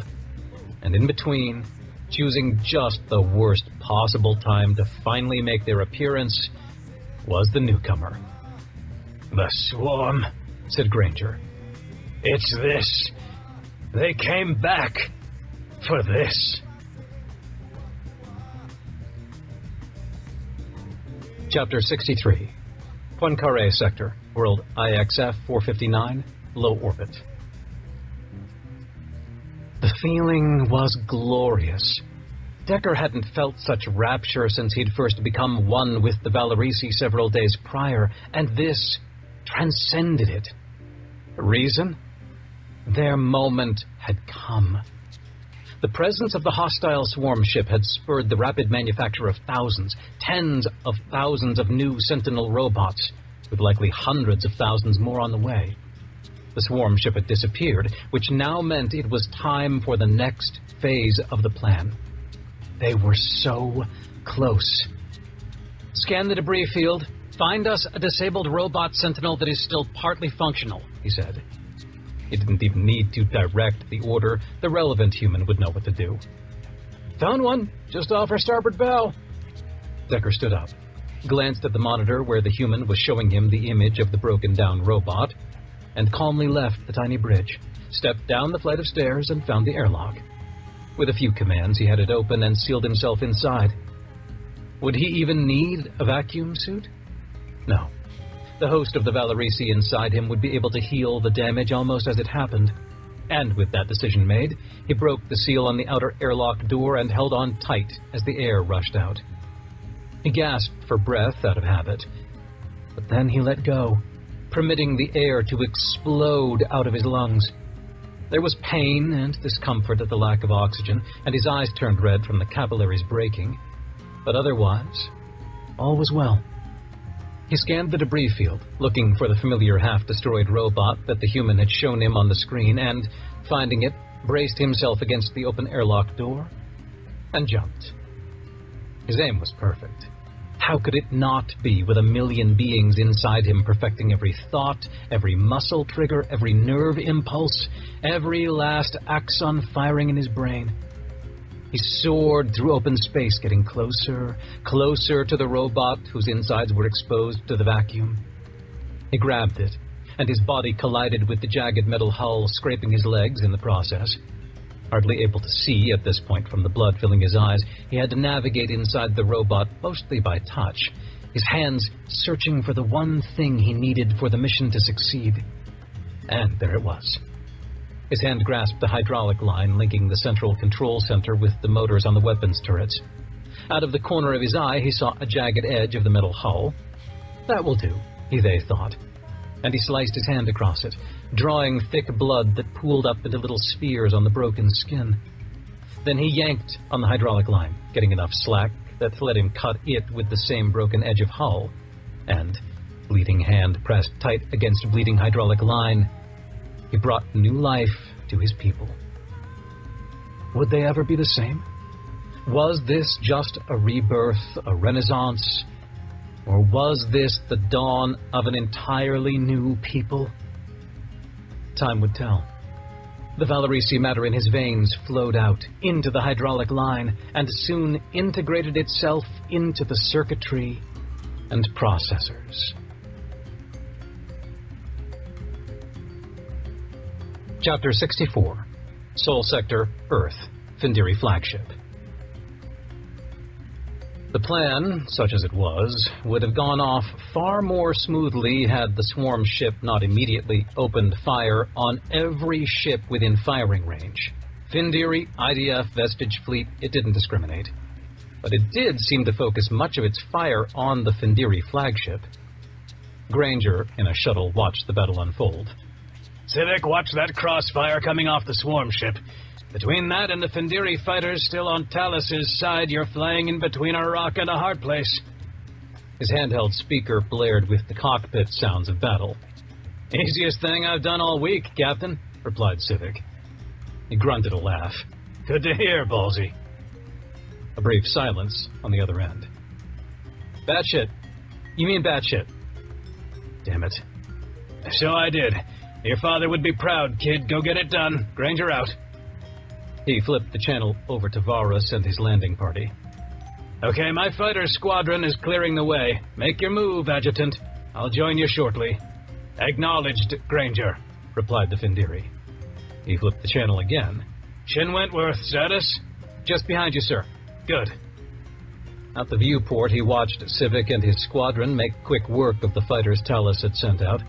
And in between, choosing just the worst possible time to finally make their appearance, was the newcomer. The swarm, said Granger. It's this. They came back for this. Chapter 63. Poincaré Sector, World IXF 459, low orbit. The feeling was glorious. Decker hadn't felt such rapture since he'd first become one with the Valerisi several days prior, and this transcended it. Reason? Their moment had come. The presence of the hostile swarm ship had spurred the rapid manufacture of thousands, tens of thousands of new Sentinel robots, with likely hundreds of thousands more on the way. The swarm ship had disappeared, which now meant it was time for the next phase of the plan. They were so close. Scan the debris field. Find us a disabled robot Sentinel that is still partly functional, he said. He didn't even need to direct the order. The relevant human would know what to do. Found one, just off our starboard bow. Decker stood up, glanced at the monitor where the human was showing him the image of the broken-down robot, and calmly left the tiny bridge, stepped down the flight of stairs, and found the airlock. With a few commands, he had it open and sealed himself inside. Would he even need a vacuum suit? No. The host of the Valerisi inside him would be able to heal the damage almost as it happened. And with that decision made, he broke the seal on the outer airlock door and held on tight as the air rushed out. He gasped for breath out of habit, but then he let go, permitting the air to explode out of his lungs. There was pain and discomfort at the lack of oxygen, and his eyes turned red from the capillaries breaking. But otherwise, all was well. He scanned the debris field, looking for the familiar half-destroyed robot that the human had shown him on the screen, and, finding it, braced himself against the open airlock door and jumped. His aim was perfect. How could it not be, with 1 million beings inside him perfecting every thought, every muscle trigger, every nerve impulse, every last axon firing in his brain? He soared through open space, getting closer, closer to the robot whose insides were exposed to the vacuum. He grabbed it, and his body collided with the jagged metal hull, scraping his legs in the process. Hardly able to see at this point from the blood filling his eyes, he had to navigate inside the robot mostly by touch, his hands searching for the one thing he needed for the mission to succeed. And there it was. His hand grasped the hydraulic line linking the central control center with the motors on the weapons turrets. Out of the corner of his eye, he saw a jagged edge of the metal hull. That will do, they thought, and he sliced his hand across it, drawing thick blood that pooled up into little spheres on the broken skin. Then he yanked on the hydraulic line, getting enough slack that let him cut it with the same broken edge of hull, and, bleeding hand pressed tight against bleeding hydraulic line, he brought new life to his people. Would they ever be the same? Was this just a rebirth, a renaissance, or was this the dawn of an entirely new people? Time would tell. The Valerisi matter in his veins flowed out into the hydraulic line and soon integrated itself into the circuitry and processors. Chapter 64. Sol Sector, Earth, Findiri Flagship. The plan, such as it was, would have gone off far more smoothly had the swarm ship not immediately opened fire on every ship within firing range. Findiri, IDF, Vestige Fleet, it didn't discriminate. But it did seem to focus much of its fire on the Findiri flagship. Granger, in a shuttle, watched the battle unfold. Civic, watch that crossfire coming off the swarm ship. Between that and the Findiri fighters still on Talos' side, you're flying in between a rock and a hard place. His handheld speaker blared with the cockpit sounds of battle. Easiest thing I've done all week, Captain, replied Civic. He grunted a laugh. Good to hear, Ballsy. A brief silence on the other end. Batshit. You mean batshit? Damn it. So I did. Your father would be proud, kid. Go get it done. Granger out. He flipped the channel over to Varus and his landing party. Okay, my fighter squadron is clearing the way. Make your move, Adjutant. I'll join you shortly. Acknowledged, Granger, replied the Findiri. He flipped the channel again. Shin Wentworth, status? Just behind you, sir. Good. Out the viewport, he watched Civic and his squadron make quick work of the fighters Talos had sent out,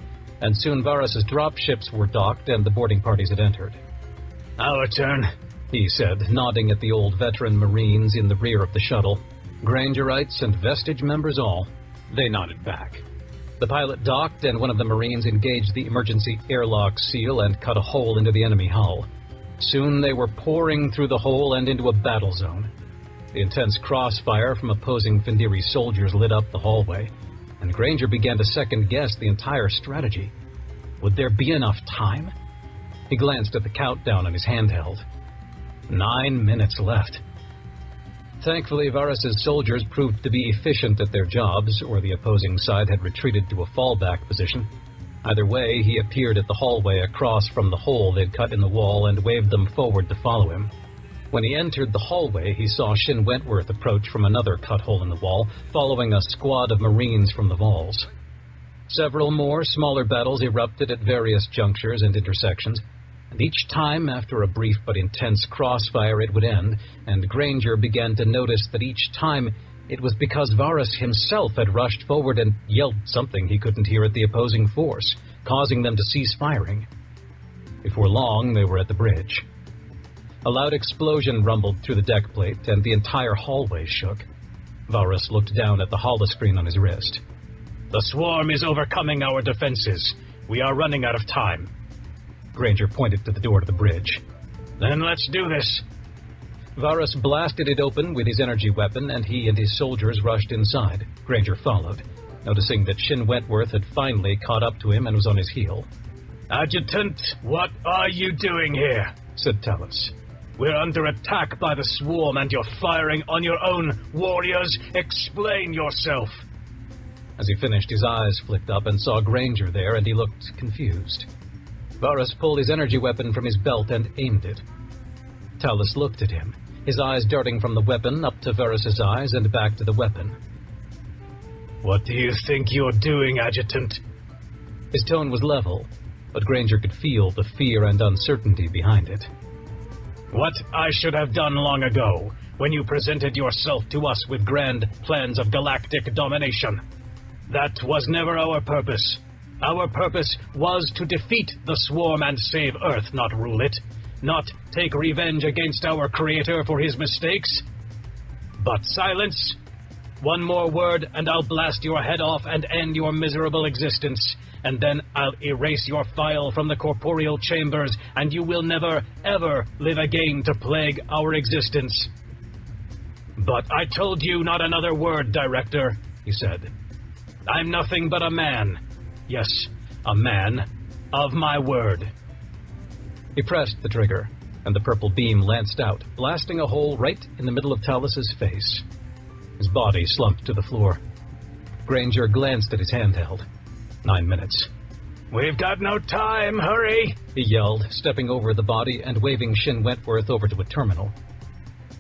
and soon Varus's dropships were docked and the boarding parties had entered. Our turn, he said, nodding at the old veteran Marines in the rear of the shuttle. Grangerites and Vestige members all. They nodded back. The pilot docked, and one of the Marines engaged the emergency airlock seal and cut a hole into the enemy hull. Soon they were pouring through the hole and into a battle zone. The intense crossfire from opposing Findiri soldiers lit up the hallway, and Granger began to second-guess the entire strategy. Would there be enough time? He glanced at the countdown on his handheld. 9 minutes left. Thankfully, Varus's soldiers proved to be efficient at their jobs, or the opposing side had retreated to a fallback position. Either way, he appeared at the hallway across from the hole they'd cut in the wall and waved them forward to follow him. When he entered the hallway, he saw Shin Wentworth approach from another cut hole in the wall, following a squad of Marines from the Vols. Several more smaller battles erupted at various junctures and intersections, and each time, after a brief but intense crossfire, it would end, and Granger began to notice that each time it was because Varus himself had rushed forward and yelled something he couldn't hear at the opposing force, causing them to cease firing. Before long, they were at the bridge. A loud explosion rumbled through the deck plate, and the entire hallway shook. Varus looked down at the holoscreen on his wrist. The swarm is overcoming our defenses. We are running out of time. Granger pointed to the door to the bridge. Then let's do this. Varus blasted it open with his energy weapon, and he and his soldiers rushed inside. Granger followed, noticing that Shin Wentworth had finally caught up to him and was on his heel. Adjutant, what are you doing here? Said Talos. We're under attack by the swarm, and you're firing on your own warriors. Explain yourself. As he finished, his eyes flicked up and saw Granger there, and he looked confused. Varus pulled his energy weapon from his belt and aimed it. Talos looked at him, his eyes darting from the weapon up to Varus's eyes and back to the weapon. What do you think you're doing, Adjutant? His tone was level, but Granger could feel the fear and uncertainty behind it. What I should have done long ago, when you presented yourself to us with grand plans of galactic domination. That was never our purpose. Our purpose was to defeat the swarm and save Earth, not rule it. Not take revenge against our Creator for his mistakes. But silence. One more word and I'll blast your head off and end your miserable existence. And then I'll erase your file from the corporeal chambers, and you will never, ever live again to plague our existence. But I told you not another word, Director, he said. I'm nothing but a man. Yes, a man of my word. He pressed the trigger, and the purple beam lanced out, blasting a hole right in the middle of Talus's face. His body slumped to the floor. Granger glanced at his handheld. 9 minutes. We've got no time, hurry! He yelled, stepping over the body and waving Shin Wentworth over to a terminal.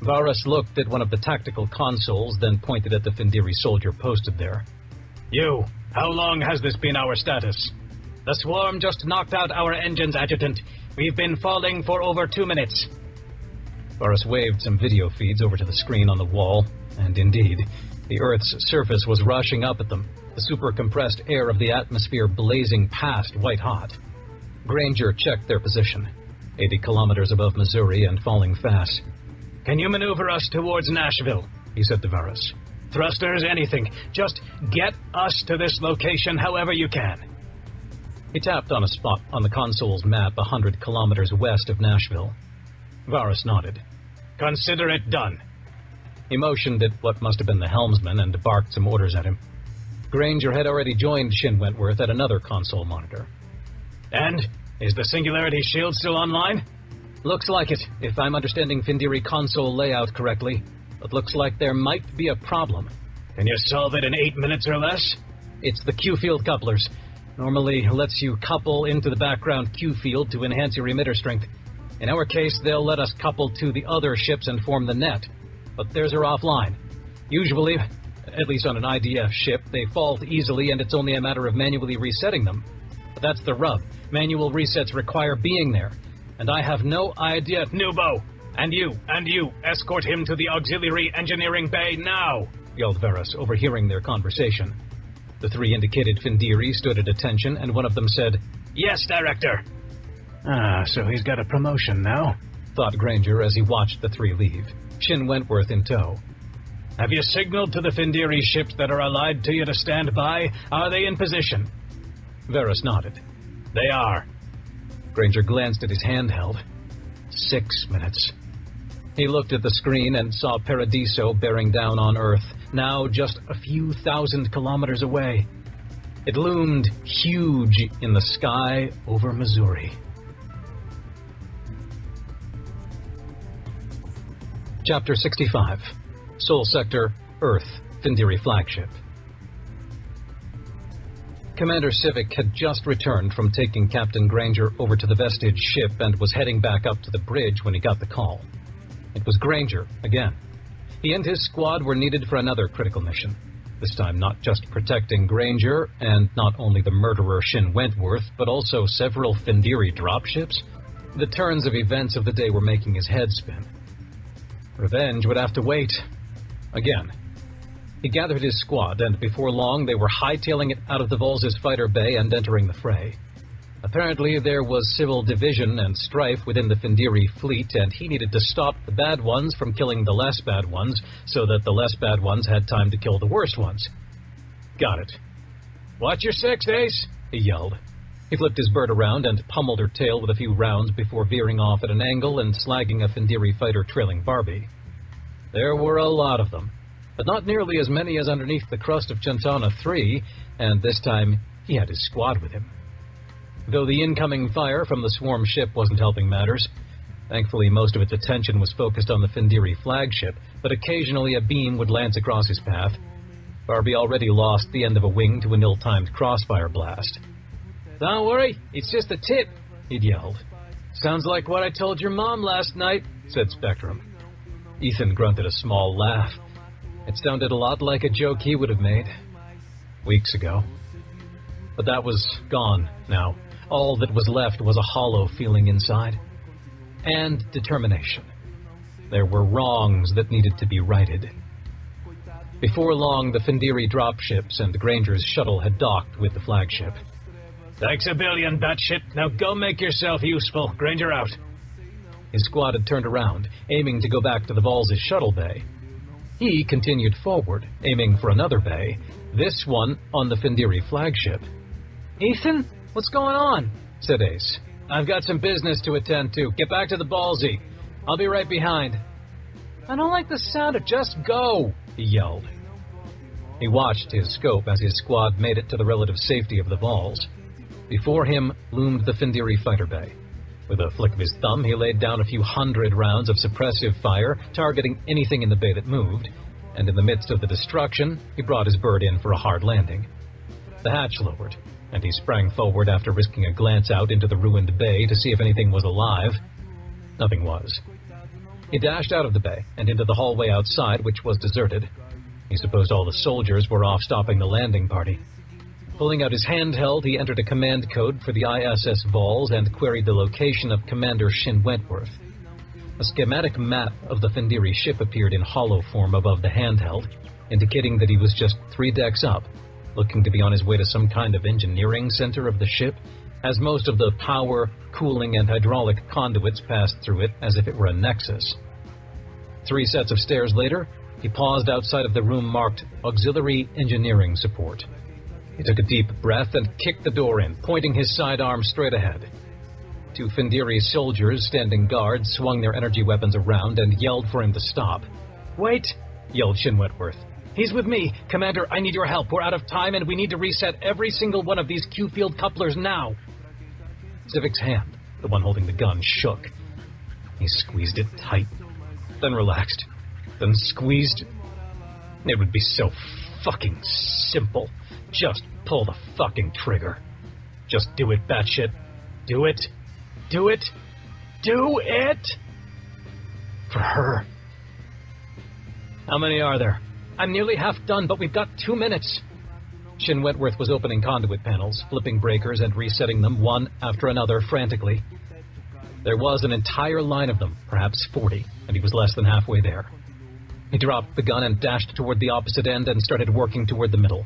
Varus looked at one of the tactical consoles, then pointed at the Findiri soldier posted there. You, how long has this been our status? The swarm just knocked out our engines, Adjutant. We've been falling for over 2 minutes. Varus waved some video feeds over to the screen on the wall, and indeed, the Earth's surface was rushing up at them, the super-compressed air of the atmosphere blazing past white-hot. Granger checked their position, 80 kilometers above Missouri and falling fast. Can you maneuver us towards Nashville? He said to Varus. Thrusters, anything. Just get us to this location however you can. He tapped on a spot on the console's map 100 kilometers west of Nashville. Varus nodded. Consider it done. He motioned at what must have been the helmsman and barked some orders at him. Granger had already joined Shin Wentworth at another console monitor. And? Is the Singularity shield still online? Looks like it, if I'm understanding Findiri console layout correctly. But looks like there might be a problem. Can you solve it in 8 minutes or less? It's the Q-field couplers. Normally lets you couple into the background Q-field to enhance your emitter strength. In our case, they'll let us couple to the other ships and form the net. But theirs are offline. Usually, at least on an IDF ship, they fault easily and it's only a matter of manually resetting them. But that's the rub. Manual resets require being there. And I have no idea... Nubo! And you, escort him to the auxiliary engineering bay now! Yelled Varus, overhearing their conversation. The three indicated Findiri stood at attention, and one of them said, Yes, Director! So he's got a promotion now, thought Granger as he watched the three leave, Shin Wentworth in tow. Have you signaled to the Findiri ships that are allied to you to stand by? Are they in position? Varus nodded. They are. Granger glanced at his handheld. 6 minutes. He looked at the screen and saw Paradiso bearing down on Earth, now just a few thousand kilometers away. It loomed huge in the sky over Missouri. Chapter 65. Sol Sector, Earth, Findiri Flagship. Commander Civic had just returned from taking Captain Granger over to the Vestige ship and was heading back up to the bridge when he got the call. It was Granger, again. He and his squad were needed for another critical mission. This time not just protecting Granger, and not only the murderer Shin Wentworth, but also several Findiri dropships. The turns of events of the day were making his head spin. Revenge would have to wait. Again. He gathered his squad, and before long they were hightailing it out of the Volza's fighter bay and entering the fray. Apparently there was civil division and strife within the Findiri fleet, and he needed to stop the bad ones from killing the less bad ones, so that the less bad ones had time to kill the worst ones. Got it. Watch your six, Ace, he yelled. He flipped his bird around and pummeled her tail with a few rounds before veering off at an angle and slagging a Findiri fighter trailing Barbie. There were a lot of them, but not nearly as many as underneath the crust of Chantana 3, and this time he had his squad with him. Though the incoming fire from the swarm ship wasn't helping matters. Thankfully, most of its attention was focused on the Findiri flagship, but occasionally a beam would lance across his path. Barbie already lost the end of a wing to an ill-timed crossfire blast. Don't worry, it's just a tip, he'd yelled. Sounds like what I told your mom last night, said Spectrum. Ethan grunted a small laugh. It sounded a lot like a joke he would have made weeks ago. But that was gone now. All that was left was a hollow feeling inside. And determination. There were wrongs that needed to be righted. Before long, the Findiri dropships and Granger's shuttle had docked with the flagship. Thanks a billion, batshit. Now go make yourself useful. Granger out. His squad had turned around, aiming to go back to the Vols' shuttle bay. He continued forward, aiming for another bay, this one on the Findiri flagship. Ethan, what's going on? Said Ace. I've got some business to attend to. Get back to the Ballsy. I'll be right behind. I don't like the sound of just go, he yelled. He watched his scope as his squad made it to the relative safety of the Vols. Before him loomed the Findiri fighter bay. With a flick of his thumb, he laid down a few hundred rounds of suppressive fire, targeting anything in the bay that moved, and in the midst of the destruction, he brought his bird in for a hard landing. The hatch lowered, and he sprang forward after risking a glance out into the ruined bay to see if anything was alive. Nothing was. He dashed out of the bay and into the hallway outside, which was deserted. He supposed all the soldiers were off stopping the landing party. Pulling out his handheld, he entered a command code for the ISS Vols and queried the location of Commander Shin Wentworth. A schematic map of the Findiri ship appeared in hollow form above the handheld, indicating that he was just 3 decks up, looking to be on his way to some kind of engineering center of the ship, as most of the power, cooling, and hydraulic conduits passed through it as if it were a nexus. 3 sets of stairs later, he paused outside of the room marked Auxiliary Engineering Support. He took a deep breath and kicked the door in, pointing his sidearm straight ahead. 2 Findiri soldiers standing guard swung their energy weapons around and yelled for him to stop. Wait, yelled Shin Wentworth. He's with me. Commander, I need your help. We're out of time and we need to reset every single one of these Q-field couplers now. Civic's hand, the one holding the gun, shook. He squeezed it tight, then relaxed, then squeezed. It would be so fucking simple. Just pull the fucking trigger. Just do it, batshit. Do it. Do it. Do it! For her. How many are there? I'm nearly half done, but we've got 2 minutes. Shin Wentworth was opening conduit panels, flipping breakers and resetting them one after another frantically. There was an entire line of them, perhaps 40, and he was less than halfway there. He dropped the gun and dashed toward the opposite end and started working toward the middle.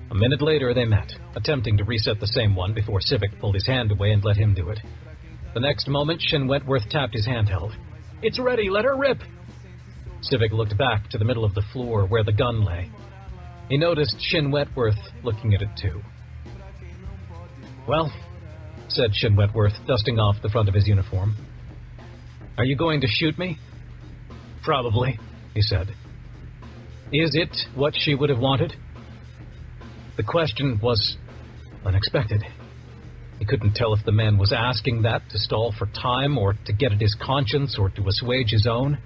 A minute later, they met, attempting to reset the same one before Civic pulled his hand away and let him do it. The next moment, Shin Wentworth tapped his handheld. It's ready, let her rip! Civic looked back to the middle of the floor where the gun lay. He noticed Shin Wentworth looking at it too. Well, said Shin Wentworth, dusting off the front of his uniform. Are you going to shoot me? Probably, he said. Is it what she would have wanted? The question was unexpected. He couldn't tell if the man was asking that to stall for time or to get at his conscience or to assuage his own.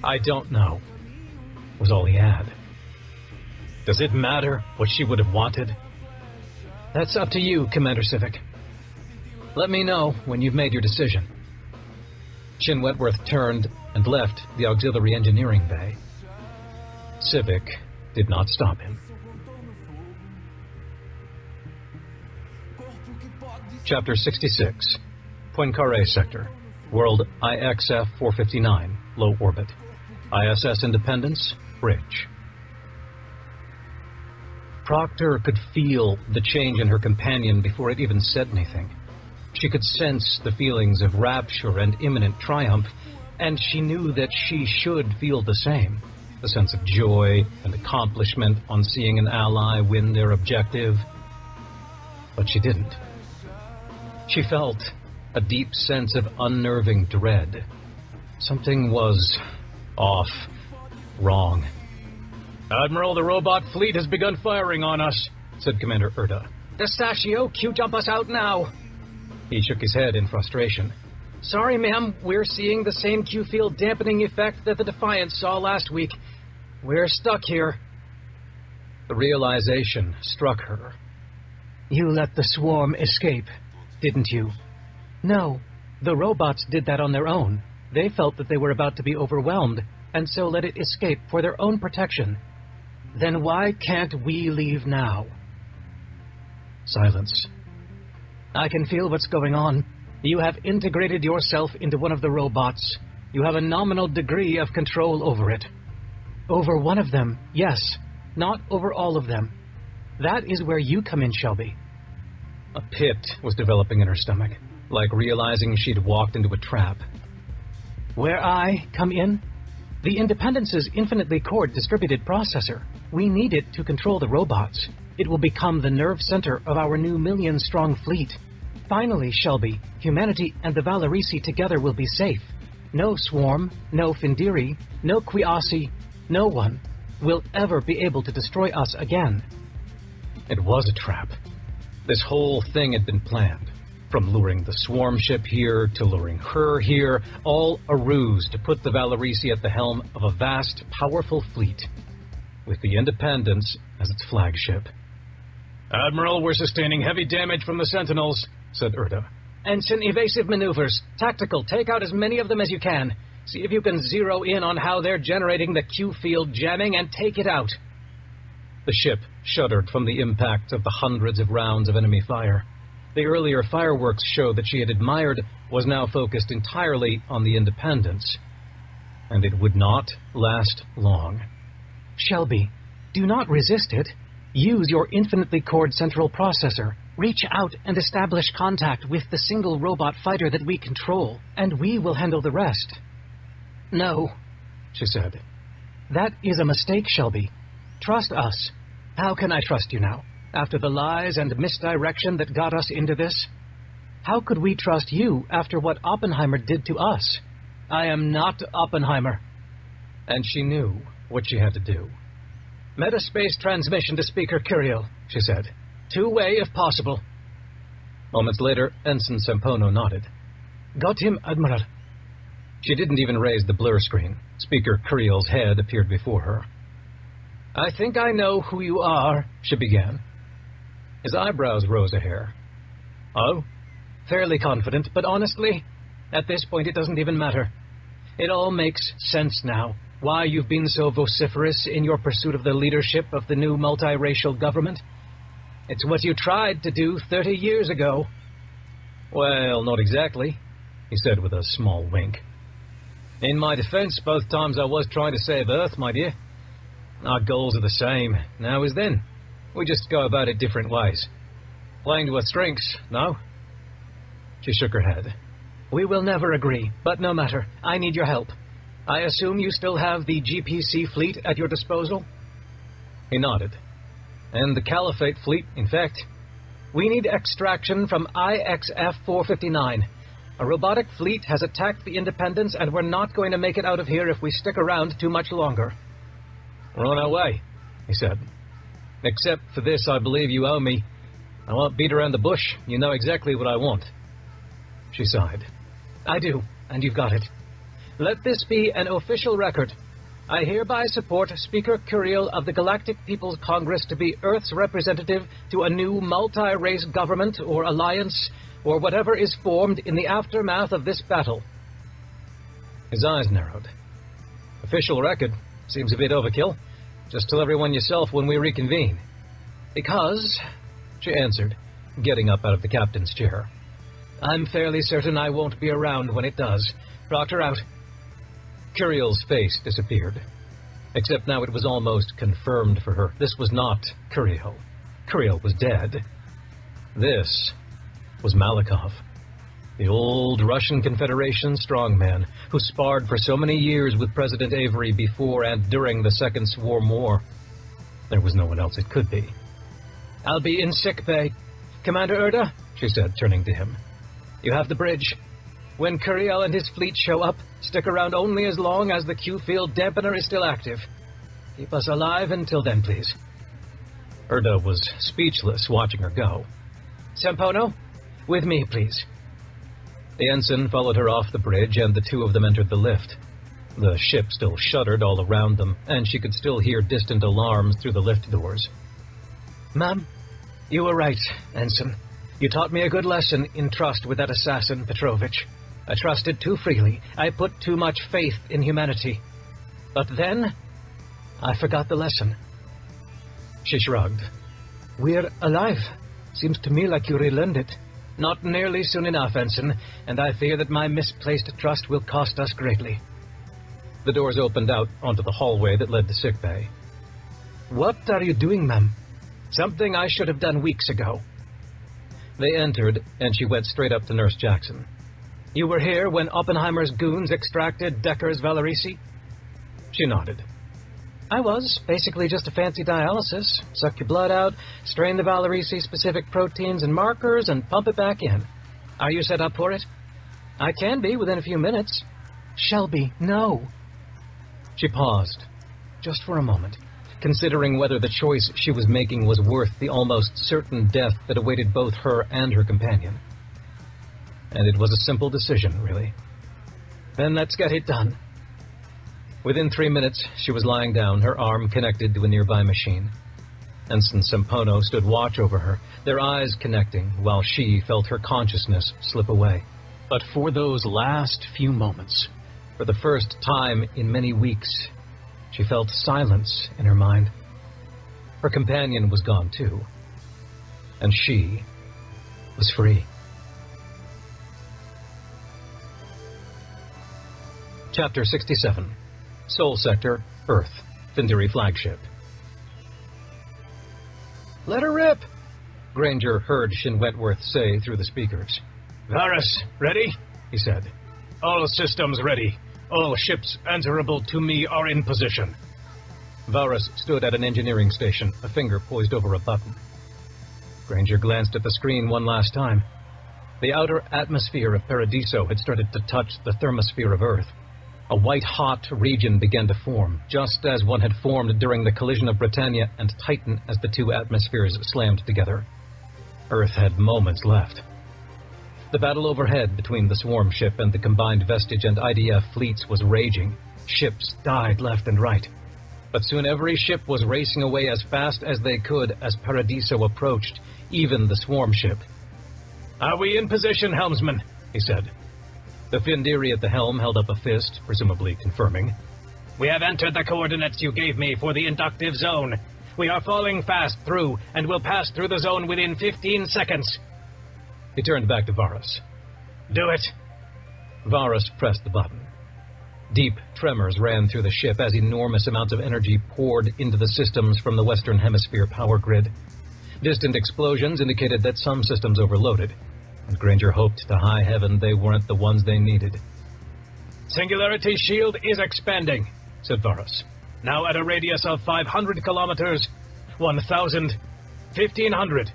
I don't know, was all he had. Does it matter what she would have wanted? That's up to you, Commander Civic. Let me know when you've made your decision. Shin Wentworth turned and left the auxiliary engineering bay. Civic did not stop him. Chapter 66. Poincaré Sector. World IXF-459. Low orbit. ISS Independence. Bridge. Proctor could feel the change in her companion before it even said anything. She could sense the feelings of rapture and imminent triumph, and she knew that she should feel the same. The sense of joy and accomplishment on seeing an ally win their objective. But she didn't. She felt a deep sense of unnerving dread. Something was off, wrong. Admiral, the robot fleet has begun firing on us, said Commander Erda. Destachio, Q-jump us out now. He shook his head in frustration. Sorry, ma'am, we're seeing the same Q-field dampening effect that the Defiant saw last week. We're stuck here. The realization struck her. You let the swarm escape, didn't you? No, the robots did that on their own. They felt that they were about to be overwhelmed, and so let it escape for their own protection. Then why can't we leave now? Silence. I can feel what's going on. You have integrated yourself into one of the robots. You have a nominal degree of control over it. Over one of them, yes. Not over all of them. That is where you come in, Shelby. A pit was developing in her stomach, like realizing she'd walked into a trap. Where I come in? The Independence's infinitely cored distributed processor. We need it to control the robots. It will become the nerve center of our new million-strong fleet. Finally, Shelby, humanity and the Valerisi together will be safe. No Swarm, no Findiri, no Quiasi, no one will ever be able to destroy us again. It was a trap. This whole thing had been planned. From luring the swarm ship here to luring her here, all a ruse to put the Valerisi at the helm of a vast, powerful fleet, with the Independence as its flagship. Admiral, we're sustaining heavy damage from the Sentinels, said Erda. Ensign, evasive maneuvers. Tactical, take out as many of them as you can. See if you can zero in on how they're generating the Q-field jamming and take it out. The ship shuddered from the impact of the hundreds of rounds of enemy fire. The earlier fireworks show that she had admired was now focused entirely on the Independence. And it would not last long. Shelby, do not resist it. Use your infinitely cored central processor. Reach out and establish contact with the single robot fighter that we control, and we will handle the rest. No, she said. That is a mistake, Shelby. Trust us. How can I trust you now, after the lies and misdirection that got us into this? How could we trust you after what Oppenheimer did to us? I am not Oppenheimer. And she knew what she had to do. Metaspace transmission to Speaker Curiel, she said. Two-way if possible. Moments later, Ensign Sempono nodded. Got him, Admiral. She didn't even raise the blur screen. Speaker Curiel's head appeared before her. I think I know who you are, she began. His eyebrows rose a hair. Oh? Fairly confident, but honestly, at this point it doesn't even matter. It all makes sense now. Why you've been so vociferous in your pursuit of the leadership of the new multiracial government. It's what you tried to do 30 years ago. Well, not exactly, he said with a small wink. In my defense, both times I was trying to save Earth, my dear. Our goals are the same, now as then. We just go about it different ways. Playing to our strengths, no? She shook her head. We will never agree, but no matter. I need your help. I assume you still have the GPC fleet at your disposal? He nodded. And the Caliphate fleet, in fact. We need extraction from IXF-459. A robotic fleet has attacked the Independence, and we're not going to make it out of here if we stick around too much longer. We're on our way, he said. Except for this, I believe you owe me. I won't beat around the bush. You know exactly what I want. She sighed. I do, and you've got it. Let this be an official record. I hereby support Speaker Curiel of the Galactic People's Congress to be Earth's representative to a new multi-race government or alliance or whatever is formed in the aftermath of this battle. His eyes narrowed. Official record. Seems a bit overkill. Just tell everyone yourself when we reconvene. Because, she answered, getting up out of the captain's chair. I'm fairly certain I won't be around when it does. Proctor out. Curiel's face disappeared. Except now it was almost confirmed for her. This was not Curiel. Curiel was dead. This was Malikov. The old Russian Confederation strongman who sparred for so many years with President Avery before and during the Second Swarm War. There was no one else it could be. I'll be in sick bay. Commander Erda, she said, turning to him. You have the bridge. When Curiel and his fleet show up, stick around only as long as the Q-field dampener is still active. Keep us alive until then, please. Erda was speechless, watching her go. Sempono, with me, please. The ensign followed her off the bridge, and the two of them entered the lift. The ship still shuddered all around them, and she could still hear distant alarms through the lift doors. Ma'am, you were right, Ensign. You taught me a good lesson in trust with that assassin, Petrovich. I trusted too freely. I put too much faith in humanity. But then, I forgot the lesson. She shrugged. We're alive. Seems to me like you relearned it. Not nearly soon enough, Ensign, and I fear that my misplaced trust will cost us greatly. The doors opened out onto the hallway that led to sickbay. What are you doing, ma'am? Something I should have done weeks ago. They entered, and she went straight up to Nurse Jackson. You were here when Oppenheimer's goons extracted Decker's Valerisi? She nodded. I was. Basically just a fancy dialysis. Suck your blood out, strain the Valerisi-specific proteins and markers, and pump it back in. Are you set up for it? I can be within a few minutes. Shelby, no. She paused, Just for a moment. considering whether the choice she was making was worth the almost certain death that awaited both her and her companion. And it was a simple decision, really. Then let's get it done. Within 3 minutes, she was lying down, her arm connected to a nearby machine. Ensign Sempono stood watch over her, their eyes connecting, while she felt her consciousness slip away. But for those last few moments, For the first time in many weeks, she felt silence in her mind. Her companion was gone too, and she was free. Chapter 67. Sol Sector, Earth, Findiri Flagship. Let her rip! Granger heard Shin Wentworth say through the speakers. Varus, ready? He said, All systems ready. All ships answerable to me are in position. Varus stood at an engineering station, a finger poised over a button. Granger glanced at the screen one last time. The outer atmosphere of Paradiso had started to touch the thermosphere of Earth. A white-hot region began to form, just as one had formed during the collision of Britannia and Titan as the two atmospheres slammed together. Earth had moments left. The battle overhead between the swarm ship and the combined Vestige and IDF fleets was raging. Ships died left and right. But soon every ship was racing away as fast as they could as Paradiso approached, even the swarm ship. Are we in position, helmsman? He said. The Findiri at the helm held up a fist, presumably confirming. We have entered the coordinates you gave me for the inductive zone. We are falling fast through, and will pass through the zone within 15 seconds. He turned back to Varus. Do it. Varus pressed the button. Deep tremors ran through the ship as enormous amounts of energy poured into the systems from the Western Hemisphere power grid. Distant explosions indicated that some systems overloaded, and Granger hoped to high heaven they weren't the ones they needed. Singularity shield is expanding, said Varus. Now at a radius of 500 kilometers, 1,000, 1,500.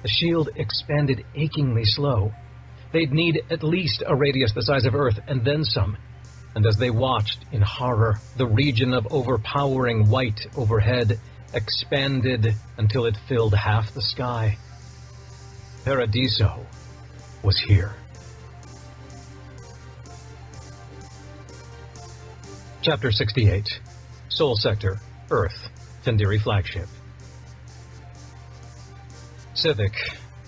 The shield expanded achingly slow. They'd need at least a radius the size of Earth, and then some. And as they watched in horror, the region of overpowering white overhead expanded until it filled half the sky. Paradiso was here. Chapter 68. Sol Sector, Earth, Findiri Flagship. Civic,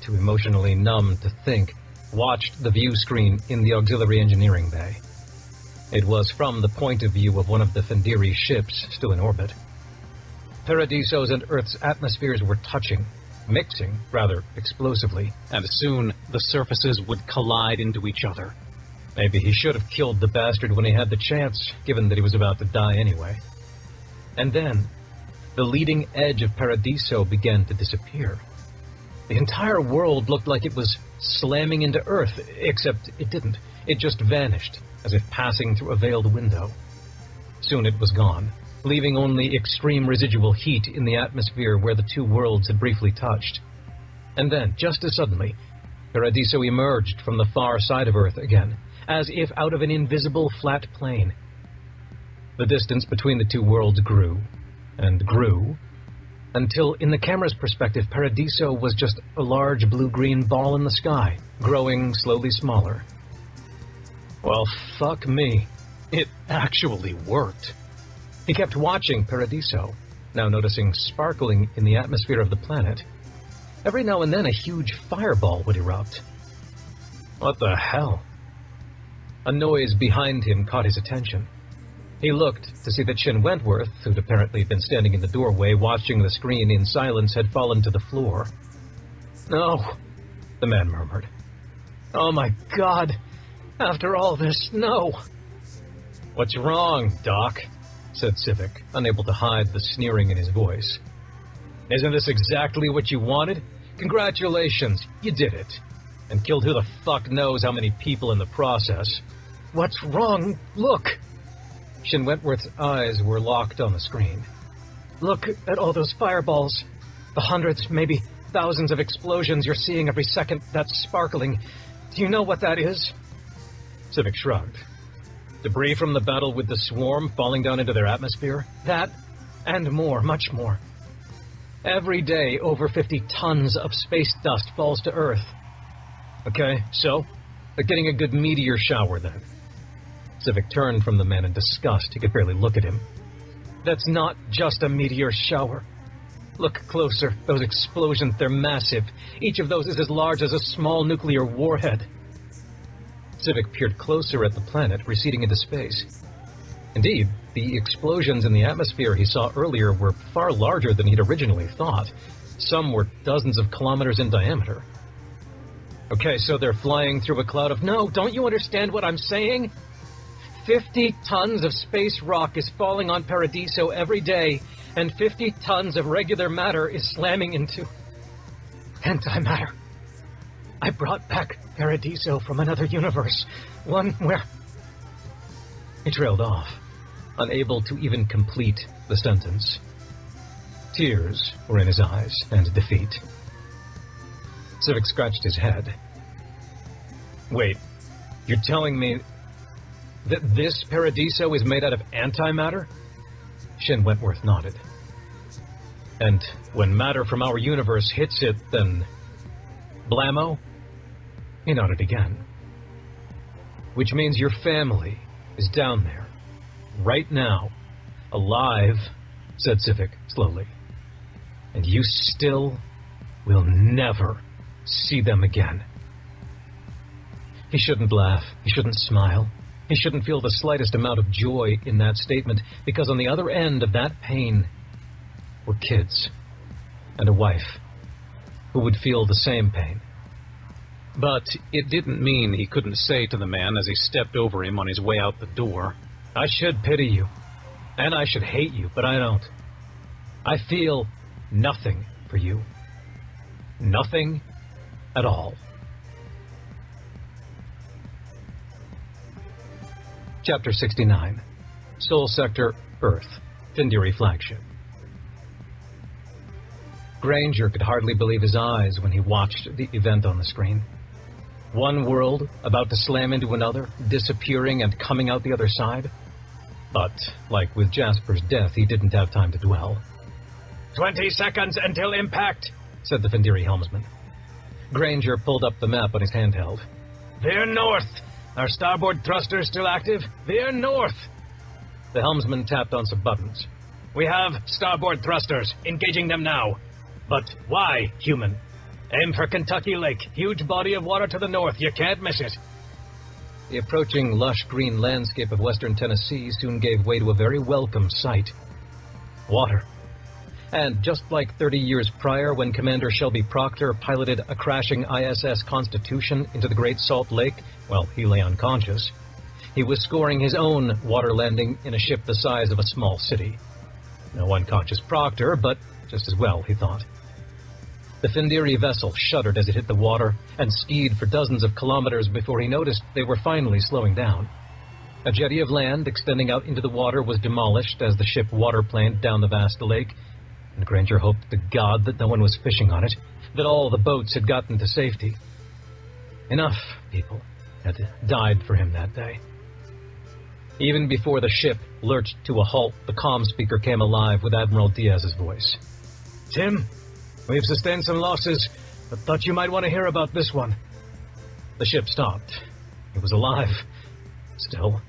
too emotionally numb to think, watched the view screen in the auxiliary engineering bay. It was from the point of view of one of the Findiri ships still in orbit. Paradiso's and Earth's atmospheres were touching, mixing rather explosively, and soon the surfaces would collide into each other. Maybe he should have killed the bastard when he had the chance, given that he was about to die anyway. And then, the leading edge of Paradiso began to disappear. The entire world looked like it was slamming into Earth, except it didn't. It just vanished, as if passing through a veiled window. Soon it was gone, leaving only extreme residual heat in the atmosphere where the two worlds had briefly touched. And then, just as suddenly, Paradiso emerged from the far side of Earth again, as if out of an invisible flat plane. The distance between the two worlds grew, and grew, until, in the camera's perspective, Paradiso was just a large blue-green ball in the sky, growing slowly smaller. Well, fuck me. It actually worked. He kept watching Paradiso, now noticing sparkling in the atmosphere of the planet. Every now and then a huge fireball would erupt. What the hell? A noise behind him caught his attention. He looked to see that Shin Wentworth, who'd apparently been standing in the doorway watching the screen in silence, had fallen to the floor. No, the man murmured. Oh my God, after all this, no. What's wrong, Doc? Said Civic, unable to hide the sneering in his voice. Isn't this exactly what you wanted? Congratulations, you did it. And killed who the fuck knows how many people in the process. What's wrong? Look. Shin Wentworth's eyes were locked on the screen. Look at all those fireballs. The hundreds, maybe thousands of explosions you're seeing every second that's sparkling. Do you know what that is? Civic shrugged. Debris from the battle with the swarm falling down into their atmosphere? That, and more, much more. Every day, over 50 tons of space dust falls to Earth. Okay, so? They're getting a good meteor shower, then. Civic turned from the man in disgust. He could barely look at him. That's not just a meteor shower. Look closer. Those explosions, they're massive. Each of those is as large as a small nuclear warhead. Civic peered closer at the planet, receding into space. Indeed, the explosions in the atmosphere he saw earlier were far larger than he'd originally thought. Some were dozens of kilometers in diameter. Okay, so they're flying through a cloud of... No, don't you understand what I'm saying? 50 tons of space rock is falling on Paradiso every day, and 50 tons of regular matter is slamming into antimatter. I brought back Paradiso from another universe, one where... He trailed off, unable to even complete the sentence. Tears were in his eyes, and defeat. Civic scratched his head. Wait, you're telling me that this Paradiso is made out of antimatter? Shin Wentworth nodded. And when matter from our universe hits it, then... blammo? He nodded again. Which means your family is down there, right now, alive, said Civic slowly. And you still will never see them again. He shouldn't laugh. He shouldn't smile. He shouldn't feel the slightest amount of joy in that statement, because on the other end of that pain were kids and a wife who would feel the same pain. But it didn't mean he couldn't say to the man as he stepped over him on his way out the door, I should pity you, and I should hate you, but I don't. I feel nothing for you. Nothing at all. Chapter 69. Sol Sector, Earth. Findiri Flagship. Granger could hardly believe his eyes when he watched the event on the screen. One world about to slam into another, disappearing and coming out the other side. But, like with Jasper's death, he didn't have time to dwell. 20 seconds until impact, said the Findiri helmsman. Granger pulled up the map on his handheld. Veer north. Our starboard thrusters still active? Veer north. The helmsman tapped on some buttons. We have starboard thrusters. Engaging them now. But why, human? Aim for Kentucky Lake. Huge body of water to the north. You can't miss it. The approaching lush green landscape of western Tennessee soon gave way to a very welcome sight. Water. And just like 30 years prior when Commander Shelby Proctor piloted a crashing ISS Constitution into the Great Salt Lake while he lay unconscious, he was scoring his own water landing in a ship the size of a small city. No unconscious Proctor, but just as well, he thought. The Findiri vessel shuddered as it hit the water and skied for dozens of kilometers before he noticed they were finally slowing down. A jetty of land extending out into the water was demolished as the ship waterplaned down the vast lake, and Granger hoped to God that no one was fishing on it, that all the boats had gotten to safety. Enough people had died for him that day. Even before the ship lurched to a halt, the comm speaker came alive with Admiral Diaz's voice. Tim, we've sustained some losses, but thought you might want to hear about this one. The ship stopped. It was alive, still.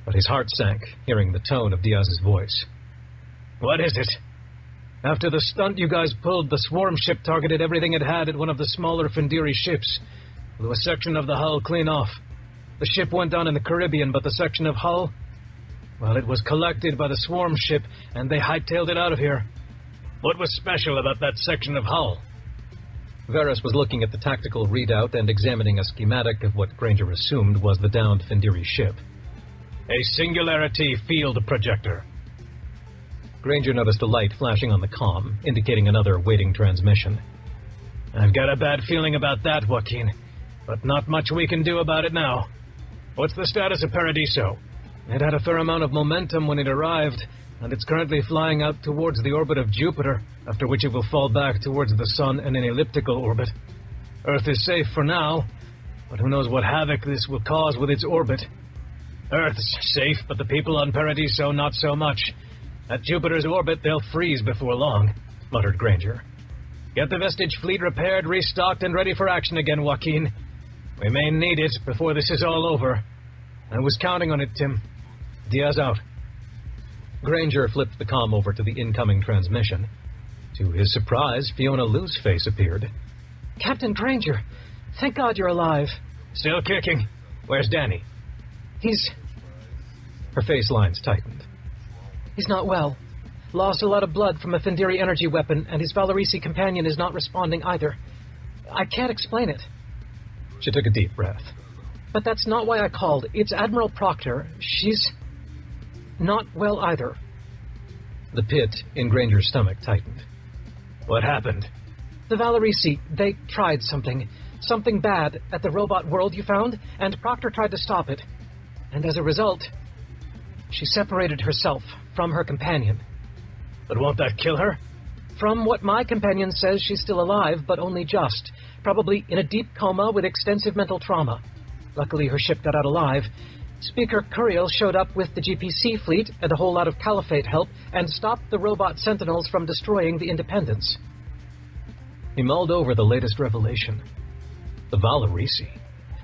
But his heart sank, hearing the tone of Diaz's voice. What is it? After the stunt you guys pulled, the swarm ship targeted everything it had at one of the smaller Findiri ships. Blew a section of the hull clean off. The ship went down in the Caribbean, but the section of hull... Well, it was collected by the swarm ship, and they hightailed it out of here. What was special about that section of hull? Varys was looking at the tactical readout and examining a schematic of what Granger assumed was the downed Findiri ship. A singularity field projector. Granger noticed a light flashing on the comm, indicating another waiting transmission. I've got a bad feeling about that, Joaquin, but not much we can do about it now. What's the status of Paradiso? It had a fair amount of momentum when it arrived, and it's currently flying out towards the orbit of Jupiter, after which it will fall back towards the Sun in an elliptical orbit. Earth is safe for now, but who knows what havoc this will cause with its orbit. Earth's safe, but the people on Paradiso not so much. At Jupiter's orbit, they'll freeze before long, muttered Granger. Get the Vestige fleet repaired, restocked, and ready for action again, Joaquin. We may need it before this is all over. I was counting on it, Tim. Diaz out. Granger flipped the comm over to the incoming transmission. To his surprise, Fiona Liu's face appeared. Captain Granger, thank God you're alive. Still kicking. Where's Danny? Her face lines tightened. He's not well. Lost a lot of blood from a Findiri energy weapon, and his Valerisi companion is not responding either. I can't explain it. She took a deep breath. But that's not why I called. It's Admiral Proctor. She's not well either. The pit in Granger's stomach tightened. What happened? The Valerisi, they tried something bad at the robot world you found, and Proctor tried to stop it. And as a result, she separated herself from her companion. But won't that kill her? From what my companion says, she's still alive, but only just. Probably in a deep coma with extensive mental trauma. Luckily, her ship got out alive. Speaker Curiel showed up with the GPC fleet and a whole lot of Caliphate help and stopped the robot sentinels from destroying the Independence. He mulled over the latest revelation. The Valerisi,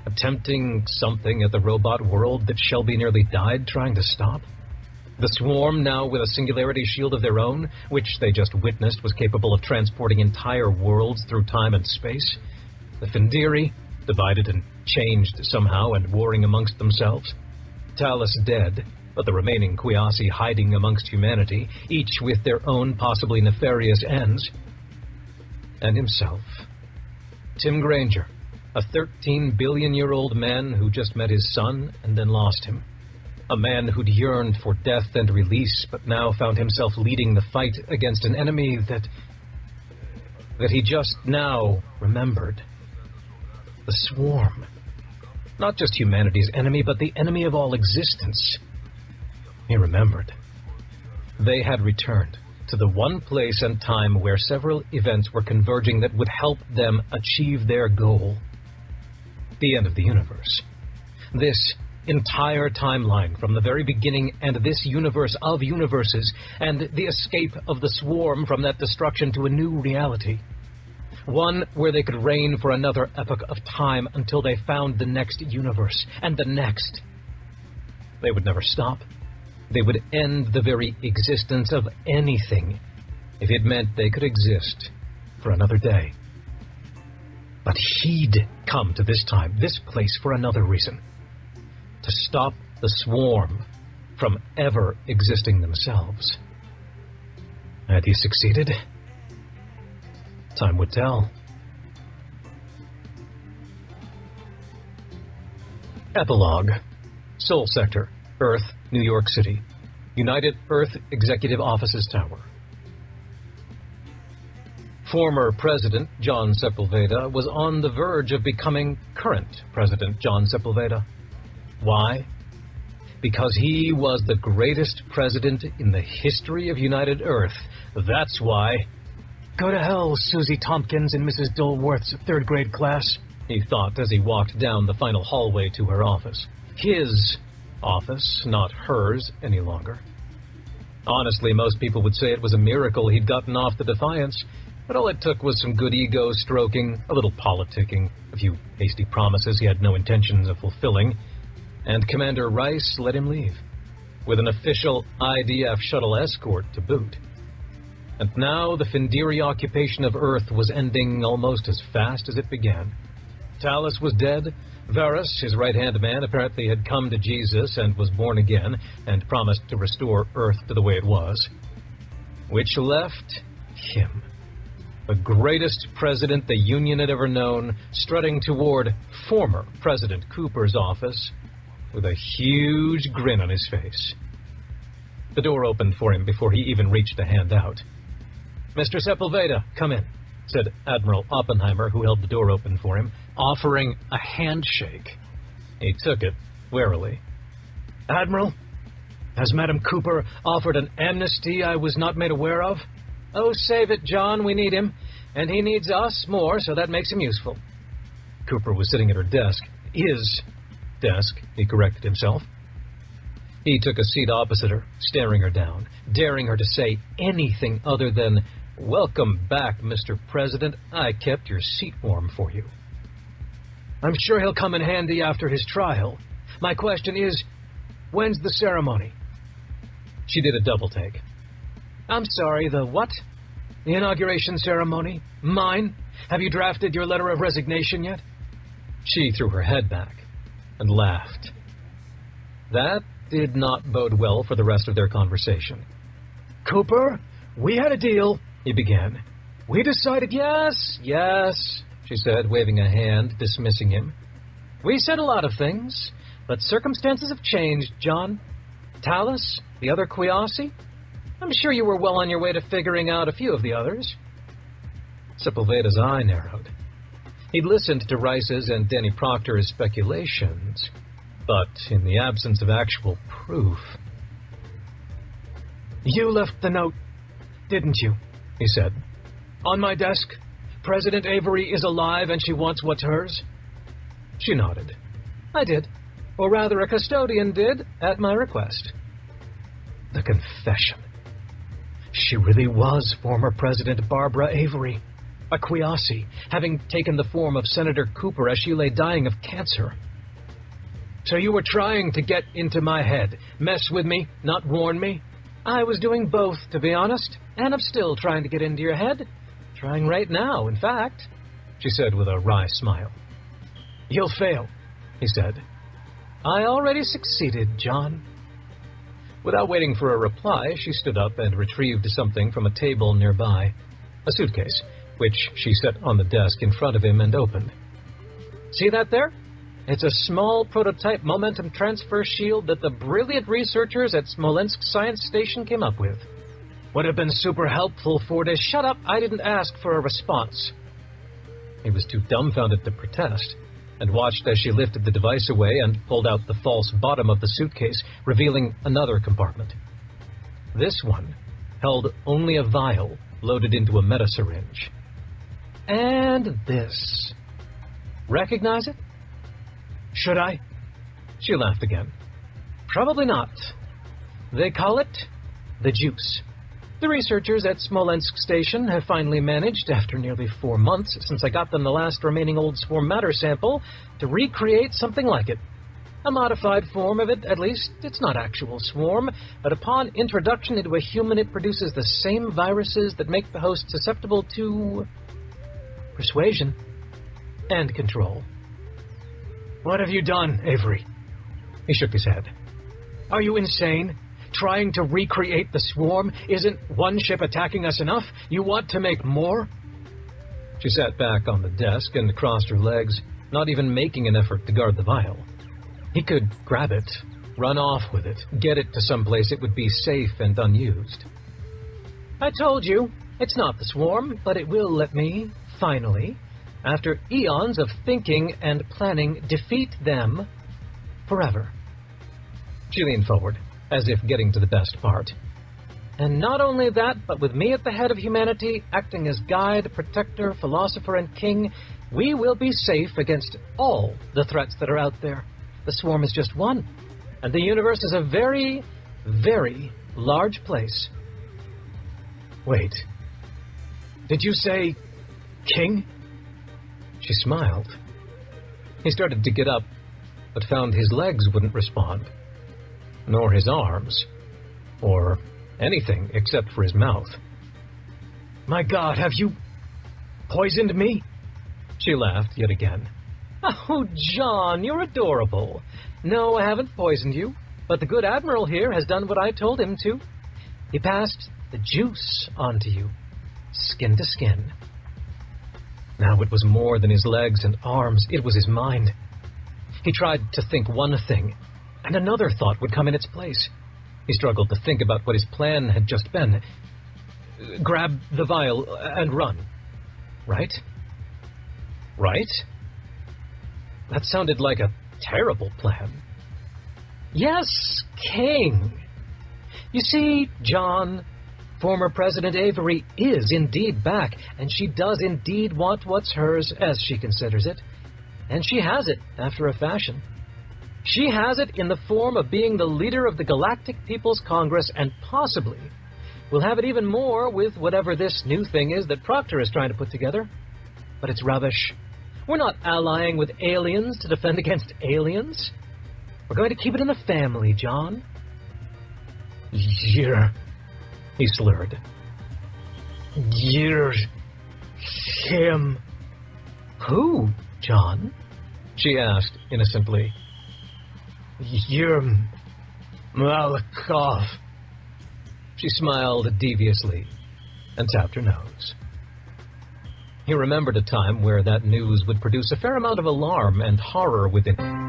attempting something at the robot world that Shelby nearly died trying to stop? The Swarm, now with a singularity shield of their own, which they just witnessed was capable of transporting entire worlds through time and space? The Findiri, divided and changed somehow and warring amongst themselves? Talos dead, but the remaining Quiasi hiding amongst humanity, each with their own possibly nefarious ends? And himself, Tim Granger, a 13-billion-year-old man who just met his son and then lost him. A man who'd yearned for death and release, but now found himself leading the fight against an enemy that he just now remembered. The Swarm. Not just humanity's enemy, but the enemy of all existence. He remembered. They had returned to the one place and time where several events were converging that would help them achieve their goal. The end of the universe. This entire timeline from the very beginning, and this universe of universes, and the escape of the Swarm from that destruction to a new reality. One where they could reign for another epoch of time until they found the next universe, and the next. They would never stop. They would end the very existence of anything if it meant they could exist for another day. But he'd come to this time, this place, for another reason. To stop the Swarm from ever existing themselves. Had he succeeded? Time would tell. Epilogue. Sol Sector, Earth, New York City. United Earth Executive Offices Tower. Former President John Sepulveda was on the verge of becoming current President John Sepulveda. Why? Because he was the greatest president in the history of United Earth. That's why. Go to hell, Susie Tompkins and Mrs. Dilworth's third-grade class, he thought as he walked down the final hallway to her office. His office, not hers any longer. Honestly, most people would say it was a miracle he'd gotten off the Defiance, but all it took was some good ego stroking, a little politicking, a few hasty promises he had no intentions of fulfilling, and Commander Rice let him leave, with an official IDF shuttle escort to boot. And now the Findiri occupation of Earth was ending almost as fast as it began. Talos was dead, Varus, his right-hand man, apparently had come to Jesus and was born again and promised to restore Earth to the way it was. Which left him, the greatest president the Union had ever known, strutting toward former President Cooper's office with a huge grin on his face. The door opened for him before he even reached a hand out. "Mr. Sepulveda, come in," said Admiral Oppenheimer, who held the door open for him, offering a handshake. He took it warily. "Admiral, has Madam Cooper offered an amnesty I was not made aware of?" "Oh, save it, John. We need him. And he needs us more, so that makes him useful." Cooper was sitting at her desk. His desk, he corrected himself. He took a seat opposite her, staring her down, daring her to say anything other than, "Welcome back, Mr. President. I kept your seat warm for you." "I'm sure he'll come in handy after his trial. My question is, when's the ceremony?" She did a double take. "I'm sorry, the what?" "The inauguration ceremony? Mine? Have you drafted your letter of resignation yet?" She threw her head back and laughed. That did not bode well for the rest of their conversation. "Cooper, we had a deal," he began. "We decided..." Yes, she said, waving a hand, dismissing him. "We said a lot of things, but circumstances have changed, John. Talus, the other Quiasi, I'm sure you were well on your way to figuring out a few of the others." Sepulveda's eye narrowed. He'd listened to Rice's and Danny Proctor's speculations, but in the absence of actual proof... "You left the note, didn't you?" he said. "On my desk. President Avery is alive and she wants what's hers." She nodded. "I did. Or rather, a custodian did, at my request." The confession. She really was former President Barbara Avery, a Quiasi, having taken the form of Senator Cooper as she lay dying of cancer. "So you were trying to get into my head, mess with me, not warn me?" "I was doing both, to be honest, and I'm still trying to get into your head. Trying right now, in fact," she said with a wry smile. "You'll fail," he said. "I already succeeded, John." Without waiting for a reply, she stood up and retrieved something from a table nearby, a suitcase, which she set on the desk in front of him and opened. "See that there? It's a small prototype momentum transfer shield that the brilliant researchers at Smolensk Science Station came up with. Would have been super helpful for this." "Shut up, I didn't ask for a response." He was too dumbfounded to protest, and watched as she lifted the device away and pulled out the false bottom of the suitcase, revealing another compartment. This one held only a vial loaded into a meta-syringe. "And this. Recognize it?" "Should I?" She laughed again. "Probably not. They call it the juice. The researchers at Smolensk Station have finally managed, after nearly 4 months since I got them the last remaining old swarm matter sample, to recreate something like it. A modified form of it, at least. It's not actual swarm, but upon introduction into a human, it produces the same viruses that make the host susceptible to persuasion and control." "What have you done, Avery?" He shook his head. "Are you insane? Trying to recreate the swarm? Isn't one ship attacking us enough? You want to make more?" She sat back on the desk and crossed her legs, not even making an effort to guard the vial. He could grab it, run off with it, get it to someplace it would be safe and unused. "I told you, it's not the swarm, but it will let me, finally, after eons of thinking and planning, defeat them forever." She leaned forward, as if getting to the best part. "And not only that, but with me at the head of humanity, acting as guide, protector, philosopher, and king, we will be safe against all the threats that are out there. The swarm is just one, and the universe is a very, very large place." "Wait. Did you say king?" She smiled. He started to get up, but found his legs wouldn't respond. Nor his arms, or anything except for his mouth. "My God, have you poisoned me?" She laughed yet again. Oh, John, you're adorable. No, I haven't poisoned you, but the good Admiral here has done what I told him to. He passed the juice onto you, skin to skin. Now it was more than his legs and arms, it was his mind. He tried to think one thing, and another thought would come in its place. He struggled to think about what his plan had just been. Grab the vial and run. Right? Right? That sounded like a terrible plan. Yes, King. You see, John, former President Avery is indeed back, and she does indeed want what's hers, as she considers it. And she has it, after a fashion. She has it in the form of being the leader of the Galactic People's Congress, and possibly will have it even more with whatever this new thing is that Proctor is trying to put together. But it's rubbish. We're not allying with aliens to defend against aliens. We're going to keep it in the family, John. You're... He slurred. You're... him. Who, John? She asked innocently. You're... Malikov. She smiled deviously and tapped her nose. He remembered a time where that news would produce a fair amount of alarm and horror within him.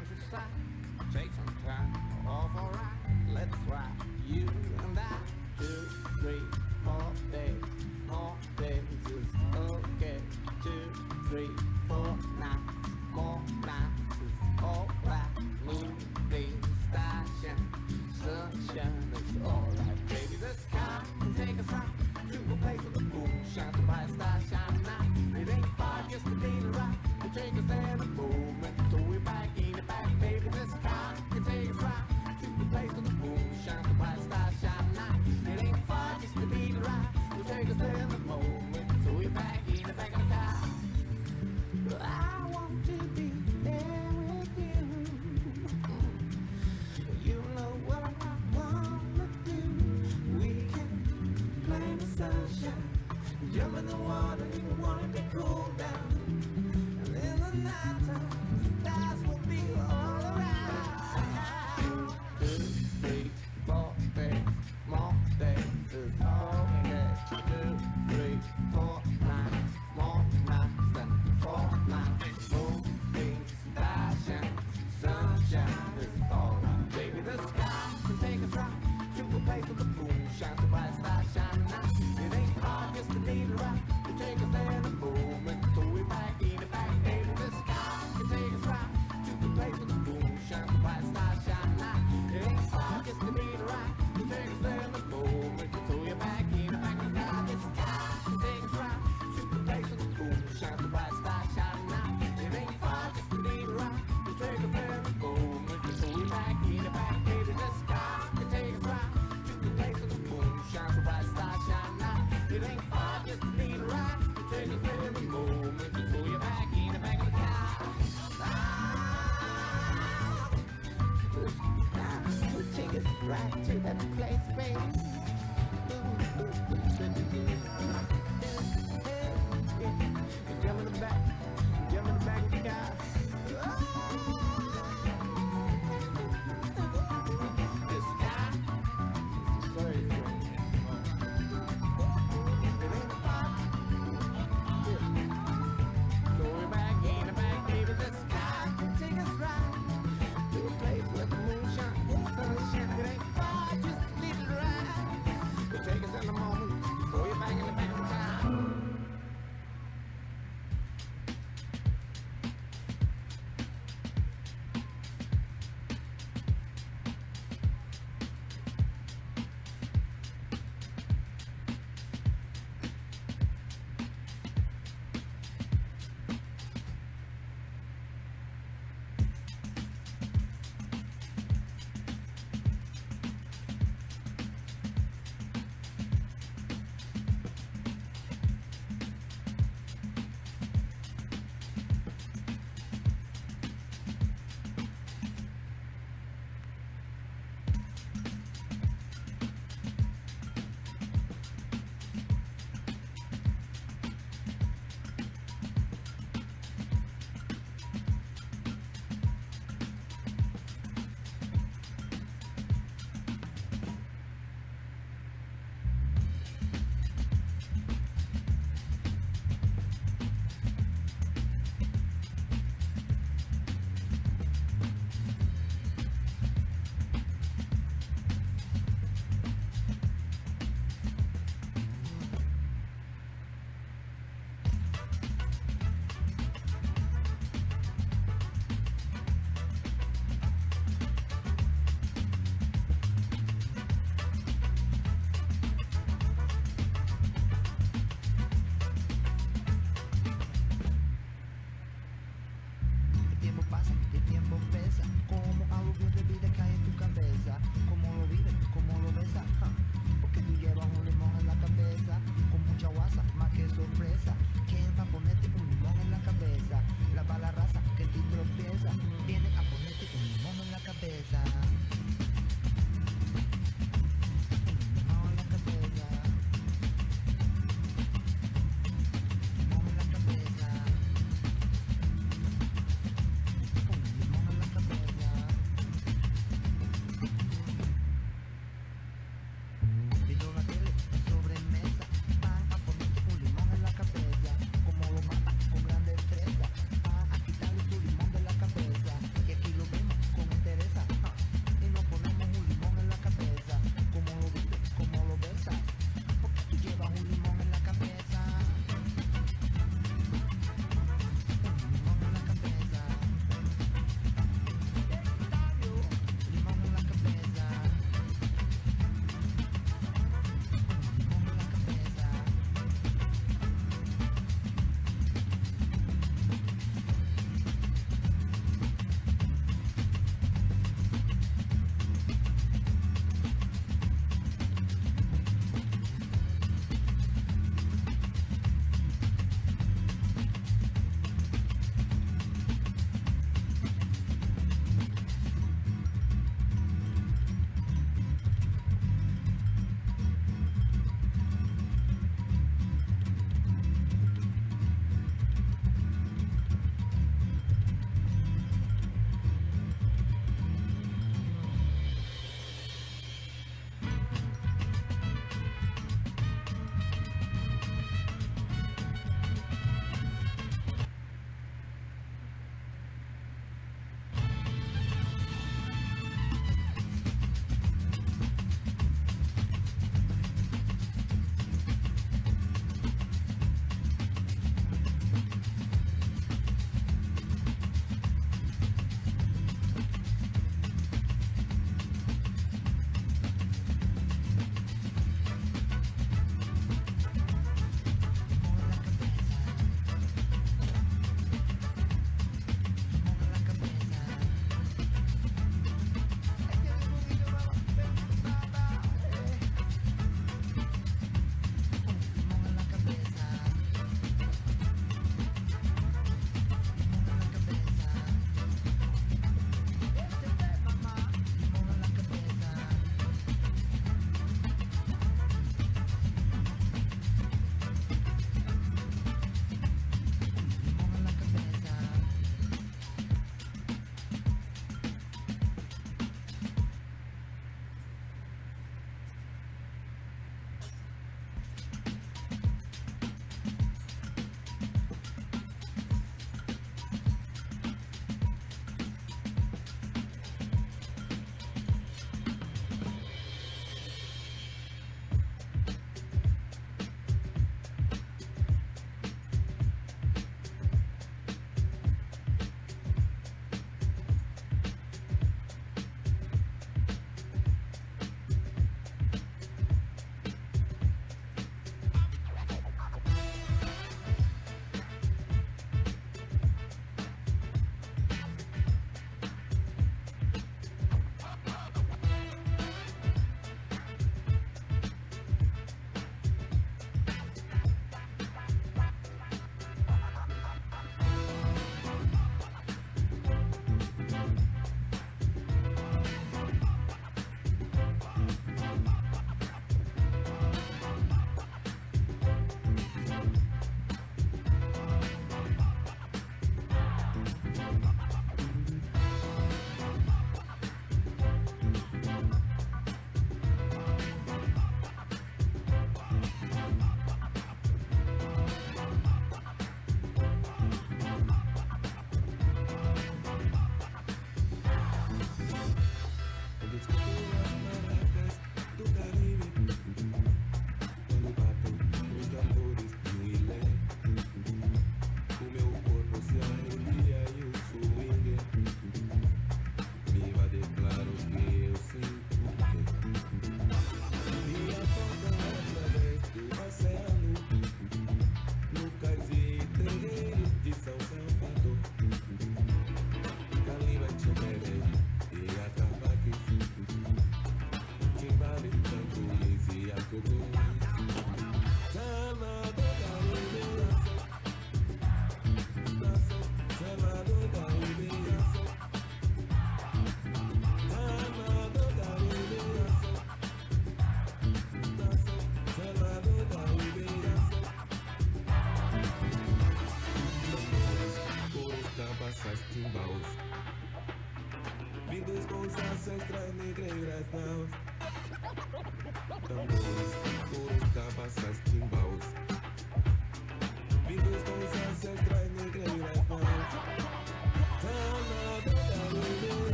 countryside. Take some time off, alright. Let's ride, you and I. 2, 3, 4 days. More days is okay. 2, 3, 4 nights. More nights is alright. Moonbeams, starshine, sunshine is alright. Baby, the sky can take us out to a place where the moon shines so bright, stars shine night. It ain't far, just to be the right. It take us there in a moment, so we're back in the back. Baby, the sky can take us right to a place where the moon shines so bright, stars shine night. It ain't far, just to be the right. It take us there in a moment, so we're back in the back of the car. I want to be there with you. You know what I wanna do. We can play in the sunshine, jump in the water if you wanna be cool down. And in the night time, the stars will be all around. 2, 3, 4 days, more days is okay. 2, 3, 4 nights, more nights than 4 nights. Moonbeams, starshine, sunshine is alright. Baby, the sky can take us right to a place where the moon shines so bright, stars shining night. It ain't hard just to be the right. You take us there in a moment, so we're back in the back. Baby, the sky can take us right to the place where the moon shines so bright, stars shining night. It ain't hard just to be the right. You take us there in a moment, so we're back in the back of the car. The sky can take us right to the place where the moon shines so bright, stars shining night. It ain't far just to be the right. You take us there in a moment, so we're back in the back. Baby, the sky can take us right to the place where the moon shines so bright, stars shining night. It ain't far just to be the right. You take us there in a moment, so we're back in the back of the car. We'll take us right to that place, baby. Jump in the back of the car. The sky is crazy. It ain't far. So we're back in the back, baby. The sky can take us right to a place where the moon shines, sun shines. It ain't far, just a little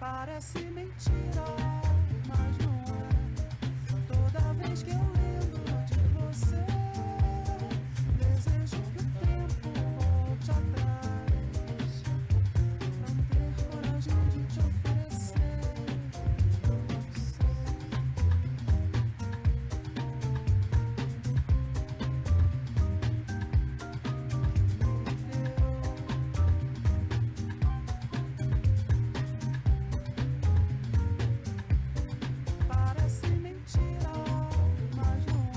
Parece mentira, mas não é. Toda vez que eu lembro de você, desejo que o tempo volte atrás, pra ter coragem de te oferecer. Parece mentira, mas não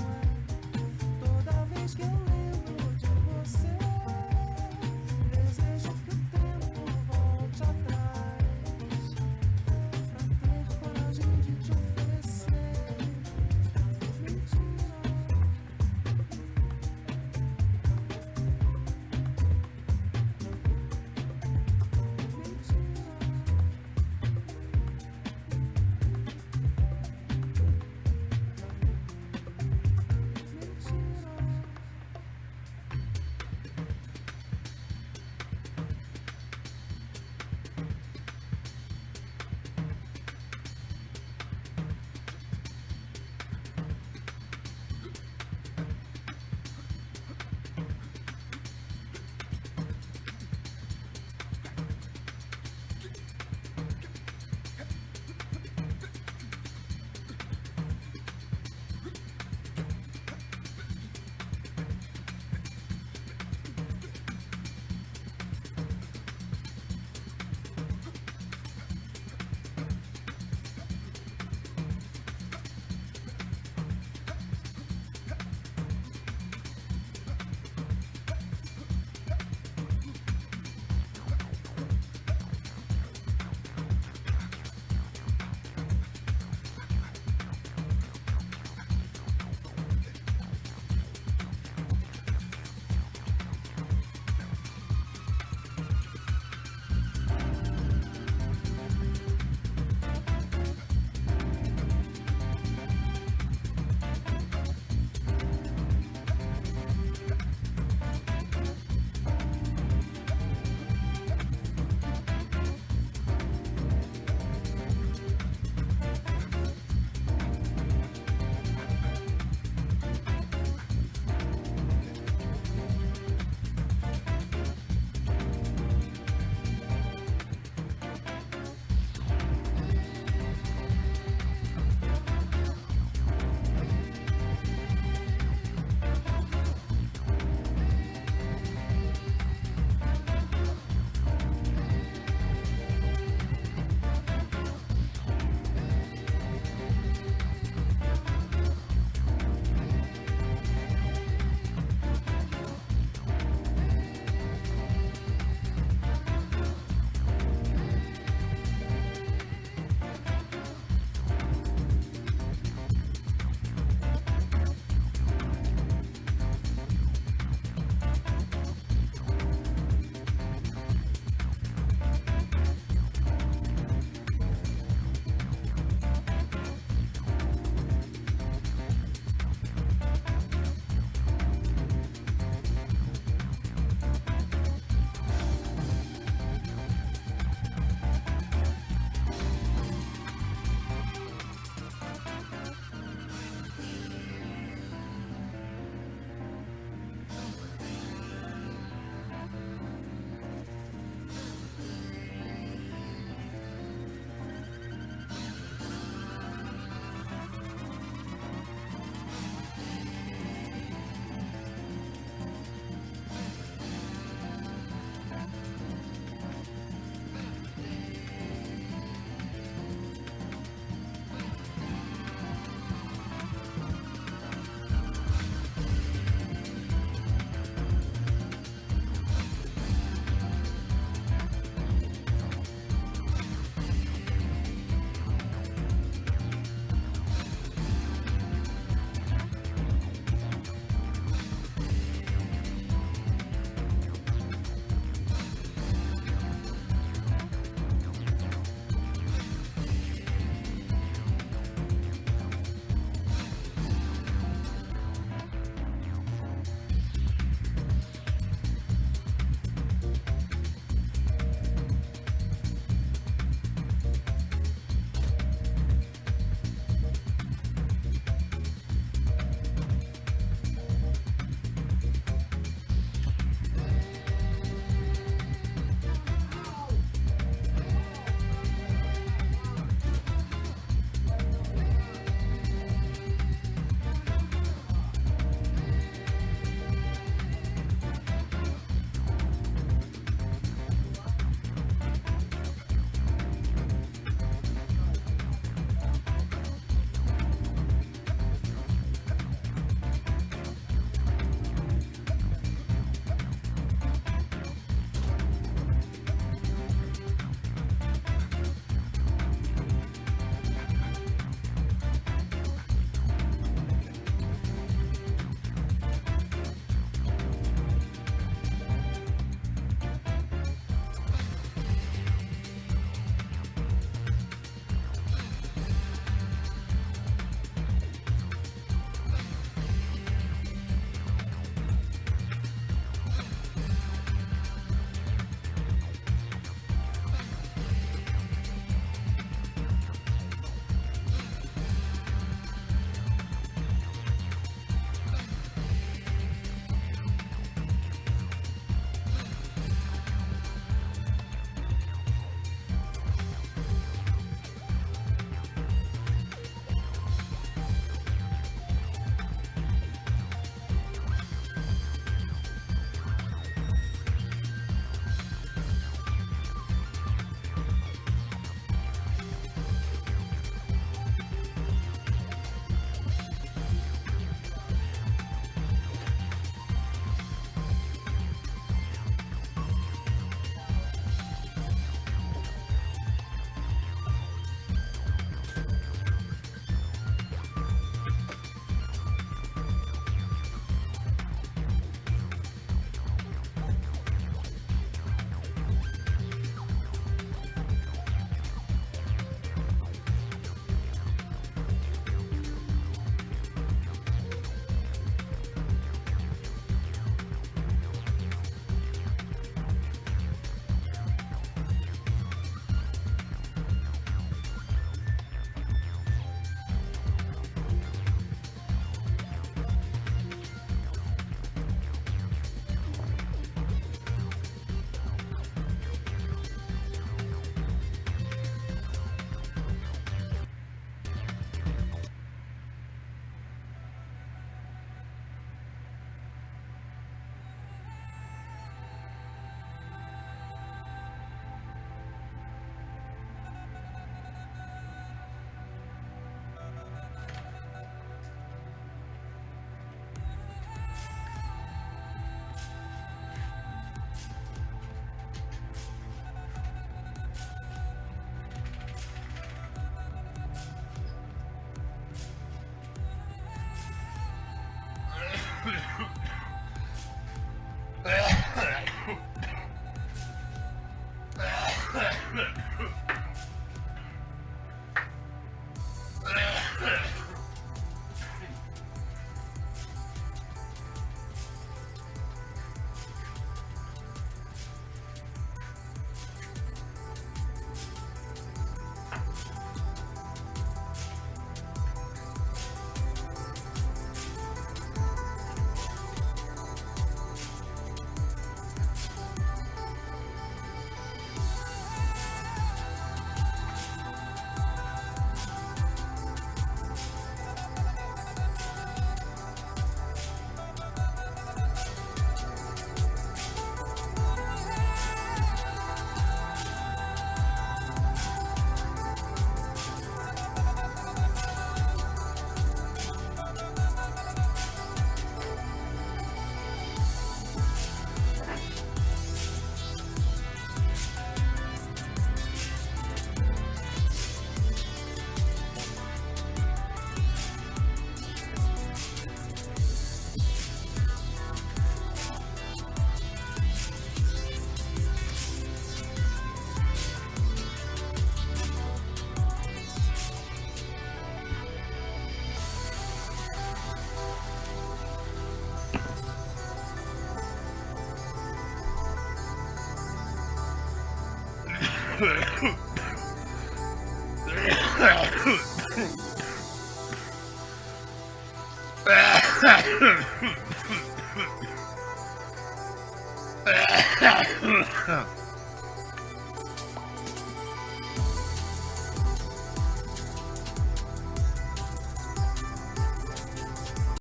Huh.